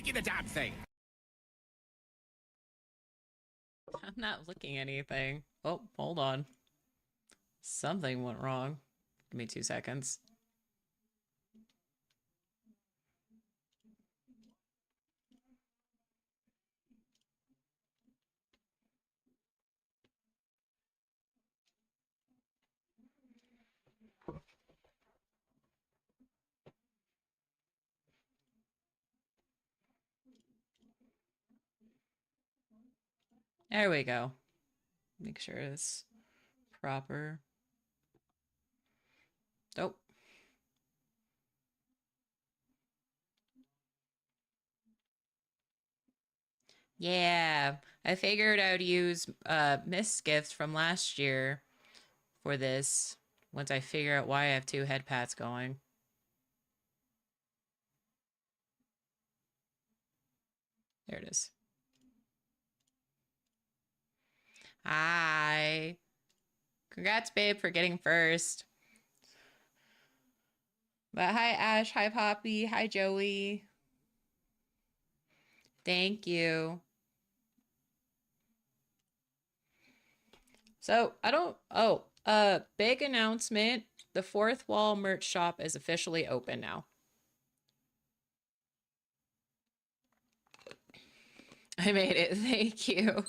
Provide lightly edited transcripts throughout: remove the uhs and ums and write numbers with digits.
clicking the damn thing. I'm not looking at anything. Oh, hold on. Something went wrong. Give me 2 seconds. There we go. Make sure it's proper. Oh. Yeah, I figured I'd use Miss Gift from last year for this once I figure out why I have 2 head pats going. There it is. Hi. Congrats, babe, for getting first. But hi, Ash. Hi, Poppy. Hi, Joey. Thank you. So, big announcement. The Fourth Wall merch shop is officially open now. I made it. Thank you.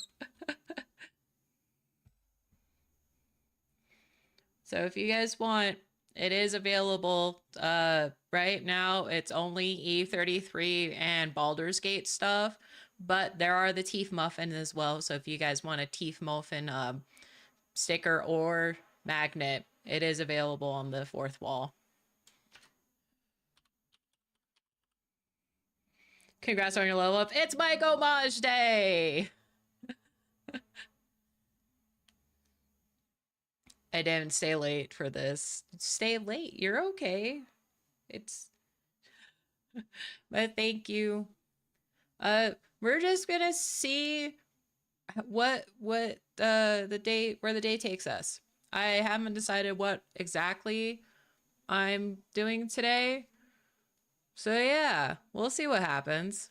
So if you guys want, it is available. Right now, it's only E33 and Baldur's Gate stuff, but there are the Teeth Muffin as well. So if you guys want a Teeth Muffin sticker or magnet, it is available on the Fourth Wall. Congrats on your level up. It's my Gommage day! I didn't stay late for this. Stay late. You're okay. It's... But thank you. We're just gonna see where the day takes us. I haven't decided what exactly I'm doing today. So yeah, we'll see what happens.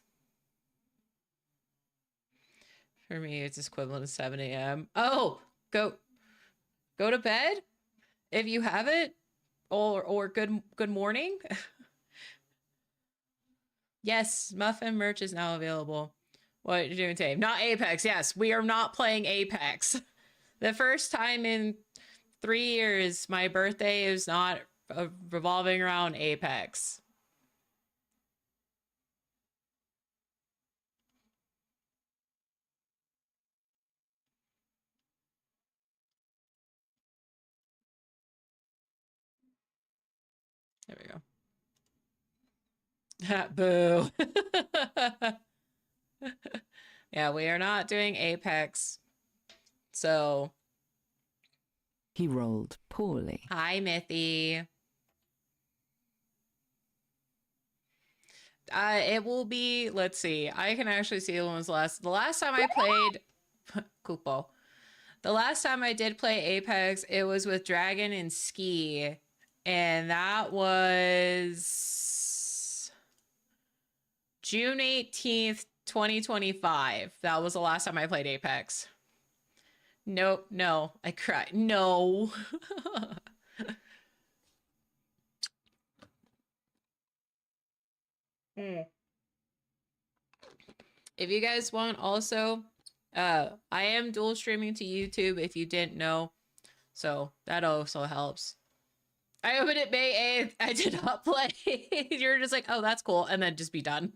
For me, it's equivalent to 7 a.m. Oh, go to bed if you have it, or good morning. Yes, Muffin merch is now available. What are you doing today? Not Apex. Yes, we are not playing Apex. The first time in 3 years, my birthday is not revolving around Apex. There we go. Boo. Yeah, we are not doing Apex. So. He rolled poorly. Hi, Mithy. It will be, let's see. I can actually see the last time I played Kupo. The last time I did play Apex, it was with Dragon and Ski. And that was June 18th, 2025. That was the last time I played Apex. Nope, no. I cried. No. If you guys want also, I am dual streaming to YouTube if you didn't know. So that also helps. I opened it May 8th. I did not play. You're just like, oh, that's cool. And then just be done.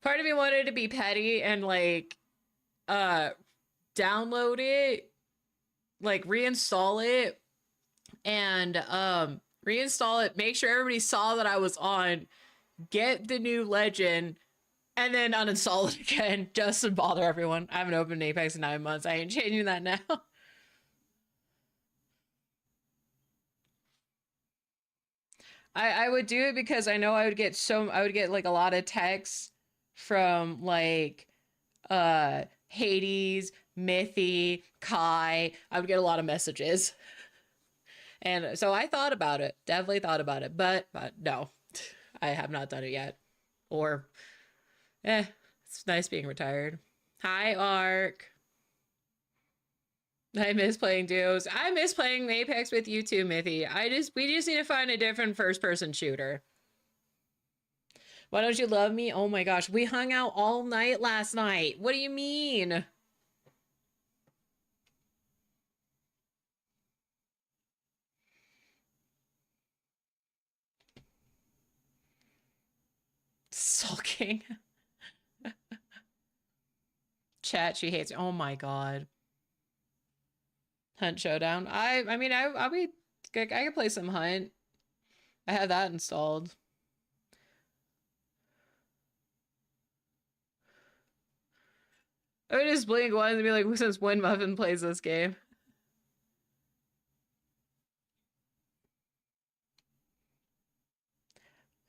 Part of me wanted to be petty and like, download it, like reinstall it and, reinstall it. Make sure everybody saw that I was on, get the new legend, and then uninstall it again just to bother everyone. I haven't opened Apex in 9 months. I ain't changing that now. I would do it because I know I would get like a lot of texts from like Hades, Mithy, Kai. I would get a lot of messages. And so I thought about it. Definitely thought about it. But no, I have not done it yet. Or, it's nice being retired. Hi, Ark. I miss playing duos. I miss playing Apex with you too, Mithy. We just need to find a different first-person shooter. Why don't you love me? Oh my gosh, we hung out all night last night. What do you mean? Sulking. Chat, she hates. Oh my god. Hunt Showdown. I mean, I'll be. I can play some Hunt. I have that installed. I would just blink once and be like, since when Muffin plays this game?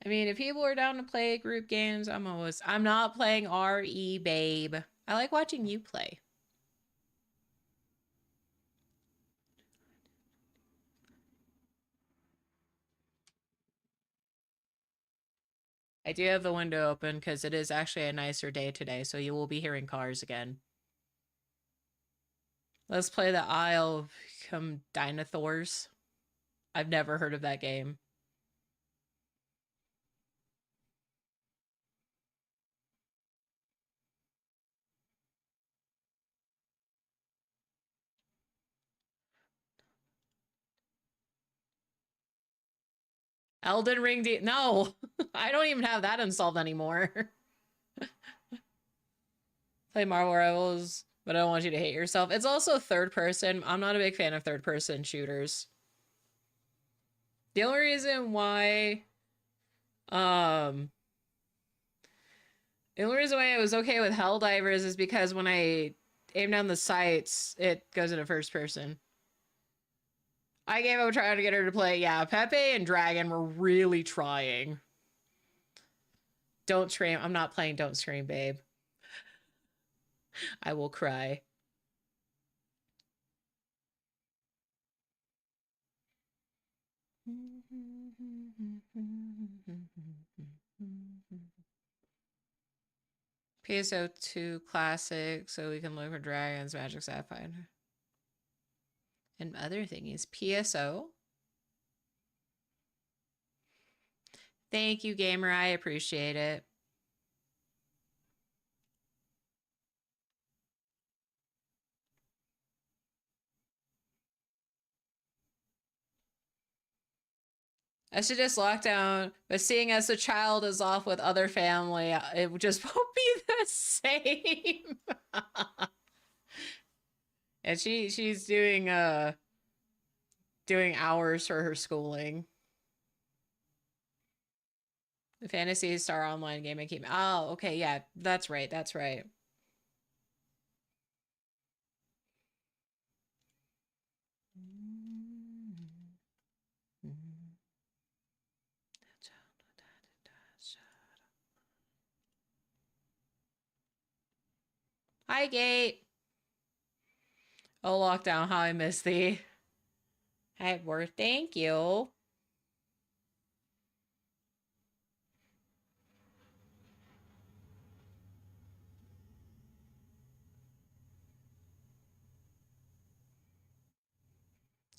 I mean, if people are down to play group games, I'm not playing RE, babe. I like watching you play. I do have the window open because it is actually a nicer day today, so you will be hearing cars again. Let's play the Isle of Dinosaurs. I've never heard of that game. Elden Ring no, I don't even have that installed anymore. Play Marvel Rivals, but I don't want you to hate yourself. It's also third person. I'm not a big fan of third person shooters. The only reason why the only reason why I was okay with Helldivers is because when I aim down the sights, it goes into first person. I gave up trying to get her to play. Yeah, Pepe and Dragon were really trying. Don't scream. I'm not playing Don't Scream, babe. I will cry. PSO2 Classic, so we can look for dragons, magic sapphire. And other thingies. PSO? Thank you, gamer. I appreciate it. I should just lock down, but seeing as the child is off with other family, it just won't be the same. And she's doing hours for her schooling. The Fantasy Star Online game I keep. Oh, okay, yeah, that's right, that's right. Hi, Gate. Oh, lockdown, how I miss thee. Hi, worth. Thank you.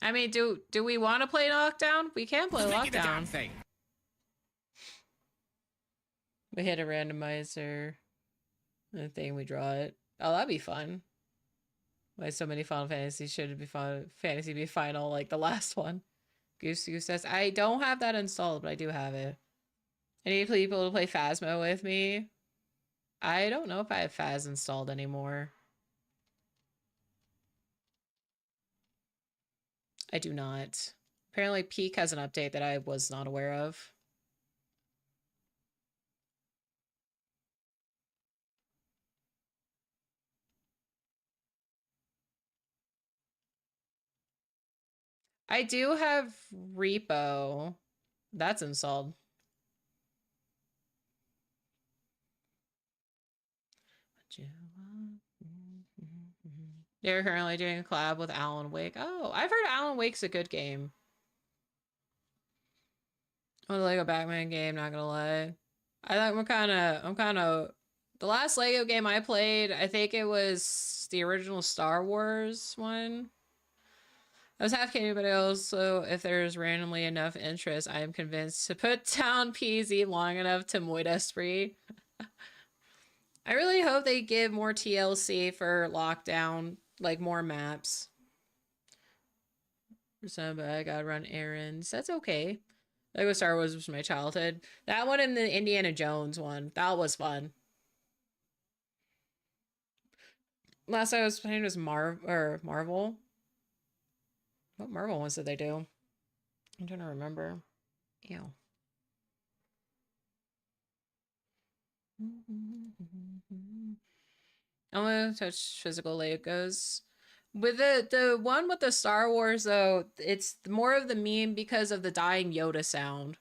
I mean, do we want to play Lockdown? We can play Lockdown. We hit a randomizer. The thing, we draw it. Oh, that'd be fun. Why so many Final Fantasy should be fun? Fantasy be final like the last one. Goose says, I don't have that installed, but I do have it. I need people to play Phasmo with me. I don't know if I have Phas installed anymore. I do not. Apparently Peak has an update that I was not aware of. I do have Repo. That's installed. They're currently doing a collab with Alan Wake. Oh, I've heard Alan Wake's a good game. Oh, the Lego Batman game, not gonna lie. I'm kind of. The last Lego game I played, I think it was the original Star Wars one. I was half kidding, but also, if there's randomly enough interest, I am convinced to put down PZ long enough to Moid Esprit. I really hope they give more TLC for Lockdown, like more maps. For some, but I gotta run errands. That's okay. Lego Star Wars was my childhood. That one and the Indiana Jones one. That was fun. Last I was playing was Marvel. What Marvel ones did they do? I'm trying to remember. Ew. I want to touch physical Legos. With the one with the Star Wars though, it's more of the meme because of the dying Yoda sound.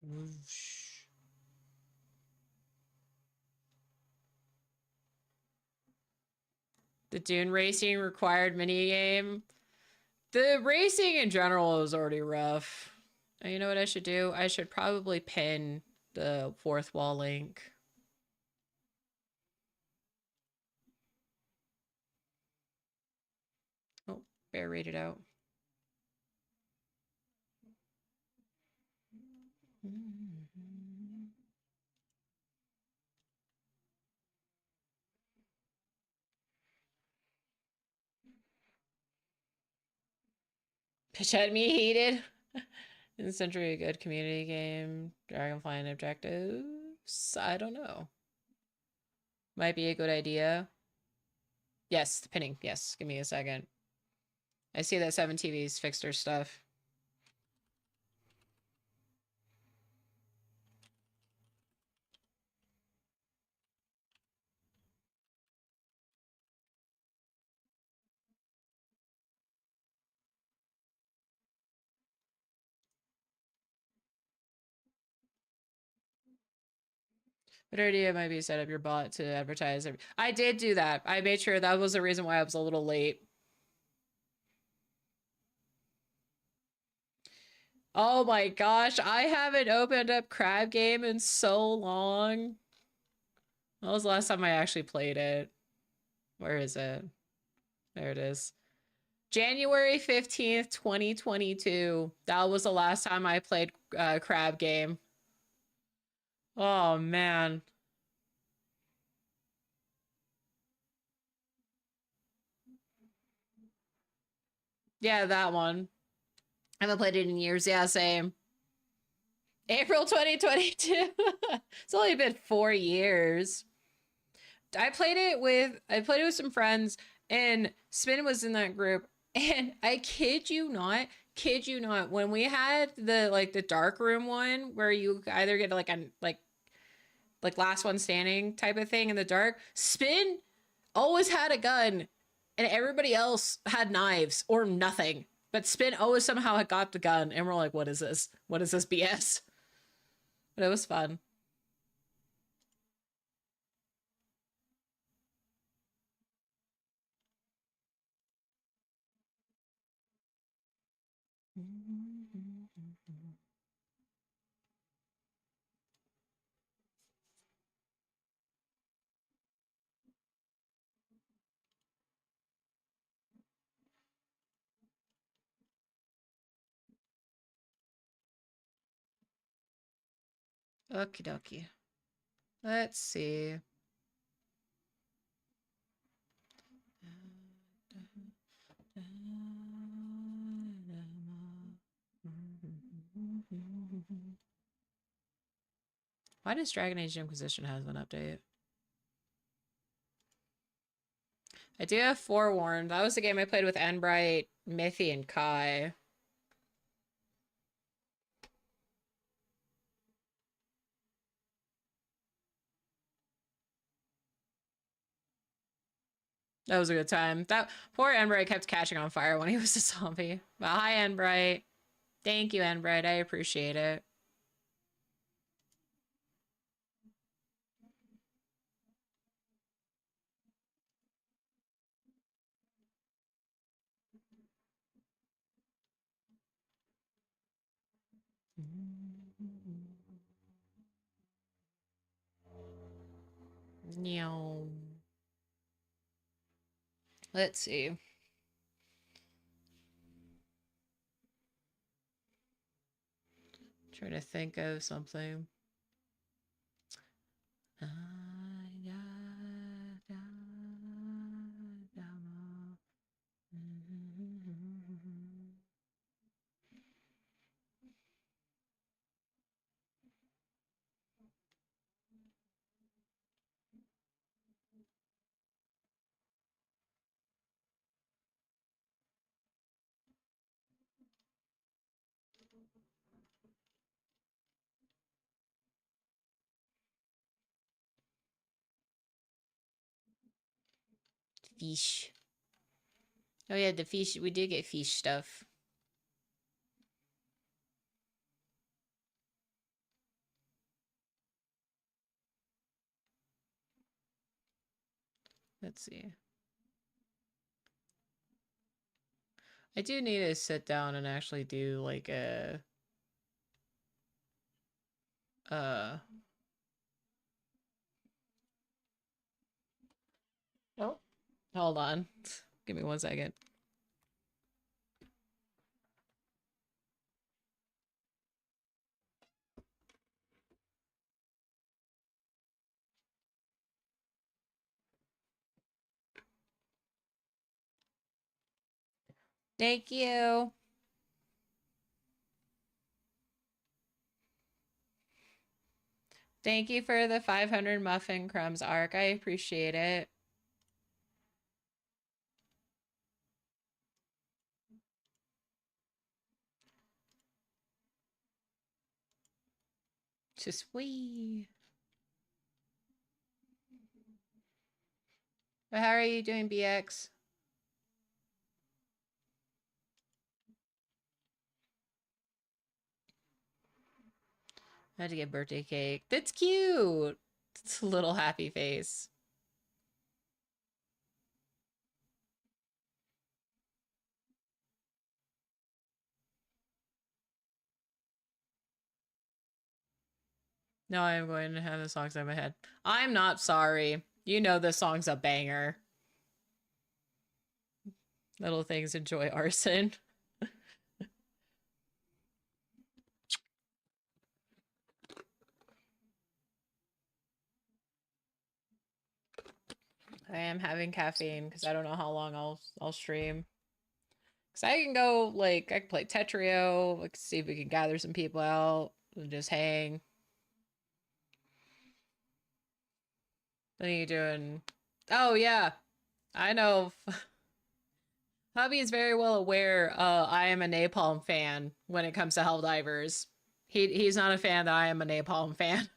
Whoosh. The Dune racing required minigame. The racing in general is already rough. You know what I should do? I should probably pin the fourth wall link. Oh, bear read it out. Pitch at me heated. In the century, a good community game. Dragonfly and objectives. I don't know. Might be a good idea. Yes, the pinning. Yes, give me a second. I see that 7TV's fixed their stuff. Good idea might be set up your bot to advertise. I did do that. I made sure that was the reason why I was a little late. Oh my gosh, I haven't opened up Crab Game in so long. When was the last time I actually played it? Where is it? There it is. January 15th, 2022. That was the last time I played Crab Game. Oh man. Yeah, that one. I haven't played it in years. Yeah, same. April 2022. It's only been 4 years. I played it with some friends, and Spin was in that group, and I kid you not, when we had the dark room one where you either get like a like last one standing type of thing in the dark, Spin always had a gun and everybody else had knives or nothing. But Spin always somehow had got the gun, and we're like, what is this? What is this BS? But it was fun. Okie dokie. Let's see. Why does Dragon Age Inquisition has an update? I do have Forewarned. That was the game I played with Enbright, Mithy, and Kai. That was a good time. That poor Enbright kept catching on fire when he was a zombie. But hi, Enbright. Thank you, Enbright. I appreciate it. No. Let's see. Trying to think of something. Fish. Oh yeah, the fish. We did get fish stuff. Let's see. I do need to sit down and actually do like a uh oh, hold on. Give me 1 second. Thank you. Thank you for the 500 muffin crumbs arc. I appreciate it. Just wee. But how are you doing, BX? I had to get birthday cake. That's cute. It's a little happy face. No, I'm going to have the songs in my head. I'm not sorry. You know this song's a banger. Little things enjoy arson. I am having caffeine because I don't know how long I'll stream. Cause I can go like I can play Tetrio, like see if we can gather some people out and just hang. What are you doing? Oh yeah, I know. Hubby is very well aware. I am a Napalm fan when it comes to Helldivers. He's not a fan that I am a Napalm fan.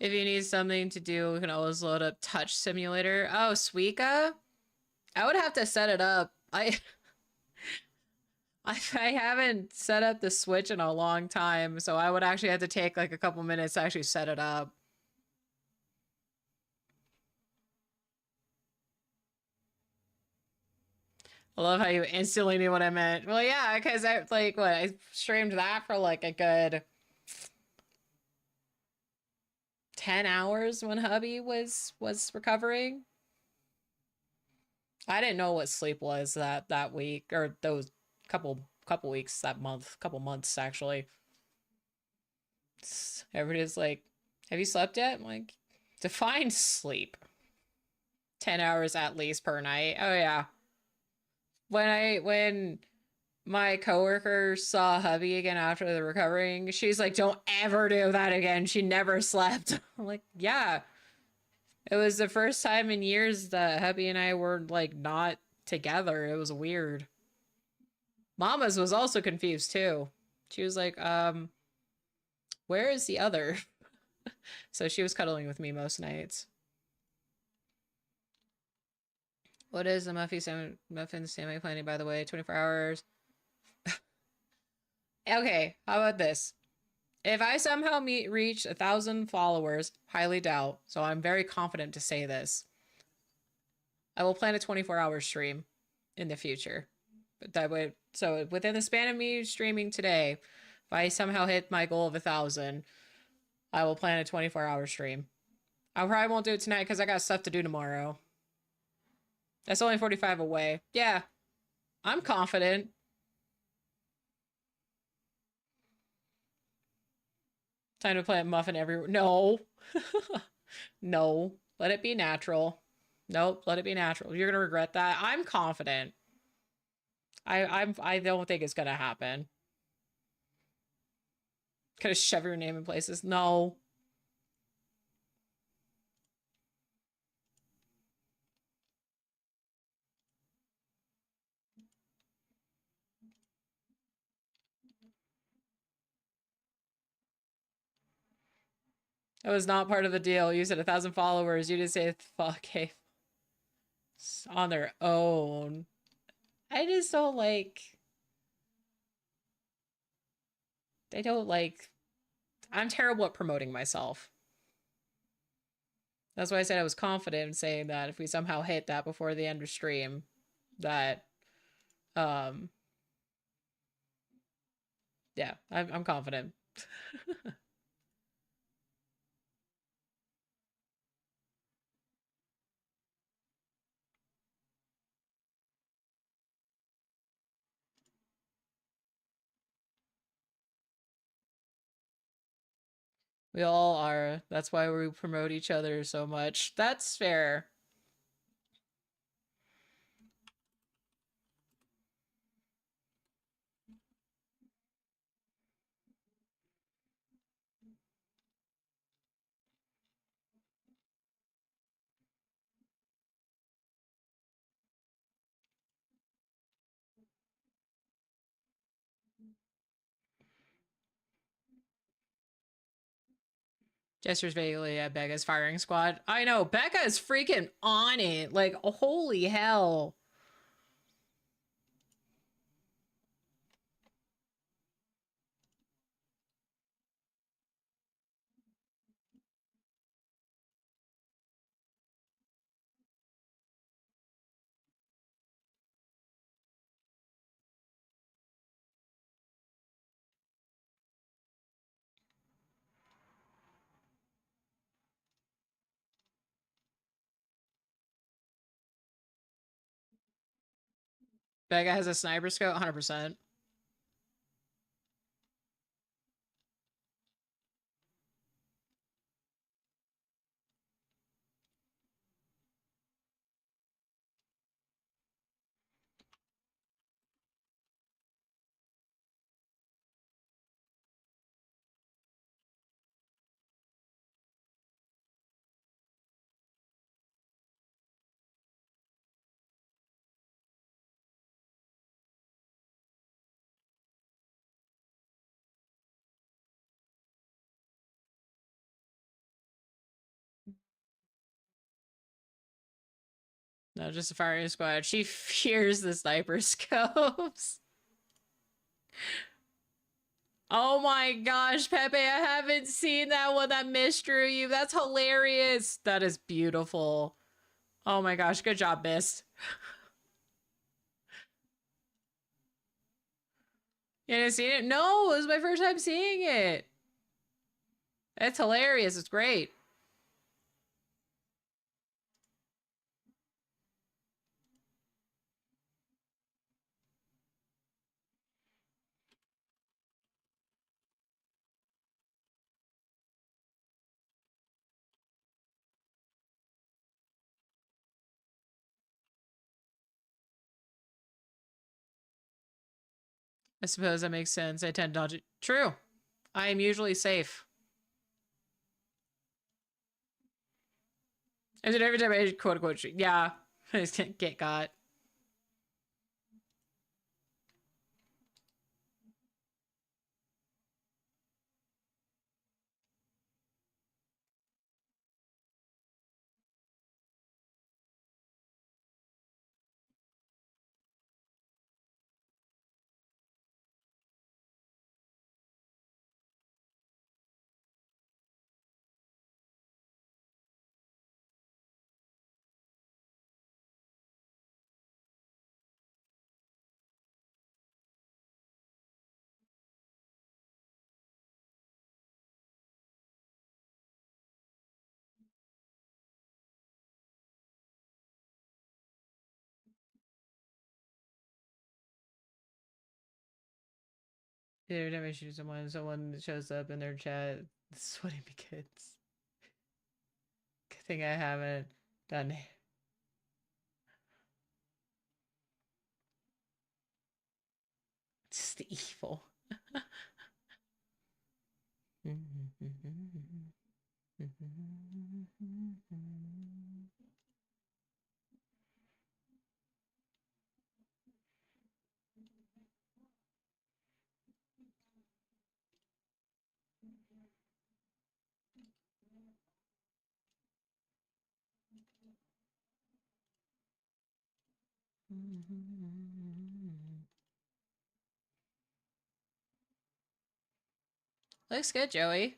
If you need something to do, we can always load up Touch Simulator. Oh, Suika? I would have to set it up. I haven't set up the Switch in a long time, so I would actually have to take like a couple minutes to actually set it up. I love how you instantly knew what I meant. Well, yeah, because I like what I streamed that for like a good 10 hours when hubby was recovering. I didn't know what sleep was that week or those couple weeks, that month, couple months actually. Everybody's like, "Have you slept yet?" I'm like, "Define sleep. 10 hours at least per night." Oh yeah. When my coworker saw hubby again after the recovering, she's like, "Don't ever do that again." She never slept. I'm like, "Yeah." It was the first time in years that hubby and I were like not together. It was weird. Mama's was also confused too. She was like, where is the other?" So she was cuddling with me most nights. What is a muffin sandwich planning, by the way? 24 hours. Okay, how about this? If I somehow reach 1,000 followers, highly doubt, so I'm very confident to say this, I will plan a 24-hour stream in the future. But that would, so within the span of me streaming today, if I somehow hit my goal of 1,000, I will plan a 24-hour stream. I probably won't do it tonight because I got stuff to do tomorrow. That's only 45 away. Yeah, I'm confident. Time to plant muffin everywhere. No. No. Let it be natural. Nope, let it be natural. You're gonna regret that. I'm confident. I don't think it's gonna happen. Gonna shove your name in places. No. That was not part of the deal. You said 1,000 followers. You didn't say fuck hey on their own. I just don't like. They don't like. I'm terrible at promoting myself. That's why I said I was confident in saying that if we somehow hit that before the end of stream, that um yeah, I'm confident. We all are. That's why we promote each other so much. That's fair. Gestures vaguely at Becca's firing squad. I know, Becca is freaking on it. Like, holy hell. Becca has a sniper scope, 100%. No, just a firing squad. She fears the sniper scopes. Oh my gosh, Pepe, I haven't seen that one that misdrew you. That's hilarious. That is beautiful. Oh my gosh, good job, Mist. You didn't see it? No, it was my first time seeing it. It's hilarious. It's great. I suppose that makes sense. I tend not to. True. I am usually safe. I did every time I quote unquote. Yeah. I just can't get got. Every time I shoot someone shows up in their chat. This is what it begins. Good thing I haven't done it. It's the evil. Looks good, Joey.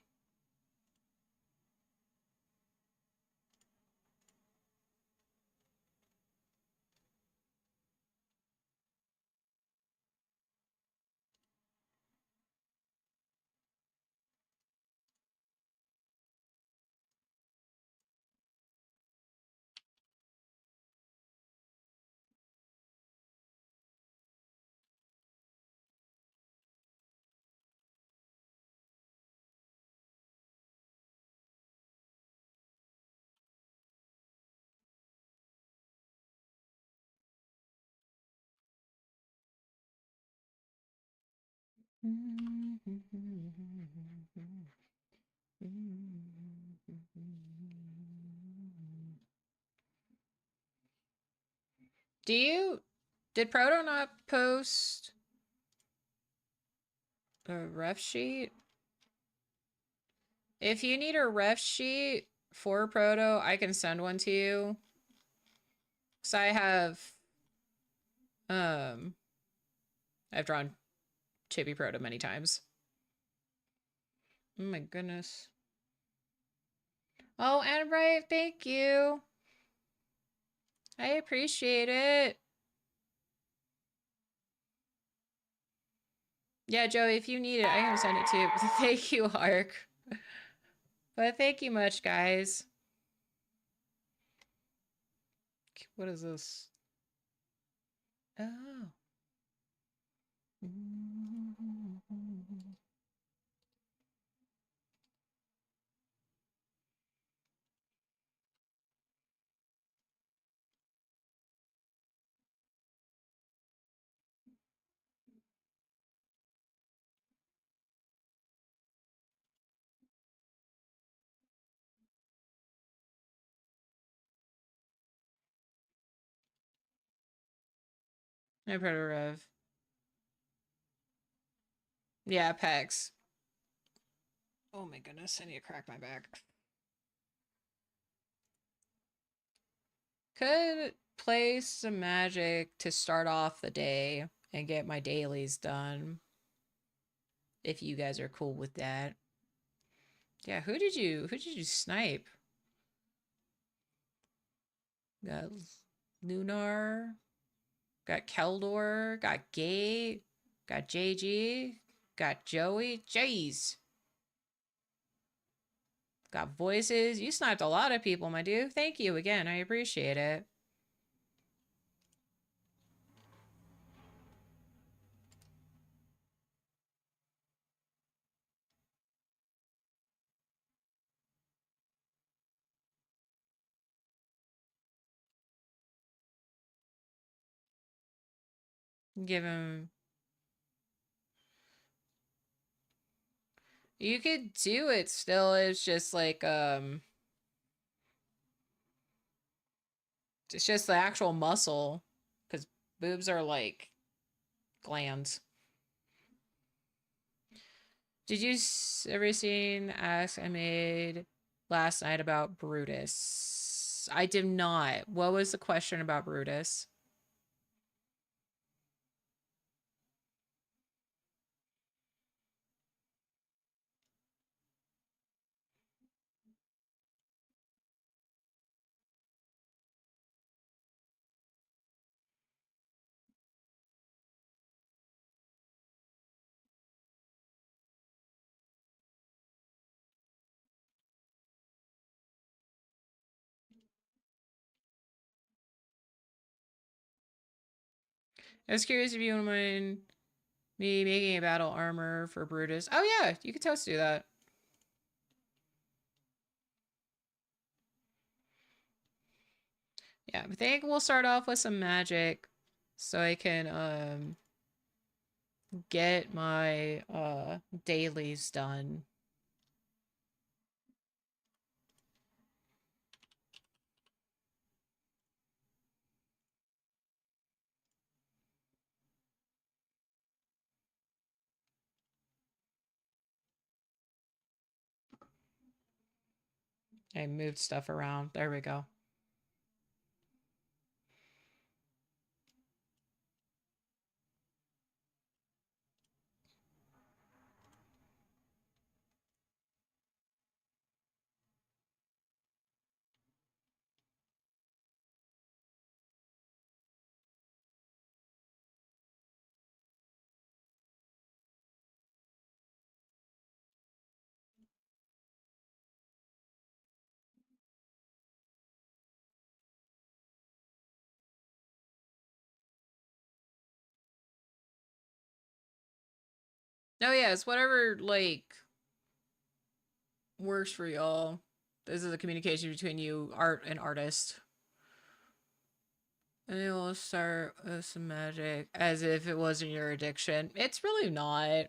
Did Proto not post a ref sheet? If you need a ref sheet for Proto, I can send one to you. So I've drawn Chibi Proto many times. Oh my goodness. Oh, and Brave, thank you. I appreciate it. Yeah, Joey, if you need it, I can send it to you. Thank you, Ark. But thank you much, guys. What is this? Oh. I've heard of Rev. Yeah, Pegs. Oh my goodness, I need to crack my back. Could play some Magic to start off the day and get my dailies done. If you guys are cool with that. Yeah, who did you snipe? Got Lunar, got Keldor, got Gate, got JG, got Joey. Jeez. Got voices. You sniped a lot of people, my dude. Thank you again. I appreciate it. Give him. You could do it still. It's just like, it's just the actual muscle. Because boobs are like glands. Did you ever seen Ask I made last night about Brutus? I did not. What was the question about Brutus? I was curious if you wouldn't mind Me making a battle armor for Brutus. Oh yeah, you could toast do that. Yeah, I think we'll start off with some magic so I can get my dailies done. I moved stuff around. There we go. Oh yeah, it's whatever like works for y'all. This is a communication between you, art and artist. And it will start with some magic as if it wasn't your addiction. It's really not.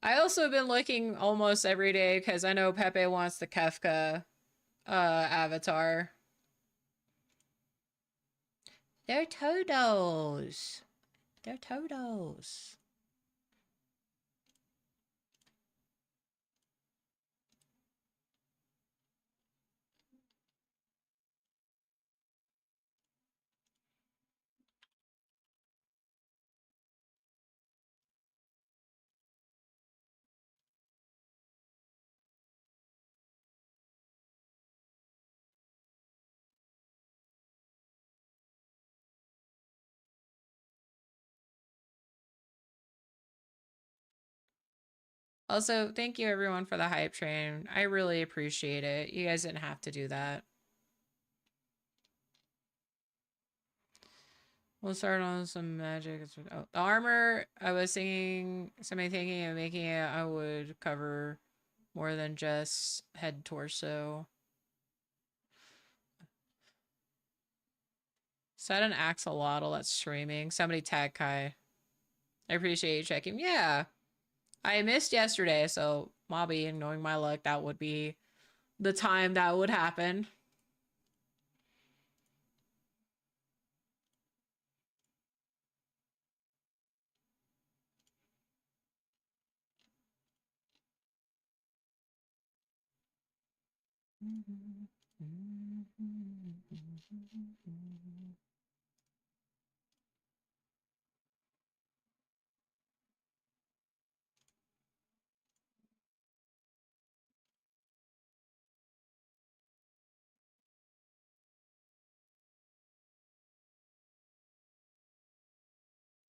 I also have been looking almost every day because I know Pepe wants the Kefka avatar. They're Todos. They're Todos. Also, thank you everyone for the hype train. I really appreciate it. You guys didn't have to do that. We'll start on some magic. Oh, the armor, I was thinking, somebody thinking of making it, I would cover more than just head torso. Set an axolotl that's streaming. Somebody tag Kai. I appreciate you checking. Yeah. I missed yesterday, so Mobby, knowing my luck, that would be the time that would happen.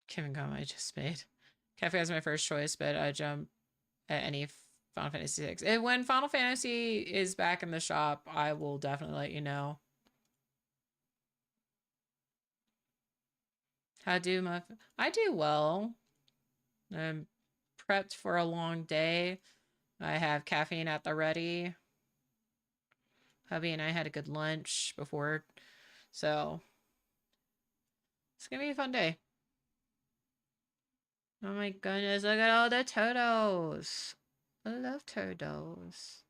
Kevin Gommage I just made. Cafe is my first choice, but I jump at any Final Fantasy 6. When Final Fantasy is back in the shop, I will definitely let you know. How do my... I do well. I'm prepped for a long day. I have caffeine at the ready. Hubby and I had a good lunch before, so it's gonna be a fun day. Oh my goodness, look at all the turtles. I love turtles.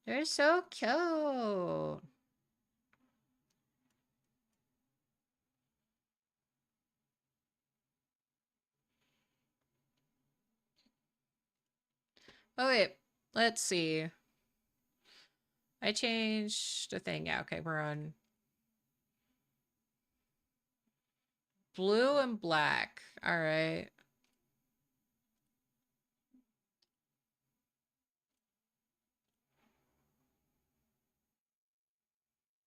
They're so cute. Oh wait, let's see. I changed the thing. Yeah, okay, we're on blue and black. All right.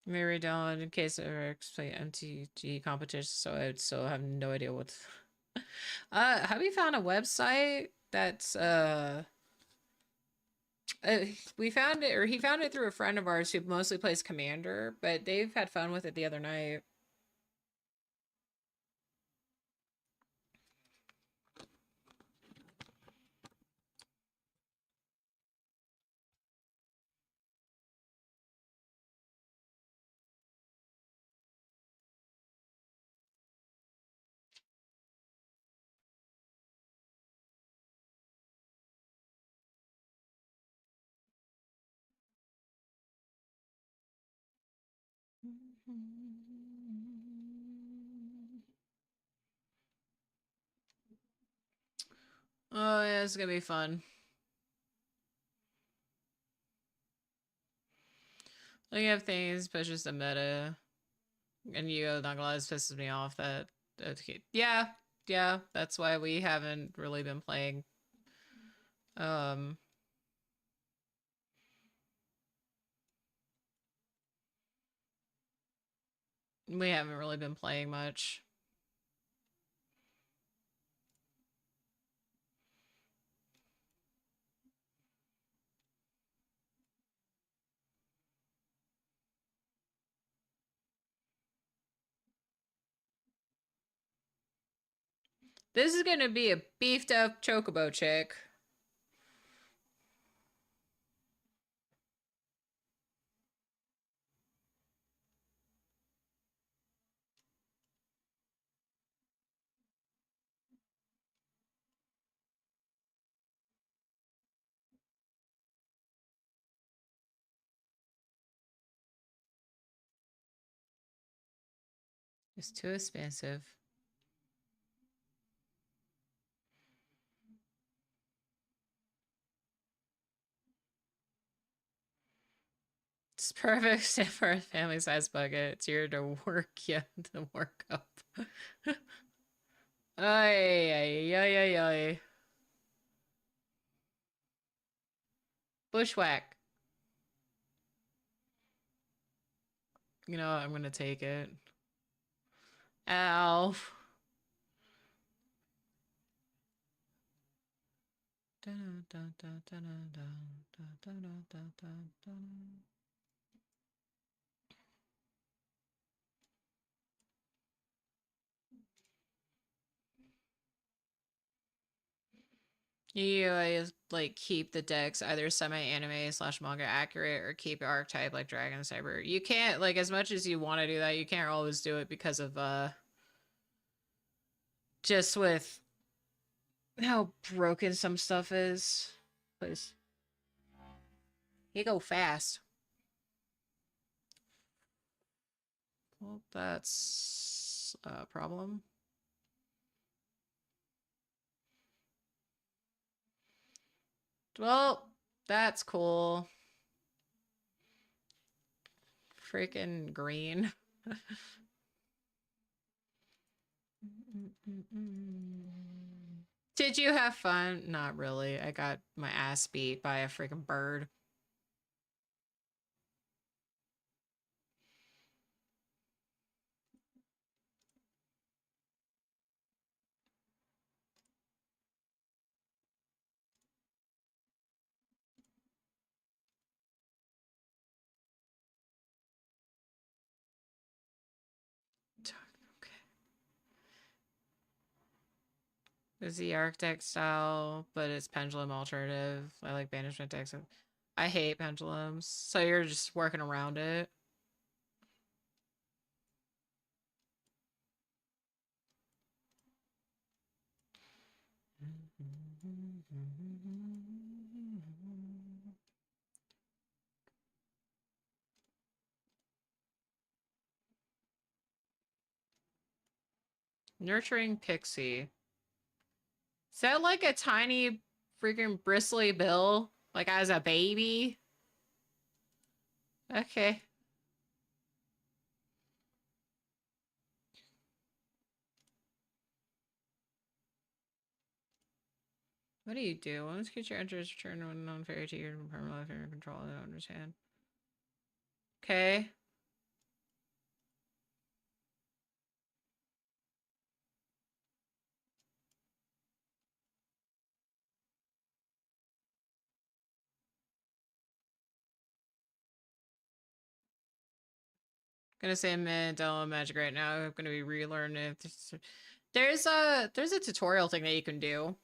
Mary Dawn in case of explain MTG competition, so I would still have no idea what. Have you found a website that's we found it, or he found it through a friend of ours who mostly plays Commander, but they've had fun with it the other night. Oh yeah, it's gonna be fun. Like, you have things, pushes the meta. And you, not gonna lie, this pisses me off that, yeah, yeah, that's why we haven't really been playing. Um, we haven't really been playing much. This is gonna be a beefed up chocobo chick. It's too expensive. It's perfect for a family size bucket. It's here to work you to work up. Ay, ay, ay, ay, ay. Bushwhack. You know what? I'm gonna take it. Ow. You always like keep the decks either semi-anime slash manga accurate or keep archetype like Dragon Cyber. You can't, like, as much as you want to do that, you can't always do it because of just with how broken some stuff is. Please. You go fast. Well, that's a problem. Well, that's cool. Freaking green. Did you have fun? Not really. I got my ass beat by a freaking bird. Okay. It's the architect style, but it's pendulum alternative. I like banishment decks. I hate pendulums, so you're just working around it. Nurturing Pixie. Is that like a tiny freaking bristly bill? Like as a baby? Okay. What do you do? Once creature enters, return one non fairy to your permanent life under control. I don't understand. Okay. Gonna say I'm in Della Magic right now. I'm gonna be relearning. There's a tutorial thing that you can do.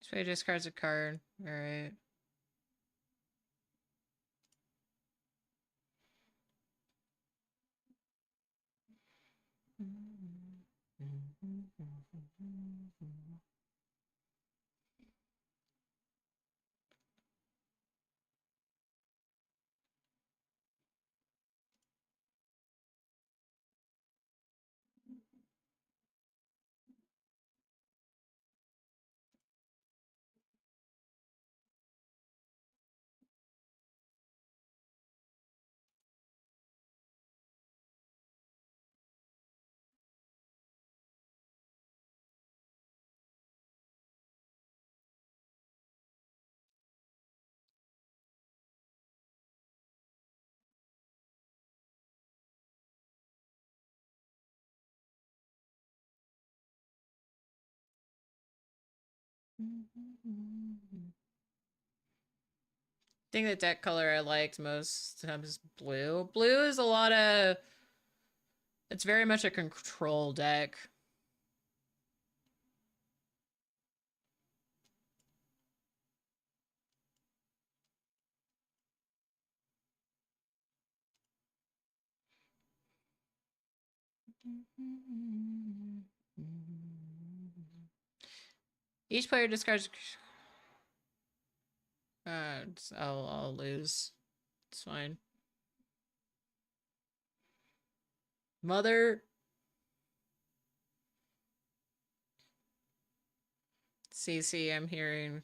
So he discards a card. Alright. I think the deck color I liked most times is blue. Blue is a lot of... It's very much a control deck. Each player discards... I'll lose. It's fine. Mother... CC, I'm hearing...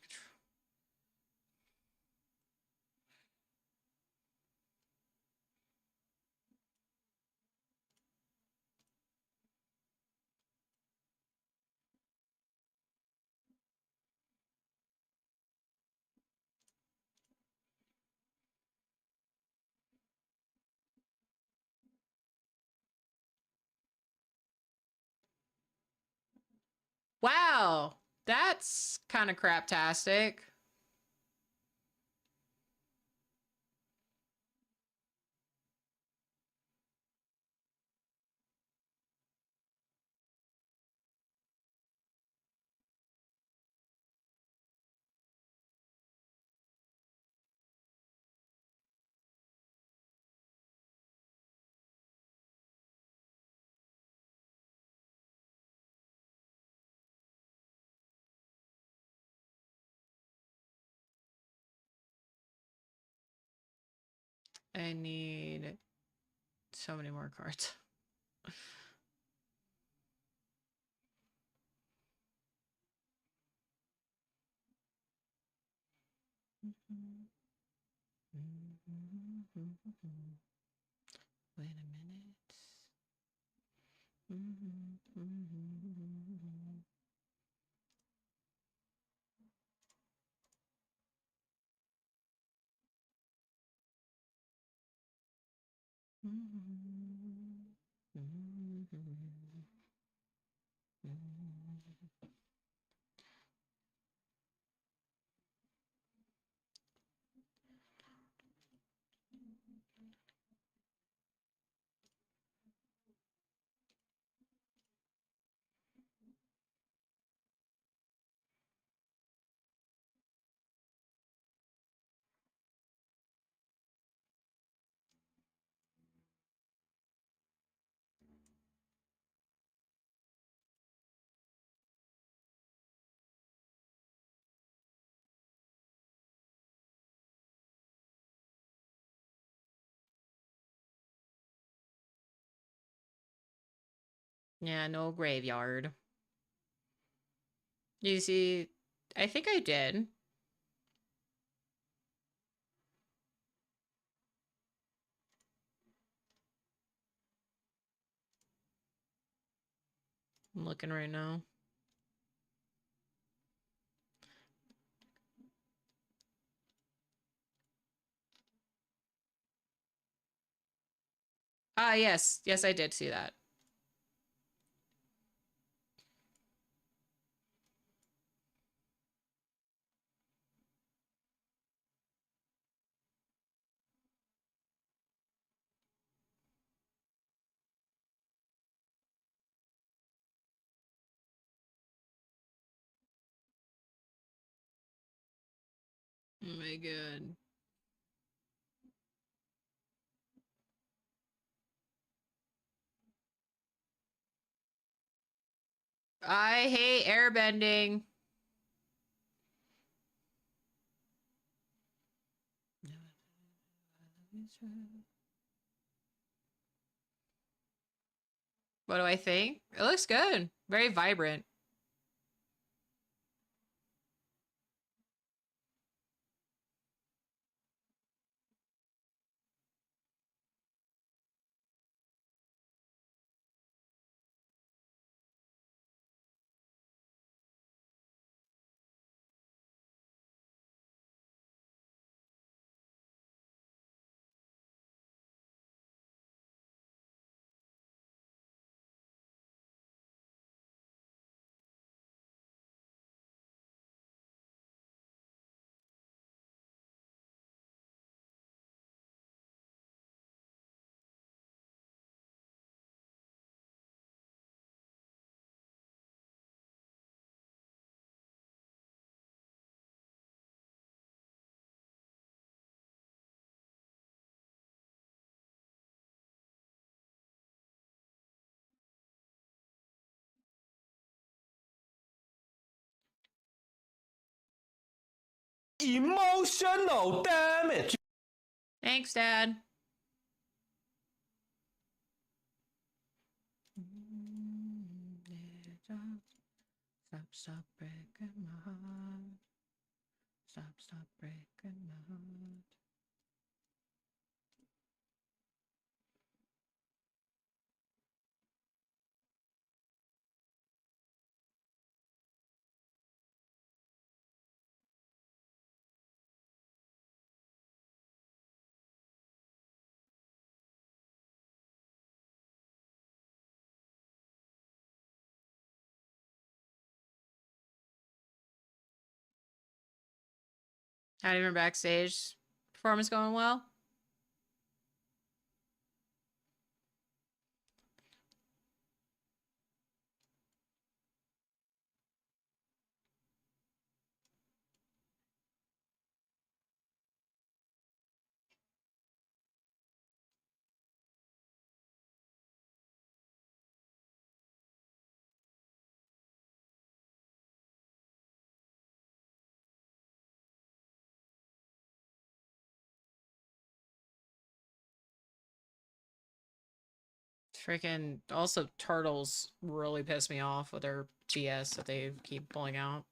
Wow! That's kind of craptastic. I need so many more cards. Wait a minute. Yeah, no graveyard. You see, I think I did. I'm looking right now. Ah, yes. Yes, I did see that. Oh my god. I hate airbending. What do I think? It looks good. Very vibrant. Emotional damage. Thanks, Dad. Stop breaking my heart. Stop breaking my heart. Not even backstage. Performance going well? Freaking also turtles really piss me off with their GS that they keep pulling out.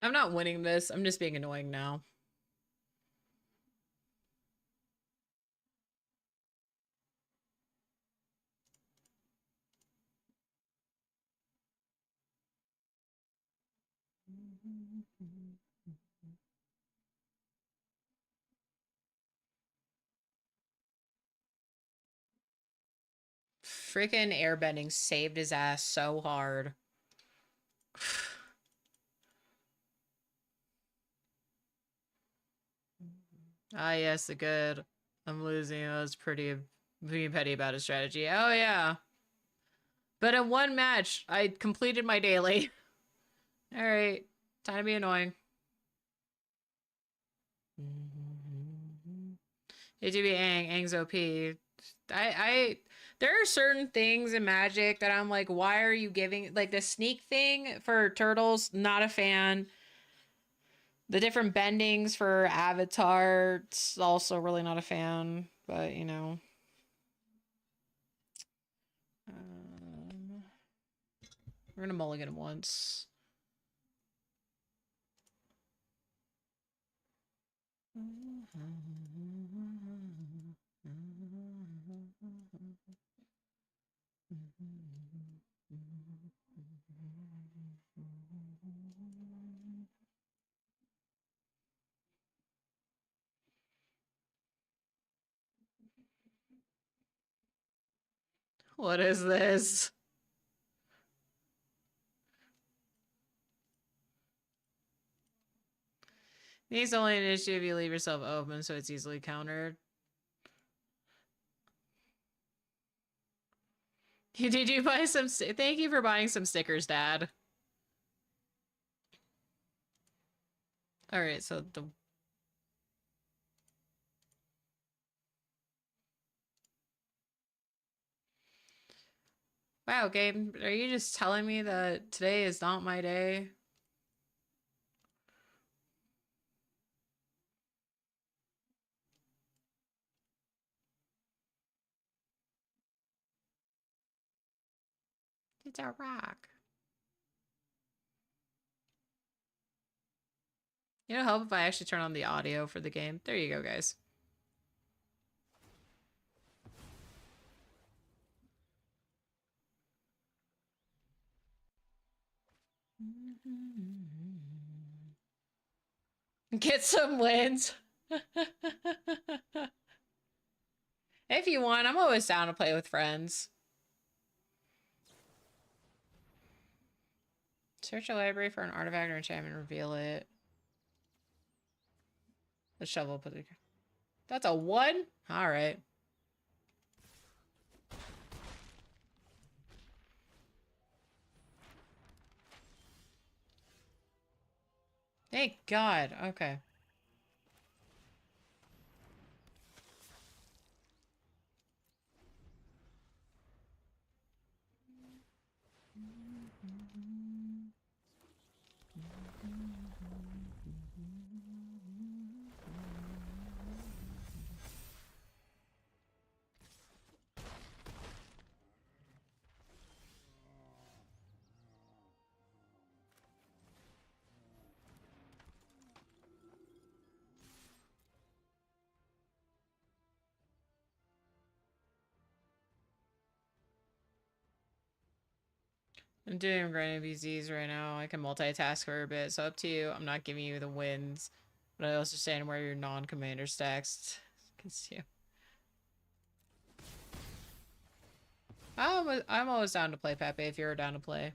I'm not winning this. I'm just being annoying now. Freaking airbending saved his ass so hard. Ah, yes, the good. I'm losing. I was being petty about his strategy. Oh, yeah. But in one match, I completed my daily. Alright. Time to be annoying. It do be Aang's OP. There are certain things in Magic that I'm like, why are you giving, like the sneak thing for turtles, not a fan. The different bendings for Avatar, it's also really not a fan, but you know. We're gonna mulligan him once. What is this? He's only an issue if you leave yourself open, so it's easily countered. Did you buy some? Thank you for buying some stickers, Dad. All right, so the Wow, game, are you just telling me that today is not my day? It's a rock. You know, help if I actually turn on the audio for the game. There you go, guys. Get some wins. If you want, I'm always down to play with friends. Search a library for an artifact or enchantment, reveal it. The shovel, put it. That's a 1? Alright. Thank God. Okay. I'm doing grand NPCs right now. I can multitask for a bit, so up to you. I'm not giving you the wins, but I also understand where your non-commander stacks consume. I'm always down to play, Pepe, if you're down to play.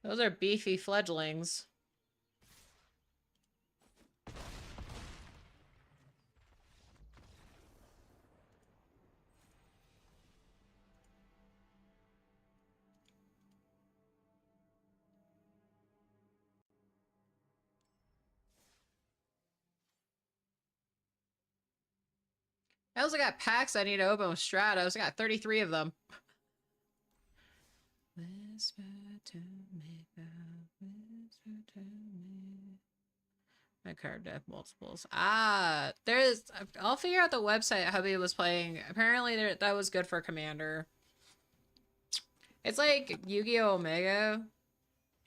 Those are beefy fledglings. I also got packs I need to open with Stratos. I got 33 of them. Whisper to me, whisper to me. My card deck multiples. Ah, I'll figure out the website Hubby was playing. Apparently, that was good for Commander. It's like Yu-Gi-Oh! Omega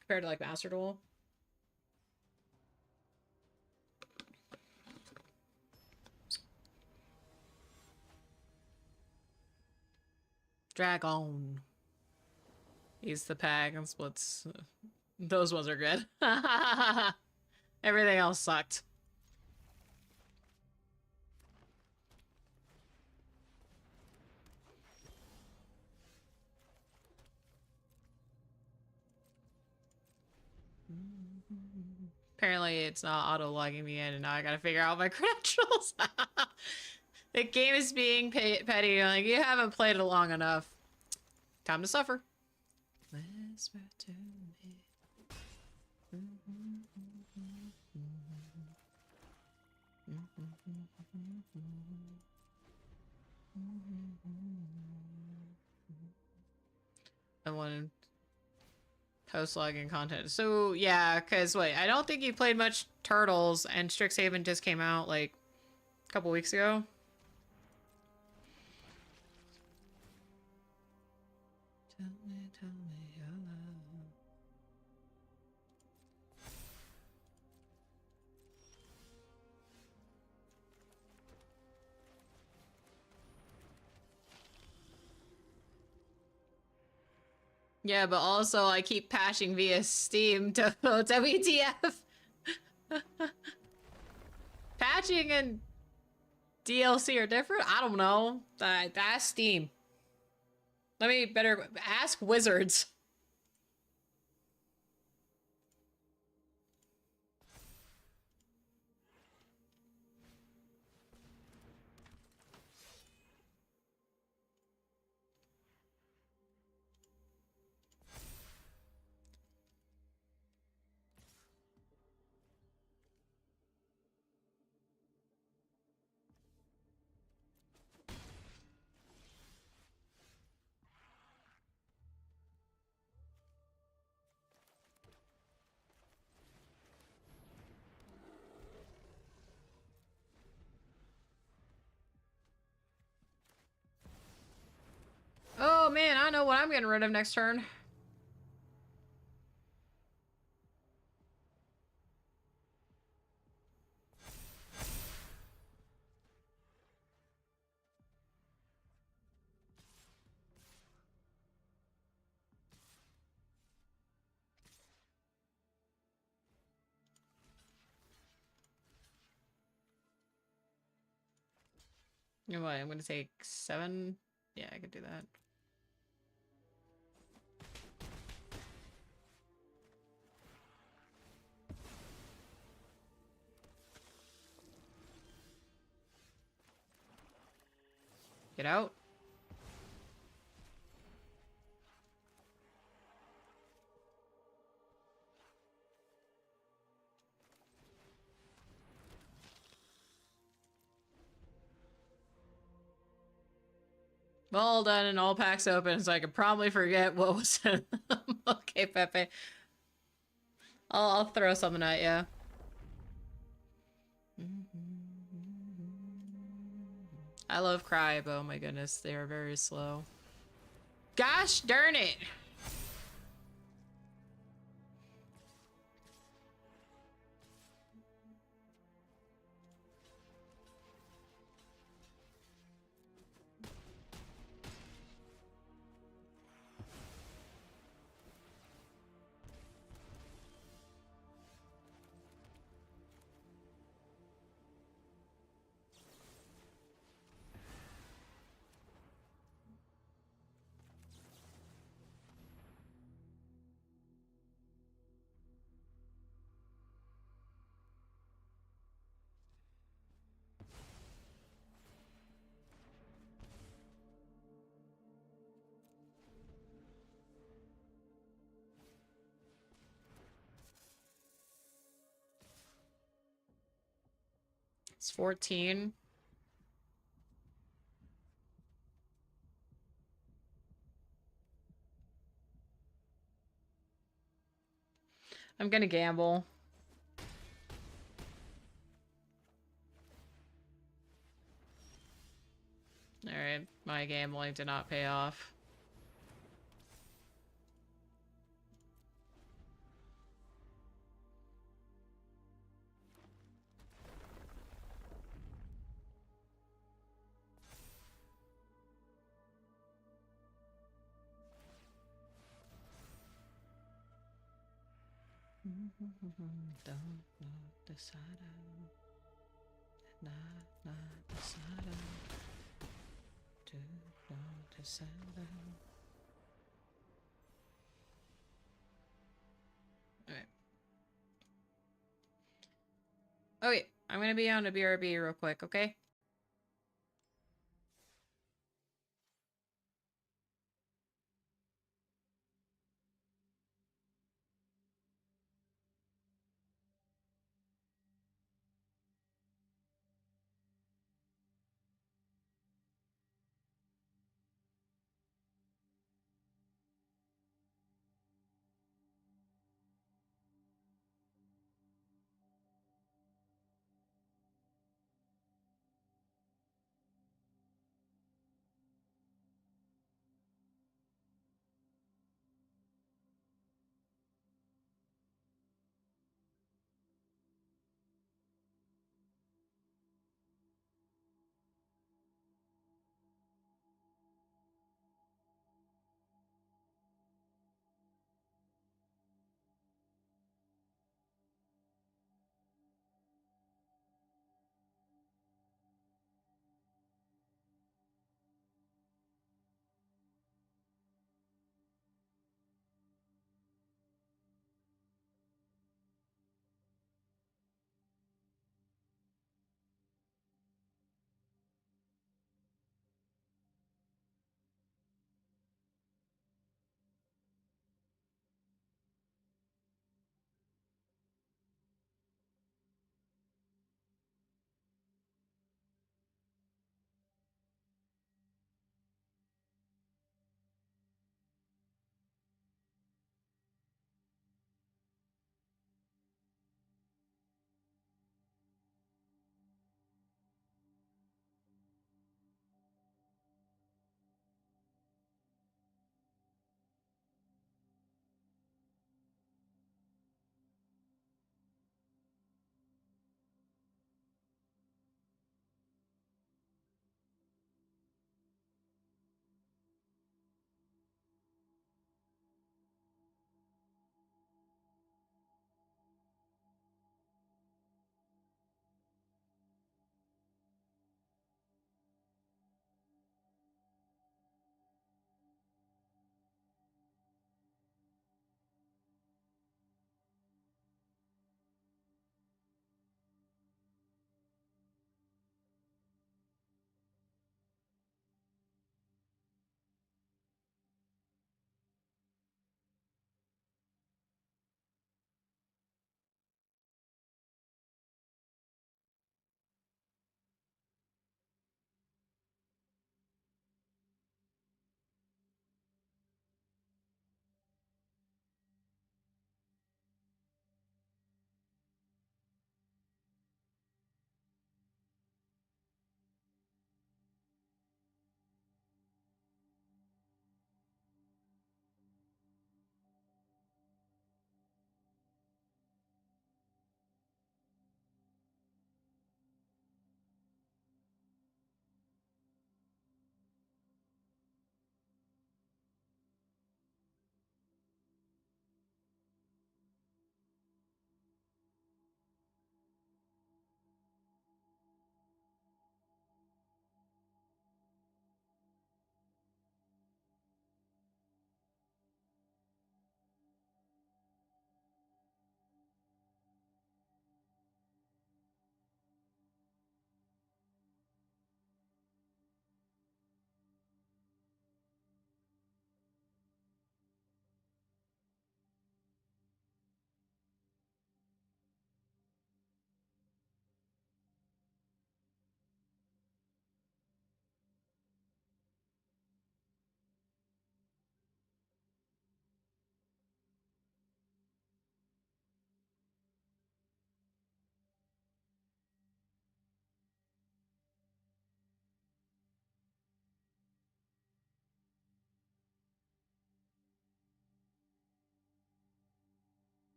compared to like Master Duel. Dragon. He's the pack and splits. Those ones are good. Everything else sucked. Apparently it's not auto-logging me in, and now I gotta figure out my credentials. The game is being petty. Like, you haven't played it long enough. Time to suffer. Whisper to me. I wanted post-login content. So, yeah, because, wait, I don't think you played much Turtles, and Strixhaven just came out, like, a couple weeks ago. Tell me your love. Yeah, but also I keep patching via Steam to WTF. Patching and DLC are different? I don't know. That's Steam. Let me better ask Wizards. know what I'm getting rid of next turn. You know what? I'm gonna take 7. Yeah, I could do that. Get out. All done and all packs open, so I could probably forget what was in them. Okay, Pepe. I'll throw something at you. I love Cry, but oh my goodness, they are very slow. Gosh darn it! It's 14. I'm gonna gamble. Alright, my gambling did not pay off. Alright. Okay, I'm gonna be on a BRB real quick, okay?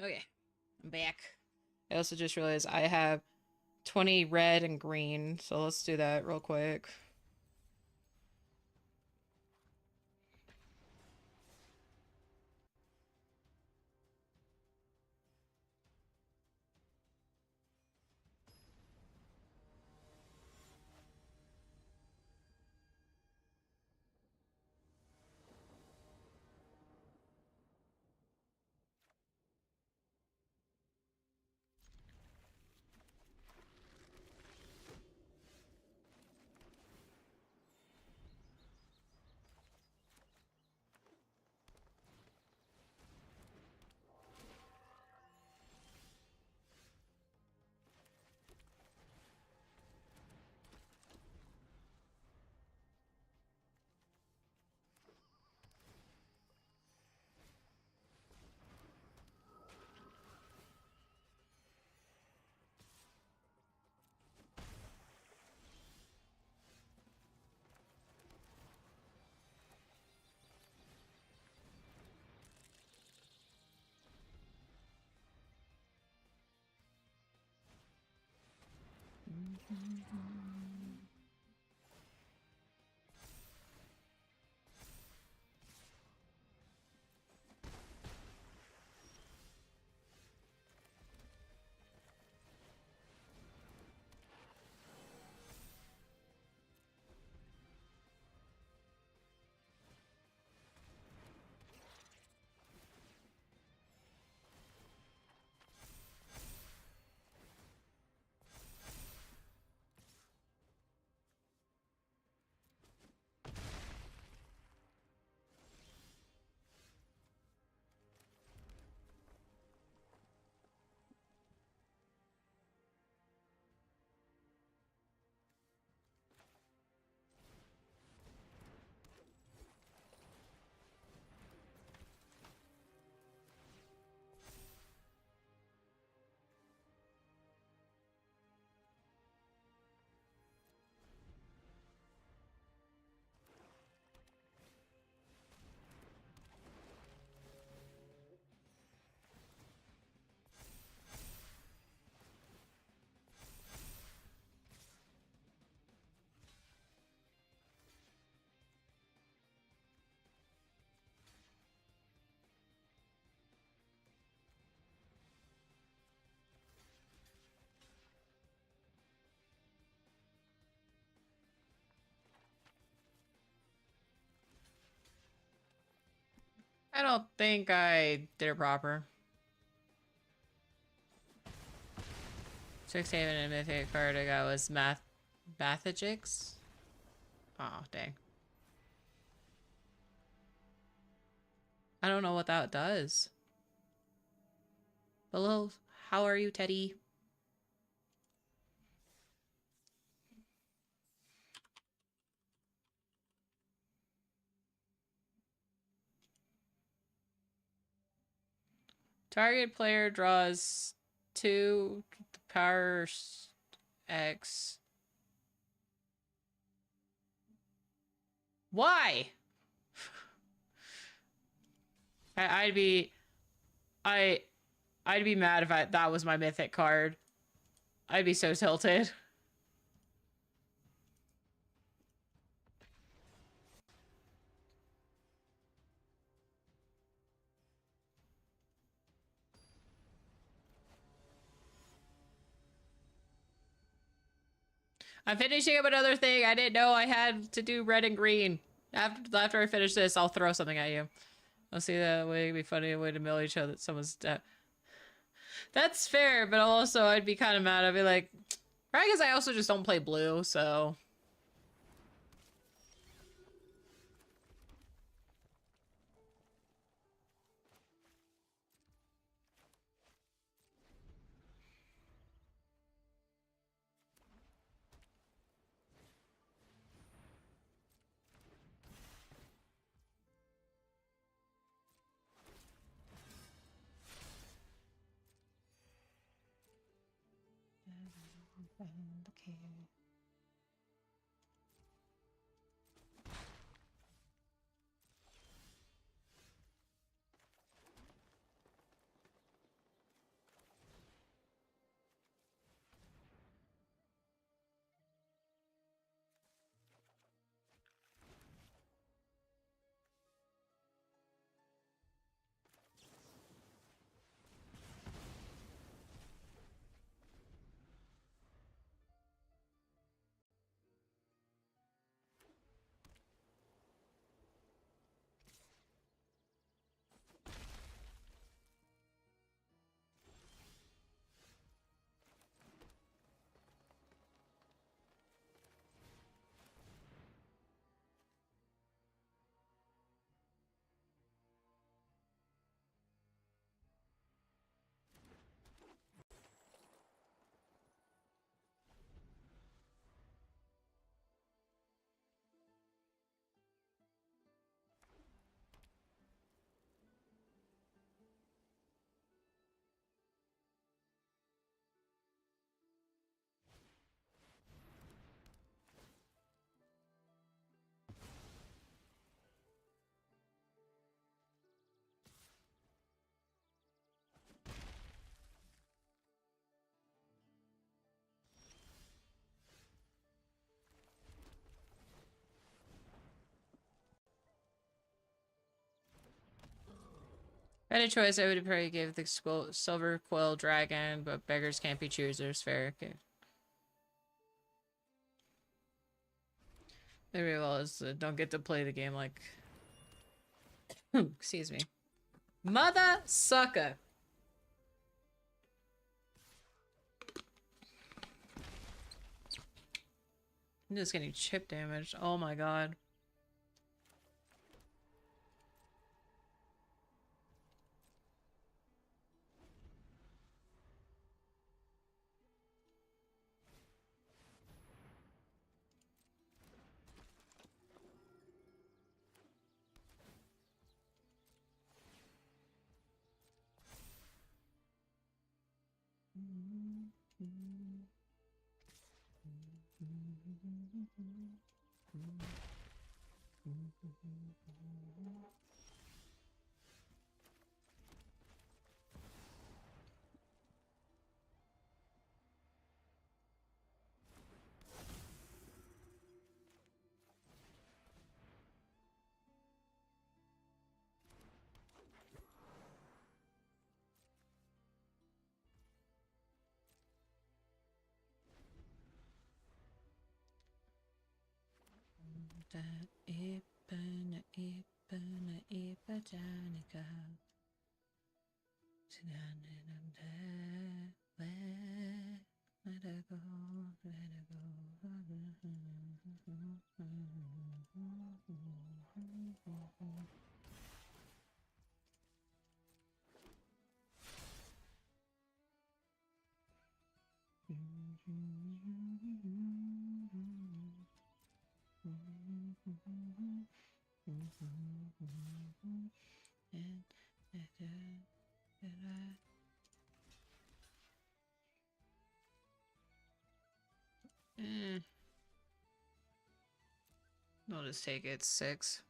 Okay, I'm back. I also just realized I have 20 red and green, so let's do that real quick. I don't think I did it proper. 6 haven and mythic card I got was Mathagix. Oh, dang. I don't know what that does. Hello, how are you, Teddy? Target player draws 2 power X. Why? I'd be I'd be mad if that was my mythic card. I'd be so tilted. I'm finishing up another thing. I didn't know I had to do red and green. After I finish this, I'll throw something at you. I'll see that way. It'd be funny a way to mill each other. Someone's dead. That's fair, but also I'd be kind of mad. I'd be like, I guess I also just don't play blue, so. Okay. If I had a choice, I would probably give the silver quill dragon, but beggars can't be choosers. Fair. Okay. Maybe well is don't get to play the game like. Excuse me. Mother sucker. I'm just getting chip damage. Oh my god. I'll just take it 6.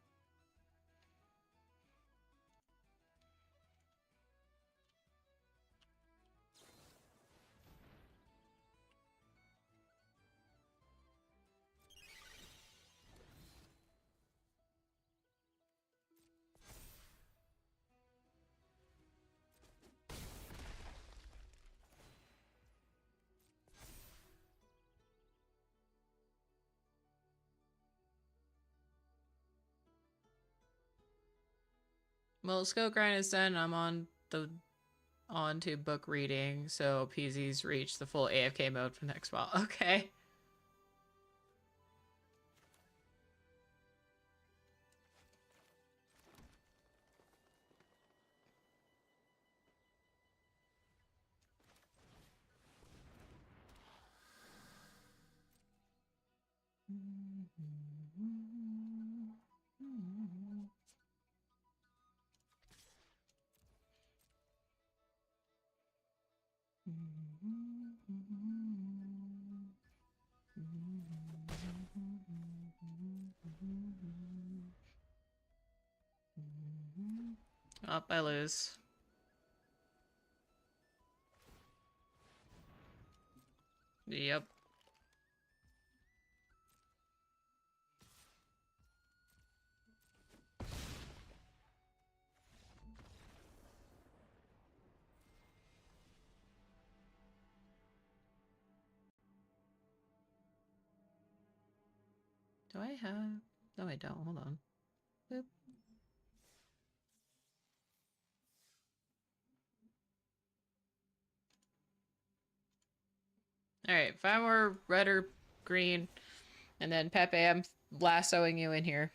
Well, skill grind is done. I'm on to book reading, so PZ's reached the full AFK mode for the next while. Okay. Up, I lose. Yep. Do I have... No, I don't. Hold on. Boop. Alright, 5 more red or green. And then Pepe, I'm lassoing you in here.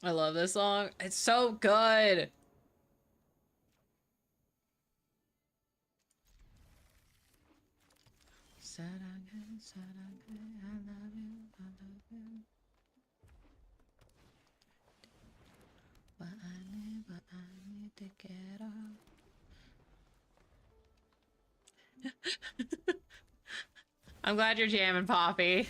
I love this song. It's so good! But I need to get off. I'm glad you're jamming, Poppy.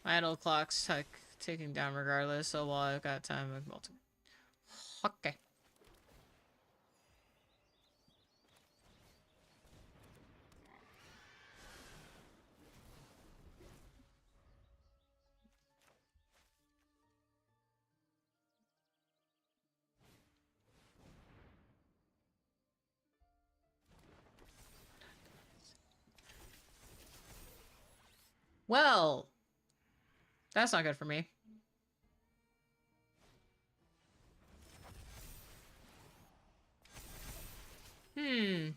Idle clock's ticking down regardless, so while I've got time, I've multiple. Okay. Well, that's not good for me. Hmm.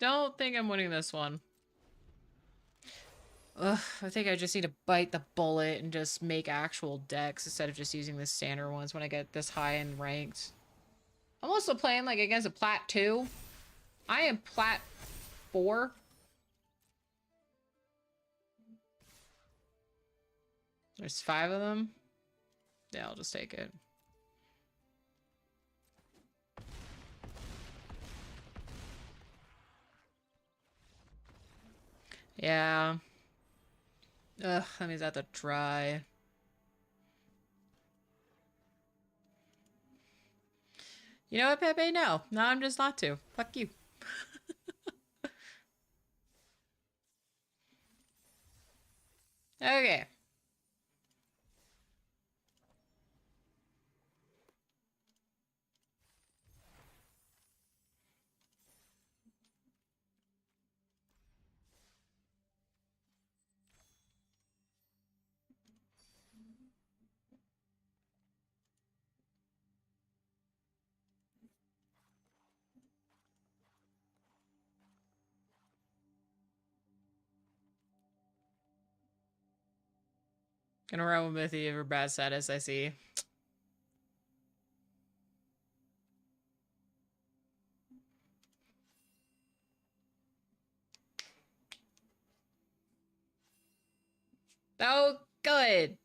Don't think I'm winning this one. Ugh, I think I just need to bite the bullet and just make actual decks instead of just using the standard ones when I get this high in ranked. I'm also playing like against a plat 2. I am plat 4. There's 5 of them. Yeah, I'll just take it. Yeah. Ugh, that means I have to try. You know what, Pepe? No. No, I'm just not to. Fuck you. Okay. Gonna run with you for bad status, I see. Oh, good.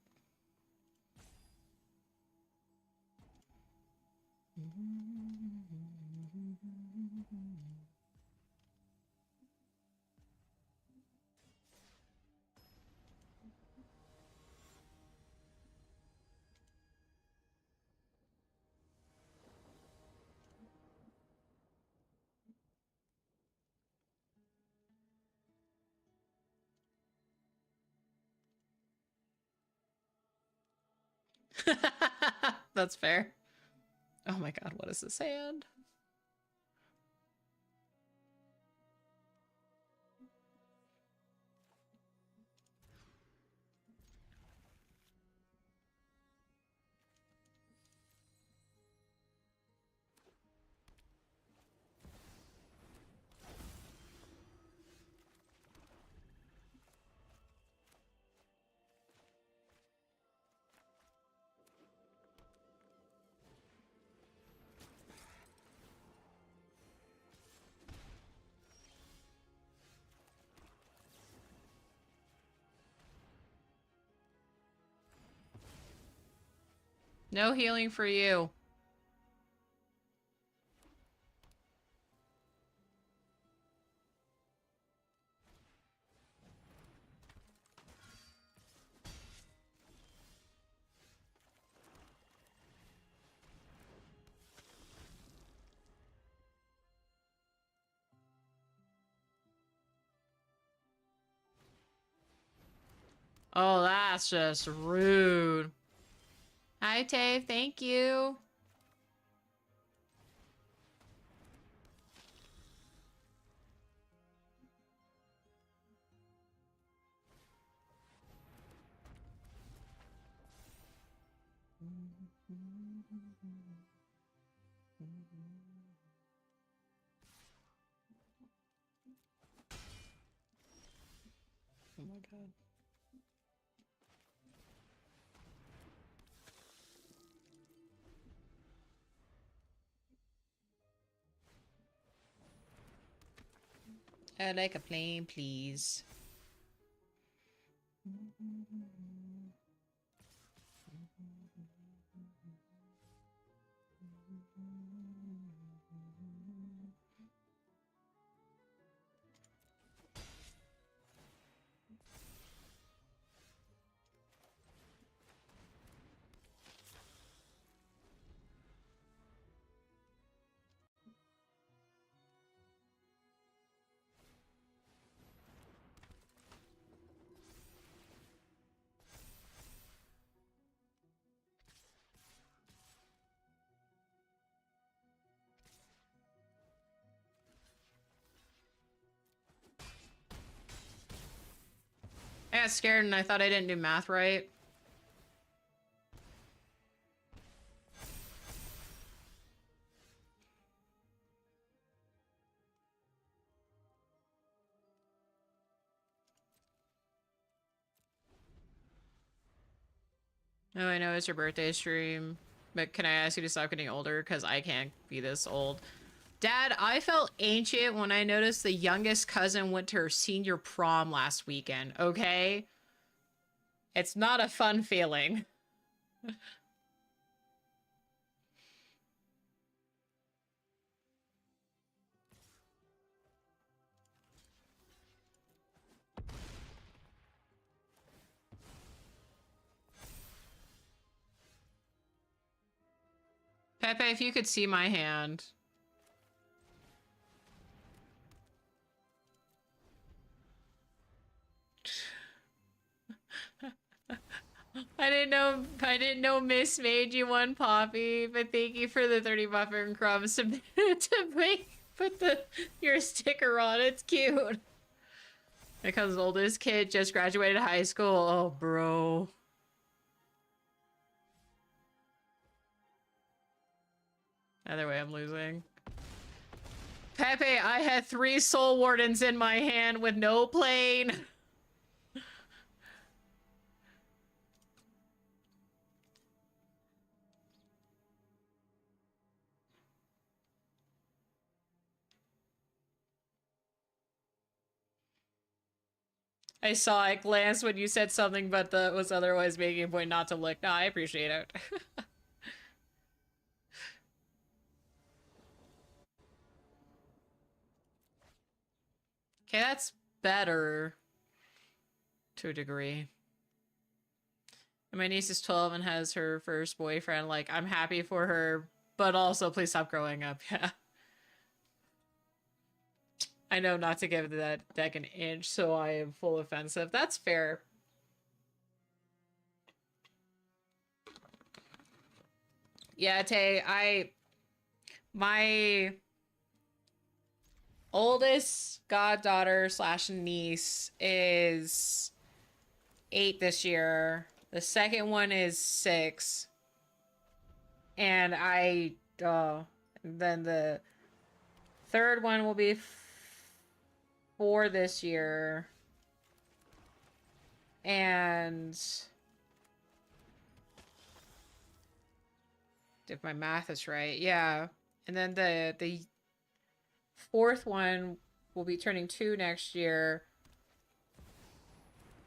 That's fair. Oh my god, what is this hand? No healing for you. Oh, that's just rude. Hi, Tave. Thank you. my god. I'd like a plane, please. I got scared and I thought I didn't do math right. Oh, I know it's your birthday stream, but can I ask you to stop getting older? Because I can't be this old. Dad, I felt ancient when I noticed the youngest cousin went to her senior prom last weekend, okay? It's not a fun feeling. Pepe, if you could see my hand. I didn't know Miss made you one, Poppy, but thank you for the 30 buffer and crumbs to put your sticker on. It's cute. My cousin's oldest kid just graduated high school. Oh, bro. Either way, I'm losing. Pepe, I had 3 soul wardens in my hand with no plane. I saw it glance when you said something, but was otherwise making a point not to look. No, I appreciate it. Okay, that's better. To a degree. And my niece is 12 and has her first boyfriend. Like, I'm happy for her, but also please stop growing up. Yeah. I know not to give that deck an inch, so I am full offensive. That's fair. Yeah, Tay, my oldest goddaughter slash niece is 8 this year. The second one is 6. And then the third one will be 4 this year. And if my math is right, yeah. And then the fourth one will be turning 2 next year.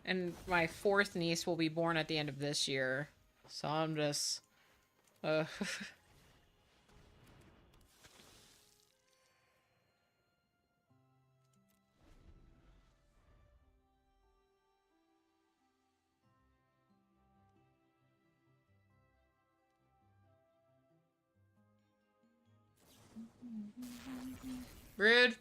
And my 4th niece will be born at the end of this year. So I'm just rude.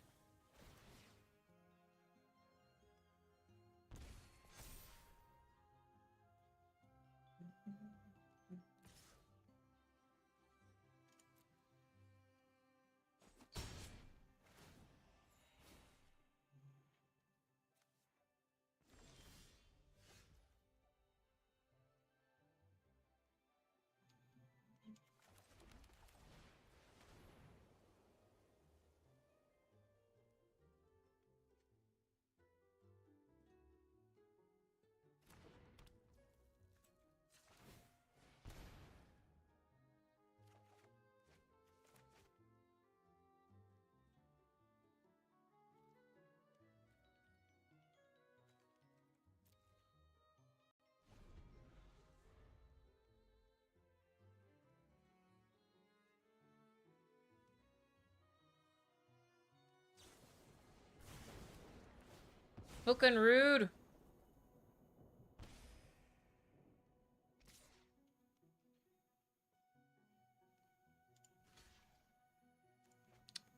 Looking rude.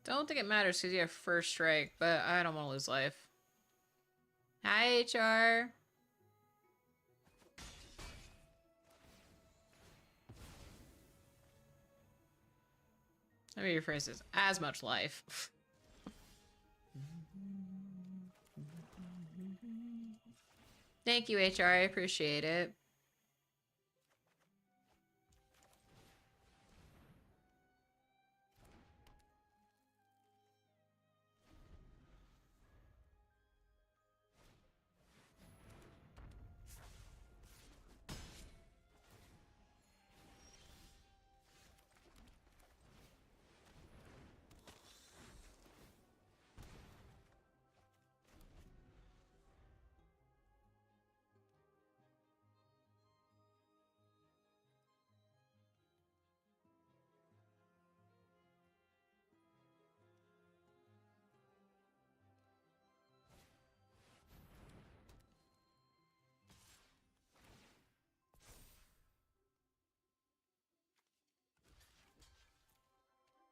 Don't think it matters because you have first strike, but I don't want to lose life. Hi, HR. Let me rephrase this. As much life. Thank you, HR. I appreciate it.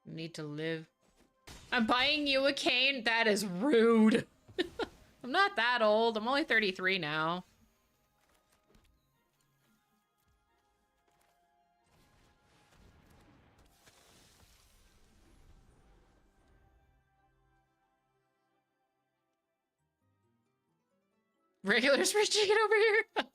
Need to live. I'm buying you a cane? That is rude. I'm not that old. I'm only 33 now. Regular spring chicken over here.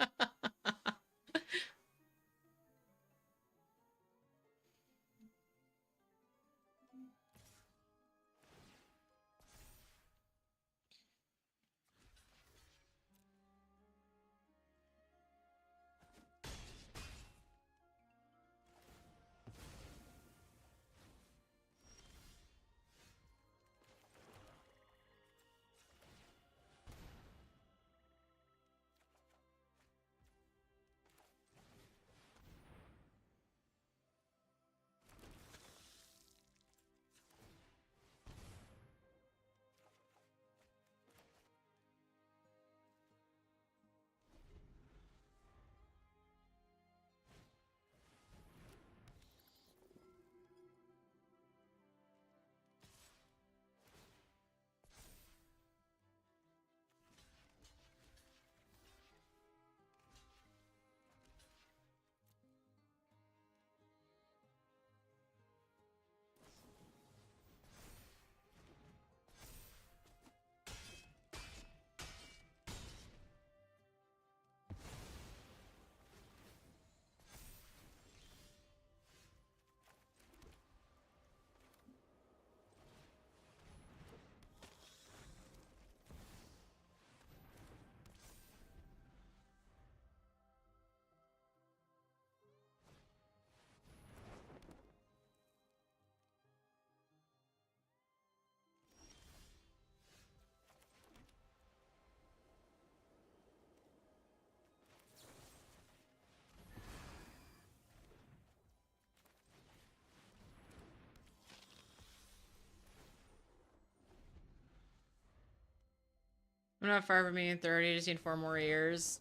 I'm not far from being 30. Just need 4 more years.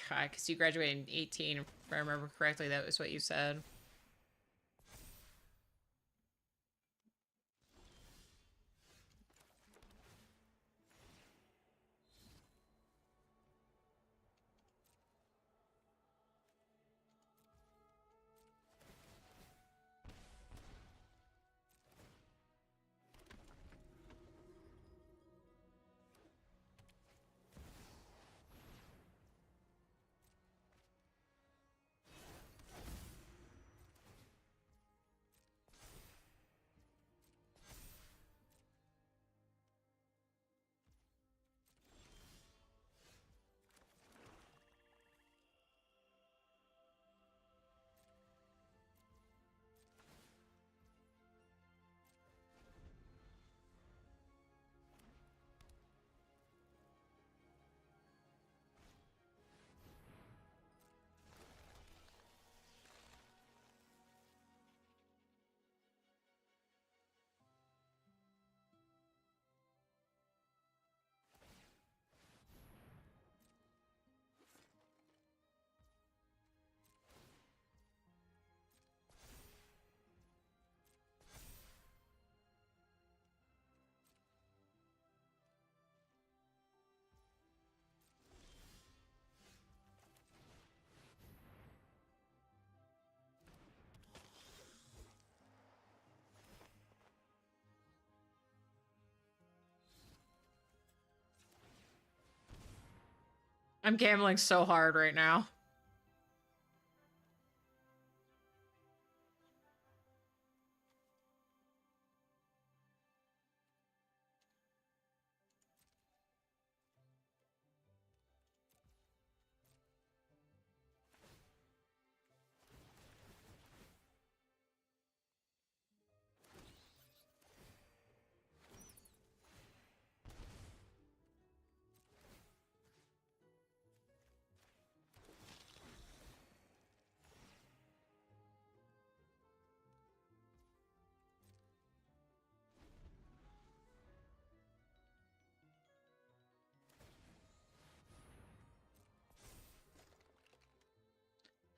Because you graduated in 18, if I remember correctly. That was what you said. I'm gambling so hard right now.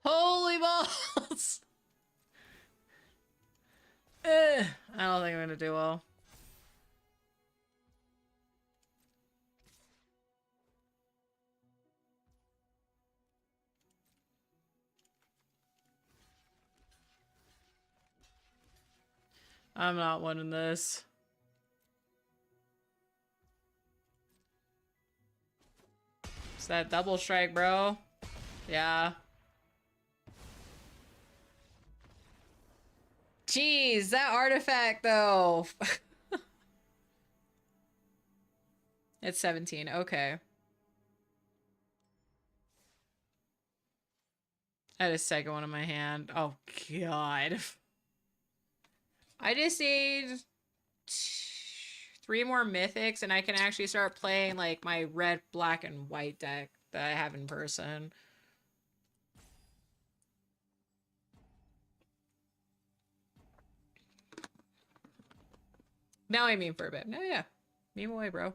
Holy balls! I don't think I'm gonna do well. I'm not winning this. It's that double strike, bro. Yeah. Jeez, that artifact, though. It's 17. Okay. I had a second one in my hand. Oh, God. I just need 3 more mythics, and I can actually start playing, like, my red, black, and white deck that I have in person. Now I mean for a bit. No, yeah. Meme away, bro.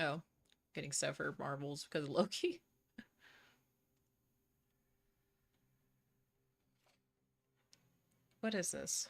Oh. Getting stuff for marbles because of Loki. What is this?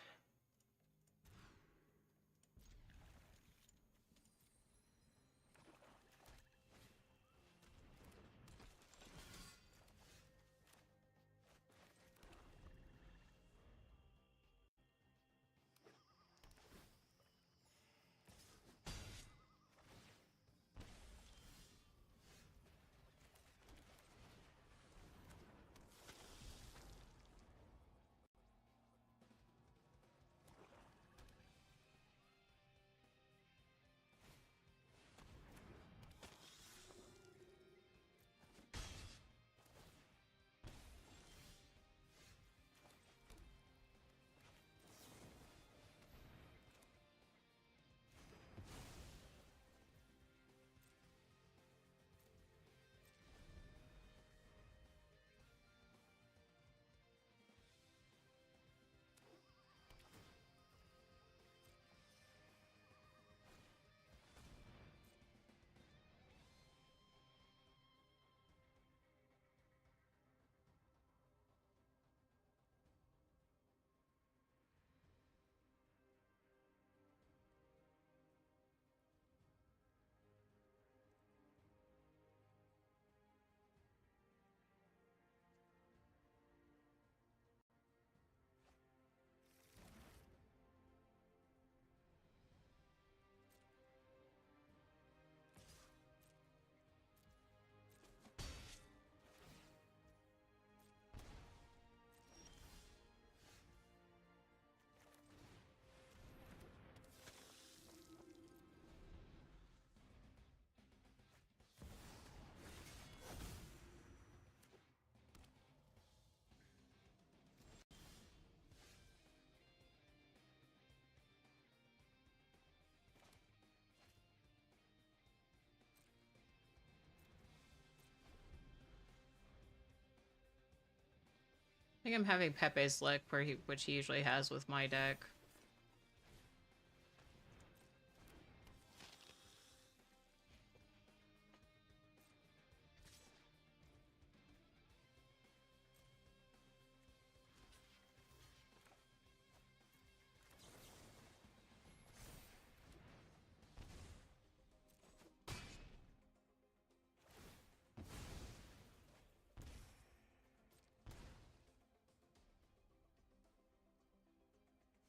I think I'm having Pepe's Lick, which he usually has with my deck.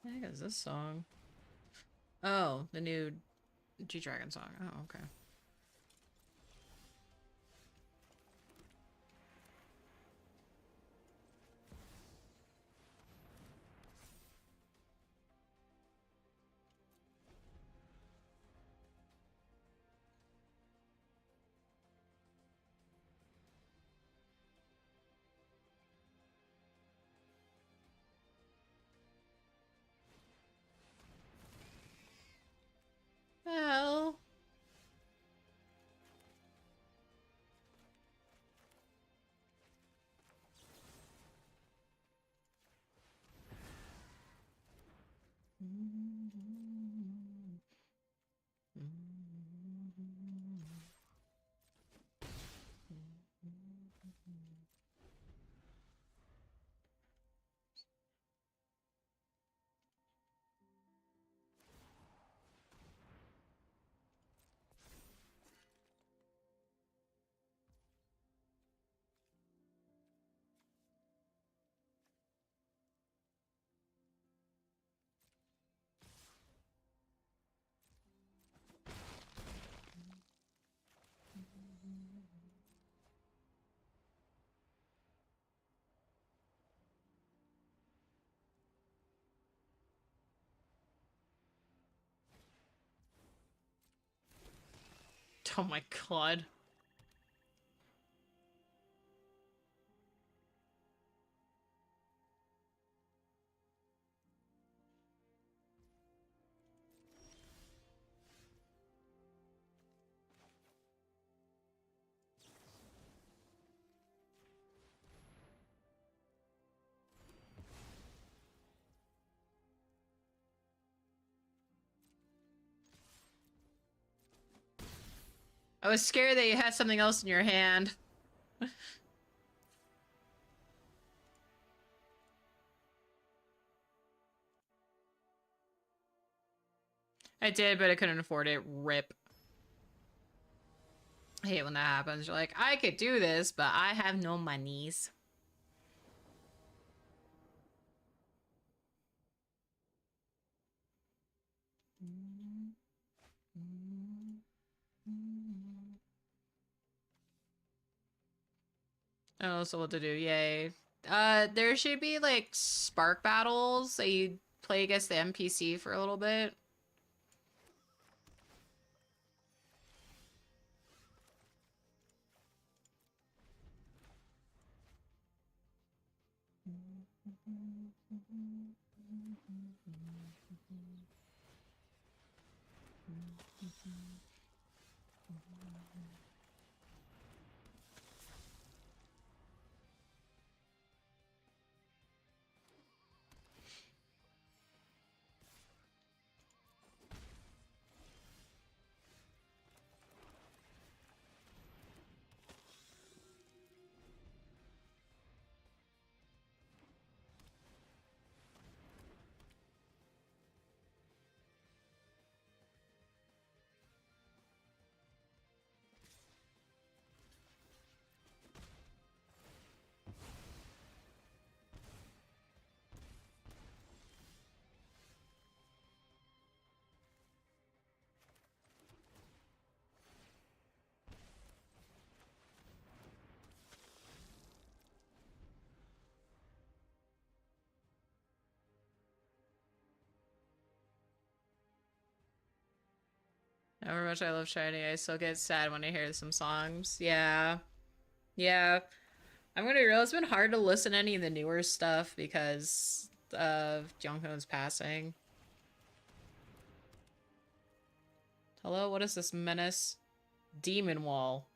I think it's this song. Oh, the new G-Dragon song. Oh, okay. Well. Oh my god. I was scared that you had something else in your hand. I did, but I couldn't afford it. Rip. I hate when that happens. You're like, I could do this, but I have no monies. Oh, so what to do? Yay. There should be like spark battles that you play against the NPC for a little bit. However much I love Shiny, I still get sad when I hear some songs. Yeah. Yeah. I'm gonna be real, it's been hard to listen to any of the newer stuff because of Jungkook's passing. Hello, what is this menace? Demon Wall.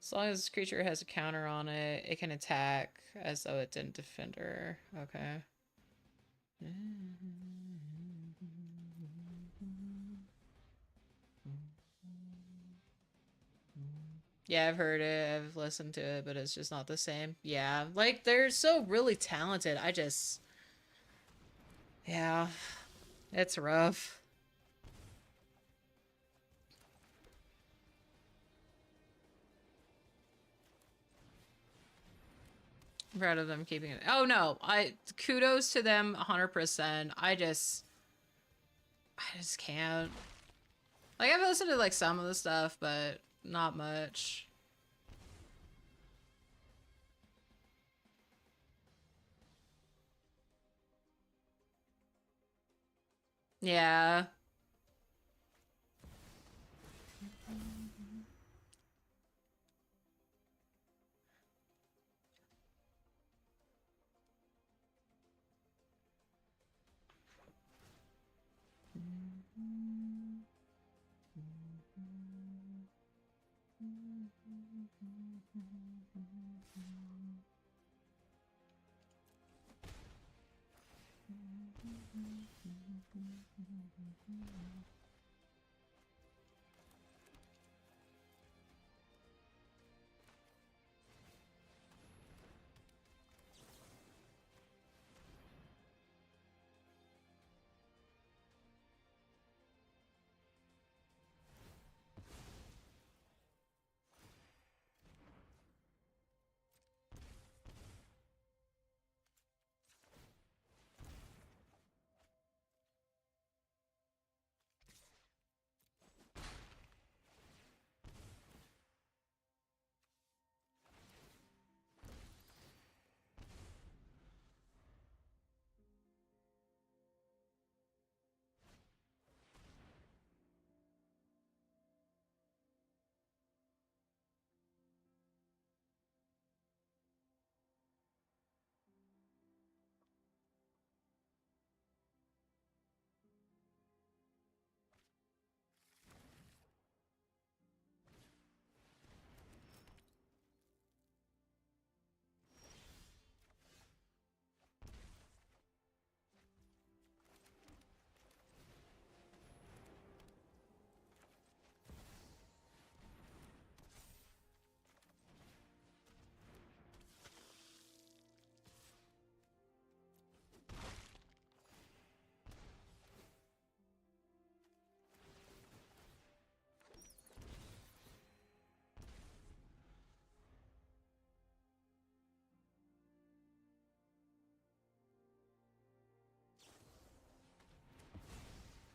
As long as this creature has a counter on it, it can attack as though it didn't defend her. Okay. Yeah, I've heard it, I've listened to it, but it's just not the same. Yeah, like, they're so really talented. I just... Yeah, it's rough. proud of them keeping it. Oh no, kudos to them 100%. I just can't. Like, I've listened to like some of the stuff, but not much. Yeah.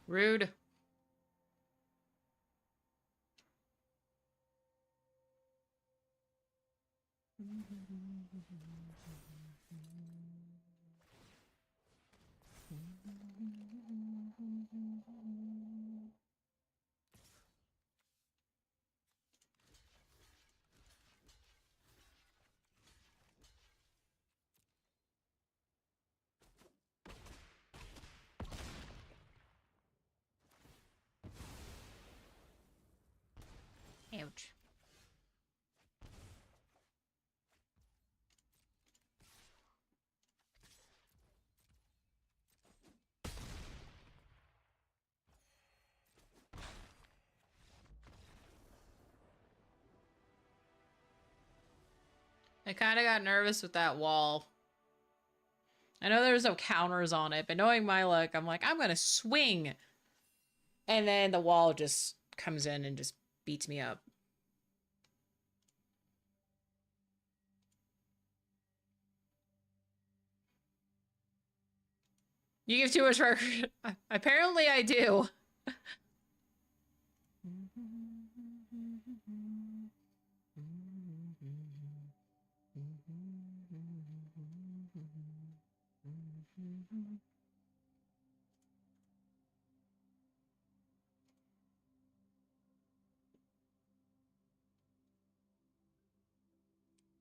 Rude. Ouch. I kind of got nervous with that wall. I know there's no counters on it, but knowing my luck, I'm like, I'm gonna swing. And then the wall just comes in and just beats me up. You give too much record. Apparently I do.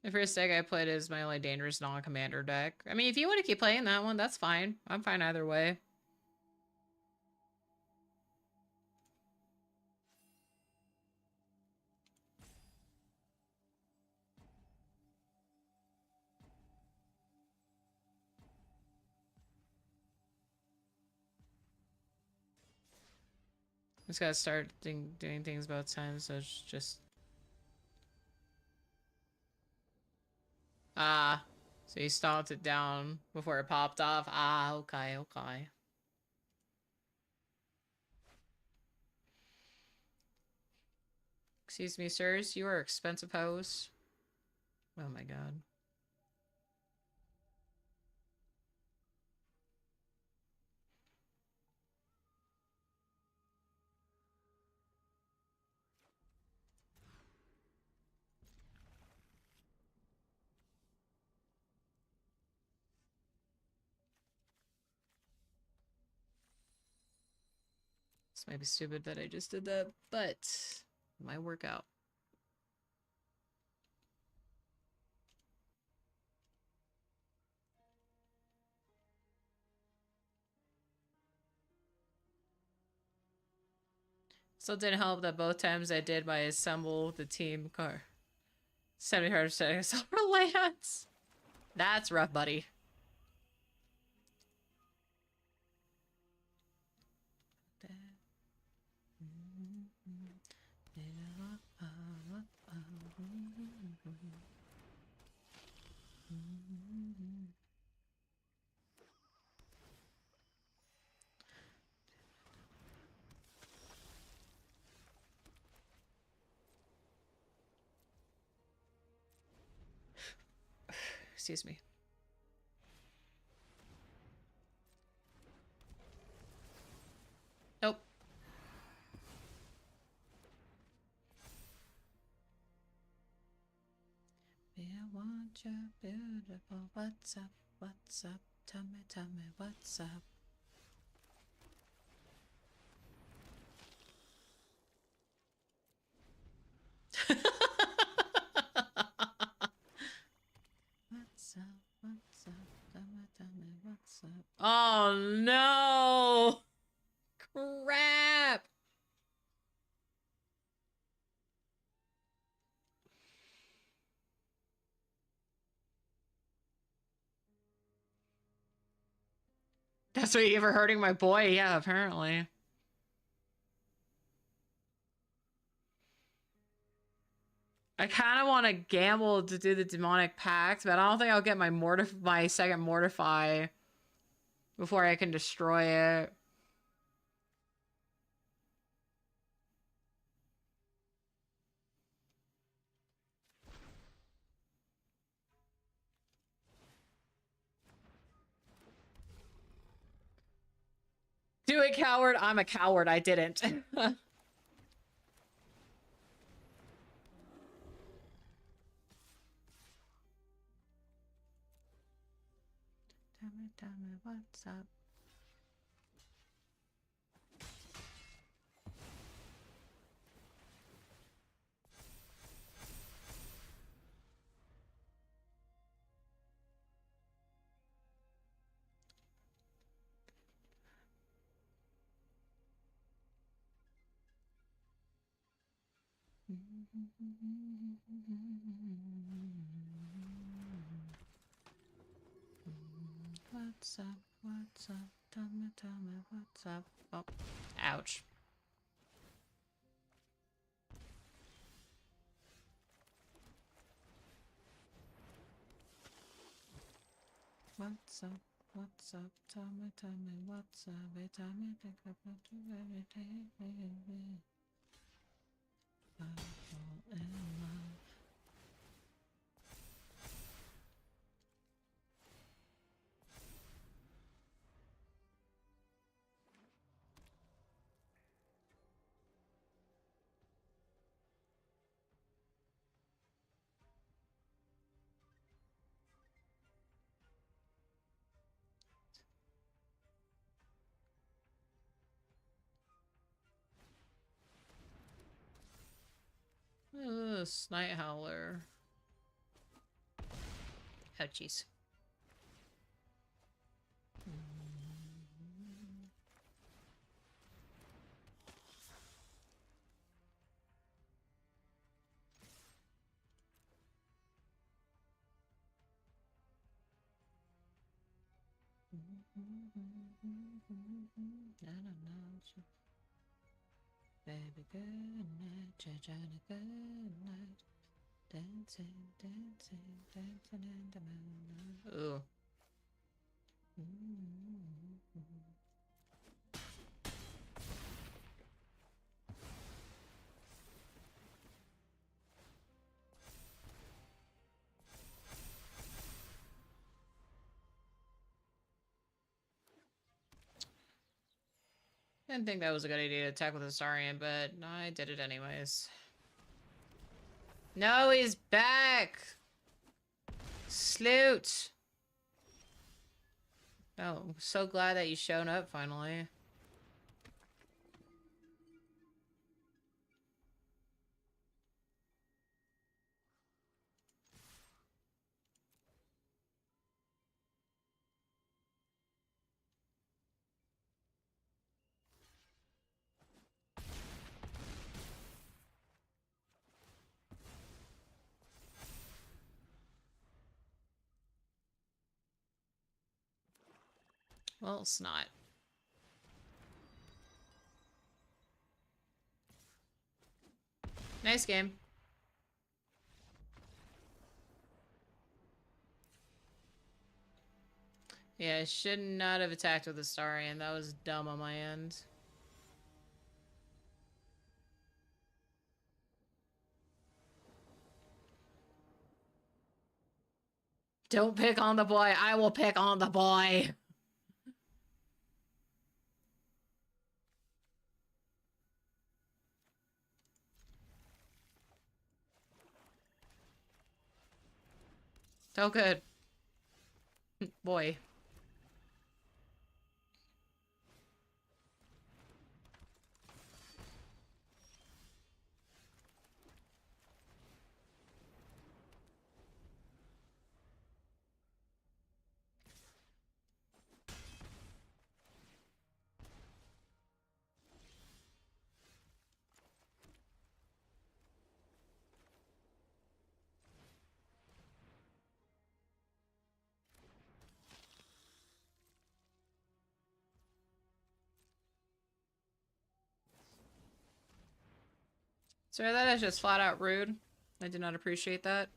The first deck I played is my only dangerous non-commander deck. I mean, if you want to keep playing that one, that's fine. I'm fine either way. Just gotta start doing things both times, so it's just... Ah. So you stomped it down before it popped off. Ah, okay, okay. Excuse me, sirs. You are expensive hoes. Oh my god. This might be stupid that I just did that, but it might work out. Still didn't help that both times I did my assemble the team car. 70% self-reliance. That's rough, buddy. Excuse me. Nope. I want you beautiful. What's up? What's up? Tell me what's up. What's up? What's up? Tell me what's up. Oh no! Crap! That's what you ever hurting my boy? Yeah, apparently. I kind of want to gamble to do the demonic pact, but I don't think I'll get my second mortify before I can destroy it. Do it, coward. I'm a coward. I didn't. Tell me what's up. What's up? What's up? Tell me what's up. Oh, ouch. What's up? What's up? Tell me what's up. Every time I think about you, every day, I fall in love. Night Howler. Oh, jeez. Baby, good night, Johnny, good night. Dancing, dancing, dancing in the moonlight. Ooh. Didn't think that was a good idea to attack with a Saurian, but I did it anyways. No, he's back! Sloot! Oh, I'm so glad that you shown up finally. Well, snot. Nice game. Yeah, I should not have attacked with Astarion. That was dumb on my end. Don't pick on the boy. I will pick on the boy. So good. Boy. Sir, that is just flat out rude. I did not appreciate that.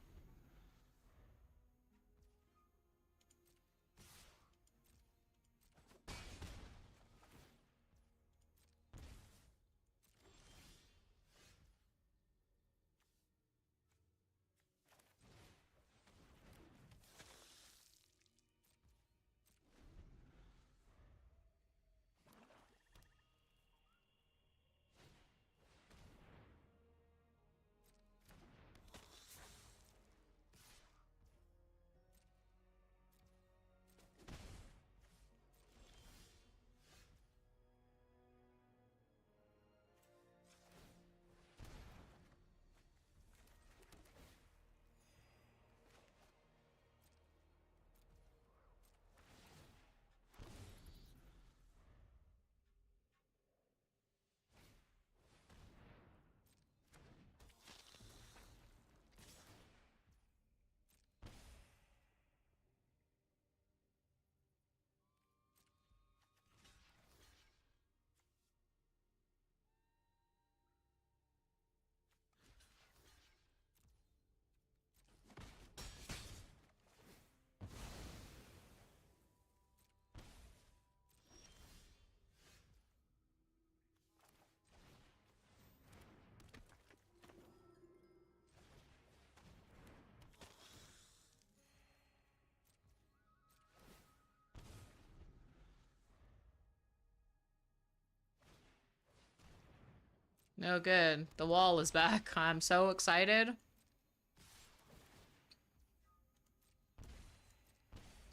No good. The wall is back. I'm so excited.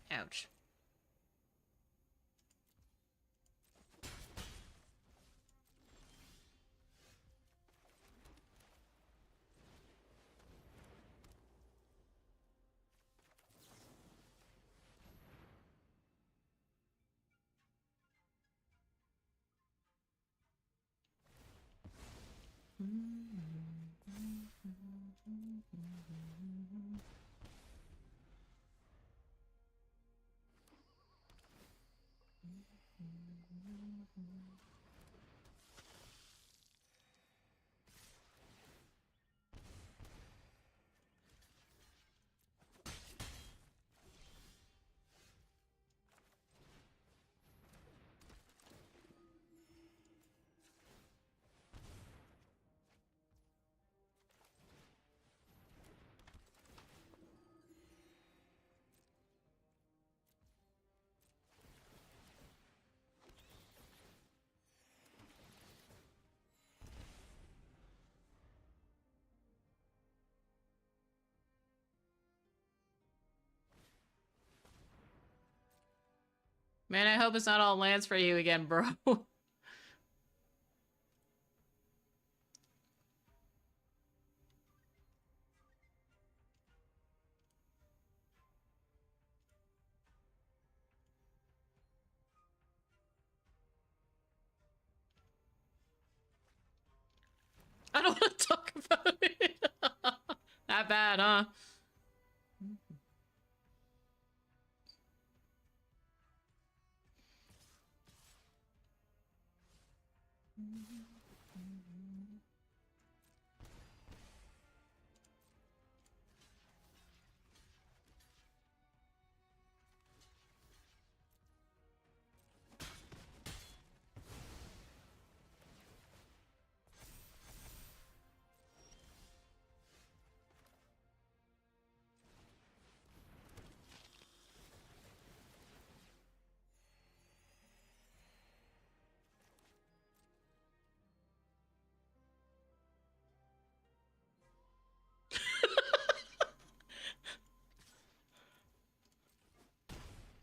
Ouch. Man, I hope it's not all lands for you again, bro. I don't want to talk about it. That bad, huh?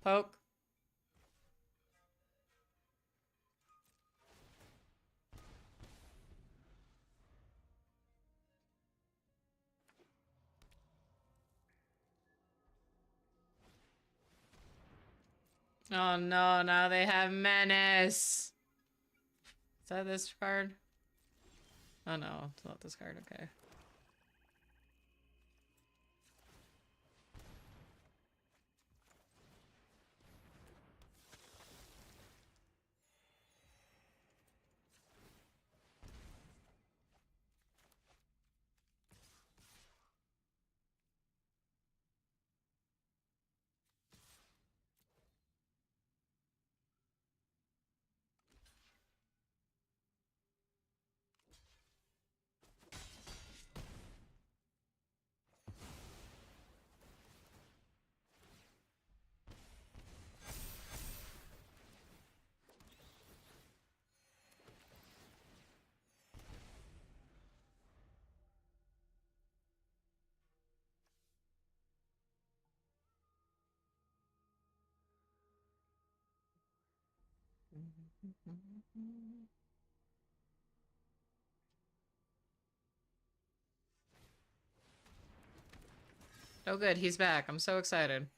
Poke. Oh no, now they have Menace. Is that this card? Oh no, it's not this card, okay. Oh good, he's back. I'm so excited.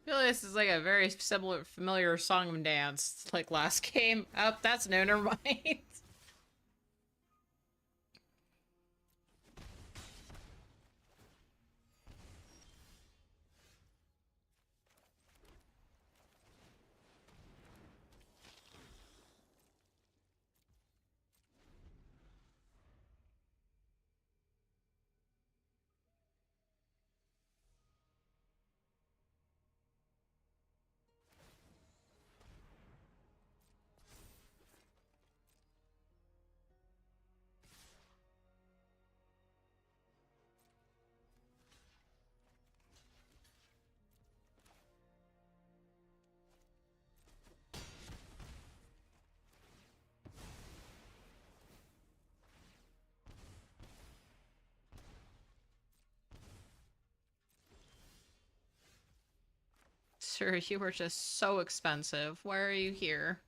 I feel like this is like a very similar, familiar song and dance, like last game. Oh, that's no, never mind. Sir, you were just so expensive. Why are you here?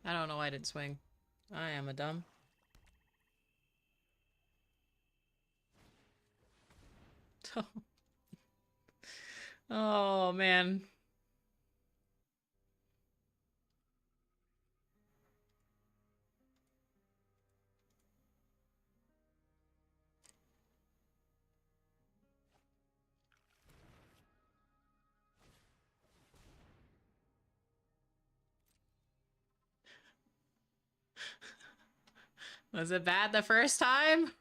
I don't know why I didn't swing. I am a dumb. Oh, man. Was it bad the first time?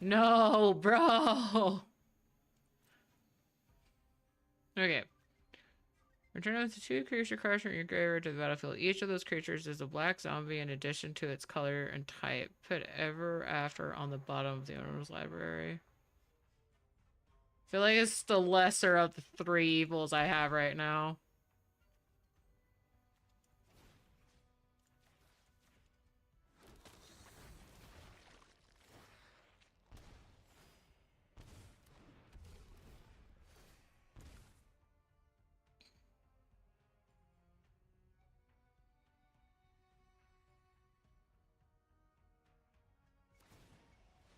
No, bro. Okay. Return up to 2 creature cards from your graveyard to the battlefield. Each of those creatures is a black zombie in addition to its color and type. Put ever after on the bottom of the owner's library. I feel like it's the lesser of the 3 evils I have right now.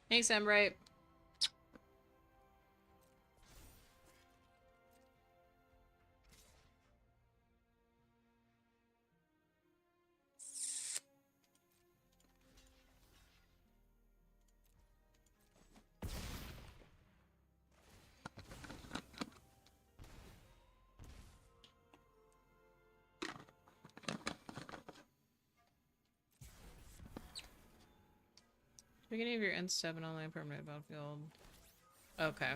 Thanks, Embright. Beginning of your end step and online permanent battlefield. Okay.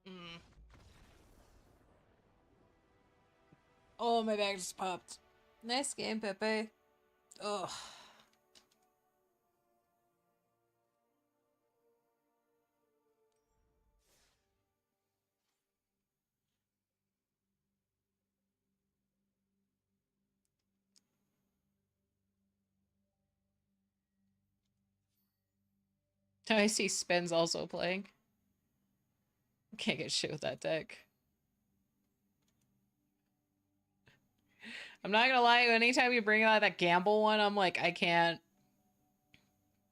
Mm. Oh, my bag just popped. Nice game, Pepe. Ugh. I see Spin's also playing. Can't get shit with that deck. I'm not gonna lie, anytime you bring out that gamble one, I'm like, I can't.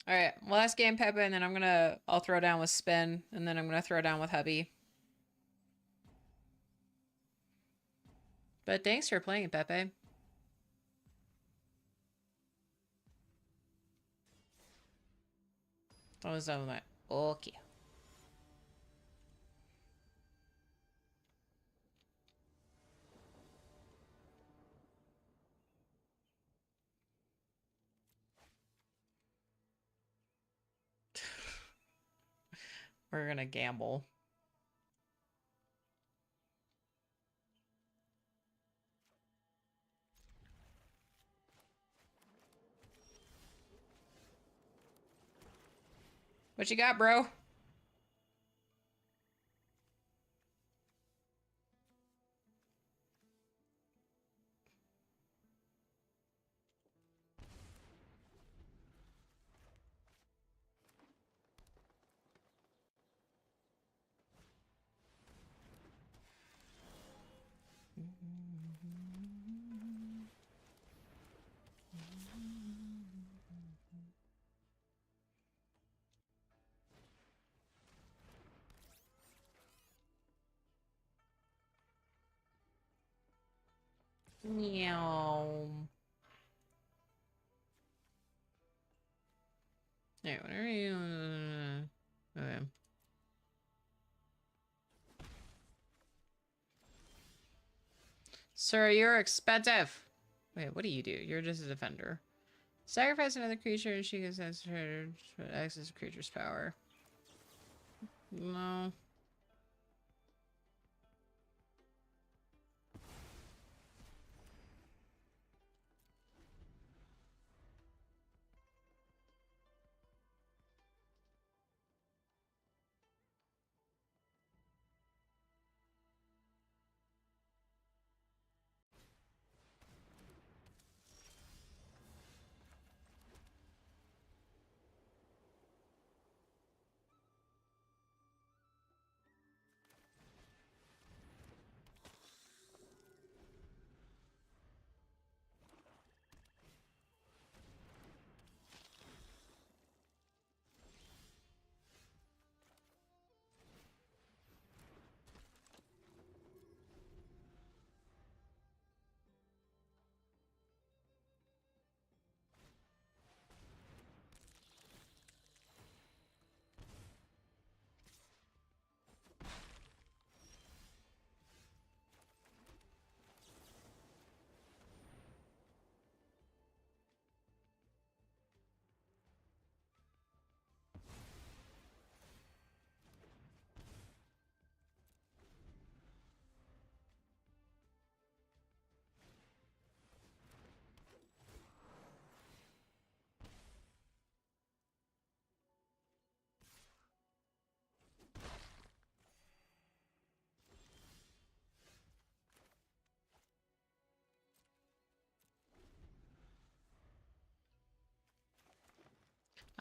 Alright, last game, Pepe, and then I'll throw down with Spin, and then I'm gonna throw down with Hubby. But thanks for playing, Pepe. I was done with that. Okay. I We're gonna gamble. What you got, bro? Meow. Hey, whatever you. Okay. Sir, you're expensive. Wait, what do you do? You're just a defender. Sacrifice another creature and she gets access to creature's power. No.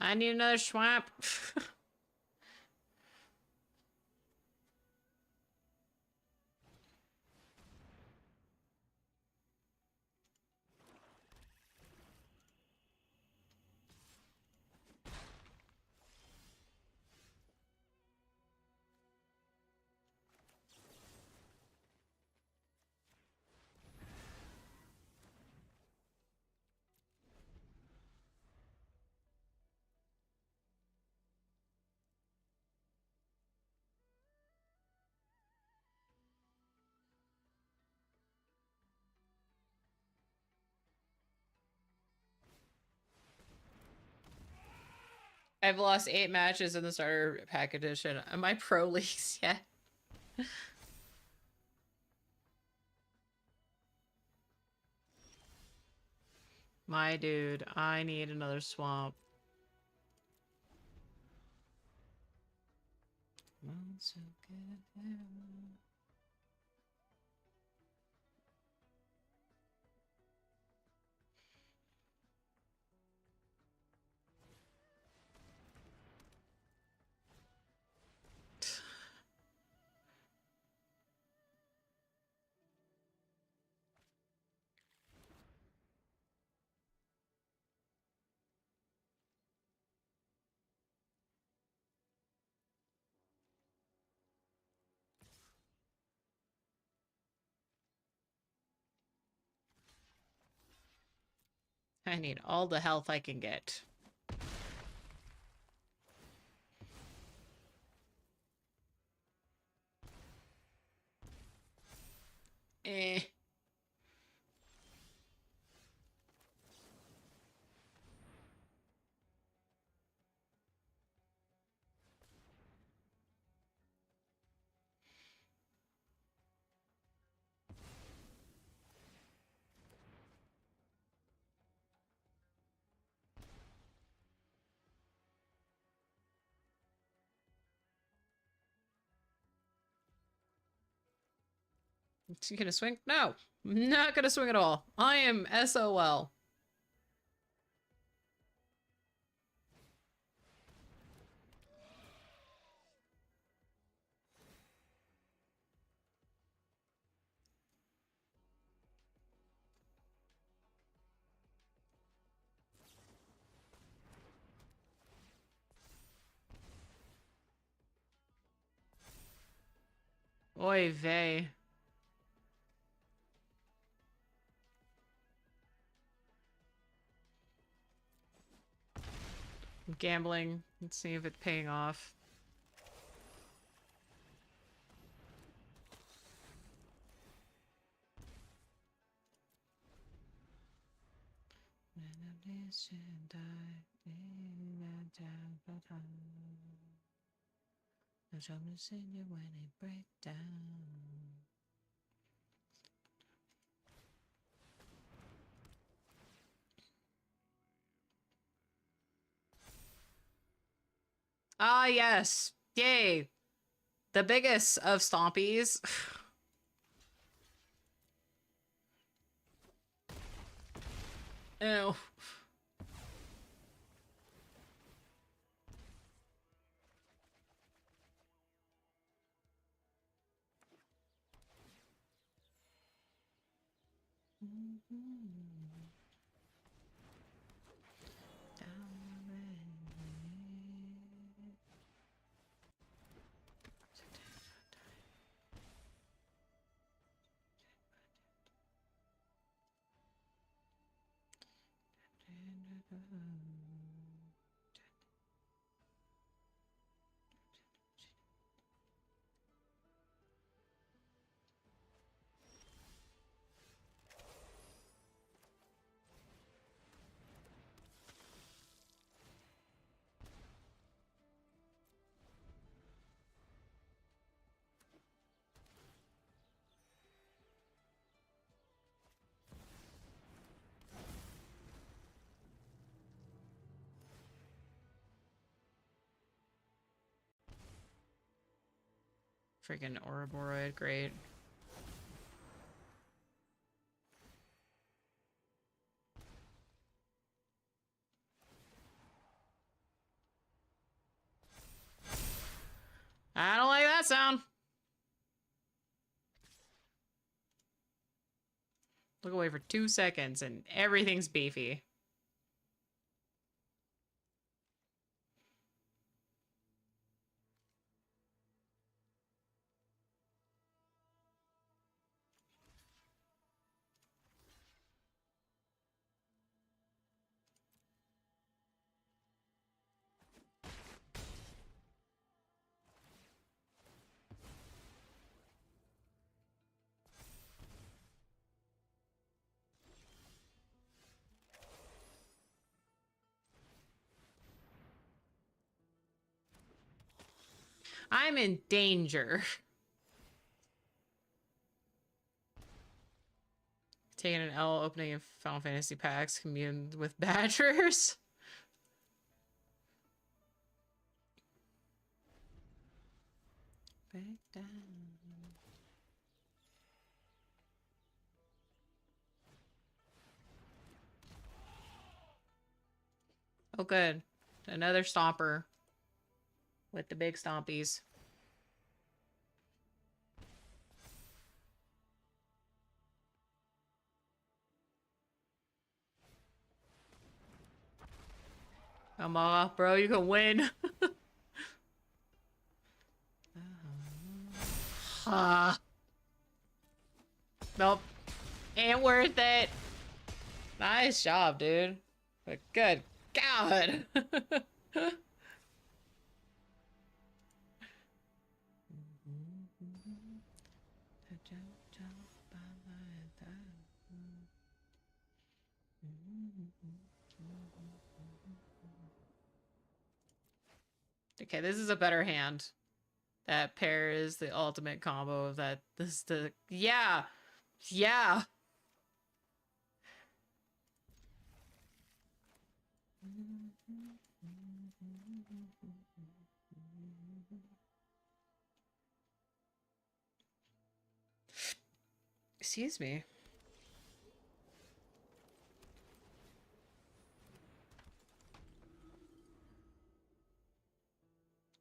I need another swamp. I've lost 8 matches in the starter pack edition. Am I pro leagues yet? My dude, I need another swamp. Not so good. I need all the health I can get. Eh. Is he gonna swing? No, I'm not gonna swing at all. I am SOL. Oy vey. I'm gambling. Let's see if it's paying off. When it break down. Ah, yes. Yay. The biggest of stompies. Ew. Freaking Ouroboros, great. I don't like that sound. Look away for 2 seconds and everything's beefy. I'm in danger. Taking an L opening of Final Fantasy packs, communed with badgers. Back down. Oh, good. Another stomper. With the big stompies. Come on, bro, you can win. Nope. Ain't worth it. Nice job, dude. But good God. Okay, this is a better hand. That pair is the ultimate combo of that. This is the... Yeah! Yeah! Excuse me.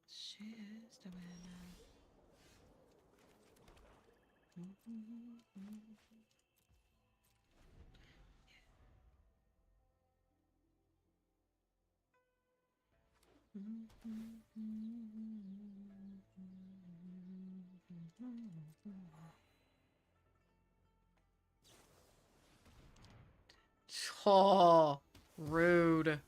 She's the winner. Oh, rude.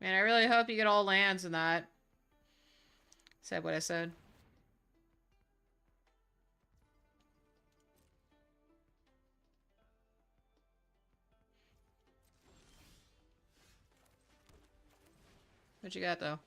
Man, I really hope you get all lands in that. Said what I said. What you got, though?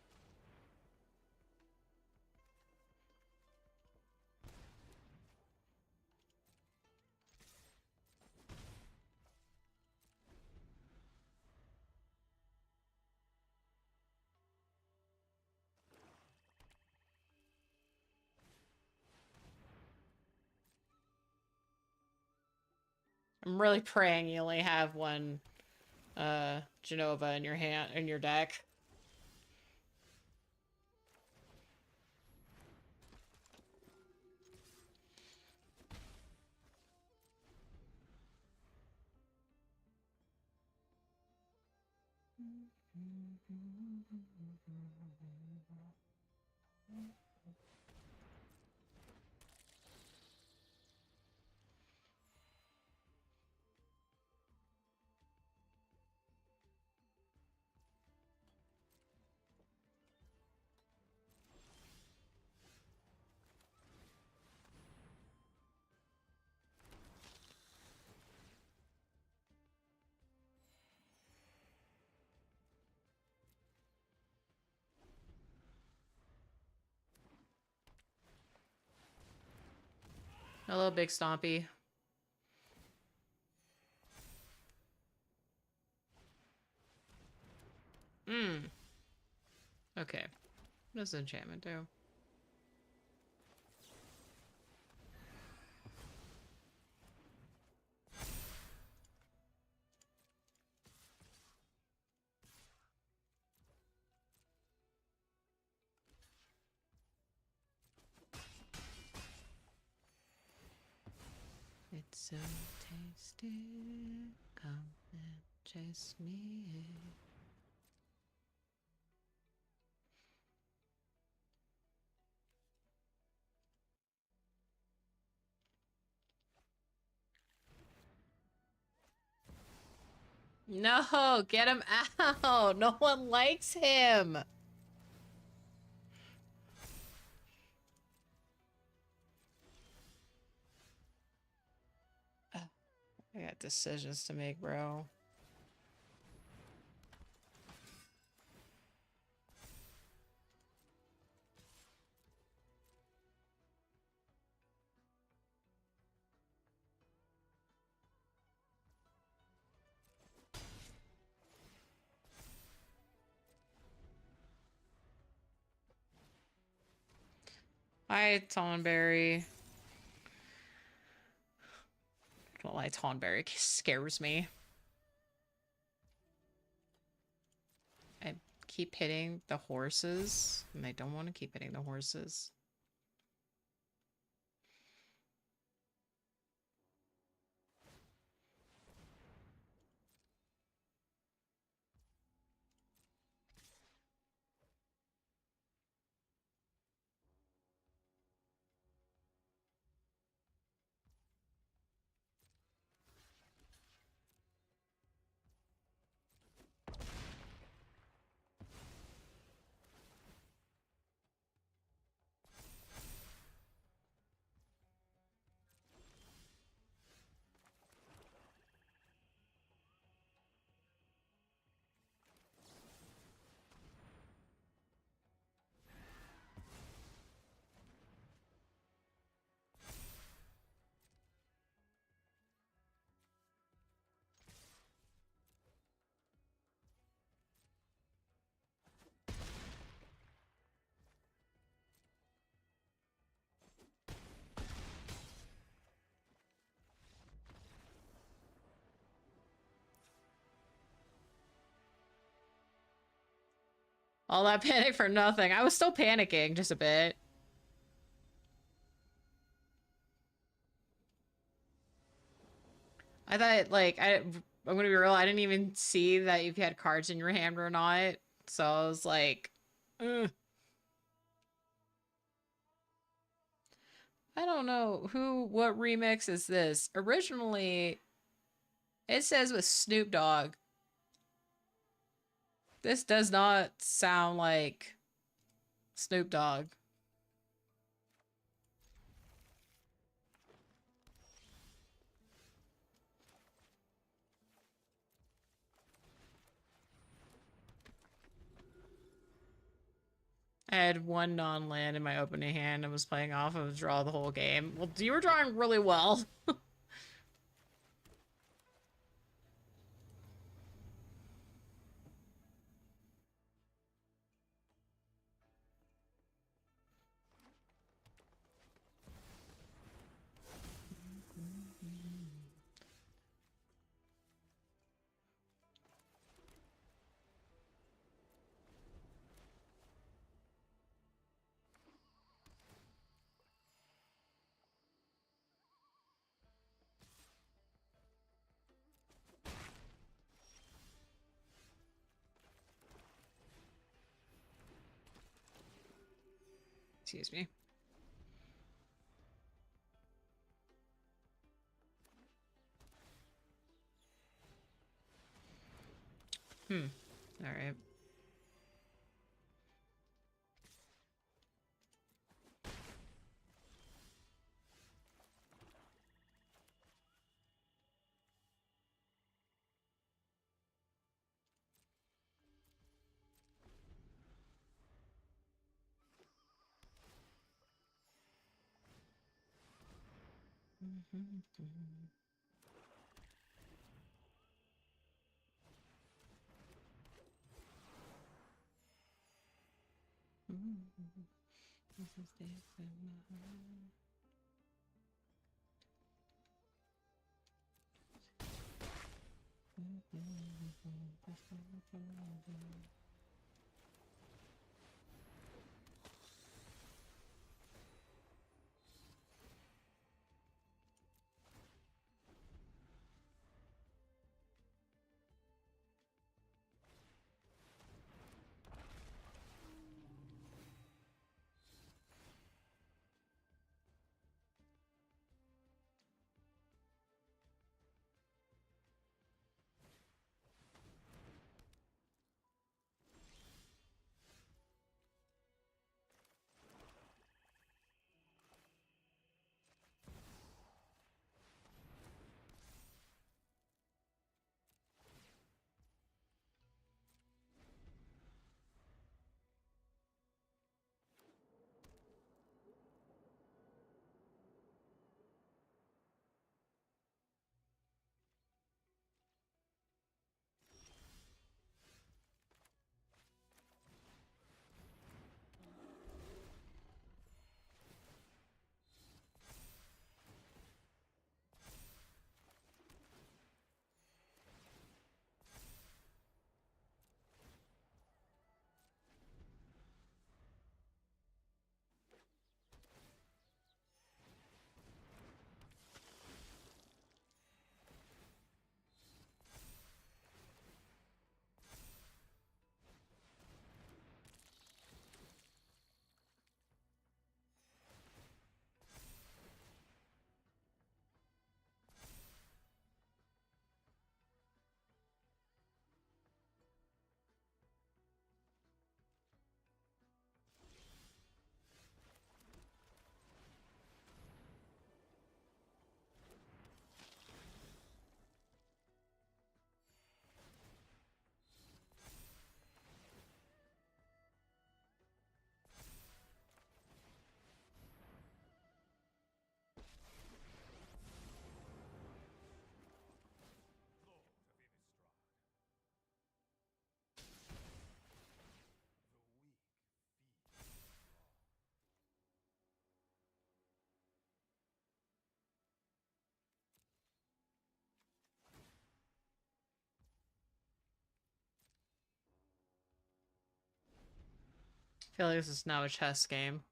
I'm really praying you only have one, Genova in your deck. A little big stompy. Okay. What does enchantment do? It's so tasty. Come and chase me. No, get him out. No one likes him. I got decisions to make, bro. Hi, Tonberry. Well, my Tonberry scares me. I keep hitting the horses, and I don't want to keep hitting the horses. All that panic for nothing. I was still panicking just a bit. I thought, like, I'm gonna be real, I didn't even see that if you had cards in your hand or not. So I was like, ugh. I don't know what remix is this? Originally, it says with Snoop Dogg. This does not sound like Snoop Dogg. I had one non-land in my opening hand and was playing off of draw the whole game. Well, you were drawing really well. Excuse me. All right. I feel like this is now a chess game.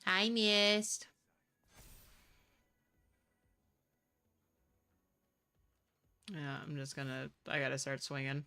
I missed. Yeah, I'm just gonna... I gotta start swinging.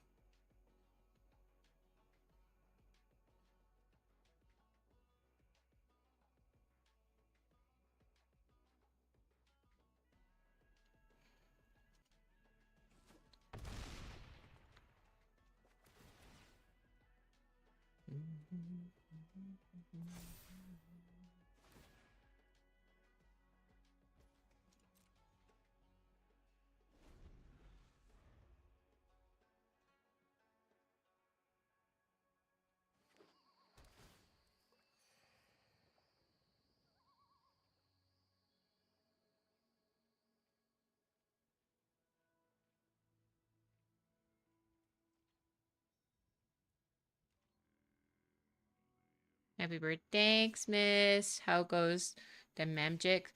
Happy birthday, thanks, miss. How goes the magic?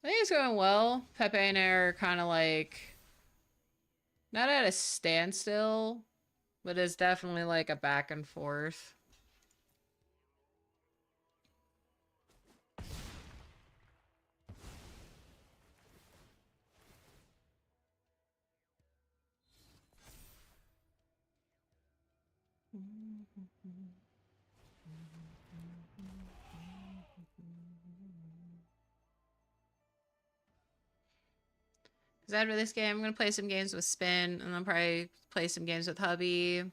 I think it's going well. Pepe and I are kind of like... not at a standstill, but it's definitely like a back and forth. Because after this game, I'm going to play some games with Spin, and then probably play some games with Hubby.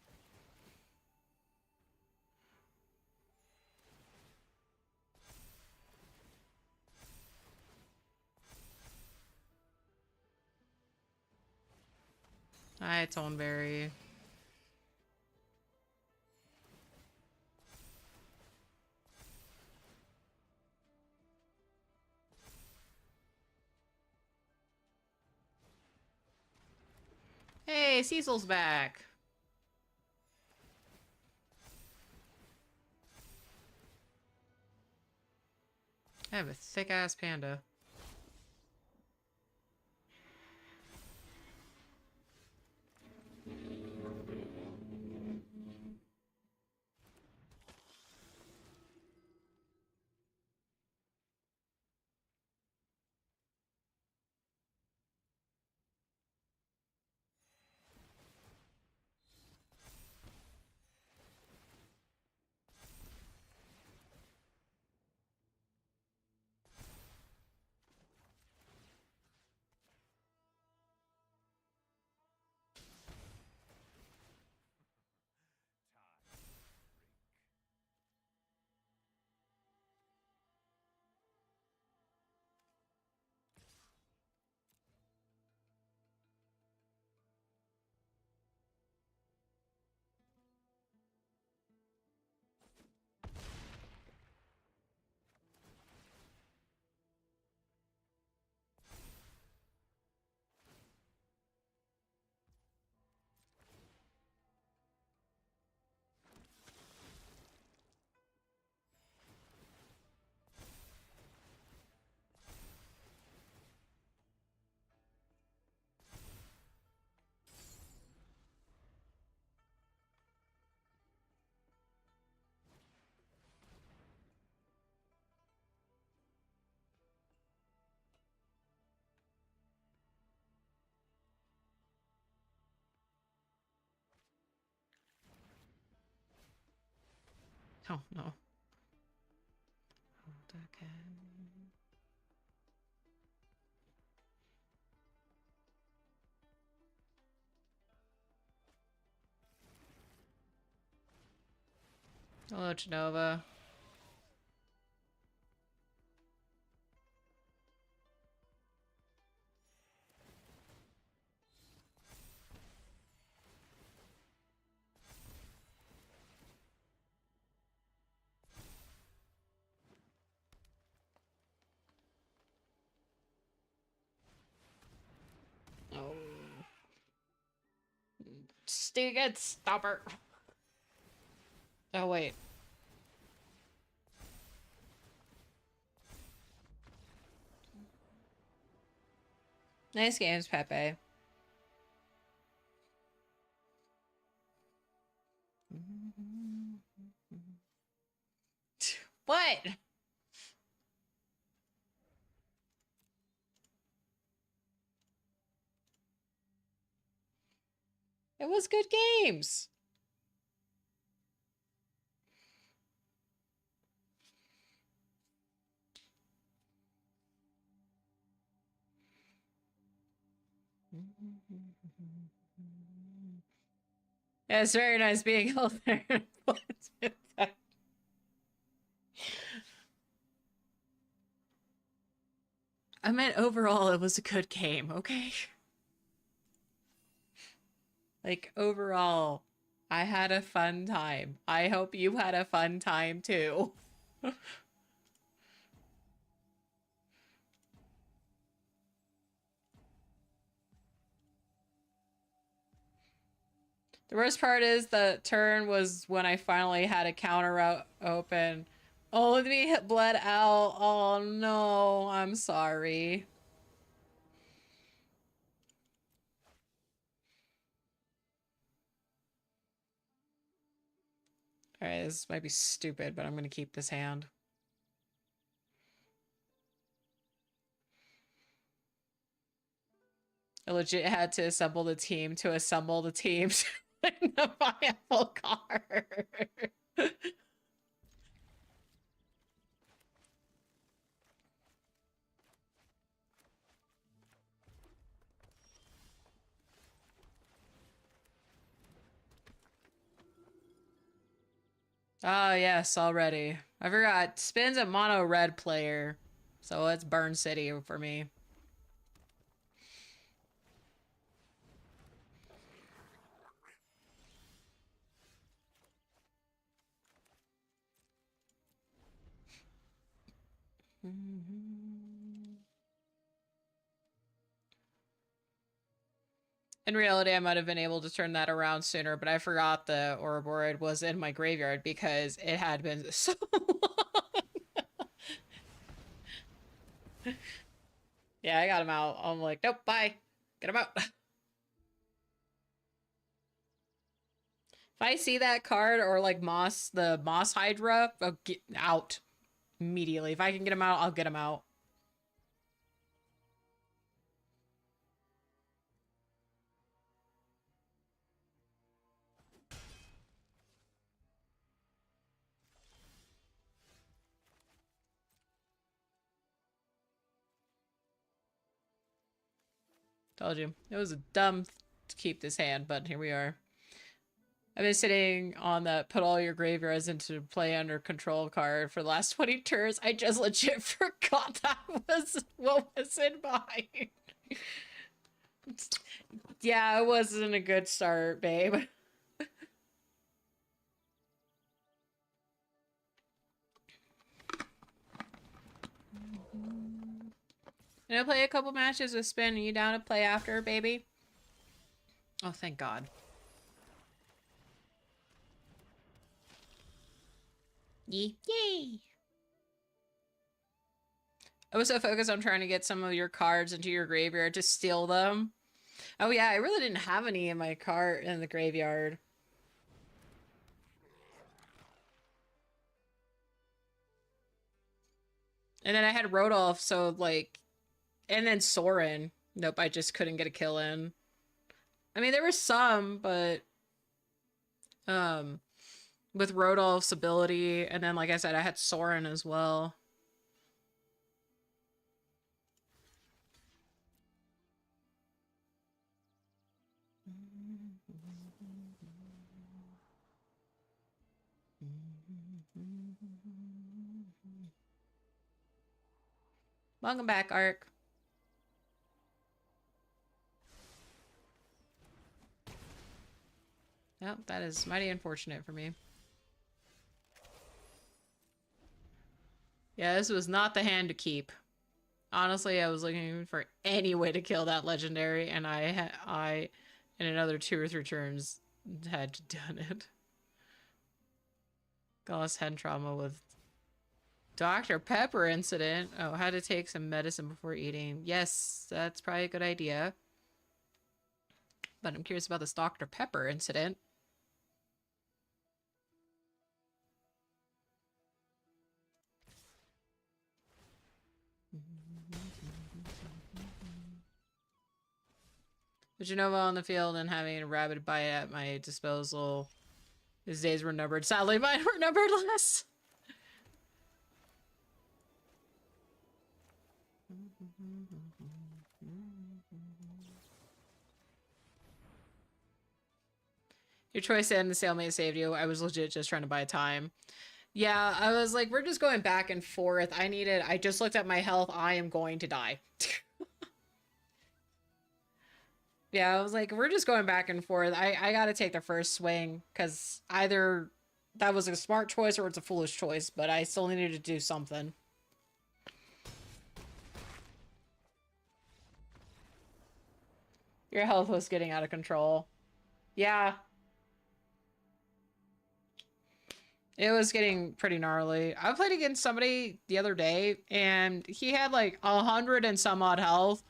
Hi, Toneberry. Hey, Cecil's back. I have a thick-ass panda. Oh, no. Okay. Hello, Genova. Oh. Stupid stopper. Oh, wait. Nice games, Pepe. What? It was good games. Yeah, it's very nice being out there. I meant overall it was a good game, okay? Like, overall, I had a fun time. I hope you had a fun time too. The worst part is the turn was when I finally had a counter out open. Oh, me bled out. Oh no, I'm sorry. Alright, this might be stupid, but I'm gonna keep this hand. I legit had to assemble the team to assemble the team to win the viable card. Oh, yes, already. I forgot. Spin's a mono red player, so it's Burn City for me. In reality, I might have been able to turn that around sooner, but I forgot the Ouroboros was in my graveyard because it had been so long. Yeah, I got him out. I'm like, nope, bye. Get him out. If I see that card or like the Moss Hydra, I'll get out immediately. If I can get him out, I'll get him out. Told you. It was dumb to keep this hand, but here we are. I've been sitting on that put all your graveyards into play under control card for the last 20 turns. I just legit forgot that was what was in mine. Yeah, it wasn't a good start, babe. Gonna play a couple matches with Spin. Are you down to play after, baby? Oh, thank God. Yay! I was so focused on trying to get some of your cards into your graveyard to steal them. Oh yeah, I really didn't have any in my cart in the graveyard. And then I had Rodolph, so like, and then Soren. Nope, I just couldn't get a kill in. I mean, there were some, but um, with Rodolph's ability, and then like I said, I had Soren as well. Welcome back, Ark. Well, that is mighty unfortunate for me. Yeah, this was not the hand to keep. Honestly, I was looking for any way to kill that legendary, and I, in another 2 or 3 turns, had done it. Got head trauma with Dr. Pepper incident. Oh, had to take some medicine before eating. Yes, that's probably a good idea. But I'm curious about this Dr. Pepper incident. With Genova on the field and having a rabid bite at my disposal, his days were numbered. Sadly, mine were numbered less. Your choice to end the stalemate saved you. I was legit just trying to buy time. Yeah, I was like, we're just going back and forth. I just looked at my health. I am going to die. Yeah, I was like, we're just going back and forth. I gotta take the first swing, because either that was a smart choice or it's a foolish choice, but I still needed to do something. Your health was getting out of control. Yeah. It was getting pretty gnarly. I played against somebody the other day, and he had like 100 and some odd health.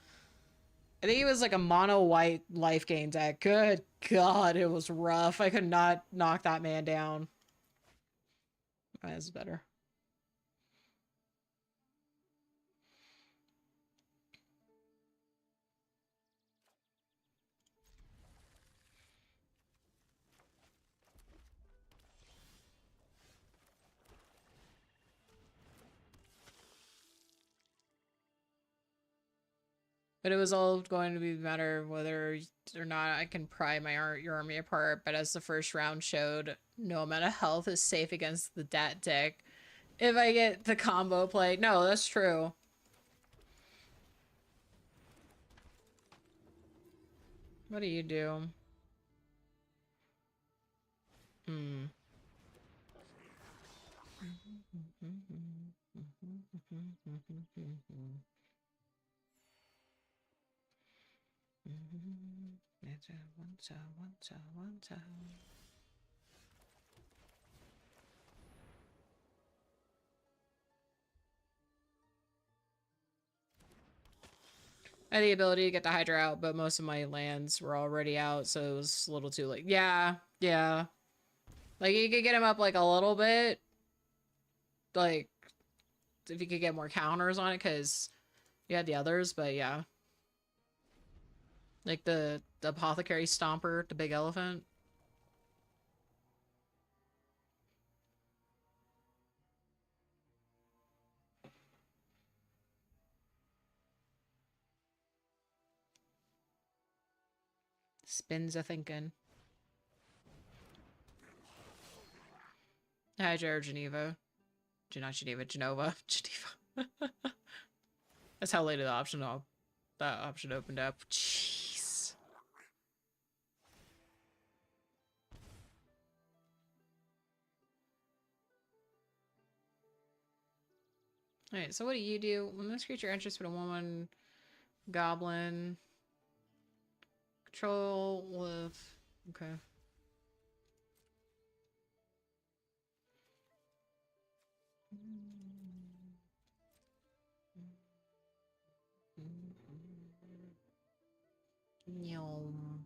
I think he was like a mono white life gain deck. Good God, it was rough. I could not knock that man down. That's better. But it was all going to be a matter of whether or not I can pry your army apart. But as the first round showed, no amount of health is safe against the dat deck. If I get the combo play. No, that's true. What do you do? Hmm. I had the ability to get the Hydra out, but most of my lands were already out, so it was a little too late. Yeah, yeah. Like, you could get him up, like, a little bit. Like, if you could get more counters on it, because you had the others, but yeah. Like, the Apothecary Stomper, the big elephant. Spins a thinking. Hydra or Geneva. Not Geneva, Genova. Geneva. That's how late the option that option opened up. Jeez. Alright, so what do you do? When this creature enters with a 1/1 goblin. Control with... Okay. Yum.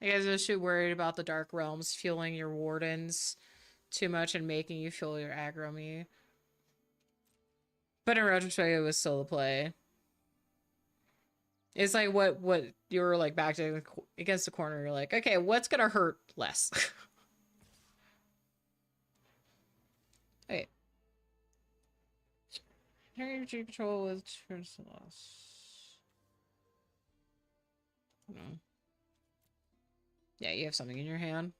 I guess I should worried about the Dark Realms fueling your wardens too much and making you feel your aggro me. But in retrospect, it was still a play. It's like what you were like back to against the corner. You're like, okay, what's gonna hurt less? Okay. Energy control with first loss. No. Yeah, you have something in your hand.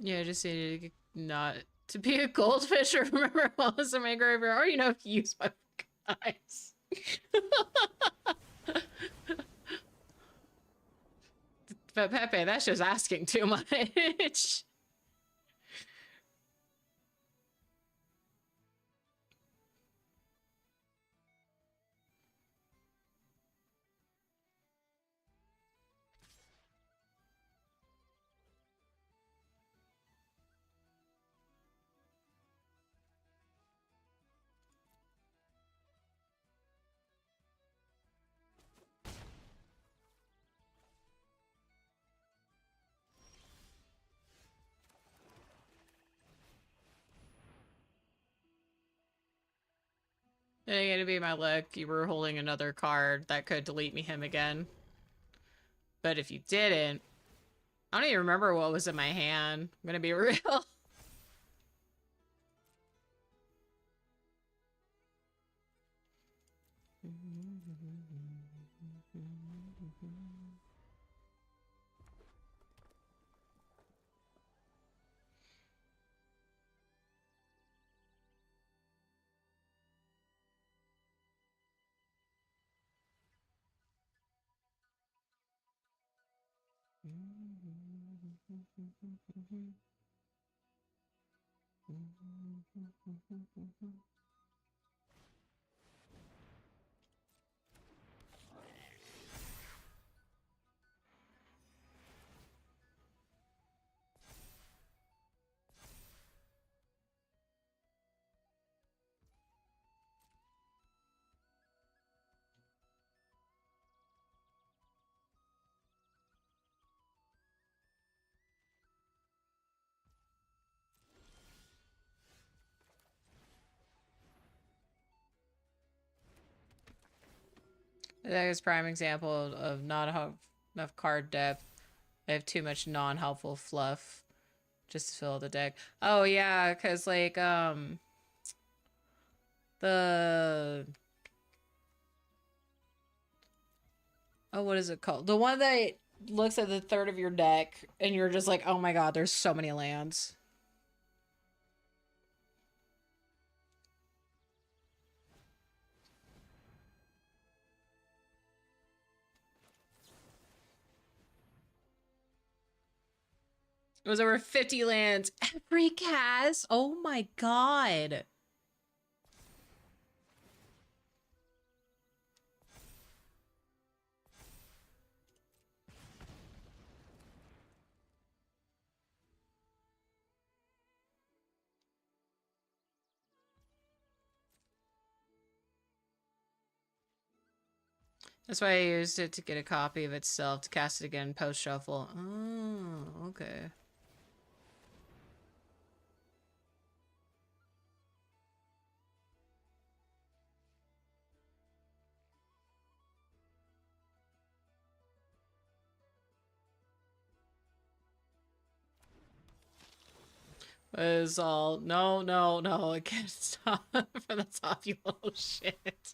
Yeah, I just needed not to be a goldfish or remember what was in my graveyard. Or, you know, use my eyes. But Pepe, that's just asking too much. It ain't gonna be my luck. You were holding another card that could delete me him again. But if you didn't, I don't even remember what was in my hand. I'm gonna be real. That is prime example of not enough card depth. I have too much non-helpful fluff just to fill the deck. Oh yeah, cause like the what is it called? The one that looks at the third of your deck and you're just like, oh my god, there's so many lands. It was over 50 lands every cast. Oh my god. That's why I used it to get a copy of itself to cast it again post shuffle. Oh, okay. Is all no, no, no, I can't stop from the top, you little shit.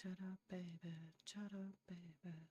Shut up, baby. Shut up, baby.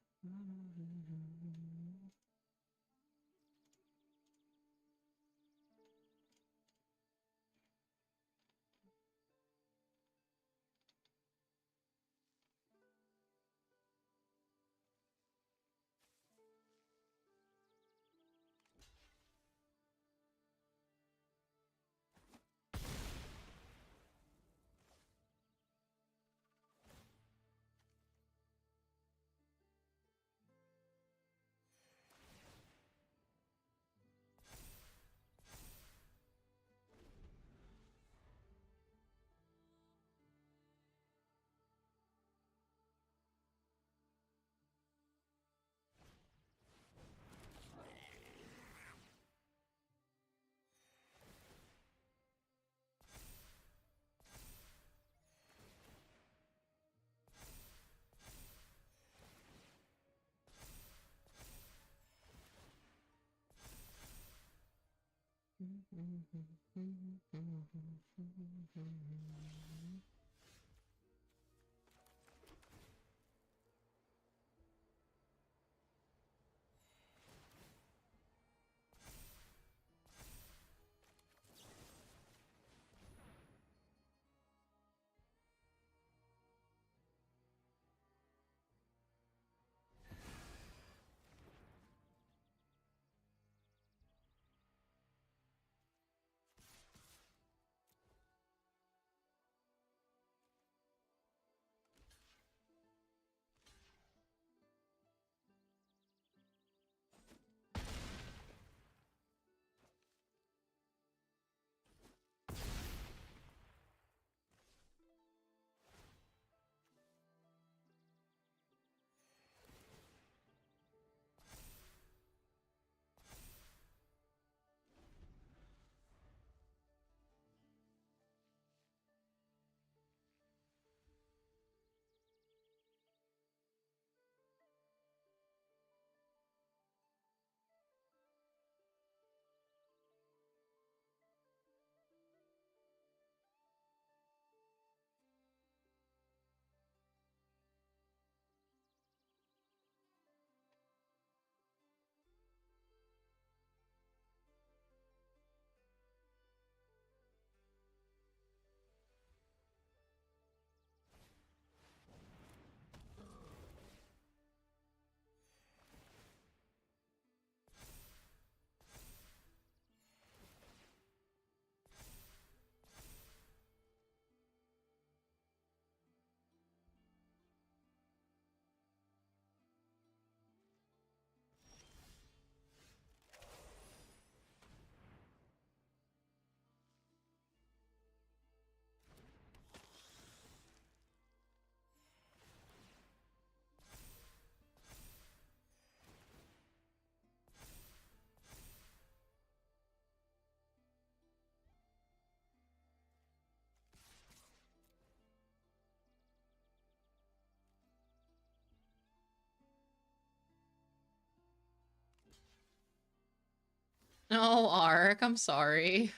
Oh, Ark, I'm sorry.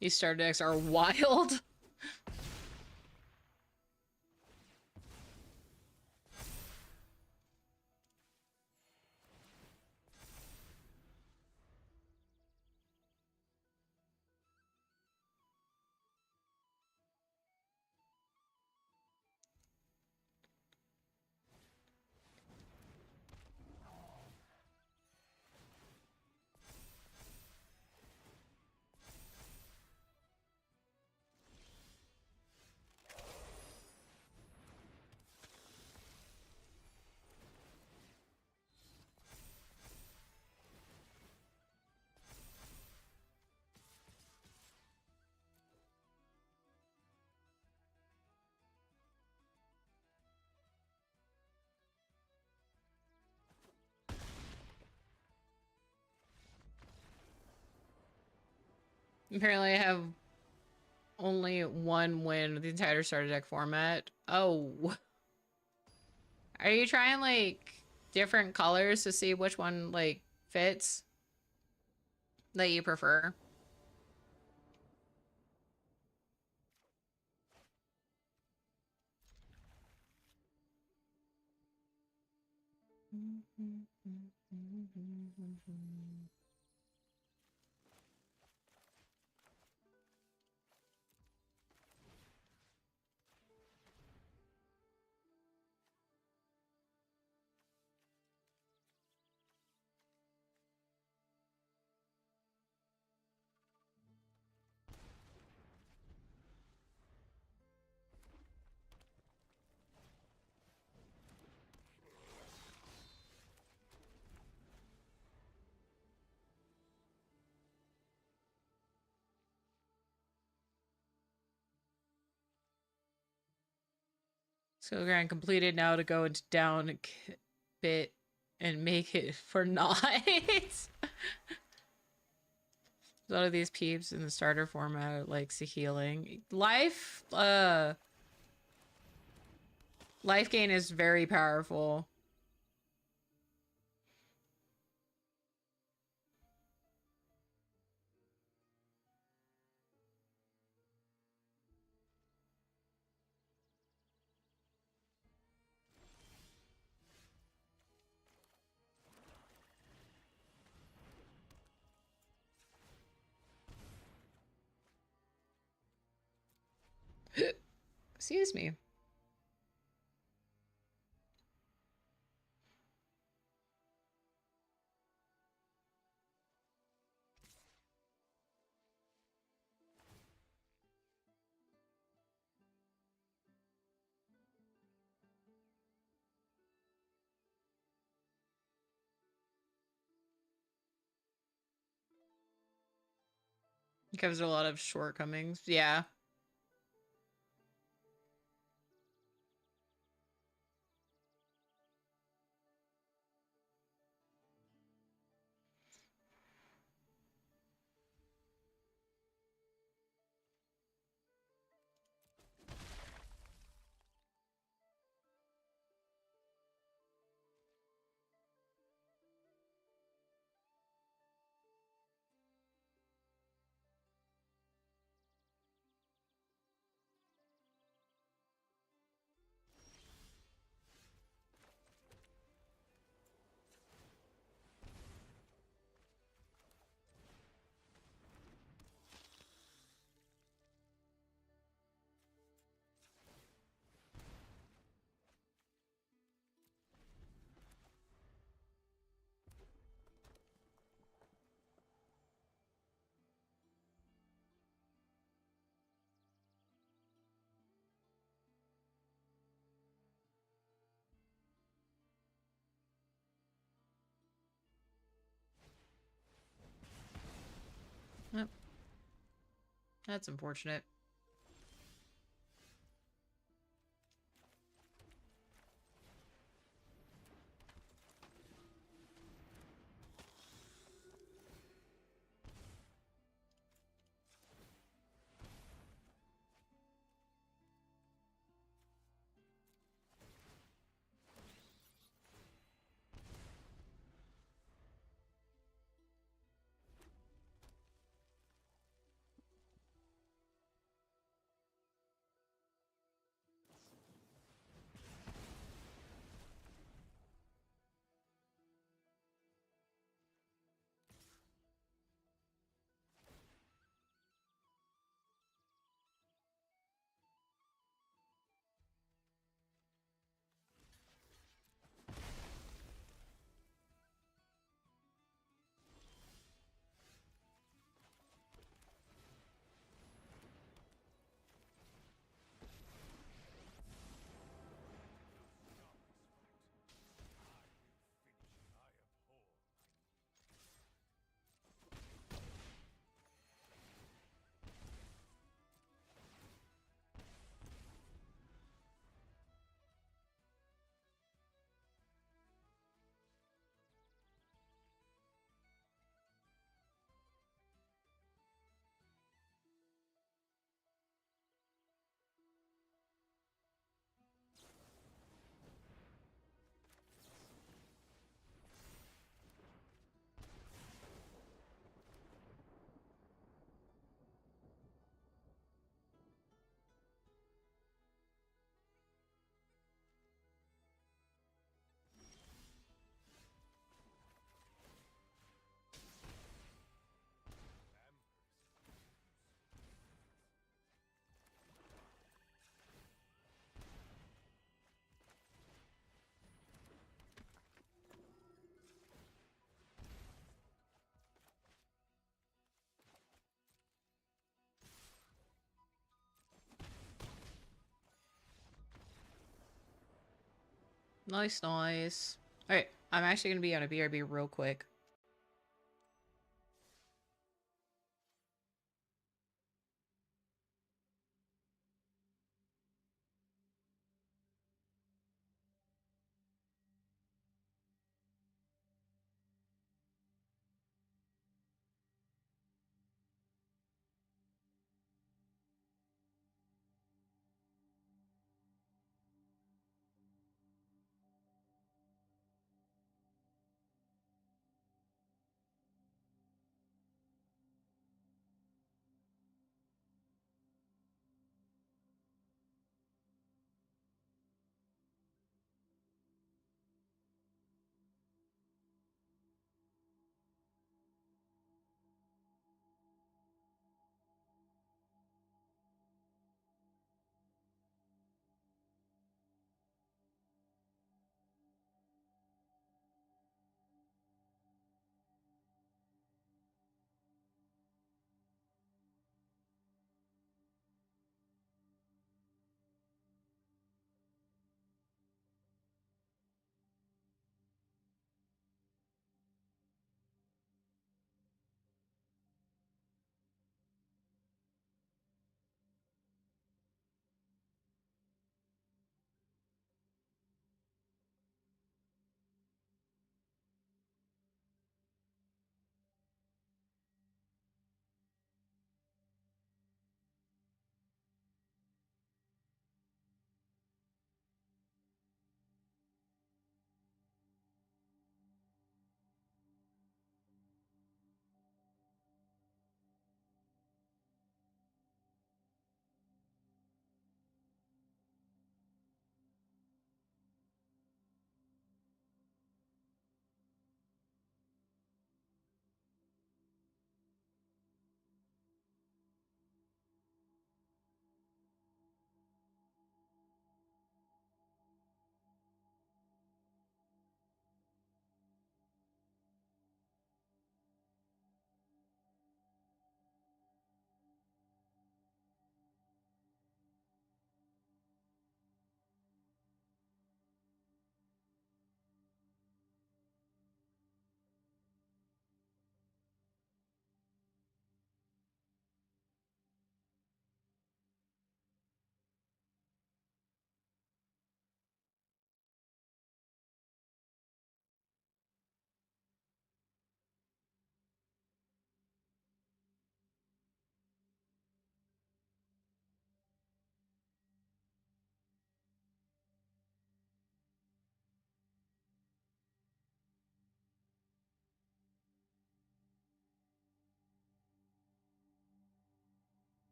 These starter decks are wild. Apparently I have only one win with the entire starter deck format. Oh. Are you trying, like, different colors to see which one, like, fits that you prefer? So grand completed, now to go into down bit and make it for naught. A lot of these peeps in the starter format likes the healing. Life gain is very powerful. Excuse me. Covers a lot of shortcomings. Yeah. Yep. That's unfortunate. Nice, nice. Alright, I'm actually gonna be on a BRB real quick.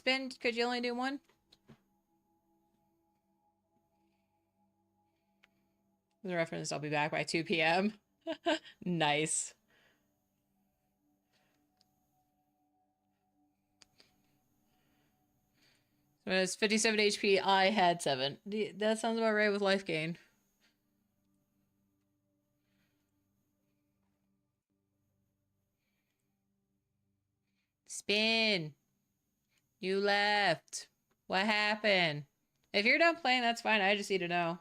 spin? Could you only do one? The reference, I'll be back by 2 p.m. Nice. So it's 57 HP. I had 7. That sounds about right with life gain. Spin. You left. What happened? If you're done playing, that's fine. I just need to know.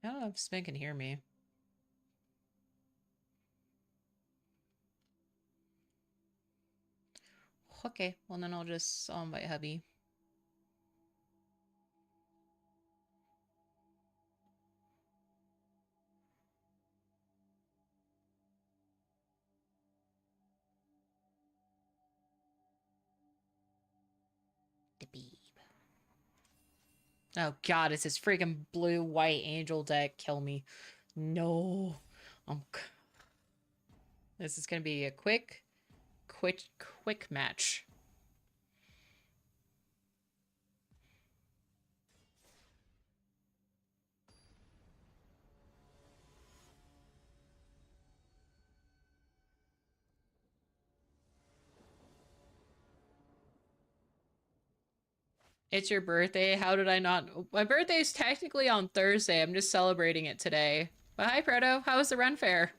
I don't know if Spin can hear me. Okay, well then I'll just invite hubby. The beeb. Oh god, it's this freaking blue-white angel deck. Kill me. No. This is gonna be a quick match. It's your birthday. How did I not? My birthday is technically on Thursday. I'm just celebrating it today. But hi, Proto. How was the run fair?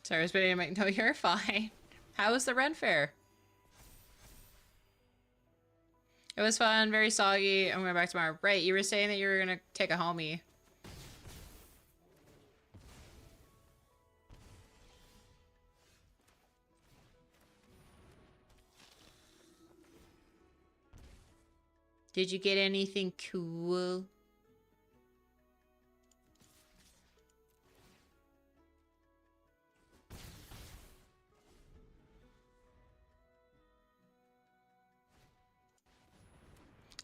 Sorry, I was waiting to make. No, you're fine. How was the Ren Fair? It was fun, very soggy. I'm going back tomorrow. Right, you were saying that you were gonna take a homie. Did you get anything cool?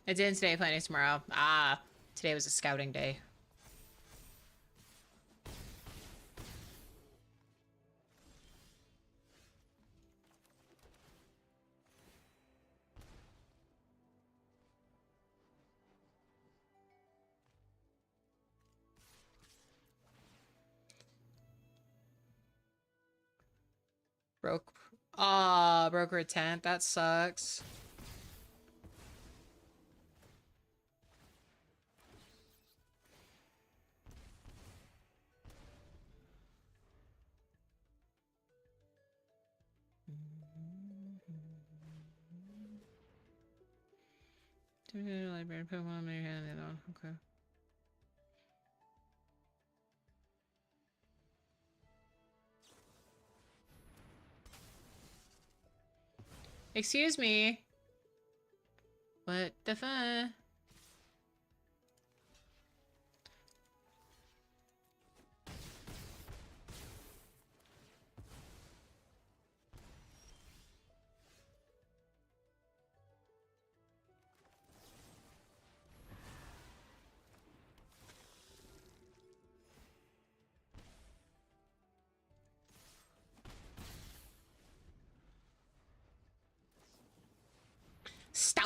I didn't today, planning tomorrow. Ah, today was a scouting day. Broke her tent. That sucks. Library Pokemon, maybe hand it on. Okay. Excuse me. What the fuck?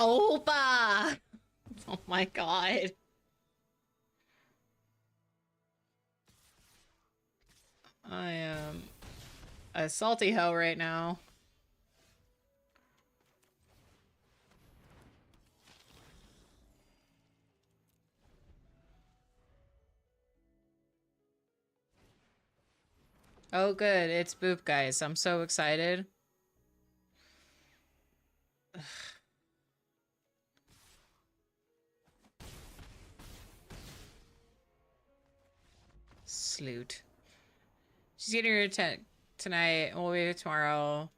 Opa! Oh my god. I am a salty hoe right now. Oh good, it's Boop guys. I'm so excited. Sloot. She's getting her tent tonight. We'll be here tomorrow.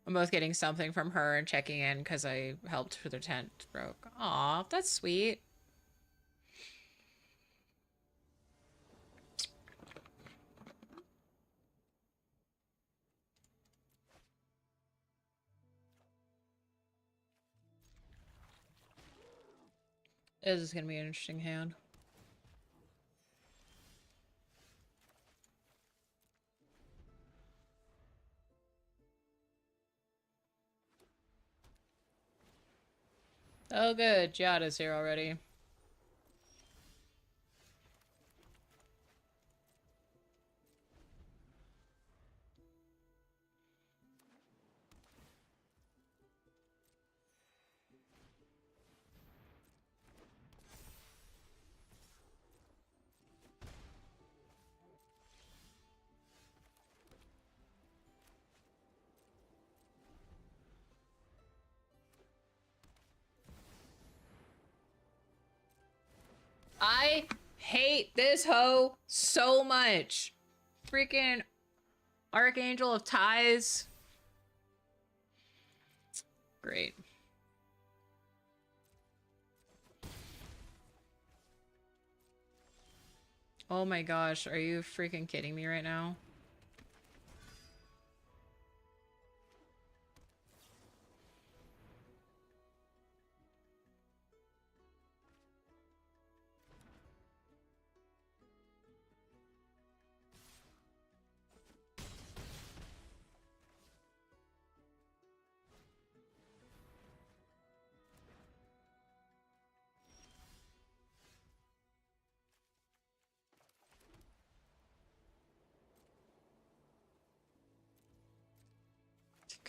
I'm both getting something from her and checking in because I helped her their tent broke. Aw, that's sweet. This is gonna be an interesting hand. Oh good, Giada's here already. I hate this hoe so much. Freaking Archangel of Ties. Great. Oh my gosh, are you freaking kidding me right now?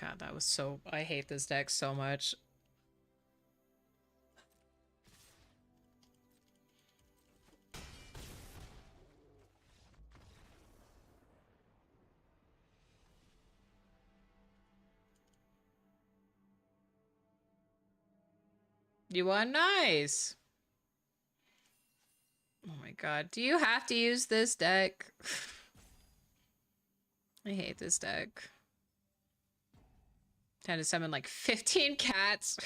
God, that was so... I hate this deck so much. You won? Nice! Oh my god. Do you have to use this deck? I hate this deck. Time to summon like 15 cats.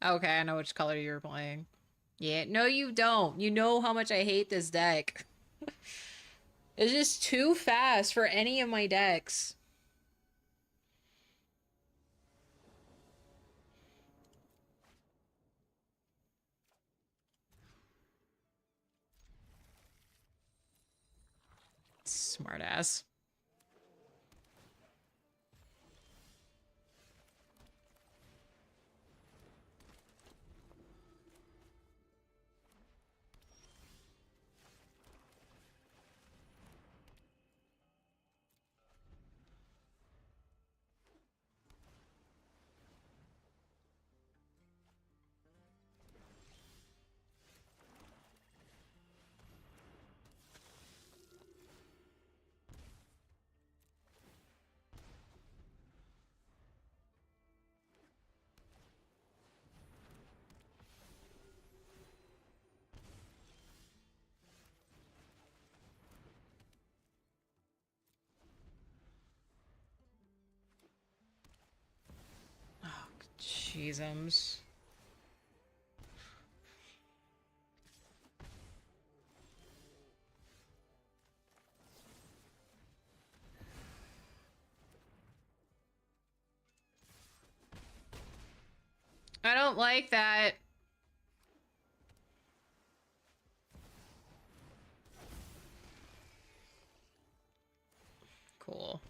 Okay, I know which color you're playing. Yeah, no you don't. You know how much I hate this deck. It's just too fast for any of my decks. Smartass. Oh, jeezums. I don't like that. Cool.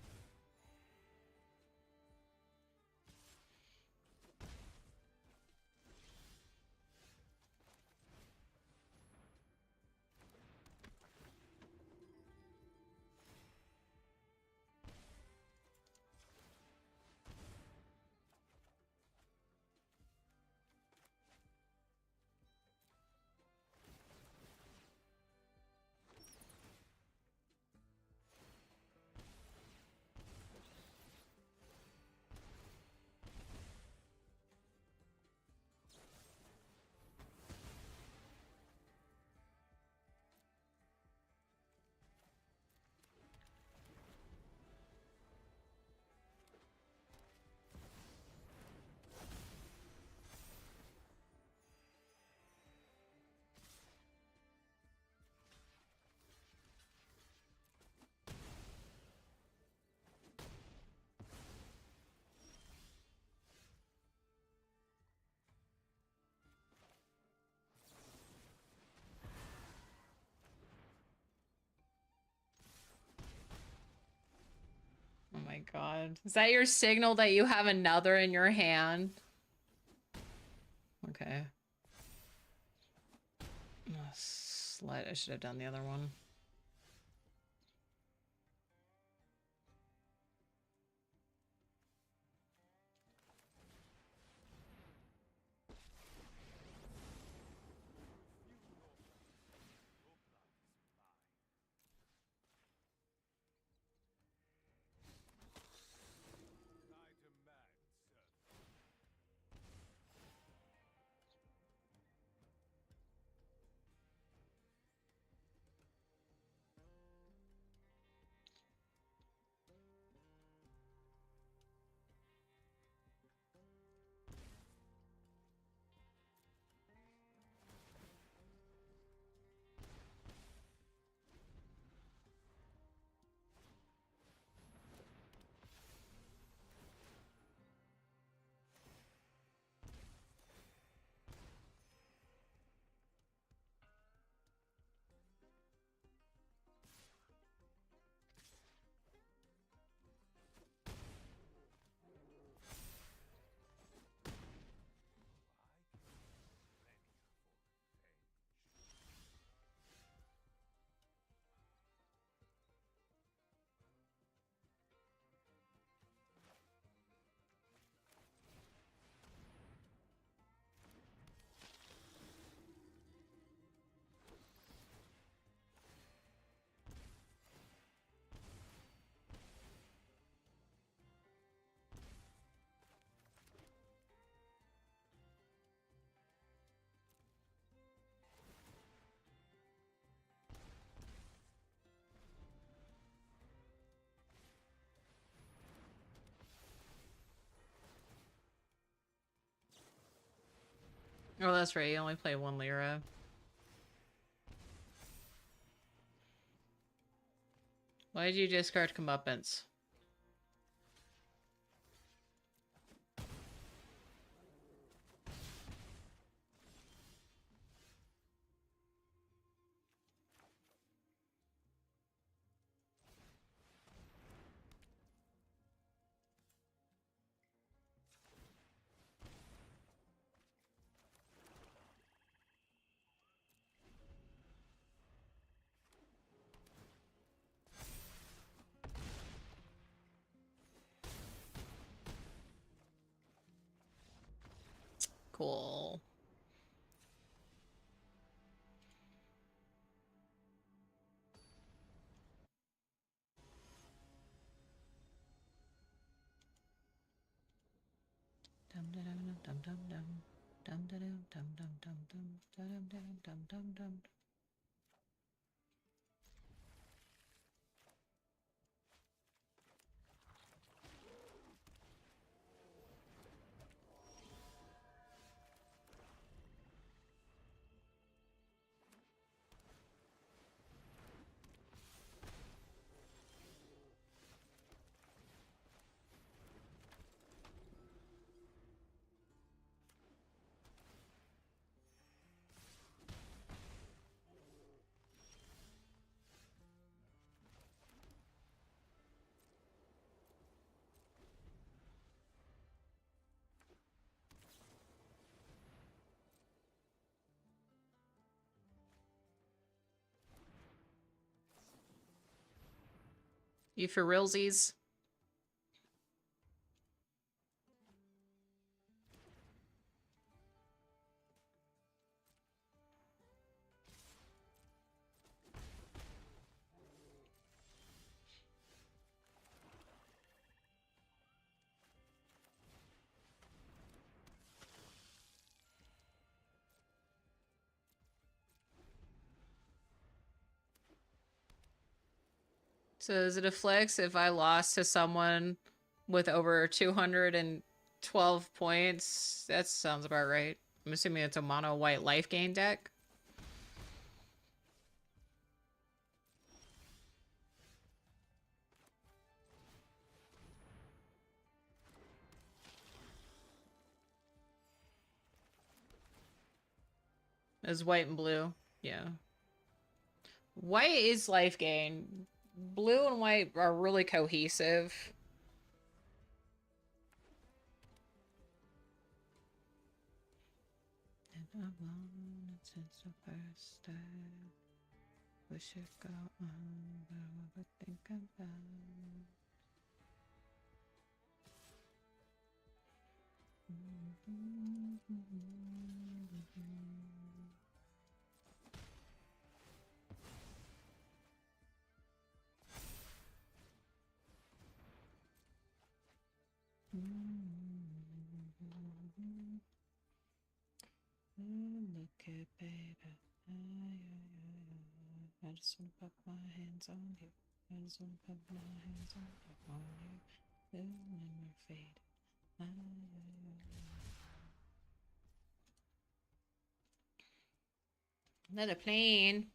god. Is that your signal that you have another in your hand? Okay. Oh, slight. I should have done the other one. Oh, that's right. You only play 1 Lyra. Why did you discard comeuppance? Cool. Dum dum dum dum dum dum dum dum dum dum dum dum dum dum dum dum. You for realsies? So is it a flex if I lost to someone with over 212 points? That sounds about right. I'm assuming it's a mono white life gain deck. It's white and blue. Yeah. White is life gain. Blue and white are really cohesive. alone since the first day. Wish it go on, but I would think about. Look at baby. I just wanna put my hands on you. I just wanna put my hands on you. Then we're faded. Another plane.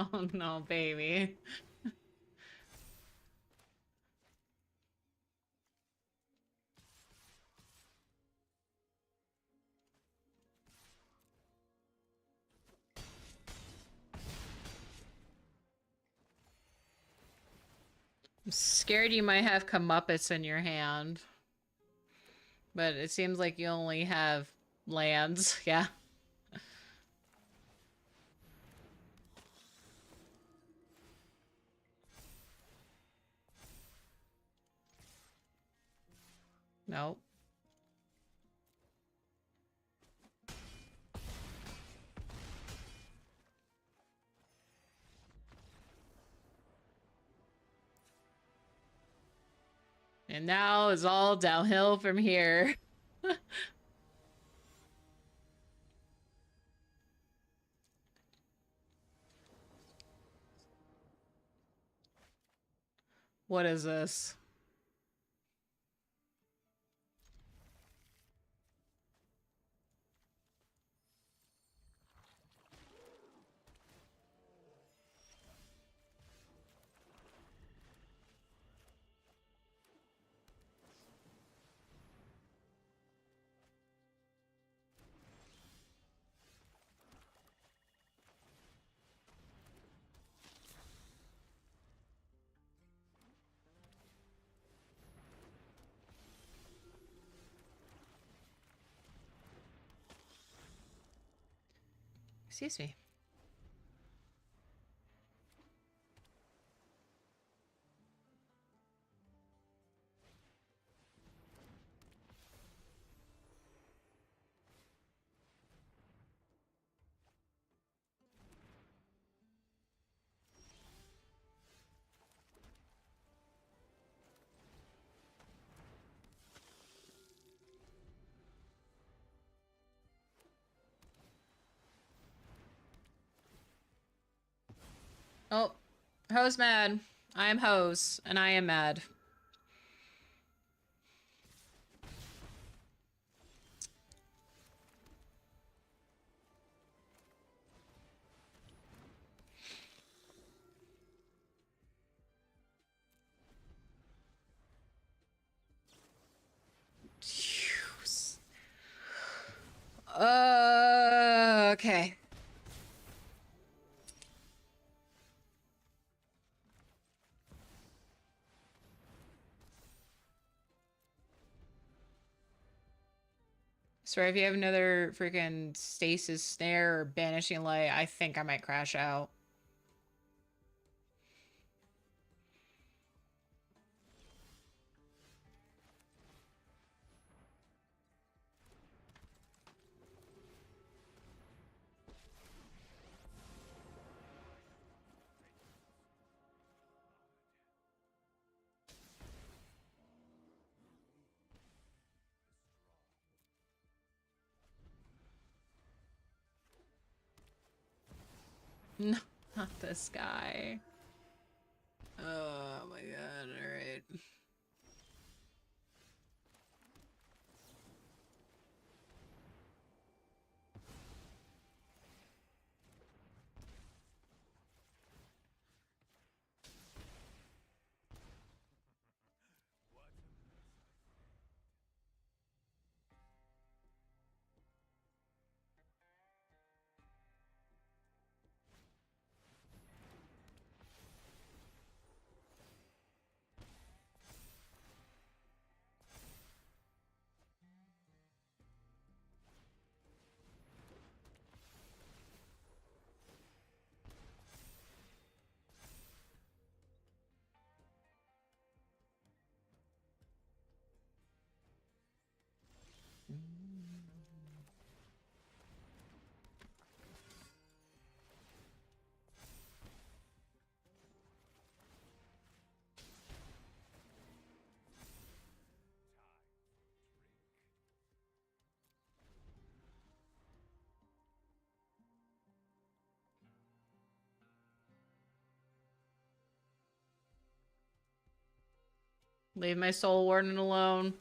Oh no, baby. I'm scared you might have comeuppets in your hand. But it seems like you only have lands, yeah. Nope. And now it's all downhill from here. What is this? Excuse me. Oh, Ho's mad. I am Hose, and I am mad. Okay. Sorry, if you have another freaking stasis snare or banishing light, I think I might crash out. No, not this guy. Oh my god, alright. Leave my soul warden alone.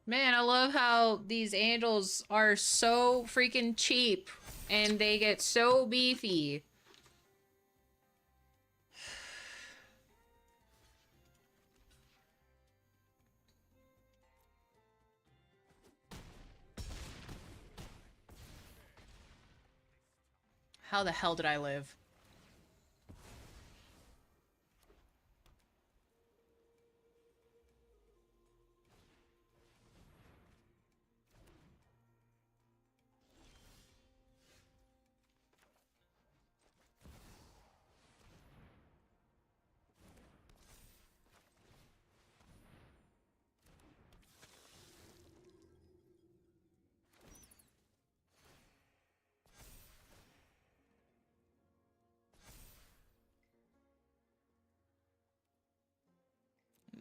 Man, I love how these angels are so freaking cheap and they get so beefy. How the hell did I live?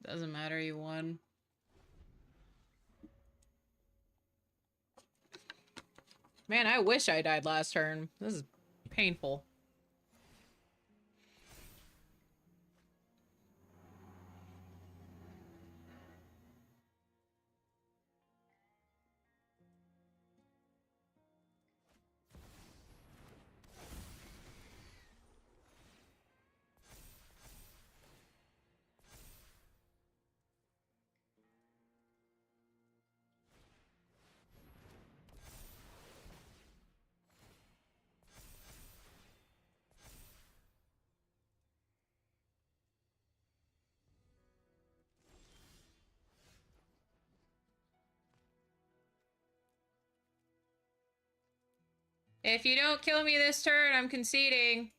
It doesn't matter, you won. Man, I wish I died last turn. This is painful. If you don't kill me this turn, I'm conceding.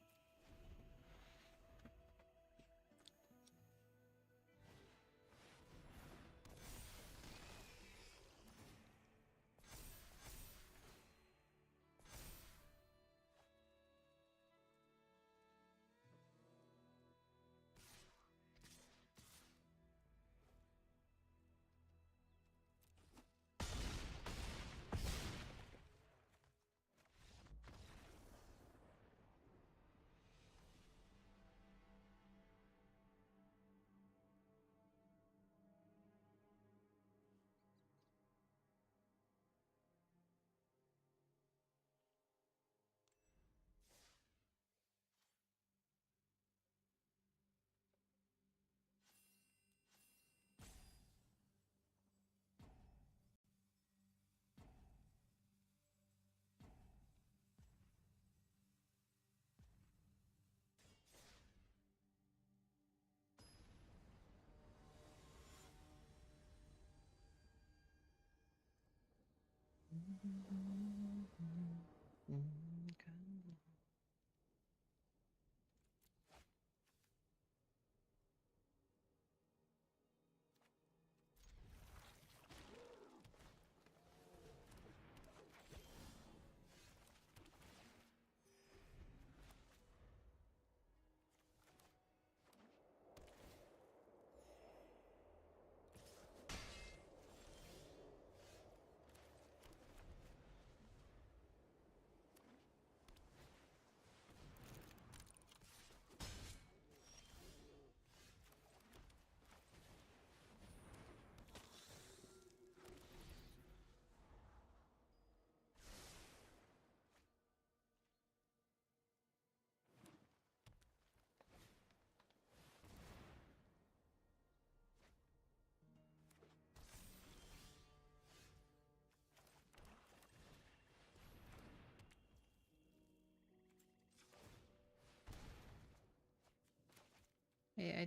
Hey, I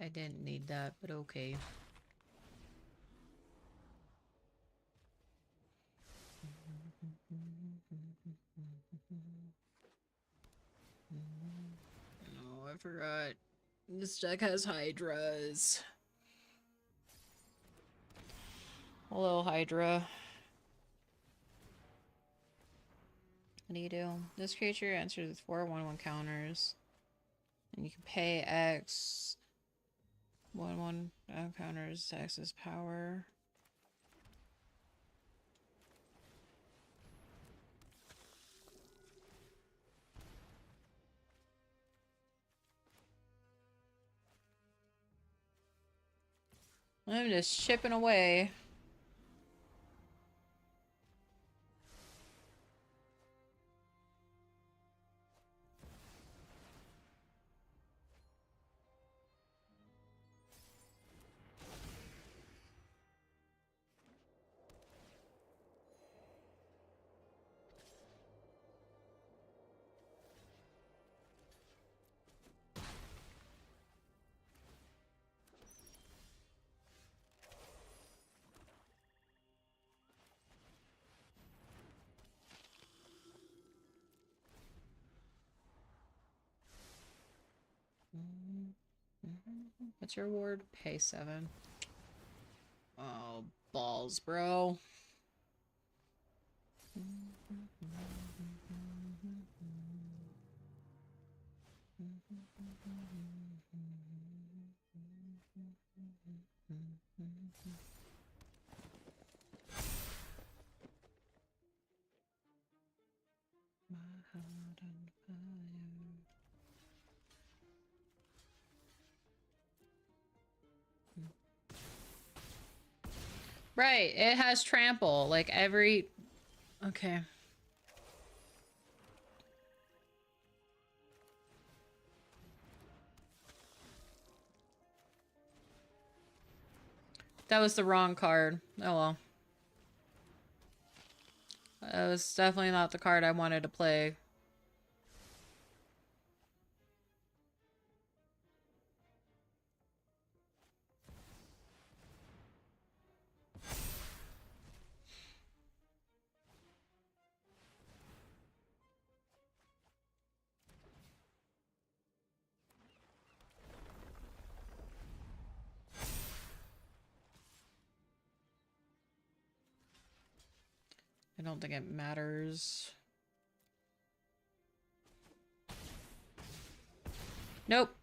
didn't need that, but okay. Oh, I forgot. This deck has Hydras. Hello, Hydra. What do you do? This creature answers with 4/1/1 counters. And you can pay X 1/1 counters to X's power. I'm just chipping away. What's your reward? Pay 7. Oh, balls, bro. My heart on fire. Right, it has trample, like every... Okay. That was the wrong card. Oh well. That was definitely not the card I wanted to play. I don't think it matters. Nope.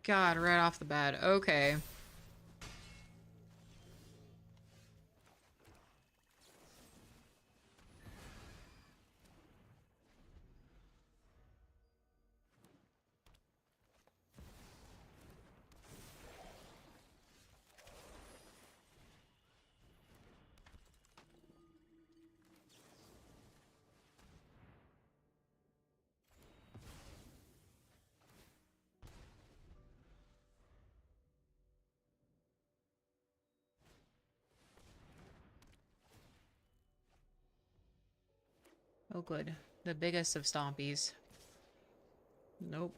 God, right off the bat. Okay. Oh, good. The biggest of stompies. Nope.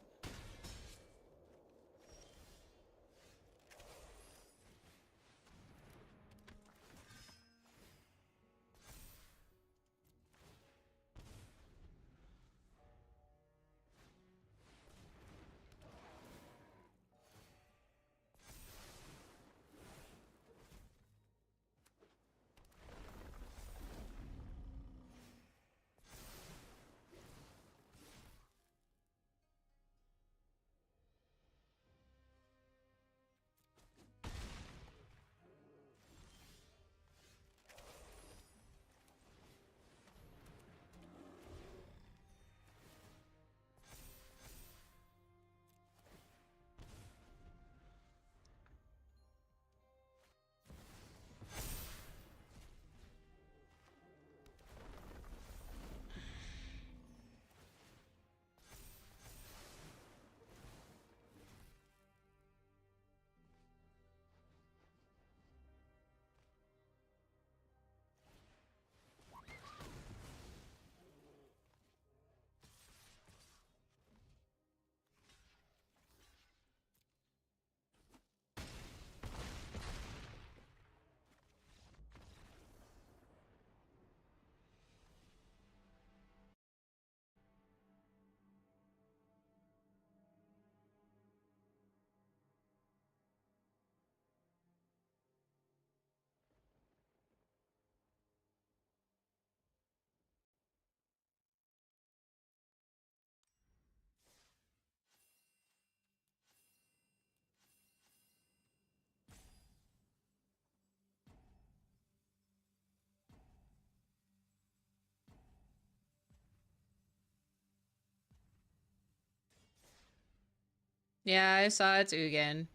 Yeah, I saw it's Ugin.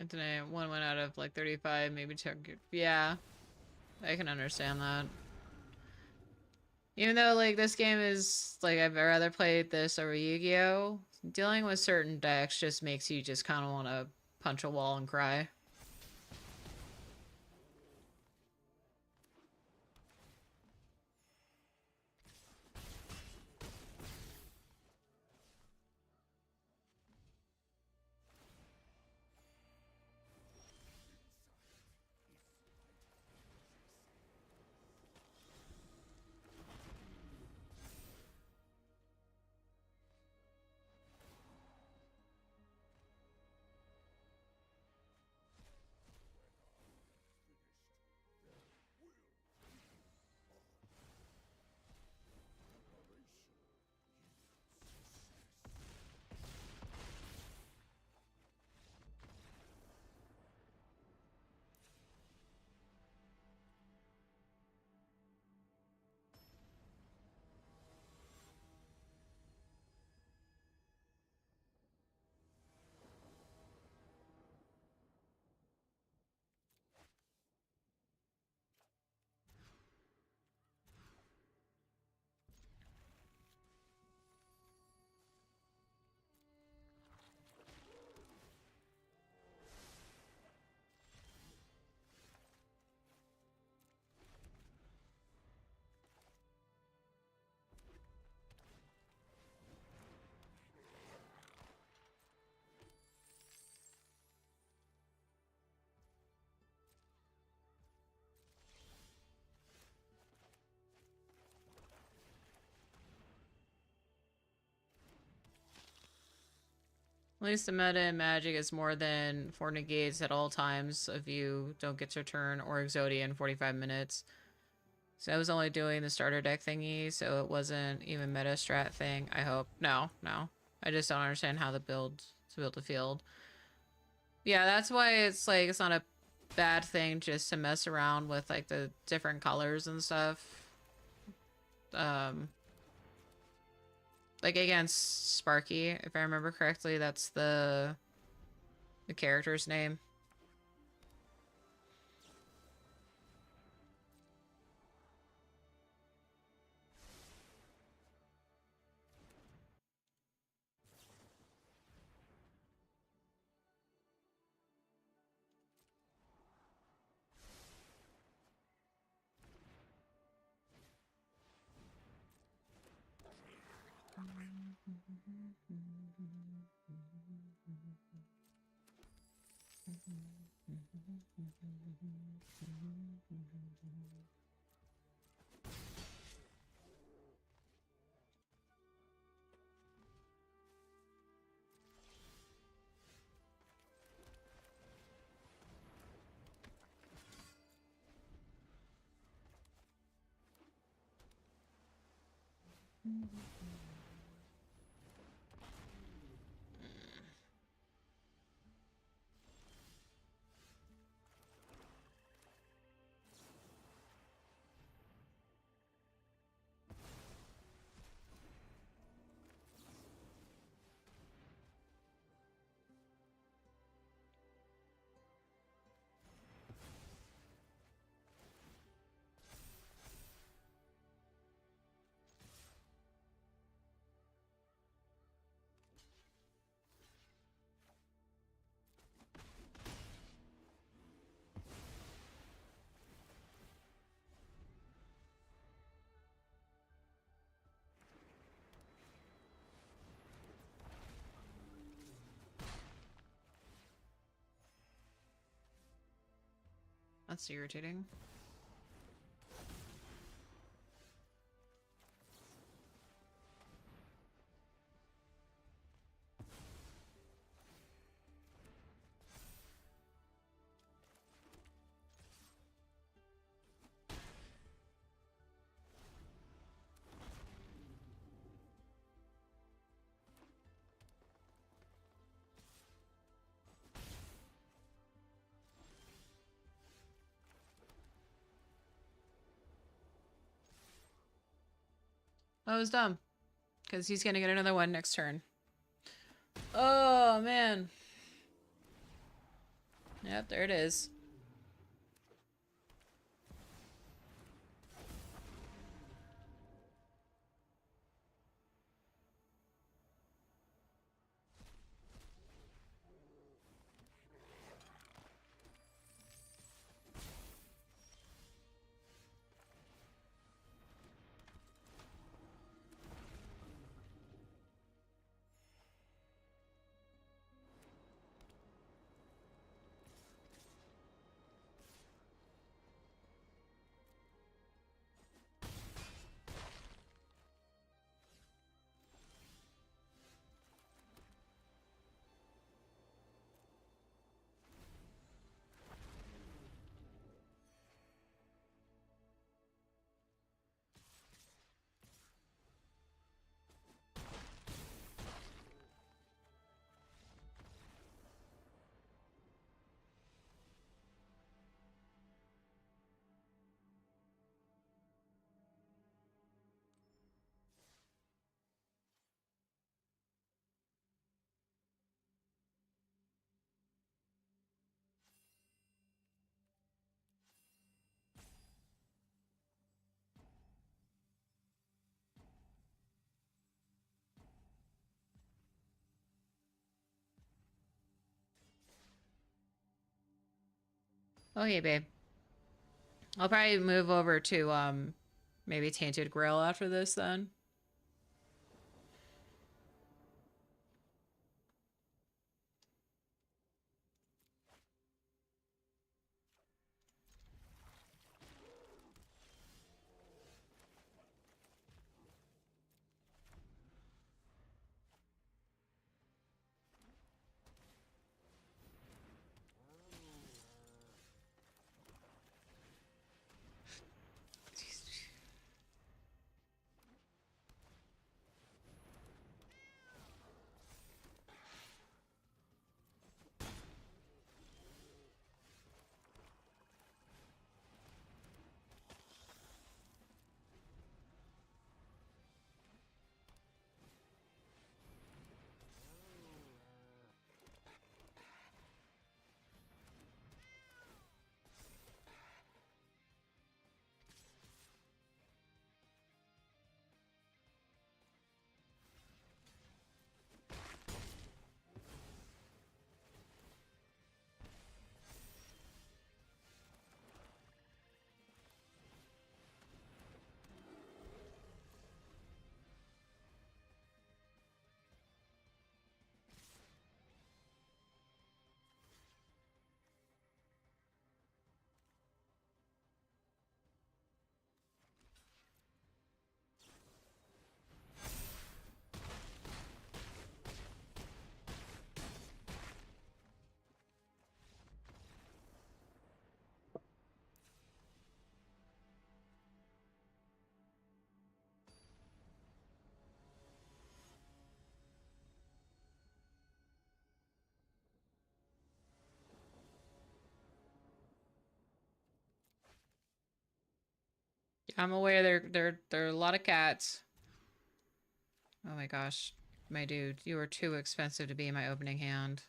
Today, one went out of like 35, maybe two. Yeah, I can understand that. Even though, like, this game is, like, I'd rather play this over Yu-Gi-Oh! Dealing with certain decks just makes you just kind of want to punch a wall and cry. At least the meta in Magic is more than 4 negates at all times if you don't get your turn, or Exodia in 45 minutes. So I was only doing the starter deck thingy, so it wasn't even meta strat thing, I hope. No. I just don't understand how to build a field. Yeah, that's why it's like, it's not a bad thing just to mess around with like the different colors and stuff. Like against Sparky, if I remember correctly, that's the character's name. That's irritating. That was dumb. Because he's gonna get another one next turn. Oh, man. Yep, there it is. Okay, babe. I'll probably move over to maybe Tainted Grail after this then. I'm aware there are a lot of cats. Oh my gosh. My dude, you are too expensive to be in my opening hand.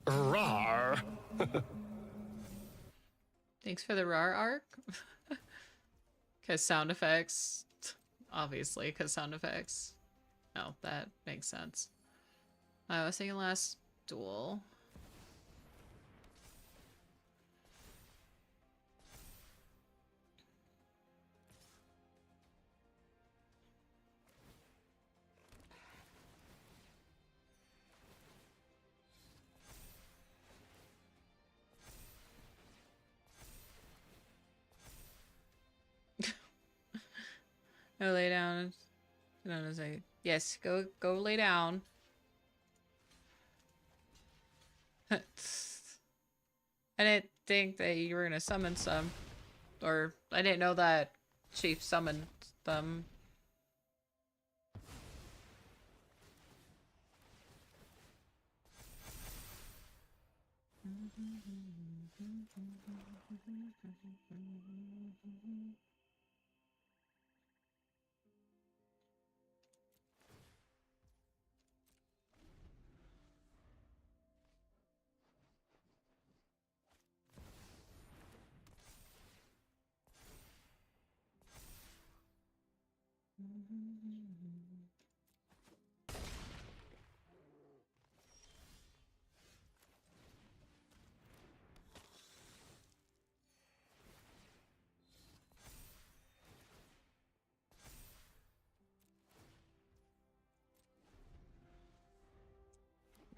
Rawr. Thanks for the RAR arc. Because sound effects. Obviously, because sound effects. Oh, that makes sense. I was thinking last duel. Go lay down. Yes, go lay down. I didn't think that you were gonna summon some. Or I didn't know that she summoned them.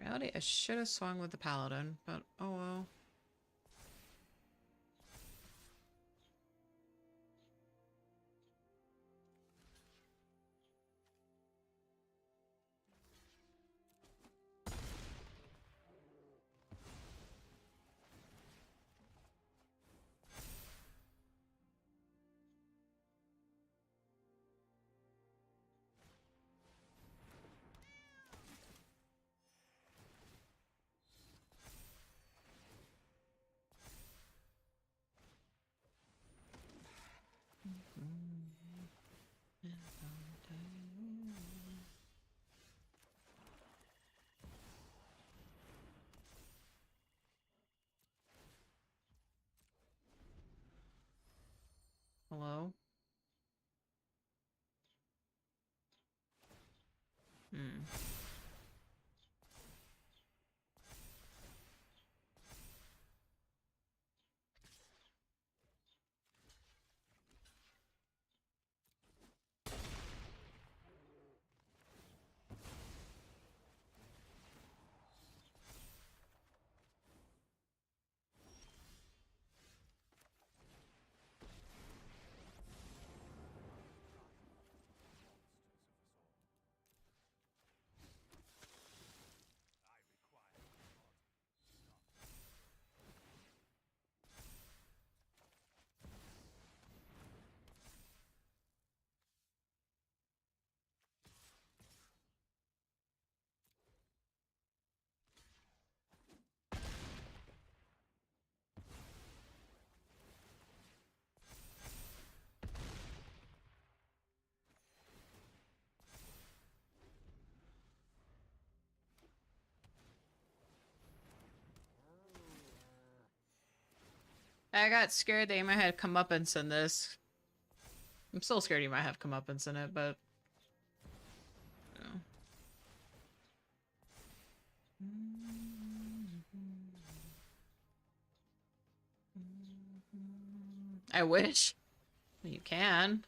Reality, I should have swung with the paladin, but oh well. Hello? Hmm. I got scared that you might have comeuppance in this. I'm still scared you might have comeuppance in it, but... You know. I wish. You can.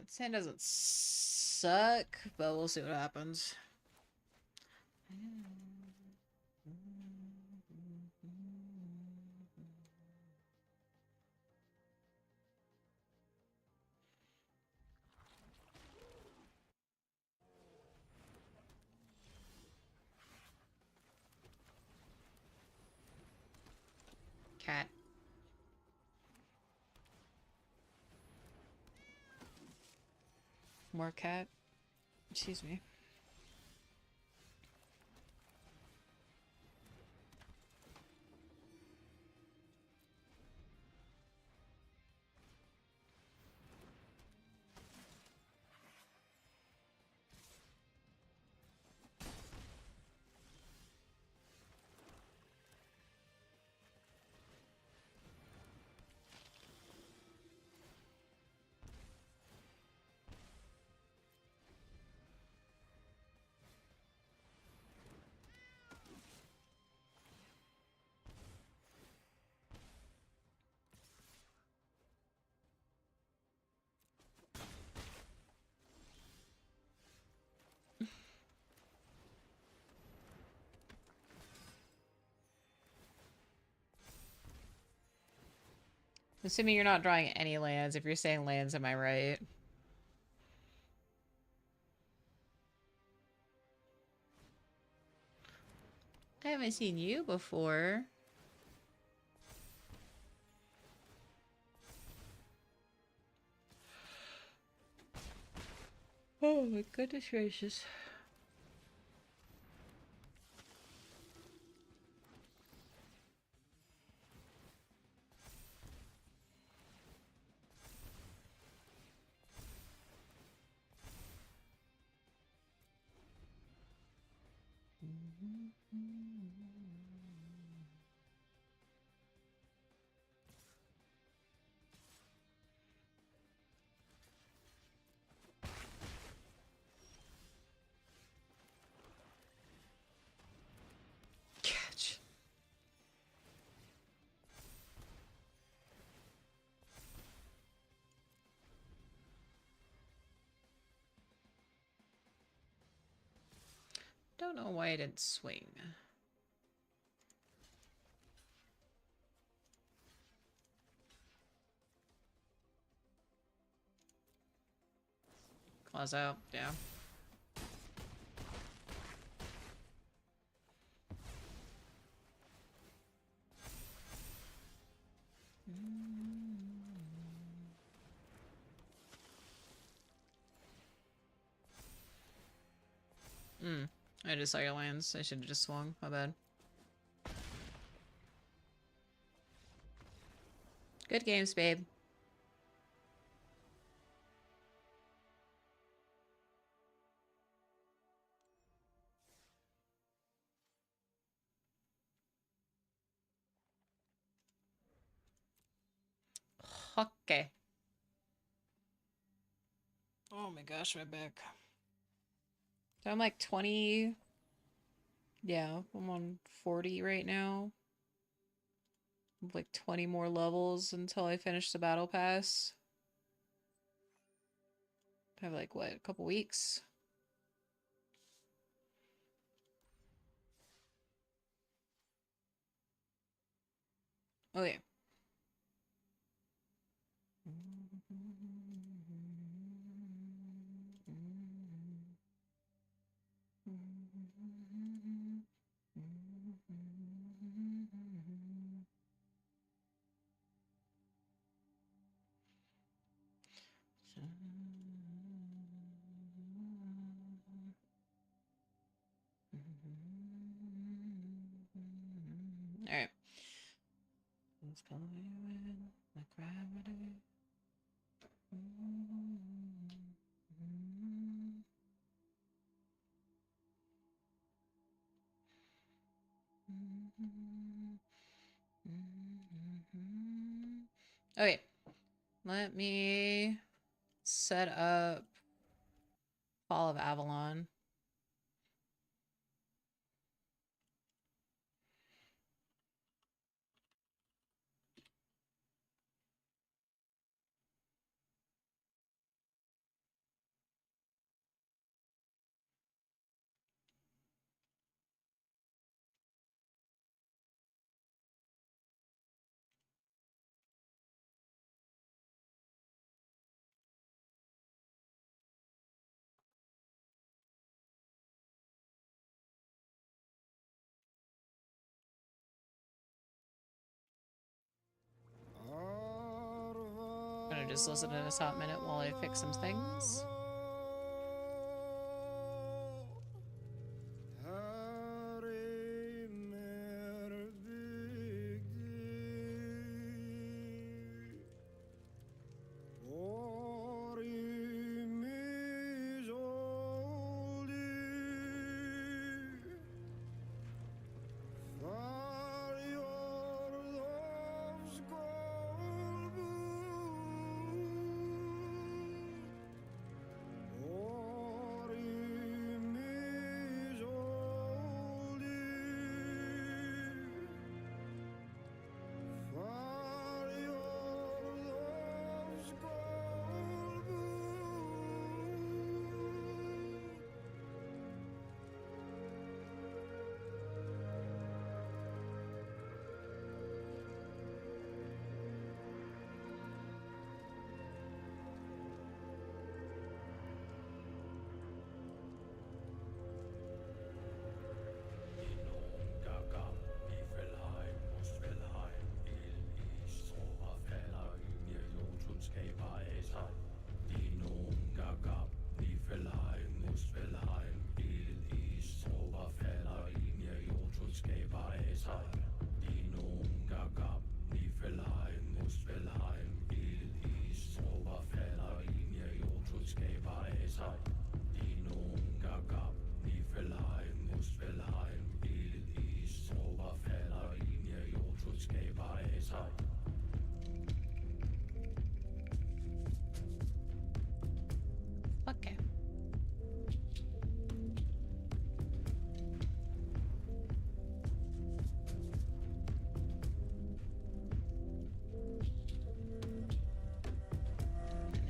Sand doesn't suck, but we'll see what happens. Cat. More cat. Excuse me. Assuming you're not drawing any lands. If you're saying lands, am I right? I haven't seen you before. Oh my goodness gracious. Catch. Don't know why I didn't swing. Claws out, yeah. I just saw your lands. I should have just swung. My bad. Good games, babe. Okay. Oh my gosh, my back. So I'm like 20. Yeah, I'm on 40 right now. Like 20 more levels until I finish the battle pass. I have like, what, a couple weeks? Okay. Alright. Let's go in the gravity. Okay. Let me set up Fall of Avalon. gonna just listen to this hot minute while I fix some things. Okay.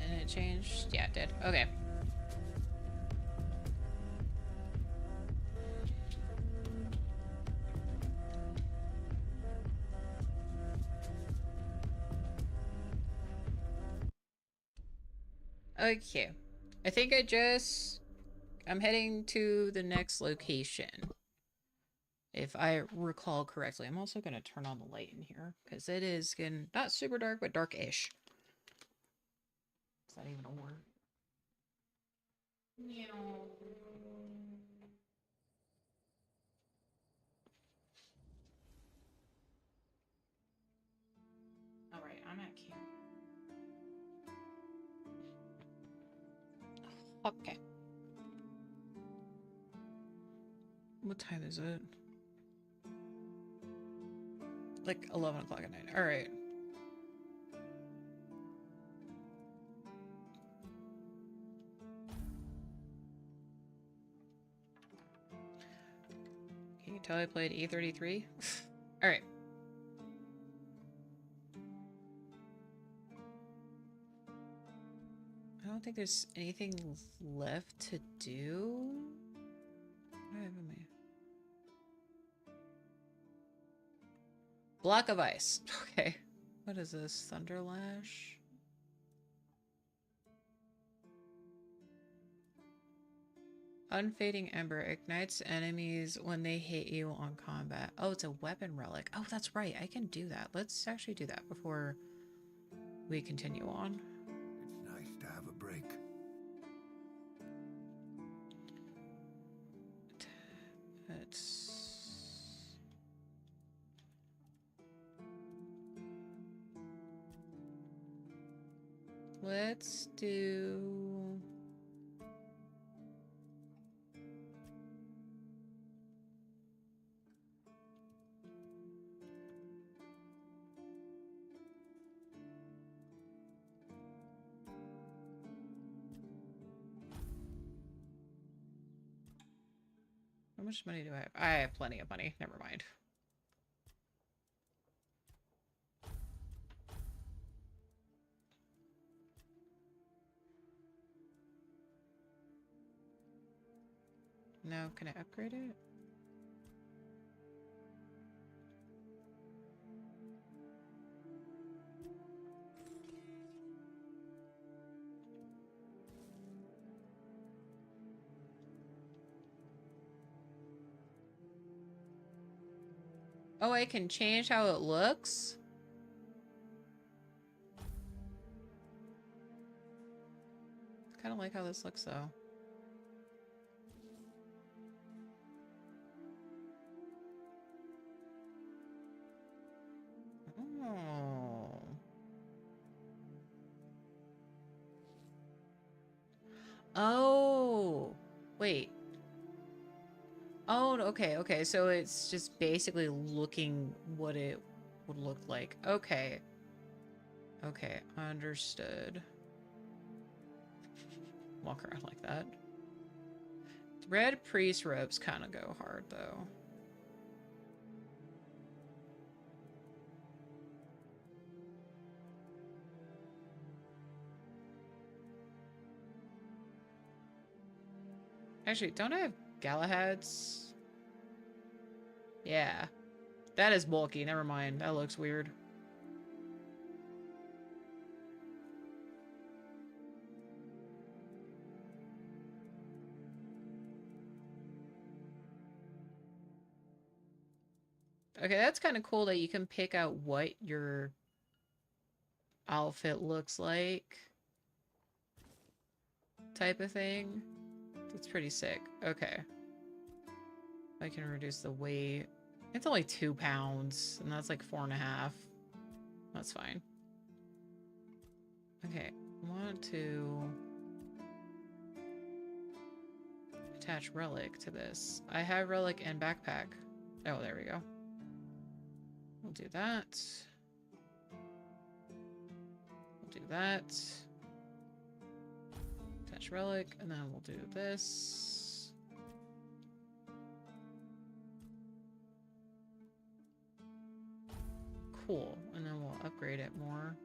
And it changed? Yeah, it did. Okay. Okay. I think I'm heading to the next location. If I recall correctly. I'm also going to turn on the light in here because it is getting not super dark, but dark-ish. Is that even a word? All right, I'm at camp. Okay. What time is it? Like 11 o'clock at night. All right. Can you tell I played E33? All right. I don't think there's anything left to do. What have I? Block of ice. Okay. What is this? Thunderlash? Unfading Ember ignites enemies when they hit you on combat. Oh, it's a weapon relic. Oh, that's right. I can do that. Let's actually do that before we continue on. It's nice to have a break. Let's do... How much money do I have? I have plenty of money. Never mind. No, can I upgrade it? Oh, I can change how it looks? kind of like how this looks, though. Oh. Oh. Wait. Oh, okay, okay. So it's just basically looking what it would look like. Okay. Okay, understood. Walk around like that. Red priest robes kind of go hard, though. Actually, don't I have Galahad's? Yeah. That is bulky. Never mind. That looks weird. Okay, that's kind of cool that you can pick out what your outfit looks like. Type of thing. That's pretty sick. Okay. I can reduce the weight. It's only 2 pounds, and that's like 4.5. That's fine. Okay, I want to attach relic to this. I have relic and backpack. Oh, there we go. We'll do that. We'll do that. Attach relic, and then we'll do this. Cool, and then we'll upgrade it more.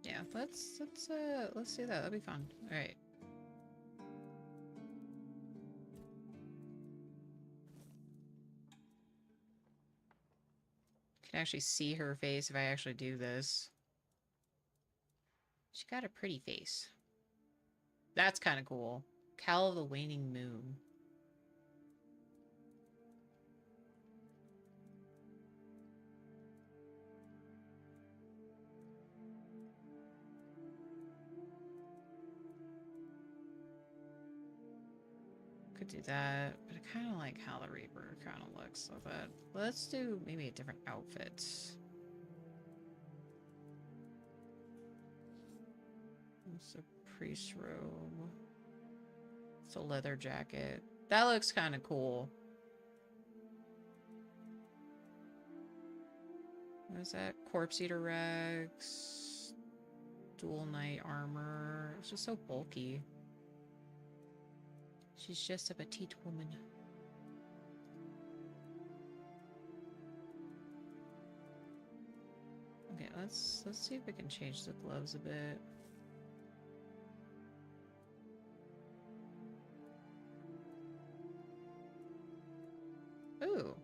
Yeah, let's do that. That'll be fun. All right. Can actually see her face if I actually do this. She got a pretty face. That's kind of cool. Cowl of the Waning Moon. Could do that, but I kind of like how the Reaper kind of looks. So that let's do maybe a different outfit. It's a priest robe. It's a leather jacket. That looks kind of cool. What is that? Corpse Eater rags. Dual knight armor. It's just so bulky. She's just a petite woman. Okay, let's see if we can change the gloves a bit. Ooh.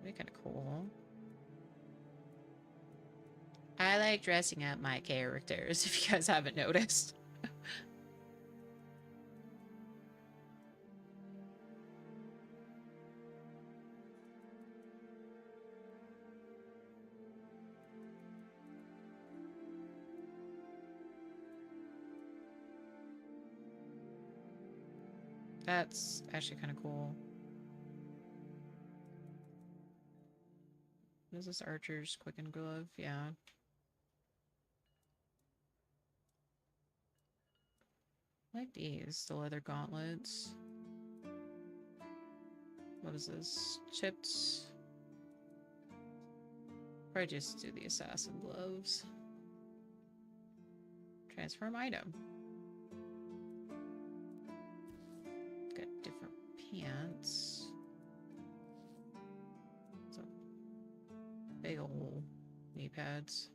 That'd be kind of cool. I like dressing up my characters, if you guys haven't noticed. That's actually kind of cool. What is this? Archer's Quicken Glove? Yeah. I like these. The leather gauntlets. What is this? Chipped Probably just do the assassin gloves. Transform item. Got different pants. So big ol' knee pads.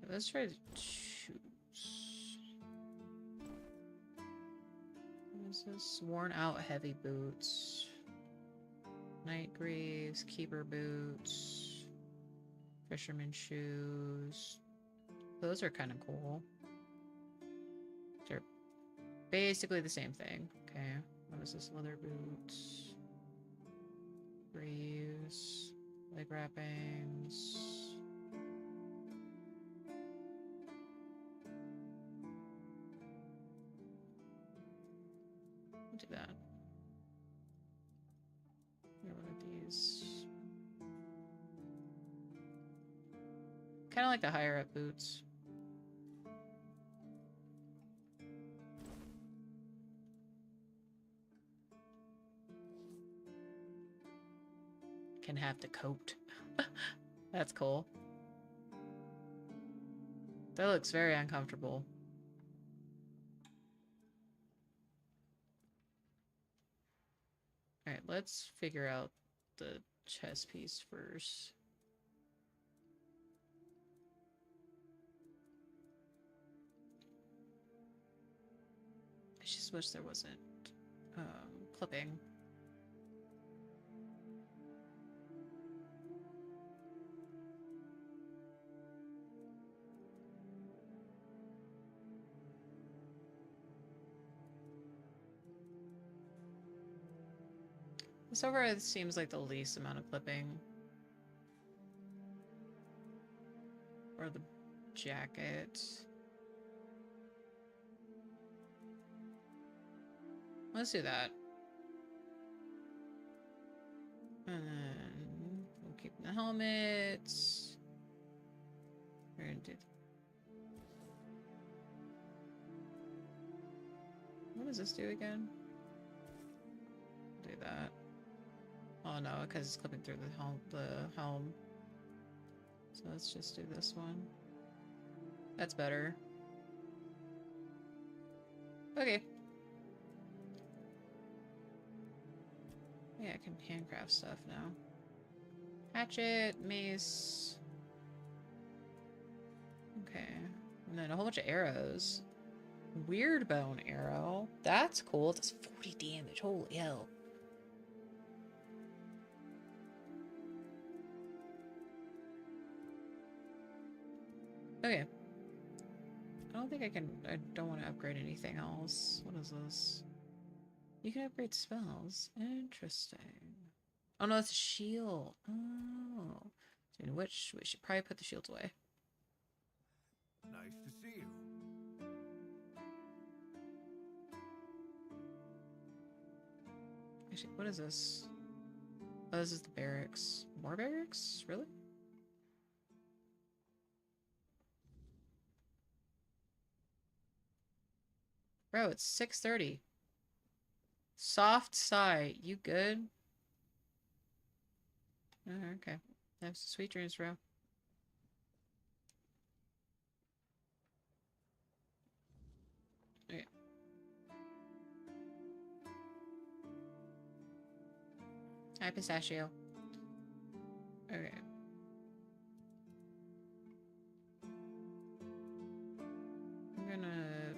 Let's try to choose. What is this? Worn out heavy boots. Night greaves, keeper boots, fisherman shoes. Those are kind of cool. They're basically the same thing. Okay. What is this? Leather boots. Greaves. Leg wrappings. We'll do that. Here, one of these. Kind of like the higher up boots. Can have the coat. That's cool. That looks very uncomfortable. Alright, let's figure out the chest piece first. I just wish there wasn't clipping. This overhead seems like the least amount of clipping. Or the jacket. Let's do that. And then we'll keep the helmets. We're gonna do. What does this do again? Do that. Oh no, because it's clipping through the helm. So let's just do this one. That's better. Okay. Yeah, I can handcraft stuff now. Hatchet, mace. Okay. And then a whole bunch of arrows. Weird bone arrow. That's cool. It does 40 damage. Holy hell. Okay. I don't think I can... I don't want to upgrade anything else. What is this? You can upgrade spells. Interesting. Oh no, it's a shield. Oh. In which we should probably put the shields away. Nice to see you. Actually, what is this? Oh, this is the barracks. More barracks? Really? Bro, it's 6:30. Soft sigh. You good? Oh, okay. Have some sweet dreams, bro. Okay. Hi, pistachio. Okay. I'm gonna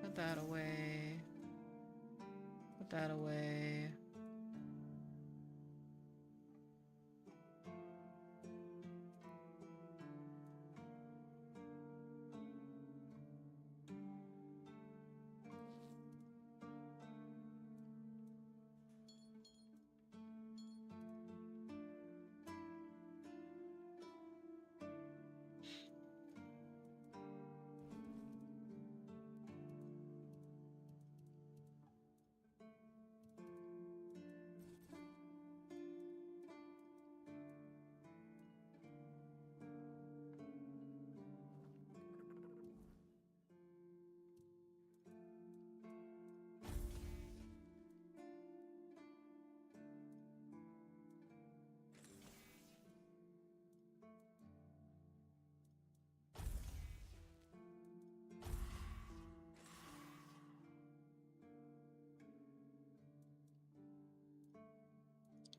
put that away. Put that away.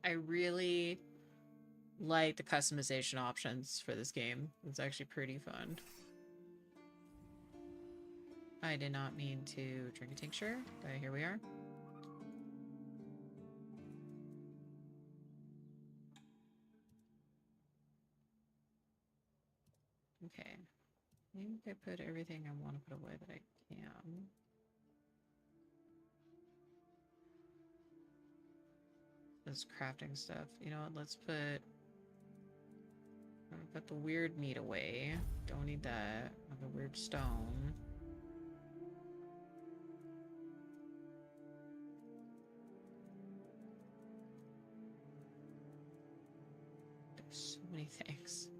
I really like the customization options for this game. It's actually pretty fun. I did not mean to drink a tincture, but here we are. Okay. I think I put everything I want to put away that I can. This crafting stuff. You know what? Let's put... I'm gonna put the weird meat away. Don't need that. The weird stone. There's so many things.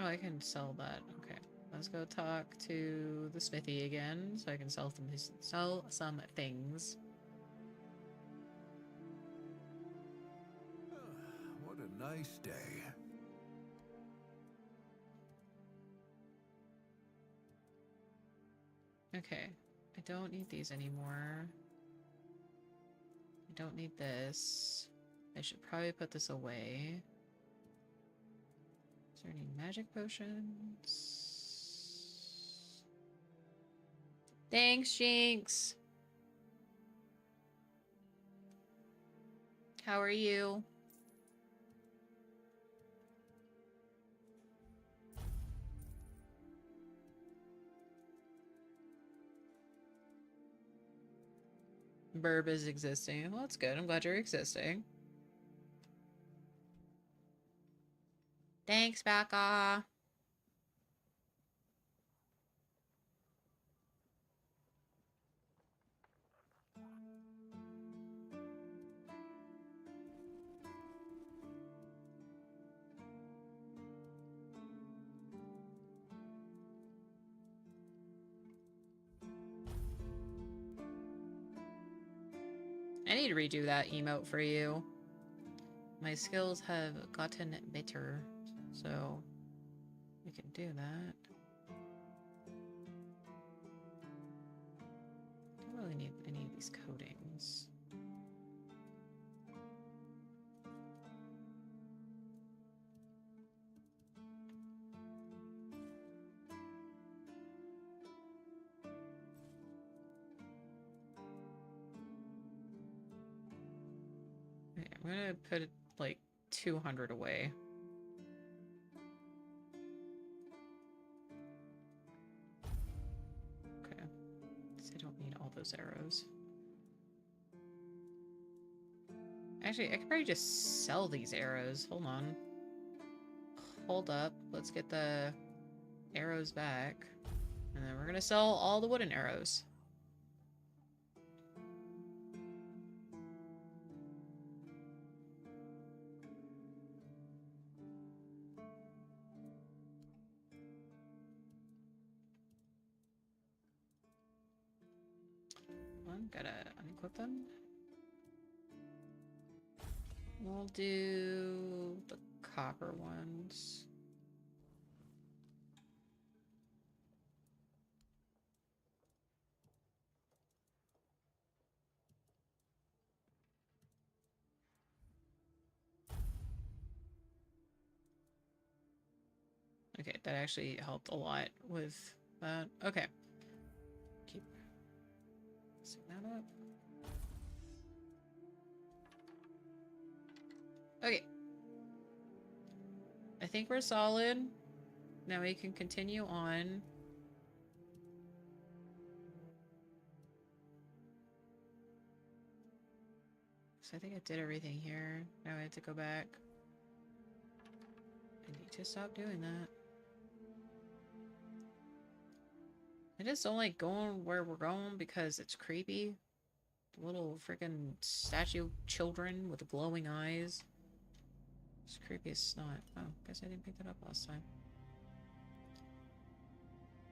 Oh, I can sell that. Okay. Let's go talk to the smithy again so I can sell some things. What a nice day. Okay. I don't need these anymore. I don't need this. I should probably put this away. Is there any magic potions? Thanks, Jinx. How are you? Burb is existing. Well, that's good. I'm glad you're existing. Thanks, Becca. I need to redo that emote for you. My skills have gotten better, so we can do that. Don't really need any of these coatings. Okay, I'm gonna put like 200 away. Okay, so I don't need all those arrows. Actually, I could probably just sell these arrows. Hold on. Hold up. Let's get the arrows back. And then we're gonna sell all the wooden arrows. One, gotta unequip them. We'll do the copper ones. Okay, that actually helped a lot with that. Okay. Keep setting that up. Okay. I think we're solid. Now we can continue on. So I think I did everything here. Now I have to go back. I need to stop doing that. I just don't like going where we're going because it's creepy. The little freaking statue children with the glowing eyes. It's creepy as snot. Oh, guess I didn't pick that up last time.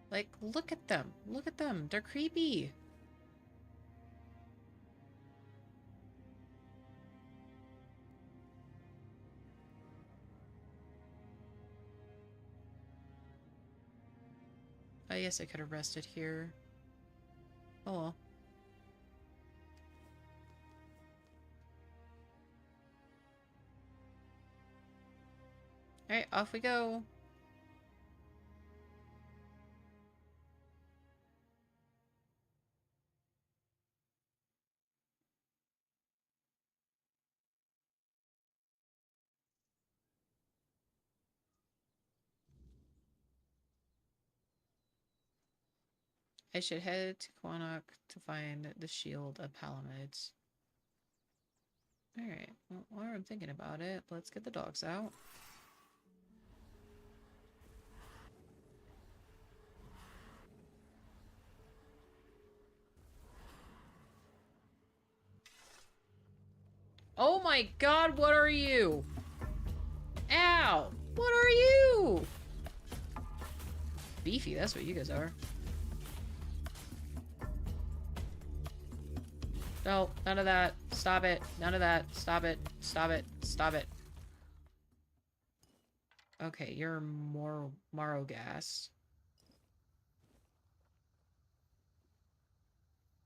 Like, look at them. Look at them. They're creepy. I guess I could have rested here. Oh well. Alright, off we go. I should head to Quanok to find the shield of Palamides. Alright, well, while I'm thinking about it, let's get the dogs out. Oh my god, what are you? Ow! What are you? Beefy, that's what you guys are. No, none of that. Stop it. None of that. Stop it. Stop it. Stop it. Okay, you're more Marogas.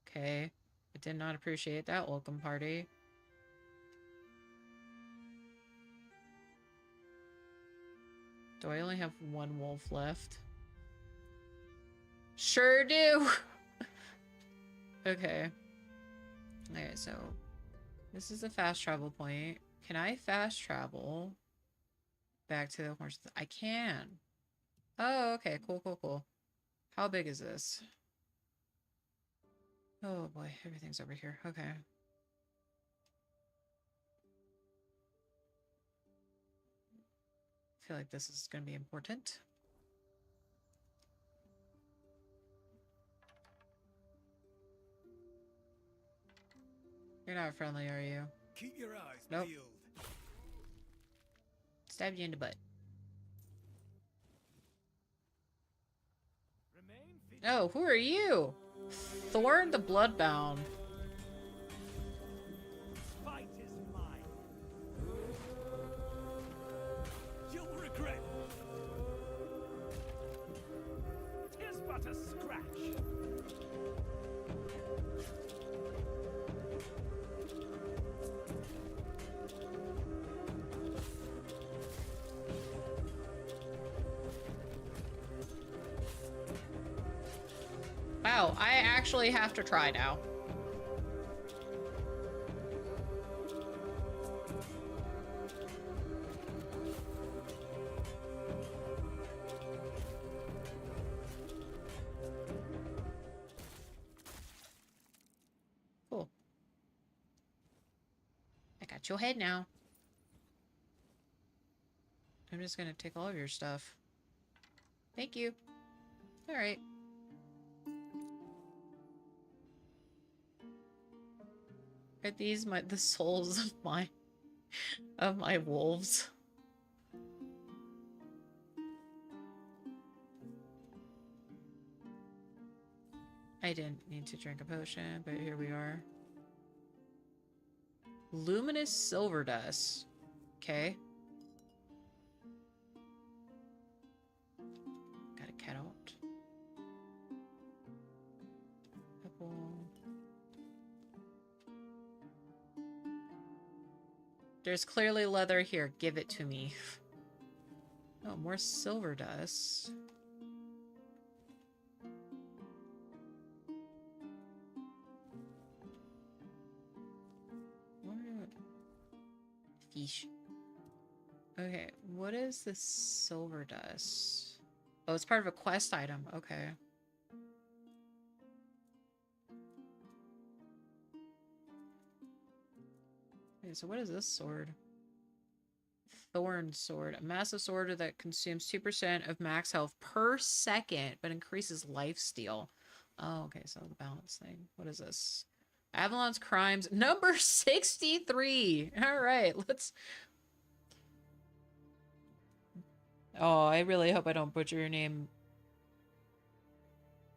Okay. I did not appreciate that welcome party. Do I only have one wolf left? Sure do! Okay. Alright, so this is a fast travel point. Can I fast travel back to the horse? I can. Oh, okay. Cool, cool, cool. How big is this? Oh boy, everything's over here. Okay. I feel like this is going to be important. You're not friendly, are you? Keep your eyes Nope. peeled. Stabbed you in the butt. Oh, who are you? Thorn the Bloodbound. Fight is mine. You'll regret. 'Tis but a scratch. Wow, I actually have to try now. Cool. I got your head now. I'm just gonna take all of your stuff. Thank you. Alright. Are these the souls of my wolves? I didn't need to drink a potion, but here we are. Luminous silver dust. Okay. Got a cat out. Apple. There's clearly leather here. Give it to me. Oh, more silver dust. Fish. Okay, what is this silver dust? Oh, it's part of a quest item. Okay. Okay, so what is this sword? Thorn sword. A massive sword that consumes 2% of max health per second, but increases lifesteal. Oh, okay, so the balance thing. What is this? Avalon's Crimes, number 63. All right, let's... Oh, I really hope I don't butcher your name.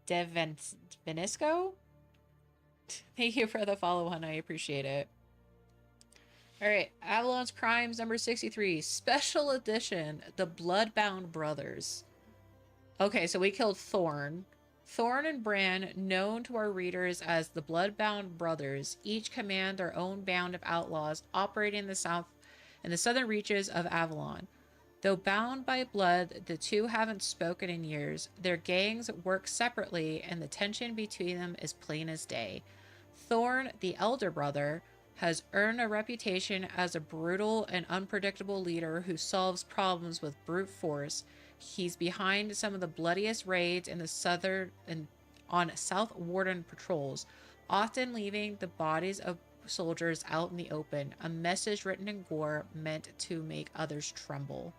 Venisco? Thank you for the follow, hon. I appreciate it. Alright, Avalon's Crimes, number 63. Special Edition, The Bloodbound Brothers. Okay, so we killed Thorn. Thorn and Bran, known to our readers as the Bloodbound Brothers, each command their own band of outlaws operating in the southern reaches of Avalon. Though bound by blood, the two haven't spoken in years. Their gangs work separately, and the tension between them is plain as day. Thorn, the elder brother, has earned a reputation as a brutal and unpredictable leader who solves problems with brute force. He's behind some of the bloodiest raids in the southern and on South Warden patrols, often leaving the bodies of soldiers out in the open, a message written in gore meant to make others tremble.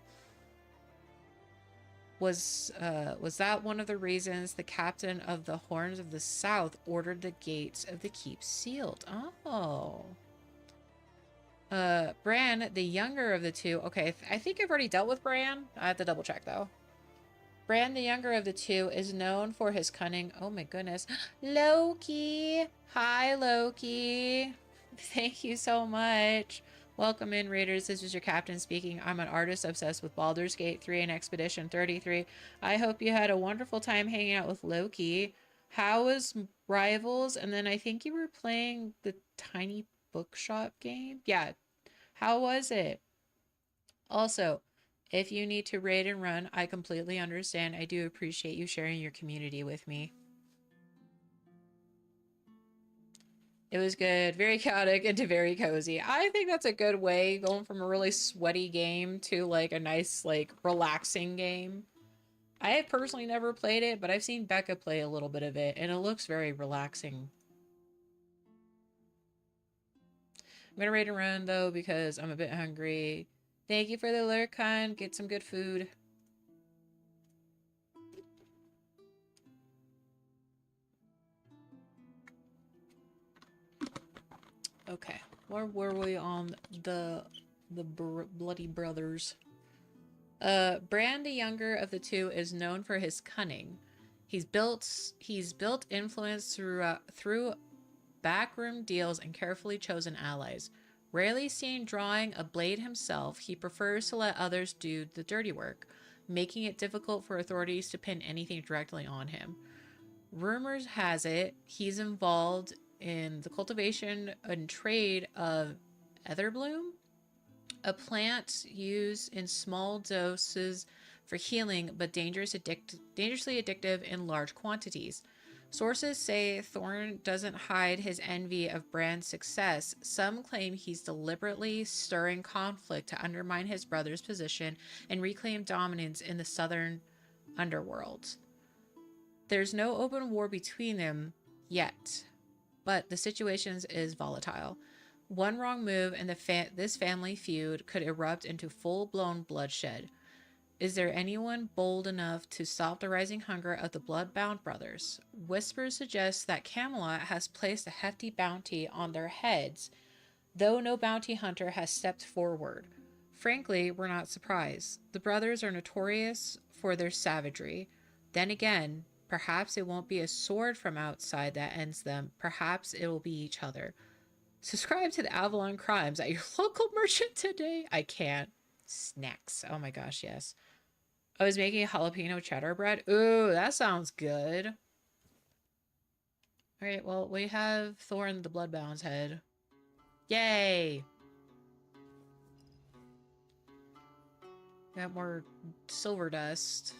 Was that one of the reasons the captain of the Horns of the South ordered the gates of the keep sealed? Oh. Bran, the younger of the two. Okay, I think I've already dealt with Bran. I have to double check, though. Bran, the younger of the two, is known for his cunning. Oh my goodness. Loki! Hi, Loki. Thank you so much. Welcome in, Raiders. This is your captain speaking. I'm an artist obsessed with Baldur's Gate 3 and Expedition 33. I hope you had a wonderful time hanging out with Loki. How was Rivals? And then I think you were playing the Tiny Bookshop game? Yeah. How was it? Also, if you need to raid and run, I completely understand. I do appreciate you sharing your community with me. It was good. Very chaotic into very cozy. I think that's a good way, going from a really sweaty game to like a nice, like, relaxing game. I have personally never played it, but I've seen Becca play a little bit of it, and it looks very relaxing. I'm gonna raid and run, though, because I'm a bit hungry. Thank you for the alert, Khan. Get some good food. Okay, where were we on the bloody brothers? Bran, the younger of the two, is known for his cunning. He's built influence through backroom deals and carefully chosen allies. Rarely seen drawing a blade himself, he prefers to let others do the dirty work, making it difficult for authorities to pin anything directly on him. Rumors has it he's involved in the cultivation and trade of Etherbloom, a plant used in small doses for healing but dangerously addictive in large quantities. Sources say Thorn doesn't hide his envy of Bran's success. Some claim he's deliberately stirring conflict to undermine his brother's position and reclaim dominance in the southern underworld. There's no open war between them yet, but the situation is volatile. One wrong move and this family feud could erupt into full-blown bloodshed. Is there anyone bold enough to stop the rising hunger of the Bloodbound brothers? Whispers suggest that Camelot has placed a hefty bounty on their heads, though no bounty hunter has stepped forward. Frankly, we're not surprised. The brothers are notorious for their savagery. Then again, perhaps it won't be a sword from outside that ends them. Perhaps it will be each other. Subscribe to the Avalon Crimes at your local merchant today. I can't. Snacks. Oh my gosh, yes. I was making a jalapeno cheddar bread. Ooh, that sounds good. Alright, well, we have Thorn the Bloodbound's head. Yay! Got more silver dust.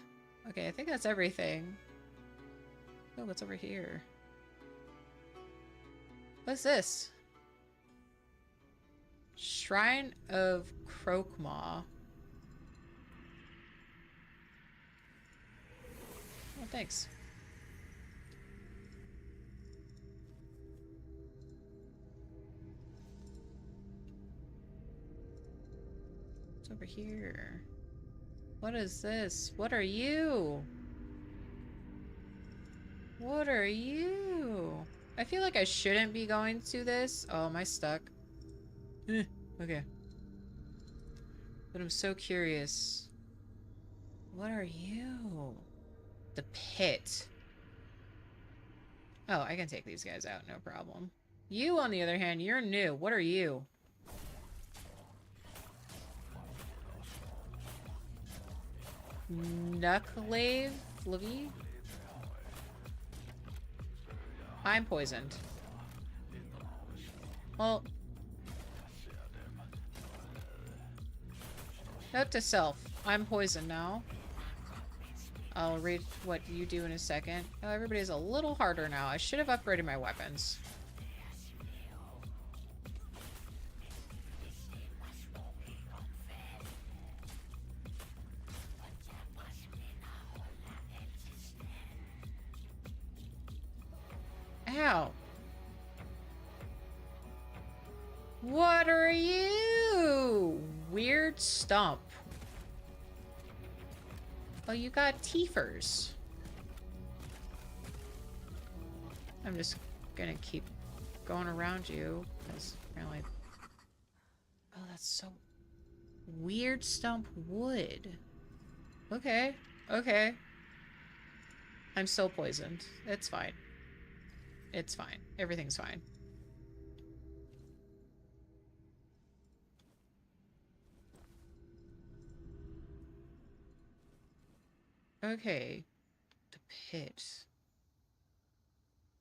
Okay, I think that's everything. Oh, what's over here? What's this? Shrine of Croakmaw. Oh, thanks. What's over here? What is this? What are you? What are you? I feel like I shouldn't be going to this. Oh, am I stuck? Okay. But I'm so curious. What are you? The pit. Oh, I can take these guys out, no problem. You, on the other hand, you're new. What are you? Knucklave Levy? I'm poisoned. Well, note to self. I'm poisoned now. I'll read what you do in a second. Oh, everybody's a little harder now. I should have upgraded my weapons. Ow. What are you? Weird stump. Oh, you got teethers. I'm just gonna keep going around you, because apparently... Oh, that's so... Weird stump wood. Okay, okay. I'm still poisoned. It's fine. It's fine. Everything's fine. Okay. The pit.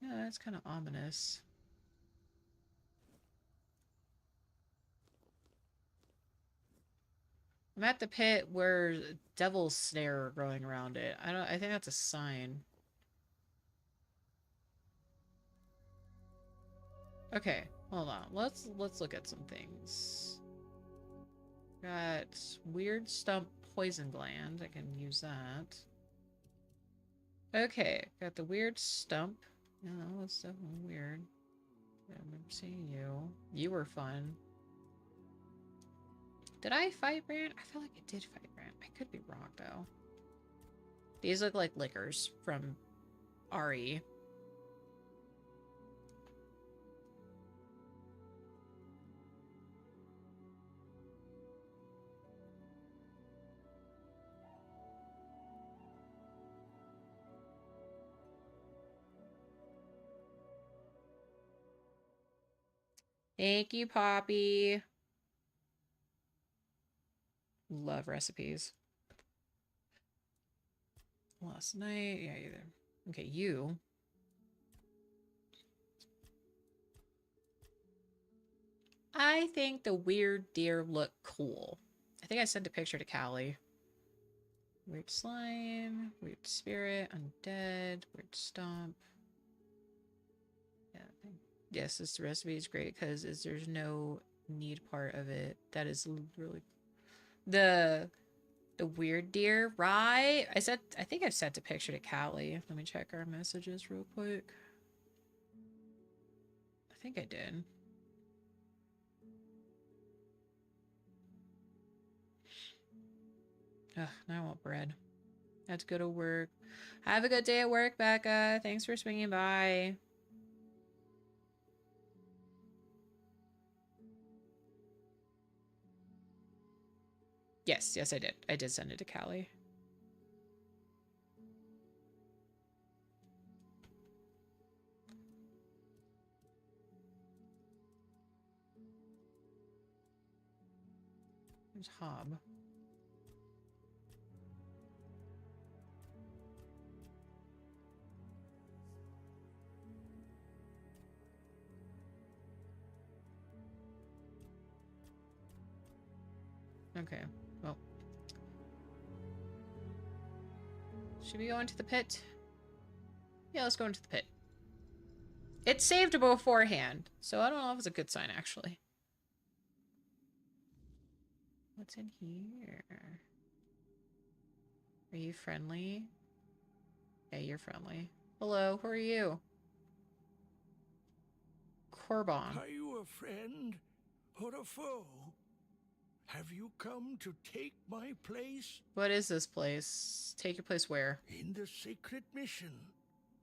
Yeah, that's kind of ominous. I'm at the pit where devil's snare are growing around it. I think that's a sign. Okay, hold on. Let's look at some things. Got weird stump poison gland. I can use that. Okay, got the weird stump. No, that's definitely weird. I remember seeing you. You were fun. Did I fight Brand? I feel like I did fight Brand. I could be wrong, though. These look like liquors from RE. Thank you, Poppy. Love recipes. Last night, yeah, either. Okay, you. I think the weird deer look cool. I think I sent a picture to Callie. Weird slime, weird spirit, undead, weird stomp. Yeah, yes, this recipe is great because there's no need part of it. That is really the weird deer, right? I think I sent a picture to Callie. Let me check our messages real quick. I think I did. Ugh, now I want bread. I have to go to work. Have a good day at work, Becca. Thanks for swinging by. Yes, I did. I did send it to Callie. There's Hob. Okay, well. Should we go into the pit? Yeah, let's go into the pit. It saved beforehand, so I don't know if it's a good sign, actually. What's in here? Are you friendly? Yeah, you're friendly. Hello, who are you? Corbon. Are you a friend or a foe? Have you come to take my place? What is this place? Take your place where? In the sacred mission,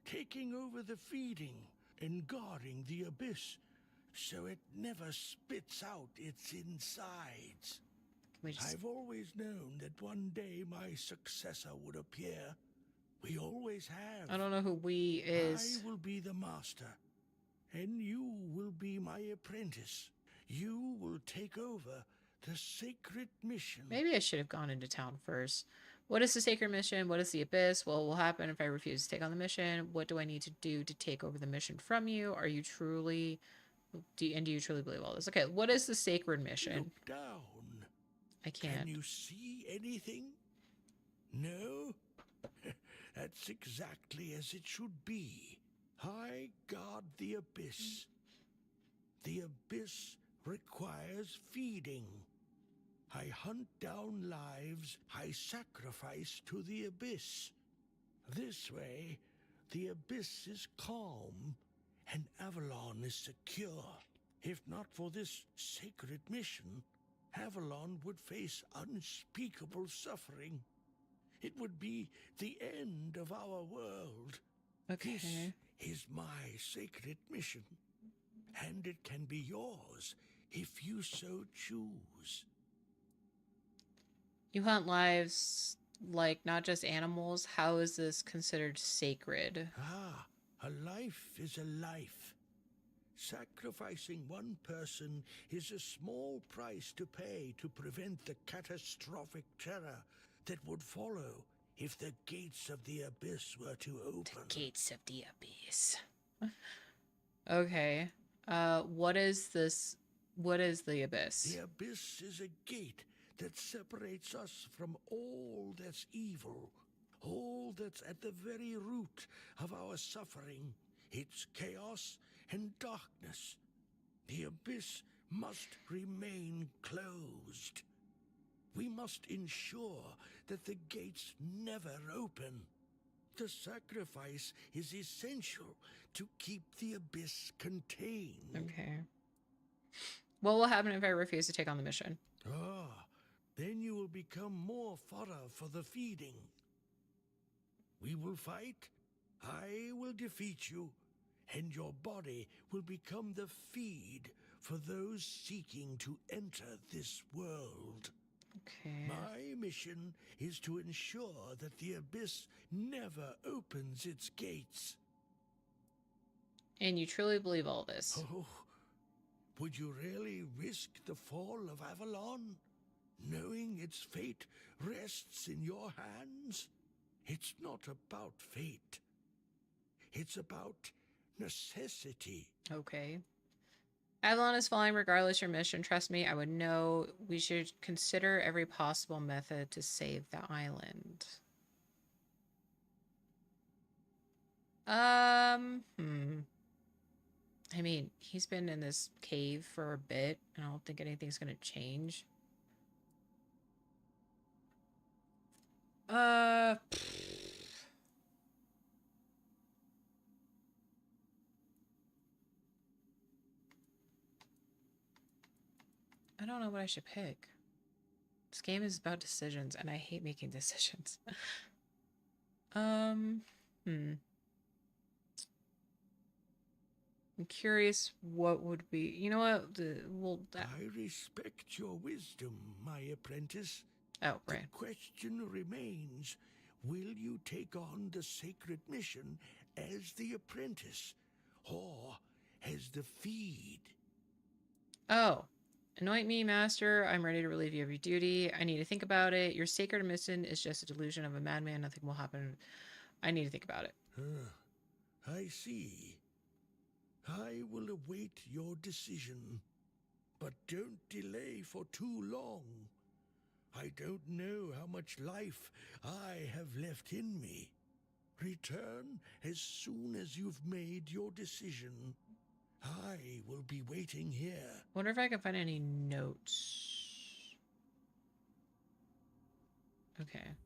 taking over the feeding and guarding the abyss so it never spits out its insides. I've always known that one day my successor would appear. We always have. I don't know who we is. I will be the master, and you will be my apprentice. You will take over the sacred mission. Maybe I should have gone into town first. What is the sacred mission? What is the abyss? What will happen if I refuse to take on the mission? What do I need to do to take over the mission from you? Are you truly... do you truly believe all this? Okay, what is the sacred mission? Look down. I can't. Can you see anything? No? That's exactly as it should be. I guard the abyss. The abyss requires feeding. I hunt down lives I sacrifice to the abyss. This way, the abyss is calm and Avalon is secure. If not for this sacred mission, Avalon would face unspeakable suffering. It would be the end of our world. Okay. This is my sacred mission, and it can be yours if you so choose. You hunt lives, like, not just animals. How is this considered sacred? Ah, a life is a life. Sacrificing one person is a small price to pay to prevent the catastrophic terror that would follow if the gates of the abyss were to open. The gates of the abyss. Okay. What is this? What is the abyss? The abyss is a gate that separates us from all that's evil, all that's at the very root of our suffering. It's chaos and darkness. The abyss must remain closed. We must ensure that the gates never open. The sacrifice is essential to keep the abyss contained. Okay. What will happen if I refuse to take on the mission? Ah, then you will become more fodder for the feeding. We will fight, I will defeat you, and your body will become the feed for those seeking to enter this world. Okay. My mission is to ensure that the abyss never opens its gates. And you truly believe all this? Oh, would you really risk the fall of Avalon, knowing its fate rests in your hands? It's not about fate. It's about necessity. Okay. Avalon is falling regardless your mission. Trust me, I would know. We should consider every possible method to save the island. I mean, he's been in this cave for a bit. I don't think anything's gonna change. I don't know what I should pick. This game is about decisions, and I hate making decisions. I'm curious what would be... You know what? I respect your wisdom, my apprentice. Oh, right. The question remains, will you take on the sacred mission as the apprentice, or as the feed? Oh. Anoint me, master. I'm ready to relieve you of your duty. I need to think about it. Your sacred mission is just a delusion of a madman. Nothing will happen. I need to think about it. I see. I will await your decision. But don't delay for too long. I don't know how much life I have left in me. Return as soon as you've made your decision. I will be waiting here. Wonder if I can find any notes. Okay.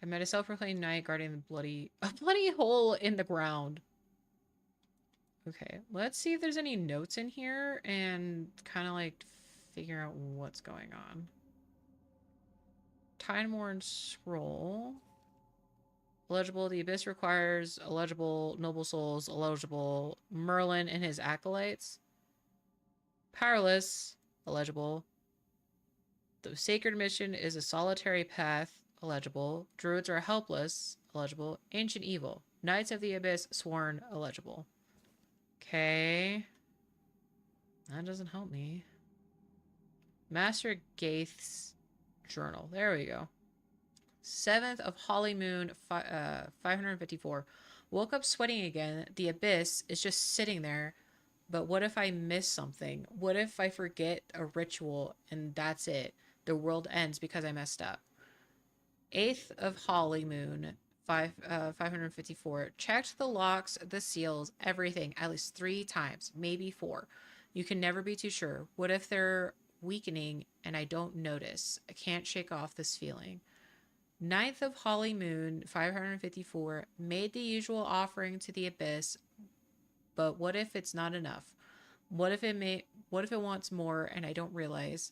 I met a self-proclaimed knight guarding a bloody hole in the ground. Okay, let's see if there's any notes in here and kind of like figure out what's going on. Time-worn scroll. Illegible. The abyss requires illegible noble souls. Illegible. Merlin and his acolytes. Powerless. Illegible. The sacred mission is a solitary path. Illegible. Druids are helpless. Illegible. Ancient evil. Knights of the abyss. Sworn. Illegible. Okay. That doesn't help me. Master Gaith's journal. There we go. 7th of Holly Moon, 554. Woke up sweating again. The abyss is just sitting there. But what if I miss something? What if I forget a ritual and that's it? The world ends because I messed up. 8th of Holly Moon, 554. Checked the locks, the seals, everything at least 3 times, maybe 4. You can never be too sure. What if they're weakening and I don't notice? I can't shake off this feeling. 9th of Holly Moon, 554. Made the usual offering to the abyss, but what if it's not enough? What if it wants more and I don't realize?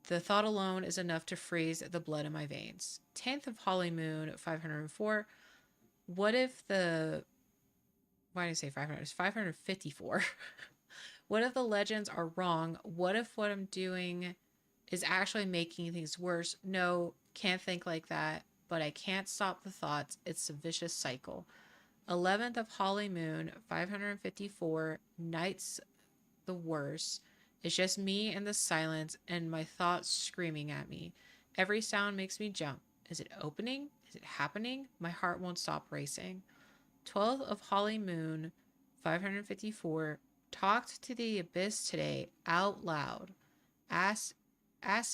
The thought alone is enough to freeze the blood in my veins. 10th of Holly Moon, 504. What if the... Why did I say 500? It's 554. What if the legends are wrong? What if what I'm doing is actually making things worse? No, can't think like that, but I can't stop the thoughts. It's a vicious cycle. 11th of Holly Moon, 554. Night's the worst. It's just me and the silence and my thoughts screaming at me. Every sound makes me jump. Is it opening? Is it happening? My heart won't stop racing. 12th of Holly Moon, 554. Talked to the abyss today out loud. Asked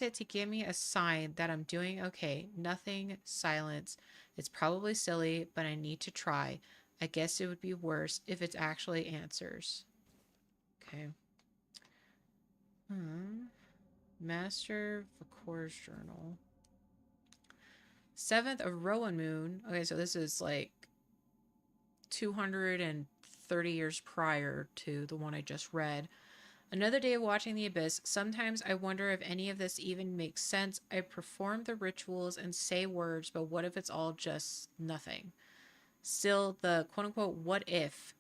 it to give me a sign that I'm doing okay. Nothing. Silence. It's probably silly, but I need to try. I guess it would be worse if it actually answers. Okay. Master Vakor's journal. 7th of Rowan Moon. Okay, so this is like 230 years prior to the one I just read. Another day of watching the abyss. Sometimes I wonder if any of this even makes sense. I perform the rituals and say words, but what if it's all just nothing? Still, the quote-unquote what if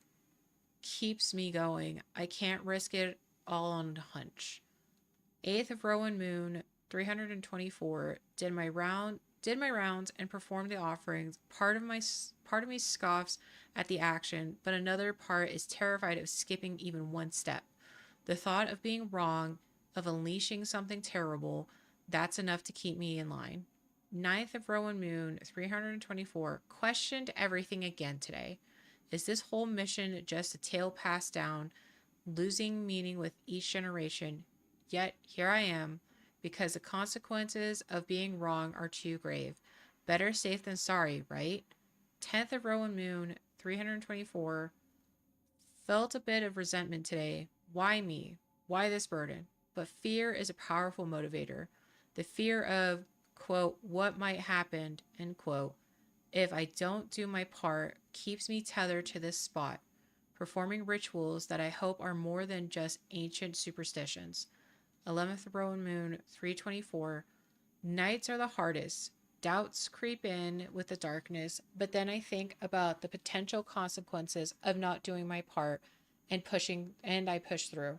keeps me going. I can't risk it all on hunch. 8th of Rowan Moon, 324. Did my rounds and performed the offerings. Part of me scoffs at the action, but another part is terrified of skipping even one step. The thought of being wrong, of unleashing something terrible, that's enough to keep me in line. 9th of Rowan Moon, 324. Questioned everything again today. Is this whole mission just a tale passed down, losing meaning with each generation? Yet here I am, because the consequences of being wrong are too grave. Better safe than sorry, right? 10th of Rowan Moon, 324. Felt a bit of resentment today. Why me? Why this burden? But fear is a powerful motivator. The fear of, quote, what might happen, end quote, if I don't do my part, keeps me tethered to this spot, performing rituals that I hope are more than just ancient superstitions. 11th Rowan Moon, 324. Nights are the hardest. Doubts creep in with the darkness, but then I think about the potential consequences of not doing my part and I push through.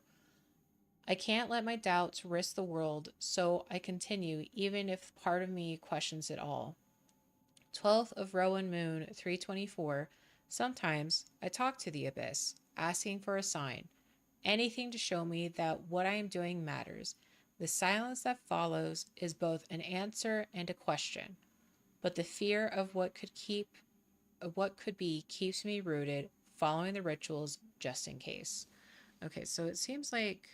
I can't let my doubts risk the world, so I continue even if part of me questions it all. 12th of Rowan Moon, 324. Sometimes I talk to the abyss, asking for a sign. Anything to show me that what I am doing matters. The silence that follows is both an answer and a question. But the fear of what could be keeps me rooted, following the rituals just in case. Okay, so it seems like...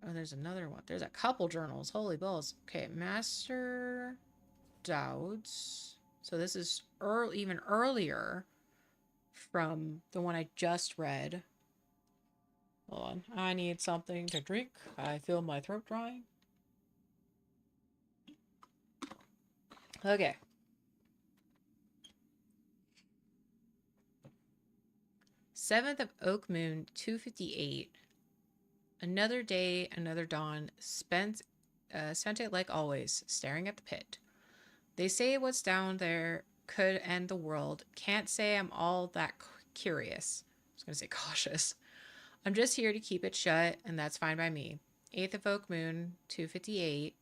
Oh, there's another one. There's a couple journals. Holy balls. Okay, Master Doubts. So this is even earlier from the one I just read. Hold on. I need something to drink. I feel my throat drying. Okay. Seventh of Oak Moon, 258. Another day, another dawn. Spent it like always, staring at the pit. They say what's down there could end the world. Can't say I'm all that curious. I was going to say cautious. I'm just here to keep it shut, and that's fine by me. 8th of Oak Moon, 258.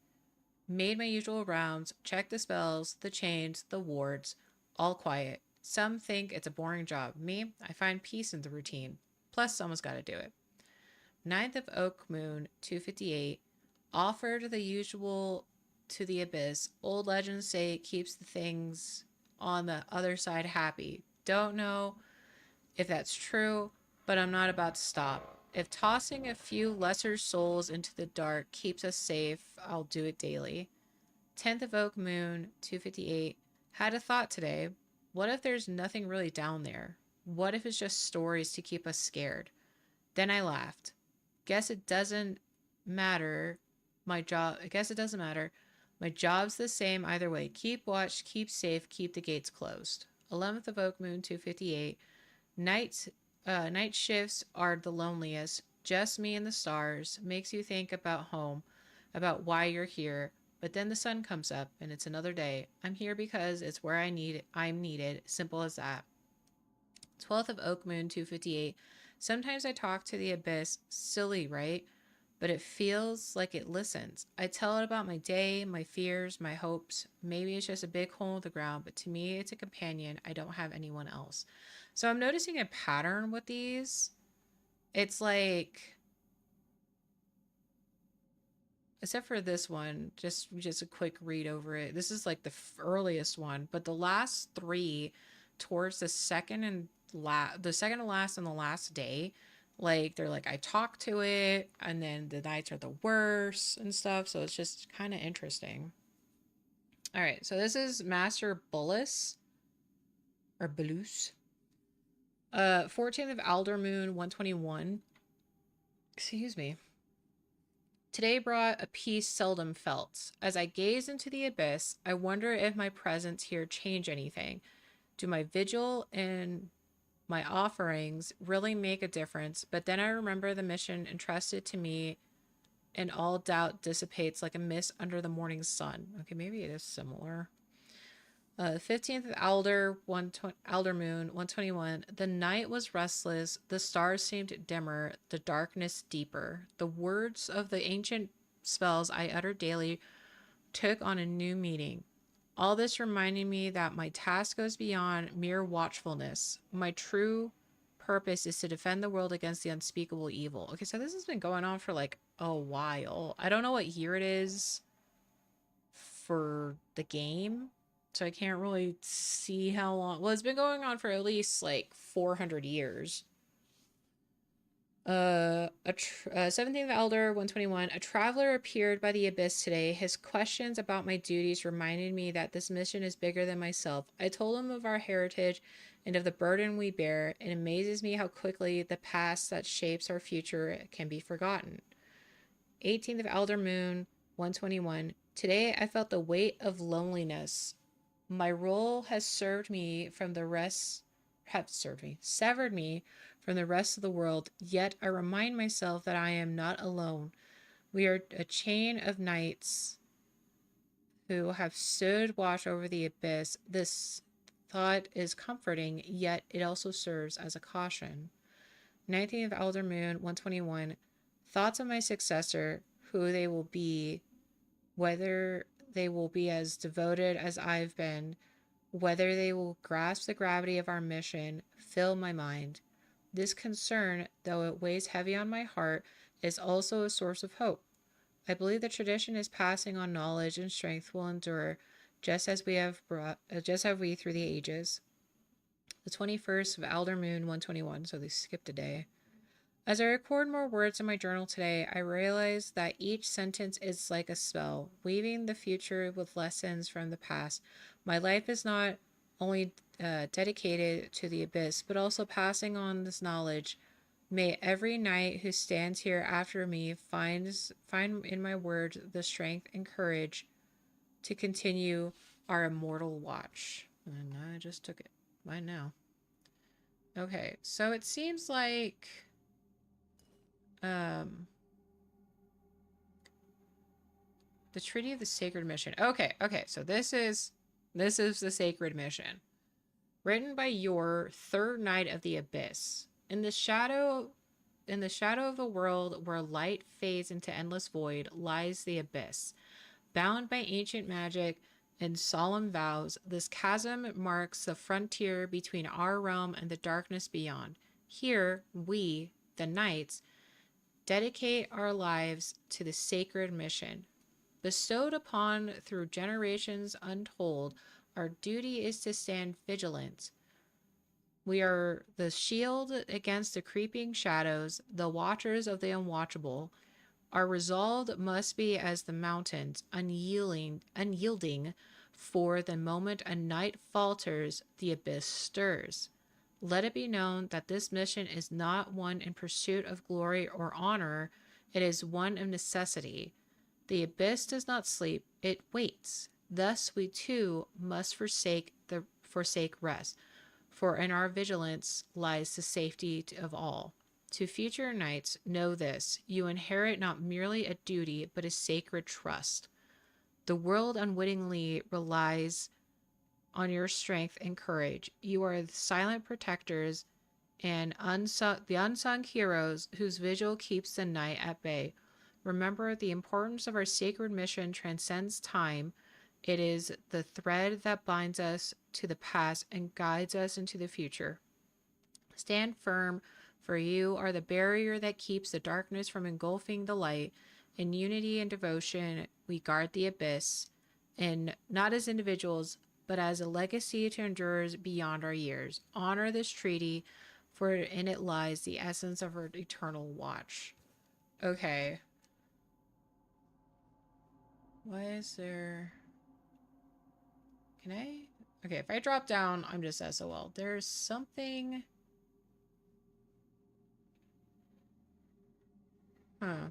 Made my usual rounds, checked the spells, the chains, the wards. All quiet. Some think it's a boring job. Me, I find peace in the routine. Plus, someone's got to do it. 9th of Oak Moon, 258. Offered the usual to the abyss. Old legends say it keeps the things on the other side happy. Don't know if that's true, but I'm not about to stop. If tossing a few lesser souls into the dark keeps us safe, I'll do it daily. 10th of Oak Moon, 258. Had a thought today. What if there's nothing really down there? What if it's just stories to keep us scared? Then I laughed. Guess it doesn't matter. I guess it doesn't matter. My job's the same either way. Keep watch, keep safe, keep the gates closed. 11th of Oak Moon, 258. Night shifts are the loneliest. Just me and the stars. Makes you think about home, about why you're here. But then the sun comes up and it's another day. I'm here because it's where I'm needed. Simple as that. 12th of Oak Moon, 258. Sometimes I talk to the abyss. Silly, right? But it feels like it listens. I tell it about my day, my fears, my hopes. Maybe it's just a big hole in the ground, but to me, it's a companion. I don't have anyone else. So I'm noticing a pattern with these. It's like, except for this one, just a quick read over it. This is like the earliest one, but the last three towards the second to last and the last day, like they're like I talk to it, and then the nights are the worst and stuff. So it's just kind of interesting. All right, so this is Master Bullis or Bulus. 14th of Alder Moon, 121. Excuse me. Today brought a peace seldom felt. As I gaze into the abyss, I wonder if my presence here change anything. Do my vigil and my offerings really make a difference? But then I remember the mission entrusted to me, and all doubt dissipates like a mist under the morning sun. Okay, maybe it is similar. 15th of Alder Moon, 121. The night was restless, the stars seemed dimmer, the darkness deeper. The words of the ancient spells I uttered daily took on a new meaning. All this reminded me that my task goes beyond mere watchfulness. My true purpose is to defend the world against the unspeakable evil. Okay, so this has been going on for like a while. I don't know what year it is for the game, so I can't really see how long. Well, it's been going on for at least like 400 years. 17th Elder, 121. A traveler appeared by the abyss today. His questions about my duties reminded me that this mission is bigger than myself. I told him of our heritage and of the burden we bear. It amazes me how quickly the past that shapes our future can be forgotten. 18th of Elder Moon, 121. Today I felt the weight of loneliness. My role has severed me from the rest of the world, yet I remind myself that I am not alone. We are a chain of knights who have stood watch over the abyss. This thought is comforting, yet it also serves as a caution. 19th of Elder Moon, 121. Thoughts of my successor, who they will be, whether they will be as devoted as I've been, whether they will grasp the gravity of our mission, fill my mind. This concern, though it weighs heavy on my heart, is also a source of hope. I believe the tradition is passing on knowledge and strength will endure, just as we through the ages. The 21st of Elder Moon, 121, so they skipped a day. As I record more words in my journal today, I realize that each sentence is like a spell, weaving the future with lessons from the past. My life is not only dedicated to the abyss, but also passing on this knowledge. May every knight who stands here after me find in my words the strength and courage to continue our immortal watch. And I just took it. Mine now. Okay, so it seems like the Treaty of the Sacred Mission. Okay, so this is the Sacred Mission. Written by your third Knight of the Abyss. In the shadow of the world where light fades into endless void lies the abyss. Bound by ancient magic and solemn vows, this chasm marks the frontier between our realm and the darkness beyond. Here, we, the knights, dedicate our lives to the sacred mission. Bestowed upon through generations untold, our duty is to stand vigilant. We are the shield against the creeping shadows, the watchers of the unwatchable. Our resolve must be as the mountains, unyielding, for the moment a night falters, the abyss stirs. Let it be known that this mission is not one in pursuit of glory or honor, it is one of necessity. The abyss does not sleep, it waits. Thus we too must forsake rest, for in our vigilance lies the safety of all. To future knights, know this, you inherit not merely a duty, but a sacred trust. The world unwittingly relies on your strength and courage. You are the silent protectors and the unsung heroes whose vigil keeps the night at bay. Remember, the importance of our sacred mission transcends time. It is the thread that binds us to the past and guides us into the future. Stand firm, for you are the barrier that keeps the darkness from engulfing the light. In unity and devotion, we guard the abyss, and not as individuals, but as a legacy to endure beyond our years. Honor this treaty, for in it lies the essence of our eternal watch. Okay. Why is there... Can I? Okay, if I drop down, I'm just SOL. There's something... Huh.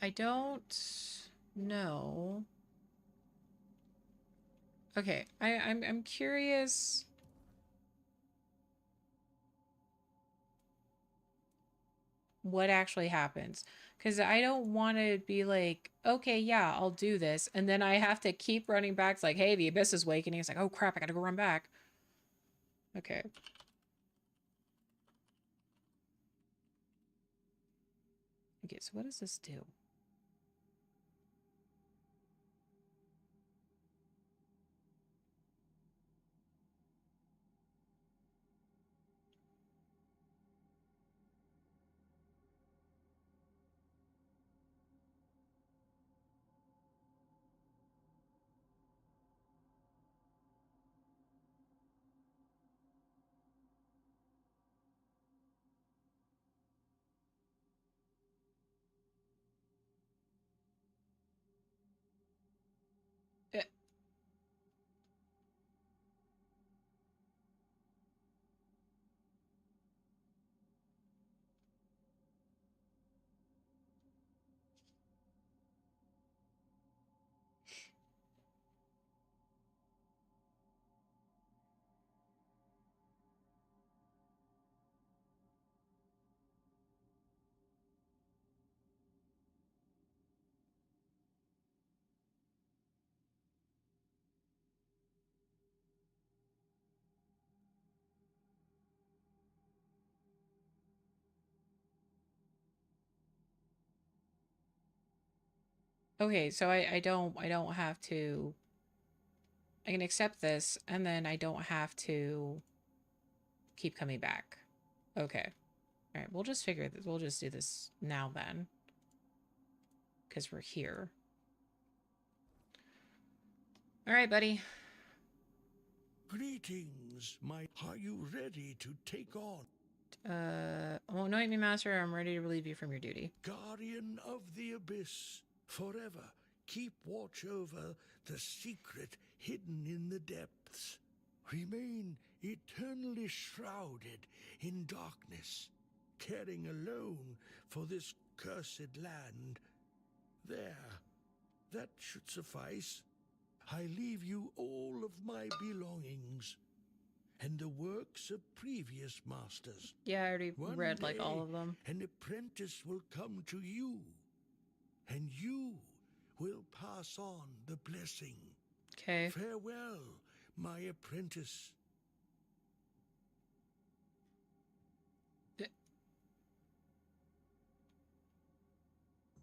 I don't know. Okay, I'm curious. What actually happens, because I don't want to be like, okay, yeah, I'll do this, and then I have to keep running back. It's like, hey, the abyss is awakening. It's like, oh crap, I gotta go run back. Okay. Okay, so what does this do? Okay, so I don't have to... I can accept this, and then I don't have to keep coming back. Okay. All right, we'll just figure this. We'll just do this now then. Because we're here. All right, buddy. Greetings, Are you ready to take on? Anoint me, master. I'm ready to relieve you from your duty. Guardian of the Abyss, forever keep watch over the secret hidden in the depths. Remain eternally shrouded in darkness, caring alone for this cursed land. There, that should suffice. I leave you all of my belongings and the works of previous masters. Yeah, I already One read like day, all of them. an apprentice will come to you, and you will pass on the blessing. Okay. Farewell, my apprentice.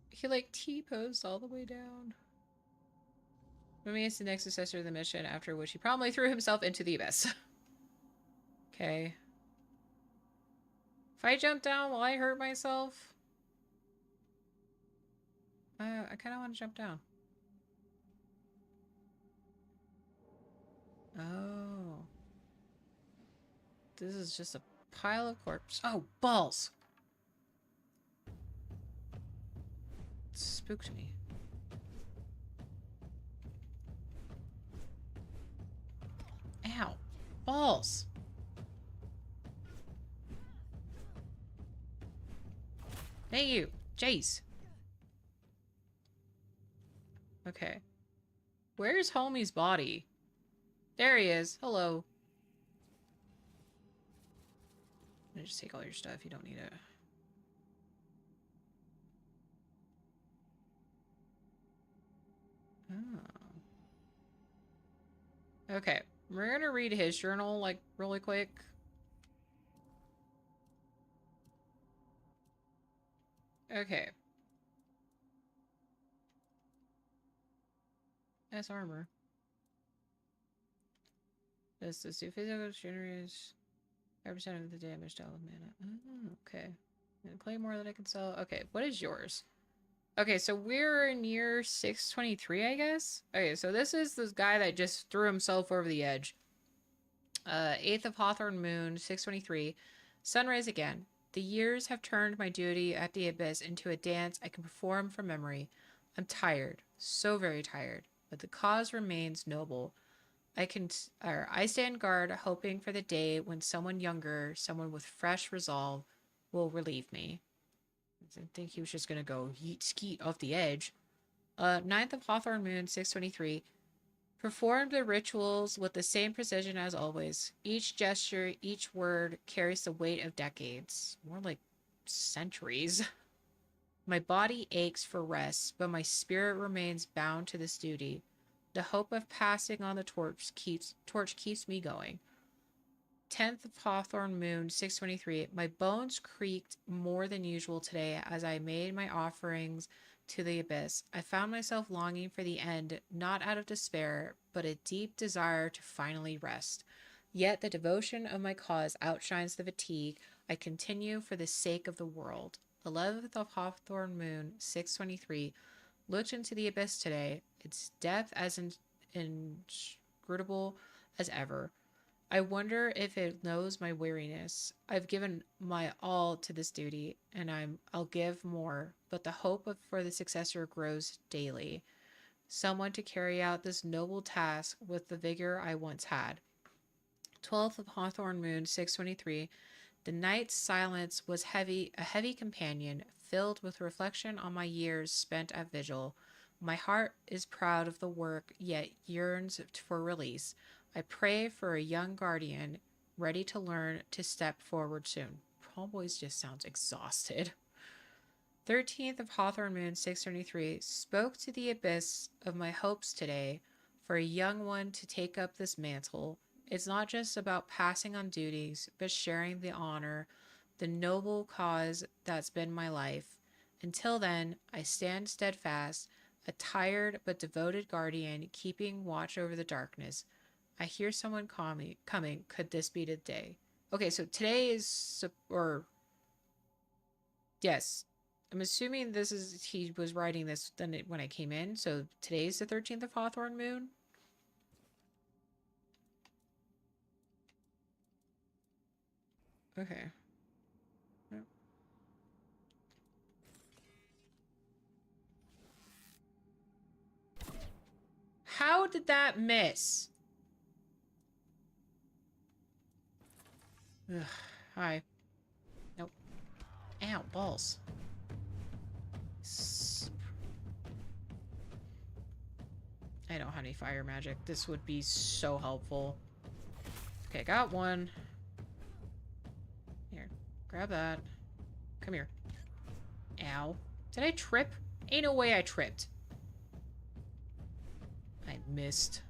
He like T-posed all the way down. Remains the next successor of the mission, after which he promptly threw himself into the abyss. Okay. If I jump down, will I hurt myself? I kind of want to jump down. Oh. This is just a pile of corpse. Oh, balls! It spooked me. Ow. Balls! Thank you! Jeez! Okay. Where's homie's body? There he is. Hello. Just take all your stuff. You don't need it. Oh. Okay. We're gonna read his journal, like, really quick. Okay. That's armor. This is the physical generates 5% of the damage to all of mana. Oh, okay. And play more that I can sell. Okay, what is yours? Okay, so we're in year 623, I guess? Okay, so this is this guy that just threw himself over the edge. 8th of Hawthorn Moon, 623. Sunrise again. The years have turned my duty at the Abyss into a dance I can perform from memory. I'm tired. So very tired. But the cause remains noble. I stand guard, hoping for the day when someone younger, someone with fresh resolve, will relieve me. I think he was just gonna go yeet skeet off the edge. 9th of Hawthorn Moon, 623. Perform the rituals with the same precision as always. Each gesture, each word carries the weight of decades. More like centuries. My body aches for rest, but my spirit remains bound to this duty. The hope of passing on the torch keeps me going. 10th of Hawthorn Moon, 623. My bones creaked more than usual today as I made my offerings to the Abyss. I found myself longing for the end, not out of despair, but a deep desire to finally rest. Yet the devotion of my cause outshines the fatigue. I continue for the sake of the world. 11th of Hawthorn Moon, 623. Looked into the Abyss today, its depth as inscrutable as ever. I wonder if it knows my weariness. I've given my all to this duty, and I'll give more, but the hope for the successor grows daily. Someone to carry out this noble task with the vigor I once had. 12th of Hawthorn Moon, 623. The night's silence was a heavy companion, filled with reflection on my years spent at vigil. My heart is proud of the work, yet yearns for release. I pray for a young guardian, ready to learn to step forward soon. Always just sounds exhausted. 13th of Hawthorn Moon, 623. Spoke to the Abyss of my hopes today, for a young one to take up this mantle. It's not just about passing on duties, but sharing the honor, the noble cause that's been my life. Until then, I stand steadfast, a tired but devoted guardian, keeping watch over the darkness. I hear someone coming. Could this be the day? Okay, so today is, or yes, I'm assuming this is, he was writing this then when I came in. So today's the 13th of Hawthorn Moon. Okay. Yep. How did that miss? Ugh. Hi. Nope. Ow, balls. I don't have any fire magic. This would be so helpful. Okay, got one. Here, grab that. Come here. Ow. Did I trip? Ain't no way I tripped. I missed.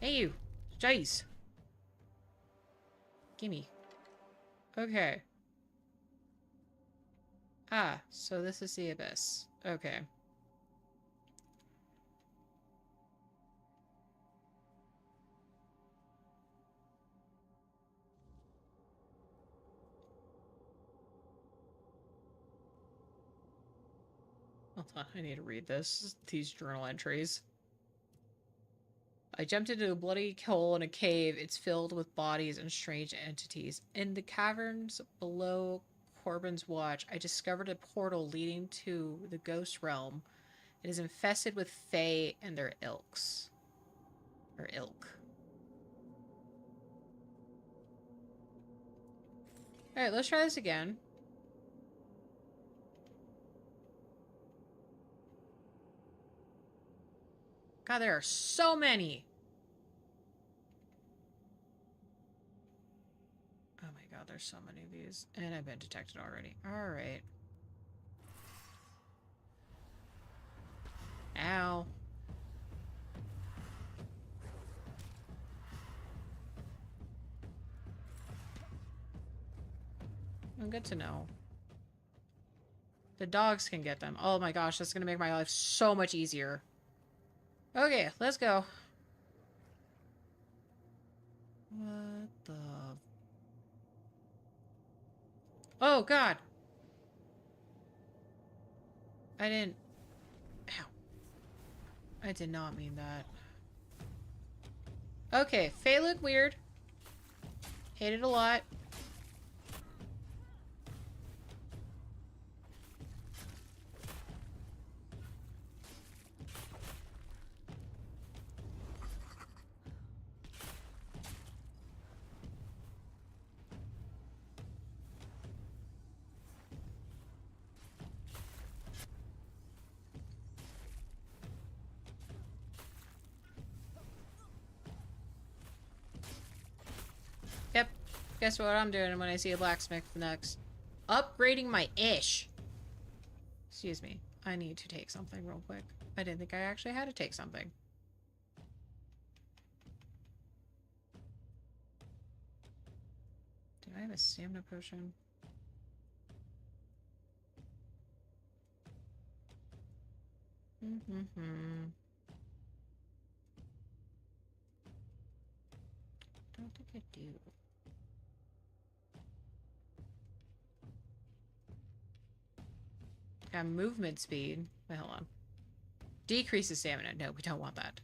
Hey, you. Jeez. Gimme. Okay. Ah, so this is the Abyss. Okay. I need to read this. These journal entries. I jumped into a bloody hole in a cave. It's filled with bodies and strange entities. In the caverns below Corbin's watch, I discovered a portal leading to the ghost realm. It is infested with fae and their ilks. Or ilk. Alright, let's try this again. God, there are so many! Oh my god, there's so many of these. And I've been detected already. Alright. Ow. Good to know. The dogs can get them. Oh my gosh, that's gonna make my life so much easier. Okay, let's go. What the... Oh god! I didn't... Ow. I did not mean that. Okay, Faye look weird. Hate it a lot. Yep. Guess what I'm doing when I see a blacksmith next? Upgrading my ish. Excuse me. I need to take something real quick. I didn't think I actually had to take something. Do I have a stamina potion? Don't think I do. Got movement speed. Wait, hold on. Decreases stamina. No, we don't want that.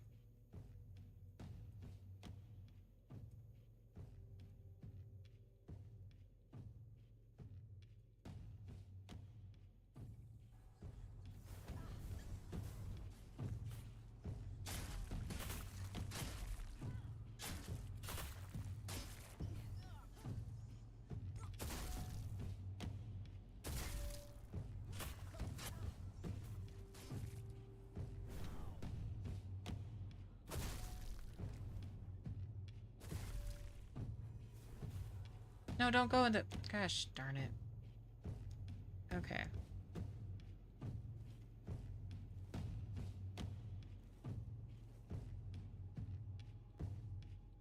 No, don't go in the... Gosh, darn it. Okay.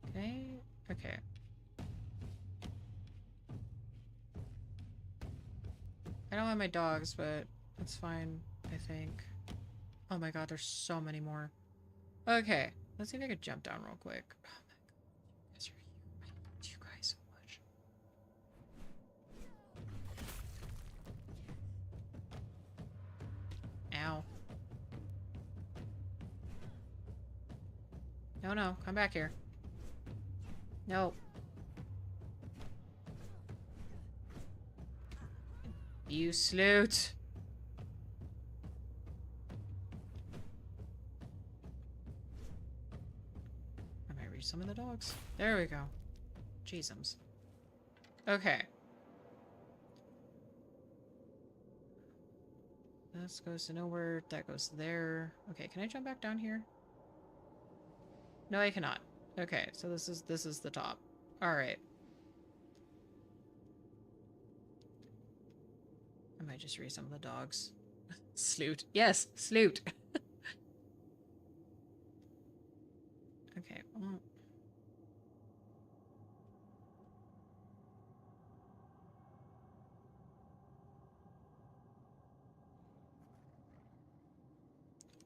Okay. Okay. I don't have my dogs, but that's fine, I think. Oh my god, there's so many more. Okay. Let's see if I could jump down real quick. Oh my god. You guys are here. I love you guys so much. Ow. No, no. Come back here. No. You sloot. I might reach some of the dogs. There we go. Jeezums. Okay. This goes to nowhere. That goes there. Okay, can I jump back down here? No, I cannot. Okay, so this is the top. Alright. I might just read some of the dogs. Sloot. Yes, sloot. Okay. Well.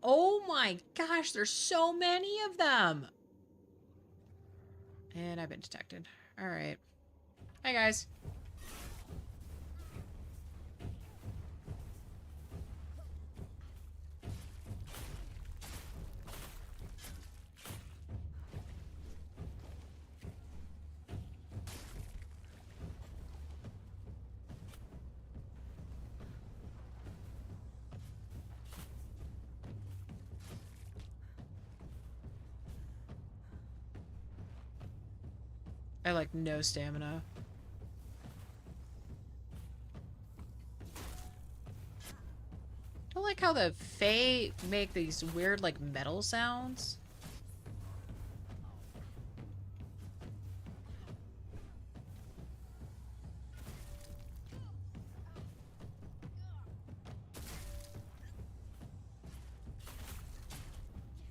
Oh my gosh, there's so many of them. And I've been detected. Alright. Hi, guys. I have, like, no stamina. I don't like how the Fae make these weird, like, metal sounds.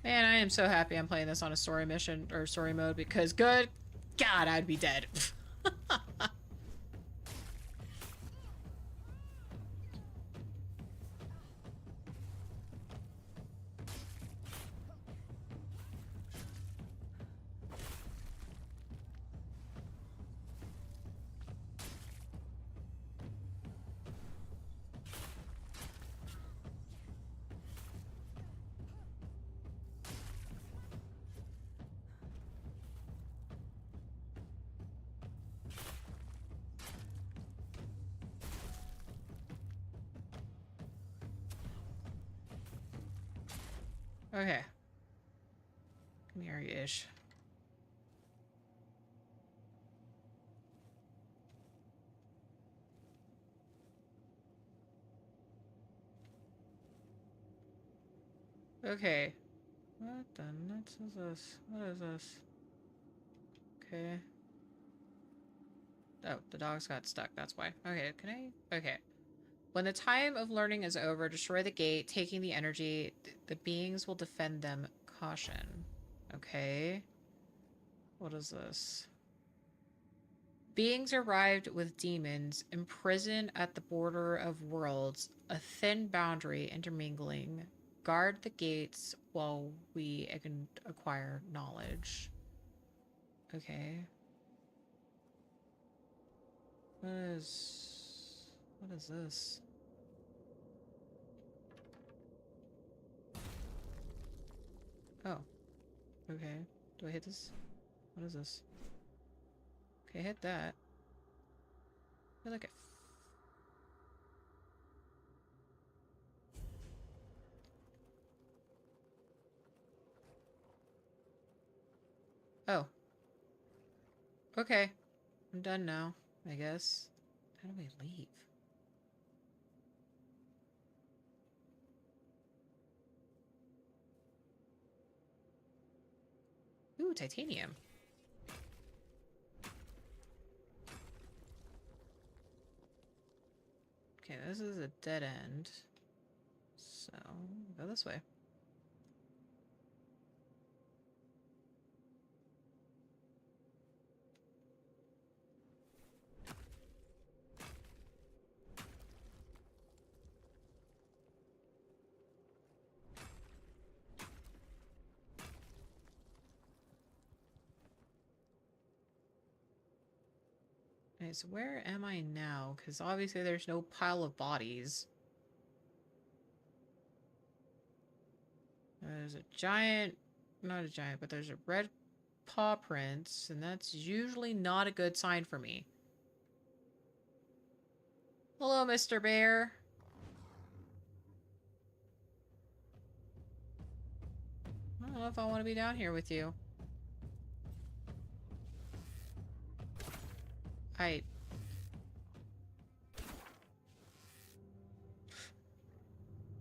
Man, I am so happy I'm playing this on a story mission, or story mode, because good God, I'd be dead. Okay. Come here-ish. Okay. What the nuts is this? What is this? Okay. Oh, the dogs got stuck, that's why. Okay, can I? Okay. When the time of learning is over, destroy the gate, taking the energy. The beings will defend them. Caution. Okay. What is this? Beings arrived with demons, imprisoned at the border of worlds, a thin boundary intermingling. Guard the gates while we acquire knowledge. Okay. What is this? Oh. Okay. Do I hit this? What is this? Okay, hit that. I feel like Oh. Okay. I'm done now, I guess. How do we leave? Ooh, titanium. Okay, this is a dead end. So, go this way. Okay, so where am I now? Because obviously there's no pile of bodies. There's a giant... Not a giant, but there's a red paw prints, and that's usually not a good sign for me. Hello, Mr. Bear. I don't know if I want to be down here with you.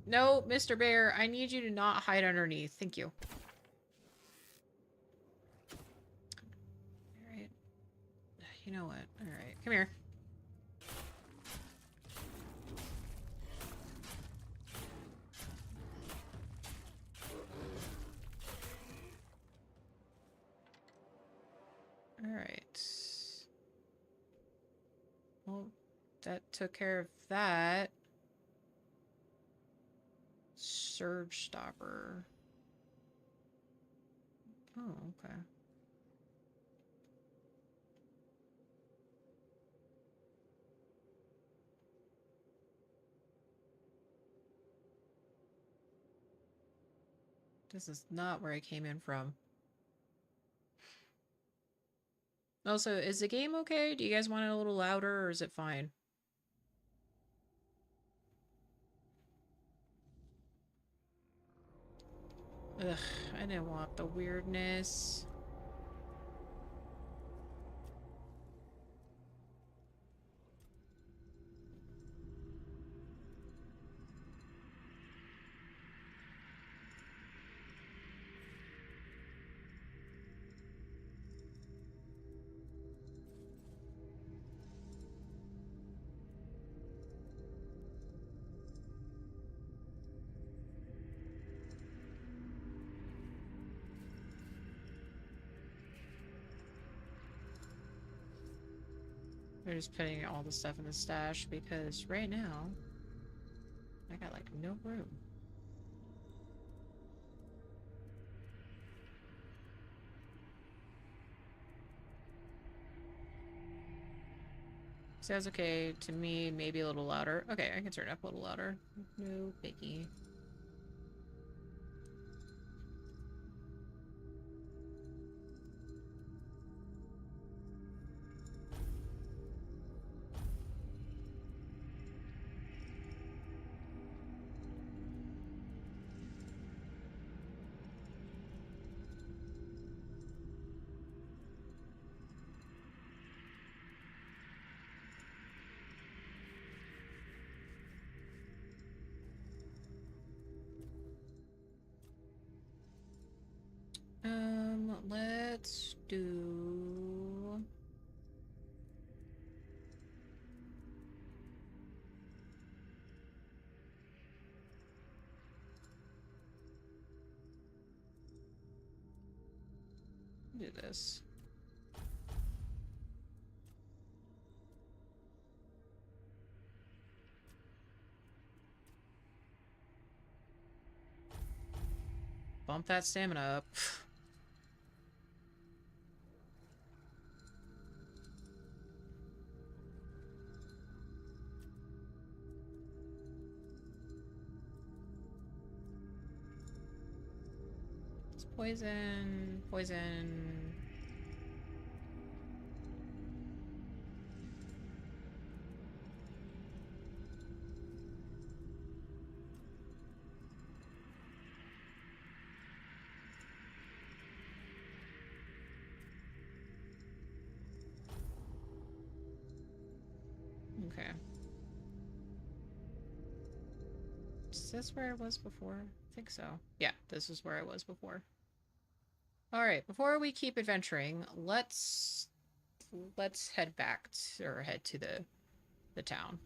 No, Mr. Bear, I need you to not hide underneath. Thank you. Alright. You know what? Alright, come here. Alright. Well, that took care of that. Surge stopper. Oh, okay. This is not where I came in from. Also, is the game okay? Do you guys want it a little louder, or is it fine? Ugh, I didn't want the weirdness. We're just putting all the stuff in the stash because right now I got like no room. Sounds okay to me, maybe a little louder. Okay, I can turn it up a little louder. No biggie. Let's do... do this. Bump that stamina up. It's poison, poison. Okay. Is this where I was before? I think so. Yeah, this is where I was before. Alright, before we keep adventuring, let's head back or head to the town.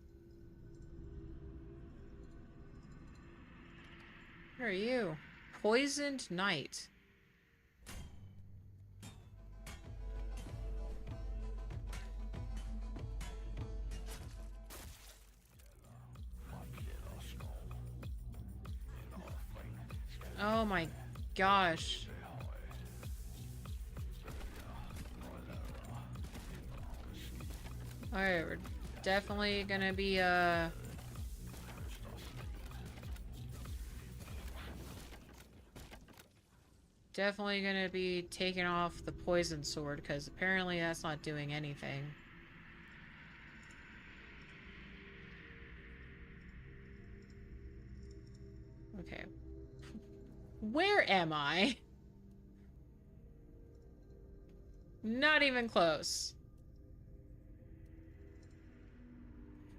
Where are you? Poisoned Knight. Oh my gosh. Alright, we're definitely gonna be, definitely gonna be taking off the poison sword, because apparently that's not doing anything. Okay. Where am I? Not even close.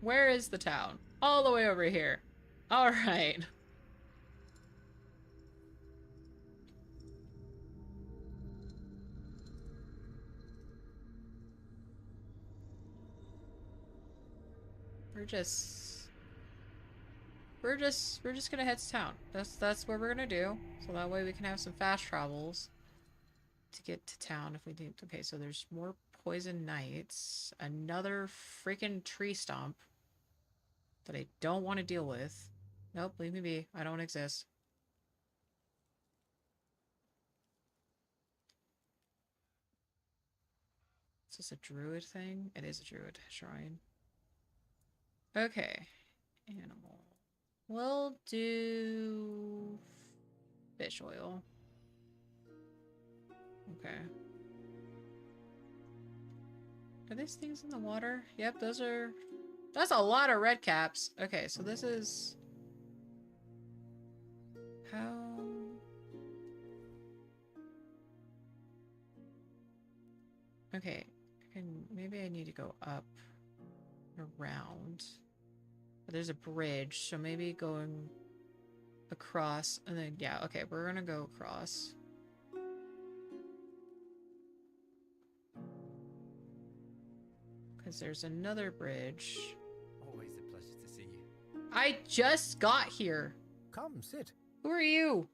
Where is the town? All the way over here. Alright. We're just gonna head to town. That's what we're gonna do. So that way we can have some fast travels to get to town if we do. Okay, so there's more poison knights. Another freaking tree stomp that I don't want to deal with. Nope, leave me be. I don't exist. Is this a druid thing? It is a druid shrine. Okay. Animal. We'll do fish oil. Okay. Are these things in the water? Yep, those are... That's a lot of red caps. Okay, so this is... How... Okay. Maybe I need to go up around. But there's a bridge, so maybe going across and then... Yeah, okay, we're gonna go across. Because there's another bridge. Always a pleasure to see you. I just got here. Come, sit. Who are you?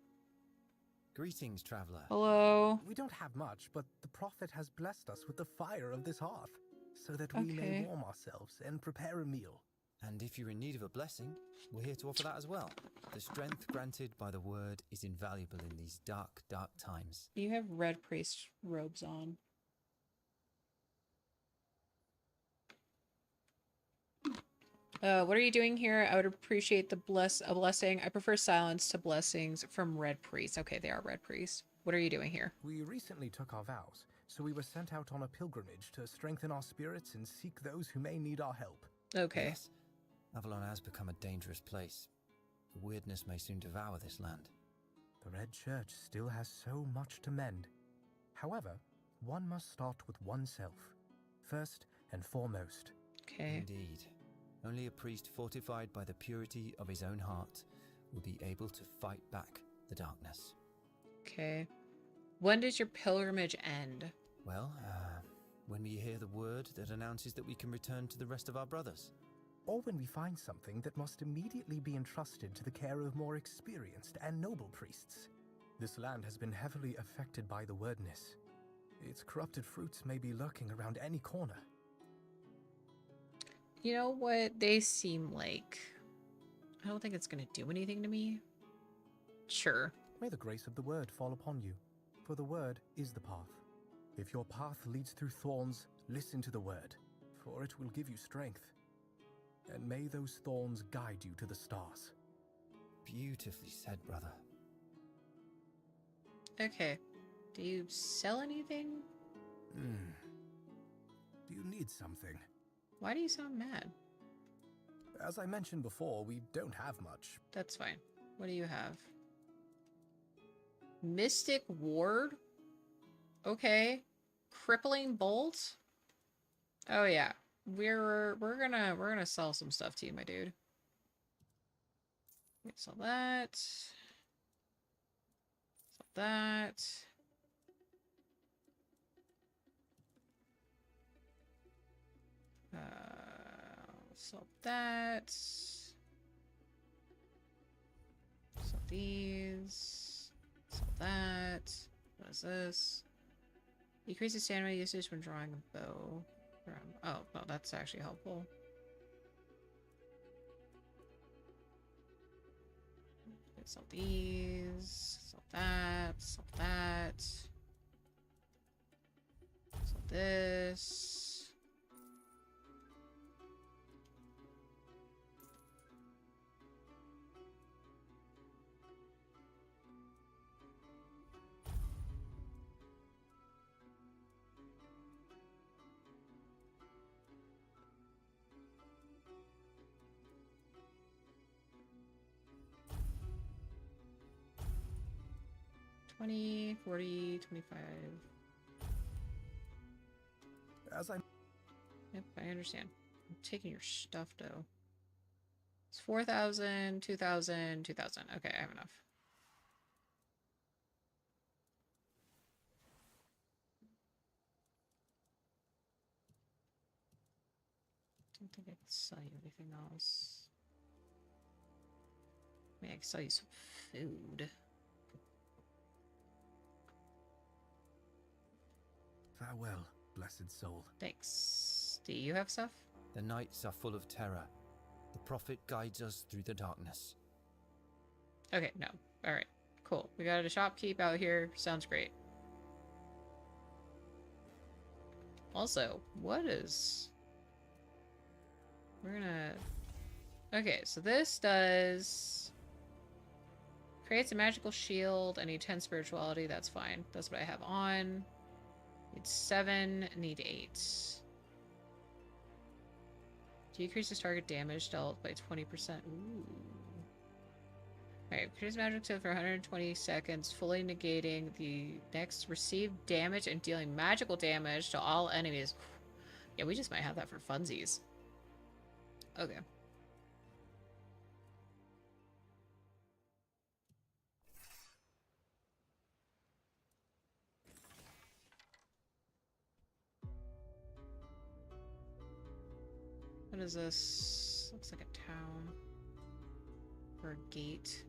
Greetings, traveler. Hello. We don't have much, but the prophet has blessed us with the fire of this hearth. so that we may Okay. warm ourselves and prepare a meal. And if you're in need of a blessing, we're here to offer that as well. The strength granted by the word is invaluable in these dark, dark times. You have red priest robes on. What are you doing here? I would appreciate a blessing. I prefer silence to blessings from red priests. Okay, they are red priests. What are you doing here? We recently took our vows, so we were sent out on a pilgrimage to strengthen our spirits and seek those who may need our help. Okay. Yes, Avalon has become a dangerous place. The weirdness may soon devour this land. The Red Church still has so much to mend. However, one must start with oneself, first and foremost. Okay. Indeed. Only a priest fortified by the purity of his own heart will be able to fight back the darkness. Okay. When does your pilgrimage end? Well, when we hear the word that announces that we can return to the rest of our brothers. Or when we find something that must immediately be entrusted to the care of more experienced and noble priests. This land has been heavily affected by the wordness. Its corrupted fruits may be lurking around any corner. You know what they seem like? I don't think it's gonna do anything to me. Sure. May the grace of the word fall upon you, for the word is the path. If your path leads through thorns, listen to the word, for it will give you strength. And may those thorns guide you to the stars. Beautifully said, brother. Okay. Do you sell anything? Do you need something? Why do you sound mad? As I mentioned before, we don't have much. That's fine. What do you have? Mystic Ward? Okay. Crippling Bolt? Oh yeah. We're gonna sell some stuff to you, my dude. Okay, sell that. Sell that. Sell that. Sell these. Sell that. What is this? Decreases stamina usage when drawing a bow. Oh, no, that's actually helpful. Okay, sell these. Sell that. Sell that. Sell this. $20, $40, $25. As I Yep, I understand. I'm taking your stuff, though. It's 4,000, 2,000, 2,000. Okay, I have enough. Don't think I can sell you anything else. Maybe I can sell you some food. farewell, blessed soul. Thanks. Do you have stuff? The nights are full of terror. The prophet guides us through the darkness. Okay, no. Alright, cool. We got a shopkeep out here. Sounds great. Also, what is... We're gonna... Okay, so this does... Creates a magical shield. I need 10 spirituality. That's fine. That's what I have on. Need 7. Need 8. Decreases target damage dealt by 20%. Ooh. Alright, creates magic shield for 120 seconds, fully negating the next received damage and dealing magical damage to all enemies. Yeah, we just might have that for funsies. Okay. What is this? Looks like a town. Or a gate.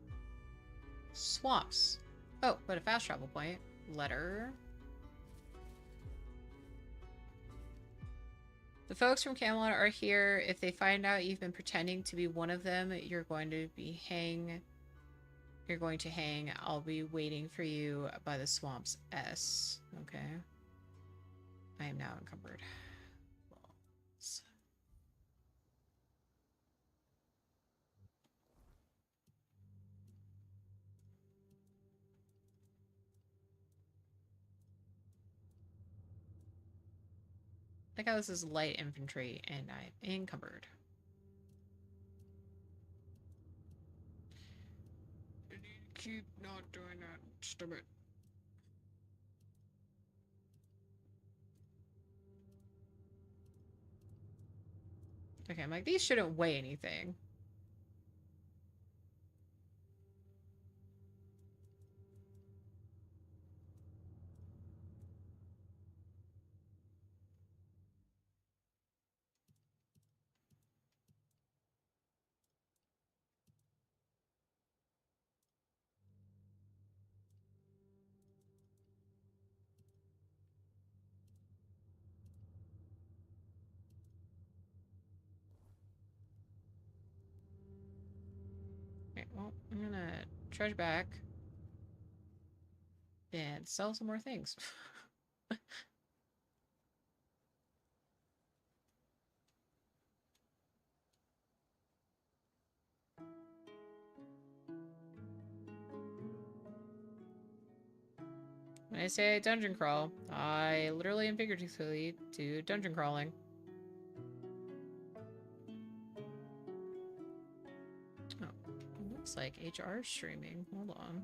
Swamps. Oh, but a fast travel point. Letter. The folks from Camelot are here. If they find out you've been pretending to be one of them, you're going to hang. I'll be waiting for you by the swamps S. Okay. I am now encumbered. Like how this is light infantry and I'm encumbered. Keep not doing that. Stop it. Okay, I'm like, these shouldn't weigh anything. Okay, well, I'm gonna trudge back and sell some more things. When I say dungeon crawl, I literally and figuratively do dungeon crawling. Oh, it looks like HR is streaming. Hold on.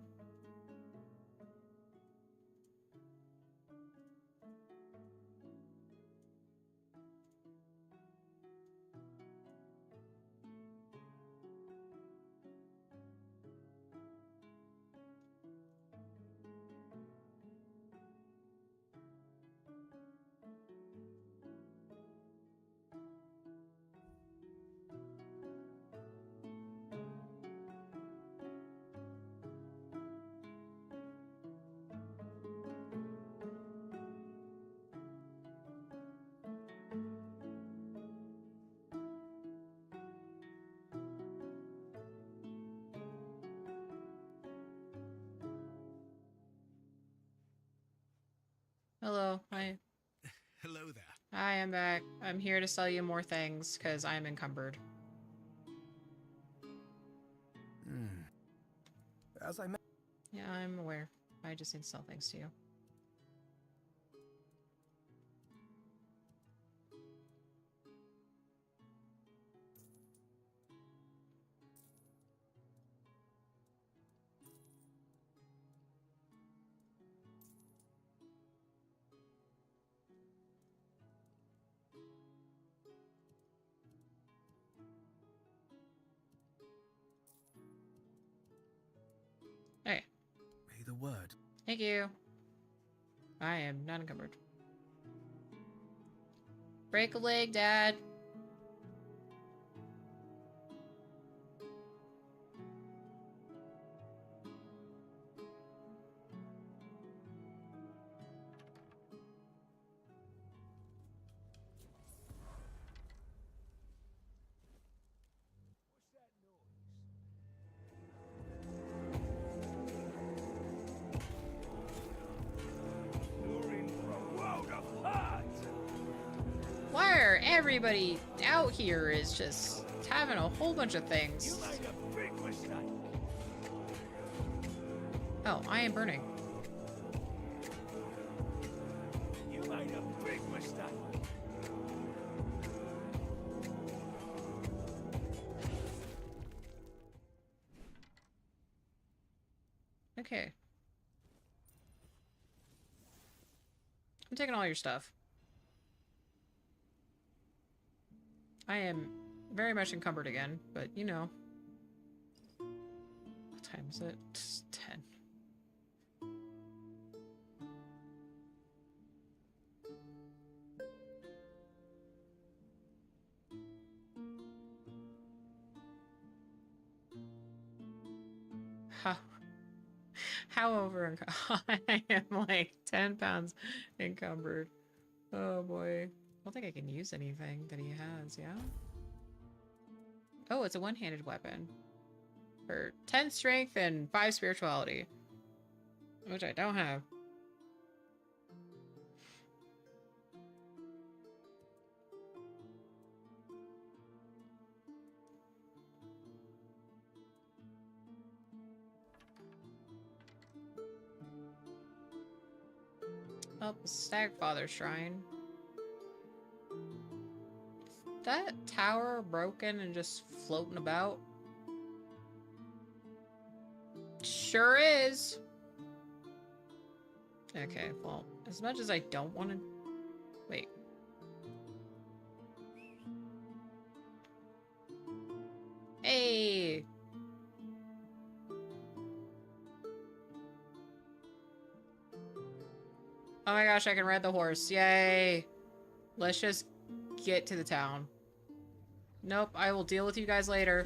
Hello, hi. Hello there. Hi, I'm back. I'm here to sell you more things, because I'm encumbered. As I mentioned, Yeah, I'm aware. I just need to sell things to you. Okay. may the word. Thank you. I am not encumbered. Break a leg, Dad. You're in for a world of hurt. Why are everybody out here is just having a whole bunch of You things? made a big mistake. Oh, I am burning. You made a big mistake. Okay. I'm taking all your stuff. I am very much encumbered again, but you know. What time is it? It's 10. How over I am like 10 pounds encumbered. Oh boy. don't think I can use anything that he has, yeah? Oh, it's a one-handed weapon. For 10 strength and 5 spirituality. Which I don't have. Oh, Stagfather Shrine. Is that tower broken and just floating about? Sure is. Okay, well, as much as I don't want to... Wait. Hey! Oh my gosh, I can ride the horse. Yay! Let's just get to the town. Nope, I will deal with you guys later.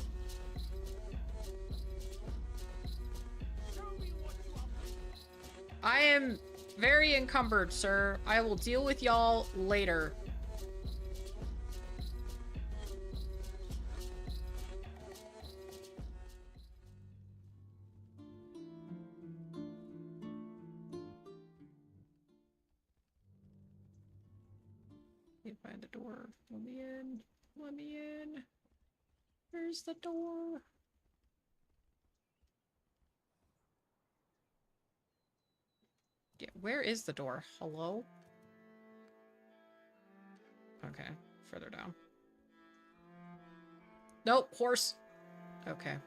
I am very encumbered, sir. I will deal with y'all later. Can't find the door. Let me in. Let me in. Where's the door? Yeah, where is the door? Hello? Okay, further down. Nope, horse. Okay.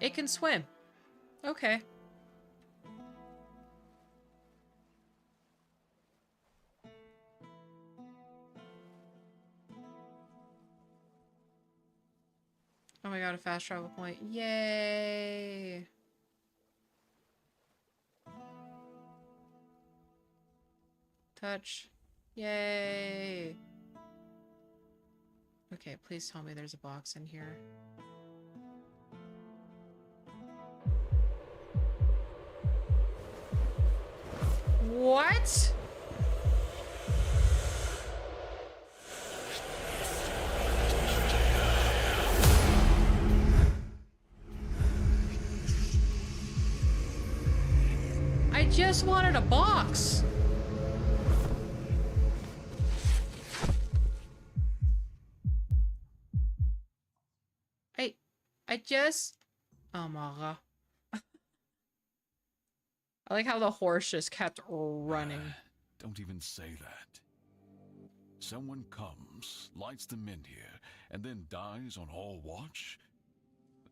It can swim. Okay. Oh my god, a fast travel point. Yay! Touch. Yay! Okay, please tell me there's a box in here. What? I just wanted a box. I just... Oh my god. I like how the horse just kept running. Don't even say that. Someone comes, lights them in here, and then dies on all watch?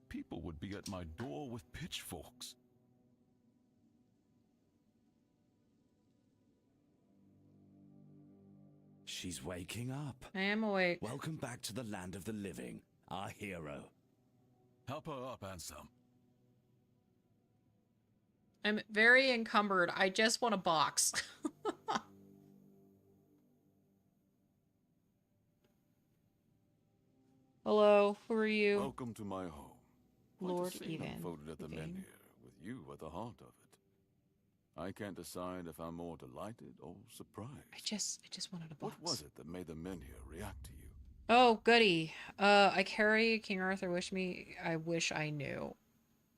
People would be at my door with pitchforks. She's waking up. I am awake. Welcome back to the land of the living, our hero. Help her up, Ansem. I'm very encumbered. I just want a box. Hello, who are you? Welcome to my home. Quite a Lord scene Even. unfolded at the men here, with you at the heart of it. I can't decide if I'm more delighted or surprised. I just wanted a box. What was it that made the men here react to you? Oh, goody. I carry King Arthur wish me. I wish I knew.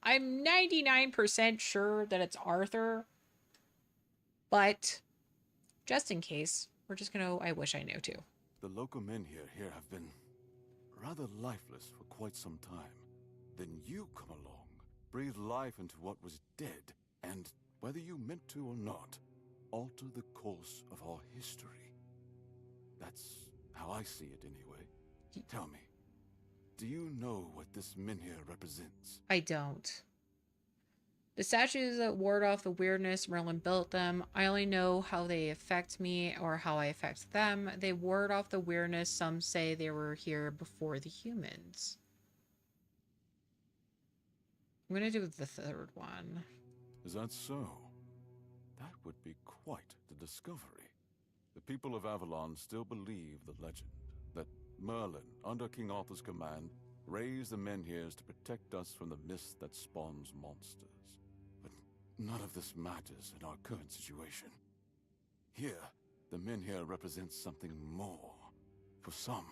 I'm 99% sure that it's Arthur. But just in case, we're just gonna I wish I knew too. The local men here have been rather lifeless for quite some time. Then you come along, breathe life into what was dead, and whether you meant to or not, alter the course of our history. That's how I see it anyway. Tell me, do you know what this menhir represents? I don't. The statues that ward off the weirdness, Merlin built them. I only know how they affect me or how I affect them. They ward off the weirdness. Some say they were here before the humans. I'm gonna do the third one. Is that so? That would be quite the discovery. The people of Avalon still believe the legend that Merlin, under King Arthur's command, raised the menhirs to protect us from the mist that spawns monsters. But none of this matters in our current situation. Here, the men here represent something more. For some,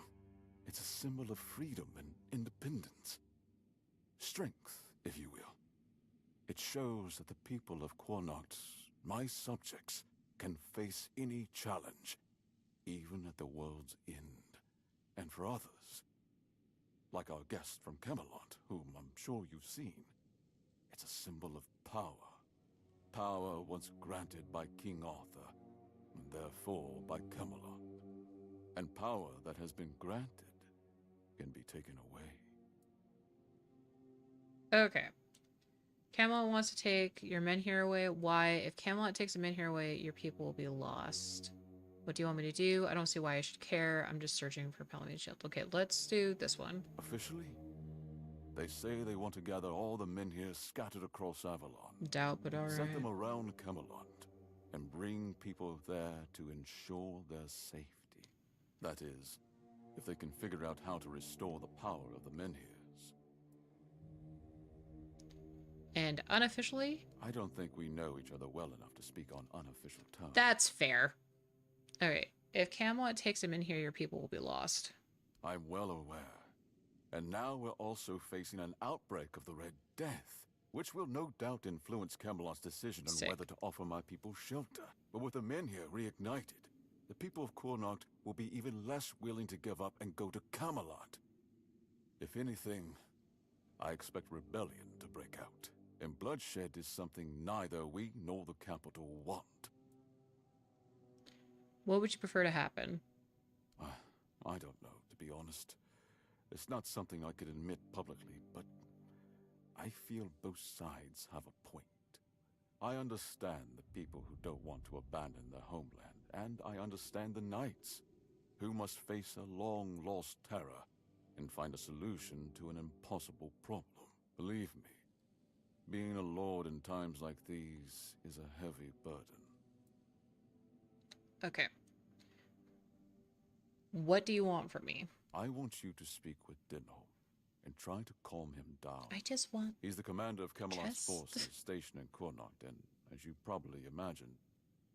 it's a symbol of freedom and independence. Strength, if you will. It shows that the people of Quanacht, my subjects, can face any challenge, even at the world's end. And for others, like our guest from Camelot, whom I'm sure you've seen, it's a symbol of power. Power once granted by King Arthur, and therefore by Camelot. And power that has been granted can be taken away. Okay. Camelot wants to take your men here away. Why? If Camelot takes the men here away, your people will be lost. What do you want me to do? I don't see why I should care. I'm just searching for Palame's shield. Okay, let's do this one. Officially, they say they want to gather all the men here scattered across Avalon. Doubt, but alright. Set them around Camelot and bring people there to ensure their safety. That is, if they can figure out how to restore the power of the Menhirs. And unofficially? I don't think we know each other well enough to speak on unofficial terms. That's fair. Alright, if Camelot takes him in here, your people will be lost. I'm well aware. And now we're also facing an outbreak of the Red Death, which will no doubt influence Camelot's decision on whether to offer my people shelter. But with the men here reignited, the people of Quanacht will be even less willing to give up and go to Camelot. If anything, I expect rebellion to break out. And bloodshed is something neither we nor the capital want. What would you prefer to happen? I don't know, to be honest. It's not something I could admit publicly, but I feel both sides have a point. I understand the people who don't want to abandon their homeland, and I understand the knights, who must face a long-lost terror and find a solution to an impossible problem. Believe me, being a lord in times like these is a heavy burden. Okay. What do you want from me? I want you to speak with Dinho and try to calm him down. I just want... He's the commander of Camelot's Just... forces stationed in Quanacht, and as you probably imagine,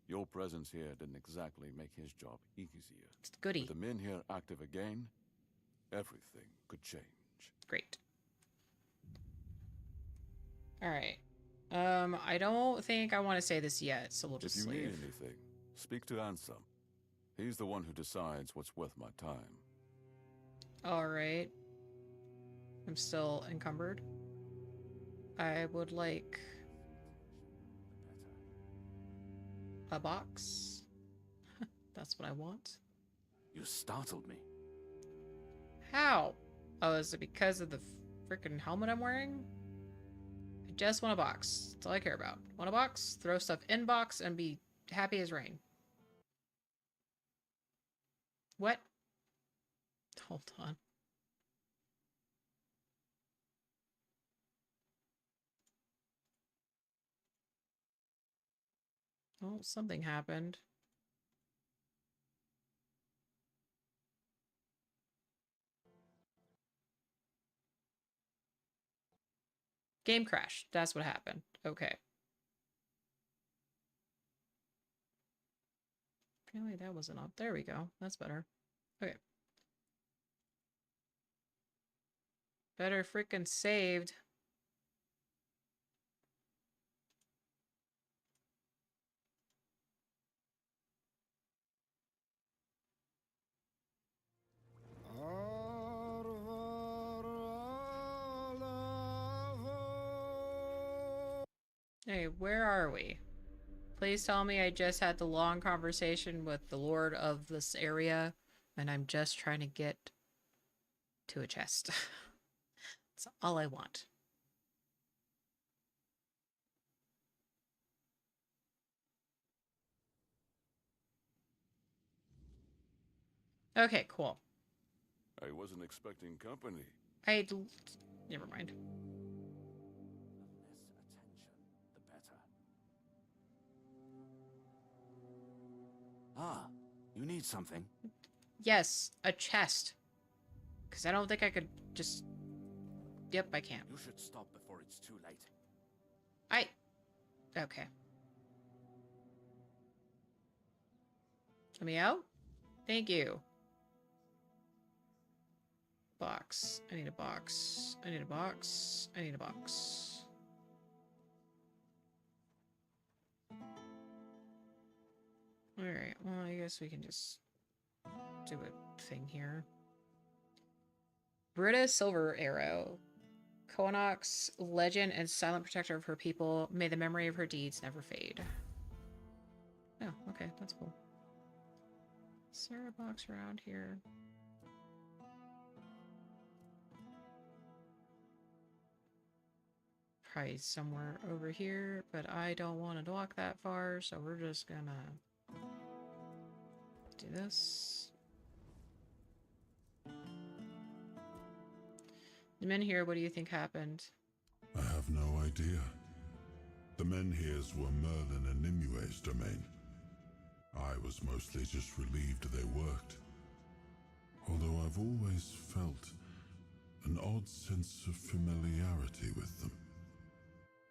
your presence here didn't exactly make his job easier. Goody. With the men here active again, everything could change. Great. Alright. I don't think I want to say this yet, so we'll just If you leave. need anything, speak to Ansem. He's the one who decides what's worth my time. Alright. I'm still encumbered. I would like... a box. That's what I want. You startled me. How? Oh, is it because of the freaking helmet I'm wearing? I just want a box. That's all I care about. Want a box? Throw stuff in box and be happy as rain. What? Hold on. Oh, something happened. Game crashed. That's what happened. Okay. Apparently that wasn't up. There we go. That's better. Okay. Better freaking saved. Hey, where are we? Please tell me I just had the long conversation with the lord of this area, and I'm just trying to get to a chest. That's all I want. Okay, cool. I wasn't expecting company. Never mind. The better. Ah, you need something? Yes, a chest. Because I don't think I could just... Yep, I can. You should stop before it's too late. Okay. Let me out. Thank you. Box. I need a box. I need a box. I need a box. Alright, well, I guess we can just do a thing here. Britta Silver Arrow. Koanox, legend and silent protector of her people. May the memory of her deeds never fade. Oh, okay, that's cool. Is there a box around here? Probably somewhere over here, but I don't want to walk that far, so we're just gonna do this. The men here, what do you think happened? I have no idea. The Menhirs were Merlin and Nimue's domain. I was mostly just relieved they worked. Although I've always felt an odd sense of familiarity with them.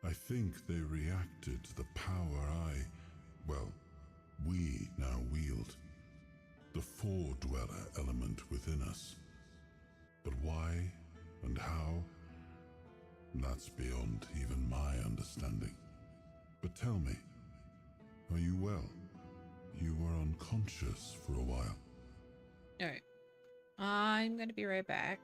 I think they reacted to the power we now wield. The Four-Dweller element within us. But why and how? That's beyond even my understanding. But tell me, are you well? You were unconscious for a while. Alright. I'm gonna be right back.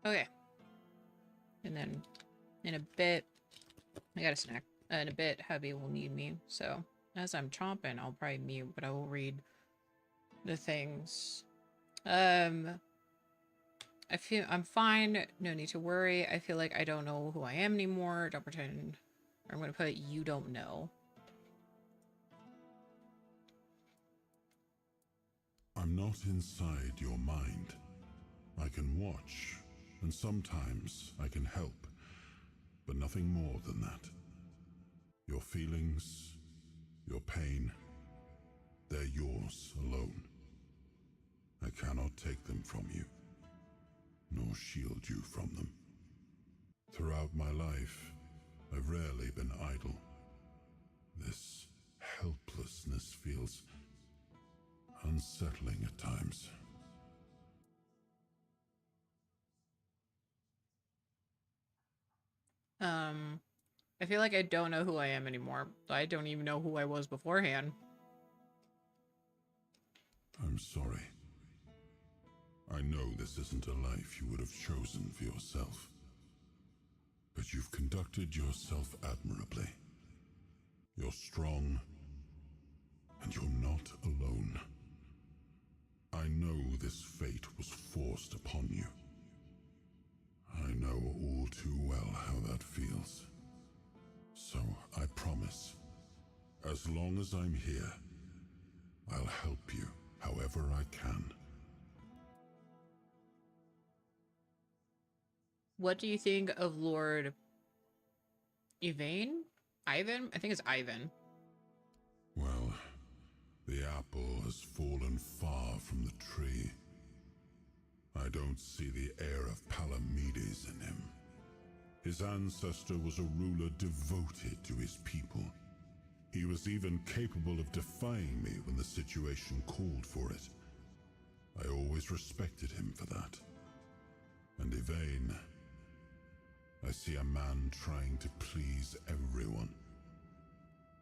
Okay. And then in a bit, I got a snack. In a bit, hubby will need me. So as I'm chomping, I'll probably mute, but I will read the things. I feel I'm fine. No need to worry. I feel like I don't know who I am anymore. Don't pretend. Or I'm going to put you don't know. I'm not inside your mind. I can watch, and sometimes I can help, but nothing more than that. Your feelings, your pain, they're yours alone. I cannot take them from you, nor shield you from them. Throughout my life, I've rarely been idle. This helplessness feels unsettling at times. I feel like I don't know who I am anymore. I don't even know who I was beforehand. I'm sorry. I know this isn't a life you would have chosen for yourself. But you've conducted yourself admirably. You're strong, and you're not alone. I know this fate was forced upon you. I know all too well how that feels. So I promise, as long as I'm here, I'll help you however I can. What do you think of Lord Yvain? Ivan? I think it's Ivan. Well, the apple has fallen far from the tree. I don't see the air of Palamedes in him. His ancestor was a ruler devoted to his people. He was even capable of defying me when the situation called for it. I always respected him for that. And Yvain, I see a man trying to please everyone.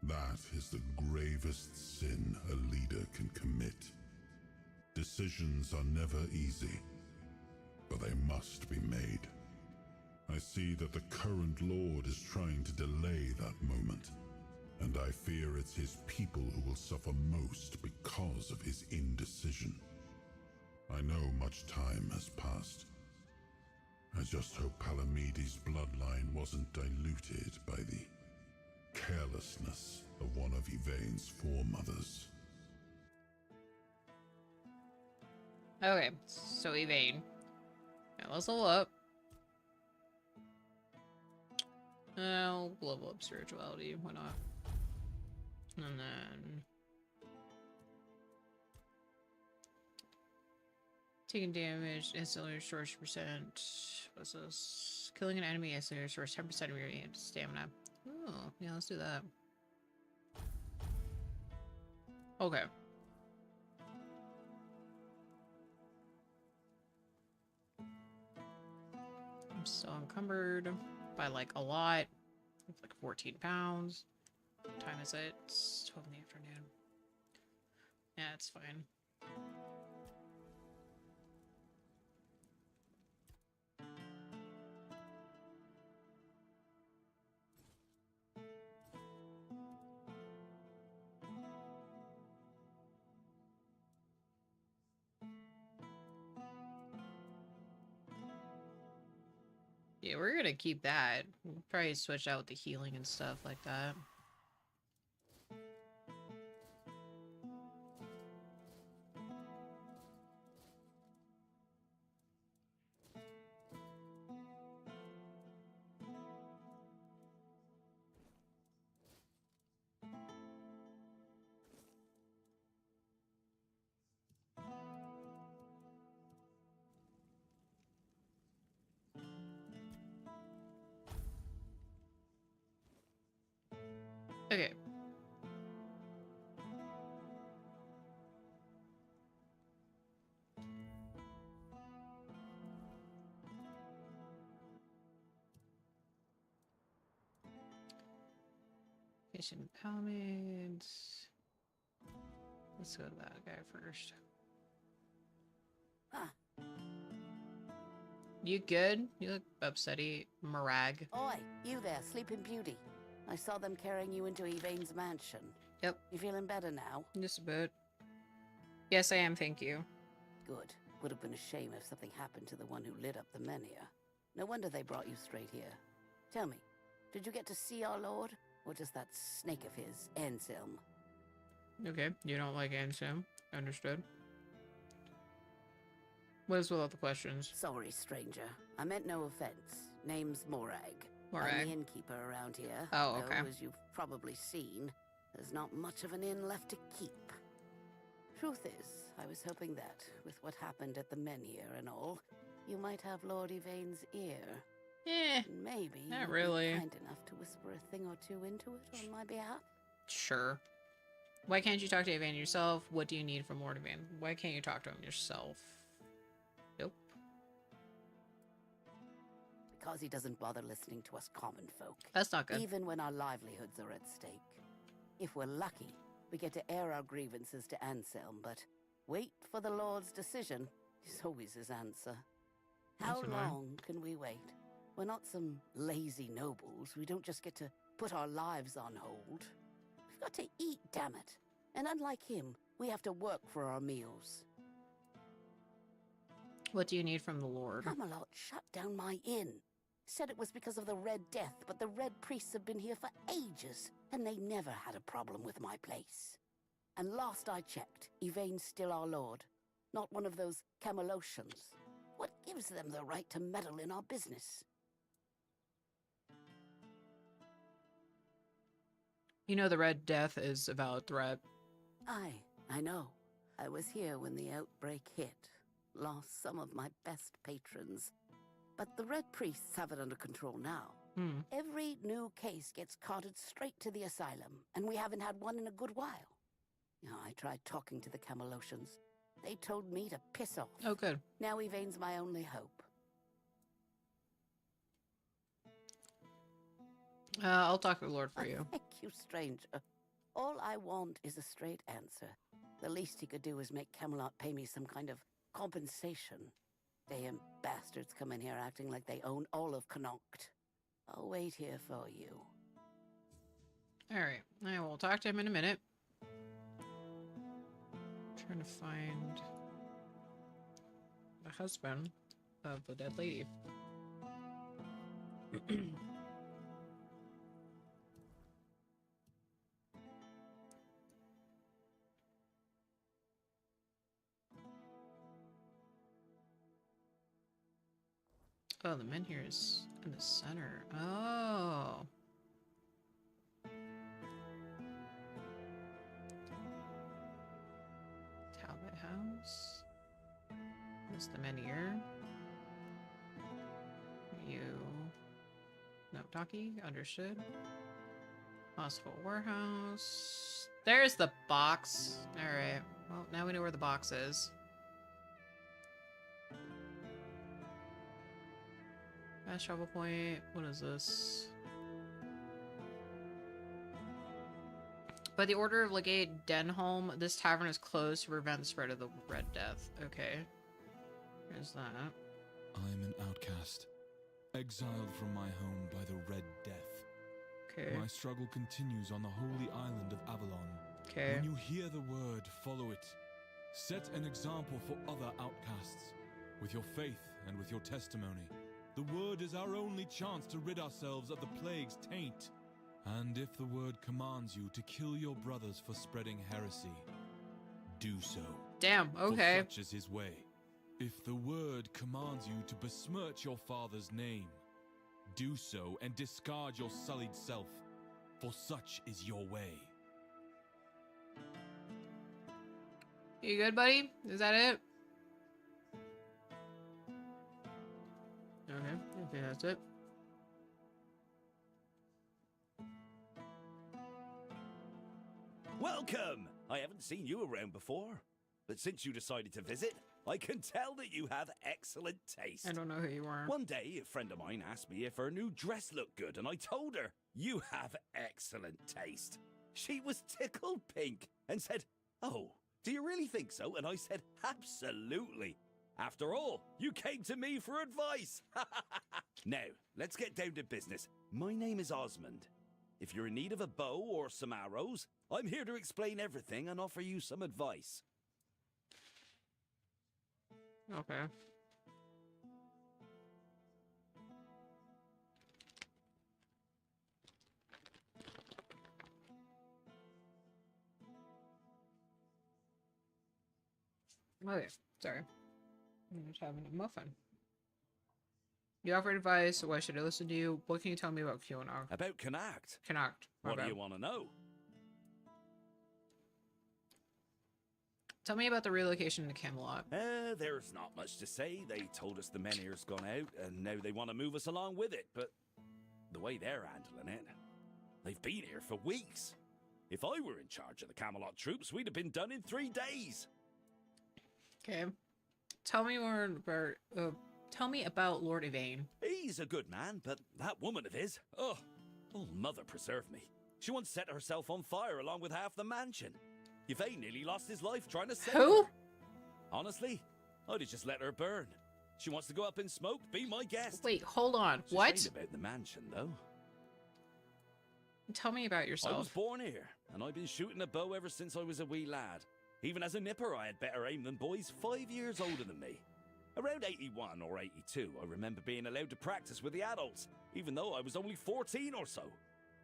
That is the gravest sin a leader can commit. Decisions are never easy, but they must be made. I see that the current Lord is trying to delay that moment, and I fear it's his people who will suffer most because of his indecision. I know much time has passed. I just hope Palamedes' bloodline wasn't diluted by the carelessness of one of Yvain's foremothers. Okay, so Yvain. Now let's level up. I'll level up spirituality, why not? And then... taking damage, instantly restores percent. What's this? Killing an enemy instantly restores 10% of your stamina. Oh, yeah, let's do that. Okay. I'm still encumbered by like a lot. It's like 14 pounds. What time is it? It's 12 in the afternoon. Yeah, it's fine. Yeah, we're gonna keep that. We'll probably switch out the healing and stuff like that. Okay. Patient empowerment. Let's go to that guy first. You good? You look upsetty, Marag. Oi, you there, Sleeping Beauty. I saw them carrying you into Yvain's mansion. Yep. You feeling better now? Just a bit. Yes, I am, thank you. Good. Would have been a shame if something happened to the one who lit up the Menhir. No wonder they brought you straight here. Tell me, did you get to see our lord? Or just that snake of his, Anselm? Okay, you don't like Anselm. Understood. What is with all the questions? Sorry, stranger. I meant no offense. Name's Morag. Morag. I'm the innkeeper around here. Oh, okay. Though, as you've probably seen, there's not much of an inn left to keep. Truth is, I was hoping that, with what happened at the Menhir and all, you might have Lord Yvain's ear. Eh, Maybe not you'd be really. kind enough to whisper a thing or two into it on my behalf. sure. Why can't you talk to Yvain yourself? What do you need from Lord Yvain? Why can't you talk to him yourself? Nope. Because he doesn't bother listening to us common folk. That's not good. Even when our livelihoods are at stake. If we're lucky, we get to air our grievances to Anselm, but wait for the Lord's decision is always his answer. How That's annoying. long can we wait? We're not some lazy nobles. We don't just get to put our lives on hold. We've got to eat, damn it. And unlike him, we have to work for our meals. What do you need from the Lord? Camelot shut down my inn. Said it was because of the Red Death, but the Red Priests have been here for ages, and they never had a problem with my place. And last I checked, Yvain's still our lord, not one of those Camelocians. What gives them the right to meddle in our business? You know the Red Death is a valid threat. Aye, I know. I was here when the outbreak hit. Lost some of my best patrons. But the Red Priests have it under control now. Every new case gets carted straight to the asylum, and we haven't had one in a good while. I tried talking to the Camelocians. They told me to piss off. Oh, good. Now Yvain's my only hope. I'll talk to the Lord for you. Thank you, stranger. All I want is a straight answer. The least he could do is make Camelot pay me some kind of compensation. Damn bastards come in here acting like they own all of Connacht. I'll wait here for you. Alright, I will talk to him in a minute. Trying to find the husband of the dead lady. Oh, the Menhir is in the center. Oh. Talbot House. That's the Menhir. You. No, Taki. Understood. Hospital Warehouse. There's the box. Alright. Well, now we know where the box is. Fast travel point. What is this? By the order of Legate Denholm, this tavern is closed to prevent the spread of the Red Death. Okay. There's that. I'm an outcast, exiled from my home by the Red Death. Okay. My struggle continues on the holy island of Avalon. Okay. When you hear the word, follow it. Set an example for other outcasts, with your faith and with your testimony. The word is our only chance to rid ourselves of the plague's taint. And if the word commands you to kill your brothers for spreading heresy, do so. Damn, okay. For such is his way. If the word commands you to besmirch your father's name, do so and discard your sullied self, for such is your way. You good, buddy? Is that it? Okay, I think that's it. Welcome! I haven't seen you around before, but since you decided to visit, I can tell that you have excellent taste. I don't know who you are. One day, a friend of mine asked me if her new dress looked good, and I told her, you have excellent taste. She was tickled pink and said, oh, do you really think so? And I said, absolutely. After all, you came to me for advice. Now, let's get down to business. My name is Osmond. If you're in need of a bow or some arrows, I'm here to explain everything and offer you some advice. Okay. Okay, sorry. I'm just having a muffin. You offered advice, so why should I listen to you? What can you tell me about QAnon? About Connacht? Connacht. What do you want to know? Tell me about the relocation to Camelot. There's not much to say. They told us the men here's gone out, and now they want to move us along with it, but the way they're handling it, they've been here for weeks. If I were in charge of the Camelot troops, we'd have been done in 3 days. Okay. Tell me more about, tell me about Lord Yvain. He's a good man, but that woman of his, oh, mother preserve me. She once set herself on fire along with half the mansion. Yvain nearly lost his life trying to save Who? her. Honestly, I'd have just let her burn. She wants to go up in smoke, be my guest. Wait, hold on. It's a What? shame about the mansion, though. Tell me about yourself. I was born here, and I've been shooting a bow ever since I was a wee lad. Even as a nipper, I had better aim than boys 5 years older than me. Around 81 or 82, I remember being allowed to practice with the adults, even though I was only 14 or so.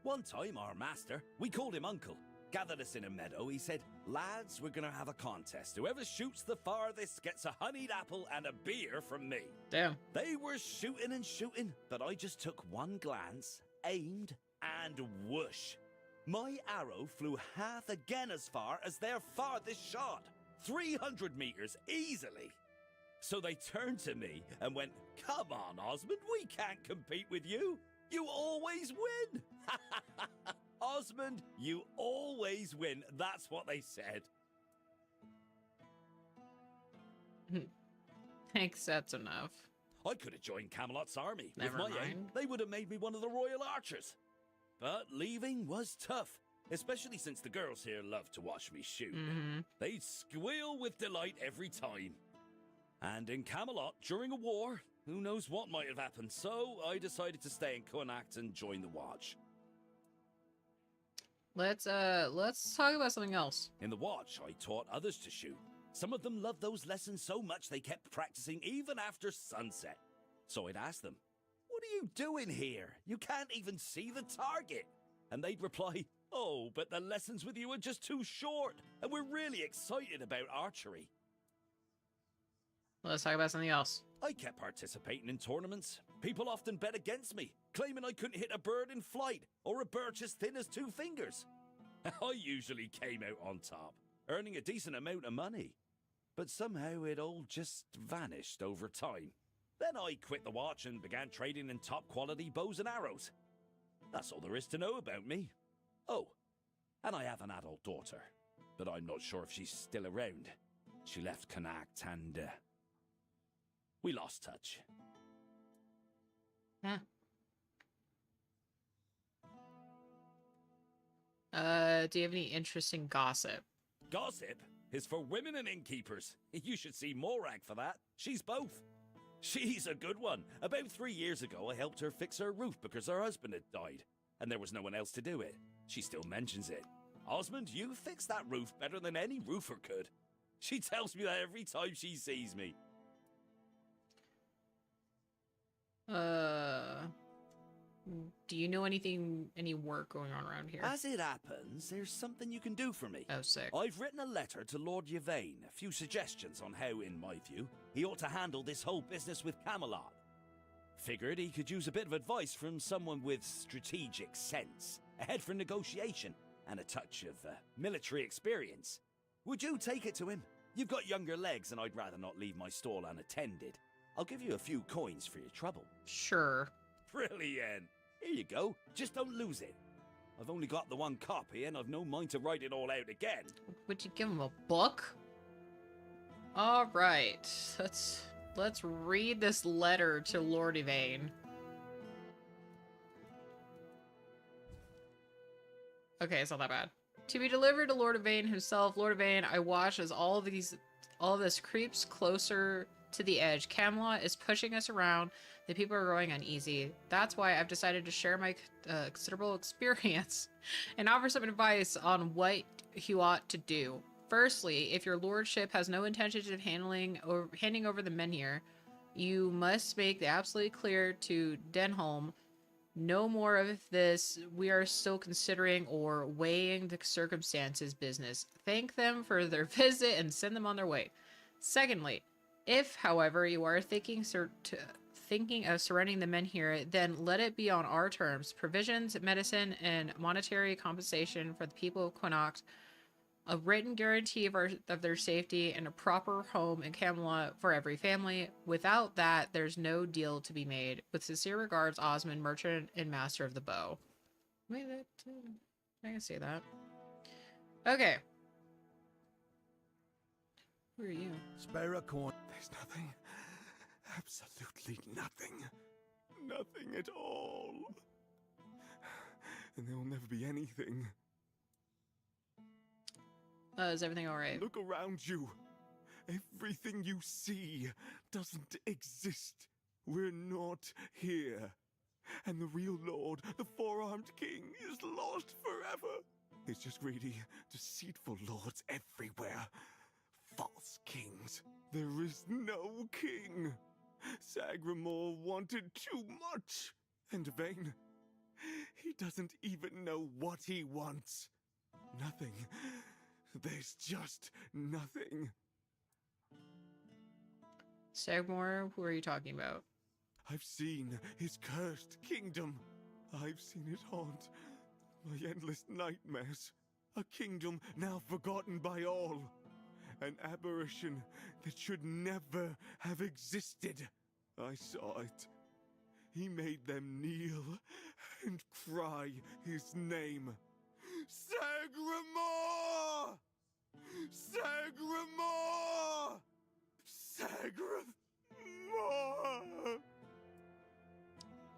One time, our master, we called him Uncle, gathered us in a meadow. He said, "Lads, we're gonna have a contest. Whoever shoots the farthest gets a honeyed apple and a beer from me." Damn. They were shooting and shooting, but I just took one glance, aimed, and whoosh. My arrow flew half again as far as their farthest shot. 300 meters easily. So they turned to me and went, "Come on, Osmond, we can't compete with you. You always win." Osmond, you always win. That's what they said. Thanks, that's enough. I could have joined Camelot's army. Never with my mind. aim, they would have made me one of the royal archers. But leaving was tough, especially since the girls here love to watch me shoot. They'd squeal with delight every time. And in Camelot, during a war, who knows what might have happened, so I decided to stay in Connacht and join the Watch. Let's talk about something else. In the Watch, I taught others to shoot. Some of them loved those lessons so much they kept practicing even after sunset. So I'd ask them, "What are you doing here? You can't even see the target." And they'd reply, "Oh, but the lessons with you are just too short, and we're really excited about archery." Let's talk about something else. I kept participating in tournaments. People often bet against me, claiming I couldn't hit a bird in flight or a birch as thin as 2 fingers. I usually came out on top, earning a decent amount of money. But somehow it all just vanished over time. Then I quit the Watch and began trading in top quality bows and arrows. That's all there is to know about me. Oh, and I have an adult daughter, but I'm not sure if she's still around. She left Connacht and we lost touch. Huh. Do you have any interesting gossip? Gossip is for women and innkeepers. You should see Morag for that. She's both. She's a good one. About 3 years ago, I helped her fix her roof because her husband had died, and there was no one else to do it. She still mentions it. "Osmond, you fixed that roof better than any roofer could." She tells me that every time she sees me. Do you know any work going on around here? As it happens, there's something you can do for me. Oh, sick. I've written a letter to Lord Yvain, a few suggestions on how, in my view, he ought to handle this whole business with Camelot. Figured he could use a bit of advice from someone with strategic sense, a head for negotiation, and a touch of military experience. Would you take it to him? You've got younger legs, and I'd rather not leave my stall unattended. I'll give you a few coins for your trouble. Sure. Brilliant. Here you go. Just don't lose it. I've only got the one copy, and I've no mind to write it all out again. Would you give him a book? All right. Let's read this letter to Lord Yvain. Okay, it's not that bad. To be delivered to Lord Yvain himself. Lord Yvain, I watch as all of this creeps closer to the edge. Camelot is pushing us around. The people are growing uneasy. That's why I've decided to share my considerable experience and offer some advice on what you ought to do. Firstly, if your lordship has no intention of handing over the men here, you must make it absolutely clear to Denholm no more of this. We are still considering or weighing the circumstances business. Thank them for their visit and send them on their way. Secondly, if, however, you are thinking of surrendering the men here, then let it be on our terms. Provisions, medicine, and monetary compensation for the people of Connacht, a written guarantee of their safety, and a proper home in Camelot for every family. Without that, there's no deal to be made. With sincere regards, Osmond, merchant and master of the bow. Wait, I can see that. Okay. Who are you? Spare a coin. There's nothing. Absolutely nothing. Nothing at all. And there will never be anything. Is everything alright? Look around you. Everything you see doesn't exist. We're not here. And the real Lord, the four-armed king, is lost forever. It's just greedy, deceitful lords everywhere. False kings. There is no king. Sagramore wanted too much. And Vayne, he doesn't even know what he wants. Nothing. There's just nothing. Sagramore, who are you talking about? I've seen his cursed kingdom. I've seen it haunt my endless nightmares. A kingdom now forgotten by all. An aberration that should never have existed. I saw it. He made them kneel and cry his name. Sagramore! Sagramore! Sagramore!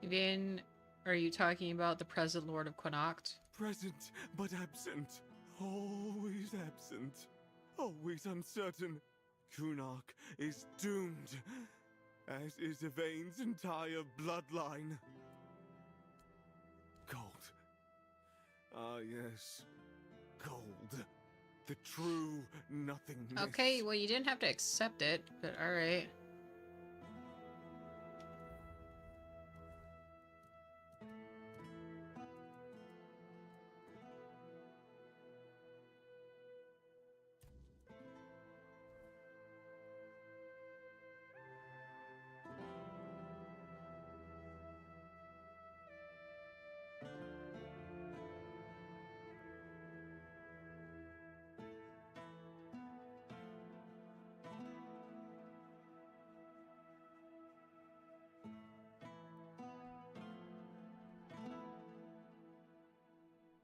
Vivian, are you talking about the present Lord of Connacht? Present, but absent. Always absent. Always uncertain. Kunark is doomed, as is Yvain's entire bloodline. Gold. Ah, yes. Gold. The true nothingness. Okay, well, you didn't have to accept it, but alright.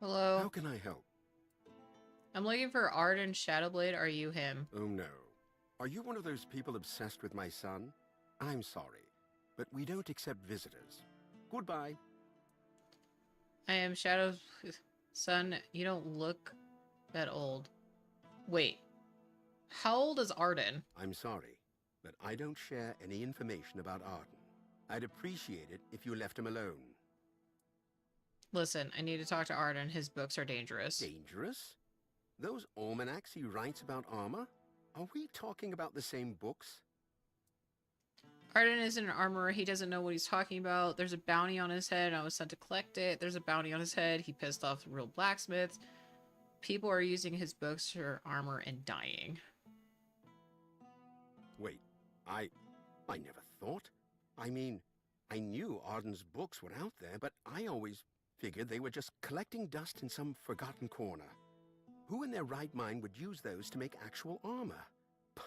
Hello? How can I help? I'm looking for Arden Shadowblade. Are you him? Oh no. Are you one of those people obsessed with my son? I'm sorry, but we don't accept visitors. Goodbye. I am Shadow... Son, you don't look that old. Wait. How old is Arden? I'm sorry, but I don't share any information about Arden. I'd appreciate it if you left him alone. Listen, I need to talk to Arden. His books are dangerous. Dangerous? Those almanacs he writes about armor? Are we talking about the same books? Arden isn't an armorer. He doesn't know what he's talking about. There's a bounty on his head. I was sent to collect it. There's a bounty on his head. He pissed off the real blacksmiths. People are using his books for armor and dying. Wait, I never thought. I mean, I knew Arden's books were out there, but I always figured they were just collecting dust in some forgotten corner. Who in their right mind would use those to make actual armor?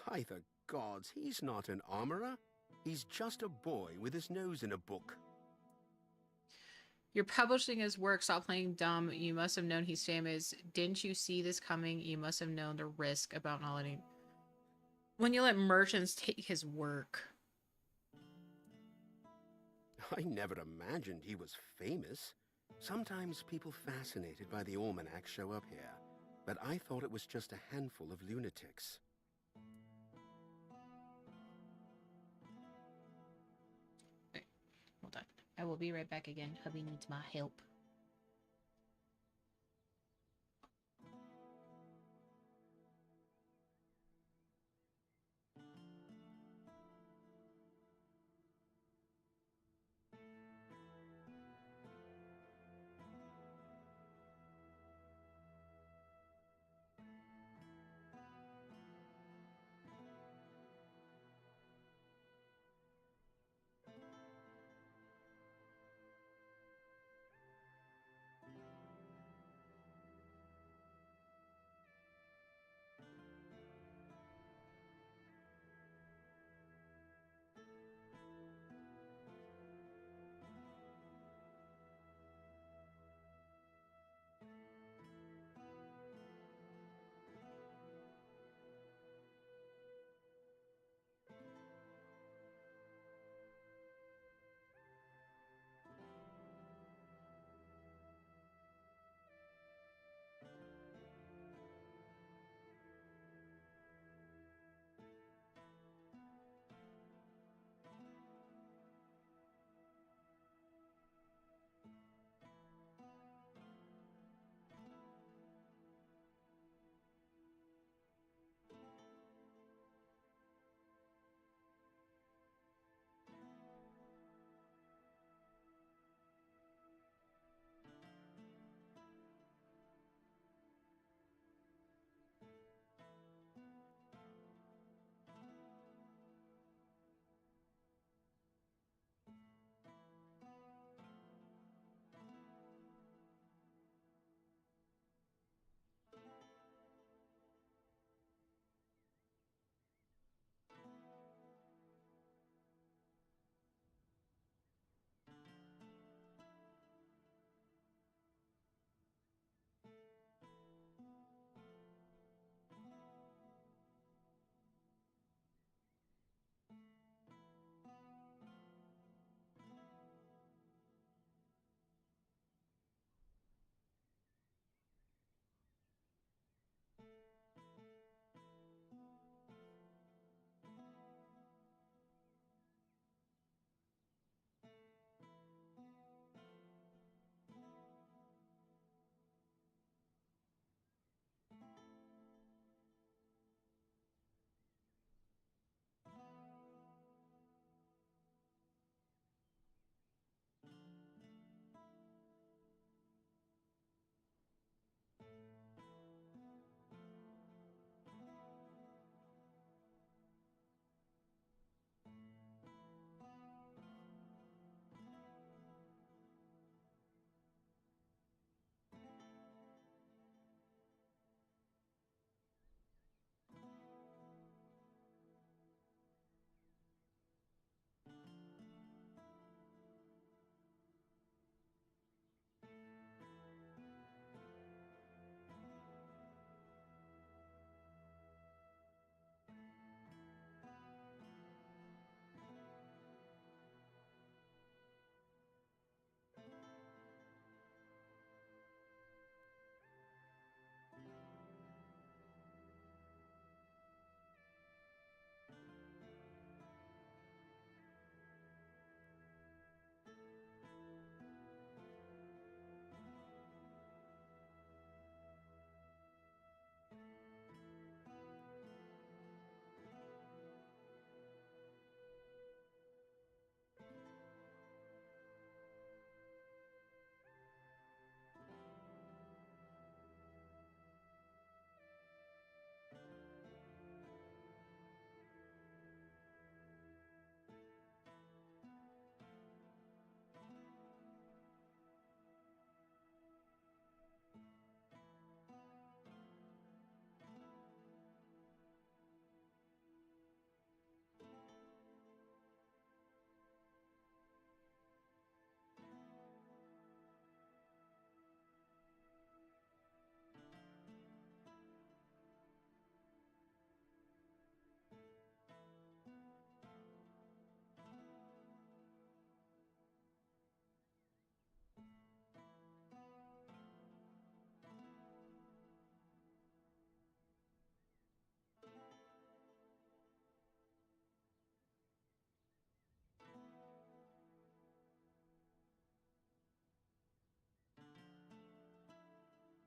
By the gods, he's not an armorer. He's just a boy with his nose in a book. You're publishing his work. Stop playing dumb. You must have known he's famous. Didn't you see this coming? You must have known the risk about not letting... When you let merchants take his work. I never imagined he was famous. Sometimes people fascinated by the almanac show up here, but I thought it was just a handful of lunatics. I will be right back again. Hubby needs my help.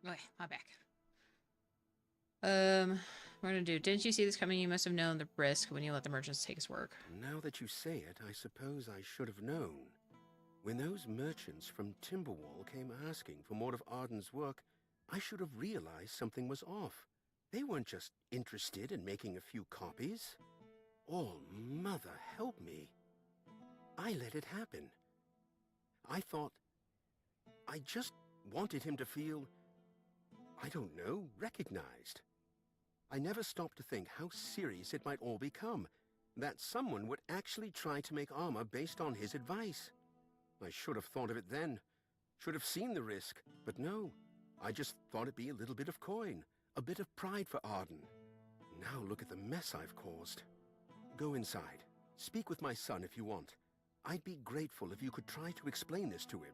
Okay, my back. We're gonna do. Didn't you see this coming? You must have known the risk when you let the merchants take his work. Now that you say it, I suppose I should have known. When those merchants from Timberwall came asking for more of Arden's work, I should have realized something was off. They weren't just interested in making a few copies. Oh, Mother, help me. I let it happen. I thought... I just wanted him to feel... I don't know, recognized. I never stopped to think how serious it might all become, that someone would actually try to make armor based on his advice. I should have thought of it then, should have seen the risk, but no. I just thought it'd be a little bit of coin, a bit of pride for Arden. Now look at the mess I've caused. Go inside. Speak with my son if you want. I'd be grateful if you could try to explain this to him.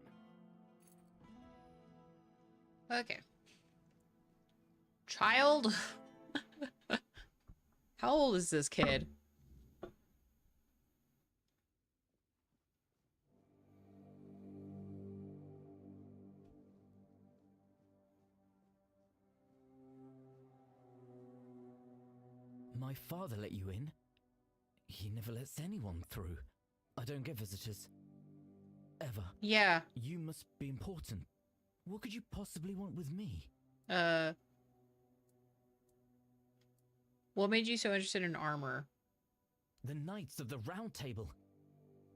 Okay. Child? How old is this kid? My father let you in? He never lets anyone through. I don't get visitors. Ever. Yeah. You must be important. What could you possibly want with me? What made you so interested in armor? The Knights of the Round Table.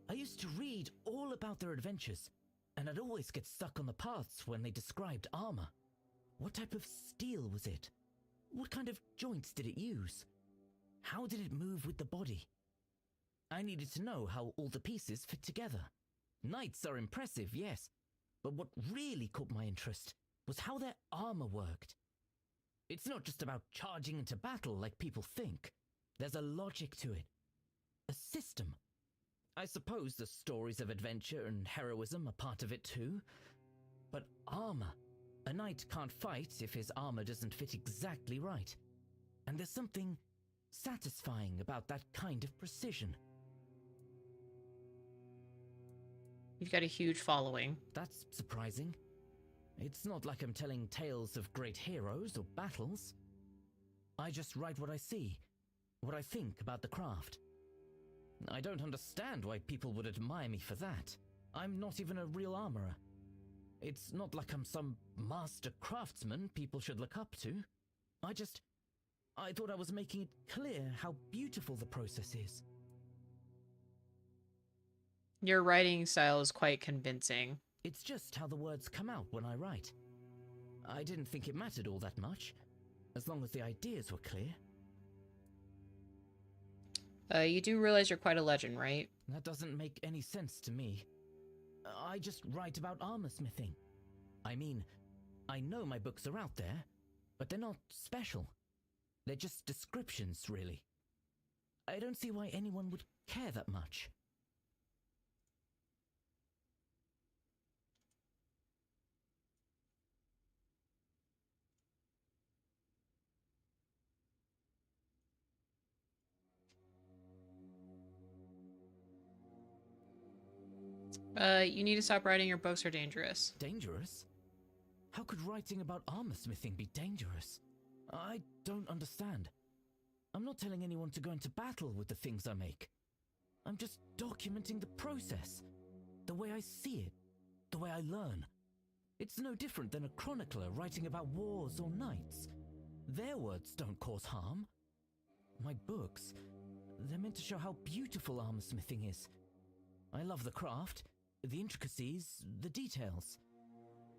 I used to read all about their adventures, and I'd always get stuck on the paths when they described armor. What type of steel was it? What kind of joints did it use? How did it move with the body? I needed to know how all the pieces fit together. Knights are impressive, yes, but what really caught my interest was how their armor worked. It's not just about charging into battle like people think. There's a logic to it. A system. I suppose the stories of adventure and heroism are part of it too. But armor. A knight can't fight if his armor doesn't fit exactly right. And there's something satisfying about that kind of precision. You've got a huge following. That's surprising. It's not like I'm telling tales of great heroes or battles. I just write what I see, what I think about the craft. I don't understand why people would admire me for that. I'm not even a real armorer. It's not like I'm some master craftsman people should look up to. I thought I was making it clear how beautiful the process is. Your writing style is quite convincing. It's just how the words come out when I write. I didn't think it mattered all that much, as long as the ideas were clear. You do realize you're quite a legend, right? That doesn't make any sense to me. I just write about armor smithing. I mean, I know my books are out there, but they're not special. They're just descriptions, really. I don't see why anyone would care that much. You need to stop writing. Your books are dangerous. Dangerous? How could writing about armor smithing be dangerous? I don't understand. I'm not telling anyone to go into battle with the things I make. I'm just documenting the process. The way I see it. The way I learn. It's no different than a chronicler writing about wars or knights. Their words don't cause harm. My books, they're meant to show how beautiful armor smithing is. I love the craft, the intricacies, the details.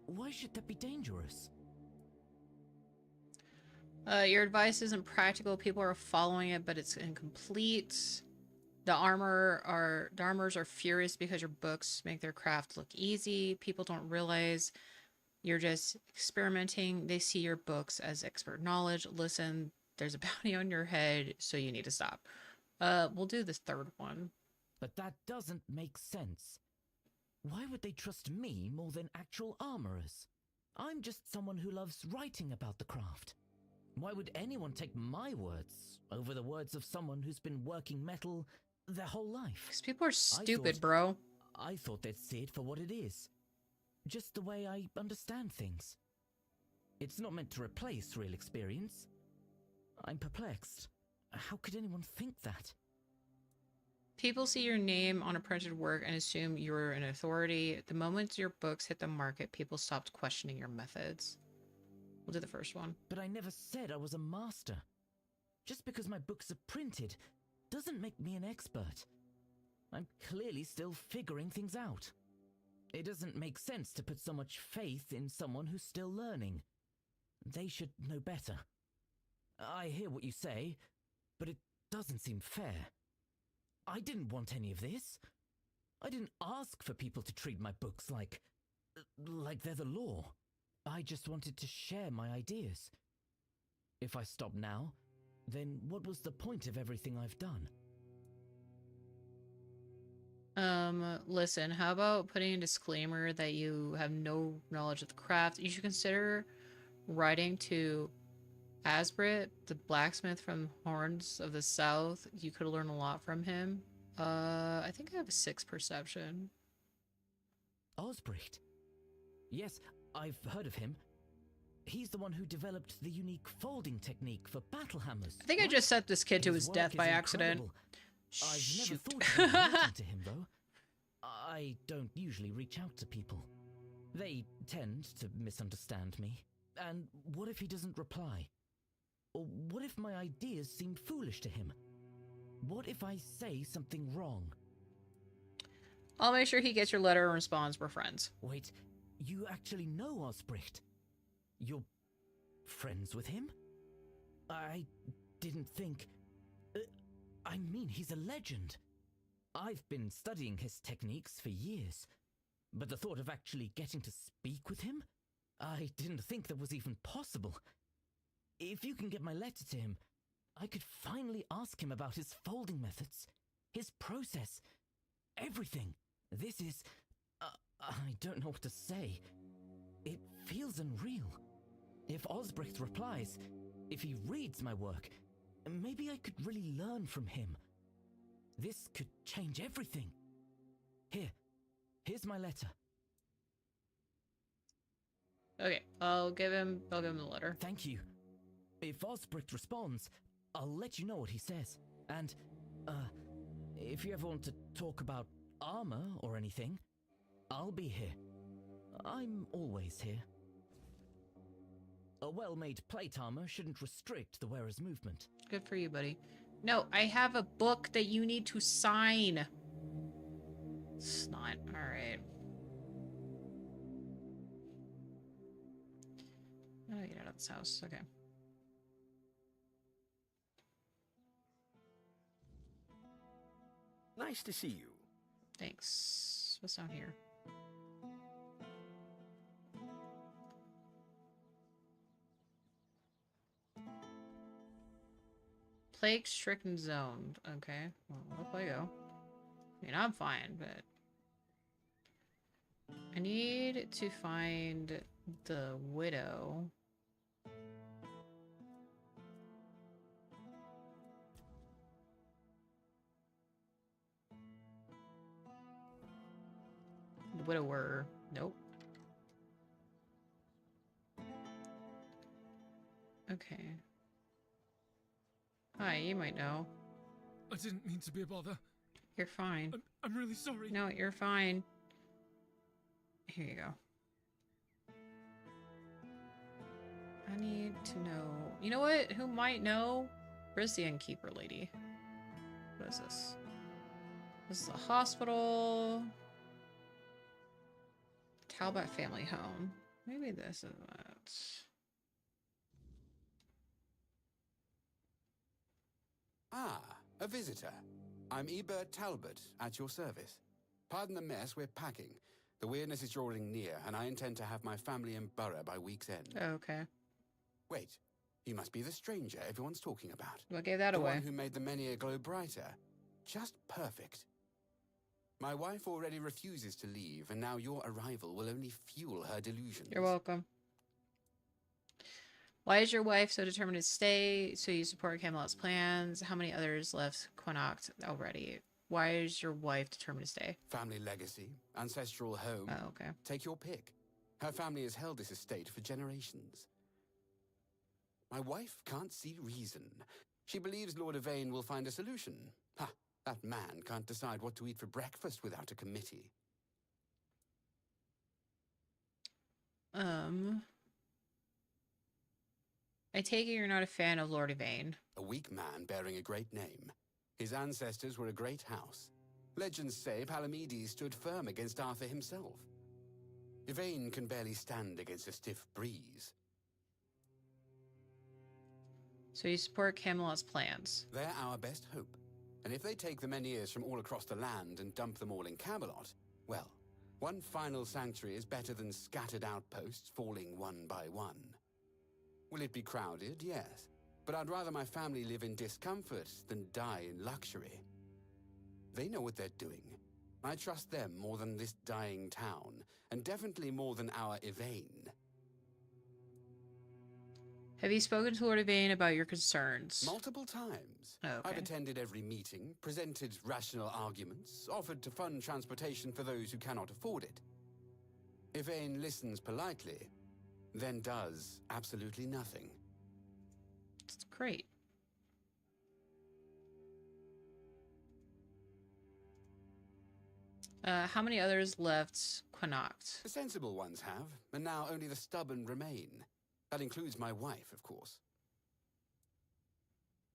Why should that be dangerous? Your advice isn't practical. People are following it, but it's incomplete. The armors are furious because your books make their craft look easy. People don't realize you're just experimenting. They see your books as expert knowledge. Listen, there's a bounty on your head, so you need to stop. We'll do this third one. But that doesn't make sense. Why would they trust me more than actual armorers? I'm just someone who loves writing about the craft. Why would anyone take my words over the words of someone who's been working metal their whole life? Because people are stupid, bro. I thought they'd see it for what it is. Just the way I understand things. It's not meant to replace real experience. I'm perplexed. How could anyone think that? People see your name on a printed work and assume you're an authority. The moment your books hit the market, people stopped questioning your methods. We'll do the first one. But I never said I was a master. Just because my books are printed doesn't make me an expert. I'm clearly still figuring things out. It doesn't make sense to put so much faith in someone who's still learning. They should know better. I hear what you say, but it doesn't seem fair. I didn't want any of this. I didn't ask for people to treat my books like they're the law. I just wanted to share my ideas. If I stop now, then what was the point of everything I've done? Listen, how about putting a disclaimer that you have no knowledge of the craft? You should consider writing to Asbrit, the blacksmith from Horns of the South. You could learn a lot from him. I think I have a 6 perception. Osbricht? Yes, I've heard of him. He's the one who developed the unique folding technique for battle hammers. I think I just sent this kid to his death by accident. I've never thought of writing to him, though. I don't usually reach out to people. They tend to misunderstand me. And what if he doesn't reply? Or what if my ideas seem foolish to him? What if I say something wrong? I'll make sure he gets your letter and responds. We're friends. Wait, you actually know Osbricht? You're friends with him? I didn't think... I mean, he's a legend. I've been studying his techniques for years, but the thought of actually getting to speak with him? I didn't think that was even possible. If you can get my letter to him, I could finally ask him about his folding methods, his process, everything. This is... I don't know what to say. It feels unreal. If Osbricht replies, if he reads my work, maybe I could really learn from him. This could change everything. Here's my letter. Okay, I'll give him the letter. Thank you. If Osbricht responds, I'll let you know what he says. And, if you ever want to talk about armor or anything, I'll be here. I'm always here. A well-made plate armor shouldn't restrict the wearer's movement. Good for you, buddy. No, I have a book that you need to sign. Snot. Alright. How do I get out of this house? Okay. Nice to see you. Thanks. What's down here? Plague-stricken zone. Okay. Well, up I go. I mean, I'm fine, but... I need to find the widow. The widower. Nope. Okay. Hi, you might know. I didn't mean to be a bother. You're fine. I'm really sorry. No, you're fine. Here you go. I need to know... You know what? Who might know? Where's the innkeeper lady? What is this? This is a hospital. Talbot family home. Maybe this is that. Ah, a visitor. I'm Ebert Talbot, at your service. Pardon the mess, we're packing. The weirdness is drawing near, and I intend to have my family in Borough by week's end. Oh, okay. Wait, you must be the stranger everyone's talking about. What gave that the away? The one who made the Menhir glow brighter. Just perfect. My wife already refuses to leave, and now your arrival will only fuel her delusions. You're welcome. Why is your wife so determined to stay? So you support Camelot's plans? How many others left Quinacht already? Why is your wife determined to stay? Family legacy, ancestral home. Oh, okay. Take your pick. Her family has held this estate for generations. My wife can't see reason. She believes Lord Yvain will find a solution. Ha! That man can't decide what to eat for breakfast without a committee. I take it you're not a fan of Lord Yvain. A weak man bearing a great name. His ancestors were a great house. Legends say Palamedes stood firm against Arthur himself. Yvain can barely stand against a stiff breeze. So you support Camelot's plans? They're our best hope. And if they take the Menhirs from all across the land and dump them all in Camelot, well, one final sanctuary is better than scattered outposts falling one by one. Will it be crowded? Yes. But I'd rather my family live in discomfort than die in luxury. They know what they're doing. I trust them more than this dying town, and definitely more than our Yvain. Have you spoken to Lord Yvain about your concerns? Multiple times. Oh, okay. I've attended every meeting, presented rational arguments, offered to fund transportation for those who cannot afford it. Yvain listens politely, then does absolutely nothing. That's great. How many others left Connacht? The sensible ones have, and now only the stubborn remain. That includes my wife, of course.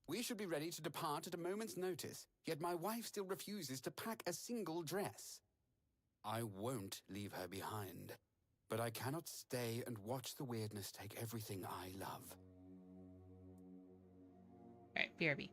We should be ready to depart at a moment's notice, yet my wife still refuses to pack a single dress. I won't leave her behind, but I cannot stay and watch the weirdness take everything I love. Alright, BRB.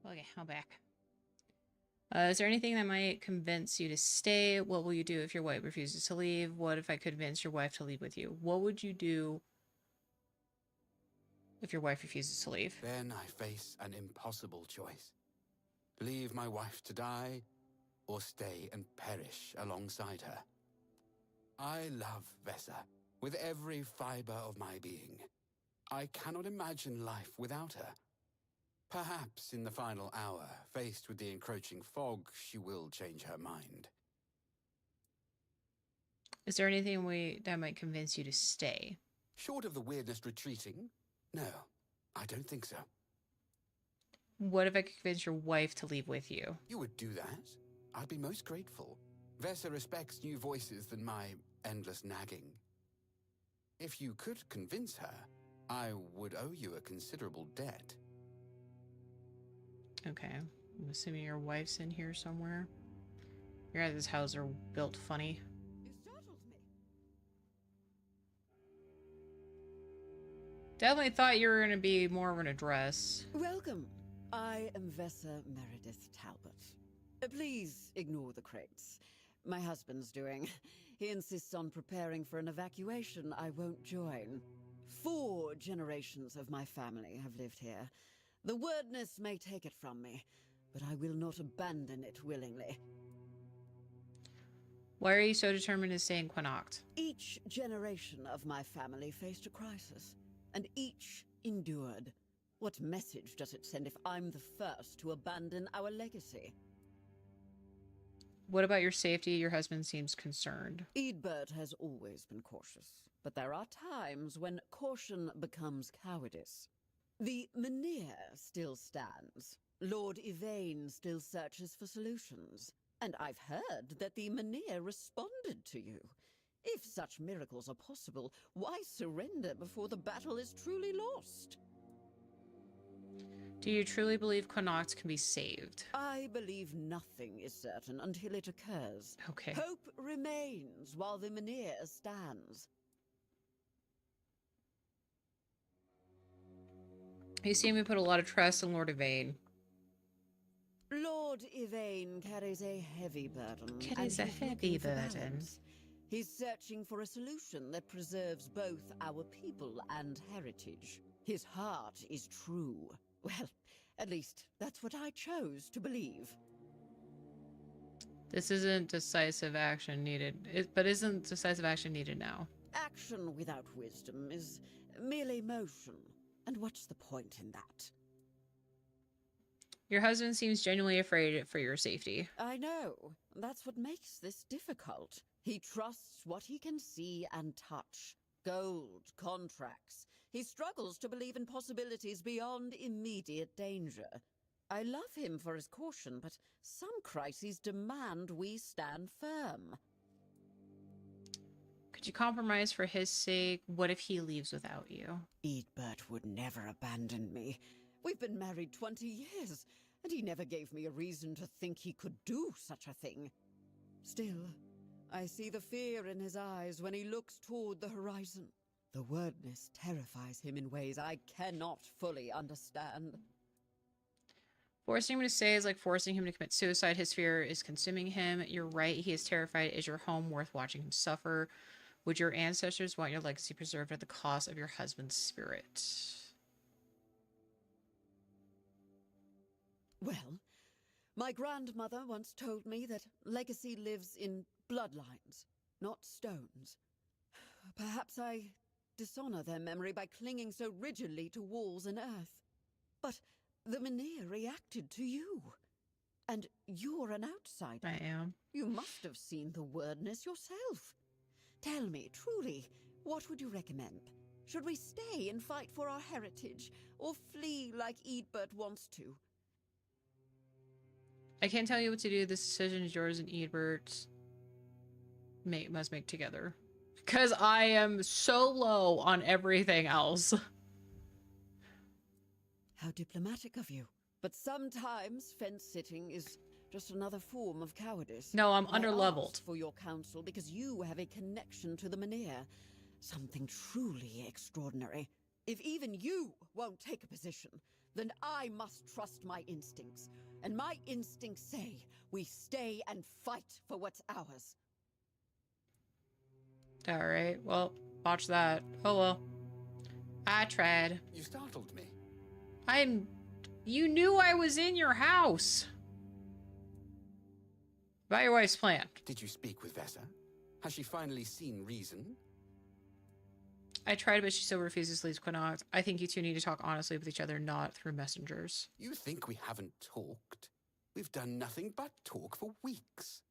Okay, I'm back. Is there anything that might convince you to stay? What will you do if your wife refuses to leave? What if I could convince your wife to leave with you? What would you do if your wife refuses to leave? Then I face an impossible choice. Leave my wife to die, or stay and perish alongside her. I love Vesa with every fiber of my being. I cannot imagine life without her. Perhaps in the final hour, faced with the encroaching fog, she will change her mind. Is there anything that might convince you to stay? Short of the weirdness retreating, no, I don't think so. What if I could convince your wife to leave with you? You would do that? I'd be most grateful. Vesa respects new voices than my endless nagging. If you could convince her, I would owe you a considerable debt. Okay, I'm assuming your wife's in here somewhere. Your guys' houses are built funny. You startled me. Definitely thought you were going to be more of an address. Welcome. I am Vesa Meredith Talbot. Please ignore the crates. My husband's doing. He insists on preparing for an evacuation I won't join. 4 generations of my family have lived here. The wordness may take it from me, but I will not abandon it willingly. Why are you so determined to stay in Connacht? Each generation of my family faced a crisis, and each endured. What message does it send if I'm the first to abandon our legacy? What about your safety? Your husband seems concerned. Eadbert has always been cautious, but there are times when caution becomes cowardice. The Menhir still stands. Lord Yvain still searches for solutions. And I've heard that the Menhir responded to you. If such miracles are possible, why surrender before the battle is truly lost? Do you truly believe Connacht can be saved? I believe nothing is certain until it occurs. Okay. Hope remains while the Menhir stands. You seem to put a lot of trust in Lord Yvain. Lord Yvain carries a heavy burden. Carries a heavy burden. He's searching for a solution that preserves both our people and heritage. His heart is true. Well, at least that's what I chose to believe. This isn't decisive action needed. But isn't decisive action needed now? Action without wisdom is merely motion. And what's the point in that? Your husband seems genuinely afraid for your safety. I know. That's what makes this difficult. He trusts what he can see and touch. Gold, contracts. He struggles to believe in possibilities beyond immediate danger. I love him for his caution, but some crises demand we stand firm. Could you compromise for his sake? What if he leaves without you? Eadbert would never abandon me. We've been married 20 years, and he never gave me a reason to think he could do such a thing. Still, I see the fear in his eyes when he looks toward the horizon. The wordness terrifies him in ways I cannot fully understand. Forcing him to stay is like forcing him to commit suicide. His fear is consuming him. You're right. He is terrified. Is your home worth watching him suffer? Would your ancestors want your legacy preserved at the cost of your husband's spirit? Well, my grandmother once told me that legacy lives in bloodlines, not stones. Perhaps I dishonor their memory by clinging so rigidly to walls and earth. But the Menhir reacted to you. And you're an outsider. I am. You must have seen the wordness yourself. Tell me, truly, what would you recommend? Should we stay and fight for our heritage, or flee like Eadbert wants to? I can't tell you what to do. This decision is yours and Eadbert must make together. Because I am so low on everything else. How diplomatic of you. But sometimes fence-sitting is just another form of cowardice. No, I'm I underleveled. asked for your counsel because you have a connection to the Menhir. Something truly extraordinary. If even you won't take a position, then I must trust my instincts. And my instincts say we stay and fight for what's ours. Alright, well, watch that. Oh well. I tried. You startled me. You knew I was in your house. About your wife's plan. Did you speak with Vesa? Has she finally seen reason? I tried, but she still refuses to leave Connacht. I think you two need to talk honestly with each other, not through messengers. You think we haven't talked? We've done nothing but talk for weeks.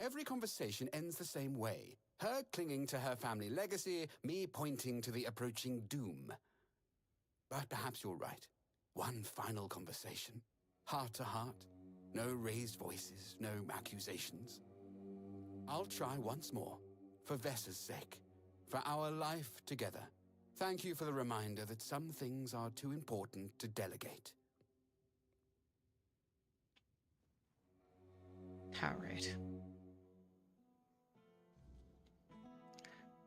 Every conversation ends the same way. Her clinging to her family legacy, me pointing to the approaching doom. But perhaps you're right. One final conversation. Heart to heart. No raised voices, no accusations. I'll try once more. For Vesa's sake. For our life together. Thank you for the reminder that some things are too important to delegate. All right.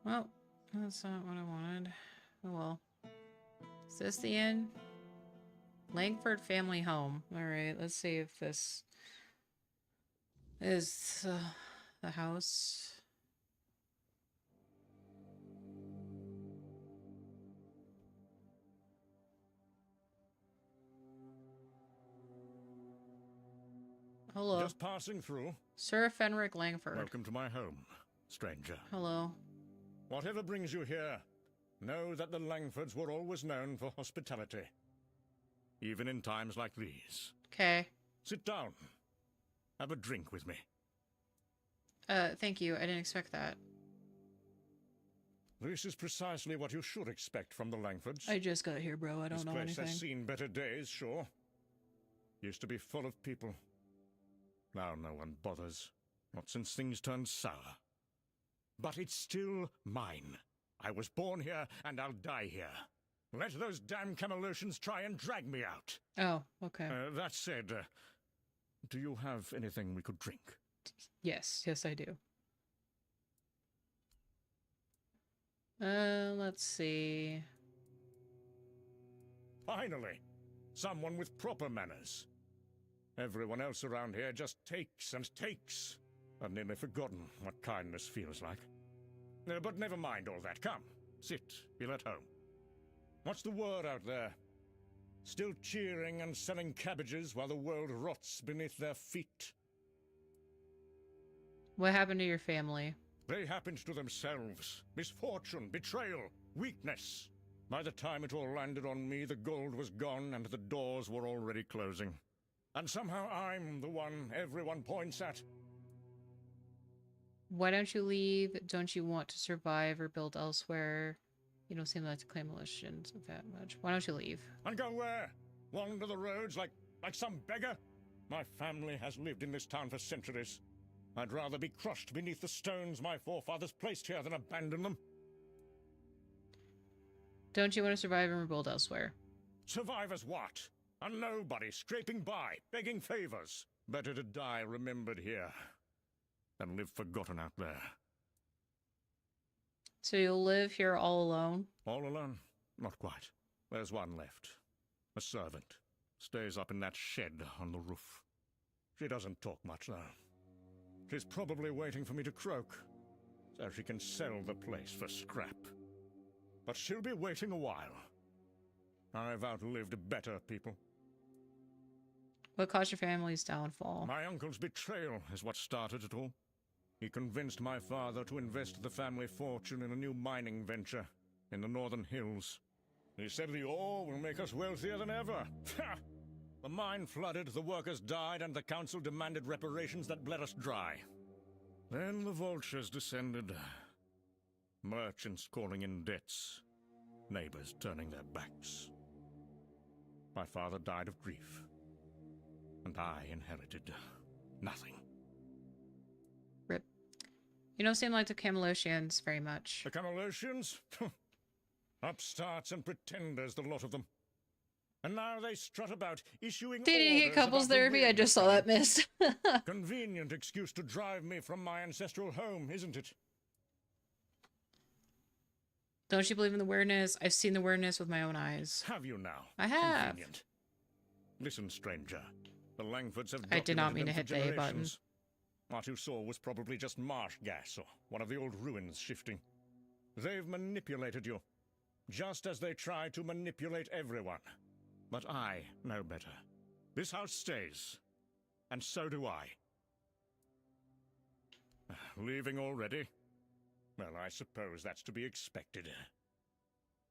Well, that's not what I wanted. Oh well. Is this the end? Langford family home. All right, let's see if this is the house. Hello. Just passing through. Sir Fenric Langford. Welcome to my home, stranger. Hello. Whatever brings you here, know that the Langfords were always known for hospitality. Even in times like these. Okay. Sit down. Have a drink with me. Thank you. I didn't expect that. This is precisely what you should expect from the Langfords. I just got here, bro. I don't know anything. This place has seen better days, sure. Used to be full of people. Now no one bothers. Not since things turned sour. But it's still mine. I was born here, and I'll die here. Let those damn Camelosians try and drag me out. Oh, okay. That said, do you have anything we could drink? Yes, I do. Let's see. Finally! Someone with proper manners. Everyone else around here just takes and takes. I've nearly forgotten what kindness feels like. But never mind all that. Come, sit, feel at home. What's the word out there? Still cheering and selling cabbages while the world rots beneath their feet? What happened to your family? They happened to themselves. Misfortune, betrayal, weakness. By the time it all landed on me, the gold was gone and the doors were already closing. And somehow I'm the one everyone points at. Why don't you leave? Don't you want to survive or build elsewhere? You don't seem like to claim militians that much. Why don't you leave? And go where? Wander the roads like some beggar? My family has lived in this town for centuries. I'd rather be crushed beneath the stones my forefathers placed here than abandon them. Don't you want to survive and rebuild elsewhere? Survive as what? A nobody scraping by, begging favors. Better to die remembered here than live forgotten out there. So you'll live here all alone? All alone? Not quite. There's one left. A servant. Stays up in that shed on the roof. She doesn't talk much, though. She's probably waiting for me to croak, so she can sell the place for scrap. But she'll be waiting a while. I've outlived better people. What caused your family's downfall? My uncle's betrayal is what started it all. He convinced my father to invest the family fortune in a new mining venture in the northern hills. He said the ore will make us wealthier than ever. The mine flooded, the workers died, and the council demanded reparations that bled us dry. Then the vultures descended. Merchants calling in debts. Neighbors turning their backs. My father died of grief. And I inherited nothing. Rip. You don't seem like the Camelosians very much. The Camelosians? Upstarts and pretenders, the lot of them. And now they strut about, issuing Did you get couples therapy? I just saw that miss. Convenient excuse to drive me from my ancestral home, isn't it? Don't you believe in the weirdness? I've seen the weirdness with my own eyes. Have you now? I have. Convenient. Listen, stranger. The Langfords have I did not mean to hit documented the A for button. generations. What you saw was probably just marsh gas or one of the old ruins shifting. They've manipulated you, just as they try to manipulate everyone. But I know better. This house stays, and so do I. Leaving already? Well, I suppose that's to be expected.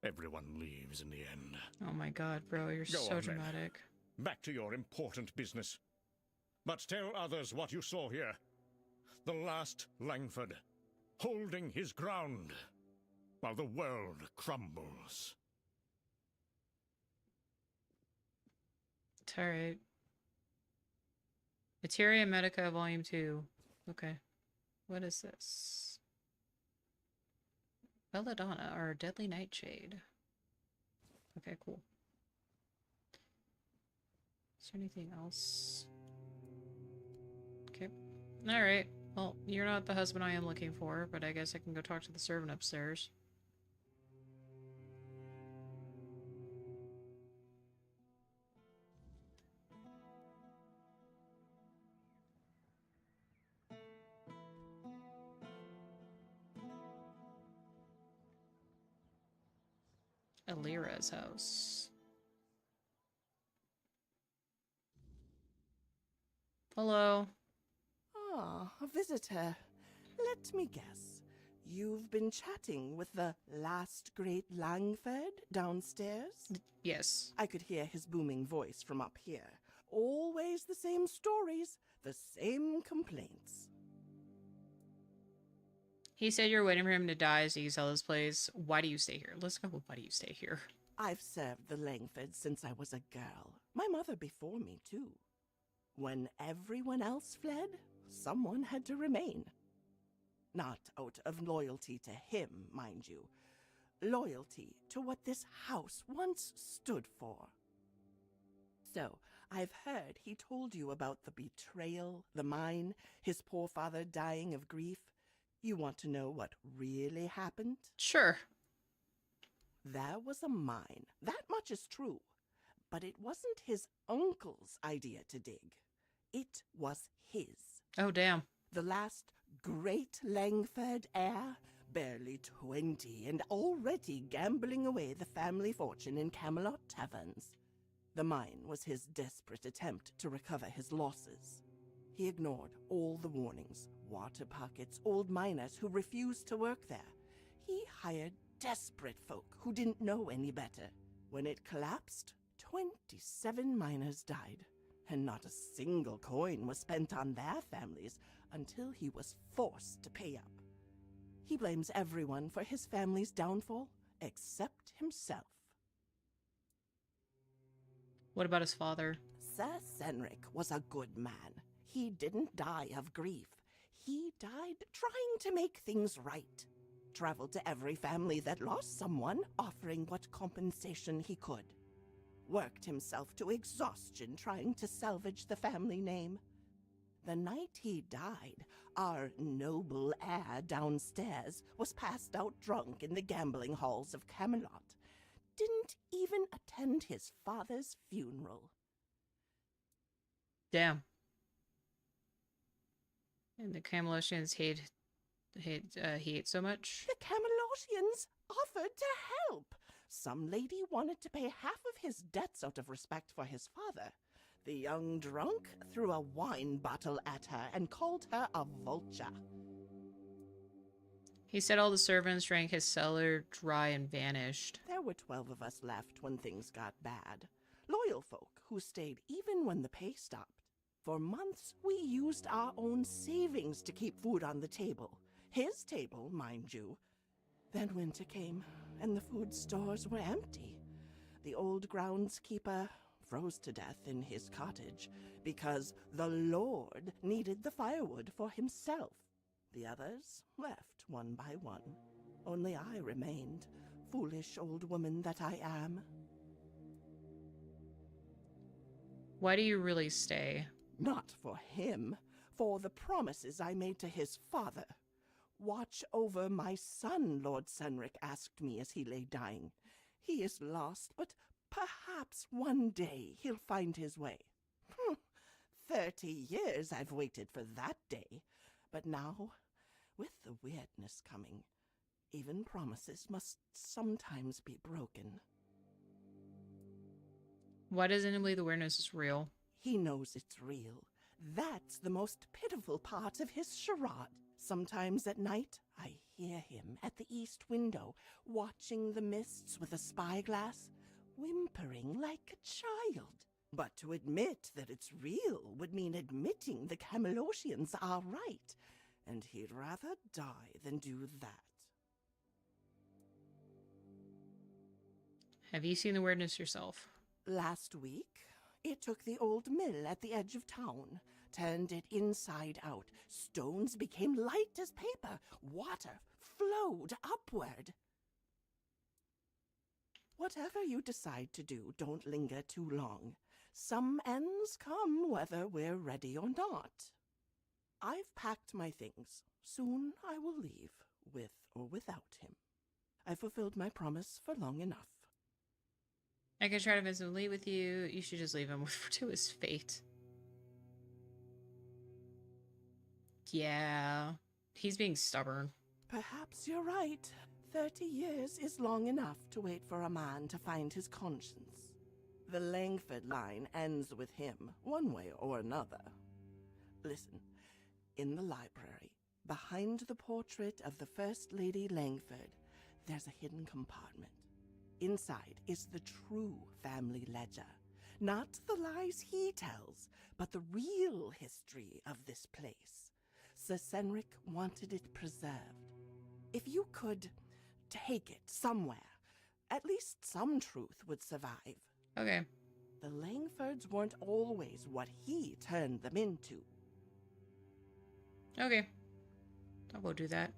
Everyone leaves in the end. Oh my god, bro, you're Go so on, dramatic. Then. Back to your important business. But tell others what you saw here. The last Langford, holding his ground, while the world crumbles. It's alright. Materia Medica Volume 2. Okay. What is this? Belladonna, or Deadly Nightshade. Okay, cool. Is there anything else? Okay. Alright. Well, you're not the husband I am looking for, but I guess I can go talk to the servant upstairs. Alira's house. Hello. Ah, a visitor. Let me guess. You've been chatting with the last great Langford downstairs? Yes. I could hear his booming voice from up here. Always the same stories, the same complaints. He said you're waiting for him to die so you sell his place. Why do you stay here? Let's go with why do you stay here? I've served the Langfords since I was a girl. My mother before me, too. When everyone else fled, someone had to remain. Not out of loyalty to him, mind you. Loyalty to what this house once stood for. So, I've heard he told you about the betrayal, the mine, his poor father dying of grief. You want to know what really happened? Sure. There was a mine. That much is true. But it wasn't his uncle's idea to dig. It was his. Oh, damn. The last great Langford heir, barely 20 and already gambling away the family fortune in Camelot taverns. The mine was his desperate attempt to recover his losses. He ignored all the warnings, water pockets, old miners who refused to work there. He hired desperate folk who didn't know any better. When it collapsed, 27 miners died, and not a single coin was spent on their families until he was forced to pay up. He blames everyone for his family's downfall, except himself. What about his father? Sir Senric was a good man. He didn't die of grief. He died trying to make things right. Traveled to every family that lost someone, offering what compensation he could. Worked himself to exhaustion trying to salvage the family name. The night he died, our noble heir downstairs was passed out drunk in the gambling halls of Camelot. Didn't even attend his father's funeral. Damn. And the Camelotians hate so much. The Camelotians offered to help. Some lady wanted to pay half of his debts out of respect for his father. The young drunk threw a wine bottle at her and called her a vulture. He said all the servants drank his cellar dry and vanished. There were 12 of us left when things got bad. Loyal folk who stayed even when the pay stopped. For months, we used our own savings to keep food on the table. His table, mind you. Then winter came, and the food stores were empty. The old groundskeeper froze to death in his cottage because the Lord needed the firewood for himself. The others left one by one. Only I remained, foolish old woman that I am. Why do you really stay? Not for him, for the promises I made to his father. Watch over my son, Lord Senric asked me as he lay dying. He is lost, but perhaps one day he'll find his way. 30 years I've waited for that day. But now, with the weirdness coming, even promises must sometimes be broken. Why doesn't he believe the weirdness is real? He knows it's real. That's the most pitiful part of his charade. Sometimes at night, I hear him at the east window, watching the mists with a spyglass, whimpering like a child. But to admit that it's real would mean admitting the Camelotians are right, and he'd rather die than do that. Have you seen the weirdness yourself? Last week, it took the old mill at the edge of town, turned it inside out. Stones became light as paper. Water flowed upward. Whatever you decide to do, don't linger too long. Some ends come whether we're ready or not. I've packed my things. Soon I will leave, with or without him. I fulfilled my promise for long enough. I could try to visit him, leave with you. You should just leave him to his fate. Yeah, he's being stubborn. Perhaps you're right. 30 years is long enough to wait for a man to find his conscience. The Langford line ends with him, one way or another. Listen, in the library, behind the portrait of the First Lady Langford, there's a hidden compartment. Inside is the true family ledger. Not the lies he tells, but the real history of this place. Sir Senric wanted it preserved. If you could take it somewhere, at least some truth would survive. Okay. The Langfords weren't always what he turned them into. Okay. I'll go do that.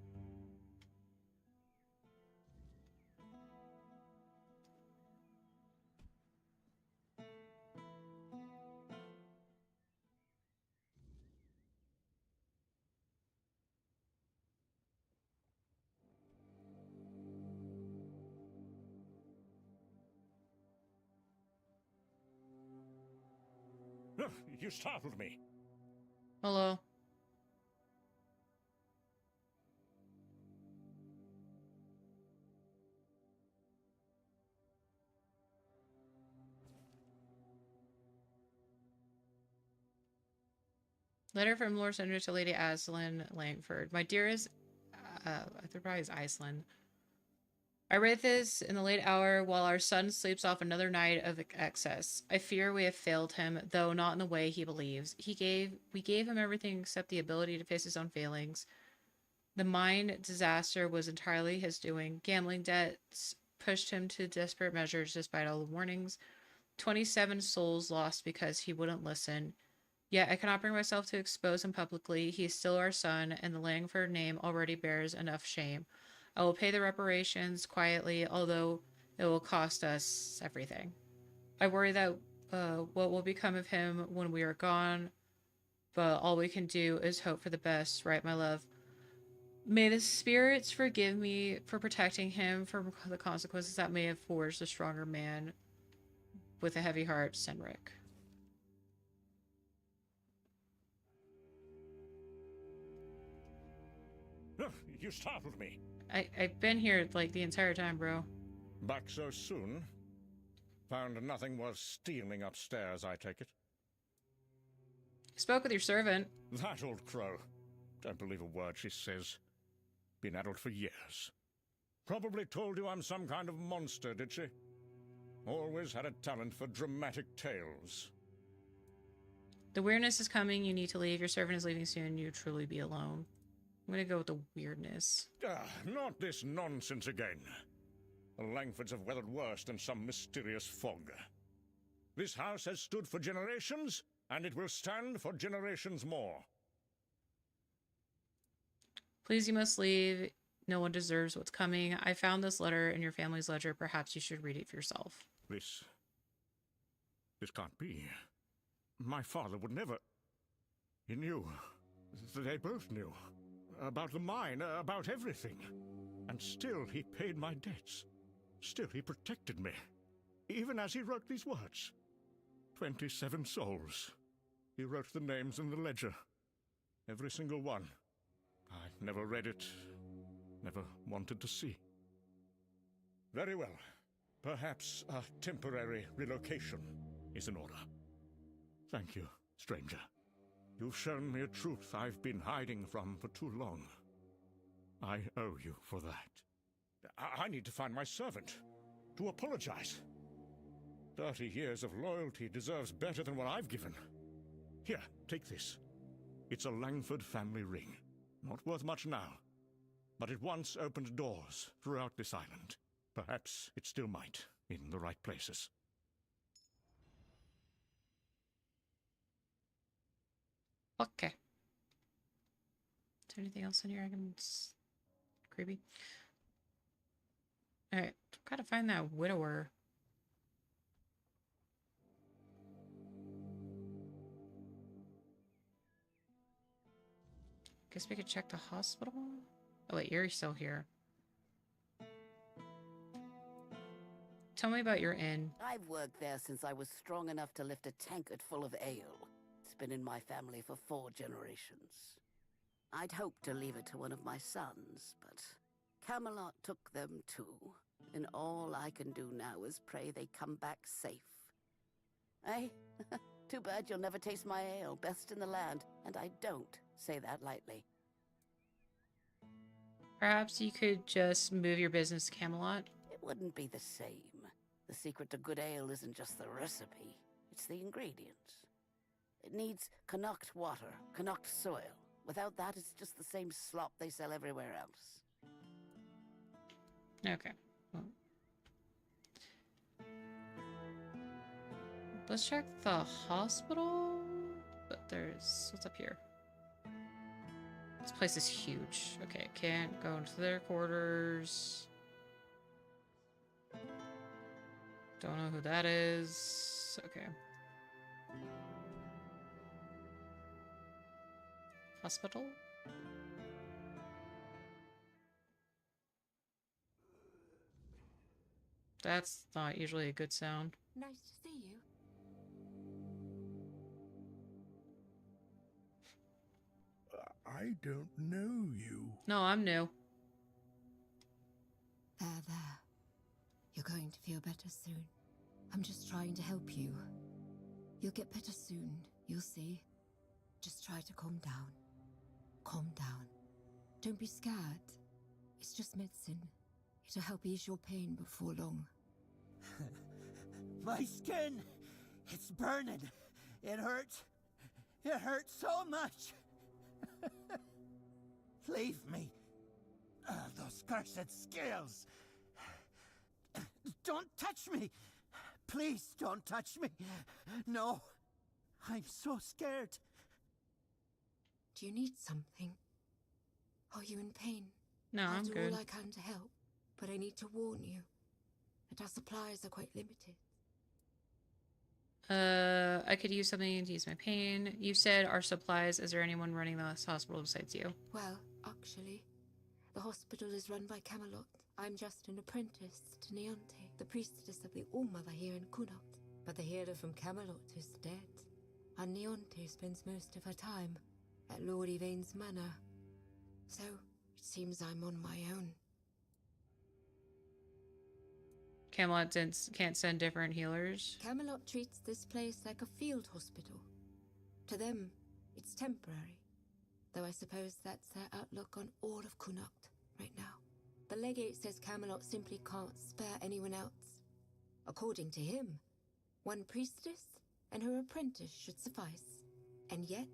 You startled me. Hello. Letter from Lord Senator to Lady Aslan Langford. My dearest, I think probably is Iceland. I write this in the late hour while our son sleeps off another night of excess. I fear we have failed him, though not in the way he believes. We gave him everything except the ability to face his own failings. The mine disaster was entirely his doing. Gambling debts pushed him to desperate measures despite all the warnings. 27 souls lost because he wouldn't listen. Yet I cannot bring myself to expose him publicly. He is still our son, and the Langford name already bears enough shame. I will pay the reparations quietly, although it will cost us everything. I worry that what will become of him when we are gone, but all we can do is hope for the best, right, my love? May the spirits forgive me for protecting him from the consequences that may have forged a stronger man with a heavy heart, Senric. You startled me. I've been here like the entire time, bro. Back so soon? Found nothing worth stealing upstairs, I take it? Spoke with your servant. That old crow. Don't believe a word she says. Been addled for years. Probably told you I'm some kind of monster, did she? Always had a talent for dramatic tales. The weirdness is coming. You need to leave. Your servant is leaving soon. You truly be alone. I'm gonna go with the weirdness. Not this nonsense again. The Langfords have weathered worse than some mysterious fog. This house has stood for generations, and it will stand for generations more. Please, you must leave. No one deserves what's coming. I found this letter in your family's ledger. Perhaps you should read it for yourself. This can't be. My father would never... He knew. They both knew. About the mine, about everything. And still he paid my debts. Still he protected me. Even as he wrote these words. 27 souls. He wrote the names in the ledger. Every single one. I never read it. Never wanted to see. Very well. Perhaps a temporary relocation is in order. Thank you, stranger. You've shown me a truth I've been hiding from for too long. I owe you for that. I need to find my servant, to apologize. 30 years of loyalty deserves better than what I've given. Here, take this. It's a Langford family ring. Not worth much now, but it once opened doors throughout this island. Perhaps it still might, in the right places. Okay. Is there anything else in here I can... Creepy. Alright, gotta find that widower. Guess we could check the hospital? Oh wait, you're still here. Tell me about your inn. I've worked there since I was strong enough to lift a tankard full of ale. It's been in my family for 4 generations. I'd hoped to leave it to one of my sons, but Camelot took them too. And all I can do now is pray they come back safe. Eh? Too bad you'll never taste my ale, best in the land, and I don't say that lightly. Perhaps you could just move your business to Camelot? It wouldn't be the same. The secret to good ale isn't just the recipe, it's the ingredients. It needs Connacht water, Connacht soil. Without that, it's just the same slop they sell everywhere else. Okay. Well, let's check the hospital. But there's... What's up here? This place is huge. Okay, can't go into their quarters. Don't know who that is. Okay. Hospital? That's not usually a good sound. Nice to see you. I don't know you. No, I'm new. There. You're going to feel better soon. I'm just trying to help you. You'll get better soon, you'll see. Just try to calm down. Calm down. Don't be scared. It's just medicine. It'll help ease your pain before long. My skin! It's burning! It hurts! It hurts so much! Leave me! Those cursed scales! Don't touch me! Please don't touch me! No! I'm so scared! Do you need something? Are you in pain? No, I'll I'm do good. all I can to help, but I need to warn you that our supplies are quite limited. I could use something to ease my pain. You said our supplies. Is there anyone running this hospital besides you? Well, actually, the hospital is run by Camelot. I'm just an apprentice to Neonte, the priestess of the All-Mother here in Kunot. But the healer from Camelot is dead, and Neonte spends most of her time at Lord Yvain's manor. So, it seems I'm on my own. Camelot can't send different healers. Camelot treats this place like a field hospital. To them, it's temporary. Though I suppose that's their outlook on all of Kunot right now. The legate says Camelot simply can't spare anyone else. According to him, one priestess and her apprentice should suffice. And yet,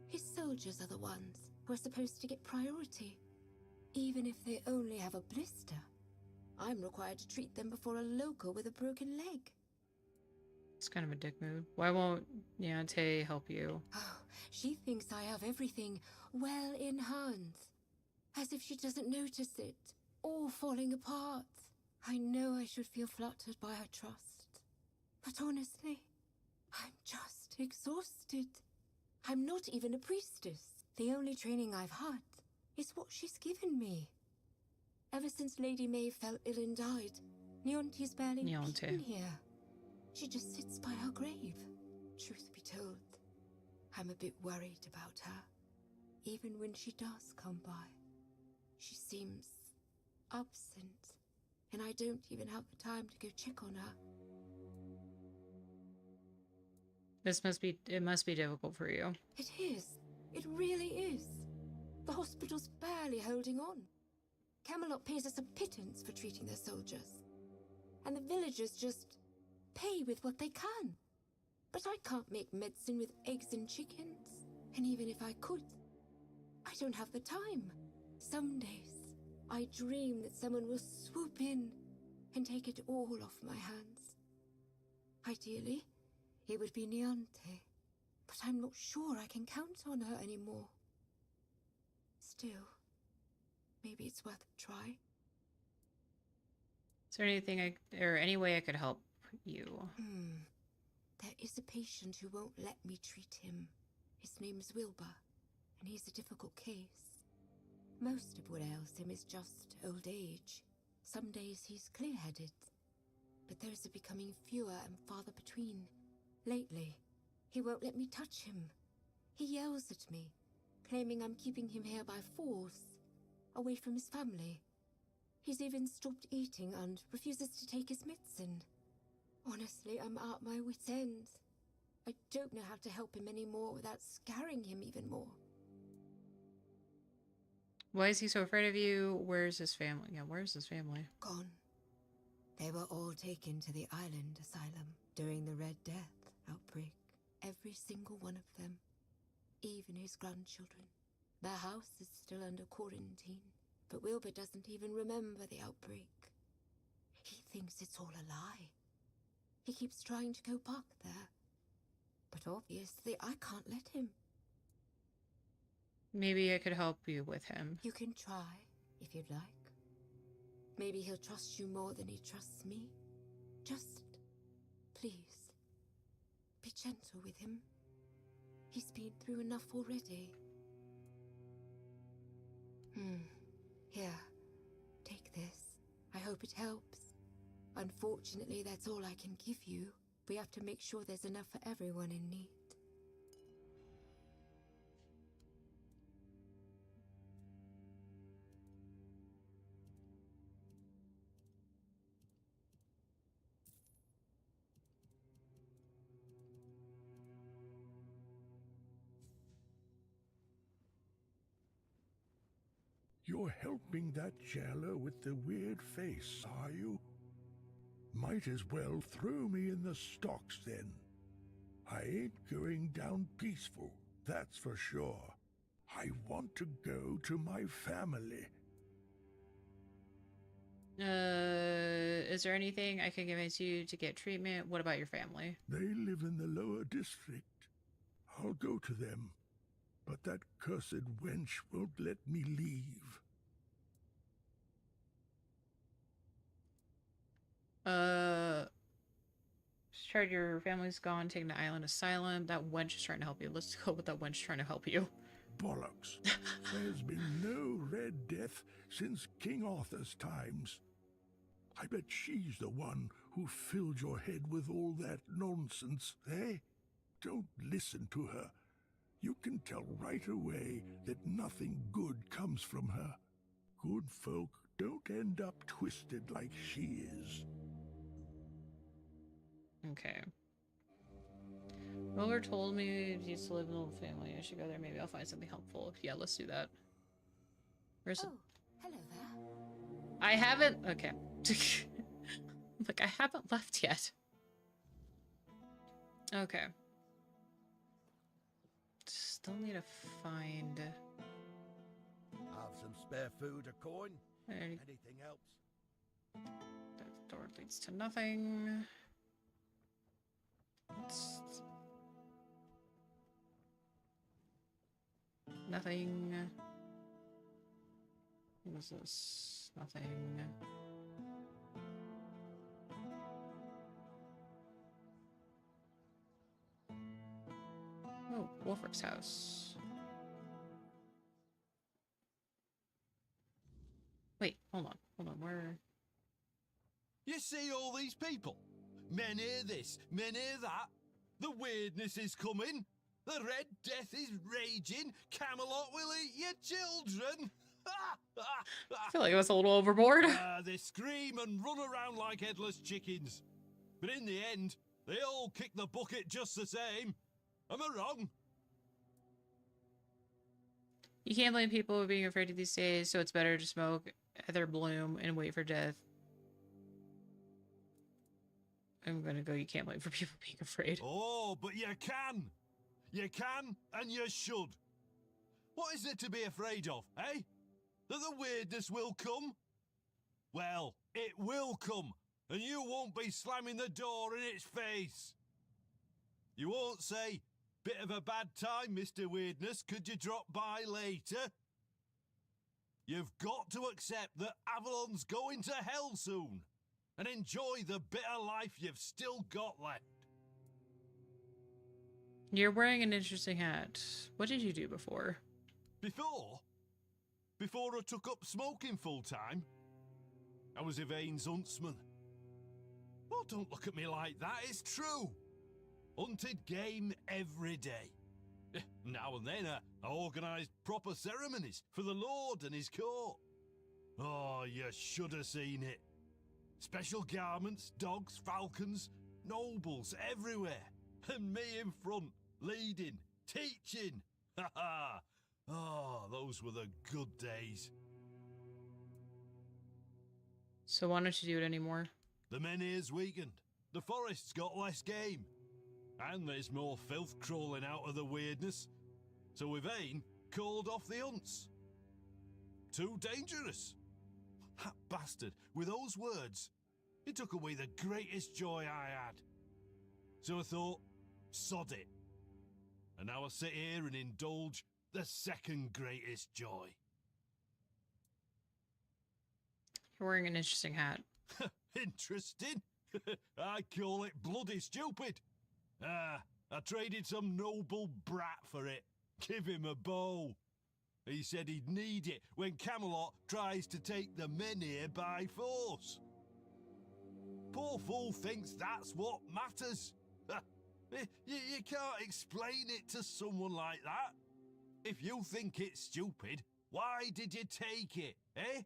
his soldiers are the ones who are supposed to get priority, even if they only have a blister. I'm required to treat them before a local with a broken leg. It's kind of a dick move. Why won't Niante help you? Oh, she thinks I have everything well in hand. As if she doesn't notice it, all falling apart. I know I should feel flattered by her trust. But honestly, I'm just exhausted. I'm not even a priestess. The only training I've had is what she's given me. Ever since Lady May fell ill and died, Neonte's barely been here. She just sits by her grave. Truth be told, I'm a bit worried about her. Even when she does come by, she seems absent, and I don't even have the time to go check on her. It must be difficult for you. It is. It really is. The hospital's barely holding on. Camelot pays us a pittance for treating their soldiers. And the villagers just pay with what they can. But I can't make medicine with eggs and chickens. And even if I could, I don't have the time. Some days, I dream that someone will swoop in and take it all off my hands. Ideally, it would be Neonte, but I'm not sure I can count on her anymore. Still, maybe it's worth a try. Is there anything or any way I could help you? There is a patient who won't let me treat him. His name's Wilbur, and he's a difficult case. Most of what ails him is just old age. Some days he's clear-headed, but those are becoming fewer and farther between. Lately, he won't let me touch him. He yells at me, claiming I'm keeping him here by force, away from his family. He's even stopped eating and refuses to take his medicine. Honestly, I'm at my wit's end. I don't know how to help him anymore without scaring him even more. Why is he so afraid of you? Where's his family? Yeah, where's his family? Gone. They were all taken to the island asylum during the Red Death outbreak. Every single one of them. Even his grandchildren. Their house is still under quarantine, but Wilbur doesn't even remember the outbreak. thinks it's all a lie. He keeps trying to go back there. But obviously I can't let him. Maybe I could help you with him. You can try, if you'd like. Maybe he'll trust you more than he trusts me. Just, please, be gentle with him. He's been through enough already. Here, take this. I hope it helps. Unfortunately, that's all I can give you. We have to make sure there's enough for everyone in need. You're helping that jailer with the weird face, are you? Might as well throw me in the stocks then. I ain't going down peaceful, that's for sure. I want to go to my family. Is there anything I can convince you to get treatment? What about your family? They live in the lower district. I'll go to them. But that cursed wench won't let me leave. Heard your family's gone, taking the island asylum. That wench is trying to help you. Let's go with that wench trying to help you. Bollocks. There's been no Red Death since King Arthur's times. I bet she's the one who filled your head with all that nonsense, eh? Don't listen to her. You can tell right away that nothing good comes from her. Good folk don't end up twisted like she is. Okay. Roller told me he used to live in a little family. I should go there. Maybe I'll find something helpful. Yeah, let's do that. Where's it? Hello there. I haven't... Okay. Like, I haven't left yet. Okay. Still need to find... Have some spare food or coin? Anything helps. That door leads to nothing. Nothing. What is this? Nothing. Oh, Wolfrick's house. Wait, hold on, where? You see all these people? Men hear this, men hear that. The weirdness is coming. The Red Death is raging. Camelot will eat your children. I feel like it was a little overboard. They scream and run around like headless chickens. But in the end, they all kick the bucket just the same. Am I wrong? You can't blame people for being afraid these days, so it's better to smoke Heather Bloom and wait for death. I'm gonna go, you can't wait for people being afraid. Oh, but you can. You can and you should. What is there to be afraid of, eh? That the weirdness will come? Well, it will come, and you won't be slamming the door in its face. You won't say, bit of a bad time, Mr. Weirdness, could you drop by later? You've got to accept that Avalon's going to hell soon, and enjoy the bitter life you've still got left. You're wearing an interesting hat. What did you do before? Before I took up smoking full time, I was Yvain's huntsman. Oh, don't look at me like that, it's true. Hunted game every day. Now and then I organised proper ceremonies for the Lord and his court. Oh, you should have seen it. Special garments, dogs, falcons, nobles everywhere. And me in front, leading, teaching. Ha ha! Oh, those were the good days. So why don't you do it anymore? The menhir's weakened. The forest's got less game. And there's more filth crawling out of the weirdness. So Yvain called off the hunts. Too dangerous. That bastard, with those words, It took away the greatest joy I had. So I thought, sod it. And now I sit here and indulge the second greatest joy. You're wearing an interesting hat. Interesting? I call it bloody stupid. I traded some noble brat for it. Give him a bow. He said he'd need it when Camelot tries to take the men here by force. Poor fool thinks that's what matters. You can't explain it to someone like that. If you think it's stupid, why did you take it, eh?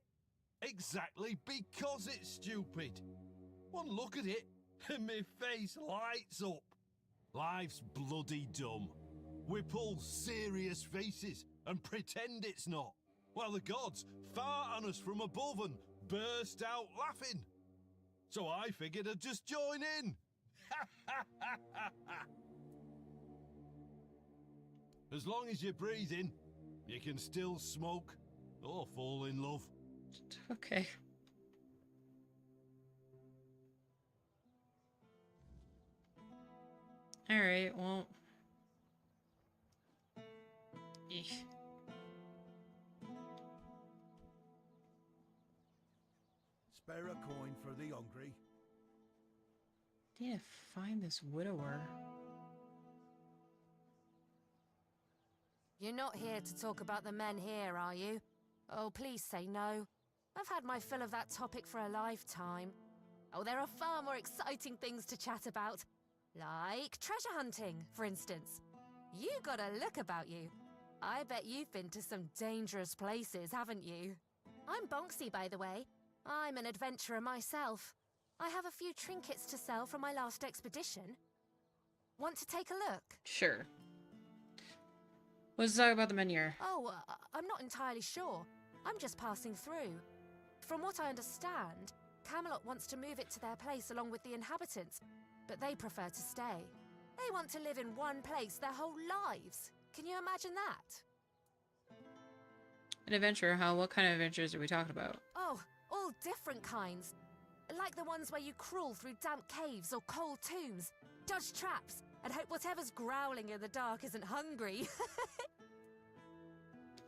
Exactly because it's stupid. One look at it, and my face lights up. Life's bloody dumb. We pull serious faces and pretend it's not, while the gods fart on us from above and burst out laughing. So I figured I'd just join in. As long as you're breathing, you can still smoke or fall in love. Okay. Alright, well. Eesh. Spare a coin for the hungry. Need to find this widower. You're not here to talk about the men here, are you? Oh, please say no. I've had my fill of that topic for a lifetime. Oh, there are far more exciting things to chat about. Like treasure hunting, for instance. You got a look about you. I bet you've been to some dangerous places, haven't you? I'm Bonksy, by the way. I'm an adventurer myself. I have a few trinkets to sell from my last expedition. Want to take a look? Sure. Let's talk about the men here. Oh, I'm not entirely sure. I'm just passing through. From what I understand, Camelot wants to move it to their place along with the inhabitants, but they prefer to stay. They want to live in one place their whole lives. Can you imagine that? An adventure, huh? What kind of adventures are we talking about? Oh, all different kinds. Like the ones where you crawl through damp caves or cold tombs, dodge traps, and hope whatever's growling in the dark isn't hungry.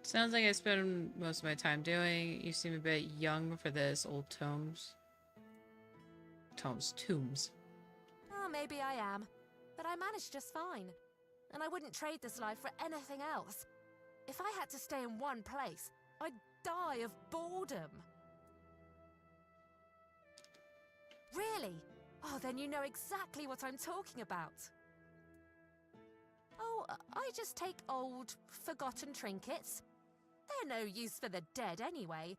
Sounds like I spend most of my time doing. You seem a bit young for this. Old tombs. Tombs. Oh, maybe I am. But I managed just fine. And I wouldn't trade this life for anything else. If I had to stay in one place, I'd die of boredom. Really? Oh, then you know exactly what I'm talking about. Oh, I just take old, forgotten trinkets. They're no use for the dead anyway.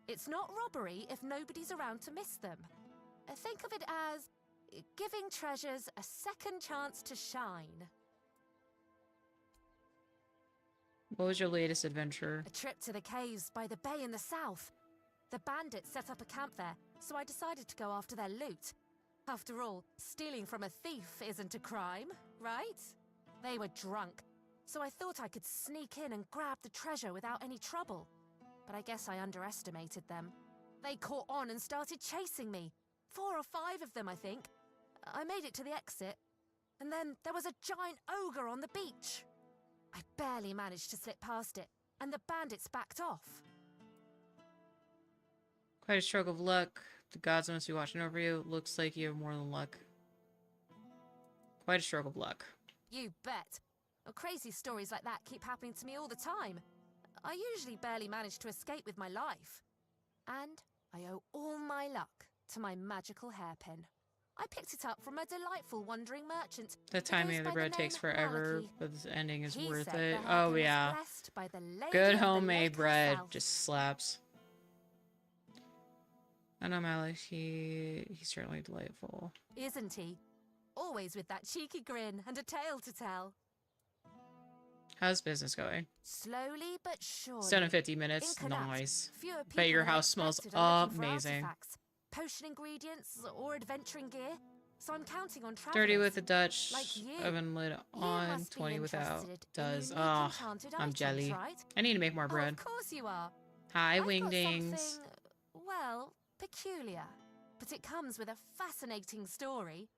It's not robbery if nobody's around to miss them. Think of it as giving treasures a second chance to shine. What was your latest adventure? A trip to the caves by the bay in the south. The bandits set up a camp there, so I decided to go after their loot. After all, stealing from a thief isn't a crime, right? They were drunk, so I thought I could sneak in and grab the treasure without any trouble. But I guess I underestimated them. They caught on and started chasing me. 4 or 5 of them, I think. I made it to the exit, and then there was a giant ogre on the beach. I barely managed to slip past it, and the bandits backed off. Quite a stroke of luck. The gods must be watching over you. Looks like you have more than luck. Quite a stroke of luck. You bet. Crazy stories like that keep happening to me all the time. I usually barely manage to escape with my life. And I owe all my luck to my magical hairpin. I picked it up from a delightful wandering merchant. The timing of the bread takes forever, but the ending is He worth said it. the Oh hairpin was yeah. blessed by the lady Good of the homemade lake bread herself. just slaps. I know Malik, he's certainly delightful. Isn't he? Always with that cheeky grin and a tale to tell. How's business going? Slowly but surely. It's done in 50 minutes. In Connacht, Nice. fewer Bet your people than house smells expected are looking for amazing. artifacts, potion ingredients, or adventuring gear. So I'm counting on travelers. 30 with the Dutch, like you. oven lid on, must be 20 without. interested in Does. unique Oh, enchanted I'm items, jelly. right? I need to make more bread. Of course you are. Hi, I've got wingdings. something, well, peculiar. but it comes with a fascinating story.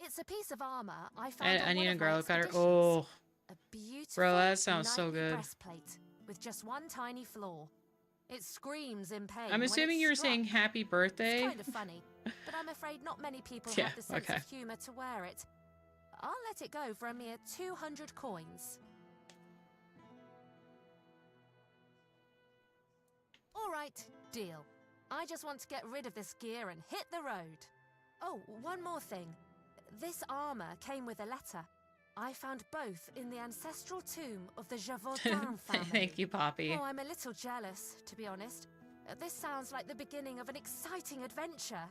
It's a piece of armor I found on Onion one and of my garlic cutter. expeditions. Oh, A beautiful bro, that sounds so knightly good. breastplate with just one tiny flaw. It screams in pain. I'm assuming you were saying happy birthday. It's kind of funny, but I'm afraid not many people Yeah, have the sense okay. of humor to wear it. I'll let it go for a mere 200 coins. All right, deal. I just want to get rid of this gear and hit the road. Oh, one more thing. This armor came with a letter. I found both in the ancestral tomb of the Javaudin family. Thank you, Poppy. Oh, I'm a little jealous, to be honest. This sounds like the beginning of an exciting adventure.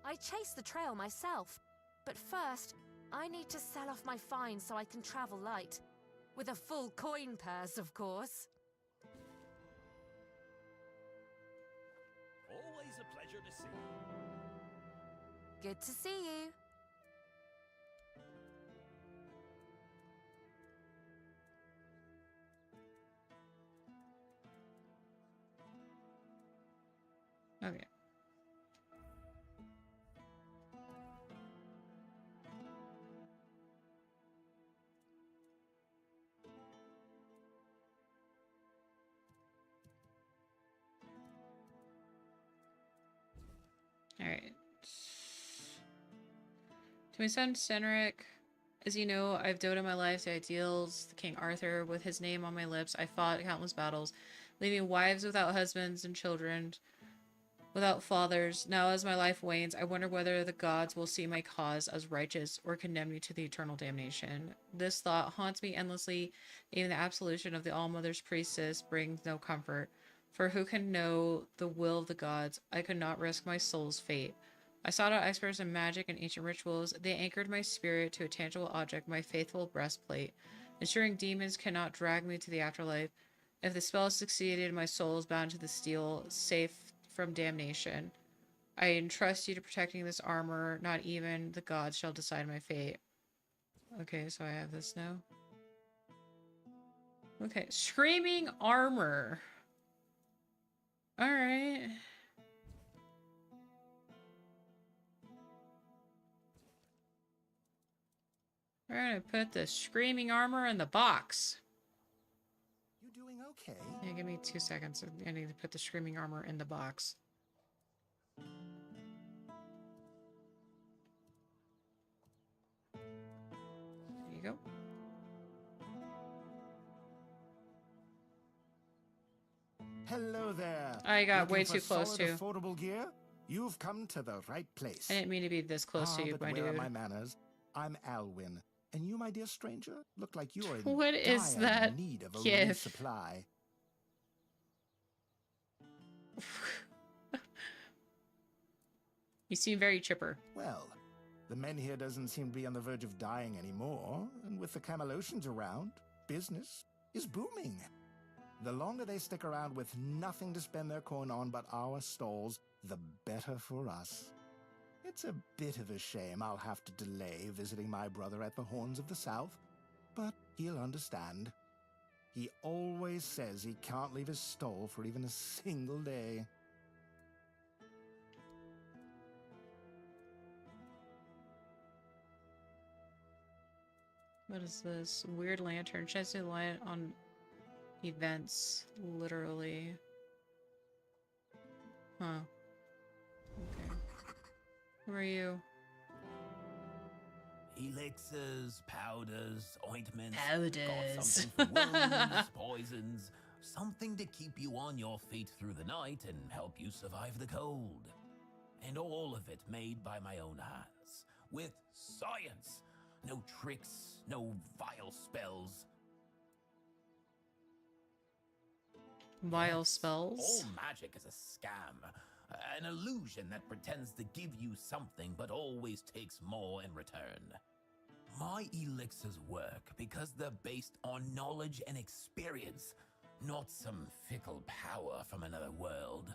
I chased the trail myself, but first, I need to sell off my finds so I can travel light. With a full coin purse, of course. Always a pleasure to see you. Good to see you. Okay. Alright. To my son, Cynric, as you know, I've devoted my life to ideals. The King Arthur, with his name on my lips, I fought countless battles, leaving wives without husbands and children without fathers. Now, as my life wanes, I wonder whether the gods will see my cause as righteous or condemn me to the eternal damnation. This thought haunts me endlessly. Even the absolution of the All-Mother's priestess brings no comfort. For who can know the will of the gods? I could not risk my soul's fate. I sought out experts in magic and ancient rituals. They anchored my spirit to a tangible object, my faithful breastplate, ensuring demons cannot drag me to the afterlife. If the spell succeeded, my soul is bound to the steel, safe from damnation. I entrust you to protecting this armor. Not even the gods shall decide my fate. Okay, so I have this now. Okay, screaming armor. Alright. We're gonna put the screaming armor in the box. You doing okay? Yeah, give me 2 seconds. I need to put the screaming armor in the box. There you go. Hello there. I got Looking way for too close solid, to. affordable gear? You've come to the right place. I didn't mean to be this close to you, but my where dude. are my manners? I'm Alwyn, and you, my dear stranger, look like you are in What is dire that need of a gif? resupply. You seem very chipper. Well, the men here doesn't seem to be on the verge of dying anymore, and with the Camelocians around, business is booming. The longer they stick around with nothing to spend their coin on but our stalls, the better for us. It's a bit of a shame I'll have to delay visiting my brother at the Horns of the South, but he'll understand. He always says he can't leave his stall for even a single day. What is this? Weird lantern. Shines the light on events, literally. Huh. Okay. Who are you? Elixirs, powders, ointments. Powders. Got something for wounds, poisons. Something to keep you on your feet through the night and help you survive the cold. And all of it made by my own hands. With science. No tricks, no vile spells. Vile spells? All magic is a scam. An illusion that pretends to give you something but always takes more in return. My elixirs work because they're based on knowledge and experience, not some fickle power from another world.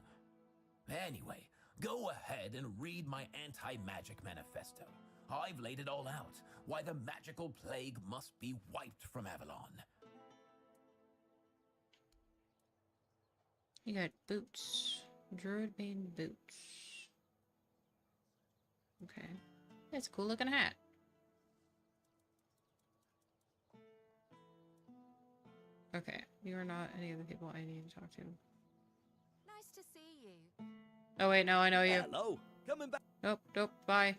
Anyway, go ahead and read my anti-magic manifesto. I've laid it all out, why the magical plague must be wiped from Avalon. You got boots. Druidbane boots. Okay. It's a cool looking hat. Okay, you are not any of the people I need to talk to. Nice to see you. Oh wait, no, I know you. Hello, coming back. Nope, nope, bye.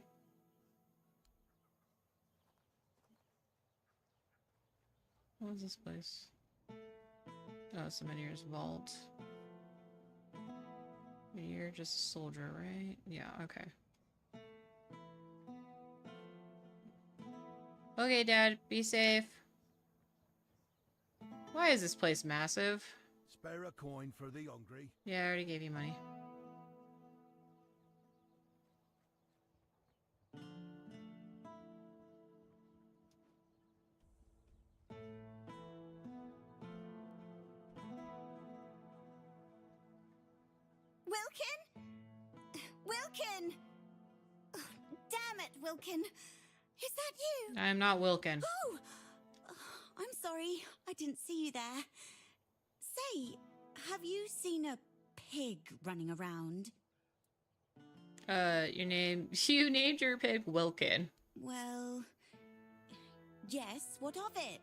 What was this place? Oh, it's the Menier's Vault. You're just a soldier, right? Yeah, okay. Okay, Dad, be safe. Why is this place massive? Spare a coin for the hungry. Yeah, I already gave you money. Wilkin? Wilkin! Oh, damn it, Wilkin. Is that you? I'm not Wilkin. Oh! I'm sorry. I didn't see you there. Say, have you seen a pig running around? You named your pig Wilkin. Well, yes, what of it?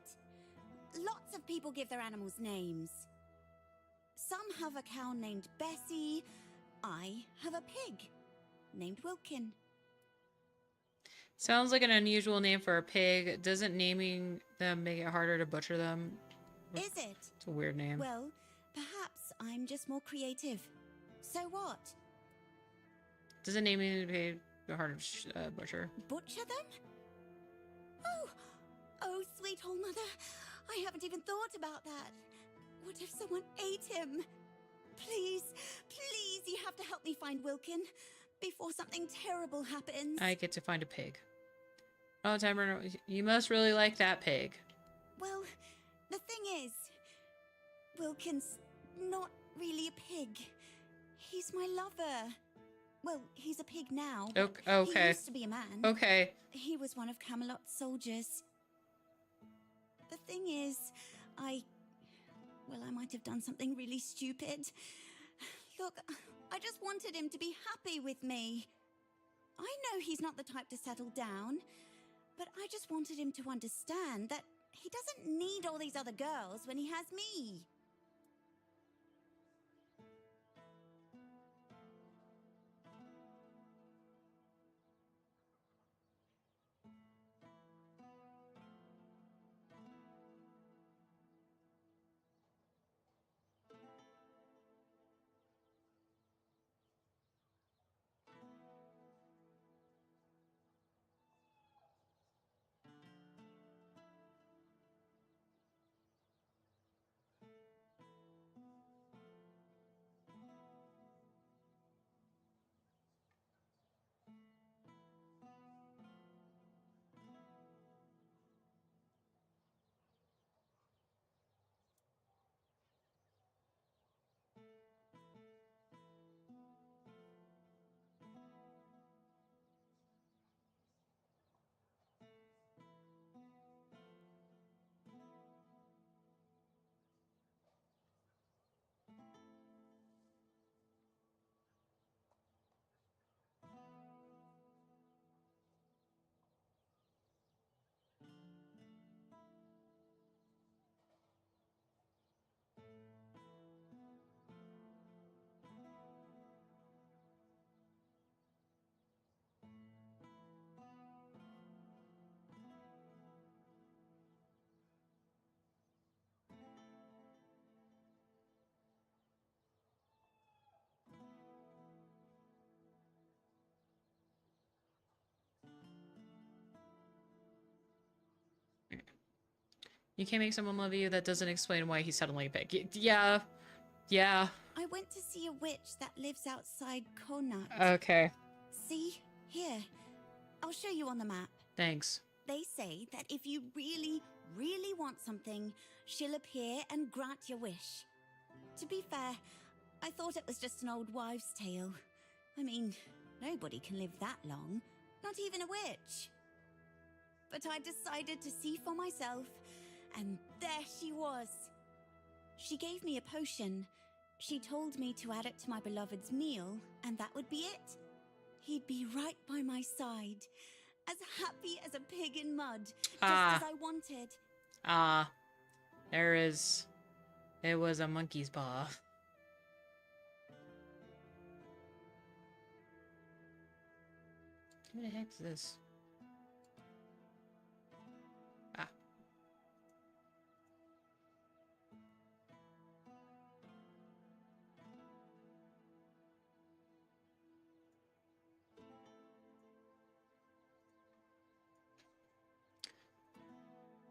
Lots of people give their animals names. Some have a cow named Bessie. I have a pig named Wilkin. Sounds like an unusual name for a pig. Doesn't naming them make it harder to butcher them? Is it? It's a weird name. Well, perhaps I'm just more creative. So what? Doesn't naming a pig harder to butcher? Butcher them? Oh, sweet old mother. I haven't even thought about that. What if someone ate him? Please, please, you have to help me find Wilkin before something terrible happens. I get to find a pig. Oh, Timer, you must really like that pig. Well, the thing is, Wilkin's not really a pig. He's my lover. Well, he's a pig now. Okay. He used to be a man. Okay. He was one of Camelot's soldiers. The thing is, I might have done something really stupid. Look, I just wanted him to be happy with me. I know he's not the type to settle down, but I just wanted him to understand that he doesn't need all these other girls when he has me. You can't make someone love you. That doesn't explain why he's suddenly a pig. Yeah. Yeah. I went to see a witch that lives outside Konat. Okay. See? Here. I'll show you on the map. Thanks. They say that if you really, really want something, she'll appear and grant your wish. To be fair, I thought it was just an old wives' tale. I mean, nobody can live that long. Not even a witch. But I decided to see for myself, and there she was. She gave me a potion. She told me to add it to my beloved's meal, and that would be it. he'd be right by my side, as happy as a pig in mud, just Ah. as I wanted. Ah. There is... It was a monkey's paw. What the heck is this? Ah.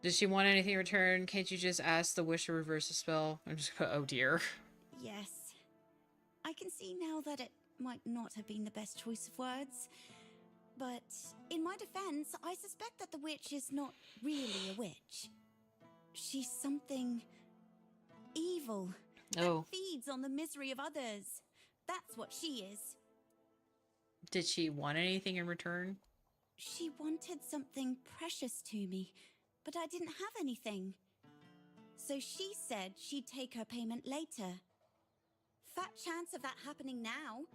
Does she want anything in return? Can't you just ask the wish to reverse the spell? I'm just gonna, oh dear. Yes. I can see now that it might not have been the best choice of words. But in my defense, I suspect that the witch is not really a witch. She's something evil. Oh. That feeds on the misery of others. That's what she is. Did she want anything in return? She wanted something precious to me, but I didn't have anything. So she said she'd take her payment later. Fat chance of that happening now.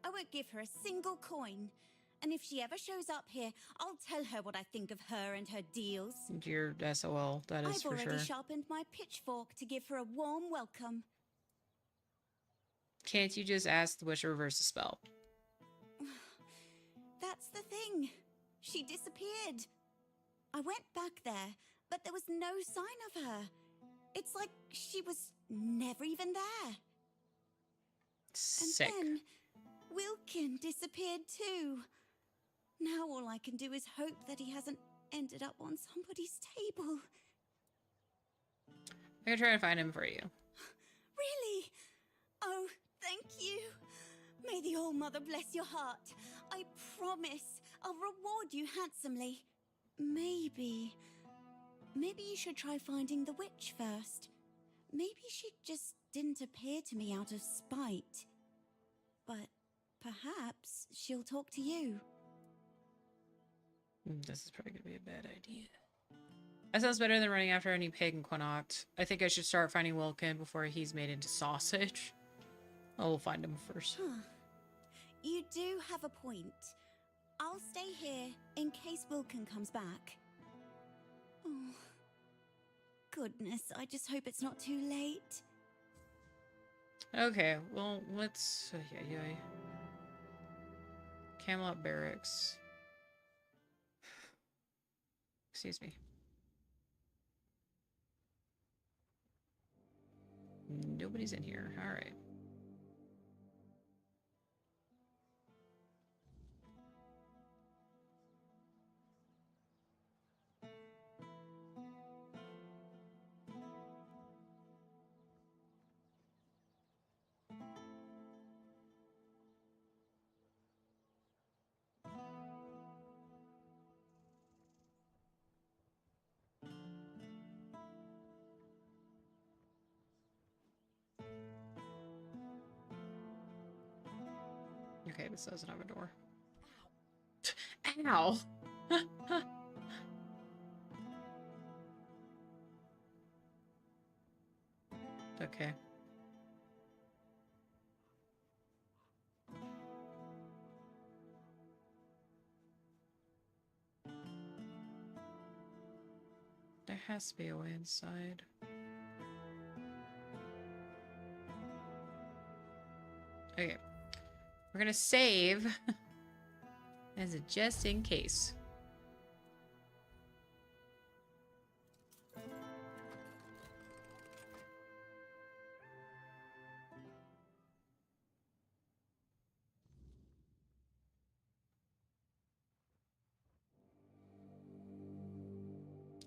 I won't give her a single coin. And if she ever shows up here, I'll tell her what I think of her and her deals. You're SOL, that is I've for already sure. sharpened my pitchfork to give her a warm welcome. Can't you just ask the wish to reverse the spell? That's the thing. She disappeared. I went back there, but there was no sign of her. It's like she was never even there. Sick. And then Wilkin disappeared too. Now all I can do is hope that he hasn't ended up on somebody's table. I'm gonna try to find him for you. Really? Oh, thank you. May the All-Mother bless your heart. I promise I'll reward you handsomely. Maybe you should try finding the witch first. Maybe she just didn't appear to me out of spite. But perhaps she'll talk to you. This is probably gonna be a bad idea. That sounds better than running after any pig in Connacht. I think I should start finding Wilkin before he's made into sausage. I'll find him first. Huh. You do have a point. I'll stay here in case Wilkin comes back. Oh, goodness, I just hope it's not too late. Okay, well, let's... Camelot Barracks. Excuse me. Nobody's in here. All right. Okay, this doesn't have a door. Ow! Okay. There has to be a way inside. Okay. We're gonna save as a just in case.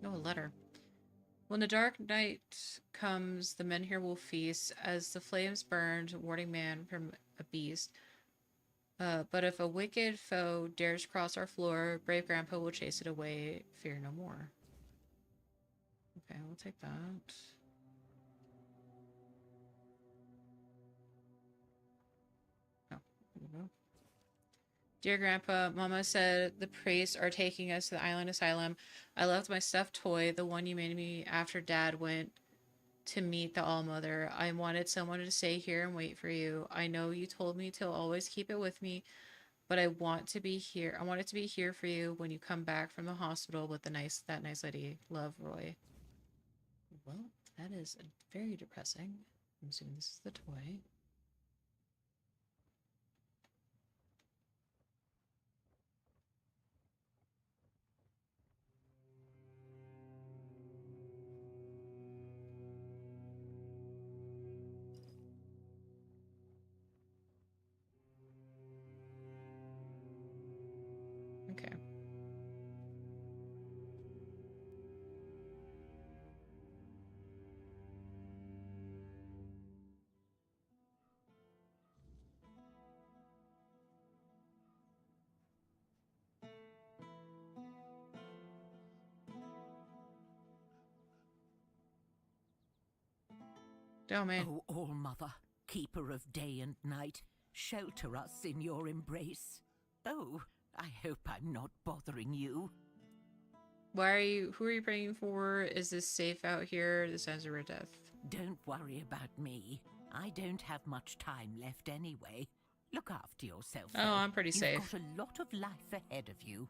Oh, a letter. When the dark night comes, the men here will feast as the flames burned, warding man from a beast. But if a wicked foe dares cross our floor, brave grandpa will chase it away. Fear no more. Okay, we'll take that. Oh, there we go. Dear Grandpa, Mama said the priests are taking us to the island asylum. I left my stuffed toy, the one you made me after Dad went to meet the All-Mother. I wanted someone to stay here and wait for you. I know you told me to always keep it with me, but I want to be here. I want it to be here for you when you come back from the hospital with that nice lady. Love, Roy. Well, that is very depressing. I'm assuming this is the toy. Okay. Oh, man. Oh, All-Mother, keeper of day and night, shelter us in your embrace. Oh, I hope I'm not bothering you. Who are you praying for? Is this safe out here? This ends a death. Don't worry about me. I don't have much time left anyway. Look after yourself. Oh, I'm pretty safe. You've got a lot of life ahead of you.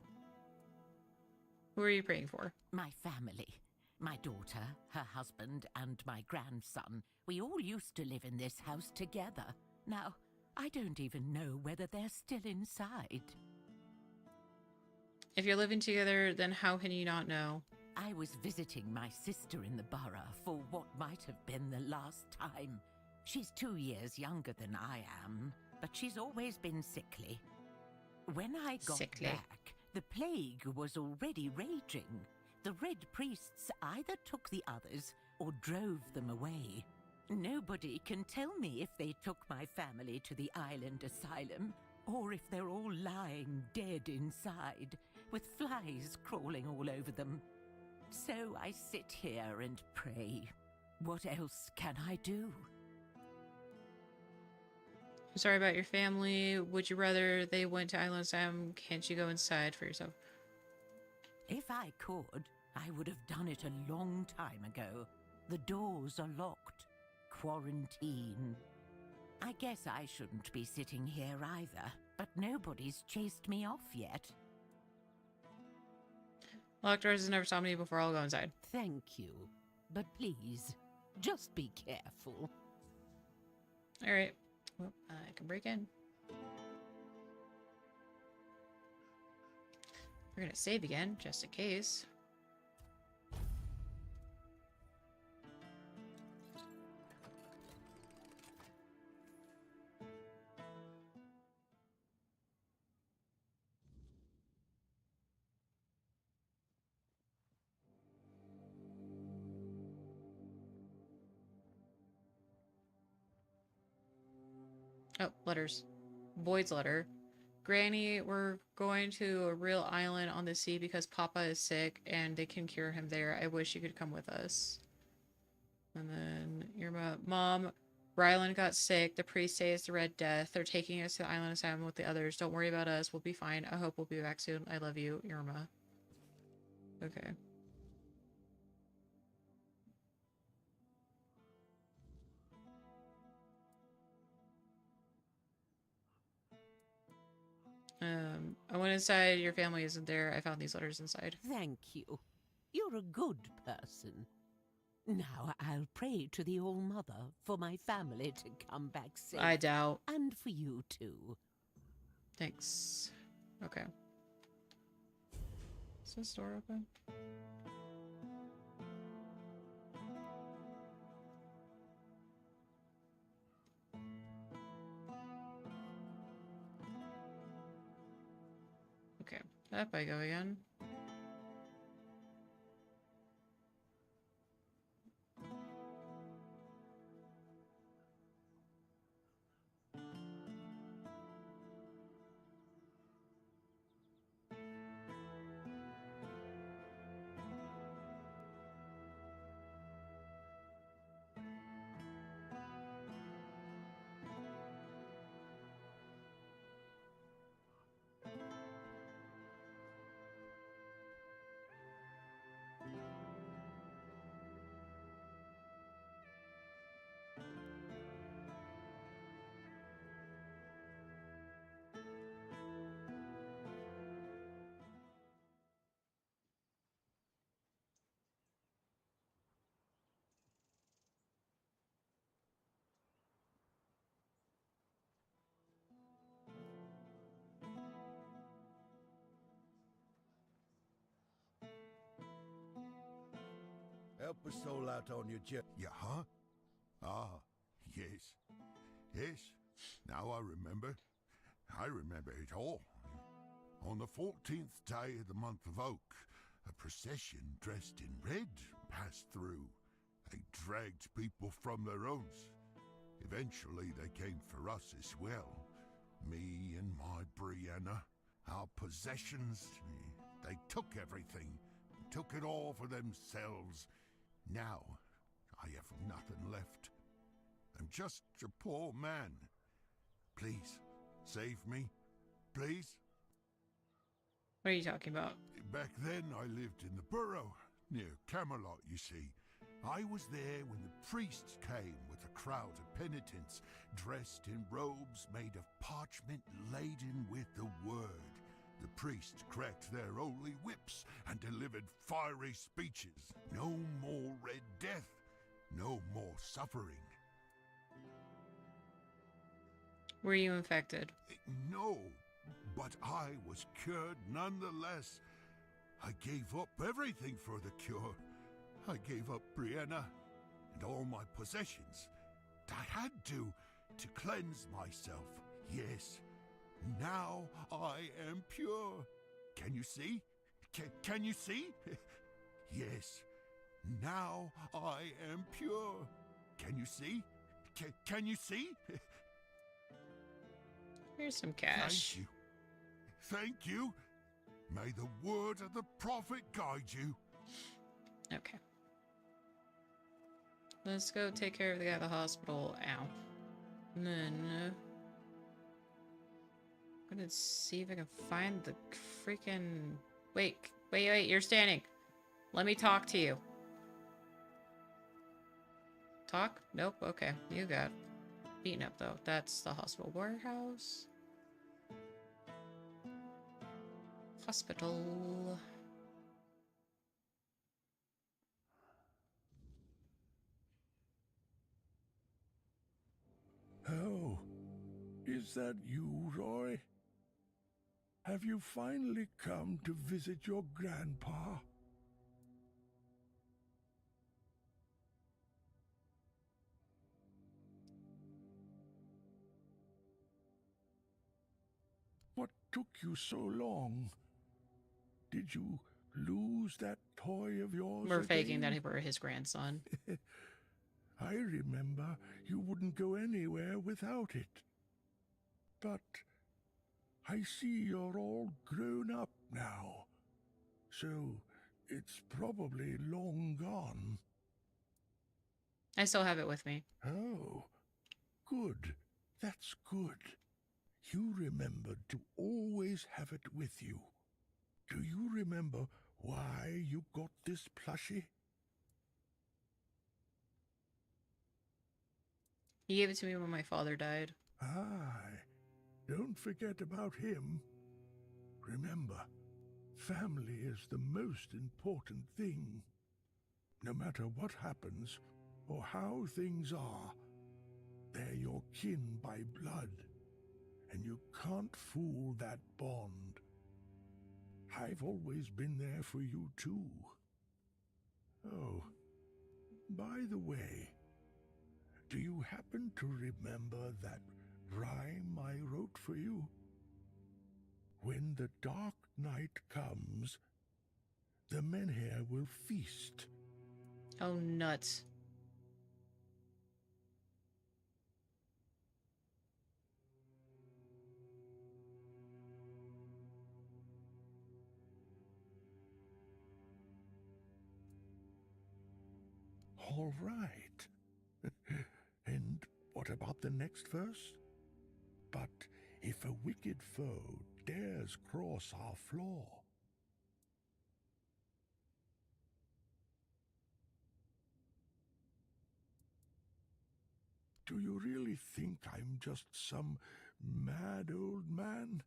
Who are you praying for? My family. My daughter, her husband, and my grandson. We all used to live in this house together. Now, I don't even know whether they're still inside. If you're living together, then how can you not know? I was visiting my sister in the borough for what might have been the last time. She's 2 years younger than I am, but she's always been sickly. When I got back, the plague was already raging. The Red Priests either took the others or drove them away. Nobody can tell me if they took my family to the island asylum, or if they're all lying dead inside, with flies crawling all over them. So I sit here and pray. What else can I do? I'm sorry about your family. Would you rather they went to Island Asylum? Can't you go inside for yourself? If I could, I would have done it a long time ago. The doors are locked. Quarantine. I guess I shouldn't be sitting here either, but nobody's chased me off yet. Locked doors has never stopped me before. I'll go inside. Thank you. But please, just be careful. Alright. Well, I can break in. We're gonna save again, just in case. Oh, letters. Boyd's letter. Granny, we're going to a real island on the sea because Papa is sick and they can cure him there. I wish you could come with us. And then your mom, Rylan got sick. The priest says the Red Death. They're taking us to the island asylum with the others. Don't worry about us. We'll be fine. I hope we'll be back soon. I love you, Irma. Okay. I went inside. Your family isn't there. I found these letters inside. Thank you. You're a good person. Now I'll pray to the All-Mother for my family to come back safe. I doubt. And for you too. Thanks. Okay. Is this door open? Okay, up I go again. Help a soul out on your journey. Yeah, huh? Ah, yes. Yes, now I remember. I remember it all. On the 14th day of the month of Oak, a procession dressed in red passed through. They dragged people from their homes. Eventually they came for us as well. Me and my Brianna, our possessions. They took everything, took it all for themselves. Now, I have nothing left. I'm just a poor man. Please, save me. Please. What are you talking about? Back then, I lived in the borough, near Camelot, you see. I was there when the priests came with a crowd of penitents, dressed in robes made of parchment laden with the word. The priests cracked their holy whips and delivered fiery speeches. No more red death, no more suffering. Were you infected? No, but I was cured nonetheless. I gave up everything for the cure. I gave up Brianna and all my possessions. I had to cleanse myself. Yes, now I am pure. Can you see? Can you see? Yes, now I am pure. Can you see? Can you see? Here's some cash. Thank you. Thank you. May the word of the prophet guide you. Okay. Let's go take care of the guy at the hospital. Ow. And then I'm gonna see if I can find the freaking... Wait, you're standing. Let me talk to you. Talk? Nope, okay. You got beaten up though. That's the hospital warehouse. Hospital. Oh, is that you, Roy? Have you finally come to visit your grandpa? What took you so long? Did you lose that toy of yours We're faking that again? he were his grandson. I remember you wouldn't go anywhere without it. But I see you're all grown up now, so it's probably long gone. I still have it with me. Oh, good. That's good. You remembered to always have it with you. Do you remember why you got this plushie? He gave it to me when my father died. Aye, don't forget about him. Remember, family is the most important thing. No matter what happens or how things are, they're your kin by blood, and you can't fool that bond. I've always been there for you too. Oh, by the way, do you happen to remember that rhyme I wrote for you? When the dark night comes, the menhir will feast. Oh, nuts. All right. And what about the next verse? But if a wicked foe dares cross our floor, do you really think I'm just some mad old man?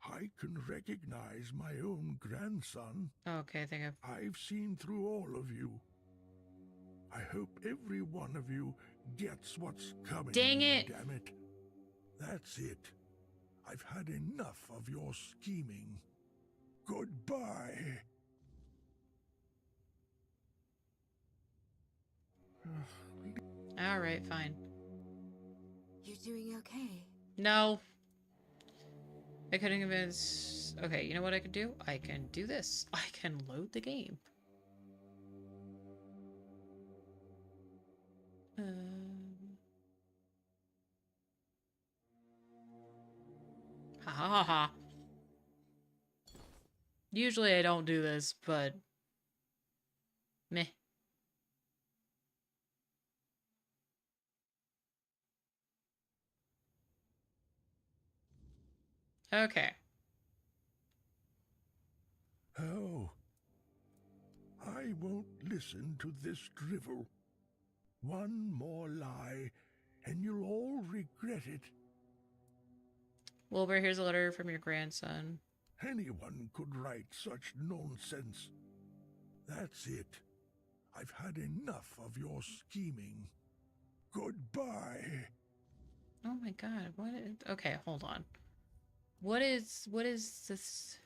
I can recognize my own grandson. Okay, I think I've seen through all of you. I hope every one of you gets what's coming. Dang it! Damn it. That's it. I've had enough of your scheming. Goodbye. Alright, fine. You doing okay? No. I couldn't even... Okay, you know what I could do? I can do this. I can load the game. Ha ha ha. Usually I don't do this, but... Meh. Okay. Oh. I won't listen to this drivel. One more lie, and you'll all regret it. Wilbur, here's a letter from your grandson. Anyone could write such nonsense. That's it. I've had enough of your scheming. Goodbye. Oh my god, what is... Okay, hold on. What is this?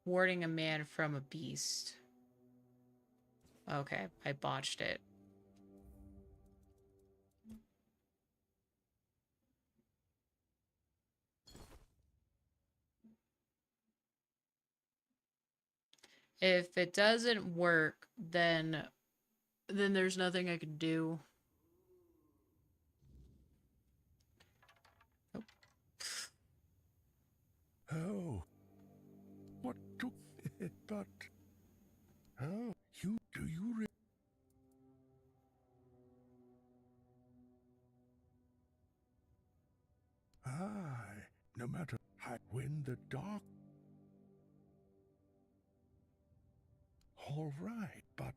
Warding a man from a beast. Okay, I botched it. If it doesn't work, then there's nothing I can do. Oh. Oh. What took it, but... Oh, do you Aye, no matter how, when the dark... All right, but...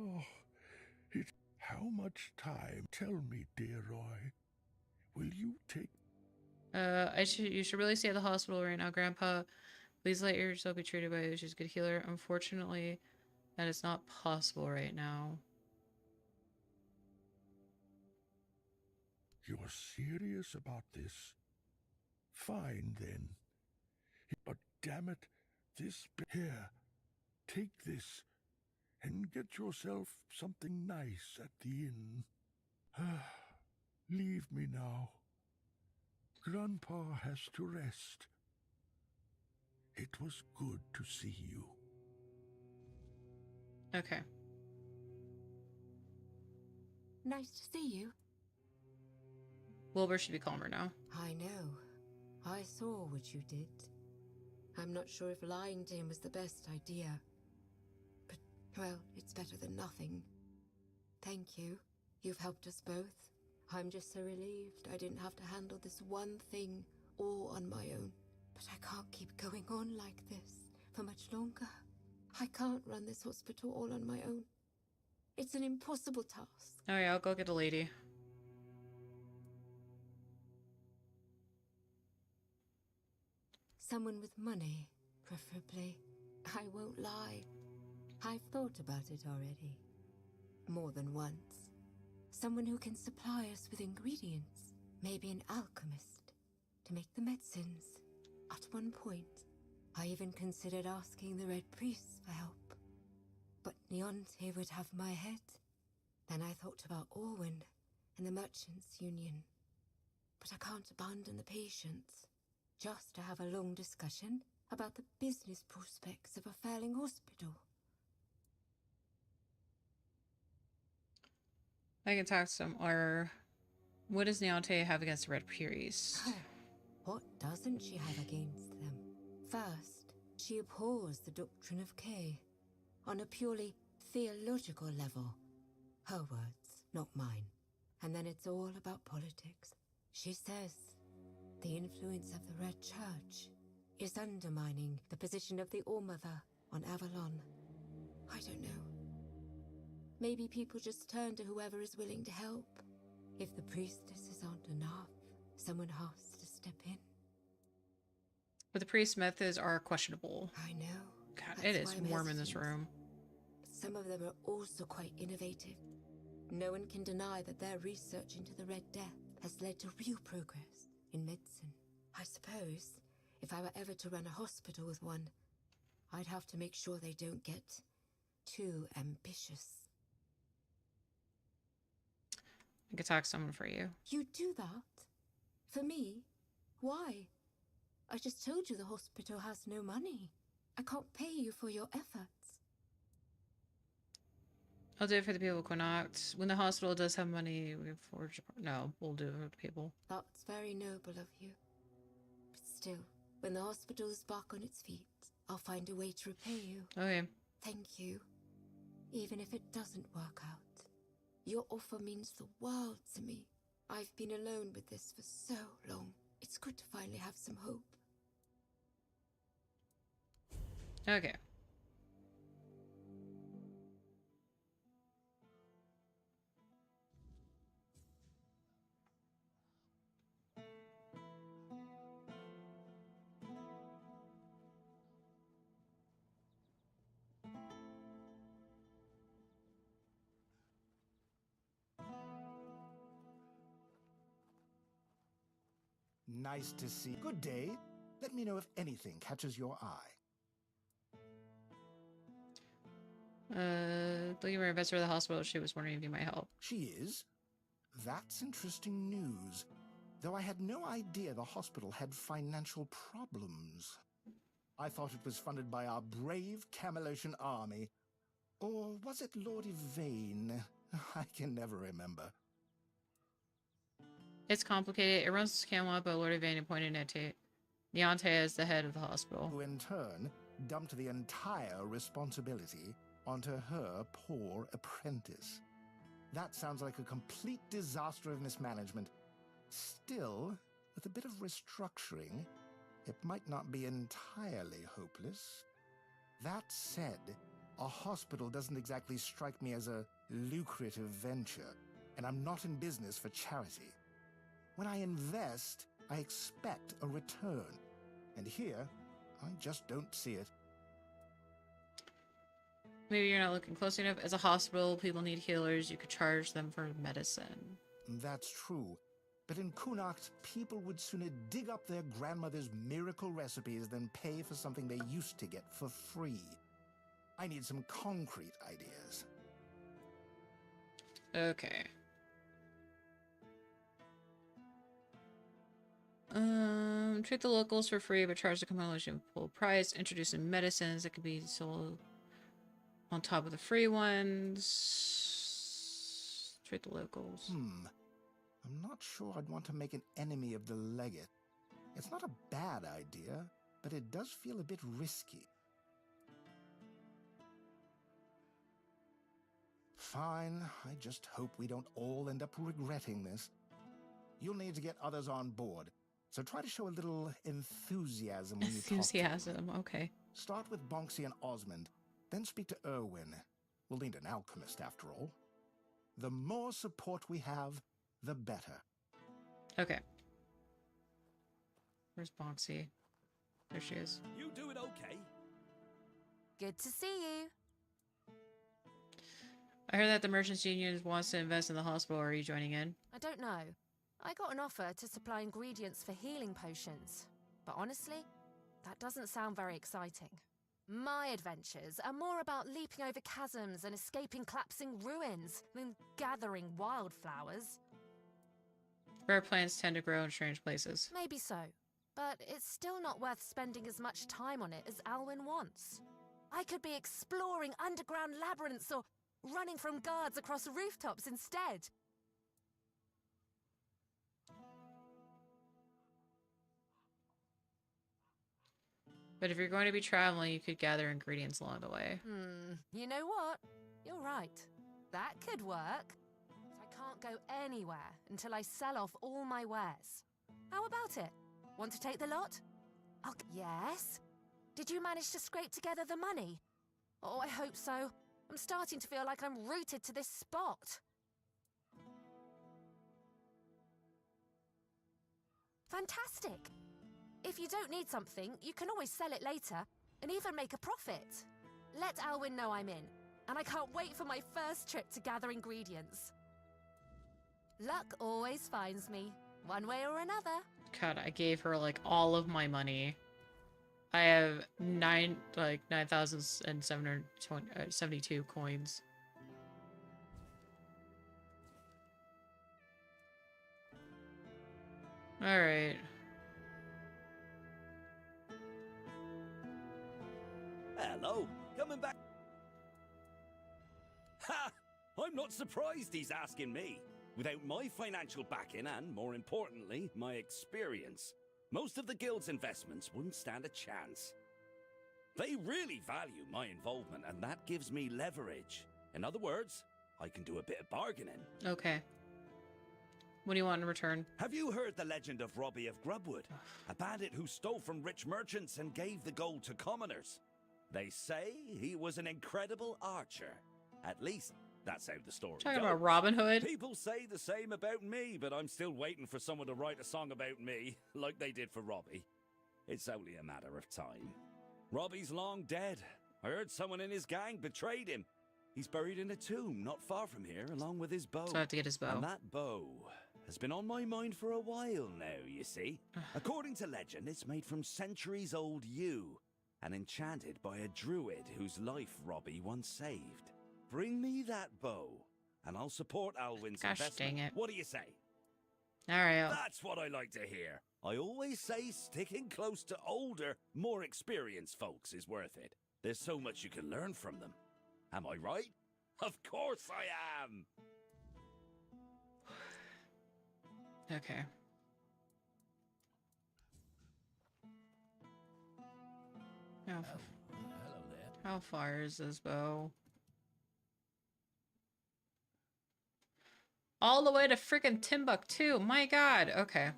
Oh, how much time? Tell me, dear Roy. Will you take... You should really stay at the hospital right now, Grandpa. Please let yourself be treated by she's a good healer. Unfortunately, that is not possible right now. You're serious about this? Fine, then. But damn it, this... Here, take this, and get yourself something nice at the inn. Leave me now. Grandpa has to rest. It was good to see you. Okay. Nice to see you. Wilbur should be calmer now. I know. I saw what you did. I'm not sure if lying to him was the best idea. But, well, it's better than nothing. Thank you. You've helped us both. I'm just so relieved I didn't have to handle this one thing all on my own. But I can't keep going on like this for much longer. I can't run this hospital all on my own. It's an impossible task. Oh yeah, I'll go get a lady. Someone with money, preferably. I won't lie. I've thought about it already. More than once. Someone who can supply us with ingredients. Maybe an alchemist. To make the medicines. At one point, I even considered asking the Red Priests for help. But Neonte would have my head. Then I thought about Orwin and the Merchants' Union. But I can't abandon the patients. Just to have a long discussion about the business prospects of a failing hospital. I can talk to some. Or what does Neonte have against the Red Priests? What doesn't she have against them? First, she abhors the doctrine of K on a purely theological level. Her words, not mine. And then it's all about politics. She says the influence of the Red Church is undermining the position of the All-Mother on Avalon. I don't know. Maybe people just turn to whoever is willing to help. If the priestesses aren't enough, someone has to step in. But the priest methods are questionable. I know. God, it is warm in this room. Some of them are also quite innovative. No one can deny that their research into the Red Death has led to real progress in medicine. I suppose if I were ever to run a hospital with one, I'd have to make sure they don't get too ambitious. I could talk to someone for you. You do that? For me? Why? I just told you the hospital has no money. I can't pay you for your efforts. I'll do it for the people of Quinact. When the hospital does have money, we forge. No, we'll do it for the people. That's very noble of you. But still, when the hospital is back on its feet, I'll find a way to repay you. Okay. Thank you. Even if it doesn't work out. Your offer means the world to me. I've been alone with this for so long. It's good to finally have some hope. Okay. Nice to see. Good day. Let me know if anything catches your eye. Looking for an investor at the hospital. She was wondering if you might help. She is? That's interesting news. Though I had no idea the hospital had financial problems. I thought it was funded by our brave Camelocian army. Or was it Lord Yvain? I can never remember. It's complicated. It runs Camelot, but Lord Yvain appointed Niante as the head of the hospital. Who in turn dumped the entire responsibility onto her poor apprentice. That sounds like a complete disaster of mismanagement. Still, with a bit of restructuring, it might not be entirely hopeless. That said, a hospital doesn't exactly strike me as a lucrative venture, and I'm not in business for charity. When I invest, I expect a return. And here, I just don't see it. Maybe you're not looking close enough. As a hospital, people need healers. You could charge them for medicine. That's true. But in Connacht, people would sooner dig up their grandmother's miracle recipes than pay for something they used to get for free. I need some concrete ideas. Okay. Treat the locals for free, but charge the commodity full price. Introducing medicines that could be sold on top of the free ones. Treat the locals. I'm not sure I'd want to make an enemy of the legate. It's not a bad idea, but it does feel a bit risky. Fine, I just hope we don't all end up regretting this. You'll need to get others on board, so try to show a little enthusiasm when you talk. Enthusiasm, okay. Start with Bonksy and Osmond, then speak to Erwin. We'll need an alchemist after all. The more support we have, the better. Okay. Where's Bonksy? There she is. You doing okay? Good to see you. I heard that the Merchants Union wants to invest in the hospital. Are you joining in? I don't know. I got an offer to supply ingredients for healing potions. But honestly, that doesn't sound very exciting. My adventures are more about leaping over chasms and escaping collapsing ruins than gathering wildflowers. Rare plants tend to grow in strange places. Maybe so, but it's still not worth spending as much time on it as Alwyn wants. I could be exploring underground labyrinths or running from guards across rooftops instead. But if you're going to be traveling, you could gather ingredients along the way. You know what? You're right. That could work. But I can't go anywhere until I sell off all my wares. How about it? Want to take the lot? Yes? Did you manage to scrape together the money? Oh, I hope so. I'm starting to feel like I'm rooted to this spot. Fantastic! If you don't need something, you can always sell it later, and even make a profit. Let Alwyn know I'm in, and I can't wait for my first trip to gather ingredients. Luck always finds me, one way or another. God, I gave her like all of my money. I have 9,772 coins. All right. Hello, coming back. Ha! I'm not surprised he's asking me. Without my financial backing and, more importantly, my experience, most of the guild's investments wouldn't stand a chance. They really value my involvement, and that gives me leverage. In other words, I can do a bit of bargaining. Okay. What do you want in return? Have you heard the legend of Robbie of Grubwood? A bandit who stole from rich merchants and gave the gold to commoners. They say he was an incredible archer. At least, that's how the story Talking goes. about Robin Hood? People say the same about me, but I'm still waiting for someone to write a song about me, like they did for Robbie. It's only a matter of time. Robbie's long dead. I heard someone in his gang betrayed him. He's buried in a tomb not far from here, along with his bow. So I have to get his bow. And that bow has been on my mind for a while now, you see. According to legend, it's made from centuries-old yew and enchanted by a druid whose life Robbie once saved. Bring me that bow, and I'll support Alwyn's investment. Dang it. What do you say? All right. That's what I like to hear. I always say sticking close to older, more experienced folks is worth it. There's so much you can learn from them. Am I right? Of course I am! Okay. How far is this bow? All the way to freaking Timbuktu. My God. Okay.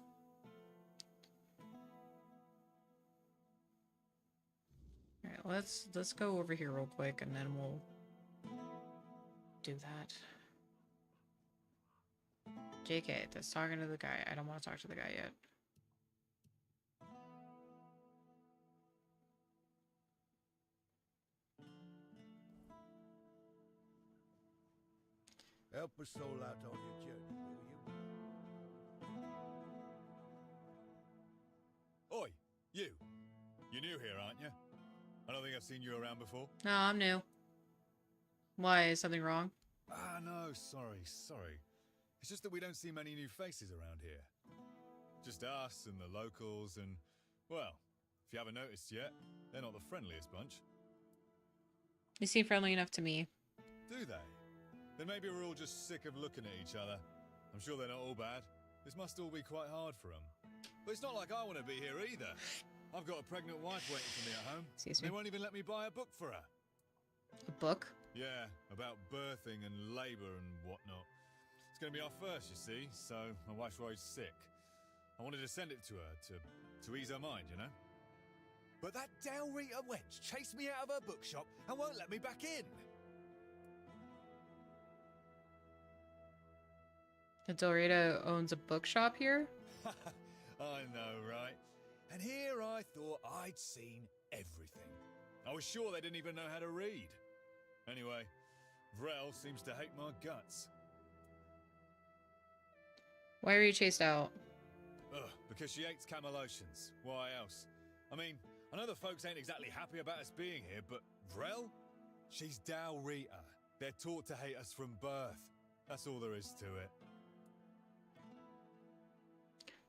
All right, let's go over here real quick, and then we'll do that. JK, that's talking to the guy. I don't want to talk to the guy yet. Help a soul out on your journey, will you? Oi, you. You're new here, aren't you? I don't think I've seen you around before. No, I'm new. Why? Is something wrong? Ah, no, sorry. It's just that we don't see many new faces around here. Just us and the locals and, well, if you haven't noticed yet, they're not the friendliest bunch. You seem friendly enough to me. Do they? Then maybe we're all just sick of looking at each other. I'm sure they're not all bad. This must all be quite hard for them. But it's not like I want to be here either. I've got a pregnant wife waiting for me at home. Excuse me? They won't even let me buy a book for her. A book? Yeah, about birthing and labour and whatnot. It's going to be our first, you see, so my wife's worried sick. I wanted to send it to her to ease her mind, you know? But that Dalrita wench chased me out of her bookshop and won't let me back in. Dorita owns a bookshop here? I know, right? And here I thought I'd seen everything. I was sure they didn't even know how to read. Anyway, Vrel seems to hate my guts. Why are you chased out? Ugh, because she hates Camelotians. Why else? I mean, I know the folks ain't exactly happy about us being here, but Vrel? She's Dalrita. They're taught to hate us from birth. That's all there is to it.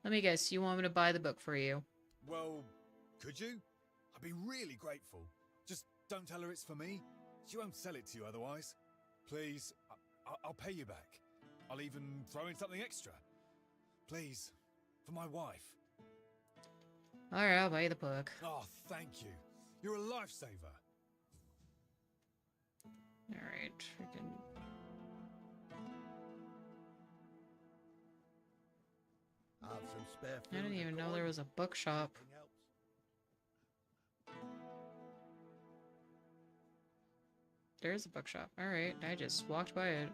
Let me guess, you want me to buy the book for you? Well, could you? I'd be really grateful. Just don't tell her it's for me. She won't sell it to you otherwise. Please, I'll pay you back. I'll even throw in something extra. Please, for my wife. Alright, I'll buy you the book. Oh, thank you. You're a lifesaver. Alright, freaking... Have some spare I didn't even know there was a bookshop. There's a bookshop. Alright, I just walked by it.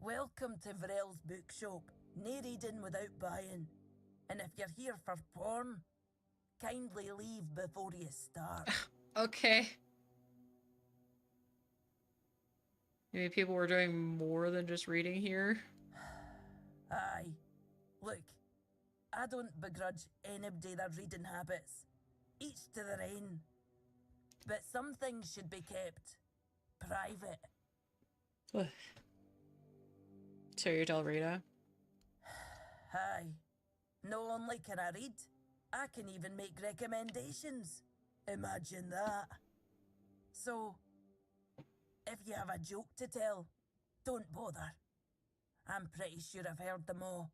Welcome to Vrel's bookshop. No reading without buying. And if you're here for porn, kindly leave before you start. Okay. Maybe people were doing more than just reading here. Aye. Look, I don't begrudge anybody their reading habits. Each to their own. But some things should be kept private. So you tell Rita? Aye. Not only can I read, I can even make recommendations. Imagine that. So, if you have a joke to tell, don't bother. I'm pretty sure I've heard them all.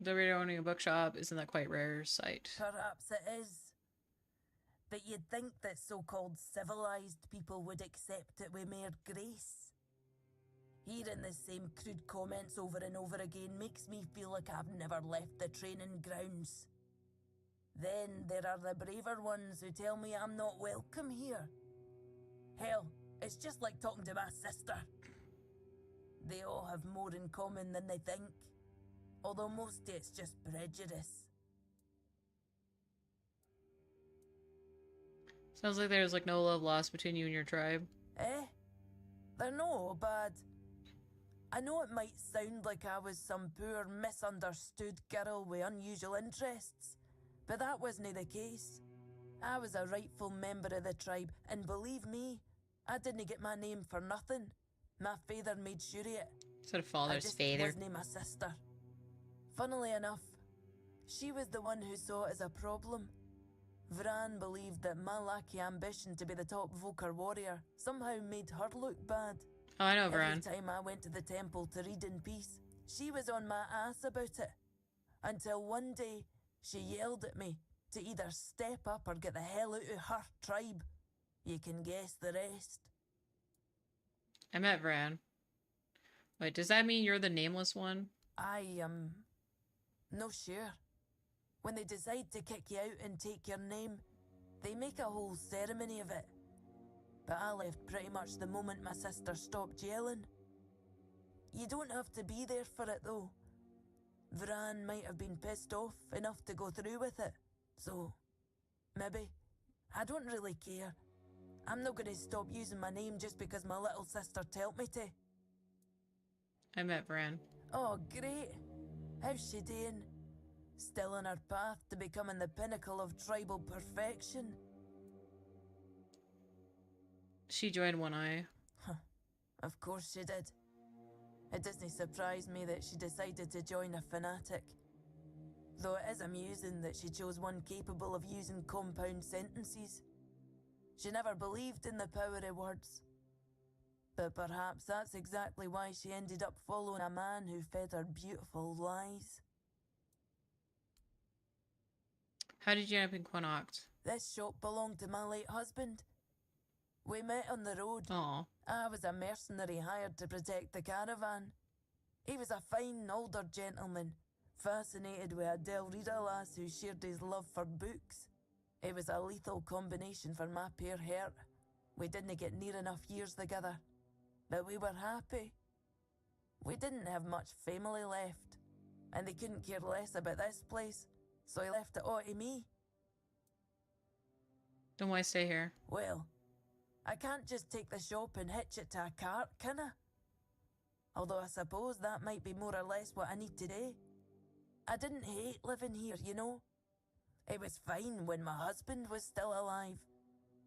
The Rita owning a bookshop isn't that quite rare sight. Perhaps it is. But you'd think that so-called civilized people would accept it with mere grace. Hearing the same crude comments over and over again makes me feel like I've never left the training grounds. Then there are the braver ones who tell me I'm not welcome here. Hell, it's just like talking to my sister. They all have more in common than they think, although mostly it's just prejudice. Sounds like there's like no love lost between you and your tribe. Eh? They're no bad. I know it might sound like I was some poor, misunderstood girl with unusual interests, but that wasn't the case. I was a rightful member of the tribe, and believe me, I didn't get my name for nothing. My father made sure of it. Sort of father's I just father. wasn't my sister. Funnily enough, she was the one who saw it as a problem. Vran believed that my lacky ambition to be the top Voker warrior somehow made her look bad. Oh, I know Vran. Every time I went to the temple to read in peace, she was on my ass about it. Until one day, she yelled at me to either step up or get the hell out of her tribe. You can guess the rest. I met Vran. Wait, does that mean you're the nameless one? I am no sure. When they decide to kick you out and take your name, they make a whole ceremony of it. But I left pretty much the moment my sister stopped yelling. You don't have to be there for it though. Vran might have been pissed off enough to go through with it. So, maybe. I don't really care. I'm not going to stop using my name just because my little sister told me to. I met Vran. Oh, great. How's she doing? Still on her path to becoming the pinnacle of tribal perfection? She joined One Eye. Huh. Of course she did. It doesn't surprise me that she decided to join a fanatic. Though it is amusing that she chose one capable of using compound sentences. She never believed in the power of words. But perhaps that's exactly why she ended up following a man who fed her beautiful lies. How did you end up in Quanoct? This shop belonged to my late husband. We met on the road. Aww. I was a mercenary hired to protect the caravan. He was a fine older gentleman, fascinated with a Del Rita lass who shared his love for books. It was a lethal combination for my poor heart. We didn't get near enough years together, but we were happy. We didn't have much family left, and they couldn't care less about this place, so he left it all to me. Then why stay here? Well, I can't just take the shop and hitch it to a cart, can I? Although I suppose that might be more or less what I need today. I didn't hate living here, you know. It was fine when my husband was still alive.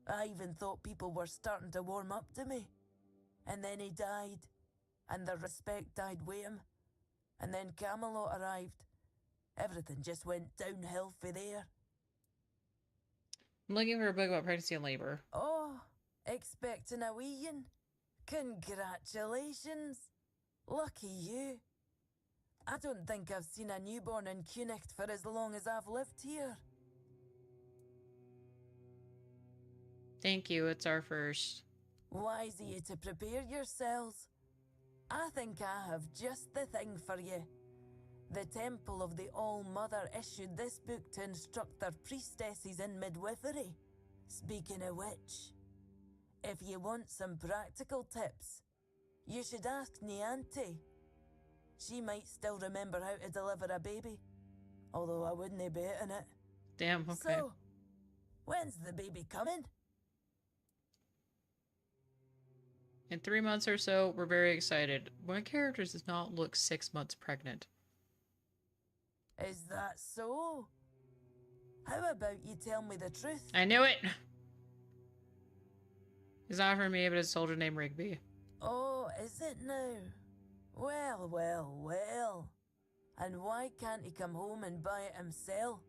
I even thought people were starting to warm up to me. And then he died, and the respect died with him. And then Camelot arrived. Everything just went downhill for there. I'm looking for a book about pregnancy and labor. Oh, expecting a weein'? Congratulations. Lucky you. I don't think I've seen a newborn in Cunicht for as long as I've lived here. Thank you, it's our first. Wise of you to prepare yourselves. I think I have just the thing for you. The Temple of the All-Mother issued this book to instruct their priestesses in midwifery. Speaking of which, if you want some practical tips, you should ask Nianti. She might still remember how to deliver a baby, although I wouldn't bet on it. Damn, okay. So, When's the baby coming? In 3 months or so, we're very excited. My character does not look 6 months pregnant. Is that so? How about you tell me the truth? I knew it! It's not for me, but it's a soldier named Rigby. Oh, is it now? Well, well, well. And why can't he come home and buy it himself?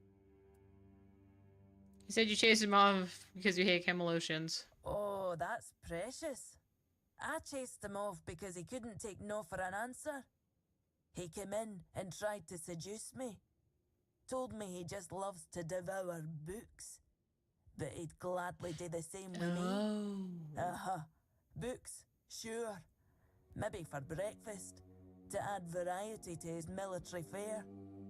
He said you chased him off because you hate Camelotians. Oh, that's precious. I chased him off because he couldn't take no for an answer. He came in and tried to seduce me. Told me he just loves to devour books. But he'd gladly do the same with me. Uh-huh. Books, sure. Maybe for breakfast, to add variety to his military fare.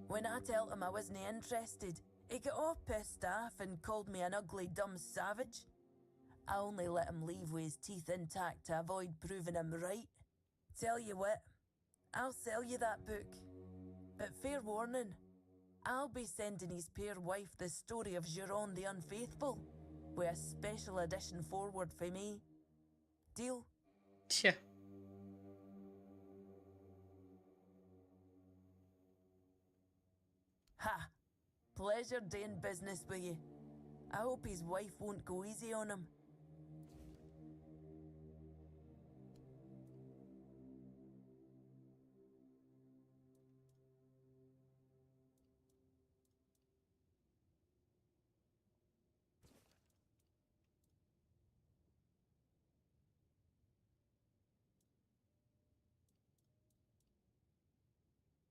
When I told him I wasn't interested, he got all pissed off and called me an ugly, dumb savage. I only let him leave with his teeth intact to avoid proving him right. Tell you what, I'll sell you that book. But fair warning, I'll be sending his peer wife the story of Giron the Unfaithful, with a special edition forward for me. Deal? Yeah. Ha! Pleasure doing business with you. I hope his wife won't go easy on him.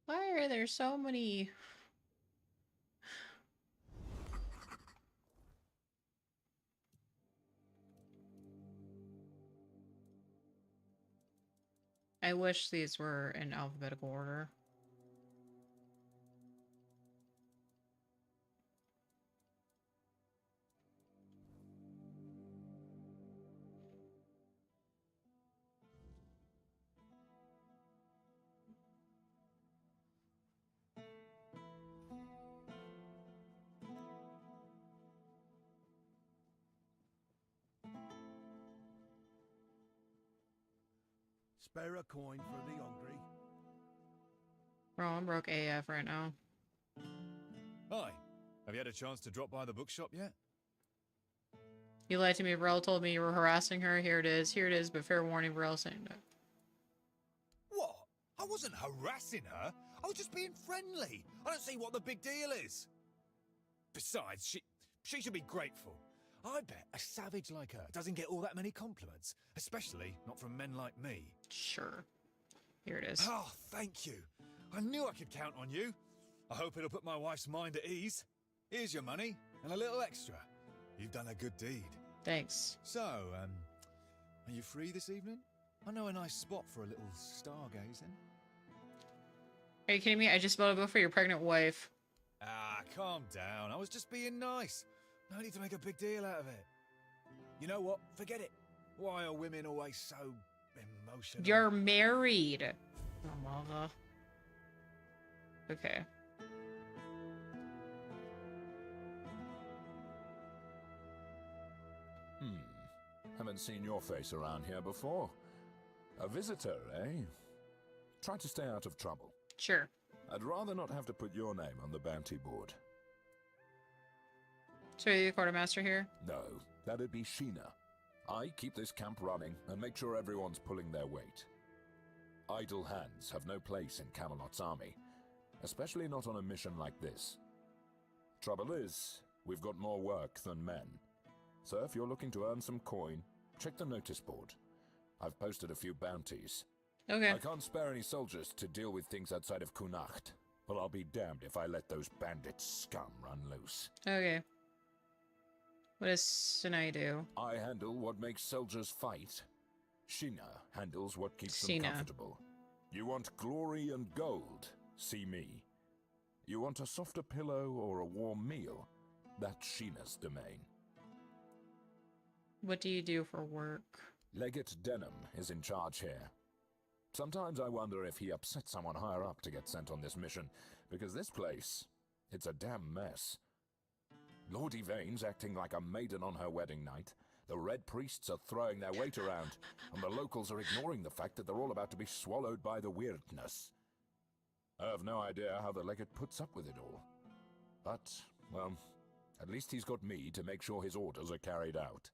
Why are there so many... I wish these were in alphabetical order. Spare a coin for the hungry. Bro, I'm broke AF right now. Hi. Have you had a chance to drop by the bookshop yet? You lied to me. Varel told me you were harassing her. Here it is. Here it is. But fair warning, Varel saying that. What? I wasn't harassing her. I was just being friendly. I don't see what the big deal is. Besides, she should be grateful. I bet a savage like her doesn't get all that many compliments, especially not from men like me. Sure. Here it is. Oh, thank you. I knew I could count on you. I hope it'll put my wife's mind at ease. Here's your money and a little extra. You've done a good deed. Thanks. So, are you free this evening? I know a nice spot for a little stargazing. Are you kidding me? I just bought a book for your pregnant wife. Ah, calm down. I was just being nice. No need to make a big deal out of it. You know what? Forget it. Why are women always so emotional? You're married. Oh, mother. Okay. Haven't seen your face around here before. A visitor, eh? Try to stay out of trouble. Sure. I'd rather not have to put your name on the bounty board. So are you the quartermaster here? No, that'd be Sheena. I keep this camp running and make sure everyone's pulling their weight. Idle hands have no place in Camelot's army, especially not on a mission like this. Trouble is, we've got more work than men. So if you're looking to earn some coin, check the notice board. I've posted a few bounties. Okay. I can't spare any soldiers to deal with things outside of Kunacht, but I'll be damned if I let those bandit scum run loose. Okay. What does Sinai do? I handle what makes soldiers fight. Sheena handles what keeps them comfortable. You want glory and gold? See me. You want a softer pillow or a warm meal? That's Sheena's domain. What do you do for work? Legate Denham is in charge here. Sometimes I wonder if he upset someone higher up to get sent on this mission, because this place, it's a damn mess. Lord Yvain's acting like a maiden on her wedding night. The Red Priests are throwing their weight around, and the locals are ignoring the fact that they're all about to be swallowed by the weirdness. I have no idea how the legate puts up with it all. But, well, at least he's got me to make sure his orders are carried out.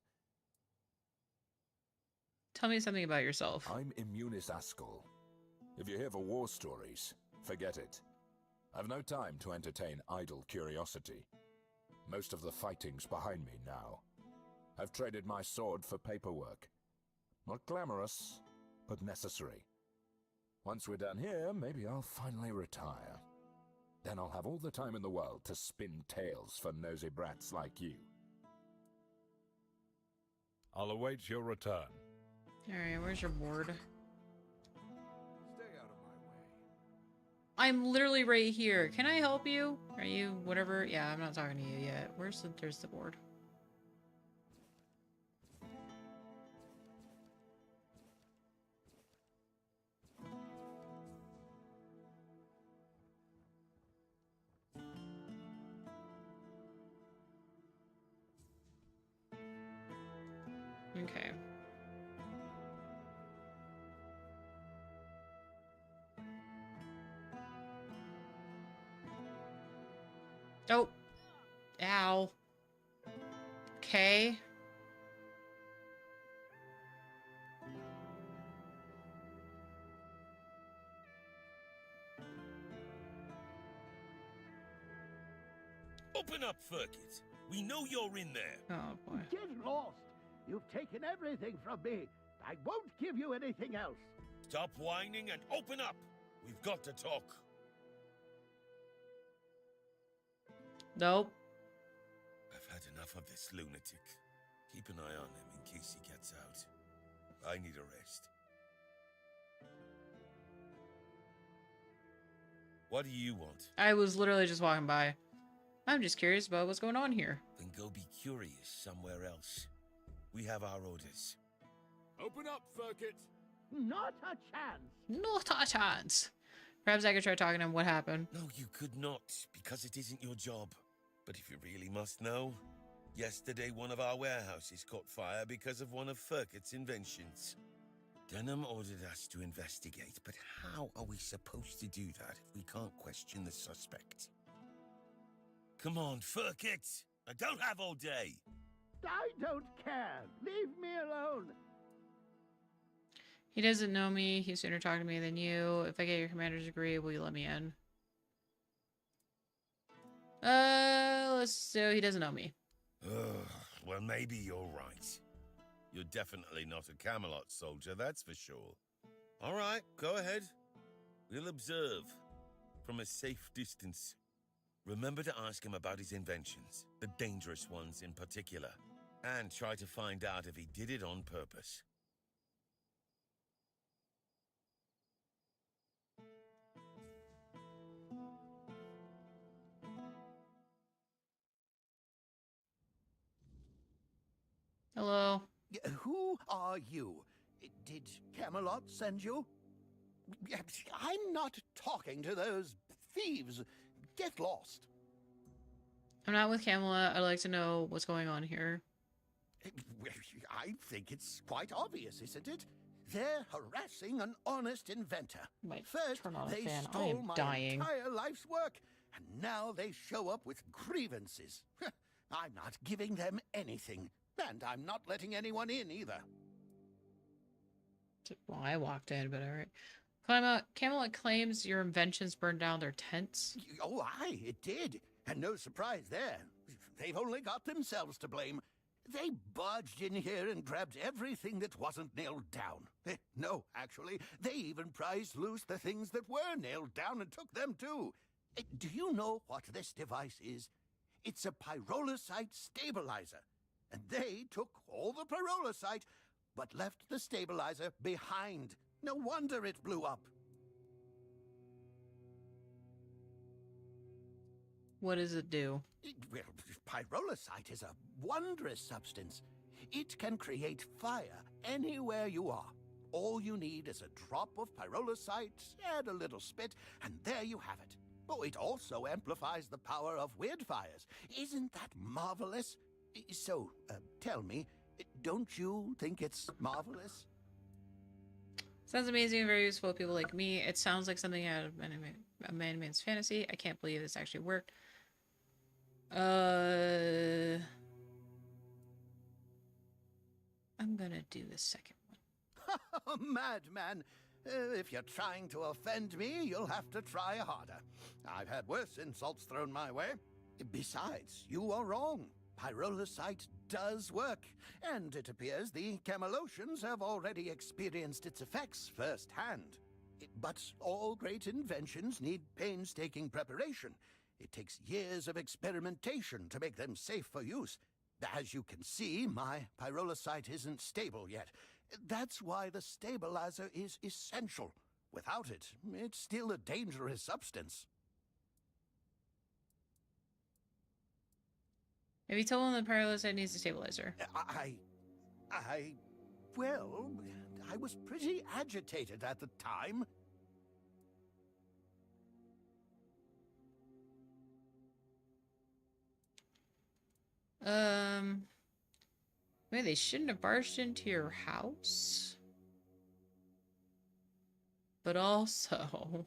Tell me something about yourself. I'm Immunis Askell. If you're here for war stories, forget it. I've no time to entertain idle curiosity. Most of the fighting's behind me now. I've traded my sword for paperwork. Not glamorous, but necessary. Once we're done here, maybe I'll finally retire. Then I'll have all the time in the world to spin tales for nosy brats like you. I'll await your return. Alright, where's your board? Stay out of my way. I'm literally right here. Can I help you? Are you whatever? Yeah, I'm not talking to you yet. There's the board. Okay. Oh. Ow. Okay. Open up, Furkit. We know you're in there. Oh, boy. Get lost. You've taken everything from me. I won't give you anything else. Stop whining and open up. We've got to talk. Nope. I've had enough of this lunatic. Keep an eye on him in case he gets out. I need a rest. What do you want? I was literally just walking by. I'm just curious about what's going on here. Then go be curious somewhere else. We have our orders. Open up, Furkit. Not a chance. Not a chance. Perhaps I could try talking to him. What happened? No, you could not, because it isn't your job. But if you really must know, yesterday one of our warehouses caught fire because of one of Furkit's inventions. Denham ordered us to investigate, but how are we supposed to do that if we can't question the suspect? Come on, Furkit! I don't have all day! I don't care. Leave me alone. He doesn't know me. He's sooner talking to me than you. If I get your commander's degree, will you let me in? So he doesn't know me. Well, maybe you're right. You're definitely not a Camelot soldier, that's for sure. All right, go ahead. We'll observe from a safe distance. Remember to ask him about his inventions, the dangerous ones in particular, and try to find out if he did it on purpose. Hello. Who are you? Did Camelot send you? I'm not talking to those thieves. Get lost. I'm not with Camelot. I'd like to know what's going on here. I think it's quite obvious, isn't it? They're harassing an honest inventor. First, they stole my entire life's work, and now they show up with grievances. I'm not giving them anything, and I'm not letting anyone in either. Well, I walked in, but all right. Camelot claims your inventions burned down their tents. Oh, aye, it did. And no surprise there. They've only got themselves to blame. They barged in here and grabbed everything that wasn't nailed down. No, actually, they even prized loose the things that were nailed down and took them too. Do you know what this device is? It's a pyrolusite stabilizer. And they took all the pyrolusite, but left the stabilizer behind. No wonder it blew up. What does it do? Well, pyrolusite is a wondrous substance. It can create fire anywhere you are. All you need is a drop of pyrolusite, add a little spit, and there you have it. Oh, it also amplifies the power of weird fires. Isn't that marvelous? So, tell me, don't you think it's marvelous? Sounds amazing and very useful to people like me. It sounds like something out of a man's fantasy. I can't believe this actually worked. I'm gonna do the second one. Madman! If you're trying to offend me, you'll have to try harder. I've had worse insults thrown my way. Besides, you are wrong. Pyrolusite does work, and it appears the Camelocians have already experienced its effects firsthand. But all great inventions need painstaking preparation. It takes years of experimentation to make them safe for use. As you can see, my pyrolusite isn't stable yet. That's why the stabilizer is essential. Without it, it's still a dangerous substance. Have you told him the pyrolusite needs a stabilizer? Well, I was pretty agitated at the time. Maybe they shouldn't have barged into your house. But also...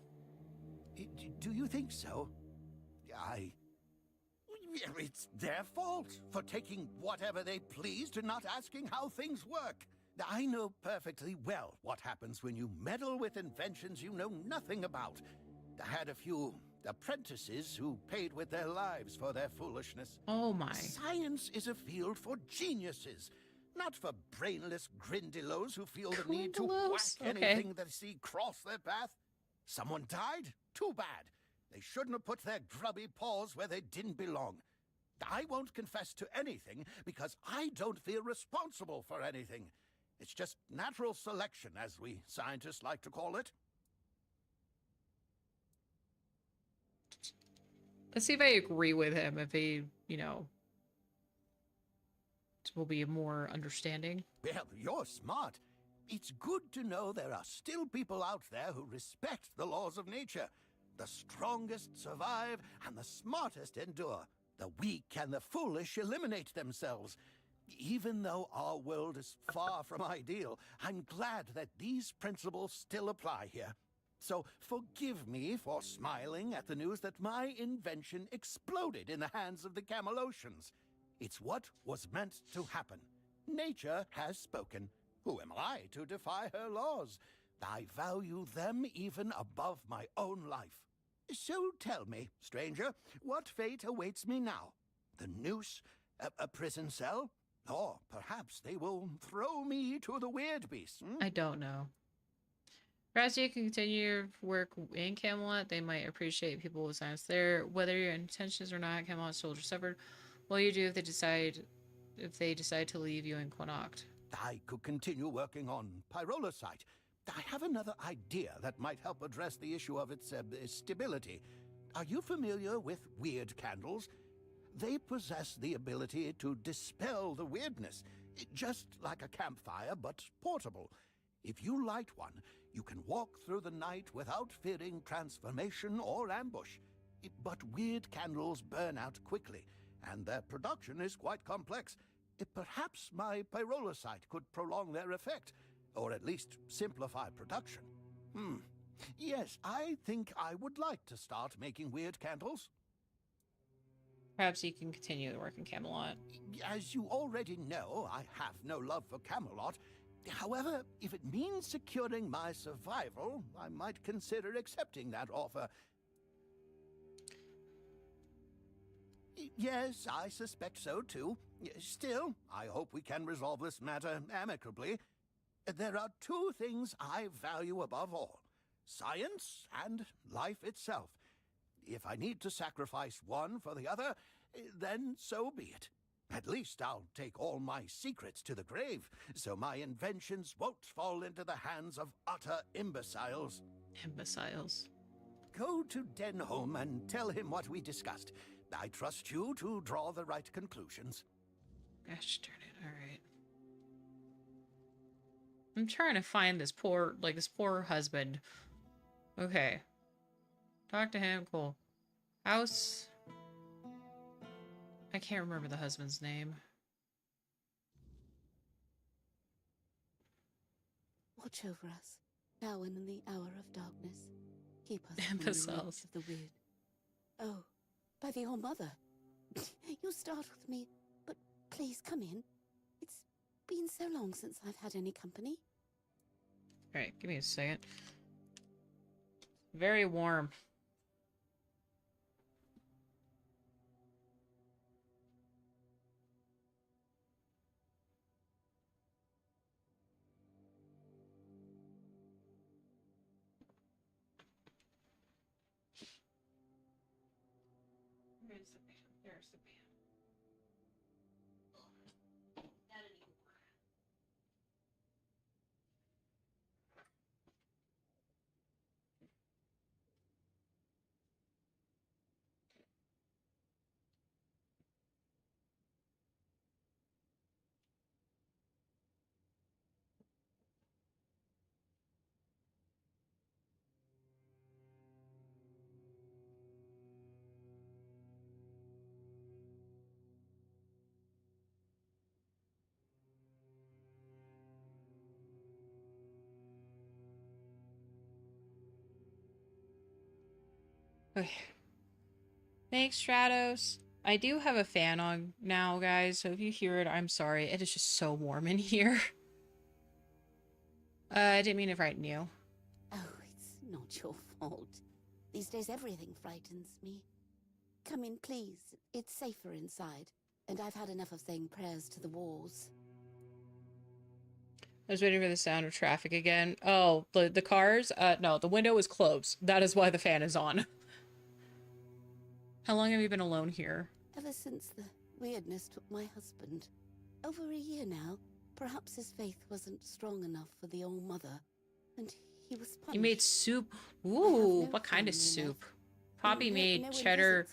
Do you think so? It's their fault for taking whatever they pleased and not asking how things work. I know perfectly well what happens when you meddle with inventions you know nothing about. I had a few apprentices who paid with their lives for their foolishness. Oh my. Science is a field for geniuses, not for brainless grindylows who feel the need to whack anything they see cross their path. Someone died? Too bad. They shouldn't have put their grubby paws where they didn't belong. I won't confess to anything because I don't feel responsible for anything. It's just natural selection, as we scientists like to call it. Let's see if I agree with him, if he, you know, will be more understanding. Well, you're smart. It's good to know there are still people out there who respect the laws of nature. The strongest survive and the smartest endure. The weak and the foolish eliminate themselves. Even though our world is far from ideal, I'm glad that these principles still apply here. So forgive me for smiling at the news that my invention exploded in the hands of the Camelocians. It's what was meant to happen. Nature has spoken. Who am I to defy her laws? I value them even above my own life. So tell me, stranger, what fate awaits me now? The noose? A prison cell? Or perhaps they will throw me to the weird beasts. I don't know. Perhaps you can continue your work in Camelot. They might appreciate people with science there. Whether your intentions or not, Camelot soldiers suffered. What do you do if they decide to leave you in Connacht? I could continue working on pyrolusite. I have another idea that might help address the issue of its stability. Are you familiar with weird candles? They possess the ability to dispel the weirdness, just like a campfire, but portable. If you light one, you can walk through the night without fearing transformation or ambush. But weird candles burn out quickly, and their production is quite complex. Perhaps my pyrolusite could prolong their effect, or at least simplify production. Yes, I think I would like to start making weird candles. Perhaps you can continue the work in Camelot. As you already know, I have no love for Camelot. However, if it means securing my survival, I might consider accepting that offer. Yes, I suspect so too. Still, I hope we can resolve this matter amicably. There are two things I value above all: science and life itself. If I need to sacrifice one for the other, then so be it. At least I'll take all my secrets to the grave, so my inventions won't fall into the hands of utter imbeciles. Imbeciles. Go to Denholm and tell him what we discussed. I trust you to draw the right conclusions. Gosh darn it, alright. I'm trying to find this poor husband. Okay. Talk to him, cool. House. I can't remember the husband's name. Watch over us, now and in the hour of darkness. Keep us from the reach of the weird. Oh, by the All-Mother. You startled me, but please come in. It's been so long since I've had any company. Alright, give me a second. Very warm. Where's the pan? There's the pan. Not anymore. Okay. Thanks, Stratos. I do have a fan on now, guys, so if you hear it, I'm sorry. It is just so warm in here. I didn't mean to frighten you. Oh, it's not your fault. These days everything frightens me. Come in, please. It's safer inside, and I've had enough of saying prayers to the walls. I was waiting for the sound of traffic again. Oh, the cars? No, the window is closed. That is why the fan is on. How long have you been alone here? Ever since the weirdness took my husband. Over a year now. Perhaps his faith wasn't strong enough for the All-Mother, and he was punished. You made soup? Ooh, what kind of soup? Poppy made cheddar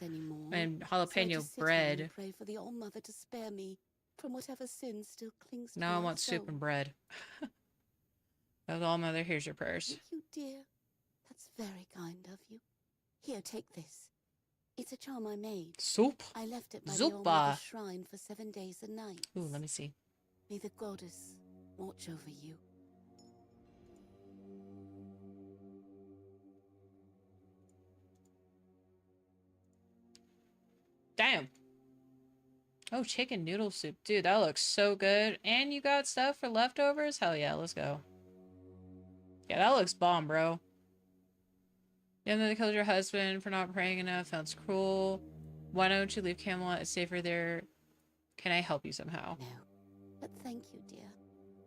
and jalapeno bread. And pray for the All-Mother to spare me from whatever sin still clings to Now I my want soul. soup and bread. Oh, All-Mother, here's your prayers. Thank you, dear. That's very kind of you. Here, take this. It's a charm I made. Soup. I left it by the Zuppa. All-Mother's shrine for 7 days and nights. Ooh, let me see. May the goddess watch over you. Damn. Oh, chicken noodle soup. Dude, that looks so good. And you got stuff for leftovers? Hell yeah, let's go. Yeah, that looks bomb, bro. Yeah, and then they killed your husband for not praying enough. That's cruel. Why don't you leave Camelot? It's safer there. Can I help you somehow? No, but thank you, dear.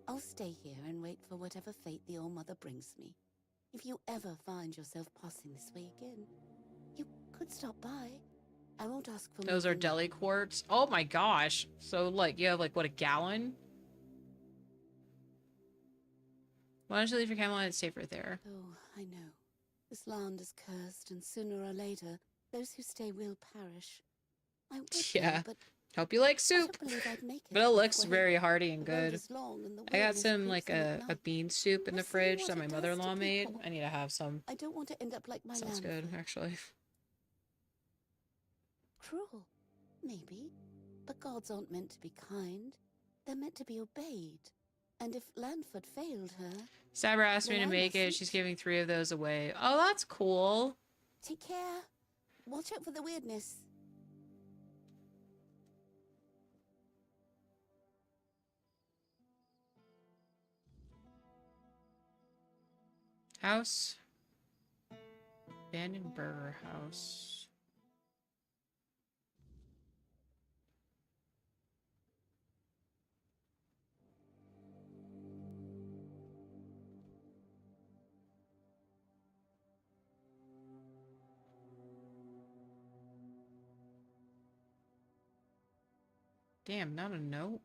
I'll stay here and wait for whatever fate the All-Mother brings me. If you ever find yourself passing this way again, you could stop by. I won't ask for Those are more than deli quarts. Oh my gosh. So, like, you have, like, what, a gallon? Why don't you leave your Camelot? It's safer there. Oh, I know. This land is cursed, and sooner or later, those who stay will perish. I would Yeah. go, but Hope you like soup. I don't believe I'd make it But it looks halfway. very hearty and The road good. is long and the I got weirdness some, like, creeps in at a night. bean soup in the I've seen fridge what that it my does to mother-in-law made. people. I need to have some. I don't want to end up like my Sounds good, Lanford. actually. Cruel, maybe. But gods aren't meant to be kind. They're meant to be obeyed. And if Lanford failed her... Saber asked me then to I make it. mustn't. She's giving 3 of those away. Oh, that's cool. Take care. Watch out for the weirdness. House. Abandoned burger house. Damn, not a note.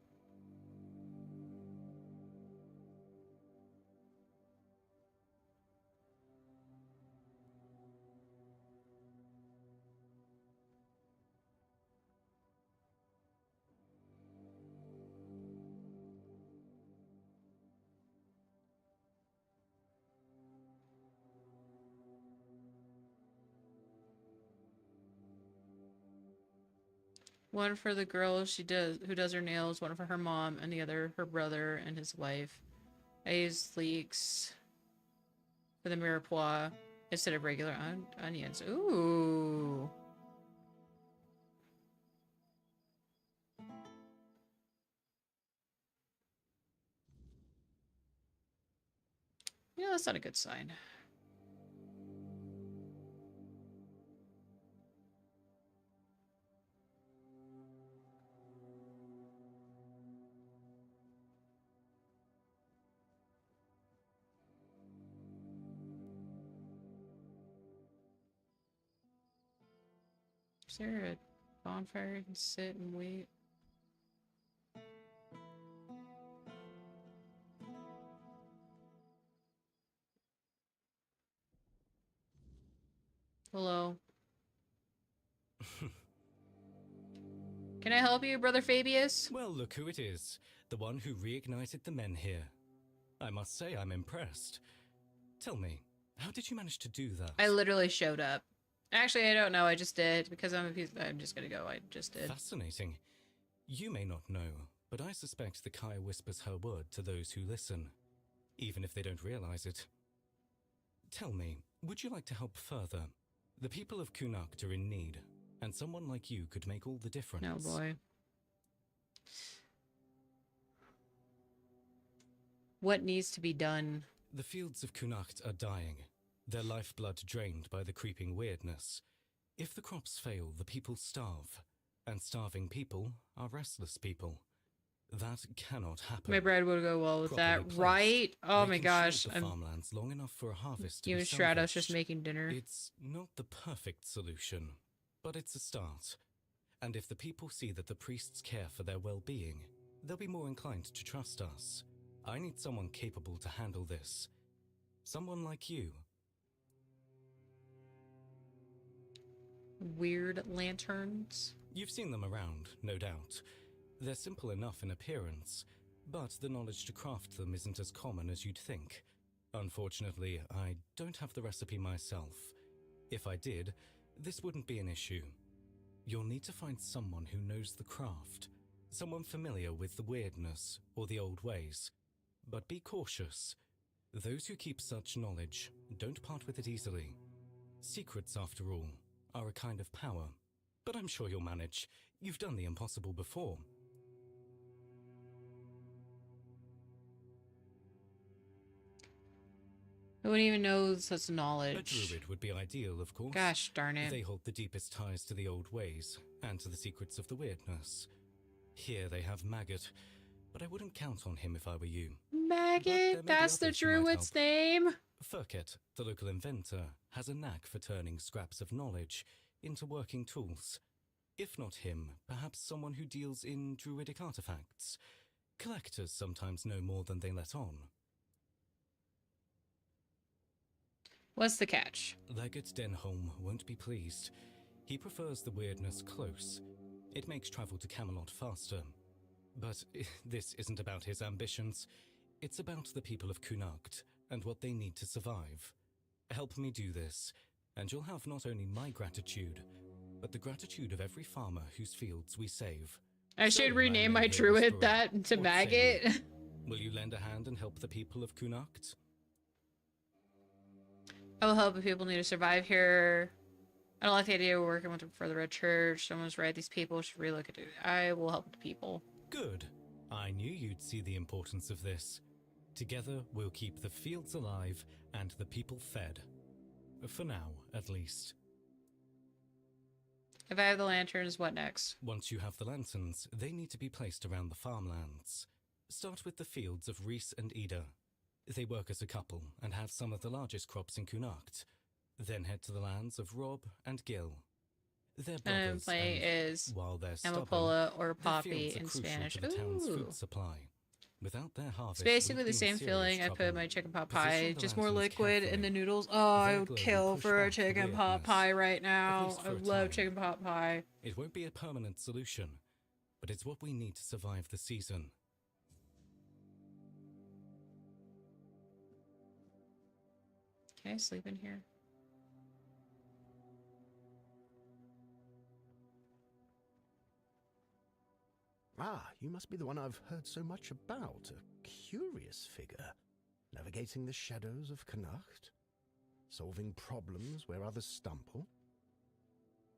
One for the girl who does her nails, one for her mom, and the other her brother and his wife. I use leeks for the mirepoix instead of regular onions. Ooh. Yeah, that's not a good sign. Is there a bonfire you can sit and wait? Hello. Can I help you, Brother Fabius? Well, look who it is. The one who reignited the men here. I must say I'm impressed. Tell me, how did you manage to do that? I literally showed up. Actually, I don't know. I just did. Because I'm just gonna go. I just did. Fascinating. You may not know, but I suspect the Kaya whispers her word to those who listen, even if they don't realize it. Tell me, would you like to help further? The people of Kunakt are in need, and someone like you could make all the difference. Oh boy. What needs to be done? The fields of Kunakt are dying, their lifeblood drained by the creeping weirdness. If the crops fail, the people starve, and starving people are restless people. That cannot happen. My bread would go well with that, Properly right? placed, Oh they my can gosh. shield the farmlands long enough for a harvest to You be and Stratos salvaged. just making dinner. It's not the perfect solution, but it's a start. And if the people see that the priests care for their well-being, they'll be more inclined to trust us. I need someone capable to handle this. Someone like you. Weird lanterns. You've seen them around, no doubt. They're simple enough in appearance, but the knowledge to craft them isn't as common as you'd think. Unfortunately, I don't have the recipe myself. If I did, this wouldn't be an issue. You'll need to find someone who knows the craft, someone familiar with the weirdness or the old ways. But be cautious. Those who keep such knowledge don't part with it easily. Secrets, after all, are a kind of power. But I'm sure you'll manage. You've done the impossible before. Who wouldn't even know such knowledge? A druid would be ideal, of course. Gosh darn it. They hold the deepest ties to the old ways, and to the secrets of the weirdness. Here they have Maggot, but I wouldn't count on him if I were you. Maggot? That's the druid's name? Furket, the local inventor, has a knack for turning scraps of knowledge into working tools. If not him, perhaps someone who deals in druidic artifacts. Collectors sometimes know more than they let on. What's the catch? Legate Denholm won't be pleased. He prefers the weirdness close. It makes travel to Camelot faster. But this isn't about his ambitions. It's about the people of Kunakt and what they need to survive. Help me do this, and you'll have not only my gratitude, but the gratitude of every farmer whose fields we save. I should rename my druid that to Maggot. Will you lend a hand and help the people of Kunakt? I will help if people need to survive here. I don't like the idea of working for the Red Church. Someone's right. These people should relook at it. I will help the people. Good. I knew you'd see the importance of this. Together, we'll keep the fields alive and the people fed. For now, at least. If I have the lanterns, what next? Once you have the lanterns, they need to be placed around the farmlands. Start with the fields of Reese and Ida. They work as a couple and have some of the largest crops in Kunakt. Then head to the lands of Rob and Gil. They're brothers, And play is while they're Amapola or their Poppy fields are in crucial Spanish. to the town's Ooh. food supply. Without their harvest, It's basically we'd the be in same serious feeling I trouble. put in my chicken pot Position pie, the just more lanterns liquid in carefully. the noodles. Oh, I Their would glow kill push for a back the chicken pot weirdness, pie right at now. least I for a love time. chicken pot pie. It won't be a permanent solution, but it's what we need to survive the season. Can I sleep in here? Ah, you must be the one I've heard so much about. A curious figure. Navigating the shadows of Connacht. Solving problems where others stumble.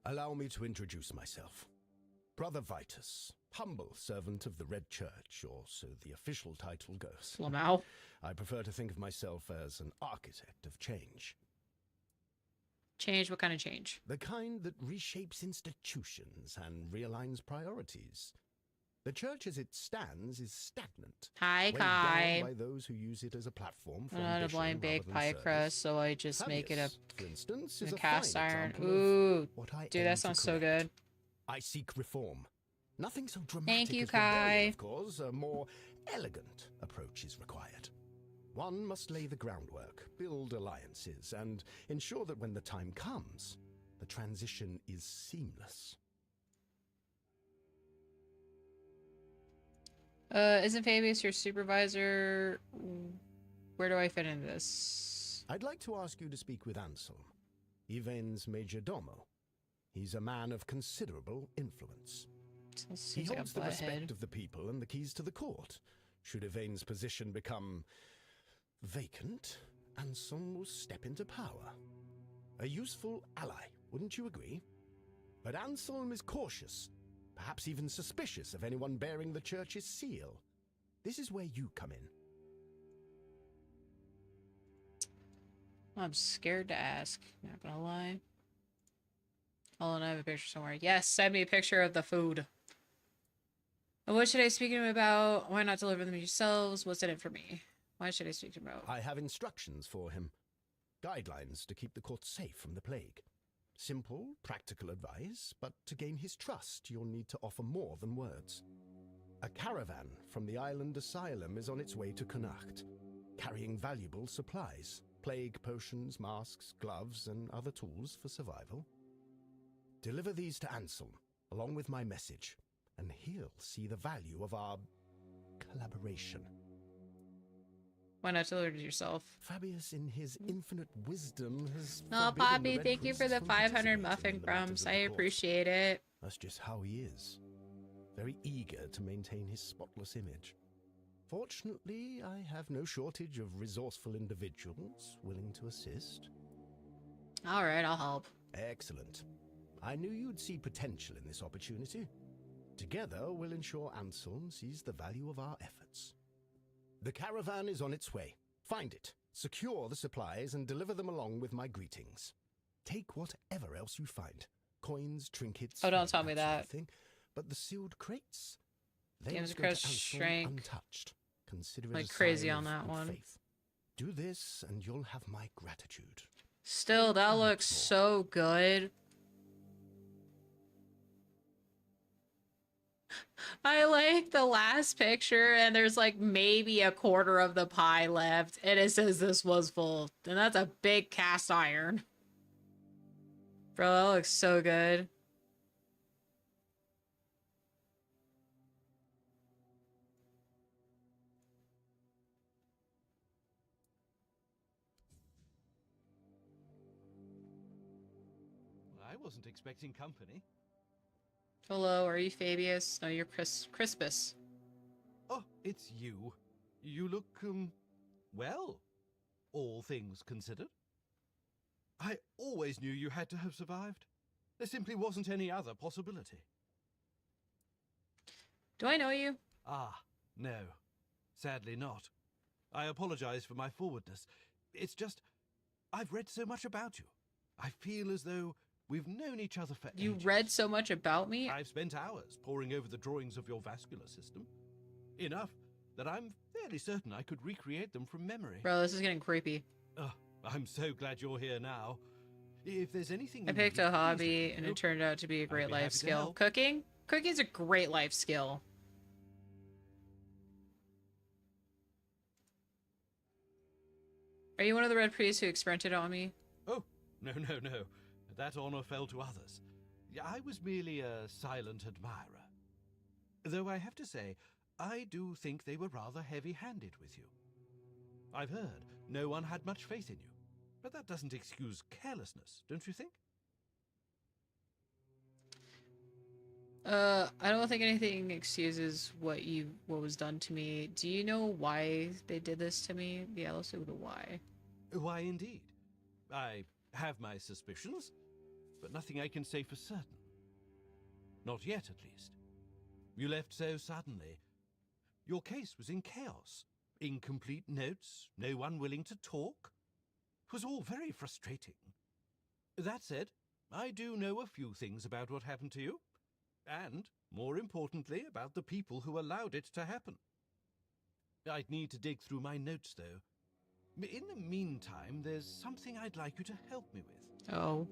Allow me to introduce myself. Brother Vitus, humble servant of the Red Church, or so the official title goes. Lamau. I prefer to think of myself as an architect of change. Change? What kind of change? The kind that reshapes institutions and realigns priorities. The church as it stands is stagnant. Hi, weighed Kai. down by those who use it as a platform for I'm not a ambition blind rather baked than pie service. crust, so I just make it up Fabius, for instance, in is a a cast fine iron. example of Ooh, what I dude, aim that to sounds so correct. good. I seek reform. Nothing so dramatic Thank you, as rebellion, Kai. of course. A more elegant approach is required. One must lay the groundwork, build alliances, and ensure that when the time comes, the transition is seamless. Isn't Fabius your supervisor? Where do I fit in this? I'd like to ask you to speak with Anselm, Yvain's major domo. He's a man of considerable influence. He Seems like a holds the respect butthead. of the people and the keys to the court. Should Yvain's position become vacant, Anselm will step into power. A useful ally, wouldn't you agree? But Anselm is cautious, perhaps even suspicious of anyone bearing the church's seal. This is where you come in. I'm scared to ask. Not gonna lie. Hold on, I have a picture somewhere. Yes, send me a picture of the food. And what should I speak to him about? Why not deliver them yourselves? What's in it for me? Why should I speak to him about? I have instructions for him. Guidelines to keep the court safe from the plague. Simple, practical advice, but to gain his trust, you'll need to offer more than words. A caravan from the island asylum is on its way to Connacht, carrying valuable supplies, plague potions, masks, gloves, and other tools for survival. Deliver these to Anselm, along with my message, and he'll see the value of our collaboration. Why not deliver it yourself? Fabius, in his infinite wisdom, has Oh, forbidden the Poppy, Red thank you for Priests the from 500 participating muffin in the matters crumbs. of I the court. appreciate it. That's just how he is. Very eager to maintain his spotless image. Fortunately, I have no shortage of resourceful individuals willing to assist. All right, I'll help. Excellent. I knew you'd see potential in this opportunity. Together, we'll ensure Anselm sees the value of our efforts. The caravan is on its way. Find it, secure the supplies, and deliver them along with my greetings. Take whatever else you find. Coins, trinkets... Oh, don't tell me that sort that. of thing. But the sealed crates? They Games must of go to Curse Anselm shrank untouched. Consider it like a crazy sign on that of one. faith. Do this, and you'll have my gratitude. Still, that looks so good. I like the last picture, and there's like maybe a quarter of the pie left, and it says this was full. And that's a big cast iron. Bro, that looks so good. I wasn't expecting company. Hello, are you Fabius? No, you're Crispus. Oh, it's you. You look, well, all things considered. I always knew you had to have survived. There simply wasn't any other possibility. Do I know you? Ah, no. Sadly not. I apologize for my forwardness. It's just, I've read so much about you. I feel as though we've known each other for You ages. read so much about me? I've spent hours poring over the drawings of your vascular system. Enough that I'm fairly certain I could recreate them from memory. Bro, this is getting creepy. Oh, I'm so glad you're here now. If there's anything I you picked need, a please let hobby, me and know. it turned out to be a great be life happy to skill. help. Cooking? Cooking's a great life skill. Are you one of the red priests who experimented on me? Oh, no. That honor fell to others. I was merely a silent admirer. Though I have to say, I do think they were rather heavy-handed with you. I've heard no one had much faith in you, but that doesn't excuse carelessness, don't you think? I don't think anything excuses what was done to me. Do you know why they did this to me? Yeah, let's do the why. Why, indeed. I have my suspicions, but nothing I can say for certain. Not yet, at least. You left so suddenly. Your case was in chaos. Incomplete notes, no one willing to talk. It was all very frustrating. That said, I do know a few things about what happened to you. And, more importantly, about the people who allowed it to happen. I'd need to dig through my notes, though. In the meantime, there's something I'd like you to help me with. Oh.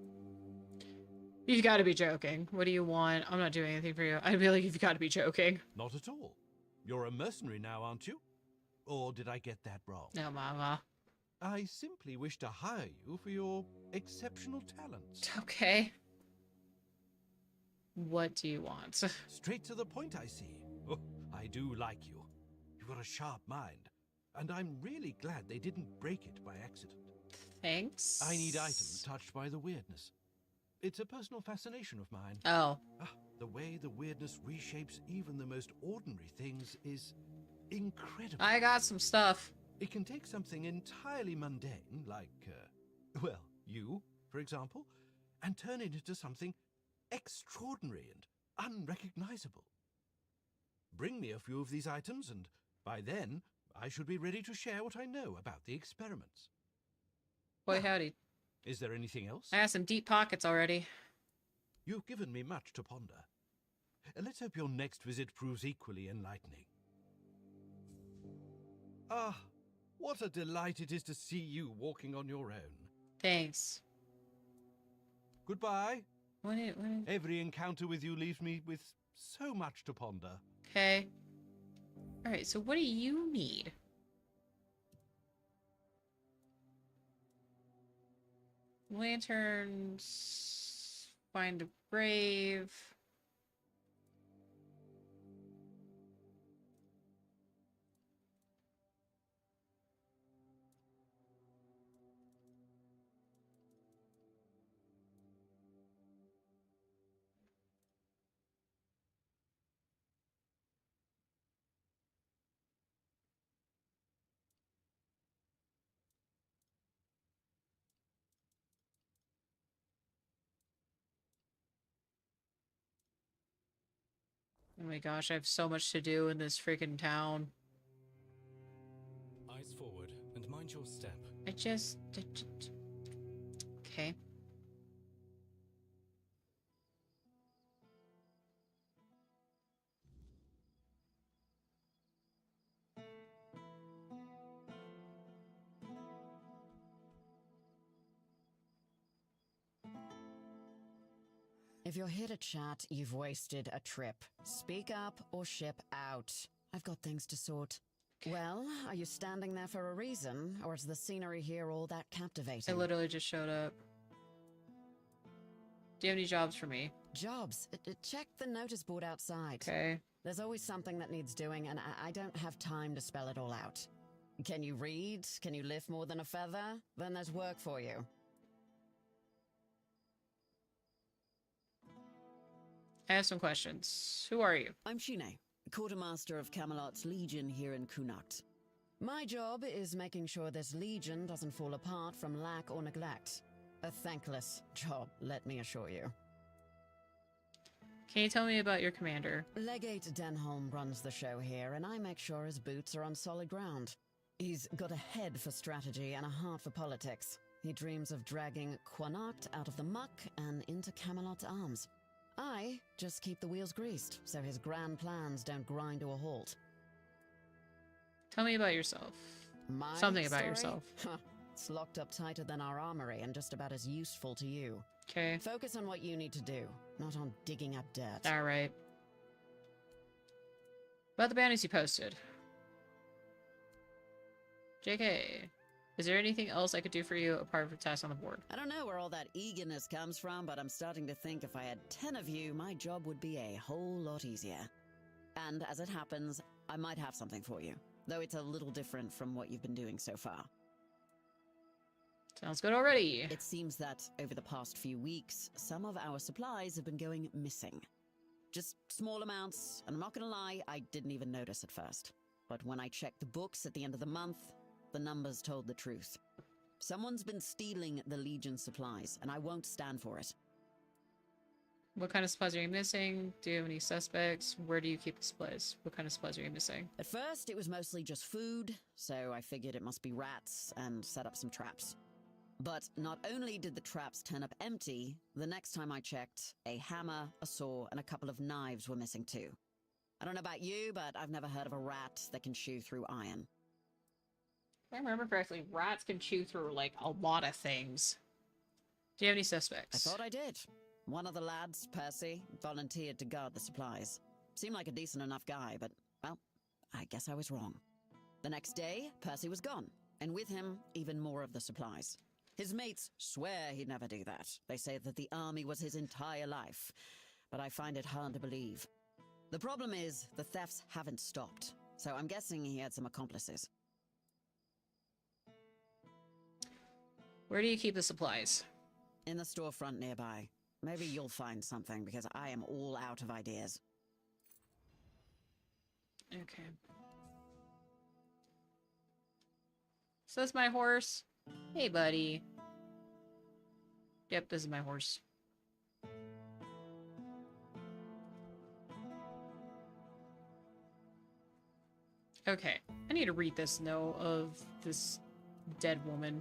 You've got to be joking. What do you want? I'm not doing anything for you. I'd be like, you've got to be joking. Not at all. You're a mercenary now, aren't you? Or did I get that wrong? No, Mama. I simply wish to hire you for your exceptional talents. Okay. What do you want? Straight to the point, I see. Oh, I do like you. You've got a sharp mind. And I'm really glad they didn't break it by accident. Thanks. I need items touched by the weirdness. It's a personal fascination of mine. Oh. The way the weirdness reshapes even the most ordinary things is incredible. I got some stuff. It can take something entirely mundane, like, well, you, for example, and turn it into something extraordinary and unrecognizable. Bring me a few of these items, and by then, I should be ready to share what I know about the experiments. Boy, howdy. Is there anything else? I have some deep pockets already. You've given me much to ponder. Let's hope your next visit proves equally enlightening. Ah, what a delight it is to see you walking on your own. Thanks. Goodbye. What? Every encounter with you leaves me with so much to ponder. Okay. Alright, so what do you need? Lanterns. Find a grave. Oh my gosh, I have so much to do in this freaking town. Eyes forward and mind your step. Okay. If you're here to chat, you've wasted a trip. Speak up or ship out. I've got things to sort. Well, are you standing there for a reason, or is the scenery here all that captivating? I literally just showed up. Do you have any jobs for me? Jobs? Check the notice board outside. Okay. There's always something that needs doing, and I don't have time to spell it all out. Can you read? Can you lift more than a feather? Then there's work for you. I have some questions. Who are you? I'm Shine, quartermaster of Camelot's Legion here in Kunakt. My job is making sure this Legion doesn't fall apart from lack or neglect. A thankless job, let me assure you. Can you tell me about your commander? Legate Denholm runs the show here, and I make sure his boots are on solid ground. He's got a head for strategy and a heart for politics. He dreams of dragging Connacht out of the muck and into Camelot's arms. I just keep the wheels greased, so his grand plans don't grind to a halt. Tell me about yourself. Something about yourself. It's locked up tighter than our armory and just about as useful to you. Okay. Focus on what you need to do, not on digging up dirt. Alright. About the bounties you posted. JK. Is there anything else I could do for you apart from tasks on the board? I don't know where all that eagerness comes from, but I'm starting to think if I had 10 of you, my job would be a whole lot easier. And as it happens, I might have something for you, though it's a little different from what you've been doing so far. Sounds good already. It seems that over the past few weeks, some of our supplies have been going missing. just small amounts, and I'm not gonna lie, I didn't even notice at first. But when I checked the books at the end of the month, the numbers told the truth. Someone's been stealing the Legion supplies, and I won't stand for it. What kind of supplies are you missing? Do you have any suspects? Where do you keep the supplies? What kind of supplies are you missing? At first, it was mostly just food, so I figured it must be rats and set up some traps. But not only did the traps turn up empty, the next time I checked, a hammer, a saw, and a couple of knives were missing too. I don't know about you, but I've never heard of a rat that can chew through iron. If I remember correctly, rats can chew through, like, a lot of things. Do you have any suspects? I thought I did. One of the lads, Percy, volunteered to guard the supplies. Seemed like a decent enough guy, but, well, I guess I was wrong. The next day, Percy was gone, and with him, even more of the supplies. His mates swear he'd never do that. They say that the army was his entire life, but I find it hard to believe. The problem is, the thefts haven't stopped, so I'm guessing he had some accomplices. Where do you keep the supplies? In the storefront nearby. Maybe you'll find something, because I am all out of ideas. Okay. So that's my horse. Hey, buddy. Yep, this is my horse. Okay, I need to read this note of this dead woman.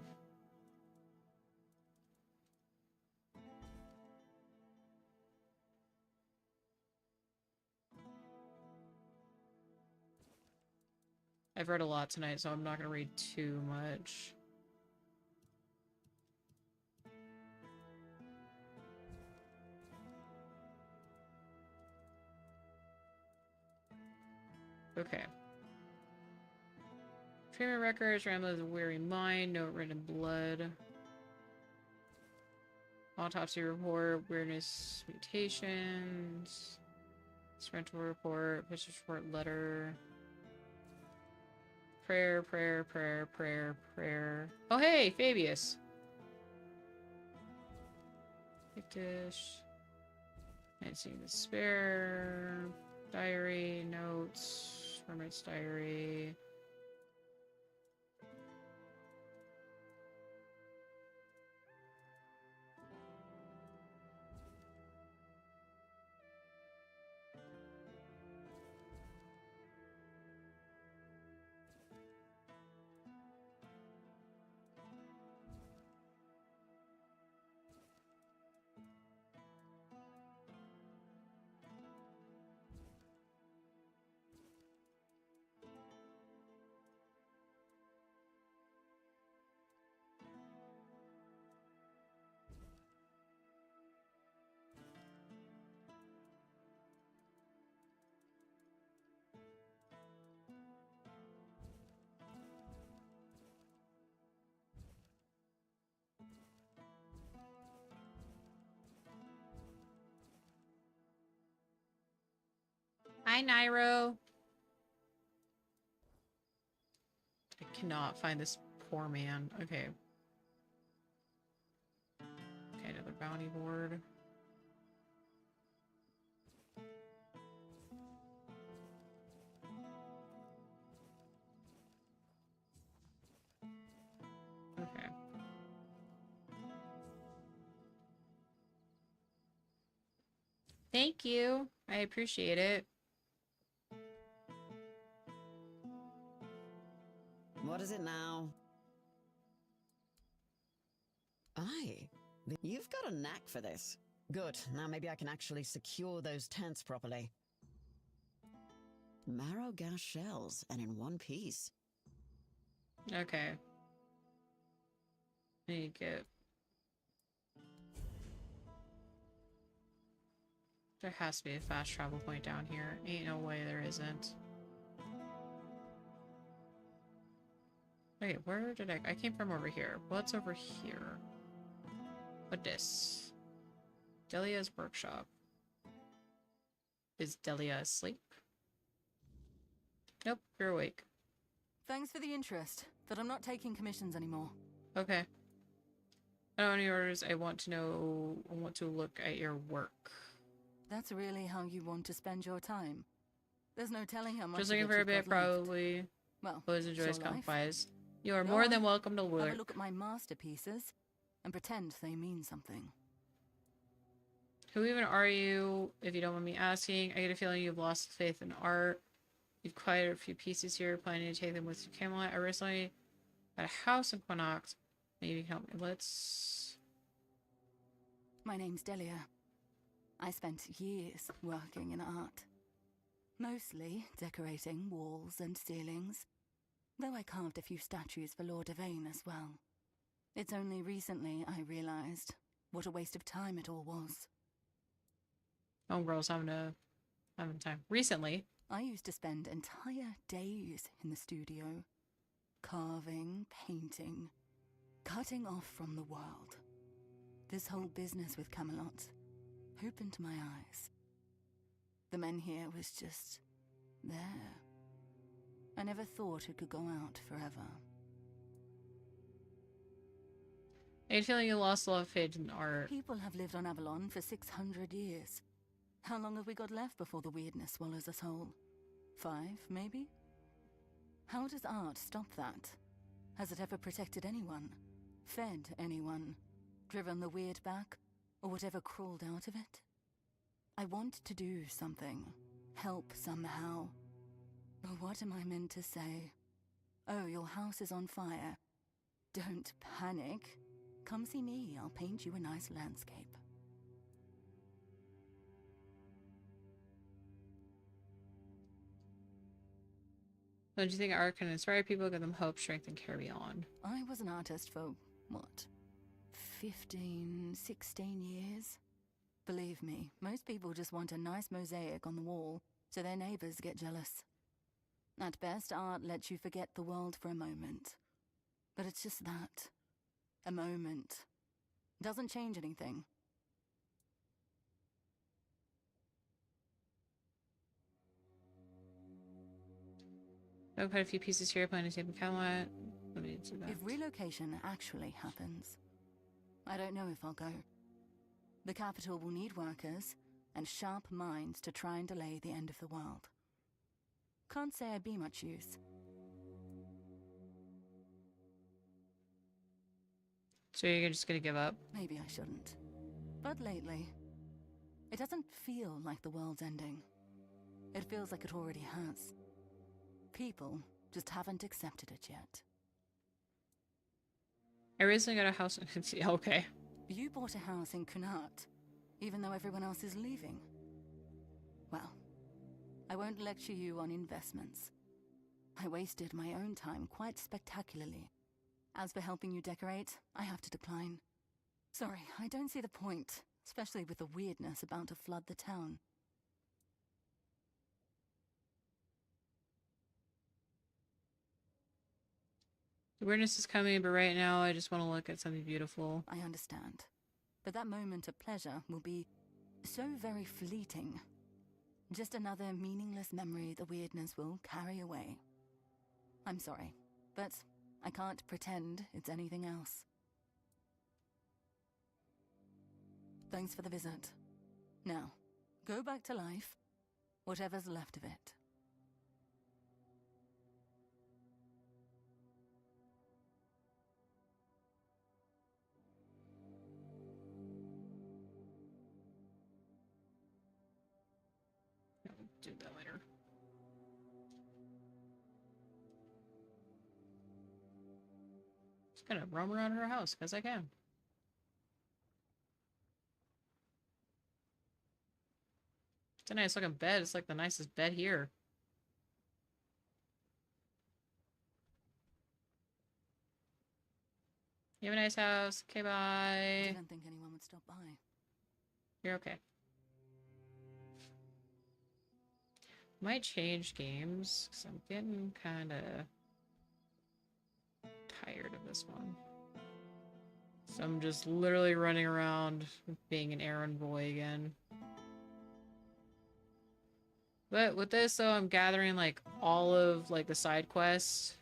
I've read a lot tonight, so I'm not going to read too much. Okay. Treatment records, Rambo's weary mind, note written in blood. Autopsy report, weirdness mutations. Rental report, patient report letter. Prayer, prayer, prayer, prayer, prayer. Oh hey, Fabius. Dish. I'd seen the spare. Diary, notes, hermit's diary. Hi, Nairo. I cannot find this poor man. Okay. Okay, another bounty board. Okay. Thank you. I appreciate it. What is it now? Aye, you've got a knack for this. Good, now maybe I can actually secure those tents properly. Marrow gas shells, and in one piece. Okay. I need to get... There has to be a fast travel point down here. Ain't no way there isn't. Wait, where did I came from over here. What's over here? What this? Delia's workshop. Is Delia asleep? Nope, you're awake. Thanks for the interest, but I'm not taking commissions anymore. Okay. I don't have any orders. I want to know... I want to look at your work. That's really how you want to spend your time. There's no telling how much. Just of looking it for a you've bit, got left. probably. Well, Always enjoys it's your life. campfires. You are Go more on, than welcome to Have work. a look at my masterpieces and pretend they mean something. Who even are you, if you don't mind me asking? I get a feeling you've lost faith in art. You've acquired a few pieces here, planning to take them with you to Camelot. I recently had a house in Quanacht. Maybe you can help me. Let's... My name's Delia. I spent years working in art. Mostly decorating walls and ceilings, though I carved a few statues for Lord Yvain as well. It's only recently I realized what a waste of time it all was. Homegirl's having time. Recently. I used to spend entire days in the studio, carving, painting, cutting off from the world. This whole business with Camelot opened my eyes. The men here was just there. I never thought it could go out forever. I get a feeling you lost a lot of faith in art. People have lived on Avalon for 600 years. How long have we got left before the weirdness swallows us whole? 5, maybe? How does art stop that? Has it ever protected anyone? Fed anyone? Driven the weird back? Or whatever crawled out of it? I want to do something. Help somehow. But what am I meant to say? Oh, your house is on fire. Don't panic. Come see me, I'll paint you a nice landscape. Don't you think art can inspire people, give them hope, strength, and carry on? I was an artist for, what, 15, 16 years? Believe me, most people just want a nice mosaic on the wall so their neighbors get jealous. At best, art lets you forget the world for a moment. But it's just that. A moment. Doesn't change anything. I've quite a few pieces here, planning to take them Camelot. Let me do that. If relocation actually happens, I don't know if I'll go. The capital will need workers and sharp minds to try and delay the end of the world. Can't say I'd be much use. So you're just gonna give up? Maybe I shouldn't. But lately, it doesn't feel like the world's ending. It feels like it already has. People just haven't accepted it yet. I recently got a house in... Okay. You bought a house in Kunart, even though everyone else is leaving. Well, I won't lecture you on investments. I wasted my own time quite spectacularly. As for helping you decorate, I have to decline. Sorry, I don't see the point, especially with the weirdness about to flood the town. The weirdness is coming, but right now I just want to look at something beautiful. I understand. But that moment of pleasure will be so very fleeting. Just another meaningless memory the weirdness will carry away. I'm sorry, but I can't pretend it's anything else. Thanks for the visit. Now, go back to life, whatever's left of it. Do that later. Just gonna roam around her house because I can. It's a nice looking bed. It's like the nicest bed here. You have a nice house. Okay, bye. Didn't think anyone would stop by. You're okay. Might change games because I'm getting kind of tired of this one. So I'm just literally running around being an errand boy again. But with this though, I'm gathering like all of like the side quests.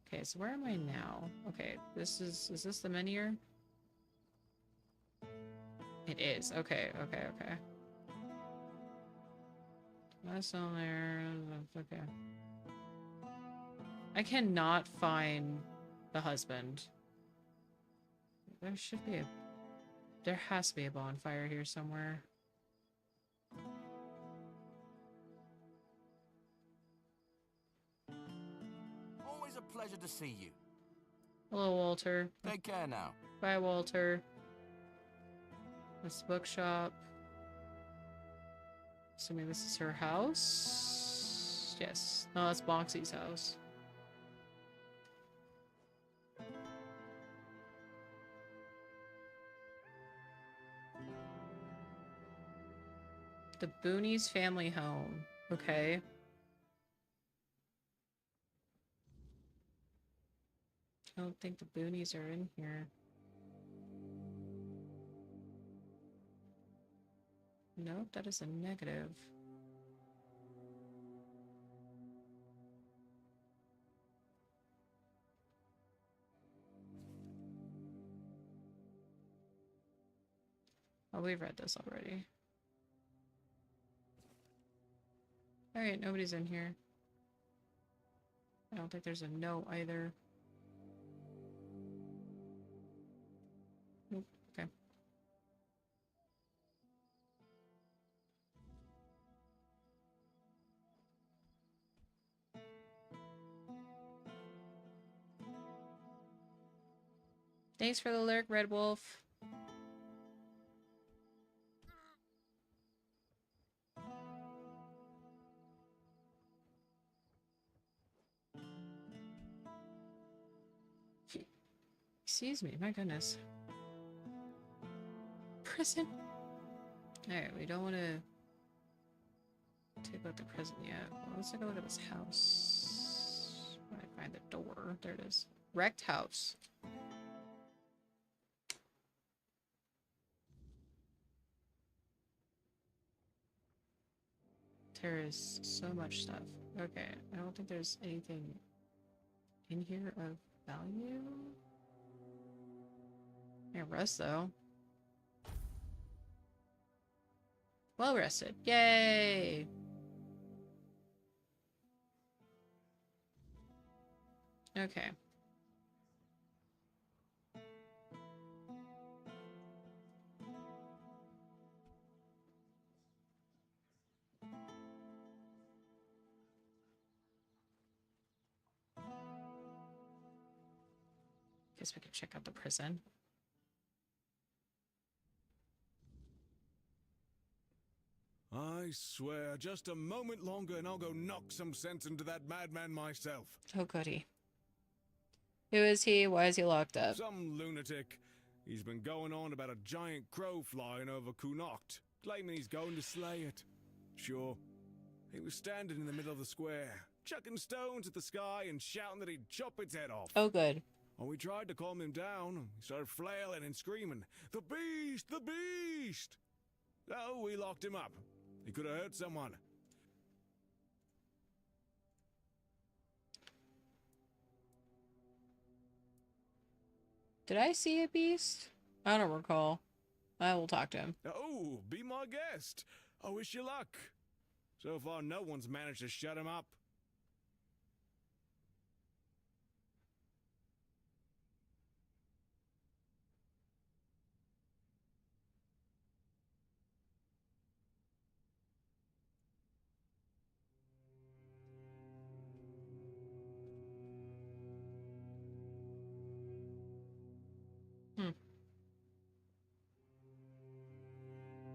Okay, so where am I now? Okay, is this the Menhir? It is. Okay, okay, okay. That's on there. Okay. I cannot find the husband. There should be a... There has to be a bonfire here somewhere. Always a pleasure to see you. Hello, Walter. Take care now. Bye, Walter. This bookshop. Assuming this is her house? Yes. No, that's Boxy's house. The Boonies family home. Okay. I don't think the Boonies are in here. Nope, that is a negative. Oh, we've read this already. Alright, nobody's in here. I don't think there's a no either. Nope, okay. Thanks for the lurk, Red Wolf. Excuse me, my goodness. Prison. Alright, we don't want to take a look at the prison yet. Well, let's take a look at this house. When I find the door. There it is. Wrecked house. There is so much stuff. Okay, I don't think there's anything in here of value. Yeah, rest though. Well rested. Yay! Okay. Guess we can check out the prison. I swear, just a moment longer and I'll go knock some sense into that madman myself. Oh, goody. Who is he? Why is he locked up? Some lunatic. He's been going on about a giant crow flying over Kunokt, claiming he's going to slay it. Sure. He was standing in the middle of the square, chucking stones at the sky and shouting that he'd chop its head off. Oh, good. When we tried to calm him down, he started flailing and screaming, "The beast! The beast!" So we locked him up. He could have hurt someone. Did I see a beast? I don't recall. I will talk to him. Oh, be my guest. I wish you luck. So far, no one's managed to shut him up.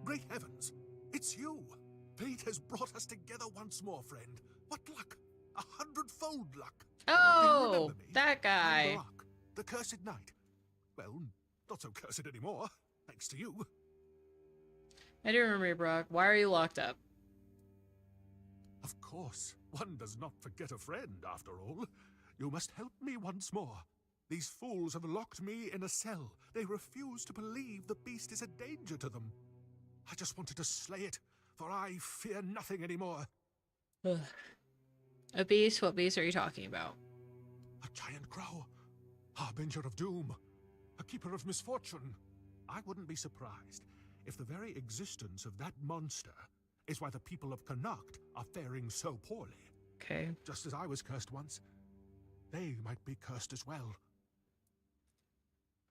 Great heavens! It's you! Fate has brought us together once more, friend. What luck! 100-fold luck! Oh, that guy. Barak, the cursed knight. Well, not so cursed anymore, thanks to you. I do remember you, Brock. Why are you locked up? Of course, one does not forget a friend, after all. You must help me once more. These fools have locked me in a cell. They refuse to believe the beast is a danger to them. I just wanted to slay it, for I fear nothing anymore. Ugh. A beast? What beast are you talking about? A giant crow. Harbinger of doom. A keeper of misfortune. I wouldn't be surprised if the very existence of that monster is why the people of Connacht are faring so poorly. Okay. Just as I was cursed once, they might be cursed as well.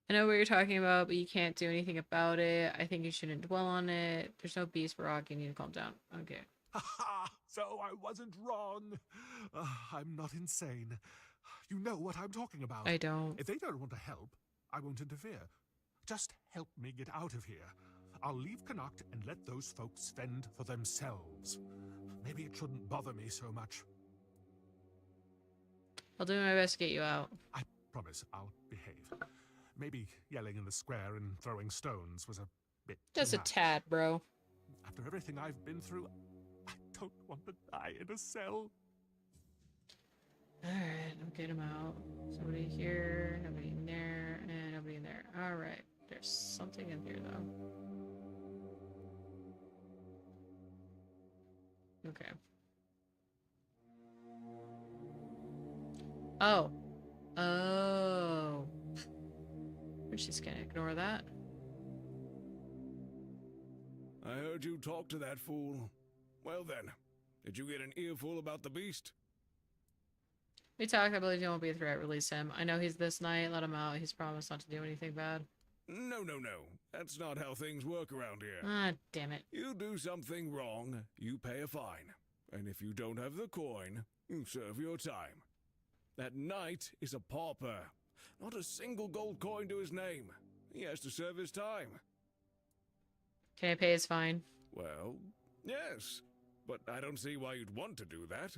I know what you're talking about, but you can't do anything about it. I think you shouldn't dwell on it. There's no beast rock. You need to calm down. Okay. Ha! So I wasn't wrong. I'm not insane. You know what I'm talking about. I don't. If they don't want to help, I won't interfere. Just help me get out of here. I'll leave Connacht and let those folks fend for themselves. Maybe it shouldn't bother me so much. I'll do my best to get you out. I promise I'll behave. Maybe yelling in the square and throwing stones was a bit Just too a much. tad, bro. After everything I've been through, I don't want to die in a cell. Alright, I'll get him out. Somebody here, nobody in there, and nobody in there. Alright, there's something in here, though. Okay. Oh. Oh. We're just gonna ignore that. I heard you talk to that fool. Well then, did you get an earful about the beast? We talked, I believe he won't be a threat, release him. I know he's this night, let him out. He's promised not to do anything bad. No. That's not how things work around here. Ah, damn it. You do something wrong, you pay a fine. And if you don't have the coin, you serve your time. That knight is a pauper. Not a single gold coin to his name. He has to serve his time. Can I pay his fine? Well, yes. But I don't see why you'd want to do that.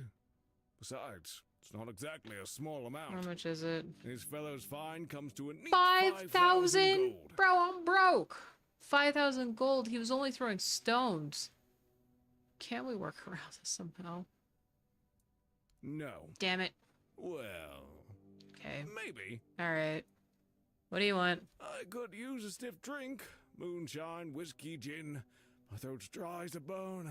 Besides, it's not exactly a small amount. How much is it? This fellow's fine comes to a neat 5,000? gold. Bro, I'm broke. 5,000 gold. He was only throwing stones. Can't we work around this somehow? No. Damn it. Well. Okay. Maybe. Alright. What do you want? I could use a stiff drink. Moonshine, whiskey, gin. My throat's dry as a bone.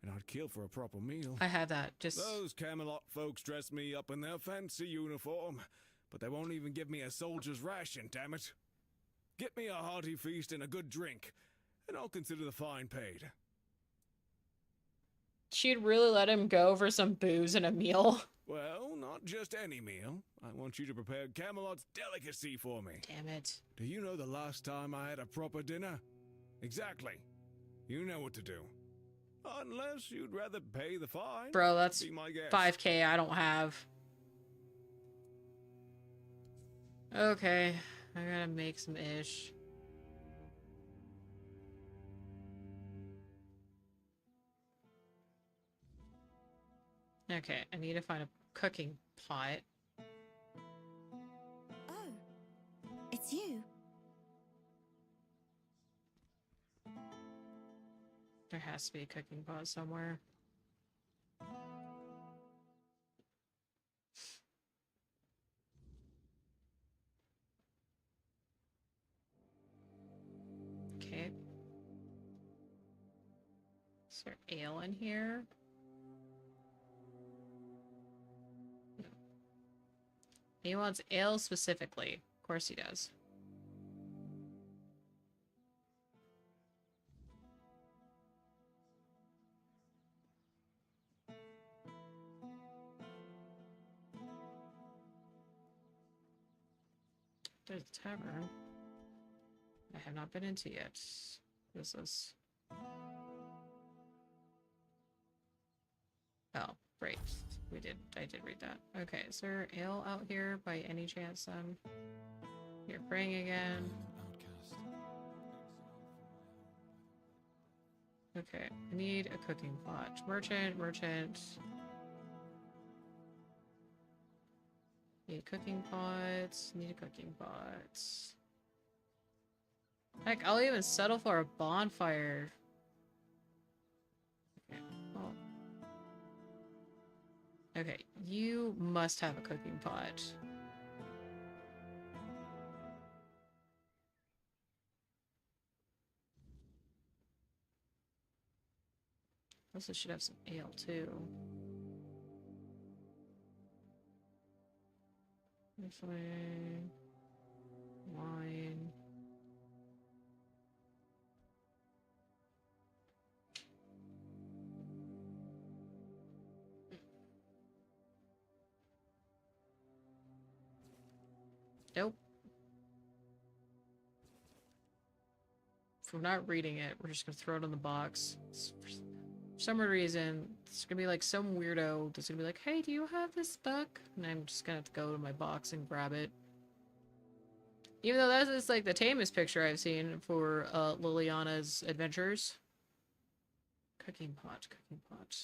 And I'd kill for a proper meal. I have that. Just... Those Camelot folks dress me up in their fancy uniform. But they won't even give me a soldier's ration, damn it. Get me a hearty feast and a good drink. And I'll consider the fine paid. She'd really let him go for some booze and a meal. Well, not just any meal. I want you to prepare Camelot's delicacy for me. Damn it. Do you know the last time I had a proper dinner? Exactly. You know what to do. Unless you'd rather pay the fine. Bro, that's be my guest. 5K I don't have. Okay. I gotta make some ish. Okay, I need to find a cooking pot. Oh, it's you. There has to be a cooking pot somewhere. Okay. Is there ale in here? No. He wants ale specifically. Of course he does. There's a tavern I have not been into yet. What is this? Oh, right. I did read that. Okay, is there ale out here by any chance then? You're praying again. Okay, I need a cooking pot. Merchant. Need cooking pots. Need a cooking pot. Heck, I'll even settle for a bonfire. Okay. Oh. Okay, you must have a cooking pot. Also should have some ale too. This way. Wine. Nope. If we're not reading it, we're just gonna throw it in the box. For some reason, it's gonna be like some weirdo that's gonna be like, hey, do you have this book? And I'm just gonna have to go to my box and grab it. Even though that is like the tamest picture I've seen for Liliana's adventures. Cooking pot, cooking pot.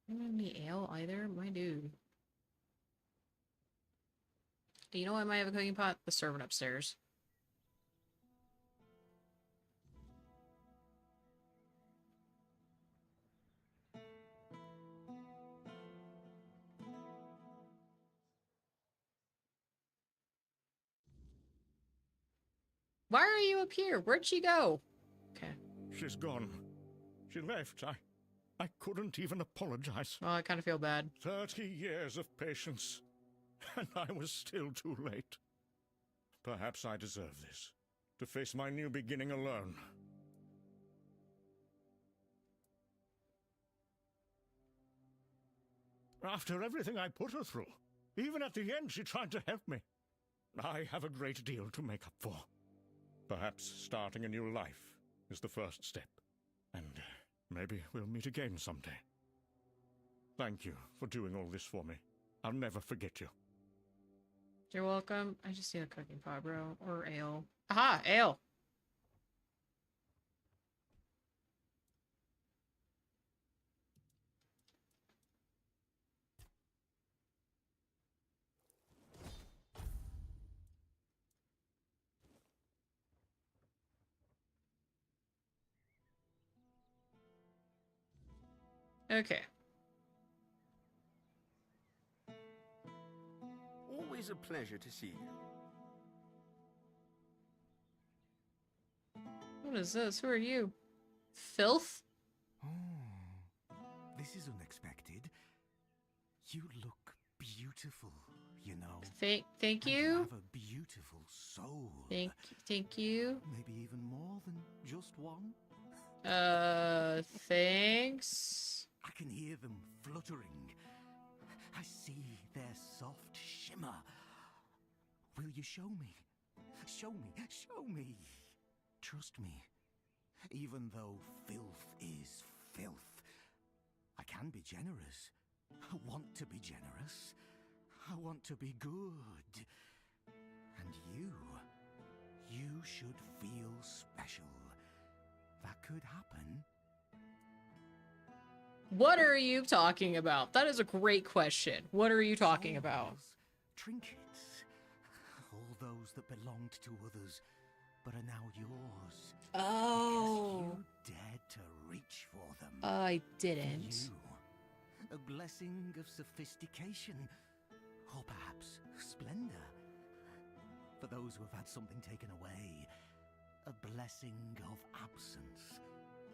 I don't have any ale either, my dude. You know what, I might have a cooking pot? The servant upstairs. Why are you up here? Where'd she go? Okay. She's gone. She left. I couldn't even apologize. Oh, I kind of feel bad. 30 years of patience, and I was still too late. Perhaps I deserve this. To face my new beginning alone. After everything I put her through, even at the end she tried to help me. I have a great deal to make up for. Perhaps starting a new life is the first step. And maybe we'll meet again someday. Thank you for doing all this for me. I'll never forget you. You're welcome. I just need a cooking pot, bro. Or ale. Aha! Ale! Okay. Always a pleasure to see you. What is this? Who are you? Filth? Oh, this is unexpected. You look beautiful, you know. Thank you. You have a beautiful soul. Thank you. Maybe even more than just one. Thanks. I can hear them fluttering. I see their soft shimmer. Will you show me? Show me, show me. Trust me. Even though filth is filth, I can be generous. I want to be generous. I want to be good. And you should feel special. That could happen. What are you talking about? That is a great question. What are you talking about? Trinkets. All those that belonged to others, but are now yours. Oh. Because you dared to reach for them. I didn't. For you, a blessing of sophistication, or perhaps splendor. For those who have had something taken away, a blessing of absence.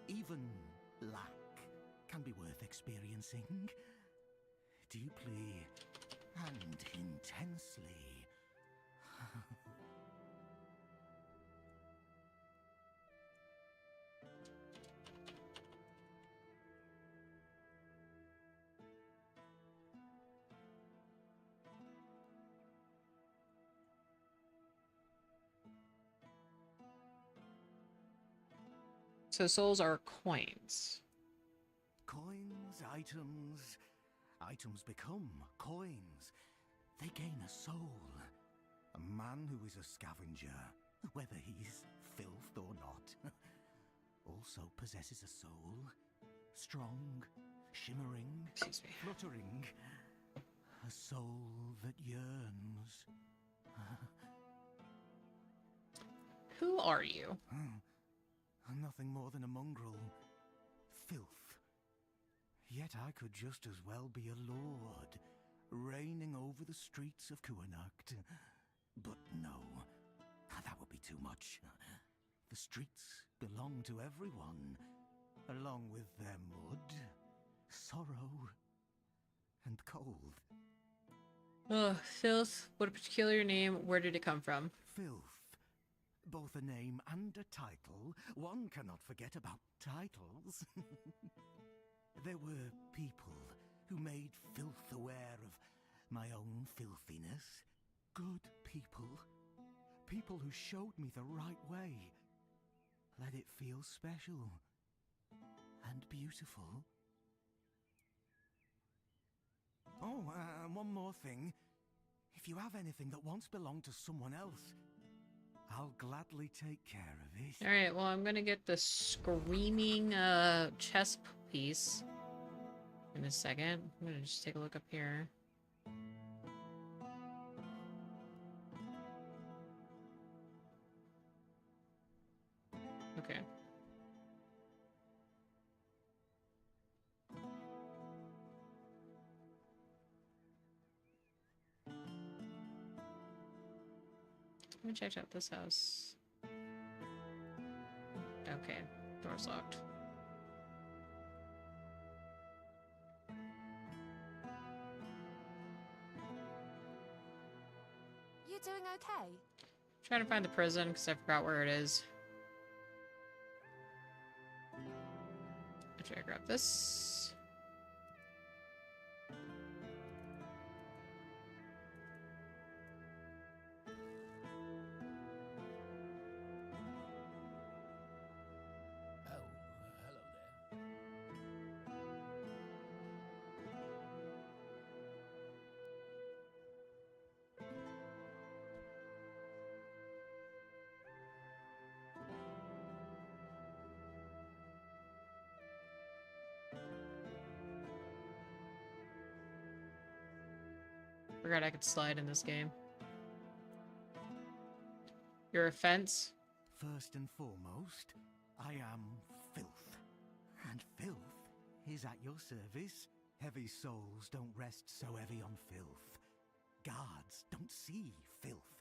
Even lack can be worth experiencing. Deeply and intensely. So souls are coins. Coins, items. Items become coins. They gain a soul. A man who is a scavenger, whether he's filth or not, also possesses a soul. Strong, shimmering, fluttering. A soul that yearns. Who are you? Nothing more than a mongrel. Filth. Yet I could just as well be a lord, reigning over the streets of Kuanacht. But no, that would be too much. The streets belong to everyone, along with their mud, sorrow, and cold. Ugh, filth. What a peculiar name. Where did it come from? Filth. Both a name and a title. One cannot forget about titles. There were people who made filth aware of my own filthiness. Good people. People who showed me the right way. Let it feel special. And beautiful. Oh, and one more thing. If you have anything that once belonged to someone else, I'll gladly take care of it. Alright, well, I'm gonna get the screaming chess piece in a second. I'm gonna just take a look up here. Okay. Let me check out this house. Okay, door's locked. You doing okay? Trying to find the prison because I forgot where it is. After I grab this. Forgot I could slide in this game. Your offense? First and foremost, I am filth. And filth is at your service. Heavy souls don't rest so heavy on filth. Guards don't see filth.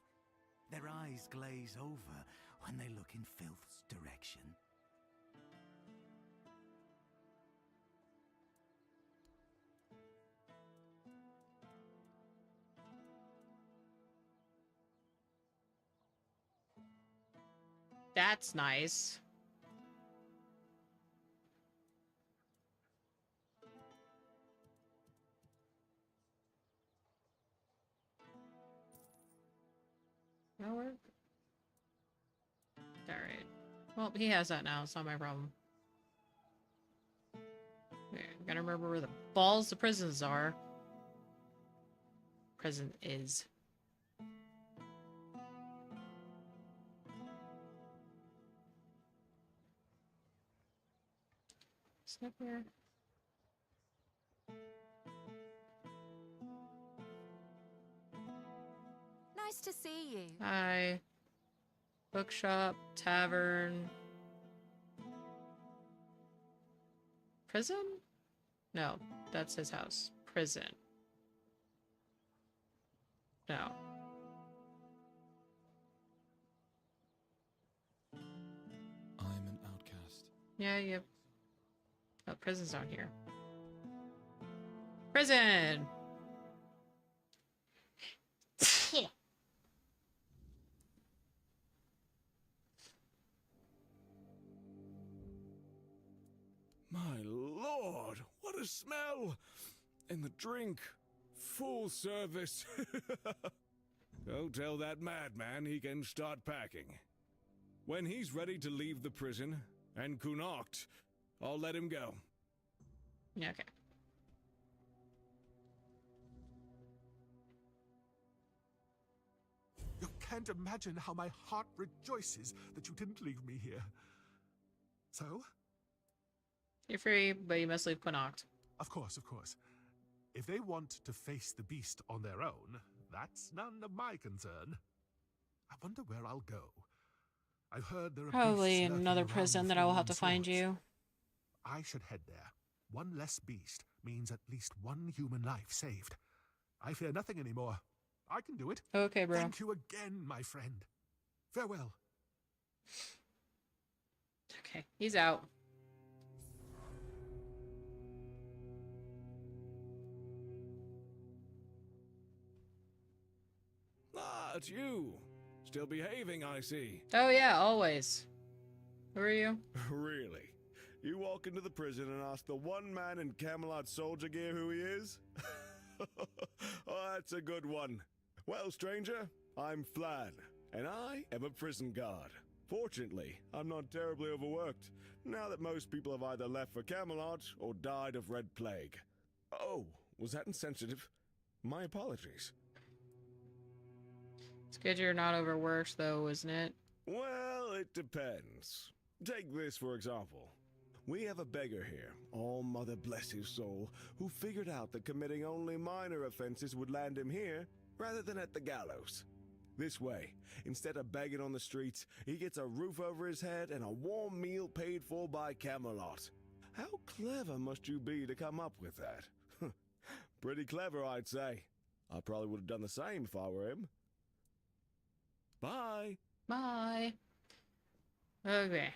Their eyes glaze over when they look in filth's direction. That's nice. That work? Alright. Well, he has that now. It's not my problem. Okay, gotta remember where the balls the prisons are. Prison is. Step here. Nice to see you. Hi. Bookshop, tavern. Prison? No, that's his house. Prison. No. I'm an outcast. Yeah, yep. Oh, prison's down here. Prison! My lord, what a smell! And the drink. Full service. Go tell that madman he can start packing. When he's ready to leave the prison, and Connacht, I'll let him go. Okay. You can't imagine how my heart rejoices that you didn't leave me here. So? You're free, but you must leave Connacht. Of course, of course. If they want to face the beast on their own, that's none of my concern. I wonder where I'll go. I've heard there are Probably beasts lurking another around prison with that I will have full-on to find swords. you. I should head there. One less beast means at least one human life saved. I fear nothing anymore. I can do it. Okay, bro. Thank you again, my friend. Farewell. Okay, he's out. Ah, it's you. Still behaving, I see. Oh yeah, always. Who are you? Really? You walk into the prison and ask the one man in Camelot soldier gear who he is? Oh, that's a good one. Well, stranger, I'm Flan, and I am a prison guard. Fortunately, I'm not terribly overworked, now that most people have either left for Camelot or died of Red Plague. Oh, was that insensitive? My apologies. It's good you're not overworked, though, isn't it? Well, it depends. Take this, for example. We have a beggar here, all mother bless his soul, who figured out that committing only minor offenses would land him here, rather than at the gallows. This way, instead of begging on the streets, he gets a roof over his head and a warm meal paid for by Camelot. How clever must you be to come up with that? Pretty clever, I'd say. I probably would have done the same if I were him. Bye. Bye. Okay.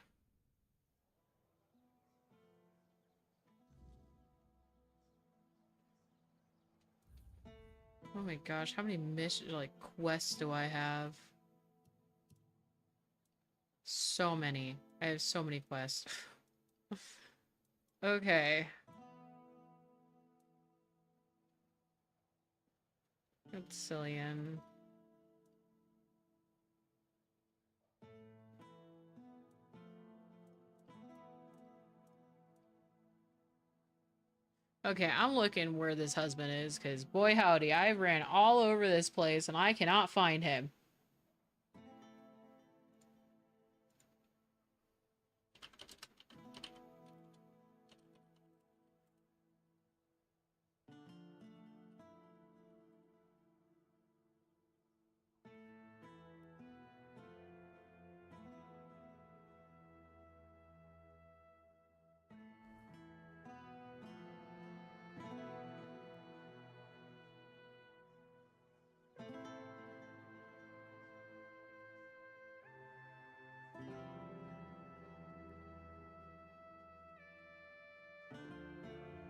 Oh my gosh, how many missions, like, quests do I have? So many. I have so many quests. Okay. That's Cillian. Okay, I'm looking where this husband is, because boy howdy, I ran all over this place and I cannot find him.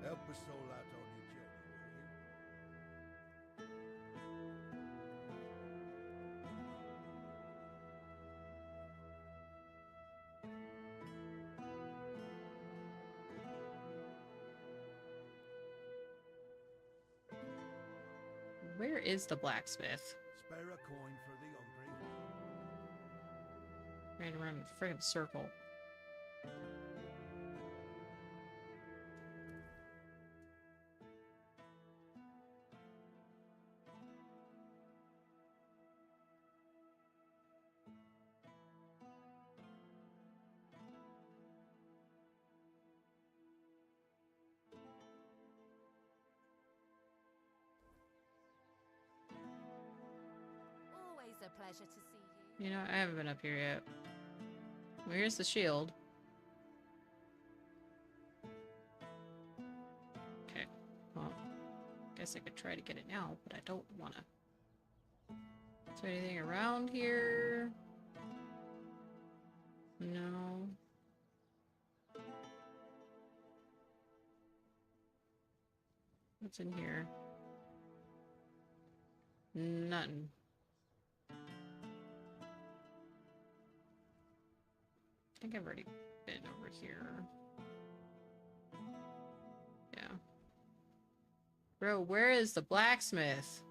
Help a soul out on your journey, will you? Where is the blacksmith? Spare a coin for the hungry. Ran around in a friggin' circle. Always a pleasure to see you. You know, I haven't been up here yet. Where's the shield? Okay, well, guess I could try to get it now, but I don't wanna. Is there anything around here? No. What's in here? Nothing. I think I've already been over here. Yeah. Bro, where is the blacksmith?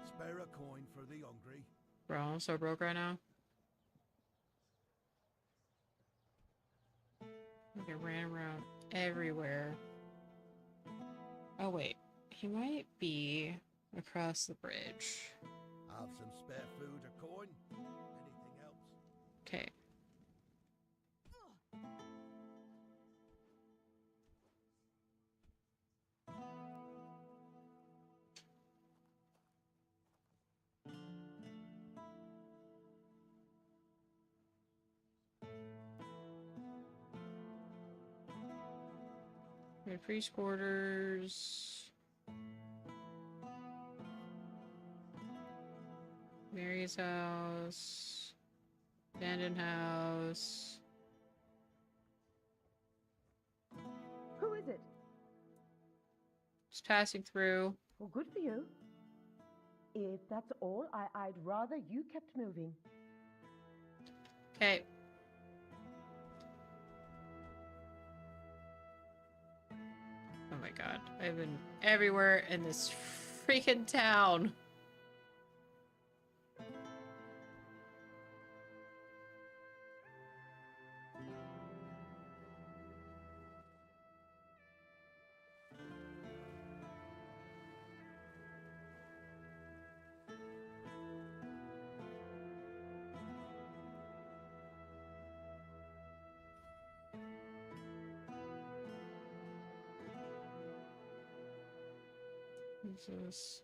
Spare a coin for the hungry. Bro, I'm so broke right now. Like I ran around everywhere. Oh wait, he might be across the bridge. Have some spare food or coin? Anything else? Okay. Red priest quarters. Mary's house. Abandoned house. Who is it? Just passing through. Well, good for you. If that's all, I'd rather you kept moving. Okay. Oh my god. I've been everywhere in this freaking town. Jesus.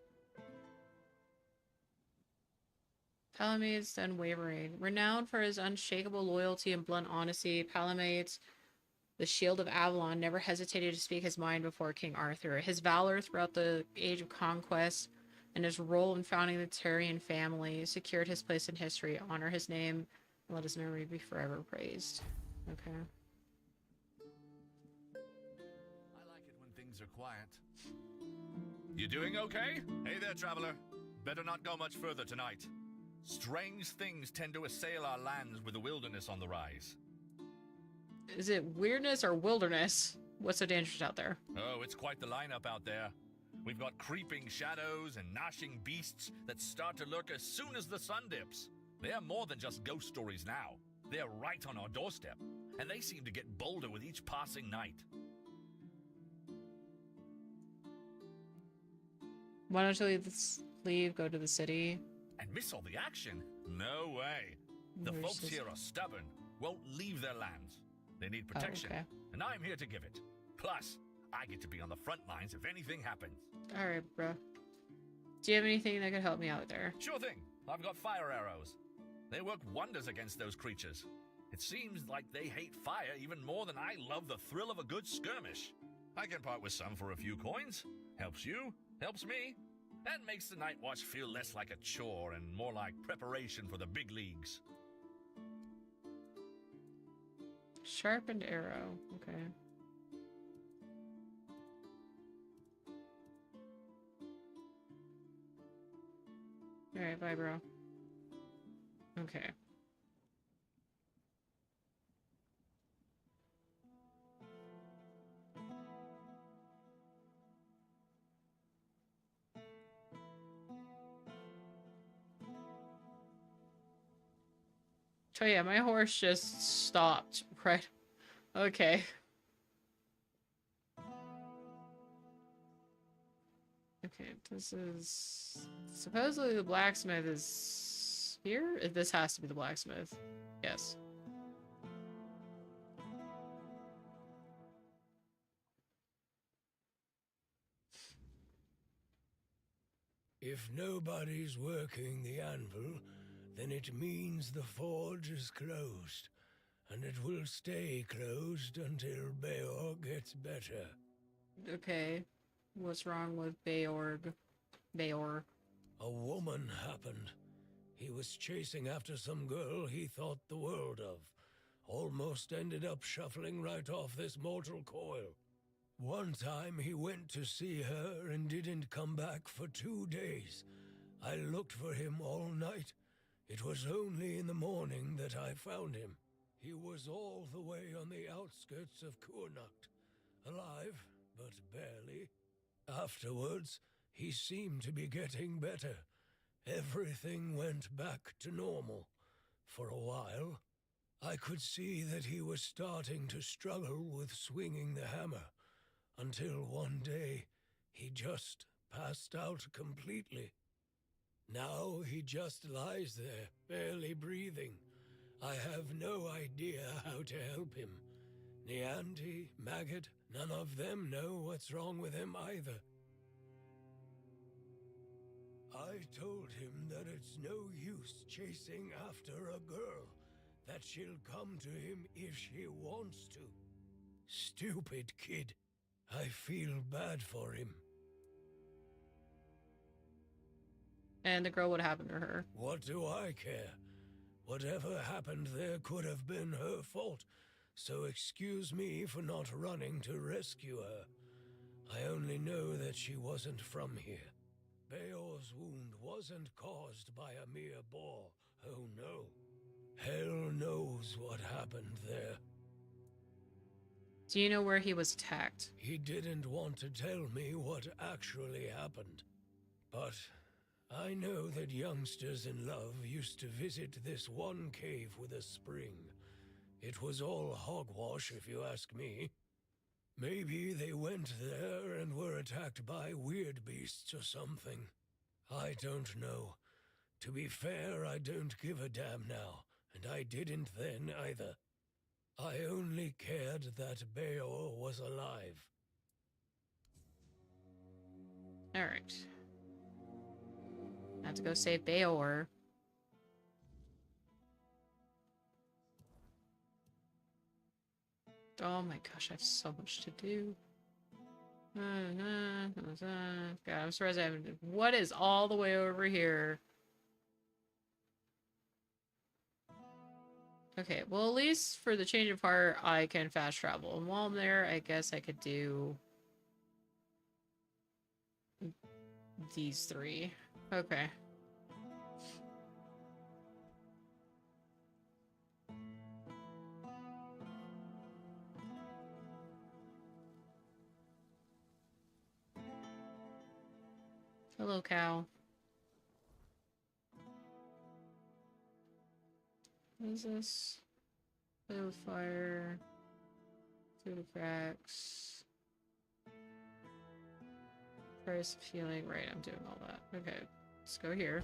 Palamedes the Unwavering. Renowned for his unshakable loyalty and blunt honesty, Palamedes, the Shield of Avalon, never hesitated to speak his mind before King Arthur. His valor throughout the Age of Conquest and his role in founding the Tyrian family secured his place in history. Honor his name and let his memory be forever praised. Okay. I like it when things are quiet. You doing okay? Hey there, traveler. Better not go much further tonight. Strange things tend to assail our lands with the wilderness on the rise. Is it weirdness or wilderness? What's so dangerous out there? Oh, it's quite the lineup out there. We've got creeping shadows and gnashing beasts that start to lurk as soon as the sun dips. They're more than just ghost stories now. They're right on our doorstep, and they seem to get bolder with each passing night. Why don't you leave, go to the city? And miss all the action? No way. The folks here are stubborn, won't leave their lands. They need protection, okay. And I'm here to give it. Plus, I get to be on the front lines if anything happens. Alright, bro. Do you have anything that could help me out there? Sure thing. I've got fire arrows. They work wonders against those creatures. It seems like they hate fire even more than I love the thrill of a good skirmish. I can part with some for a few coins. Helps you, helps me. That makes the night watch feel less like a chore and more like preparation for the big leagues. Sharpened arrow. Okay. Alright, bye, bro. Okay. So yeah, my horse just stopped, right? Okay. Okay, this is... supposedly the blacksmith is here? This has to be the blacksmith. Yes. If nobody's working the anvil, then it means the forge is closed, and it will stay closed until Beor gets better. Okay. What's wrong with Beor? A woman happened. He was chasing after some girl he thought the world of. Almost ended up shuffling right off this mortal coil. One time he went to see her and didn't come back for 2 days. I looked for him all night. It was only in the morning that I found him. He was all the way on the outskirts of Kurnacht, alive, but barely. Afterwards, he seemed to be getting better. Everything went back to normal. For a while, I could see that he was starting to struggle with swinging the hammer, until one day, he just passed out completely. Now he just lies there, barely breathing. I have no idea how to help him. Nianti, Maggot, none of them know what's wrong with him either. I told him that it's no use chasing after a girl, that she'll come to him if she wants to. Stupid kid. I feel bad for him. And the girl, what happened to her? What do I care? Whatever happened there could have been her fault, so excuse me for not running to rescue her. I only know that she wasn't from here. Beor's wound wasn't caused by a mere boar, oh no. Hell knows what happened there. Do you know where he was attacked? He didn't want to tell me what actually happened. But I know that youngsters in love used to visit this one cave with a spring. It was all hogwash, if you ask me. Maybe they went there and were attacked by weird beasts or something. I don't know. To be fair, I don't give a damn now, and I didn't then either. I only cared that Beor was alive. Alright. I have to go save Beor. Oh my gosh, I have so much to do. God, I'm surprised I haven't. What is all the way over here? Okay, well, at least for the change of heart, I can fast travel. And while I'm there, I guess I could do these three. Okay. Hello, cow. What is this? Play with fire. Through the cracks. Price of healing. Right, I'm doing all that. Okay, let's go here.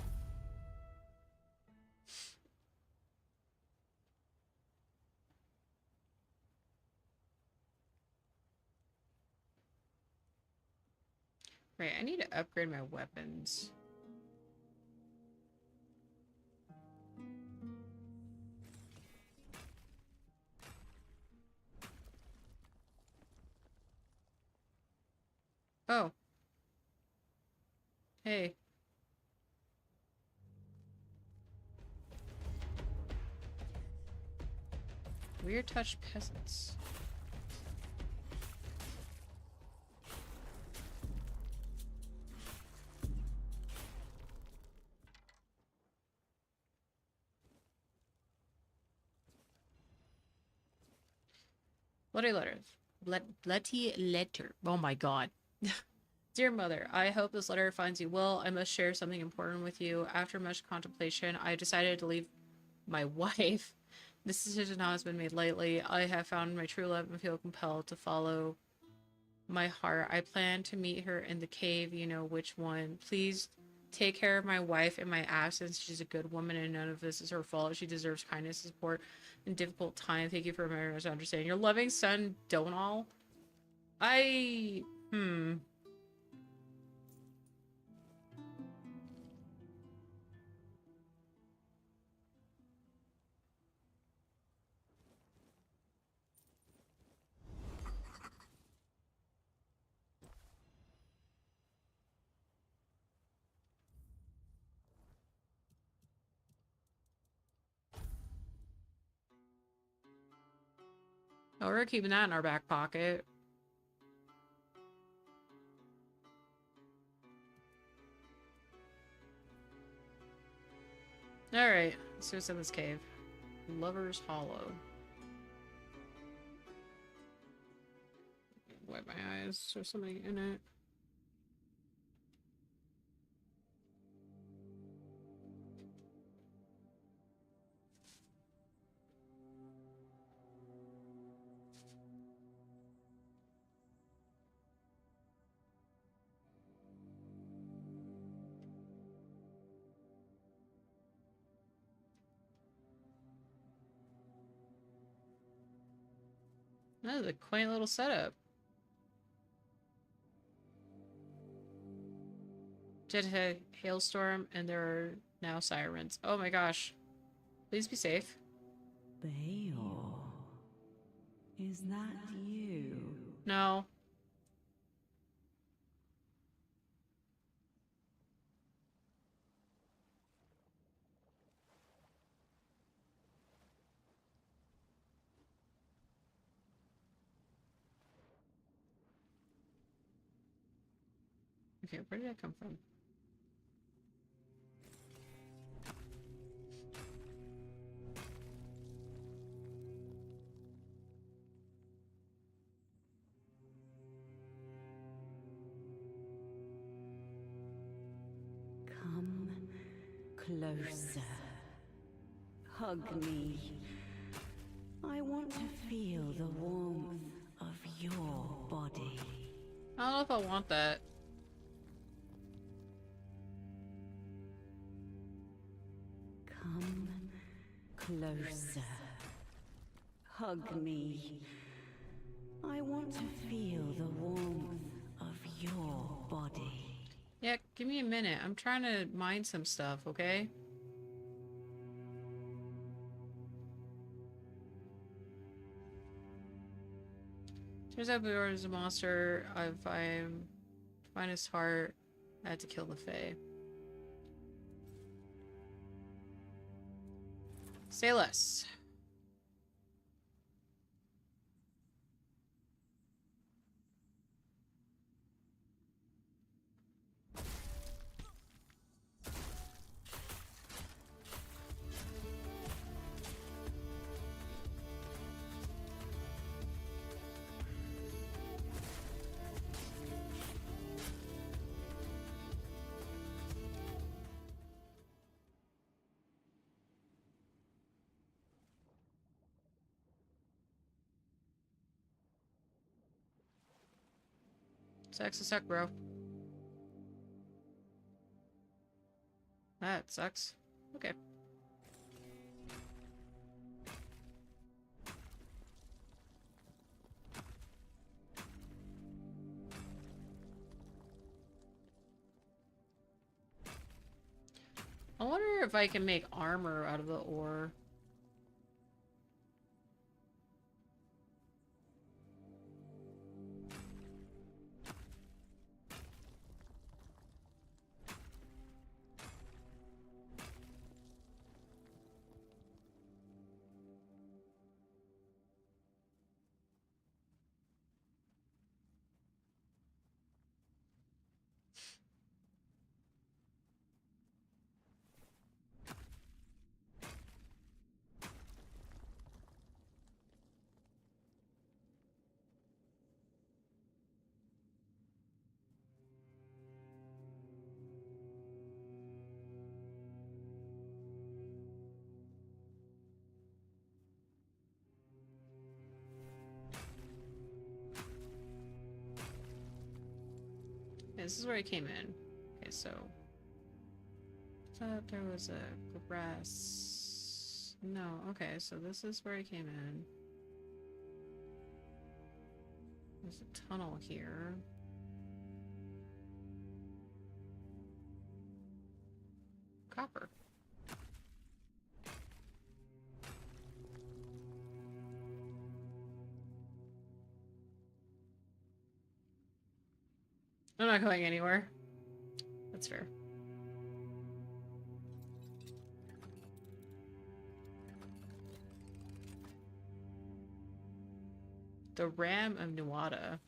Right, I need to upgrade my weapons. Oh. Hey. Weird touch peasants. Bloody letter. Bloody letter. Oh my god. Dear Mother, I hope this letter finds you well. I must share something important with you. After much contemplation, I decided to leave my wife. This decision has been made lightly. I have found my true love and feel compelled to follow my heart. I plan to meet her in the cave, you know which one. Please take care of my wife in my absence. She's a good woman and none of this is her fault. She deserves kindness and support in difficult time. Thank you for remembering us to understand. Your loving son, Donal. Oh, we're keeping that in our back pocket. Alright, let's go in this cave. Lover's Hollow. Wipe my eyes. There's something in it. That is a quaint little setup. Jet hailstorm, and there are now sirens. Oh my gosh. Please be safe. Beor. Is that you? No. Okay, where did I come from? closer. Hug me. I want to feel the warmth of your body. I don't know if I want that. Come closer. Hug me. I want to feel the warmth of your body. Yeah, give me a minute. I'm trying to mine some stuff, okay? Turns out Bday is a monster. If I find his heart, I had to kill the Fae. Say less. Sucks to suck, bro. That sucks. Okay. I wonder if I can make armor out of the ore. This is where I came in. Okay, so I thought there was a grass. No, okay, so this is where I came in. There's a tunnel here. Copper. I'm not going anywhere. That's fair. The Ram of Nuada.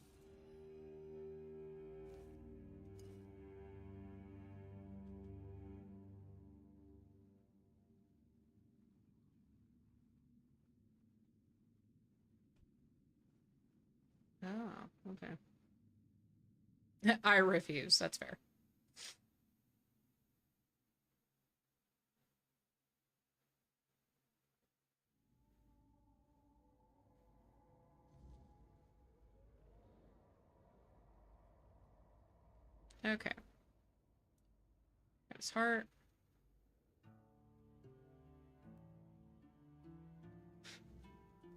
Oh, okay. I refuse. That's fair. Okay. Got his heart.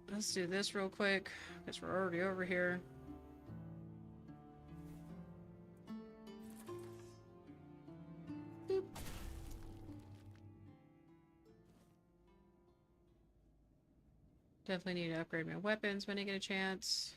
Let's do this real quick, because we're already over here. Boop. Definitely need to upgrade my weapons when I get a chance.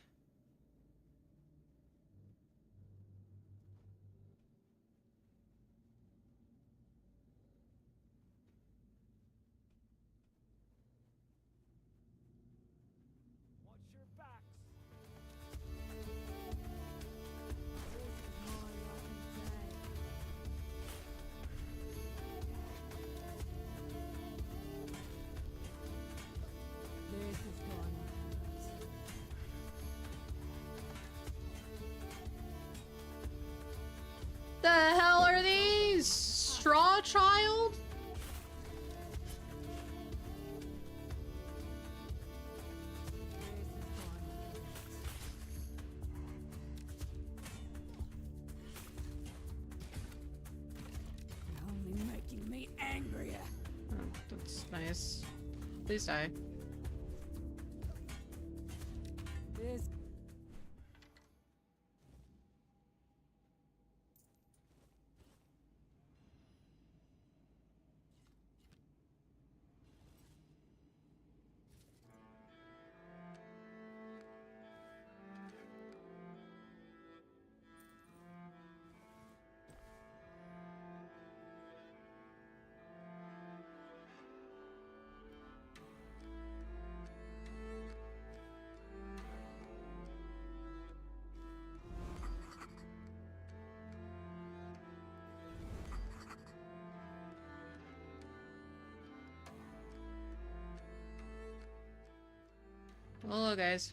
The hell are these? Straw Child? Nice. Please die. Hello, guys.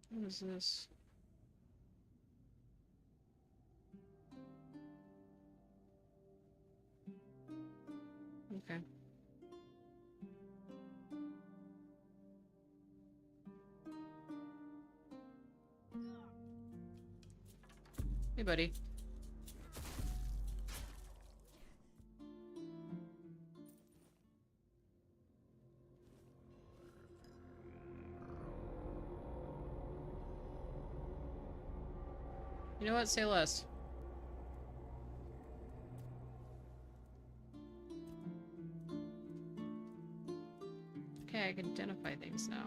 What is this? Okay. Hey, buddy. You know what? Say less. Okay, I can identify things now.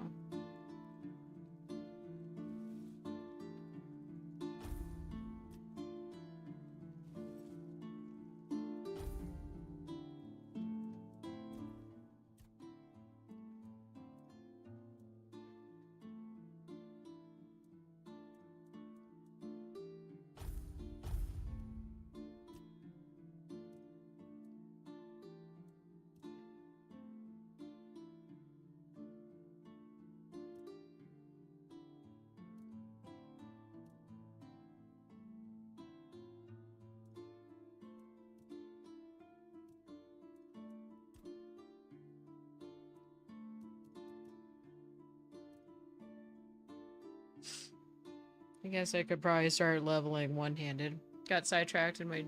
I guess I could probably start leveling one-handed. Got sidetracked in my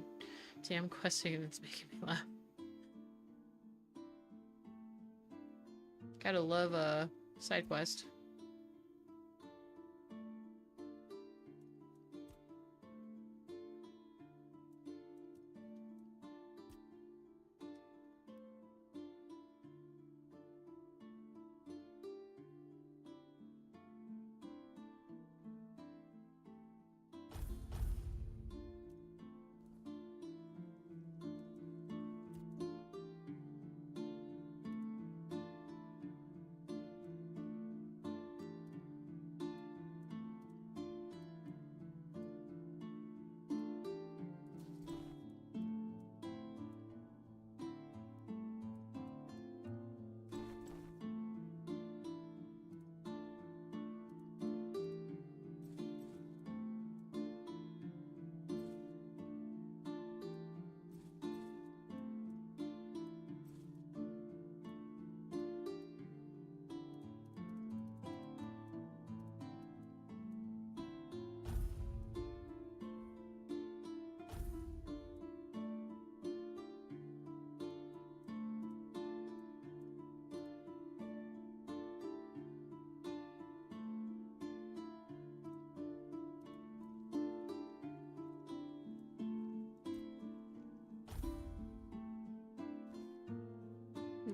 damn questing and it's making me laugh. Gotta love a side quest.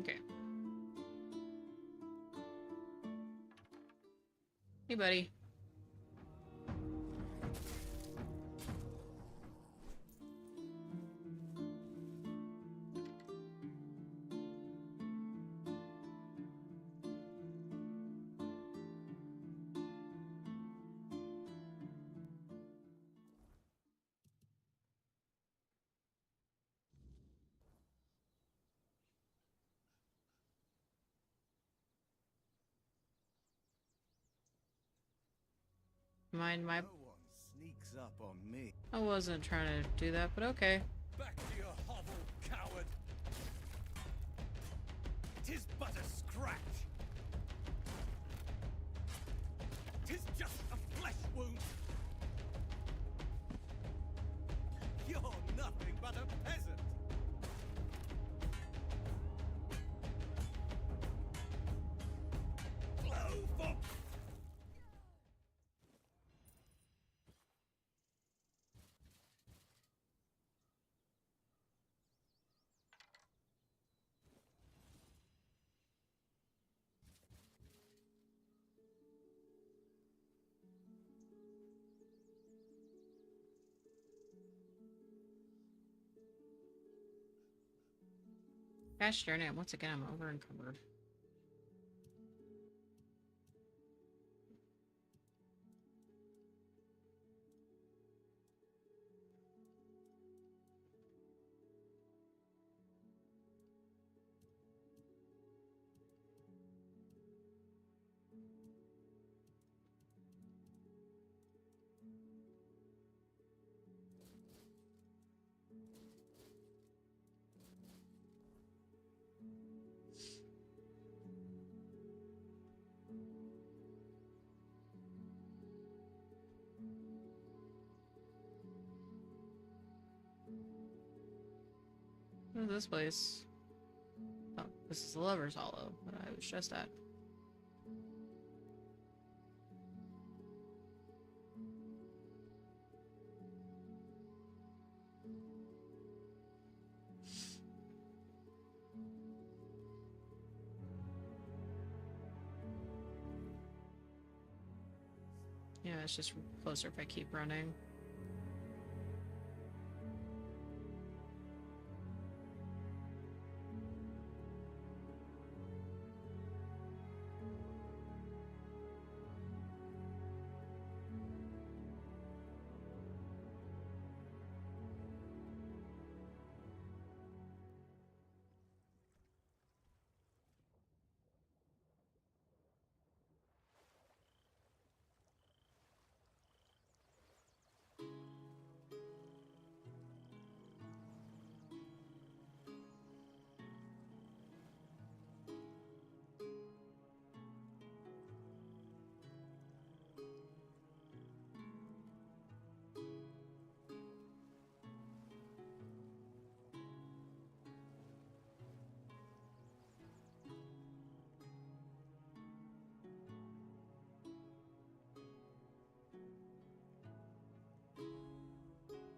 Okay. Hey, buddy. Mind my... No one sneaks up on me. I wasn't trying to do that, but okay. Back to your hovel, coward! 'Tis but a scratch. 'Tis just a flesh wound. You're nothing but a peasant. Blow for... Gosh darn it, once again I'm over encumbered. What is this place? Oh, this is the Lover's Hollow that I was just at. Yeah, it's just closer if I keep running.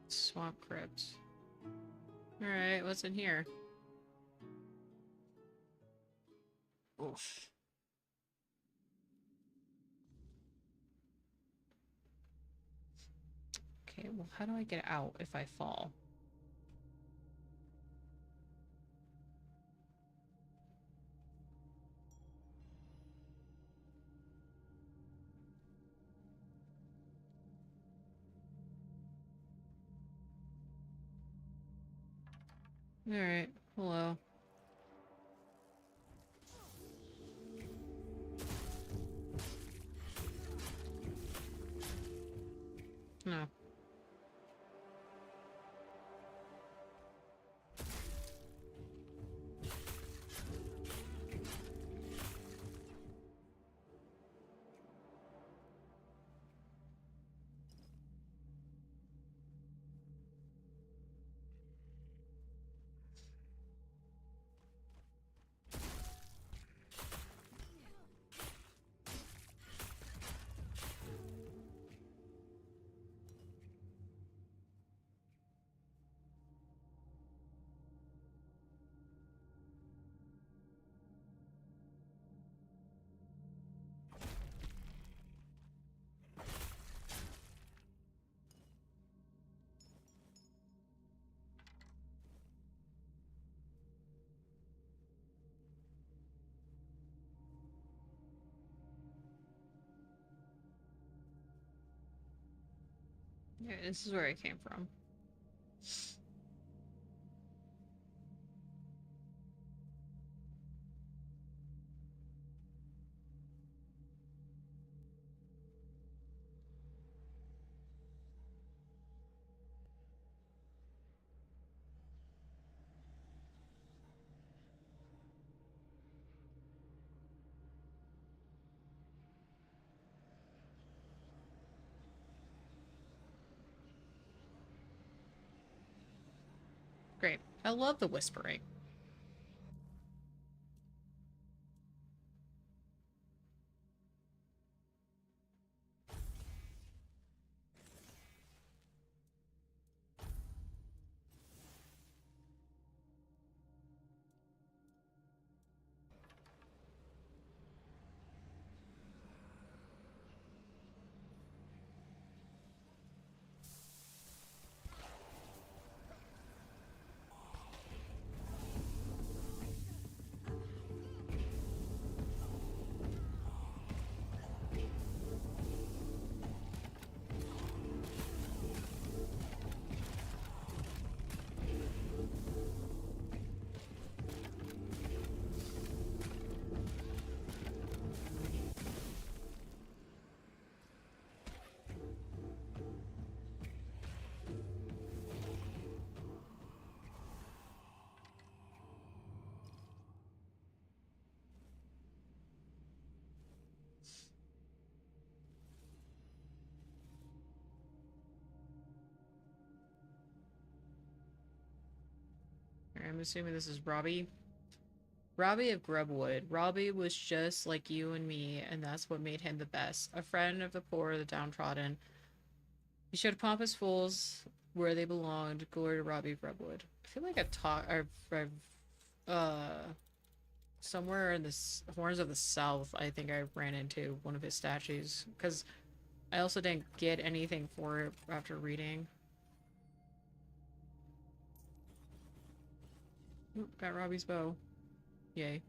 Swamp Crypt. Alright, what's in here? Oof. Okay, well, how do I get out if I fall? Alright, hello. No. Yeah, this is where I came from. Great. I love the whispering. I'm assuming this is Robbie. Robbie of Grubwood. Robbie was just like you and me, and that's what made him the best. A friend of the poor, the downtrodden. He showed pompous fools where they belonged. Glory to Robbie of Grubwood. I feel like somewhere in the Horns of the South, I think I ran into one of his statues, because I also didn't get anything for it after reading. Oop, got Robbie's bow. Yay.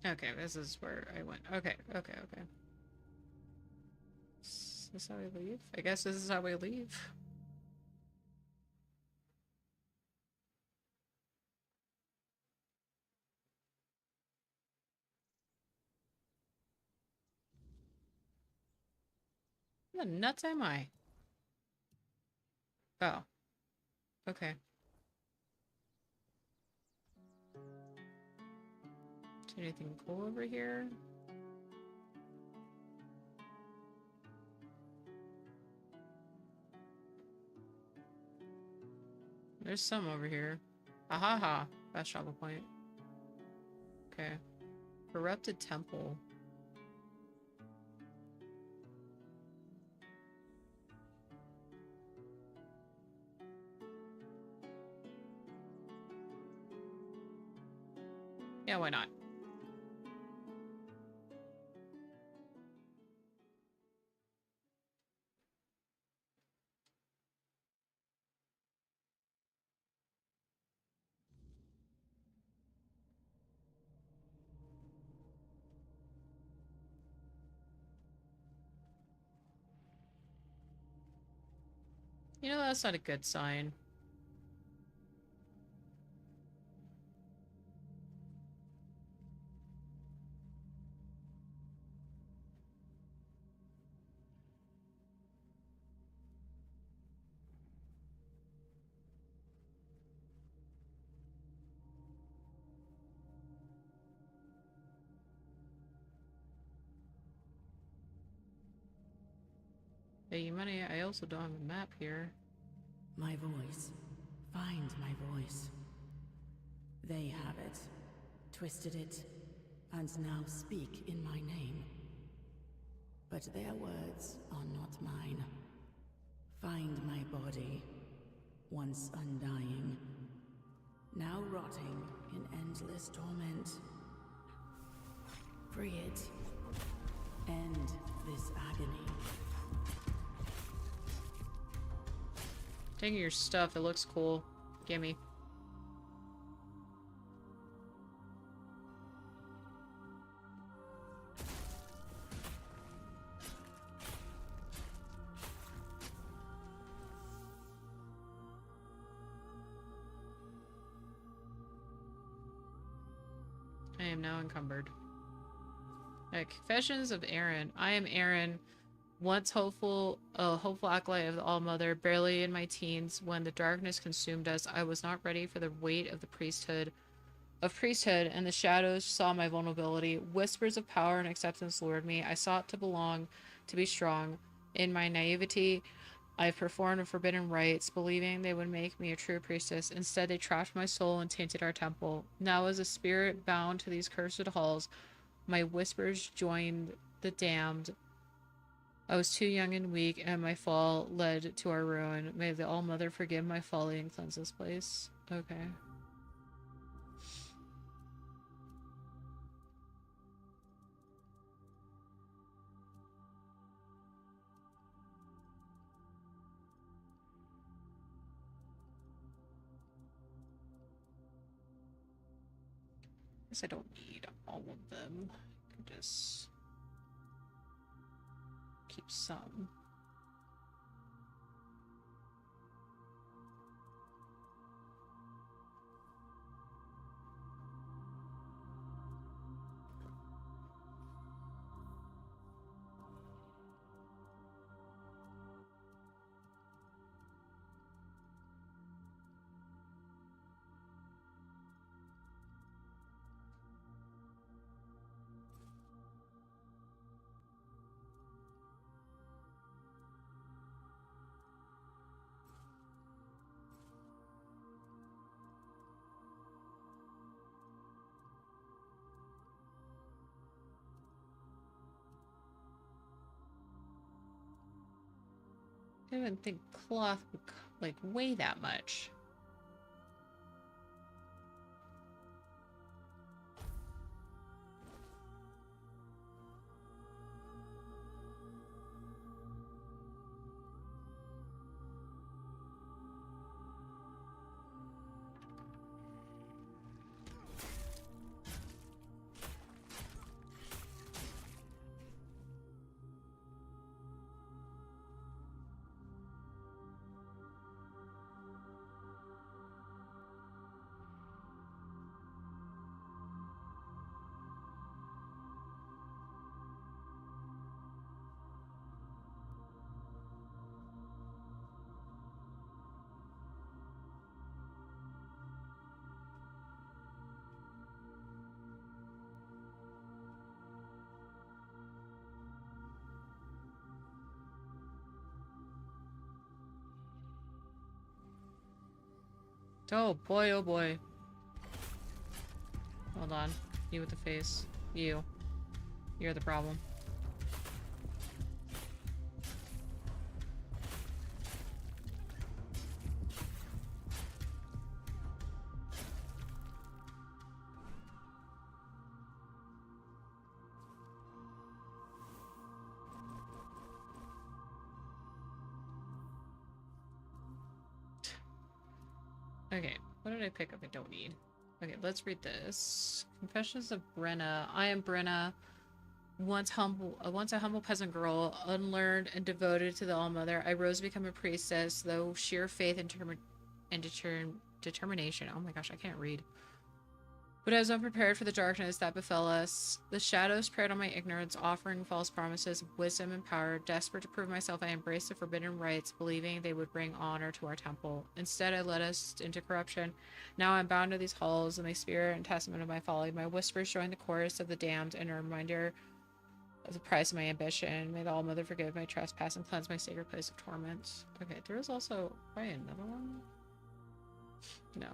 Okay, this is where I went. Okay. Is this how we leave? I guess this is how we leave. What the nuts am I? Oh. Okay. Is there anything cool over here? There's some over here. Ahaha. Fast travel point. Okay. Corrupted temple. Yeah, why not? You know, that's not a good sign. Hey, money, I also don't have a map here. My voice. Find my voice. They have it, twisted it, and now speak in my name. But their words are not mine. Find my body, once undying, now rotting in endless torment. Free it. End this agony. Taking your stuff, it looks cool. Gimme. I am now encumbered. Confessions of Aaron. I am Aaron, once hopeful acolyte of the All-Mother, barely in my teens. When the darkness consumed us, I was not ready for the weight of the priesthood, and the shadows saw my vulnerability. Whispers of power and acceptance lured me. I sought to belong, to be strong. In my naivety, I performed forbidden rites, believing they would make me a true priestess. Instead, they trapped my soul and tainted our temple. Now, as a spirit bound to these cursed halls, my whispers joined the damned. I was too young and weak, and my fall led to our ruin. May the All-Mother forgive my folly and cleanse this place. Okay. Guess I don't need all of them. I can just keep some. I didn't think cloth would, like, weigh that much. Oh boy, oh boy. Hold on. You with the face. You. You're the problem. Okay, what did I pick up I don't need? Okay, let's read this. Confessions of Brenna. I am Brenna, once a humble peasant girl, unlearned and devoted to the All-Mother. I rose to become a priestess, though sheer faith and determination. Oh my gosh, I can't read. But I was unprepared for the darkness that befell us. The shadows preyed on my ignorance, offering false promises of wisdom and power. Desperate to prove myself, I embraced the forbidden rites, believing they would bring honor to our temple. Instead, I led us into corruption. Now I'm bound to these halls, and my spirit and testament of my folly. My whispers join the chorus of the damned, and a reminder of the price of my ambition. May the All-Mother forgive my trespass and cleanse my sacred place of torment. Okay, there is also... Probably another one? No.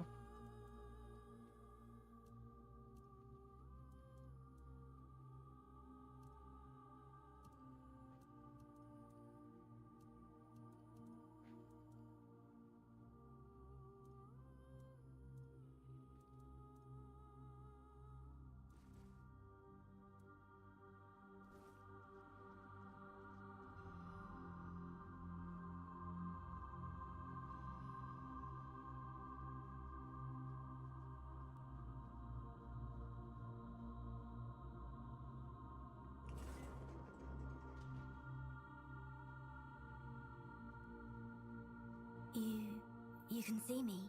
you can see me,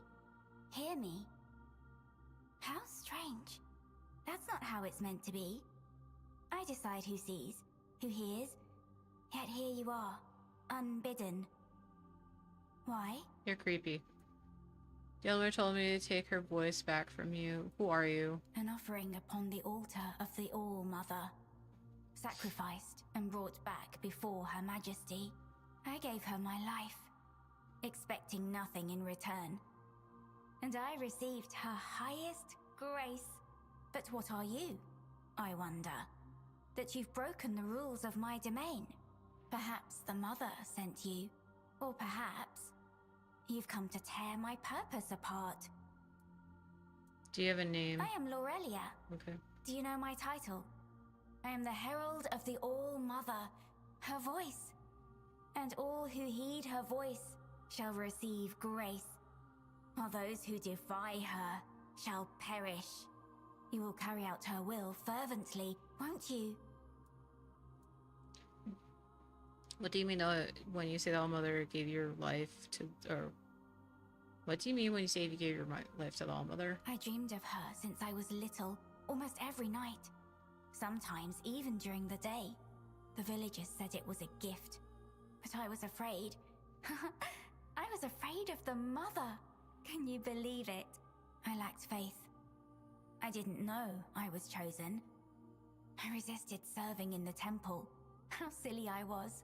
hear me. How strange. That's not how it's meant to be. I decide who sees, who hears, yet here you are, unbidden. Why? You're creepy. The elder told me to take her voice back from you. Who are you? An offering upon the altar of the All-Mother. Sacrificed and brought back before Her Majesty. I gave her my life, expecting nothing in return. And I received her highest grace. But what are you, I wonder? That you've broken the rules of my domain. Perhaps the Mother sent you. Or perhaps you've come to tear my purpose apart. Do you have a name? I am Laurelia. Okay. Do you know my title? I am the Herald of the All-Mother, her voice. And all who heed her voice shall receive grace, while those who defy her shall perish. You will carry out her will fervently, won't you? What do you mean when you say the All-Mother gave your life to, or what do you mean when you say you gave your life to the All-Mother? I dreamed of her since I was little, almost every night. Sometimes even during the day. The villagers said it was a gift, but I was afraid. I was afraid of the Mother. Can you believe it? I lacked faith. I didn't know I was chosen. I resisted serving in the temple. How silly I was.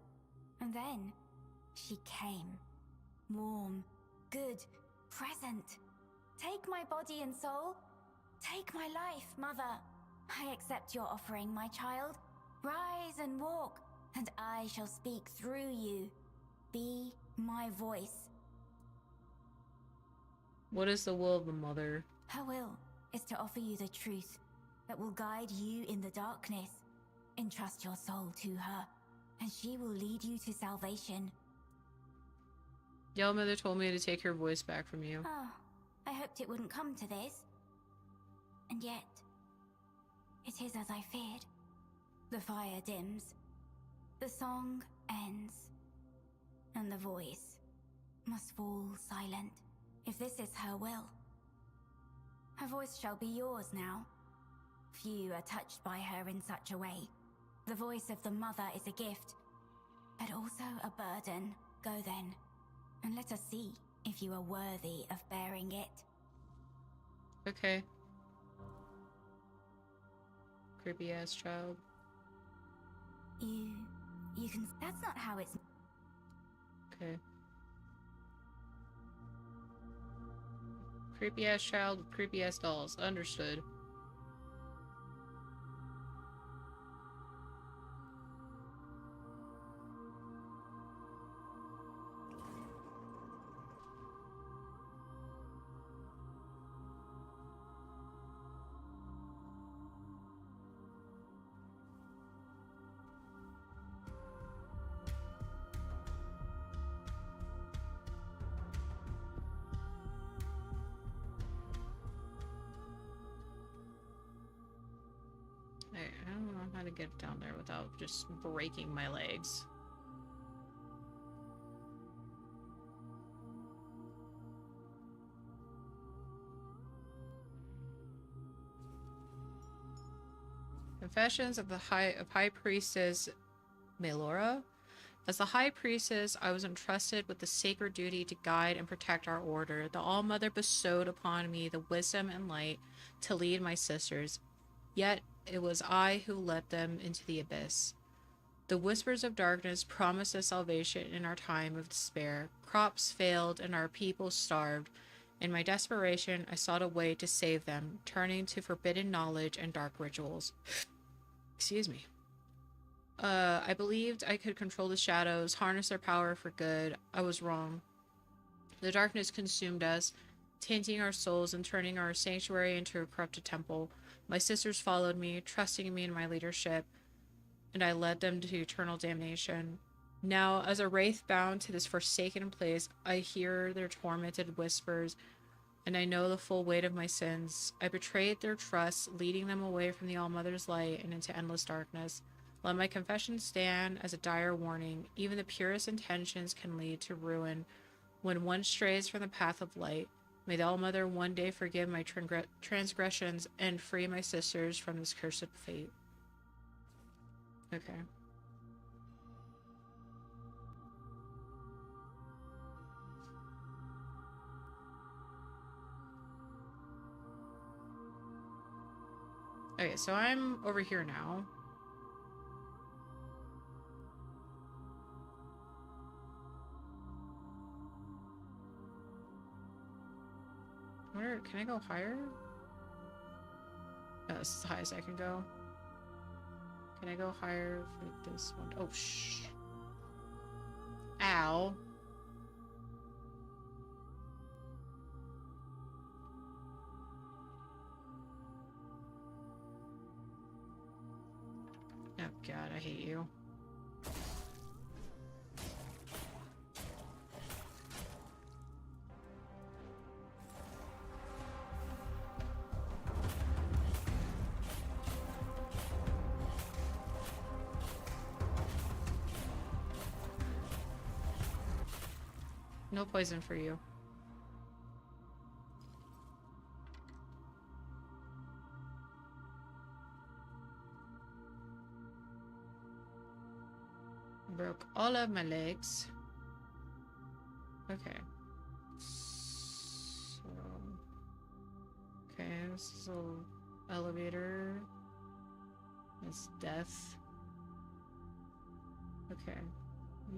And then, she came. Warm, good, present. Take my body and soul. Take my life, Mother. I accept your offering, my child. Rise and walk, and I shall speak through you. Be my voice. What is the will of the Mother? Her will is to offer you the truth that will guide you in the darkness. Entrust your soul to her, and she will lead you to salvation. The All-Mother told me to take her voice back from you. Oh, I hoped it wouldn't come to this. And yet, it is as I feared. The fire dims, the song ends, and the voice must fall silent. If this is her will, her voice shall be yours now. Few are touched by her in such a way. The voice of the Mother is a gift, but also a burden. Go then, and let us see if you are worthy of bearing it. Okay. Creepy ass child. You can. That's not how it's. Okay. Creepy ass child with creepy ass dolls. Understood. I don't know how to get down there without just breaking my legs. Confessions of the High Priestess Melora. As the High Priestess, I was entrusted with the sacred duty to guide and protect our order. The All-Mother bestowed upon me the wisdom and light to lead my sisters, yet it was I who led them into the abyss. The whispers of darkness promised us salvation in our time of despair. Crops failed and our people starved. In my desperation, I sought a way to save them, turning to forbidden knowledge and dark rituals. Excuse me. I believed I could control the shadows, harness their power for good. I was wrong. The darkness consumed us, tainting our souls and turning our sanctuary into a corrupted temple. My sisters followed me, trusting me in my leadership, and I led them to eternal damnation. Now, as a wraith bound to this forsaken place, I hear their tormented whispers, and I know the full weight of my sins. I betrayed their trust, leading them away from the All-Mother's light and into endless darkness. Let my confession stand as a dire warning. Even the purest intentions can lead to ruin. When one strays from the path of light, may the All-Mother one day forgive my transgressions and free my sisters from this cursed fate. Okay. Okay, so I'm over here now. Where can I go higher? No, this is the highest I can go. Can I go higher for this one? Oh, shh. Ow. Oh god, I hate you. No poison for you. Broke all of my legs. Okay. So, okay, this is a elevator. It's death. Okay.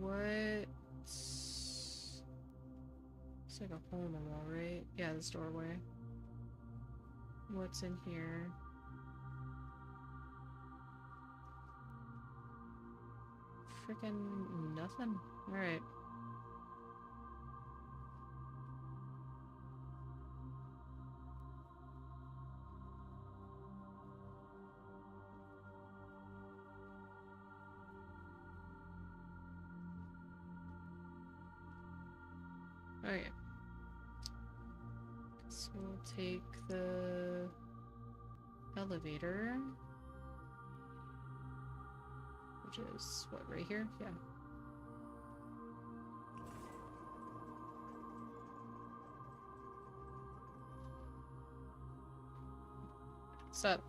What? It's like a hole in the wall, right? Yeah, this doorway. What's in here? Freaking nothing. Alright. Okay. So we'll take the elevator. Which is, what, right here? Yeah. What's up?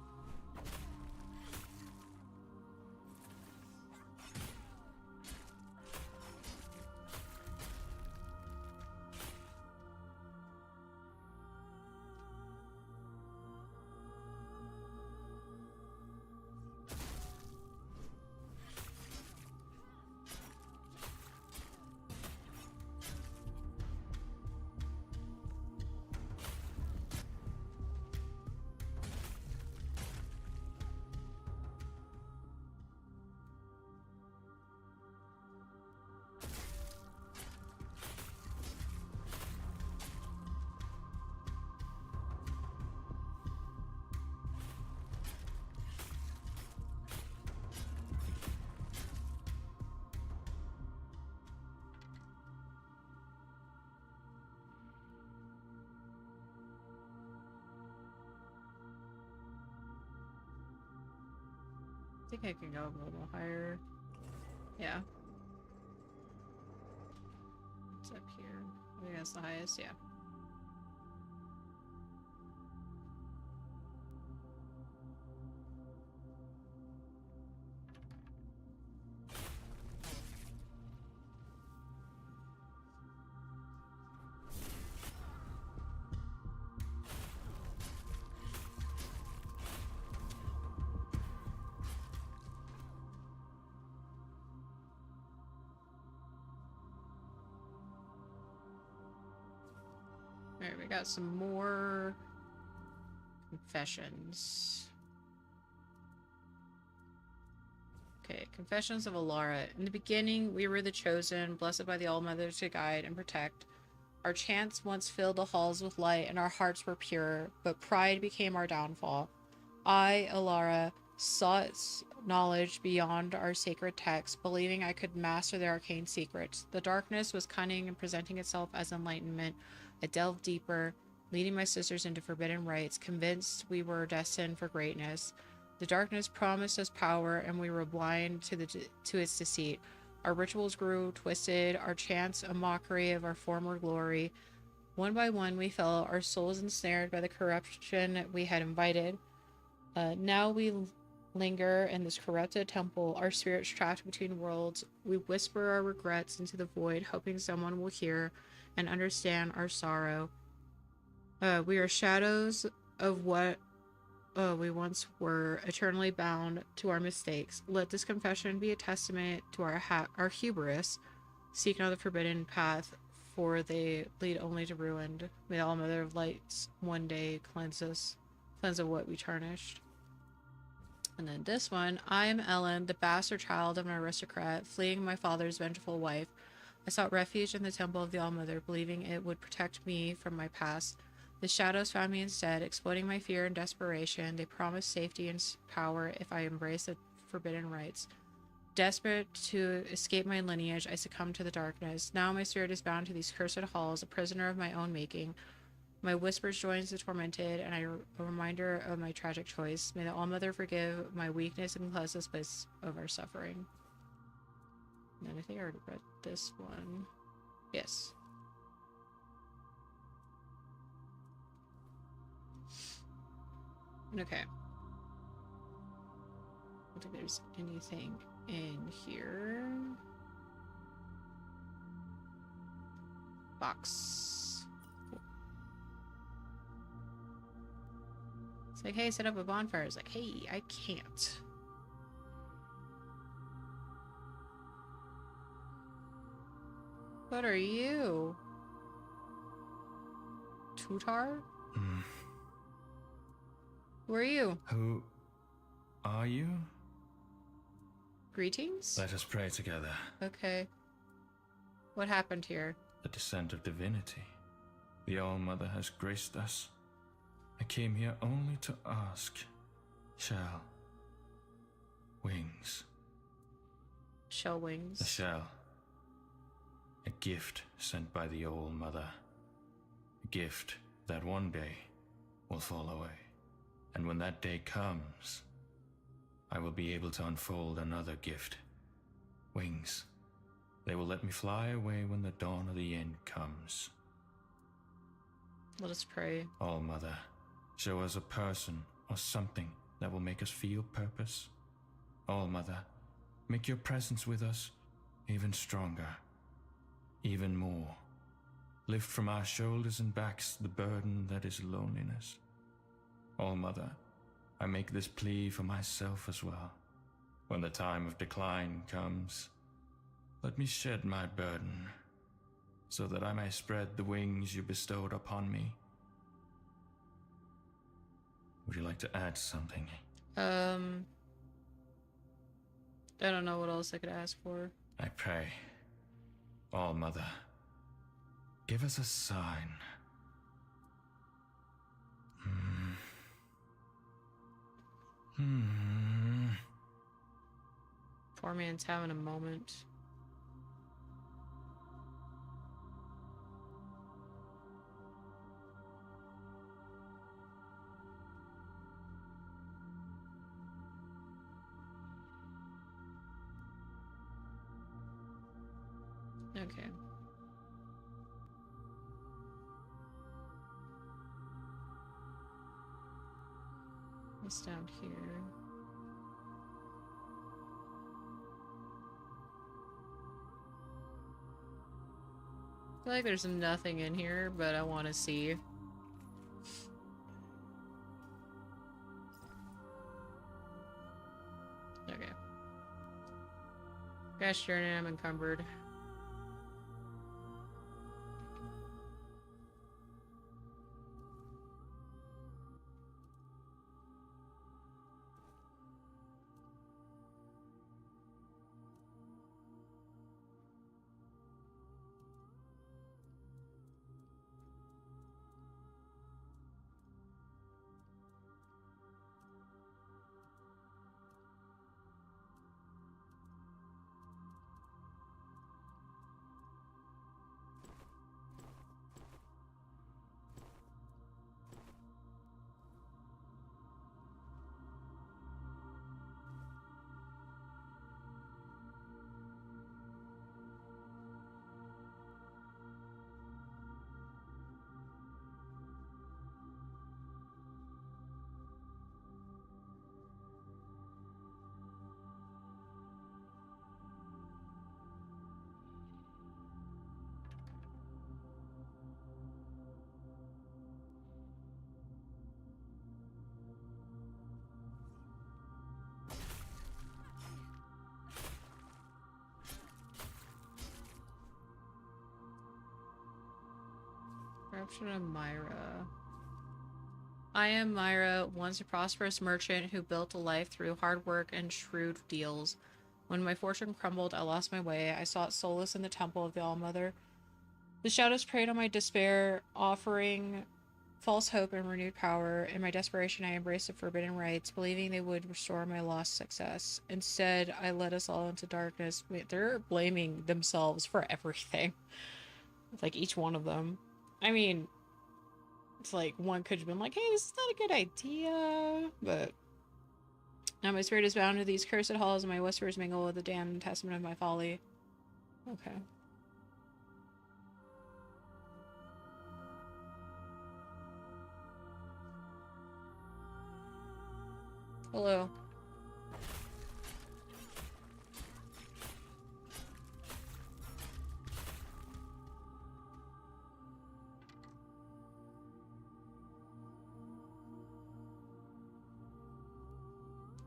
I think I can go a little higher. Yeah. What's up here? I think that's the highest, yeah. Alright, we got some more confessions. Okay, Confessions of Alara. In the beginning, we were the chosen, blessed by the All-Mother to guide and protect. Our chants once filled the halls with light, and our hearts were pure, but pride became our downfall. I, Alara, sought knowledge beyond our sacred texts, believing I could master the arcane secrets. The darkness was cunning and presenting itself as enlightenment. I delved deeper, leading my sisters into forbidden rites, convinced we were destined for greatness. The darkness promised us power, and we were blind to its deceit. Our rituals grew twisted, our chants a mockery of our former glory. One by one we fell, our souls ensnared by the corruption we had invited. Now we linger in this corrupted temple, our spirits trapped between worlds. We whisper our regrets into the void, hoping someone will hear and understand our sorrow. We are shadows of what we once were, eternally bound to our mistakes. Let this confession be a testament to our hubris. Seek not the forbidden path, for they lead only to ruin. May the All-Mother of Lights one day cleanse of what we tarnished. And then this one, I am Ellen, the bastard child of an aristocrat, fleeing my father's vengeful wife. I sought refuge in the temple of the All-Mother, believing it would protect me from my past. The shadows found me instead, exploiting my fear and desperation. They promised safety and power if I embraced the forbidden rites. Desperate to escape my lineage, I succumbed to the darkness. Now my spirit is bound to these cursed halls, a prisoner of my own making. My whispers joins the tormented, and a reminder of my tragic choice. May the All-Mother forgive my weakness and cleanse this place of our suffering. And then I think I already read this one. Yes. Okay. I don't think there's anything in here. Box. It's like, hey, set up a bonfire. It's like, hey, I can't. What are you? Tutar? Who are you? Who are you? Greetings? Let us pray together. Okay. What happened here? The descent of divinity. The All-Mother has graced us. I came here only to ask. Shall wings. Shell wings. A shell. A gift sent by the All-Mother. A gift that one day will fall away. And when that day comes, I will be able to unfold another gift. Wings. They will let me fly away when the dawn of the end comes. Let us pray. All-Mother, show us a person or something that will make us feel purpose. All-Mother, make your presence with us even stronger, even more. Lift from our shoulders and backs the burden that is loneliness. All-Mother, I make this plea for myself as well. When the time of decline comes, let me shed my burden, so that I may spread the wings you bestowed upon me. Would you like to add something? I don't know what else I could ask for. I pray, All-Mother, give us a sign. Poor man's having a moment. Okay. What's down here? I feel like there's nothing in here, but I want to see. Okay. Gosh darn it, I'm encumbered. Description of Myra. I am Myra, once a prosperous merchant who built a life through hard work and shrewd deals. When my fortune crumbled, I lost my way. I sought solace in the temple of the All-Mother. The shadows preyed on my despair, offering false hope and renewed power. In my desperation, I embraced the forbidden rites, believing they would restore my lost success. Instead, I led us all into darkness. Wait, they're blaming themselves for everything. Like, each one of them. I mean, it's like, one could have been like, hey, this is not a good idea, but... Now my spirit is bound to these cursed halls, and my whispers mingle with the damned testament of my folly. Okay. Hello.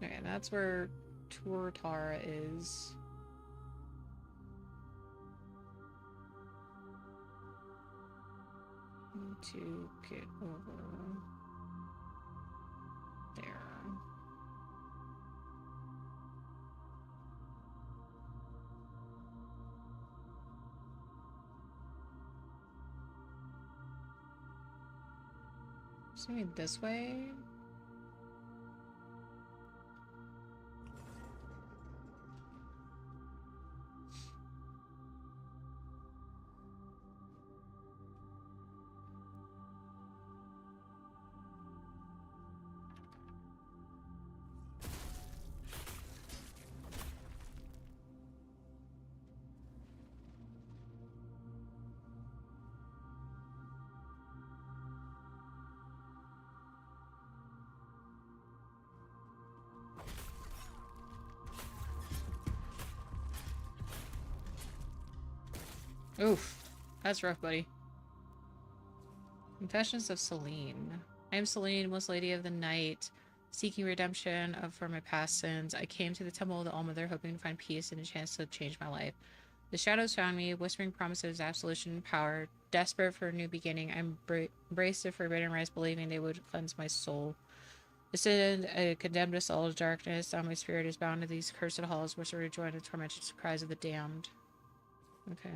Okay, that's where Turtara is. Need to get over there. Maybe this way? Oof. That's rough, buddy. Confessions of Celine. I am Celine, most lady of the night, seeking redemption for my past sins. I came to the temple of the All-Mother hoping to find peace and a chance to change my life. The shadows found me, whispering promises, absolution, and power. Desperate for a new beginning, I embraced the forbidden rites, believing they would cleanse my soul. Descended, I condemned us all to darkness. Now my spirit is bound to these cursed halls, which are rejoined the tormented cries of the damned. Okay.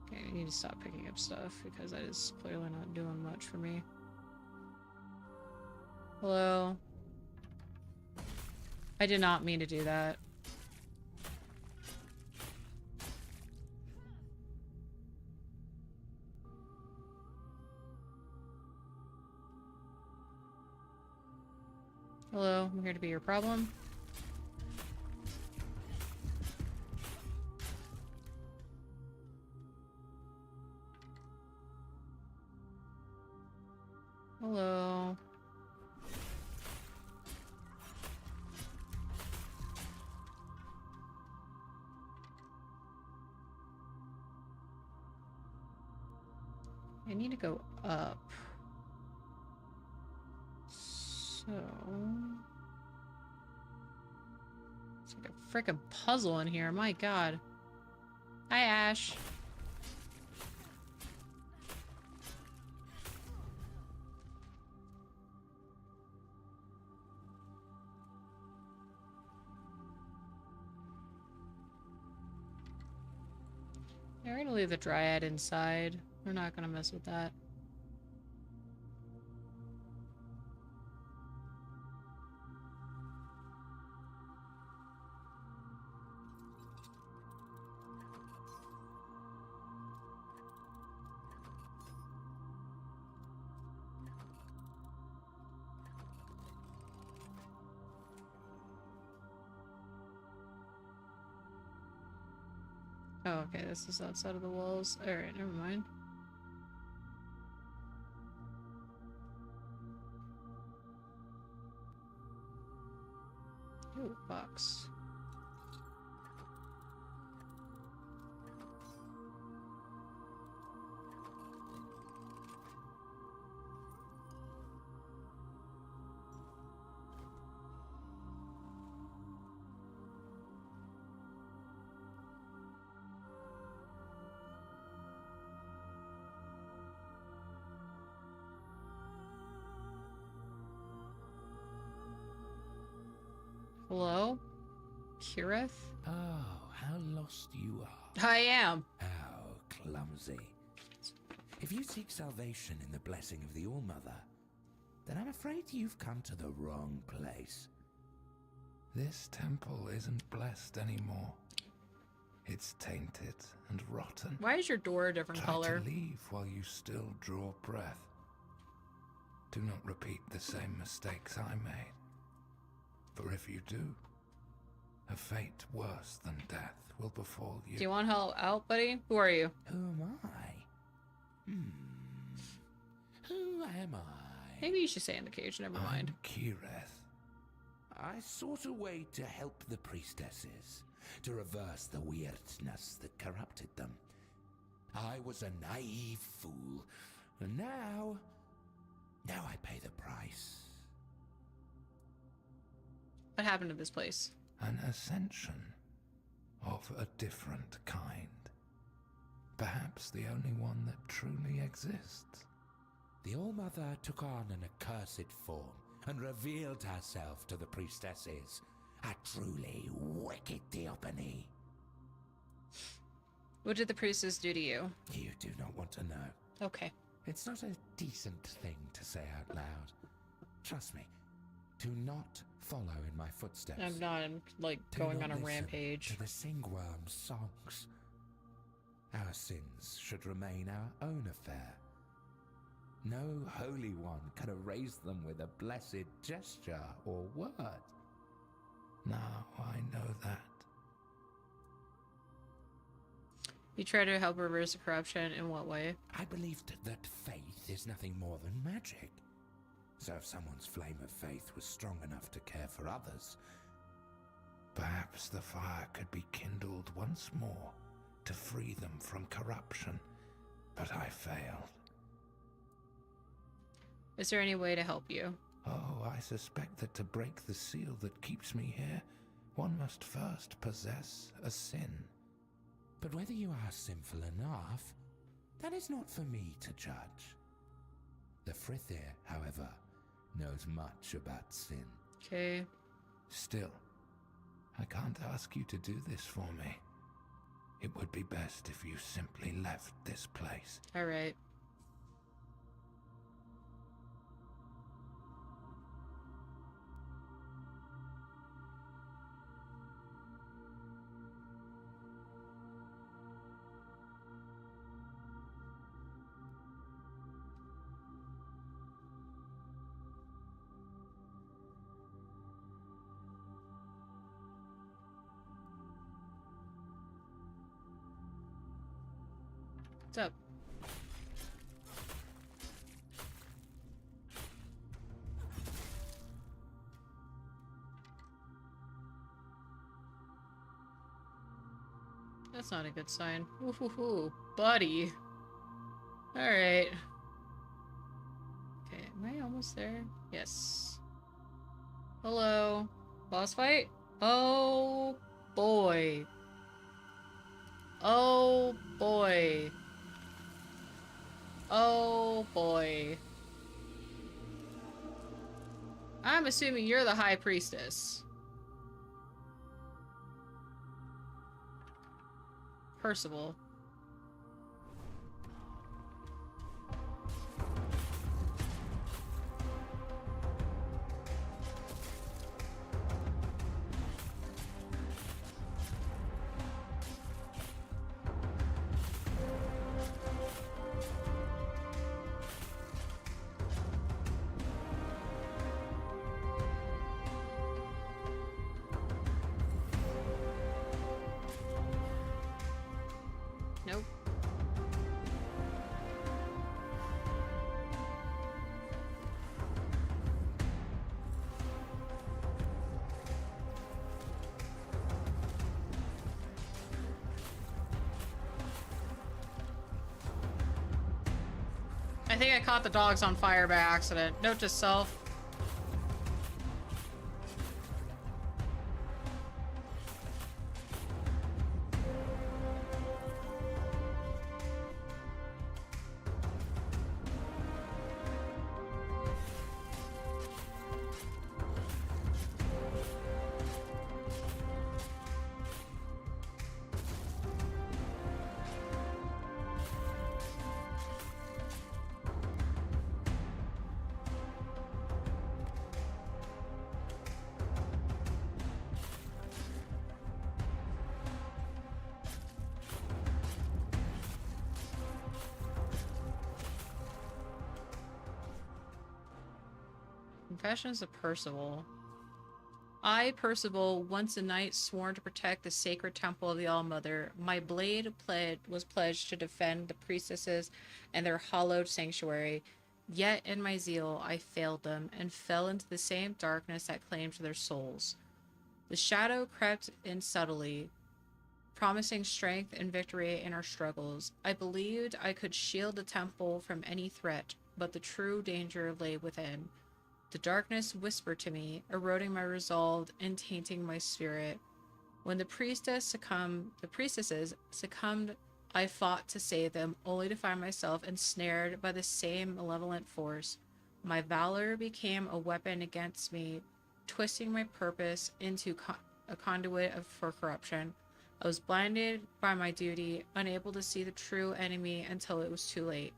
Okay, I need to stop picking up stuff because that is clearly not doing much for me. Hello? I did not mean to do that. Hello, I'm here to be your problem. Hello. I need to go up. So... it's like a frickin' puzzle in here, my god. Hi, Ash. We're gonna leave the Dryad inside. We're not gonna mess with that. Oh, okay, this is outside of the walls. Alright, never mind. Ooh, box. Hello? Kirith? Oh, how lost you are. I am. How clumsy. If you seek salvation in the blessing of the All-Mother, then I'm afraid you've come to the wrong place. This temple isn't blessed anymore. It's tainted and rotten. Why is your door a different color? Try to leave while you still draw breath. Do not repeat the same mistakes I made. For if you do, a fate worse than death will befall you. Do you want help out, buddy? Who are you? Who am I? Who am I? Maybe you should stay in the cage. Never mind. Kirith. I sought a way to help the priestesses, to reverse the weirdness that corrupted them. I was a naive fool, and now I pay the price. What happened to this place? An ascension of a different kind. Perhaps the only one that truly exists. The All-Mother took on an accursed form and revealed herself to the priestesses. A truly wicked theophany. What did the priestess do to you? You do not want to know. Okay. It's not a decent thing to say out loud. Trust me. Do not follow in my footsteps. I'm not, like, going on a rampage. To the Singworm's songs. Our sins should remain our own affair. No holy one can erase them with a blessed gesture or word. Now I know that. You try to help reverse the corruption in what way? I believed that faith is nothing more than magic. So if someone's flame of faith was strong enough to care for others, perhaps the fire could be kindled once more to free them from corruption, but I failed. Is there any way to help you? Oh, I suspect that to break the seal that keeps me here, one must first possess a sin. But whether you are sinful enough, that is not for me to judge. The Frithir, however, knows much about sin. Okay. Still, I can't ask you to do this for me. It would be best if you simply left this place. All right. What's up? That's not a good sign. Ooh, buddy. Alright. Okay, am I almost there? Yes. Hello. Boss fight? Oh boy. Oh boy. Oh boy. I'm assuming you're the High Priestess. Percival. Nope. I think I caught the dogs on fire by accident. Note to self. Confessions of Percival. I, Percival, once a knight sworn to protect the sacred temple of the All-Mother, my blade was pledged to defend the priestesses and their hallowed sanctuary. Yet in my zeal I failed them, and fell into the same darkness that claimed their souls. The shadow crept in subtly, promising strength and victory in our struggles. I believed I could shield the temple from any threat, but the true danger lay within. The darkness whispered to me, eroding my resolve and tainting my spirit. When the priestesses succumbed, I fought to save them, only to find myself ensnared by the same malevolent force. My valor became a weapon against me, twisting my purpose into a conduit for corruption. I was blinded by my duty, unable to see the true enemy until it was too late.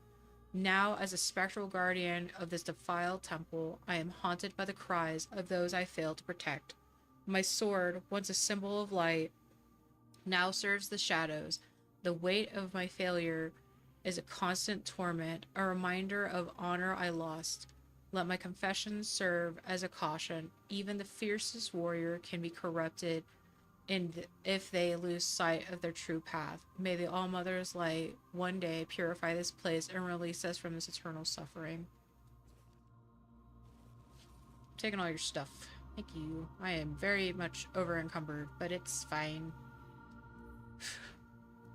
Now, as a spectral guardian of this defiled temple, I am haunted by the cries of those I failed to protect. My sword, once a symbol of light, now serves the shadows. The weight of my failure is a constant torment, a reminder of honor I lost. Let my confessions serve as a caution. Even the fiercest warrior can be corrupted if they lose sight of their true path. May the All-Mother's light one day purify this place and release us from this eternal suffering. I'm taking all your stuff. Thank you. I am very much over-encumbered, but it's fine.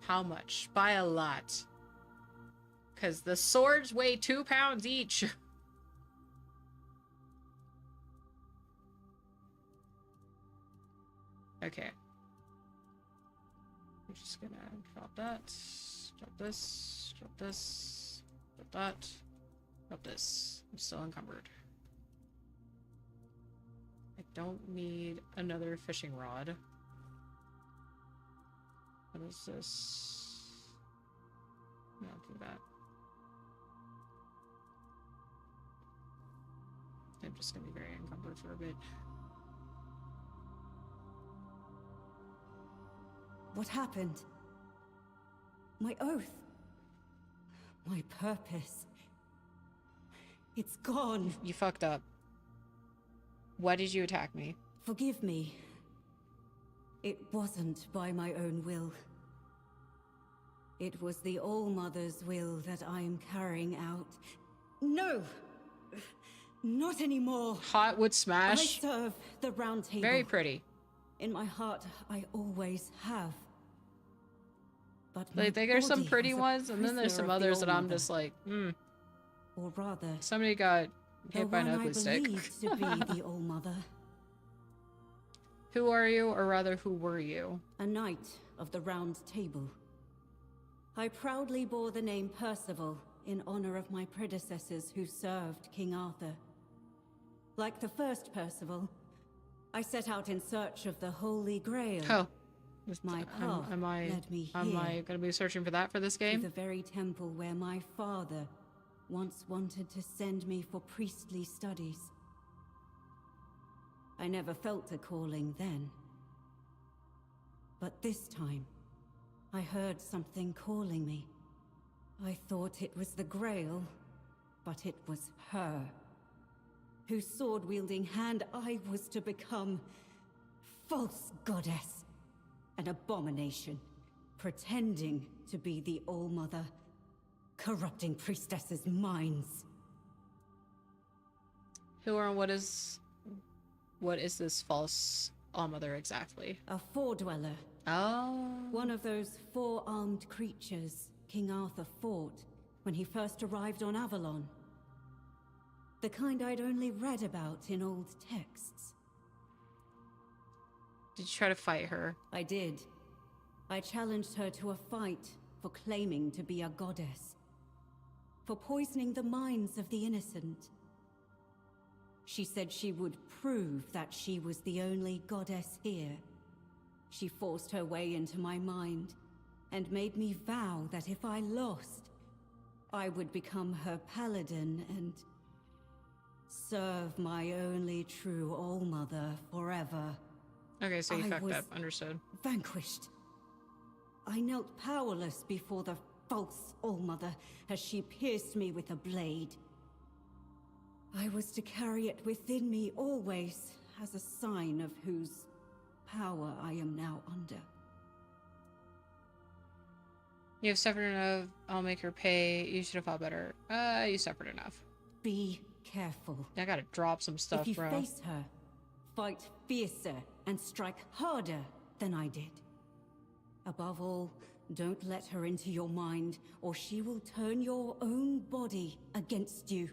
How much? By a lot. Because the swords weigh 2 pounds each. Okay. I'm just gonna drop that, drop this, drop this, drop that, drop this. I'm still encumbered. I don't need another fishing rod. What is this? No, I'll do that. I'm just gonna be very encumbered for a bit. What happened? My oath. My purpose. It's gone. You fucked up. Why did you attack me? Forgive me. It wasn't by my own will. It was the All-Mother's will that I am carrying out. No! Not anymore. Hot wood smash. I serve the Round Table. Very pretty. In my heart, I always have. But like, there's some pretty ones, and then there's some others that I'm just like, Or rather, somebody got hit by an ugly stick. To be the All-Mother. Who are you, or rather, who were you? A knight of the Round Table. I proudly bore the name Percival in honor of my predecessors who served King Arthur. Like the first Percival, I set out in search of the Holy Grail. Oh. My path led me here. Am I going to be searching for that for this game? To the very temple where my father once wanted to send me for priestly studies. I never felt a calling then. But this time, I heard something calling me. I thought it was the Grail, but it was her, whose sword-wielding hand I was to become. False goddess. An abomination, pretending to be the All-Mother, corrupting priestesses' minds. Who are what is this false All-Mother exactly? A Four-Dweller. Oh. One of those four-armed creatures King Arthur fought when he first arrived on Avalon. The kind I'd only read about in old texts. Did you try to fight her? I did. I challenged her to a fight for claiming to be a goddess. For poisoning the minds of the innocent. She said she would prove that she was the only goddess here. She forced her way into my mind and made me vow that if I lost, I would become her paladin and serve my only true All-Mother forever. Okay, so you fucked was up. Understood. Vanquished. I knelt powerless before the false All-Mother as she pierced me with a blade. I was to carry it within me always as a sign of whose power I am now under. You have suffered enough. I'll make her pay. You should have fought better. You suffered enough. Be careful. I gotta drop some stuff, if you bro. face her, fight fiercer and strike harder than I did. Above all, don't let her into your mind, or she will turn your own body against you.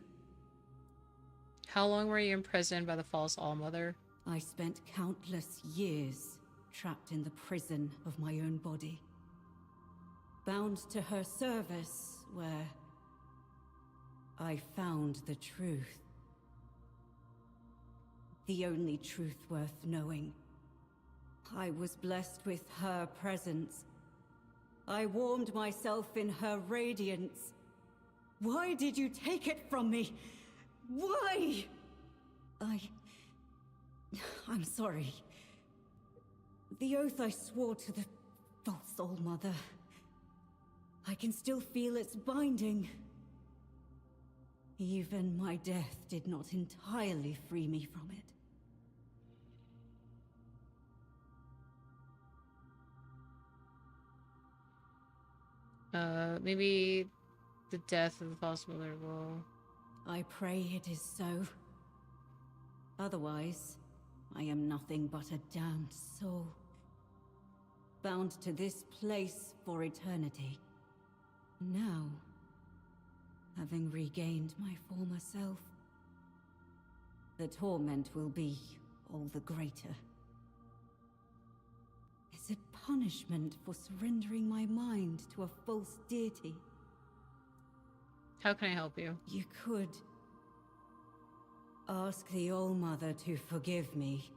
How long were you imprisoned by the false Allmother? I spent countless years trapped in the prison of my own body. Bound to her service, where I found the truth. The only truth worth knowing. I was blessed with her presence. I warmed myself in her radiance. Why did you take it from me? Why? I'm sorry. The oath I swore to the false Allmother. I can still feel its binding. Even my death did not entirely free me from it. Maybe the death of the false mother will... I pray it is so. Otherwise, I am nothing but a damned soul. Bound to this place for eternity. Now, having regained my former self, the torment will be all the greater. Is it punishment for surrendering my mind to a false deity? How can I help you? You could ask the Allmother to forgive me.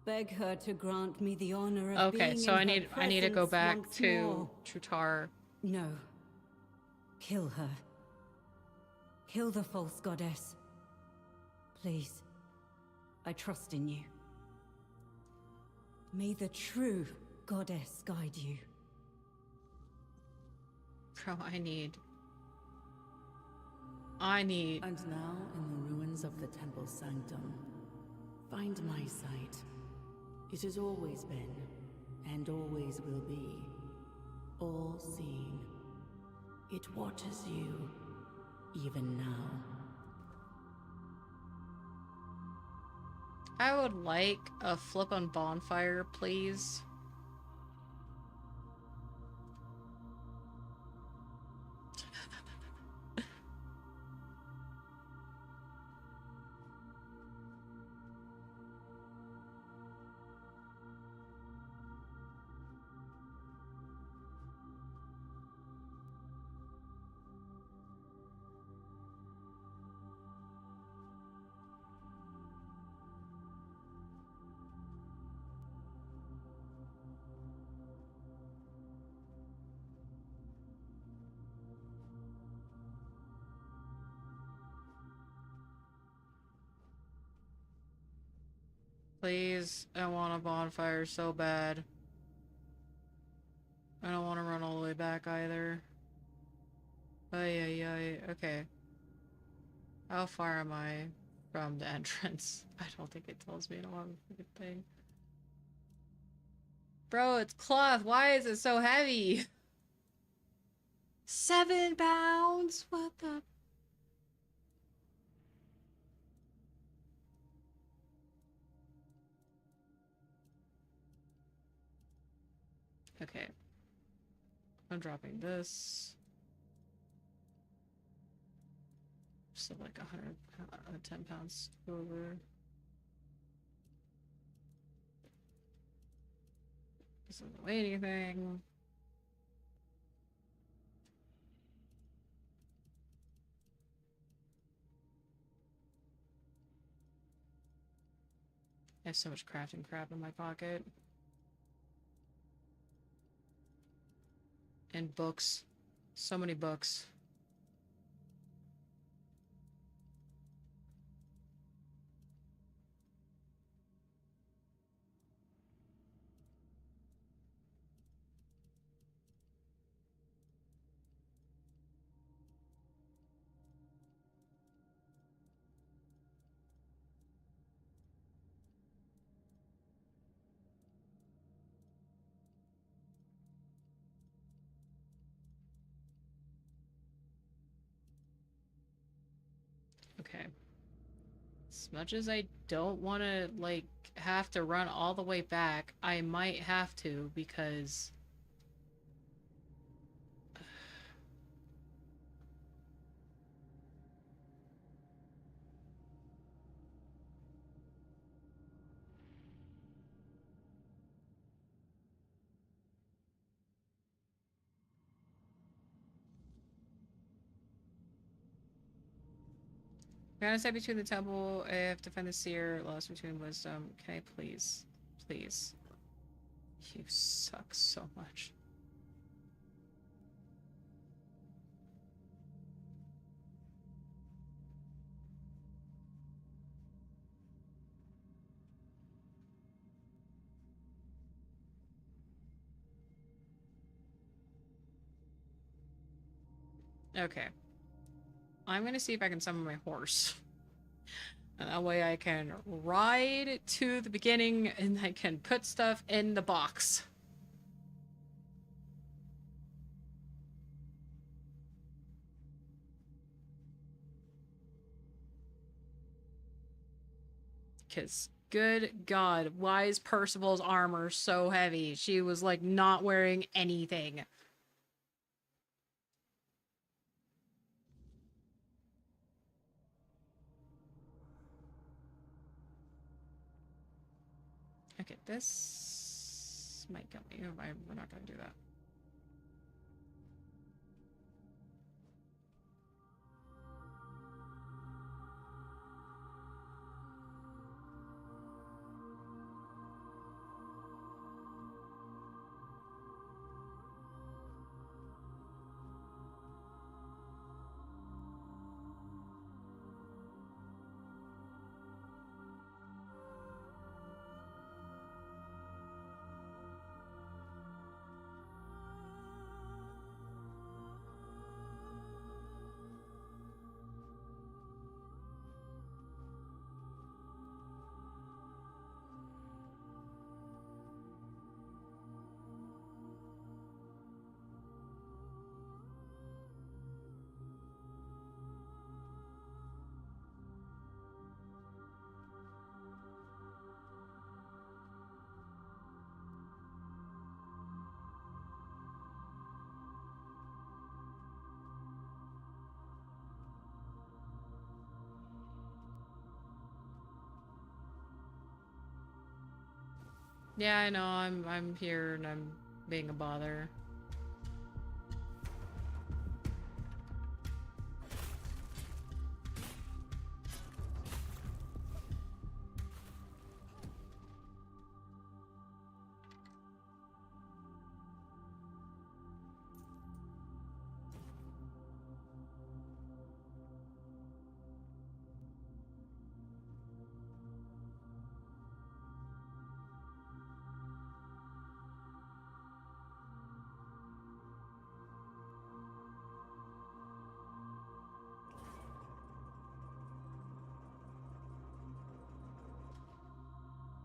Beg her to grant me the honor of being okay, so in I need to go presence back once to more. Trutar. No. Kill her. Kill the false goddess. Please. I trust in you. May the true goddess guide you. Bro, I need... And now, in the ruins of the temple sanctum, find my sight. It has always been, and always will be, all-seeing. It watches you, even now. I would like a flip on bonfire, please. Please, I want a bonfire so bad. I don't want to run all the way back either. Okay. How far am I from the entrance? I don't think it tells me. I don't have a freaking thing. Bro, it's cloth. Why is it so heavy? 7 pounds? What the... Okay. I'm dropping this. Still like 110 pounds over. This doesn't weigh anything. I have so much crafting crap in my pocket. And books. So many books. Okay. As much as I don't want to, like, have to run all the way back, I might have to because... Gotta step between the temple. I have to find the seer. Lost between wisdom. Can I please? Please. You suck so much. Okay. I'm gonna see if I can summon my horse. And that way I can ride to the beginning and I can put stuff in the box. Because, good God, why is Percival's armor so heavy? She was, like, not wearing anything. Okay, this might kill me. We're not gonna do that. Yeah, I know, I'm here and I'm being a bother.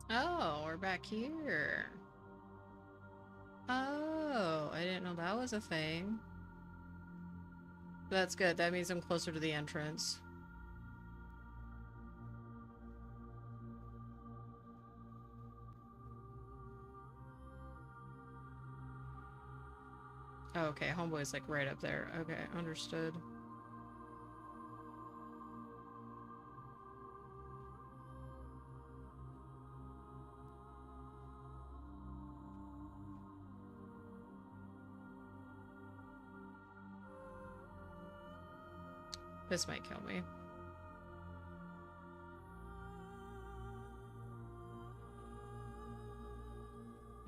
Oh, we're back here. Oh, I didn't know that was a thing. That's good. That means I'm closer to the entrance. Oh, okay, homeboy's like right up there. Okay, understood. This might kill me.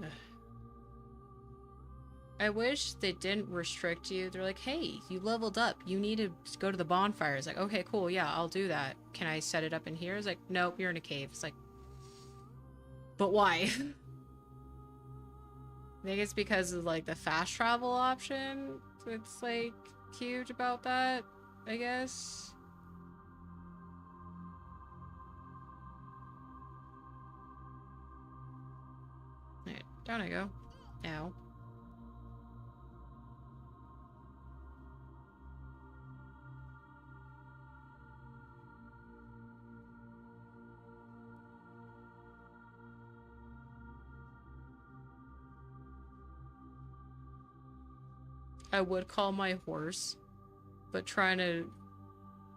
Ugh. I wish they didn't restrict you. They're like, hey, you leveled up. You need to go to the bonfire. It's like, okay, cool. Yeah, I'll do that. Can I set it up in here? It's like, nope, you're in a cave. It's like, but why? I think it's because of, like, the fast travel option. It's, like, huge about that, I guess. Alright, down I go. Ow. I would call my horse, but trying to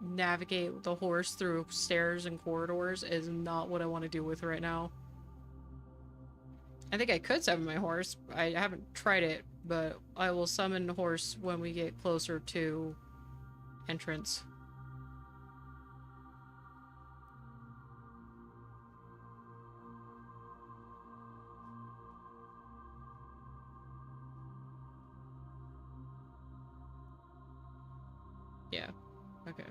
navigate the horse through stairs and corridors is not what I want to do with right now. I think I could summon my horse. I haven't tried it, but I will summon the horse when we get closer to entrance. Yeah. Okay.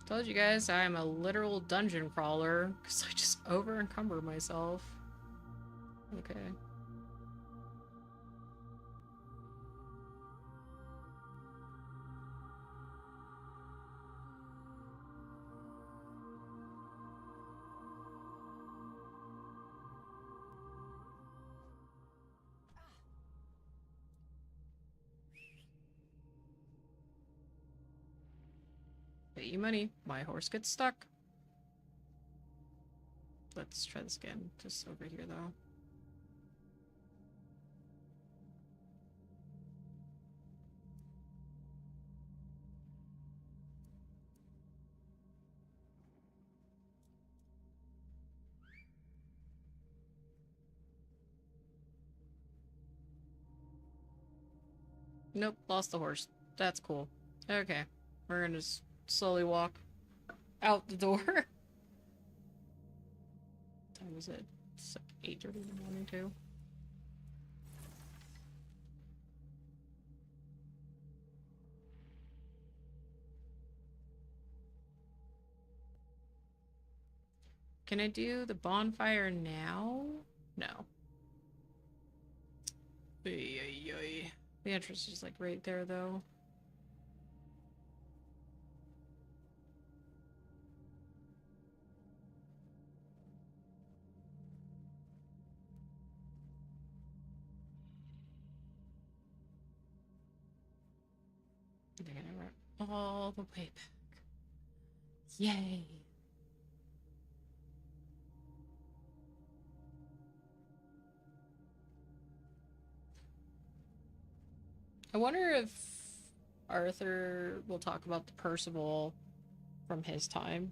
Told you guys I'm a literal dungeon crawler because I just over encumber myself. Okay. Pay you money. My horse gets stuck. Let's try this again. Just over here, though. Nope, lost the horse. That's cool. Okay. We're gonna just slowly walk out the door. What time is it? It's 8:30 in the morning, too. Can I do the bonfire now? No. The entrance is like right there, though. They're gonna run all the way back. Yay! I wonder if Arthur will talk about the Percival from his time.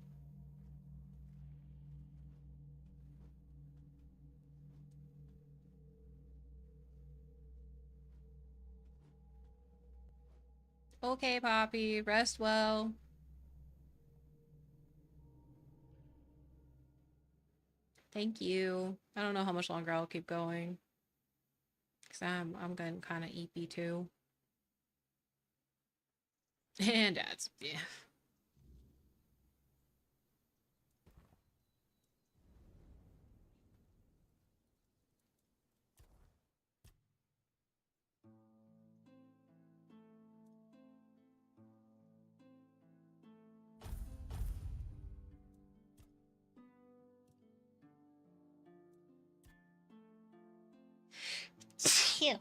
Okay, Poppy, rest well. Thank you. I don't know how much longer I'll keep going. Cause I'm getting kind of eepy too. And Dad's, yeah. Phew.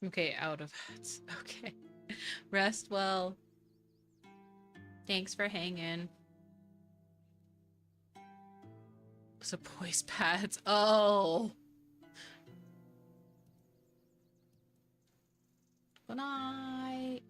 Okay, out of it. Okay. Rest well. Thanks for hanging. So voice pads. Oh. Good night.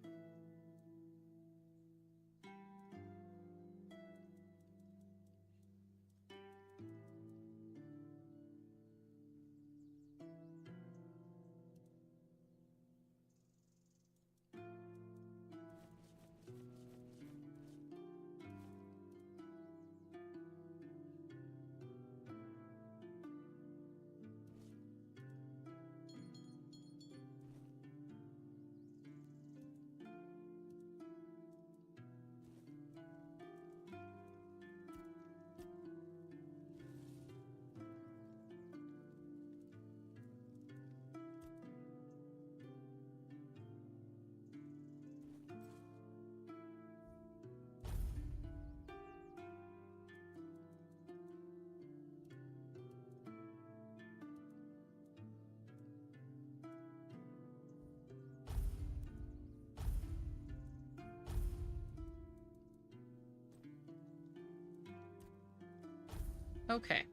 Okay.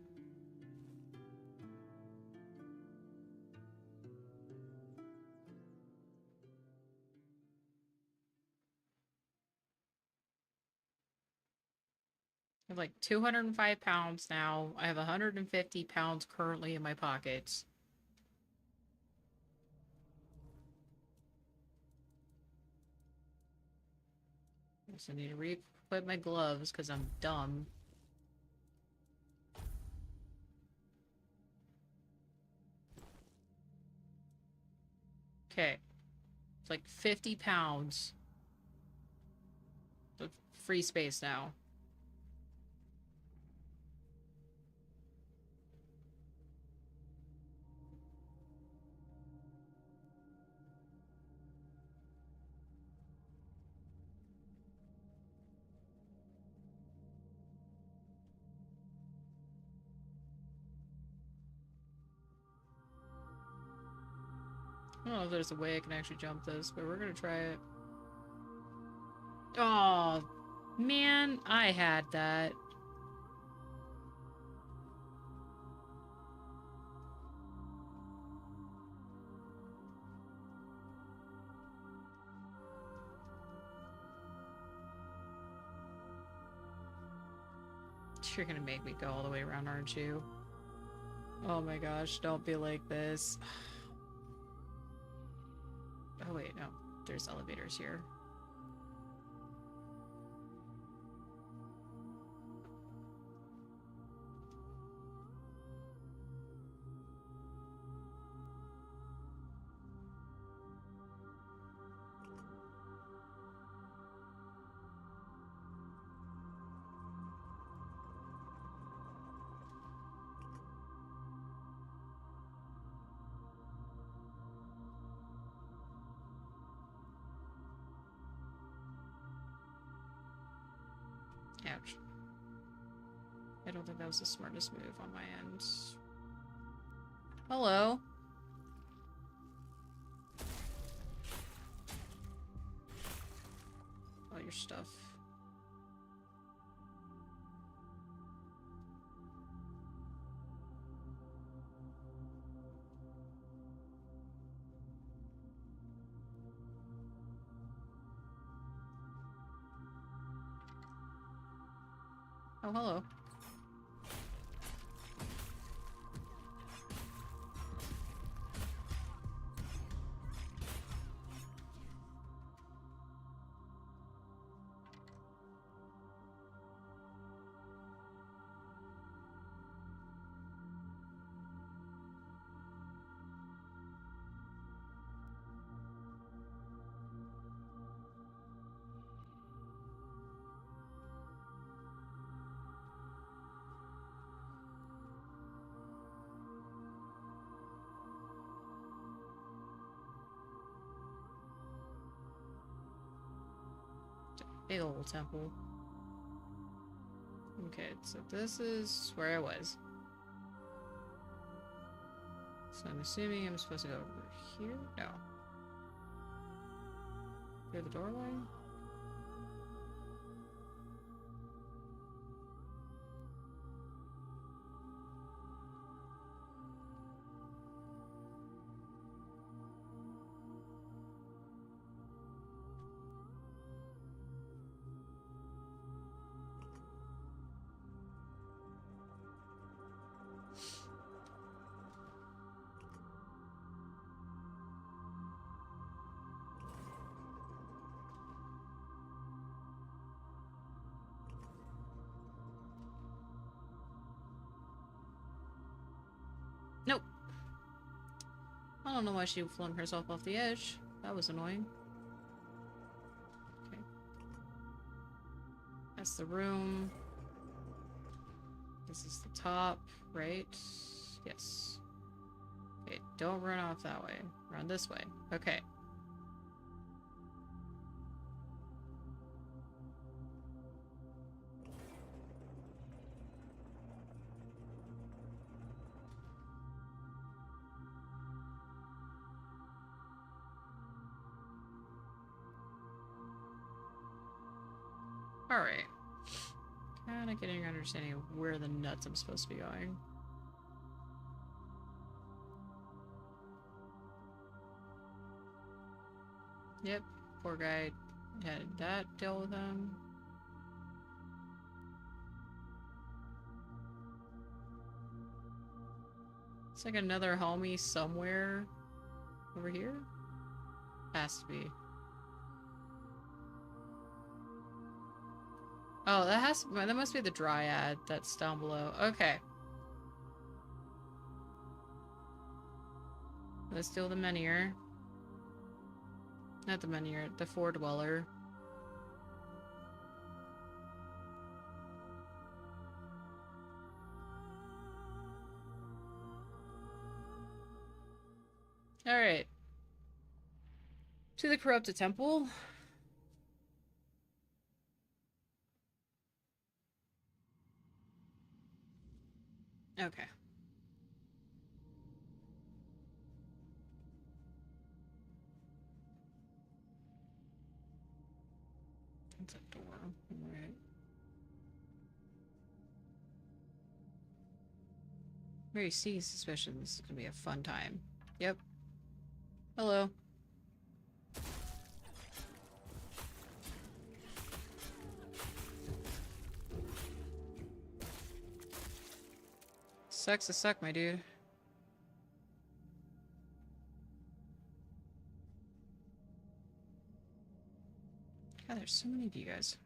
I have like 205 pounds now. I have 150 pounds currently in my pockets. So I need to re-equip my gloves because I'm dumb. Okay. It's like 50 pounds of free space now. I don't know if there's a way I can actually jump this, but we're gonna try it. Oh, man, I had that. You're gonna make me go all the way around, aren't you? Oh my gosh, don't be like this. Oh wait, no. There's elevators here. Ouch. I don't think that was the smartest move on my end. Hello. All your stuff. Oh, hello. Big old temple. Okay, so this is where I was. So I'm assuming I'm supposed to go over here? No. Through the doorway? I don't know why she flung herself off the edge. That was annoying. Okay. That's the room. This is the top, right? Yes. Okay, don't run off that way. Run this way. Okay. Alright. Kinda getting an understanding of where the nuts I'm supposed to be going. Yep, poor guy had that deal with him. It's like another homie somewhere over here. Has to be. Oh, that must be the dryad that's down below. Okay. Let's steal the menhir. Not the menhir, the four-dweller. Alright. To the corrupted temple. Okay. That's a door. Alright. Very seeing suspicion. This is gonna be a fun time. Yep. Hello. Sucks to suck, my dude. God, there's so many of you guys.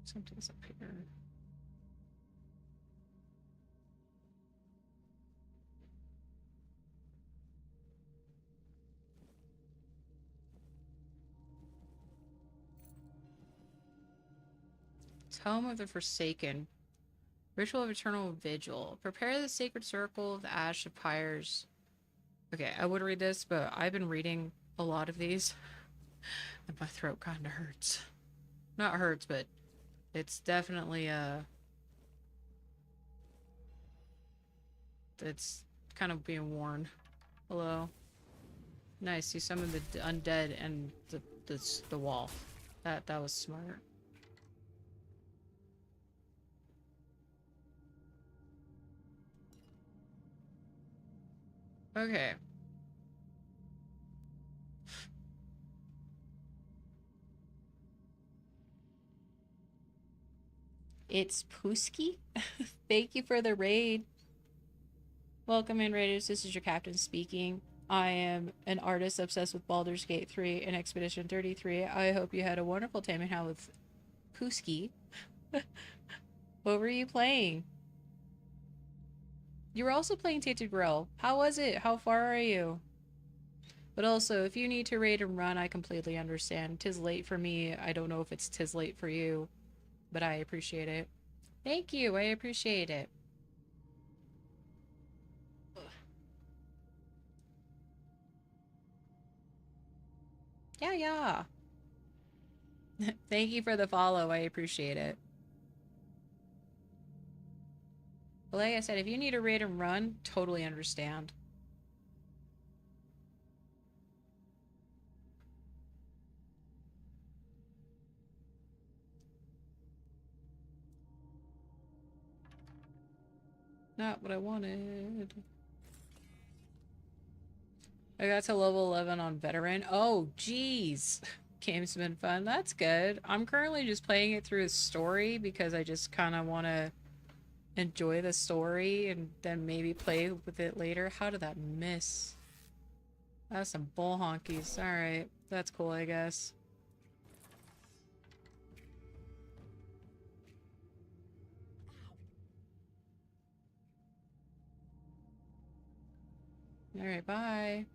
Something's up here. Tome of the Forsaken. Ritual of Eternal Vigil. Prepare the sacred circle of the Ash of Pyres. Okay, I would read this, but I've been reading a lot of these. And my throat kinda hurts. Not hurts, but it's definitely, it's kind of being worn. Hello. Nice, you summoned the undead and the wall. That was smart. Okay. It's Pusky? Thank you for the raid. Welcome in, raiders. This is your captain speaking. I am an artist obsessed with Baldur's Gate 3 and Expedition 33. I hope you had a wonderful time in hell with Pusky. What were you playing? You were also playing Tainted Grail. How was it? How far are you? But also, if you need to raid and run, I completely understand. 'Tis late for me. I don't know if it's 'tis late for you, but I appreciate it. Thank you. I appreciate it. Yeah. Thank you for the follow. I appreciate it. But like I said, if you need to raid and run, totally understand. Not what I wanted. I got to level 11 on veteran. Oh, jeez. Game's been fun. That's good. I'm currently just playing it through a story because I just kind of want to enjoy the story and then maybe play with it later. How did that miss? That's some bull honkies. Alright. That's cool, I guess. Alright, bye.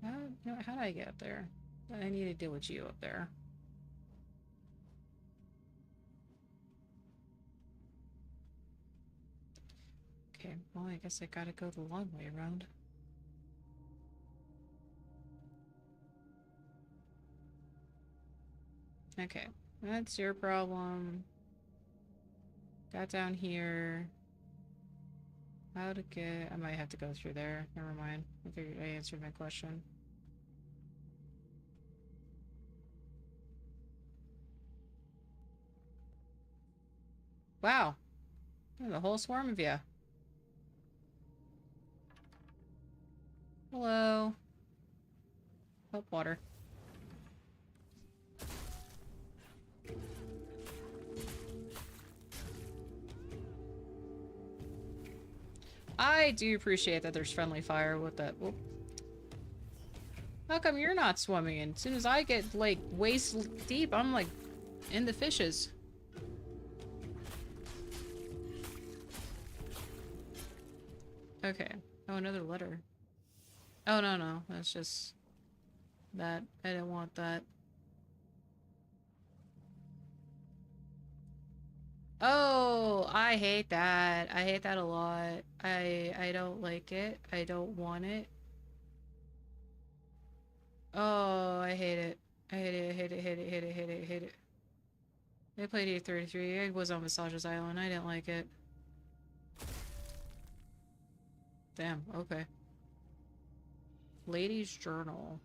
How did I get up there? I need to deal with you up there. Okay, well, I guess I gotta go the long way around. Okay, that's your problem. Got down here. How to get... I might have to go through there. Never mind. I figured I answered my question. Wow. There's a whole swarm of you. Hello. Oh, water. I do appreciate that there's friendly fire with that. Whoop. How come you're not swimming in? As soon as I get, like, waist deep, I'm, like, in the fishes. Okay. Oh, another letter. Oh, no. That's just... that. I didn't want that. Oh, I hate that. I hate that a lot. I don't like it. I don't want it. Oh, I hate it. I hate it. I hate it. Hate it. Hate it. Hate it. Hate it. I played E33. I was on Massage's Island. I didn't like it. Damn. Okay. Ladies' Journal.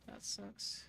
That sucks.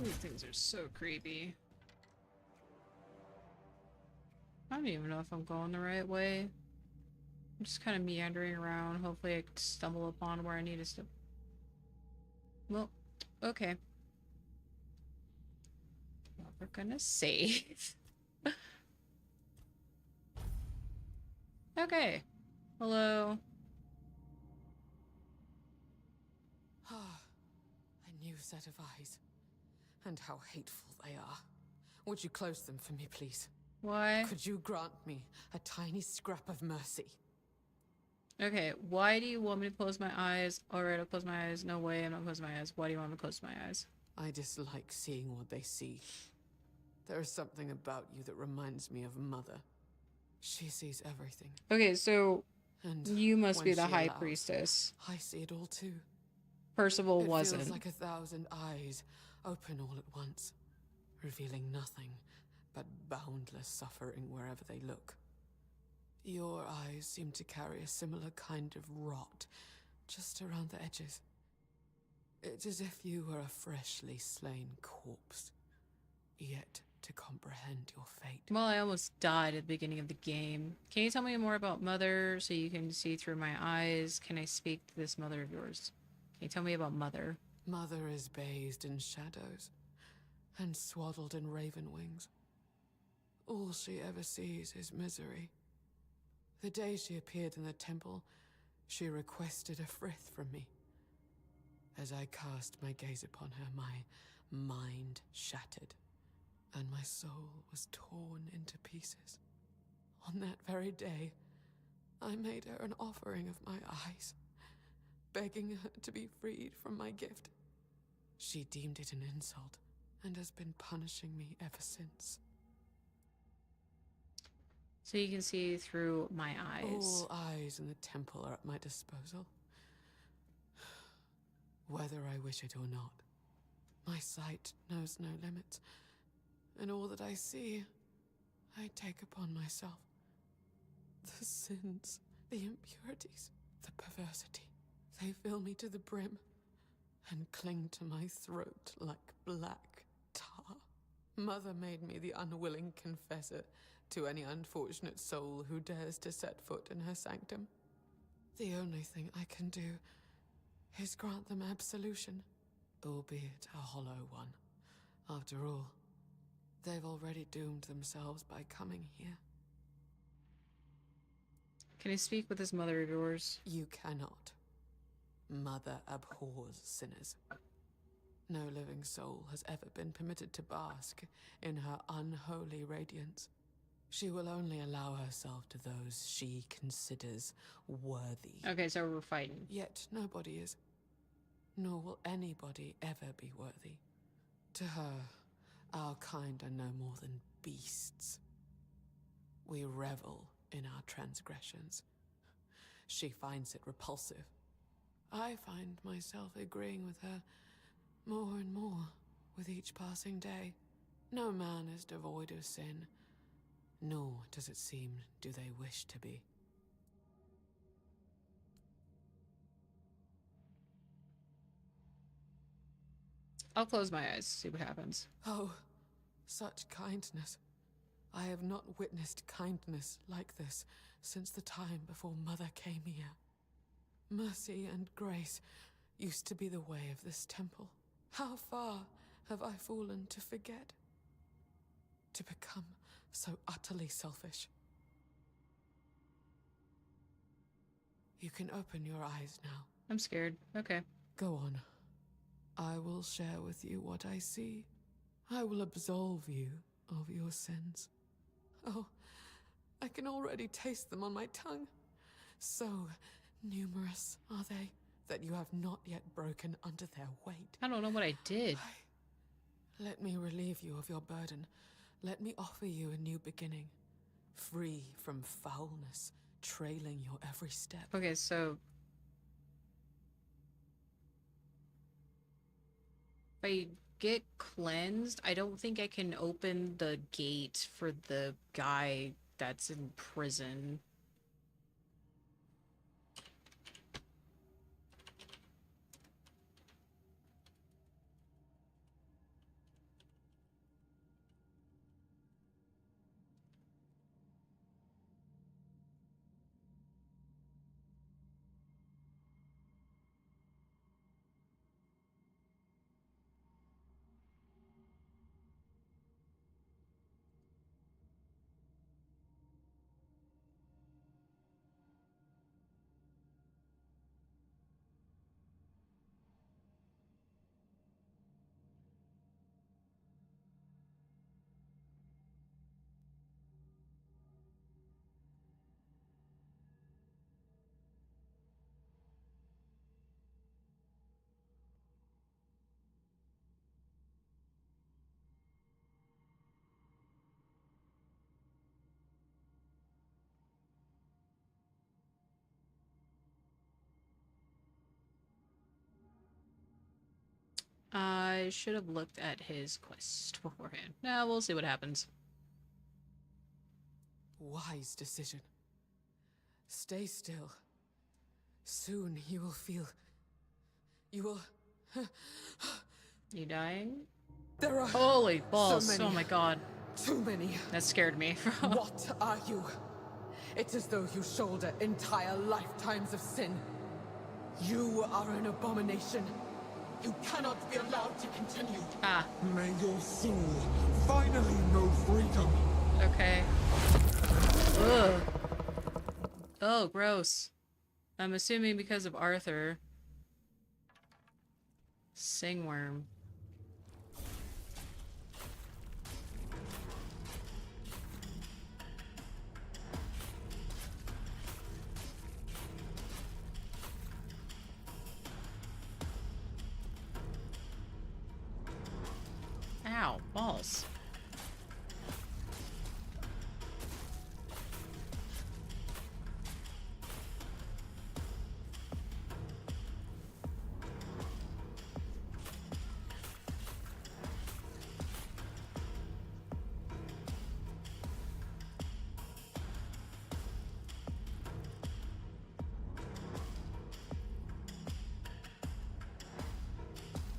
These things are so creepy. I don't even know if I'm going the right way. I'm just kind of meandering around. Hopefully I stumble upon where I need to step. Well, okay. Well, we're gonna save. Okay. Hello. A new set of eyes. And how hateful they are. Would you close them for me, please? Why? Could you grant me a tiny scrap of mercy? Okay, why do you want me to close my eyes? Alright, I'll close my eyes. No way, I'm not closing my eyes. Why do you want me to close my eyes? I dislike seeing what they see. There is something about you that reminds me of Mother. She sees everything. Okay, so and you must be the High allows, Priestess. I see it all too. Percival it wasn't. Feels like 1,000 eyes open all at once, revealing nothing but boundless suffering wherever they look. Your eyes seem to carry a similar kind of rot just around the edges. It's as if you were a freshly slain corpse, yet to comprehend your fate. Well, I almost died at the beginning of the game. Can you tell me more about Mother so you can see through my eyes? Can I speak to this mother of yours? Can you tell me about Mother? Mother is bathed in shadows and swaddled in raven wings. All she ever sees is misery. The day she appeared in the temple, she requested a frith from me. As I cast my gaze upon her, my mind shattered, and my soul was torn into pieces. On that very day, I made her an offering of my eyes, begging her to be freed from my gift. She deemed it an insult, and has been punishing me ever since. So you can see through my eyes. All eyes in the temple are at my disposal, whether I wish it or not. My sight knows no limits, and all that I see, I take upon myself. The sins, the impurities, the perversity, they fill me to the brim and cling to my throat like black tar. Mother made me the unwilling confessor to any unfortunate soul who dares to set foot in her sanctum. The only thing I can do is grant them absolution, albeit a hollow one. After all, they've already doomed themselves by coming here. Can I speak with this mother of yours? You cannot. Mother abhors sinners. No living soul has ever been permitted to bask in her unholy radiance. She will only allow herself to those she considers worthy. Okay, so we're fighting. Yet nobody is. Nor will anybody ever be worthy. To her, our kind are no more than beasts. We revel in our transgressions. She finds it repulsive. I find myself agreeing with her more and more with each passing day. No man is devoid of sin, nor does it seem do they wish to be. I'll close my eyes, see what happens. Oh, such kindness. I have not witnessed kindness like this since the time before Mother came here. Mercy and grace used to be the way of this temple. How far have I fallen to forget? To become so utterly selfish? You can open your eyes now. I'm scared. Okay. Go on. I will share with you what I see. I will absolve you of your sins. Oh, I can already taste them on my tongue. So numerous are they that you have not yet broken under their weight. I don't know what I did. Let me relieve you of your burden. Let me offer you a new beginning, free from foulness, trailing your every step. Okay, so if I get cleansed, I don't think I can open the gate for the guy that's in prison. I should have looked at his quest beforehand. Now we'll see what happens. Wise decision. Stay still. Soon you will feel... You will... You dying? There are Holy balls. so many. Oh my god. Too many. That scared me. What are you? It's as though you shoulder entire lifetimes of sin. You are an abomination. You cannot be allowed to continue. Ah. May your soul finally know freedom. Okay. Ugh. Oh, gross. I'm assuming because of Arthur. Singworm. Ow, balls.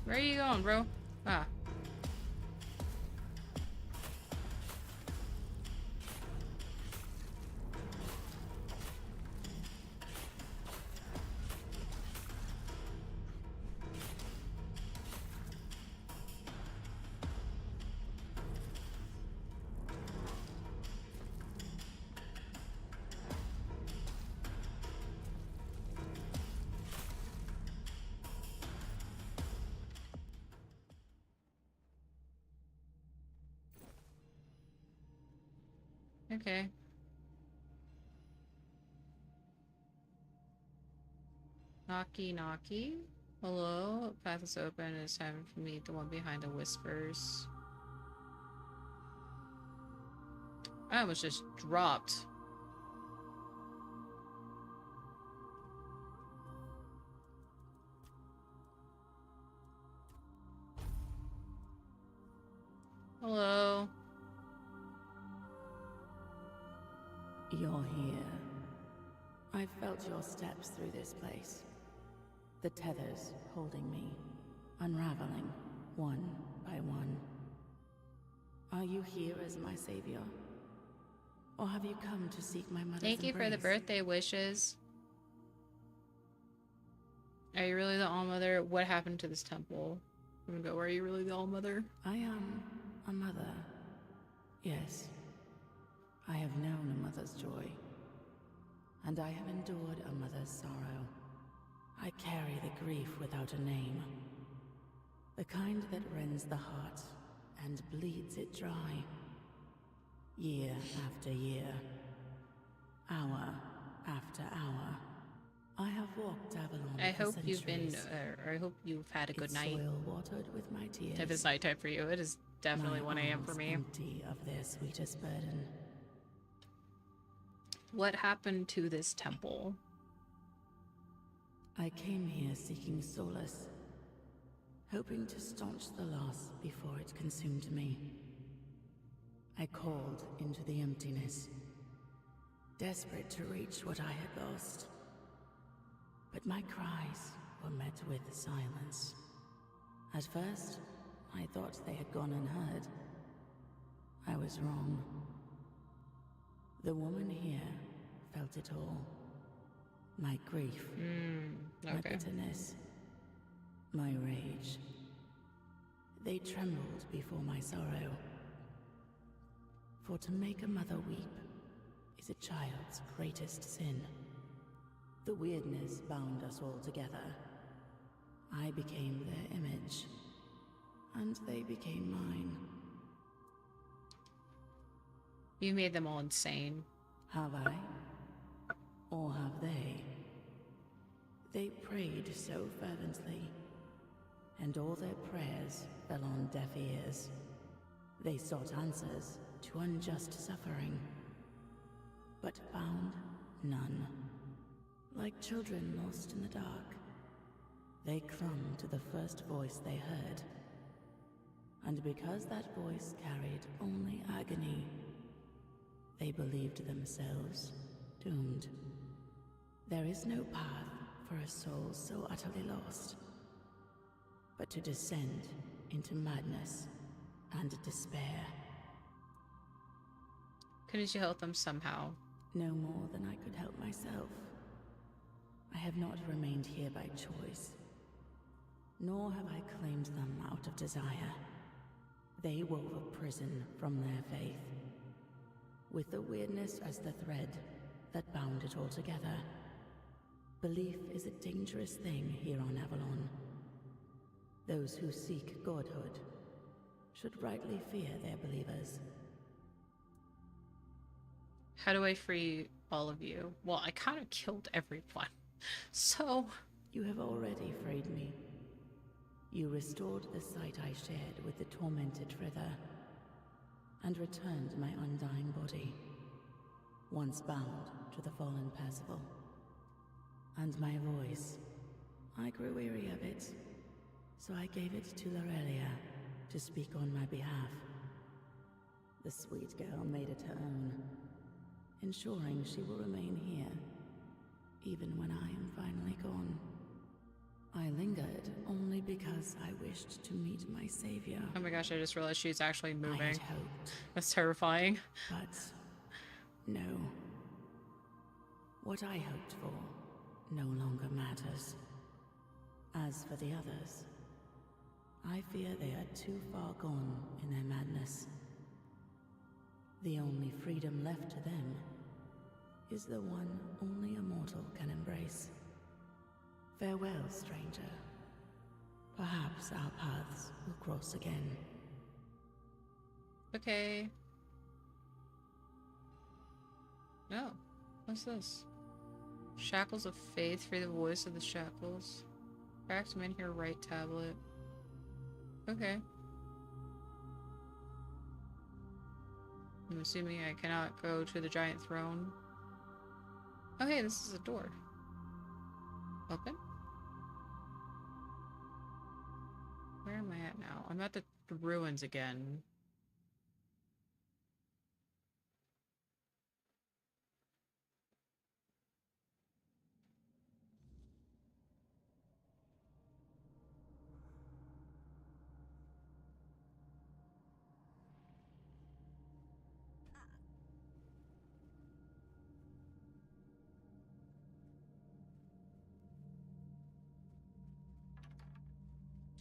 Where are you going, bro? Ah. Okay. Knocky knocky. Hello? Path is open. It's time for me, the one behind the whispers. I almost just dropped. Hello? You're here. I felt your steps through this place. The tethers holding me, unraveling one by one. Are you here as my savior? Or have you come to seek my mother's Thank you for the embrace? birthday wishes. Are you really the All-Mother? What happened to this temple? I'm gonna go, are you really the All-Mother? I am a mother. Yes. I have known a mother's joy. And I have endured a mother's sorrow. I carry the grief without a name. The kind that rends the heart and bleeds it dry. Year after year. Hour after hour. I have walked Avalon I for hope you've been, centuries. I hope you've had a good Its night. soil watered with my tears. If it's nighttime for you, it is definitely My 1 a.m. for arms me. empty of their sweetest burden. What happened to this temple? I came here seeking solace, hoping to staunch the loss before it consumed me. I called into the emptiness, desperate to reach what I had lost. But my cries were met with silence. At first, I thought they had gone unheard. I was wrong. The woman here felt it all. My grief, my okay. bitterness, my rage. They trembled before my sorrow. For to make a mother weep is a child's greatest sin. The weirdness bound us all together. I became their image, and they became mine. You made them all insane. Have I? Or have they? They prayed so fervently, and all their prayers fell on deaf ears. They sought answers to unjust suffering, but found none. Like children lost in the dark, they clung to the first voice they heard. And because that voice carried only agony, they believed themselves doomed. There is no path for a soul so utterly lost, but to descend into madness and despair. Couldn't you help them somehow? No more than I could help myself. I have not remained here by choice, nor have I claimed them out of desire. They wove a prison from their faith, with the weirdness as the thread that bound it all together. Belief is a dangerous thing here on Avalon. Those who seek godhood should rightly fear their believers. How do I free all of you? Well, I kind of killed everyone. So... You have already freed me. You restored the sight I shared with the tormented Frither, and returned my undying body, once bound to the fallen Percival. And my voice, I grew weary of it, so I gave it to Lorelia to speak on my behalf. The sweet girl made it her own, ensuring she will remain here, even when I am finally gone. I lingered only because I wished to meet my savior. Oh my gosh, I just realized she's actually moving. I had hoped. That's terrifying. But no. What I hoped for no longer matters. As for the others, I fear they are too far gone in their madness. The only freedom left to them is the one only a mortal can embrace. Farewell, stranger. Perhaps our paths will cross again. Okay. No. What's this? Shackles of Faith, free the voice of the shackles. Cracked Menhir right tablet. Okay. I'm assuming I cannot go to the giant throne. Oh hey, this is a door. Open? Where am I at now? I'm at the ruins again.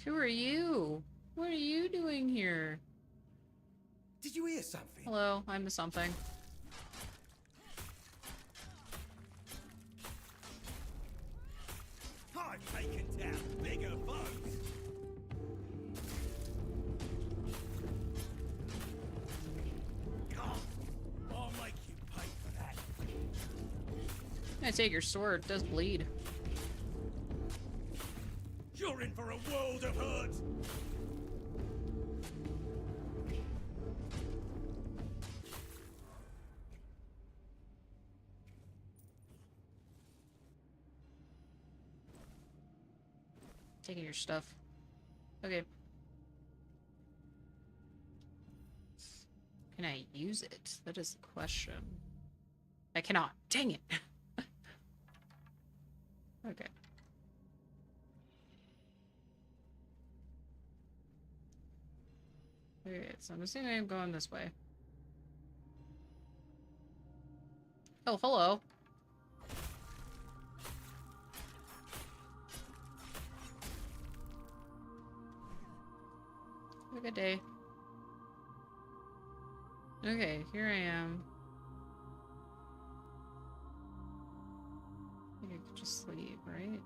Who are you? What are you doing here? Did you hear something? Hello, I'm the something. I've taken down bigger foes. God, I'll make you pay for that. I take your sword, it does bleed. You're in for a world of hurt. Taking your stuff. Okay. Can I use it? That is the question. I cannot. Dang it. Okay. Okay, so I'm assuming I'm going this way. Oh, hello. Have a good day. Okay, here I am. I think I could just sleep, right?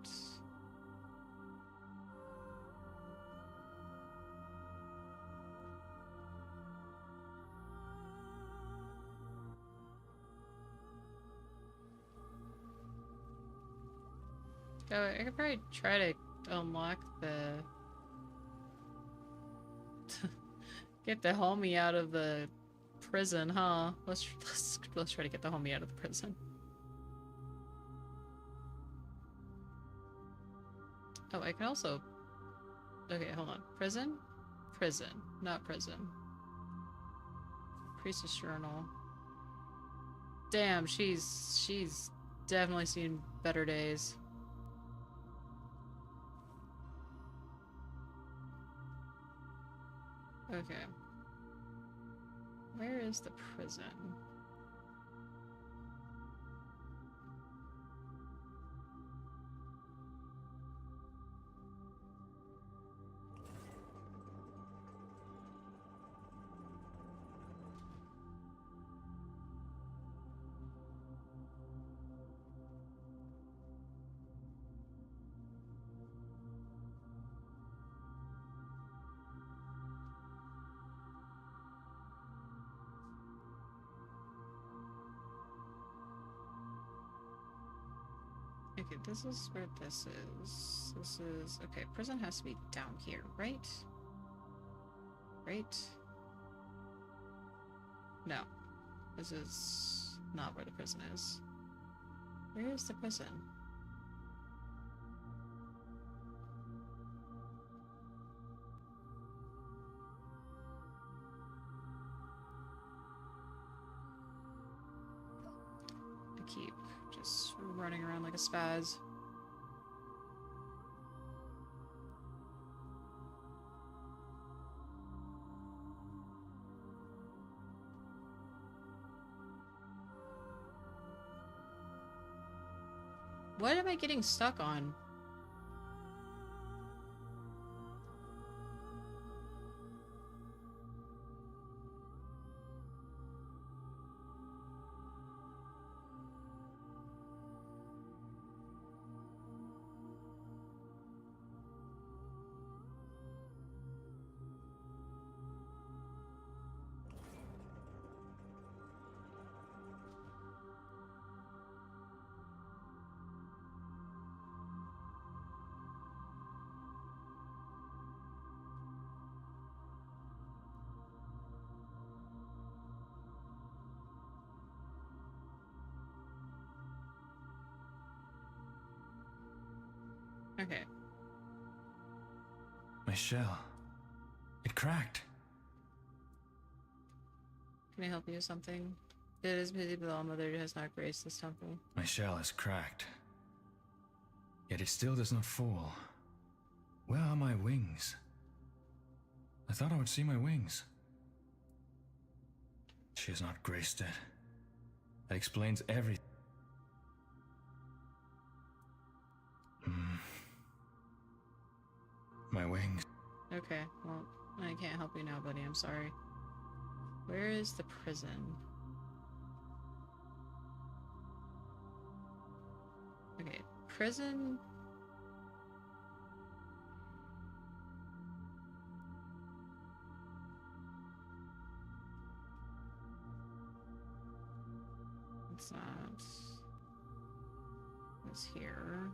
Oh, I could probably try to unlock the... get the homie out of the prison, huh? Let's try to get the homie out of the prison. Oh, I can also... Okay, hold on. Prison? Prison. Not prison. Priestess Journal. Damn, she's definitely seen better days. Okay. Where is the prison? Okay, this is where this is. This is... Okay, prison has to be down here, right? Right? No. This is not where the prison is. Where is the prison? I keep just running around like a spaz. What am I getting stuck on? Okay. My shell. It cracked. Can I help you with something? It is busy, but All-Mother has not graced this temple. My shell is cracked. Yet it still does not fall. Where are my wings? I thought I would see my wings. She has not graced it. That explains everything. My wings. Okay, well, I can't help you now, buddy. I'm sorry. Where is the prison? Okay, prison... It's not... It's here.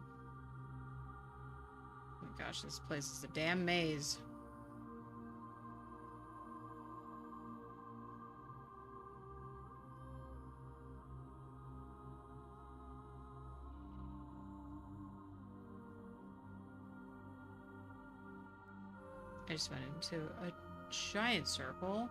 Oh my gosh, this place is a damn maze. I just went into a giant circle.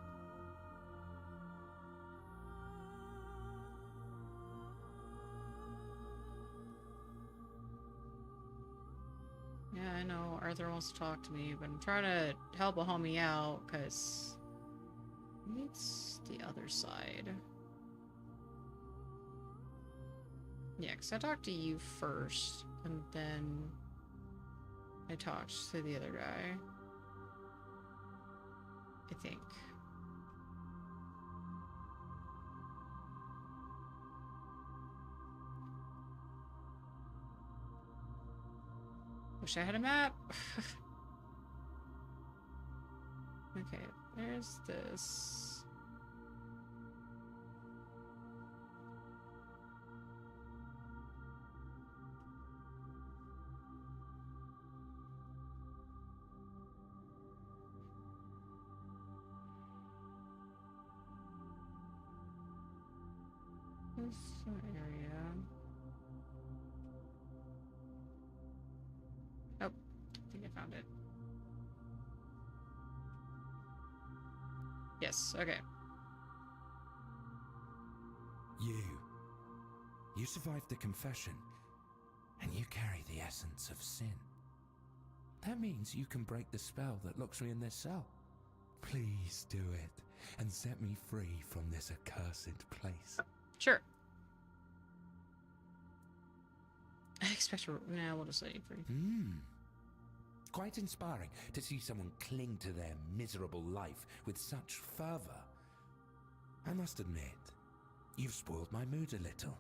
Yeah, I know Arthur wants to talk to me, but I'm trying to help a homie out because it's the other side. Yeah, because I talked to you first, and then I talked to the other guy. I think. Wish I had a map. Okay, there's this. This area. Oh, I think I found it. Yes, okay. You survived the confession, and you carry the essence of sin. That means you can break the spell that locks me in this cell. Please do it and set me free from this accursed place. Sure. I expect her. Nah, we'll just let you free. Quite inspiring to see someone cling to their miserable life with such fervor. I must admit, you've spoiled my mood a little.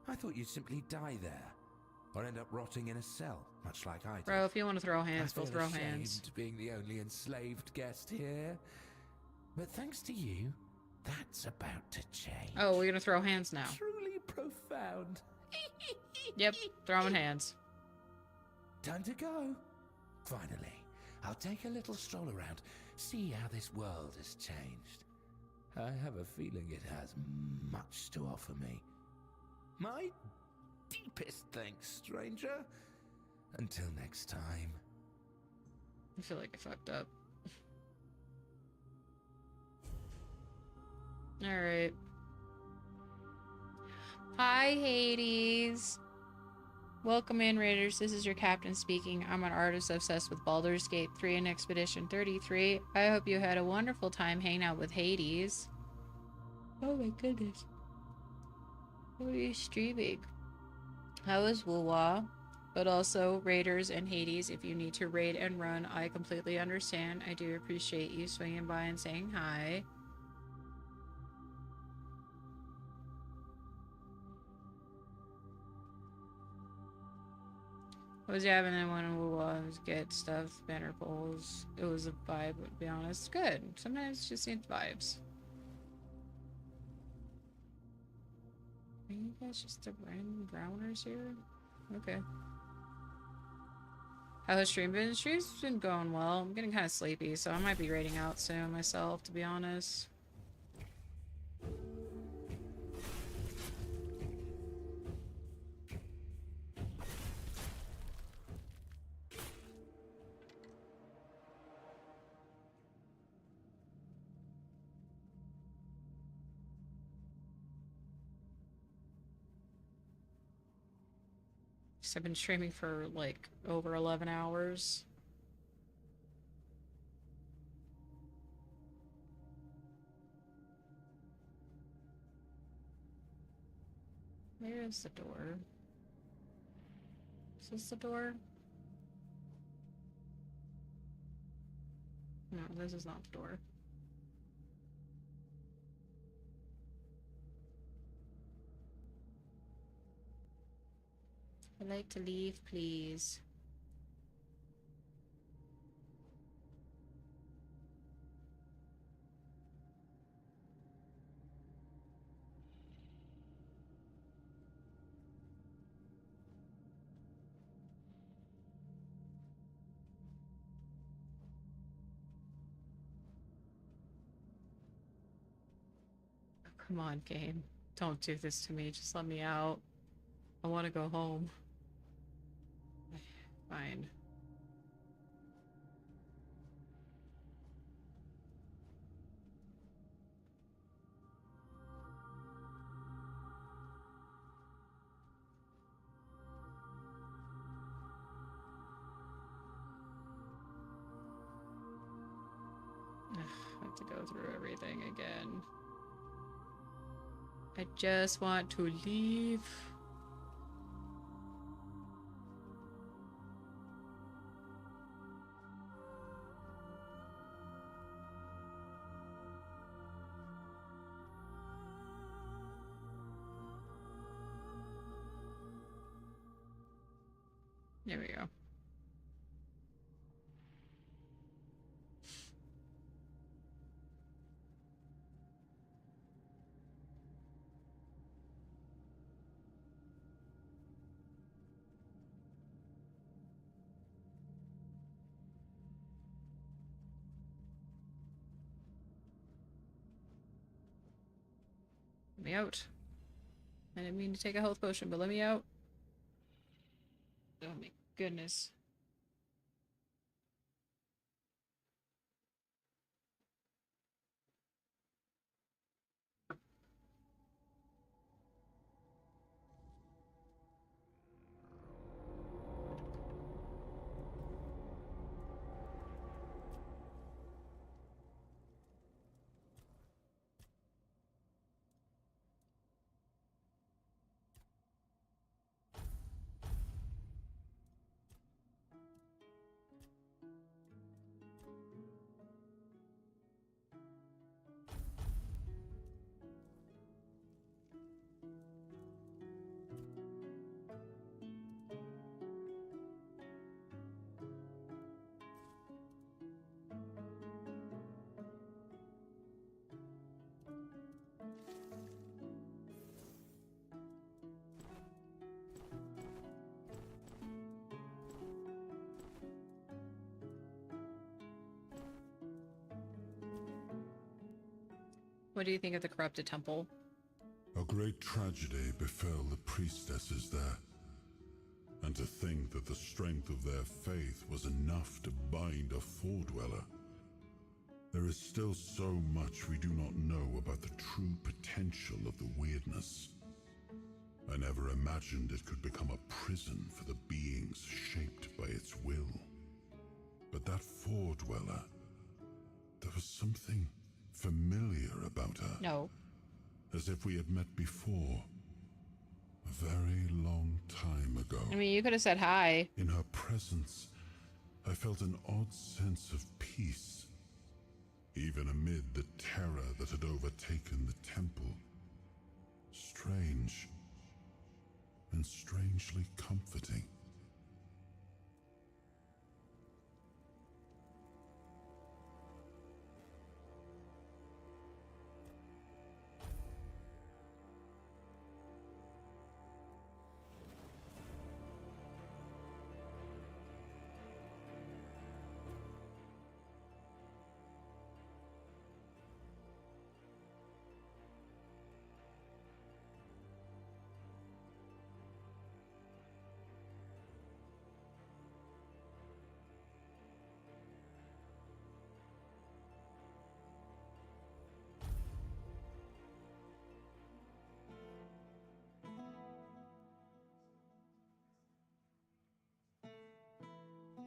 I thought you'd simply die there, or end up rotting in a cell, much like I did. Bro, if you want to throw hands, we'll throw ashamed hands. being the only enslaved guest here. But thanks to you, that's about to change. Oh, we're gonna throw hands now. Truly profound. Yep, throwing hands. Time to go. Finally, I'll take a little stroll around, see how this world has changed. I have a feeling it has much to offer me. My deepest thanks, stranger. Until next time. I feel like I fucked up. Alright. Hi, Hades. Welcome in, Raiders. This is your captain speaking. I'm an artist obsessed with Baldur's Gate 3 and Expedition 33. I hope you had a wonderful time hanging out with Hades. Oh my goodness. What are you streaming? How is Woowa? But also, Raiders and Hades, if you need to raid and run, I completely understand. I do appreciate you swinging by and saying hi. What was you having then when we was get stuff, banner polls? It was a vibe, to be honest. Good. Sometimes it just needs vibes. Are you guys just the random drowners here? Okay. How has stream been? Stream's been going well. I'm getting kind of sleepy, so I might be raiding out soon myself, to be honest. I've been streaming for like over 11 hours. Where is the door? Is this the door? No, this is not the door. I'd like to leave, please. Oh, come on, game. Don't do this to me. Just let me out. I want to go home. Fine. Ugh, I have to go through everything again. I just want to leave. There we go. Let me out. I didn't mean to take a health potion, but let me out. Oh my goodness. What do you think of the corrupted temple? A great tragedy befell the priestesses there. And to think that the strength of their faith was enough to bind a four-dweller. There is still so much we do not know about the true potential of the weirdness. I never imagined it could become a prison for the beings shaped by its will. But that four-dweller, there was something familiar about her. No. As if we had met before. A very long time ago. I mean, you could have said hi. In her presence, I felt an odd sense of peace. Even amid the terror that had overtaken the temple. Strange. And strangely comforting.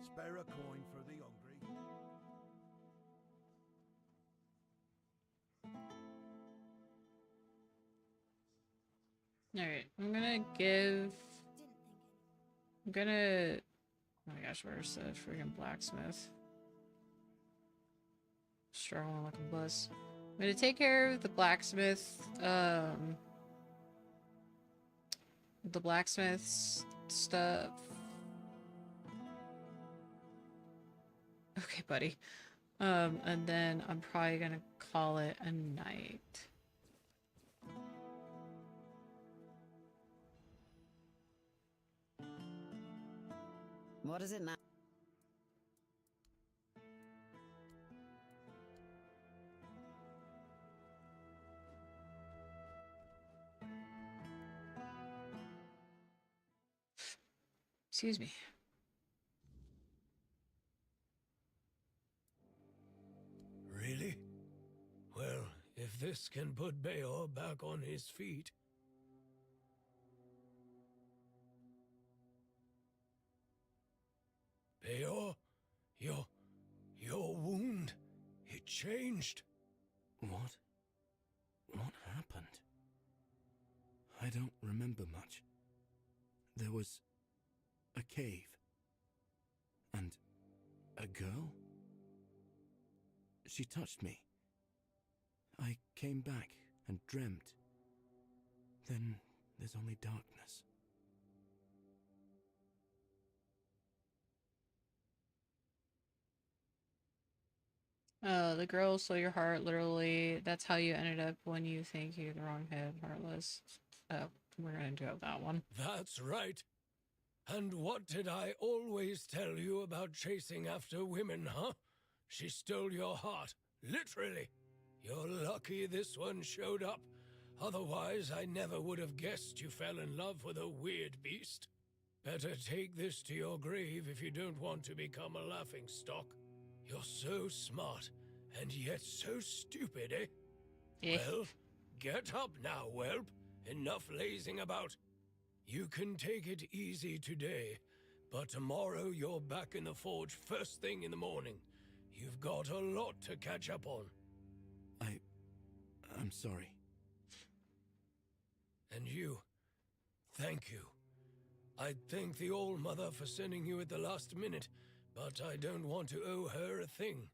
Spare a coin for the hungry. Alright, I'm gonna... Oh my gosh, where's the freaking blacksmith? Struggling like a bus. I'm gonna take care of the blacksmith's stuff. Okay, buddy. And then I'm probably gonna call it a night. What is it now? Excuse me. Really? Well, if this can put Bday back on his feet... Bday, your wound, it changed. What? What happened? I don't remember much. There was a cave. And a girl? She touched me. I came back and dreamt. Then there's only darkness. Oh, the girl stole your heart, literally. That's how you ended up when you think you're the wrong head, heartless. Oh, we're gonna do that one. That's right. And what did I always tell you about chasing after women, huh? She stole your heart, literally. You're lucky this one showed up. Otherwise, I never would have guessed you fell in love with a weird beast. Better take this to your grave if you don't want to become a laughingstock. You're so smart, and yet so stupid, eh? Well, get up now, whelp. Enough lazing about. You can take it easy today, but tomorrow you're back in the forge first thing in the morning. You've got a lot to catch up on. I'm sorry. And you, thank you. I'd thank the All-Mother for sending you at the last minute, but I don't want to owe her a thing.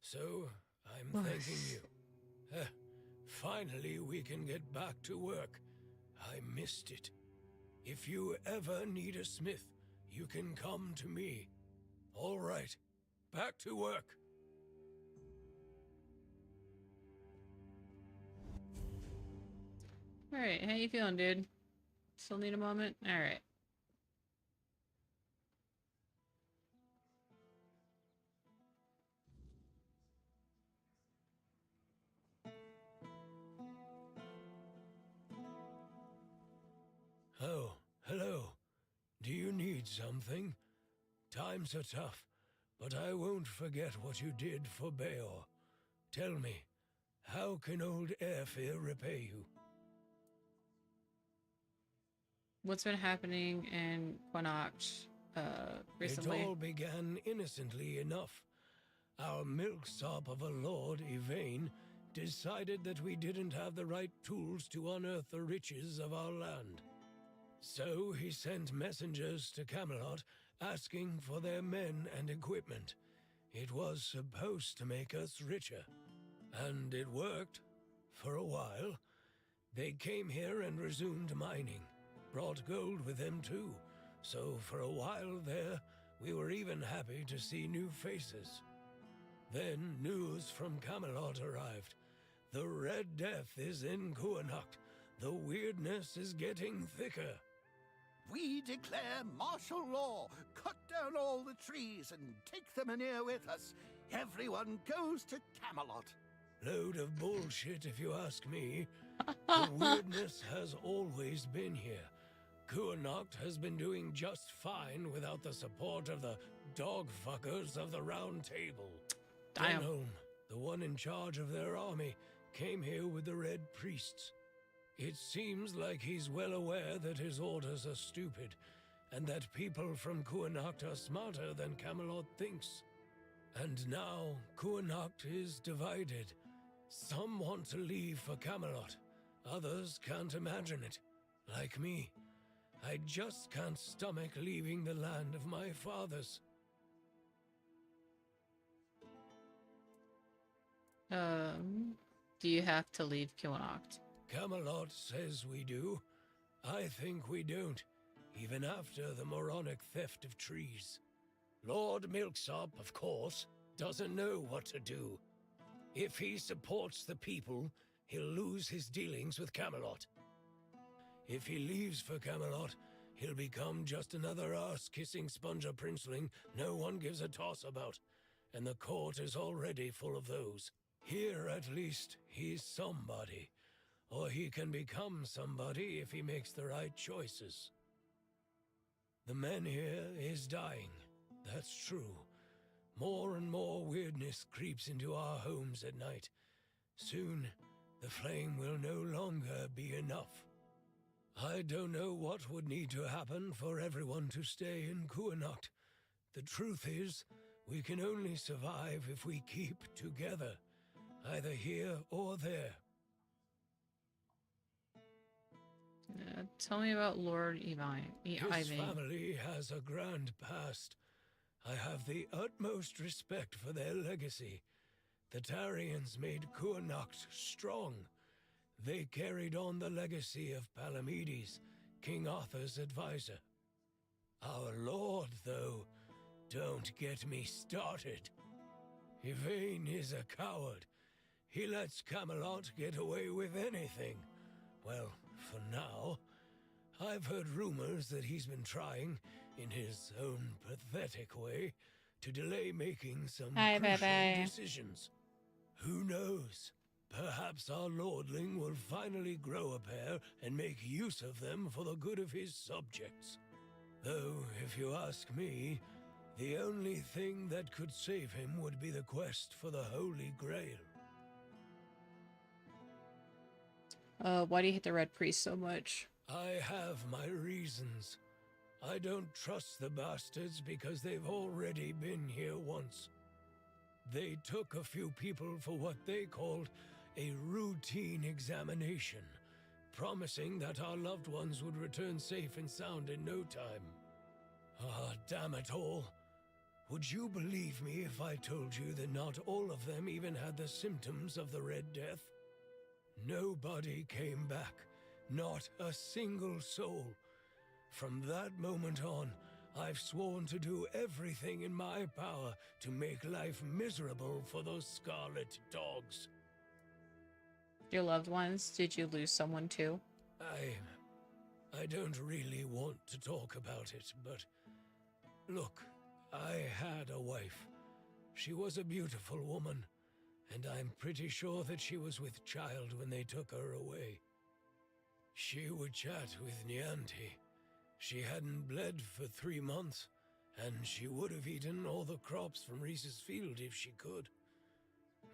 So, I'm thanking you. Finally, we can get back to work. I missed it. If you ever need a smith, you can come to me. All right, back to work. Alright, how you feeling, dude? Still need a moment? Alright. something? Times are tough, but I won't forget what you did for Beor. Tell me, how can old Airfear repay you? What's been happening in Connacht recently? It all began innocently enough. Our milksop of a lord, Yvain, decided that we didn't have the right tools to unearth the riches of our land. So he sent messengers to Camelot asking for their men and equipment. It was supposed to make us richer. And it worked. For a while. They came here and resumed mining. Brought gold with them too. So for a while there, we were even happy to see new faces. Then news from Camelot arrived. The Red Death is in Kuanacht. The weirdness is getting thicker. We declare martial law. Cut down all the trees and take the manure with us. Everyone goes to Camelot. Load of bullshit if you ask me. The weirdness has always been here. Kuanacht has been doing just fine without the support of the dog-fuckers of the Round Table. Damn. Denholm, the one in charge of their army, came here with the Red Priests. It seems like he's well aware that his orders are stupid, and that people from Kuanacht are smarter than Camelot thinks. And now, Kuanacht is divided. Some want to leave for Camelot. Others can't imagine it. Like me. I just can't stomach leaving the land of my fathers. Do you have to leave Kuanacht? Camelot says we do. I think we don't, even after the moronic theft of trees. Lord Milksop, of course, doesn't know what to do. If he supports the people, he'll lose his dealings with Camelot. If he leaves for Camelot, he'll become just another arse-kissing sponger princeling no one gives a toss about, and the court is already full of those. Here, at least, he's somebody. Or he can become somebody if he makes the right choices. The man here is dying. That's true. More and more weirdness creeps into our homes at night. Soon, the flame will no longer be enough. I don't know what would need to happen for everyone to stay in Kuanacht. The truth is, we can only survive if we keep together, either here or there. Tell me about Lord Yvain. His family has a grand past. I have the utmost respect for their legacy. The Tarians made Kuanacht strong. They carried on the legacy of Palamedes, King Arthur's advisor. Our lord, though, don't get me started. Yvain is a coward. He lets Camelot get away with anything. Well, for now. I've heard rumors that he's been trying, in his own pathetic way, to delay making some crucial decisions. Who knows? Perhaps our lordling will finally grow a pair and make use of them for the good of his subjects. Though, if you ask me, the only thing that could save him would be the quest for the Holy Grail. Why do you hate the Red Priest so much? I have my reasons. I don't trust the bastards because they've already been here once. They took a few people for what they called a routine examination, promising that our loved ones would return safe and sound in no time. Ah, damn it all. Would you believe me if I told you that not all of them even had the symptoms of the Red Death? Nobody came back, not a single soul. From that moment on, I've sworn to do everything in my power to make life miserable for those scarlet dogs. Your loved ones, did you lose someone too? I don't really want to talk about it, but look, I had a wife. She was a beautiful woman, and I'm pretty sure that she was with child when they took her away. She would chat with Nianti, She hadn't bled for 3 months, and she would have eaten all the crops from Reese's field if she could.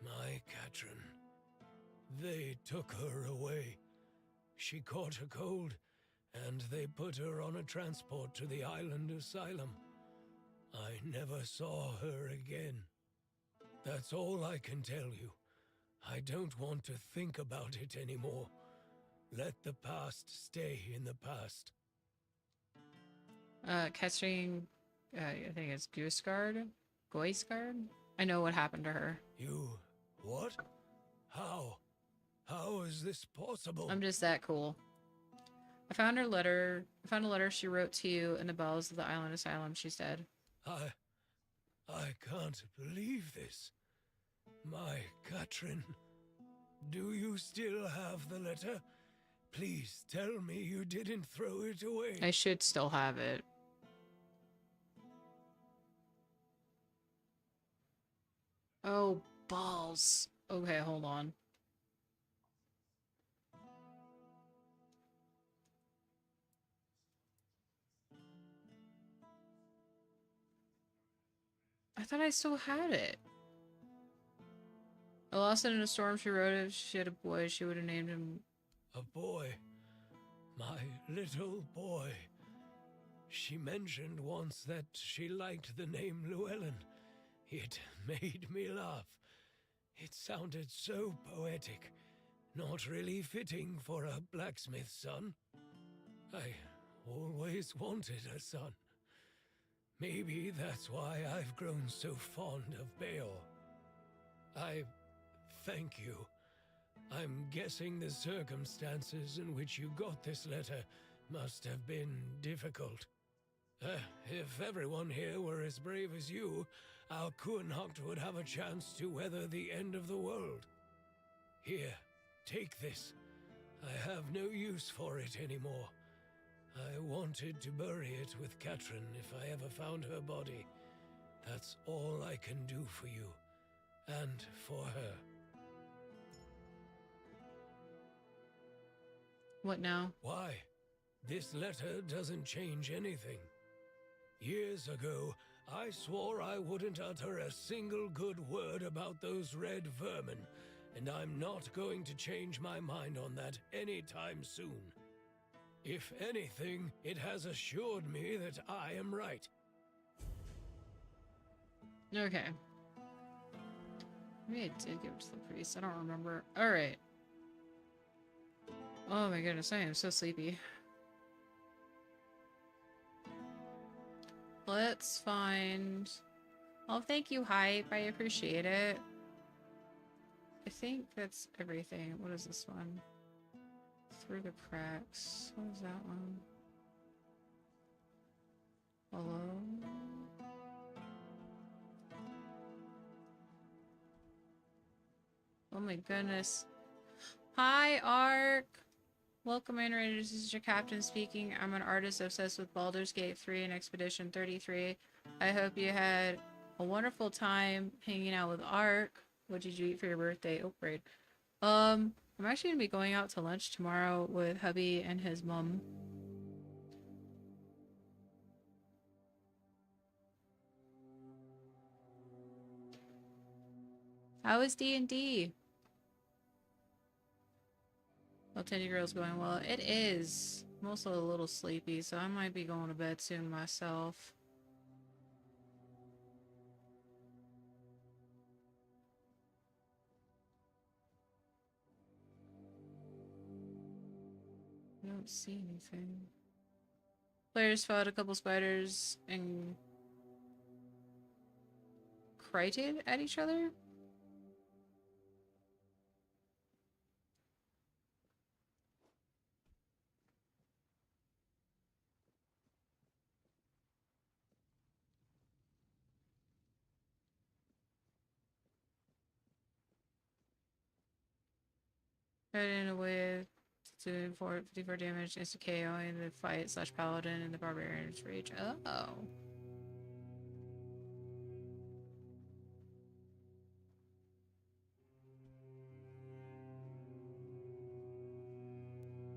My Katrin. They took her away. She caught a cold, and they put her on a transport to the island asylum. I never saw her again. That's all I can tell you. I don't want to think about it anymore. Let the past stay in the past. Catching, I think it's Goisgard? I know what happened to her. You... what? How? How is this possible? I'm just that cool. I found a letter she wrote to you in the bowels of the island asylum. She's dead. I can't believe this. My Katrin. Do you still have the letter? Please tell me you didn't throw it away. I should still have it. Oh, balls. Okay, hold on. I thought I still had it. I lost it in a storm. She wrote it. If she had a boy, she would have named him. A boy. My little boy. She mentioned once that she liked the name Llewellyn. It made me laugh. It sounded so poetic. Not really fitting for a blacksmith's son. I always wanted a son. Maybe that's why I've grown so fond of Beor. I thank you. I'm guessing the circumstances in which you got this letter must have been difficult. If everyone here were as brave as you, our Kuhnhacht would have a chance to weather the end of the world. Here, take this. I have no use for it anymore. I wanted to bury it with Katrin if I ever found her body. That's all I can do for you. And for her. What now? Why? This letter doesn't change anything. Years ago, I swore I wouldn't utter a single good word about those red vermin, and I'm not going to change my mind on that anytime soon. If anything, it has assured me that I am right. Okay. Maybe I did give it to the priest. I don't remember. Alright. Oh my goodness, I am so sleepy. Let's find... Oh, thank you, Hype. I appreciate it. I think that's everything. What is this one? Through the cracks. What is that one? Hello? Oh my goodness. Hi, Ark! Welcome in, Raiders. This is your captain speaking. I'm an artist obsessed with Baldur's Gate 3 and Expedition 33. I hope you had a wonderful time hanging out with Ark. What did you eat for your birthday? Oh, great. I'm actually gonna be going out to lunch tomorrow with hubby and his mom. How is D&D? Well, Tainted Grail's going well. It is. I'm also a little sleepy, so I might be going to bed soon myself. I don't see anything. Players fought a couple spiders and crited at each other? Right in a way to 54 damage, instant KO in the fight / paladin and the barbarian's rage. Oh.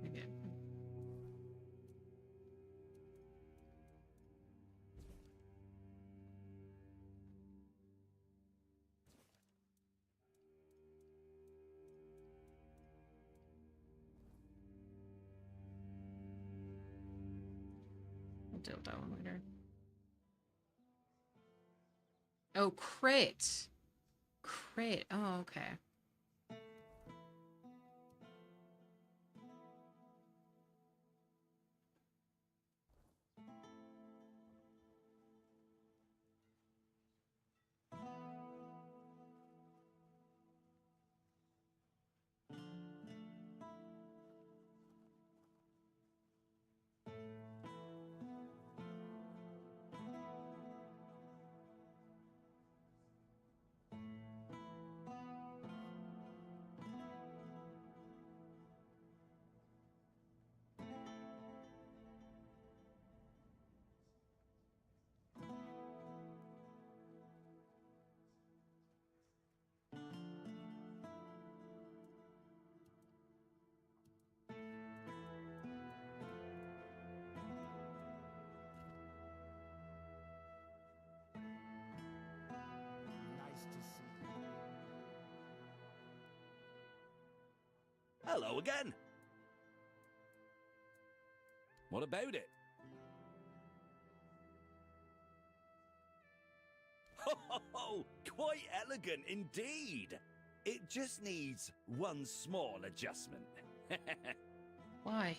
Okay. deal with that one later. Oh, crit. Crit. Oh, okay. Hello again. What about it? Ho, quite elegant indeed. It just needs one small adjustment. Why?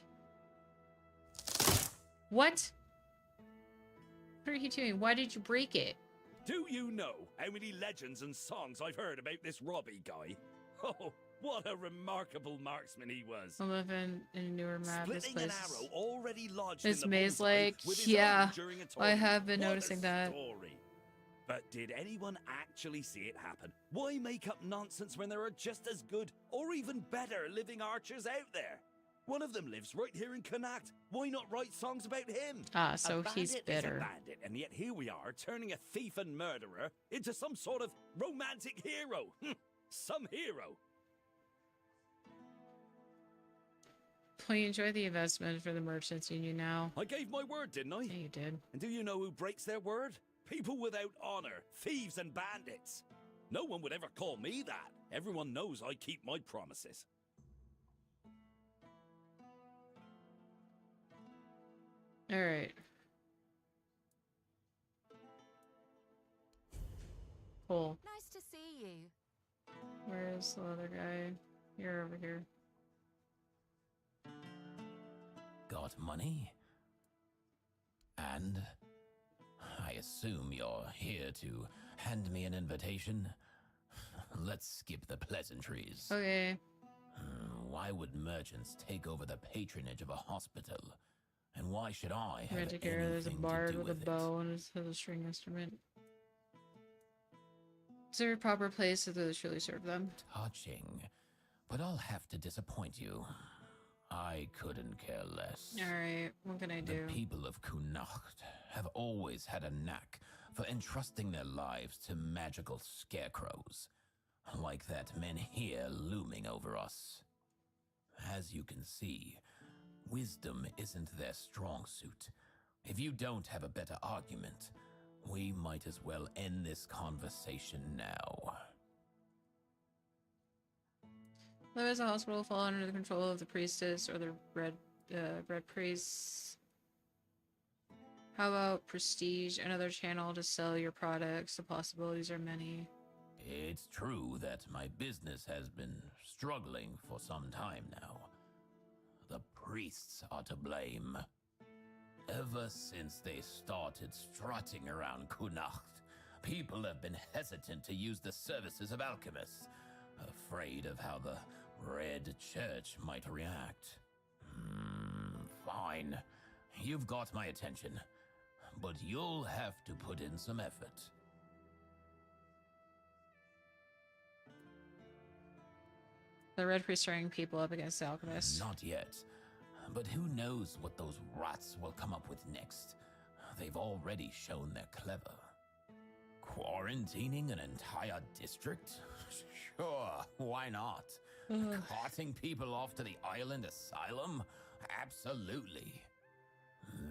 What? What are you doing? Why did you break it? Do you know how many legends and songs I've heard about this Robbie guy? Oh, what a remarkable marksman he was. I live in a newer map. This Splitting an place. arrow already lodged This in the maze, bullseye like, with his yeah, own during a I tournament. have been What a noticing that. story. But did anyone actually see it happen? Why make up nonsense when there are just as good, or even better, living archers out there? One of them lives right here in Connacht. Why not write songs about him? Ah, so A he's bandit bitter. Is a bandit, and yet here we are, turning a thief and murderer into some sort of romantic hero. Some hero. Well, you enjoy the investment for the merchants union now. I gave my word, didn't I? Yeah, you did. And do you know who breaks their word? People without honor, thieves and bandits. No one would ever call me that. Everyone knows I keep my promises. All right. Cool. Nice to see you. Where's the other guy? You're over here. Got money? And I assume you're here to hand me an invitation? Let's skip the pleasantries. Okay. Why would merchants take over the patronage of a hospital? And why should I have There's a anything to bard do with with a it? bow and has a string instrument. Is there a proper place to truly serve them? Touching. But I'll have to disappoint you. I couldn't care less. Alright, what can I do? The people of Connacht have always had a knack for entrusting their lives to magical scarecrows, like that men here looming over us. As you can see, wisdom isn't their strong suit. If you don't have a better argument, we might as well end this conversation now. There is a hospital fall under the control of the priestess or the red priests. How about prestige, another channel to sell your products? The possibilities are many. It's true that my business has been struggling for some time now. The priests are to blame. Ever since they started strutting around Connacht, people have been hesitant to use the services of alchemists, afraid of how the Red Church might react. Fine. You've got my attention, but you'll have to put in some effort. The red priest stirring people up against the alchemists. Not yet. But who knows what those rats will come up with next? They've already shown they're clever. Quarantining an entire district? Sure, why not? Carting people off to the island asylum? Absolutely.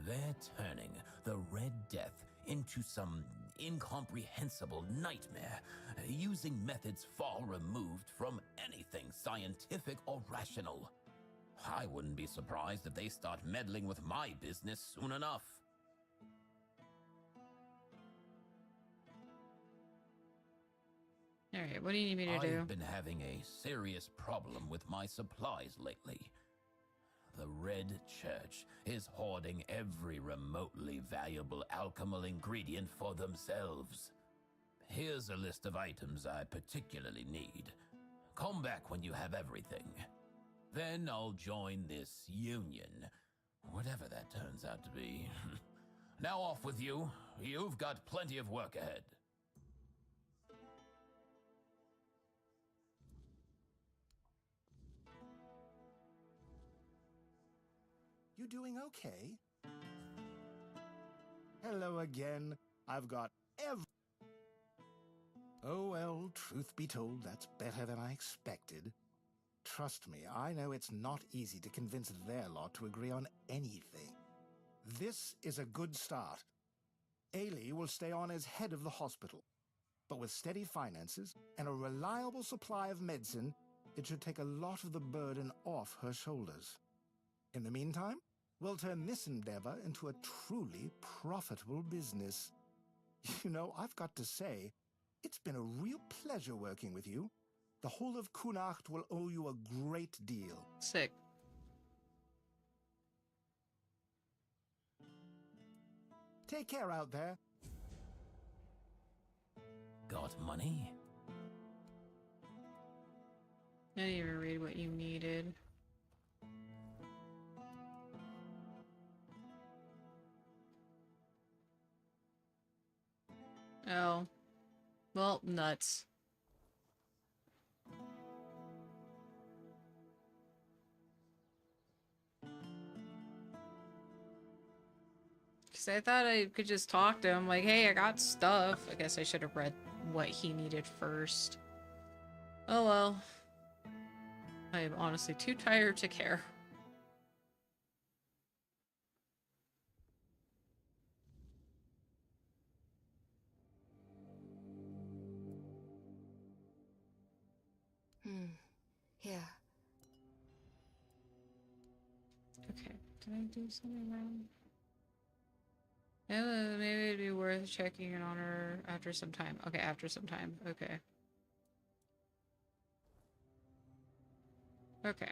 They're turning the Red Death into some incomprehensible nightmare, using methods far removed from anything scientific or rational. I wouldn't be surprised if they start meddling with my business soon enough. Alright, what do you need me to do? I've been having a serious problem with my supplies lately. The Red Church is hoarding every remotely valuable alchemical ingredient for themselves. Here's a list of items I particularly need. Come back when you have everything. Then I'll join this union, whatever that turns out to be. Now off with you. You've got plenty of work ahead. You doing okay? Hello again. I've got Oh well, truth be told, that's better than I expected. Trust me, I know it's not easy to convince their lot to agree on anything. This is a good start. Ailey will stay on as head of the hospital. But with steady finances and a reliable supply of medicine, it should take a lot of the burden off her shoulders. In the meantime, we'll turn this endeavor into a truly profitable business. You know, I've got to say, it's been a real pleasure working with you. The whole of Kunacht will owe you a great deal. Sick. Take care out there. Got money? I didn't even read what you needed. Oh. Well, nuts. Because I thought I could just talk to him like, hey, I got stuff. I guess I should have read what he needed first. Oh well. I am honestly too tired to care. Yeah. Okay, did I do something wrong? Yeah, maybe it'd be worth checking in on her after some time. Okay, after some time. Okay. Okay.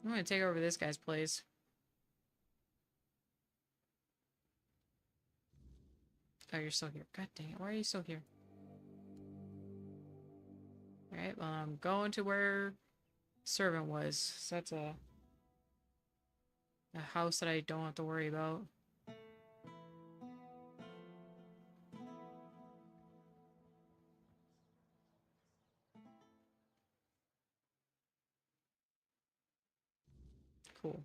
I'm gonna take over this guy's place. Oh, you're still here. God dang it. Why are you still here? Alright, well, I'm going to where servant was. So that's a house that I don't have to worry about. Cool.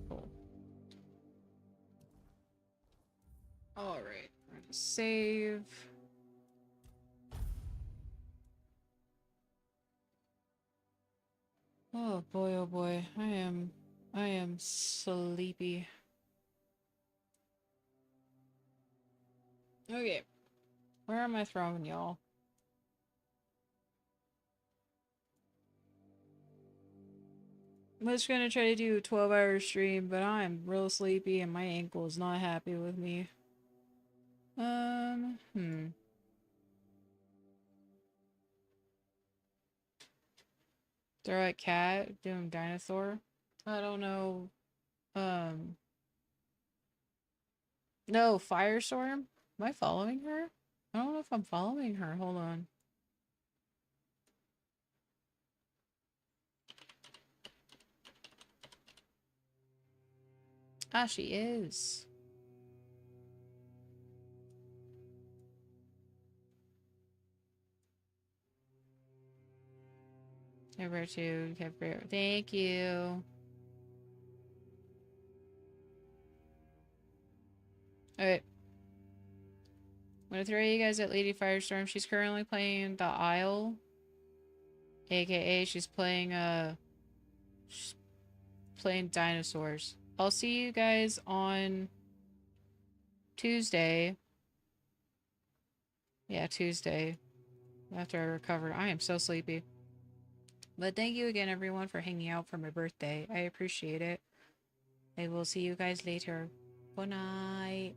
Cool. Alright, we're gonna save. Oh boy, I am sleepy. Okay. Where am I throwing y'all? I'm just gonna try to do a 12-hour stream, but I'm real sleepy and my ankle is not happy with me. Throw at cat, doing dinosaur. I don't know. No, Firestorm? Am I following her? I don't know if I'm following her. Hold on. Ah, she is. Number 2, thank you. Alright. I'm gonna throw you guys at Lady Firestorm. She's currently playing the Isle. AKA she's playing dinosaurs. I'll see you guys on Tuesday. Yeah, Tuesday. after I recover. I am so sleepy. But thank you again, everyone, for hanging out for my birthday. I appreciate it. I will see you guys later. Good night.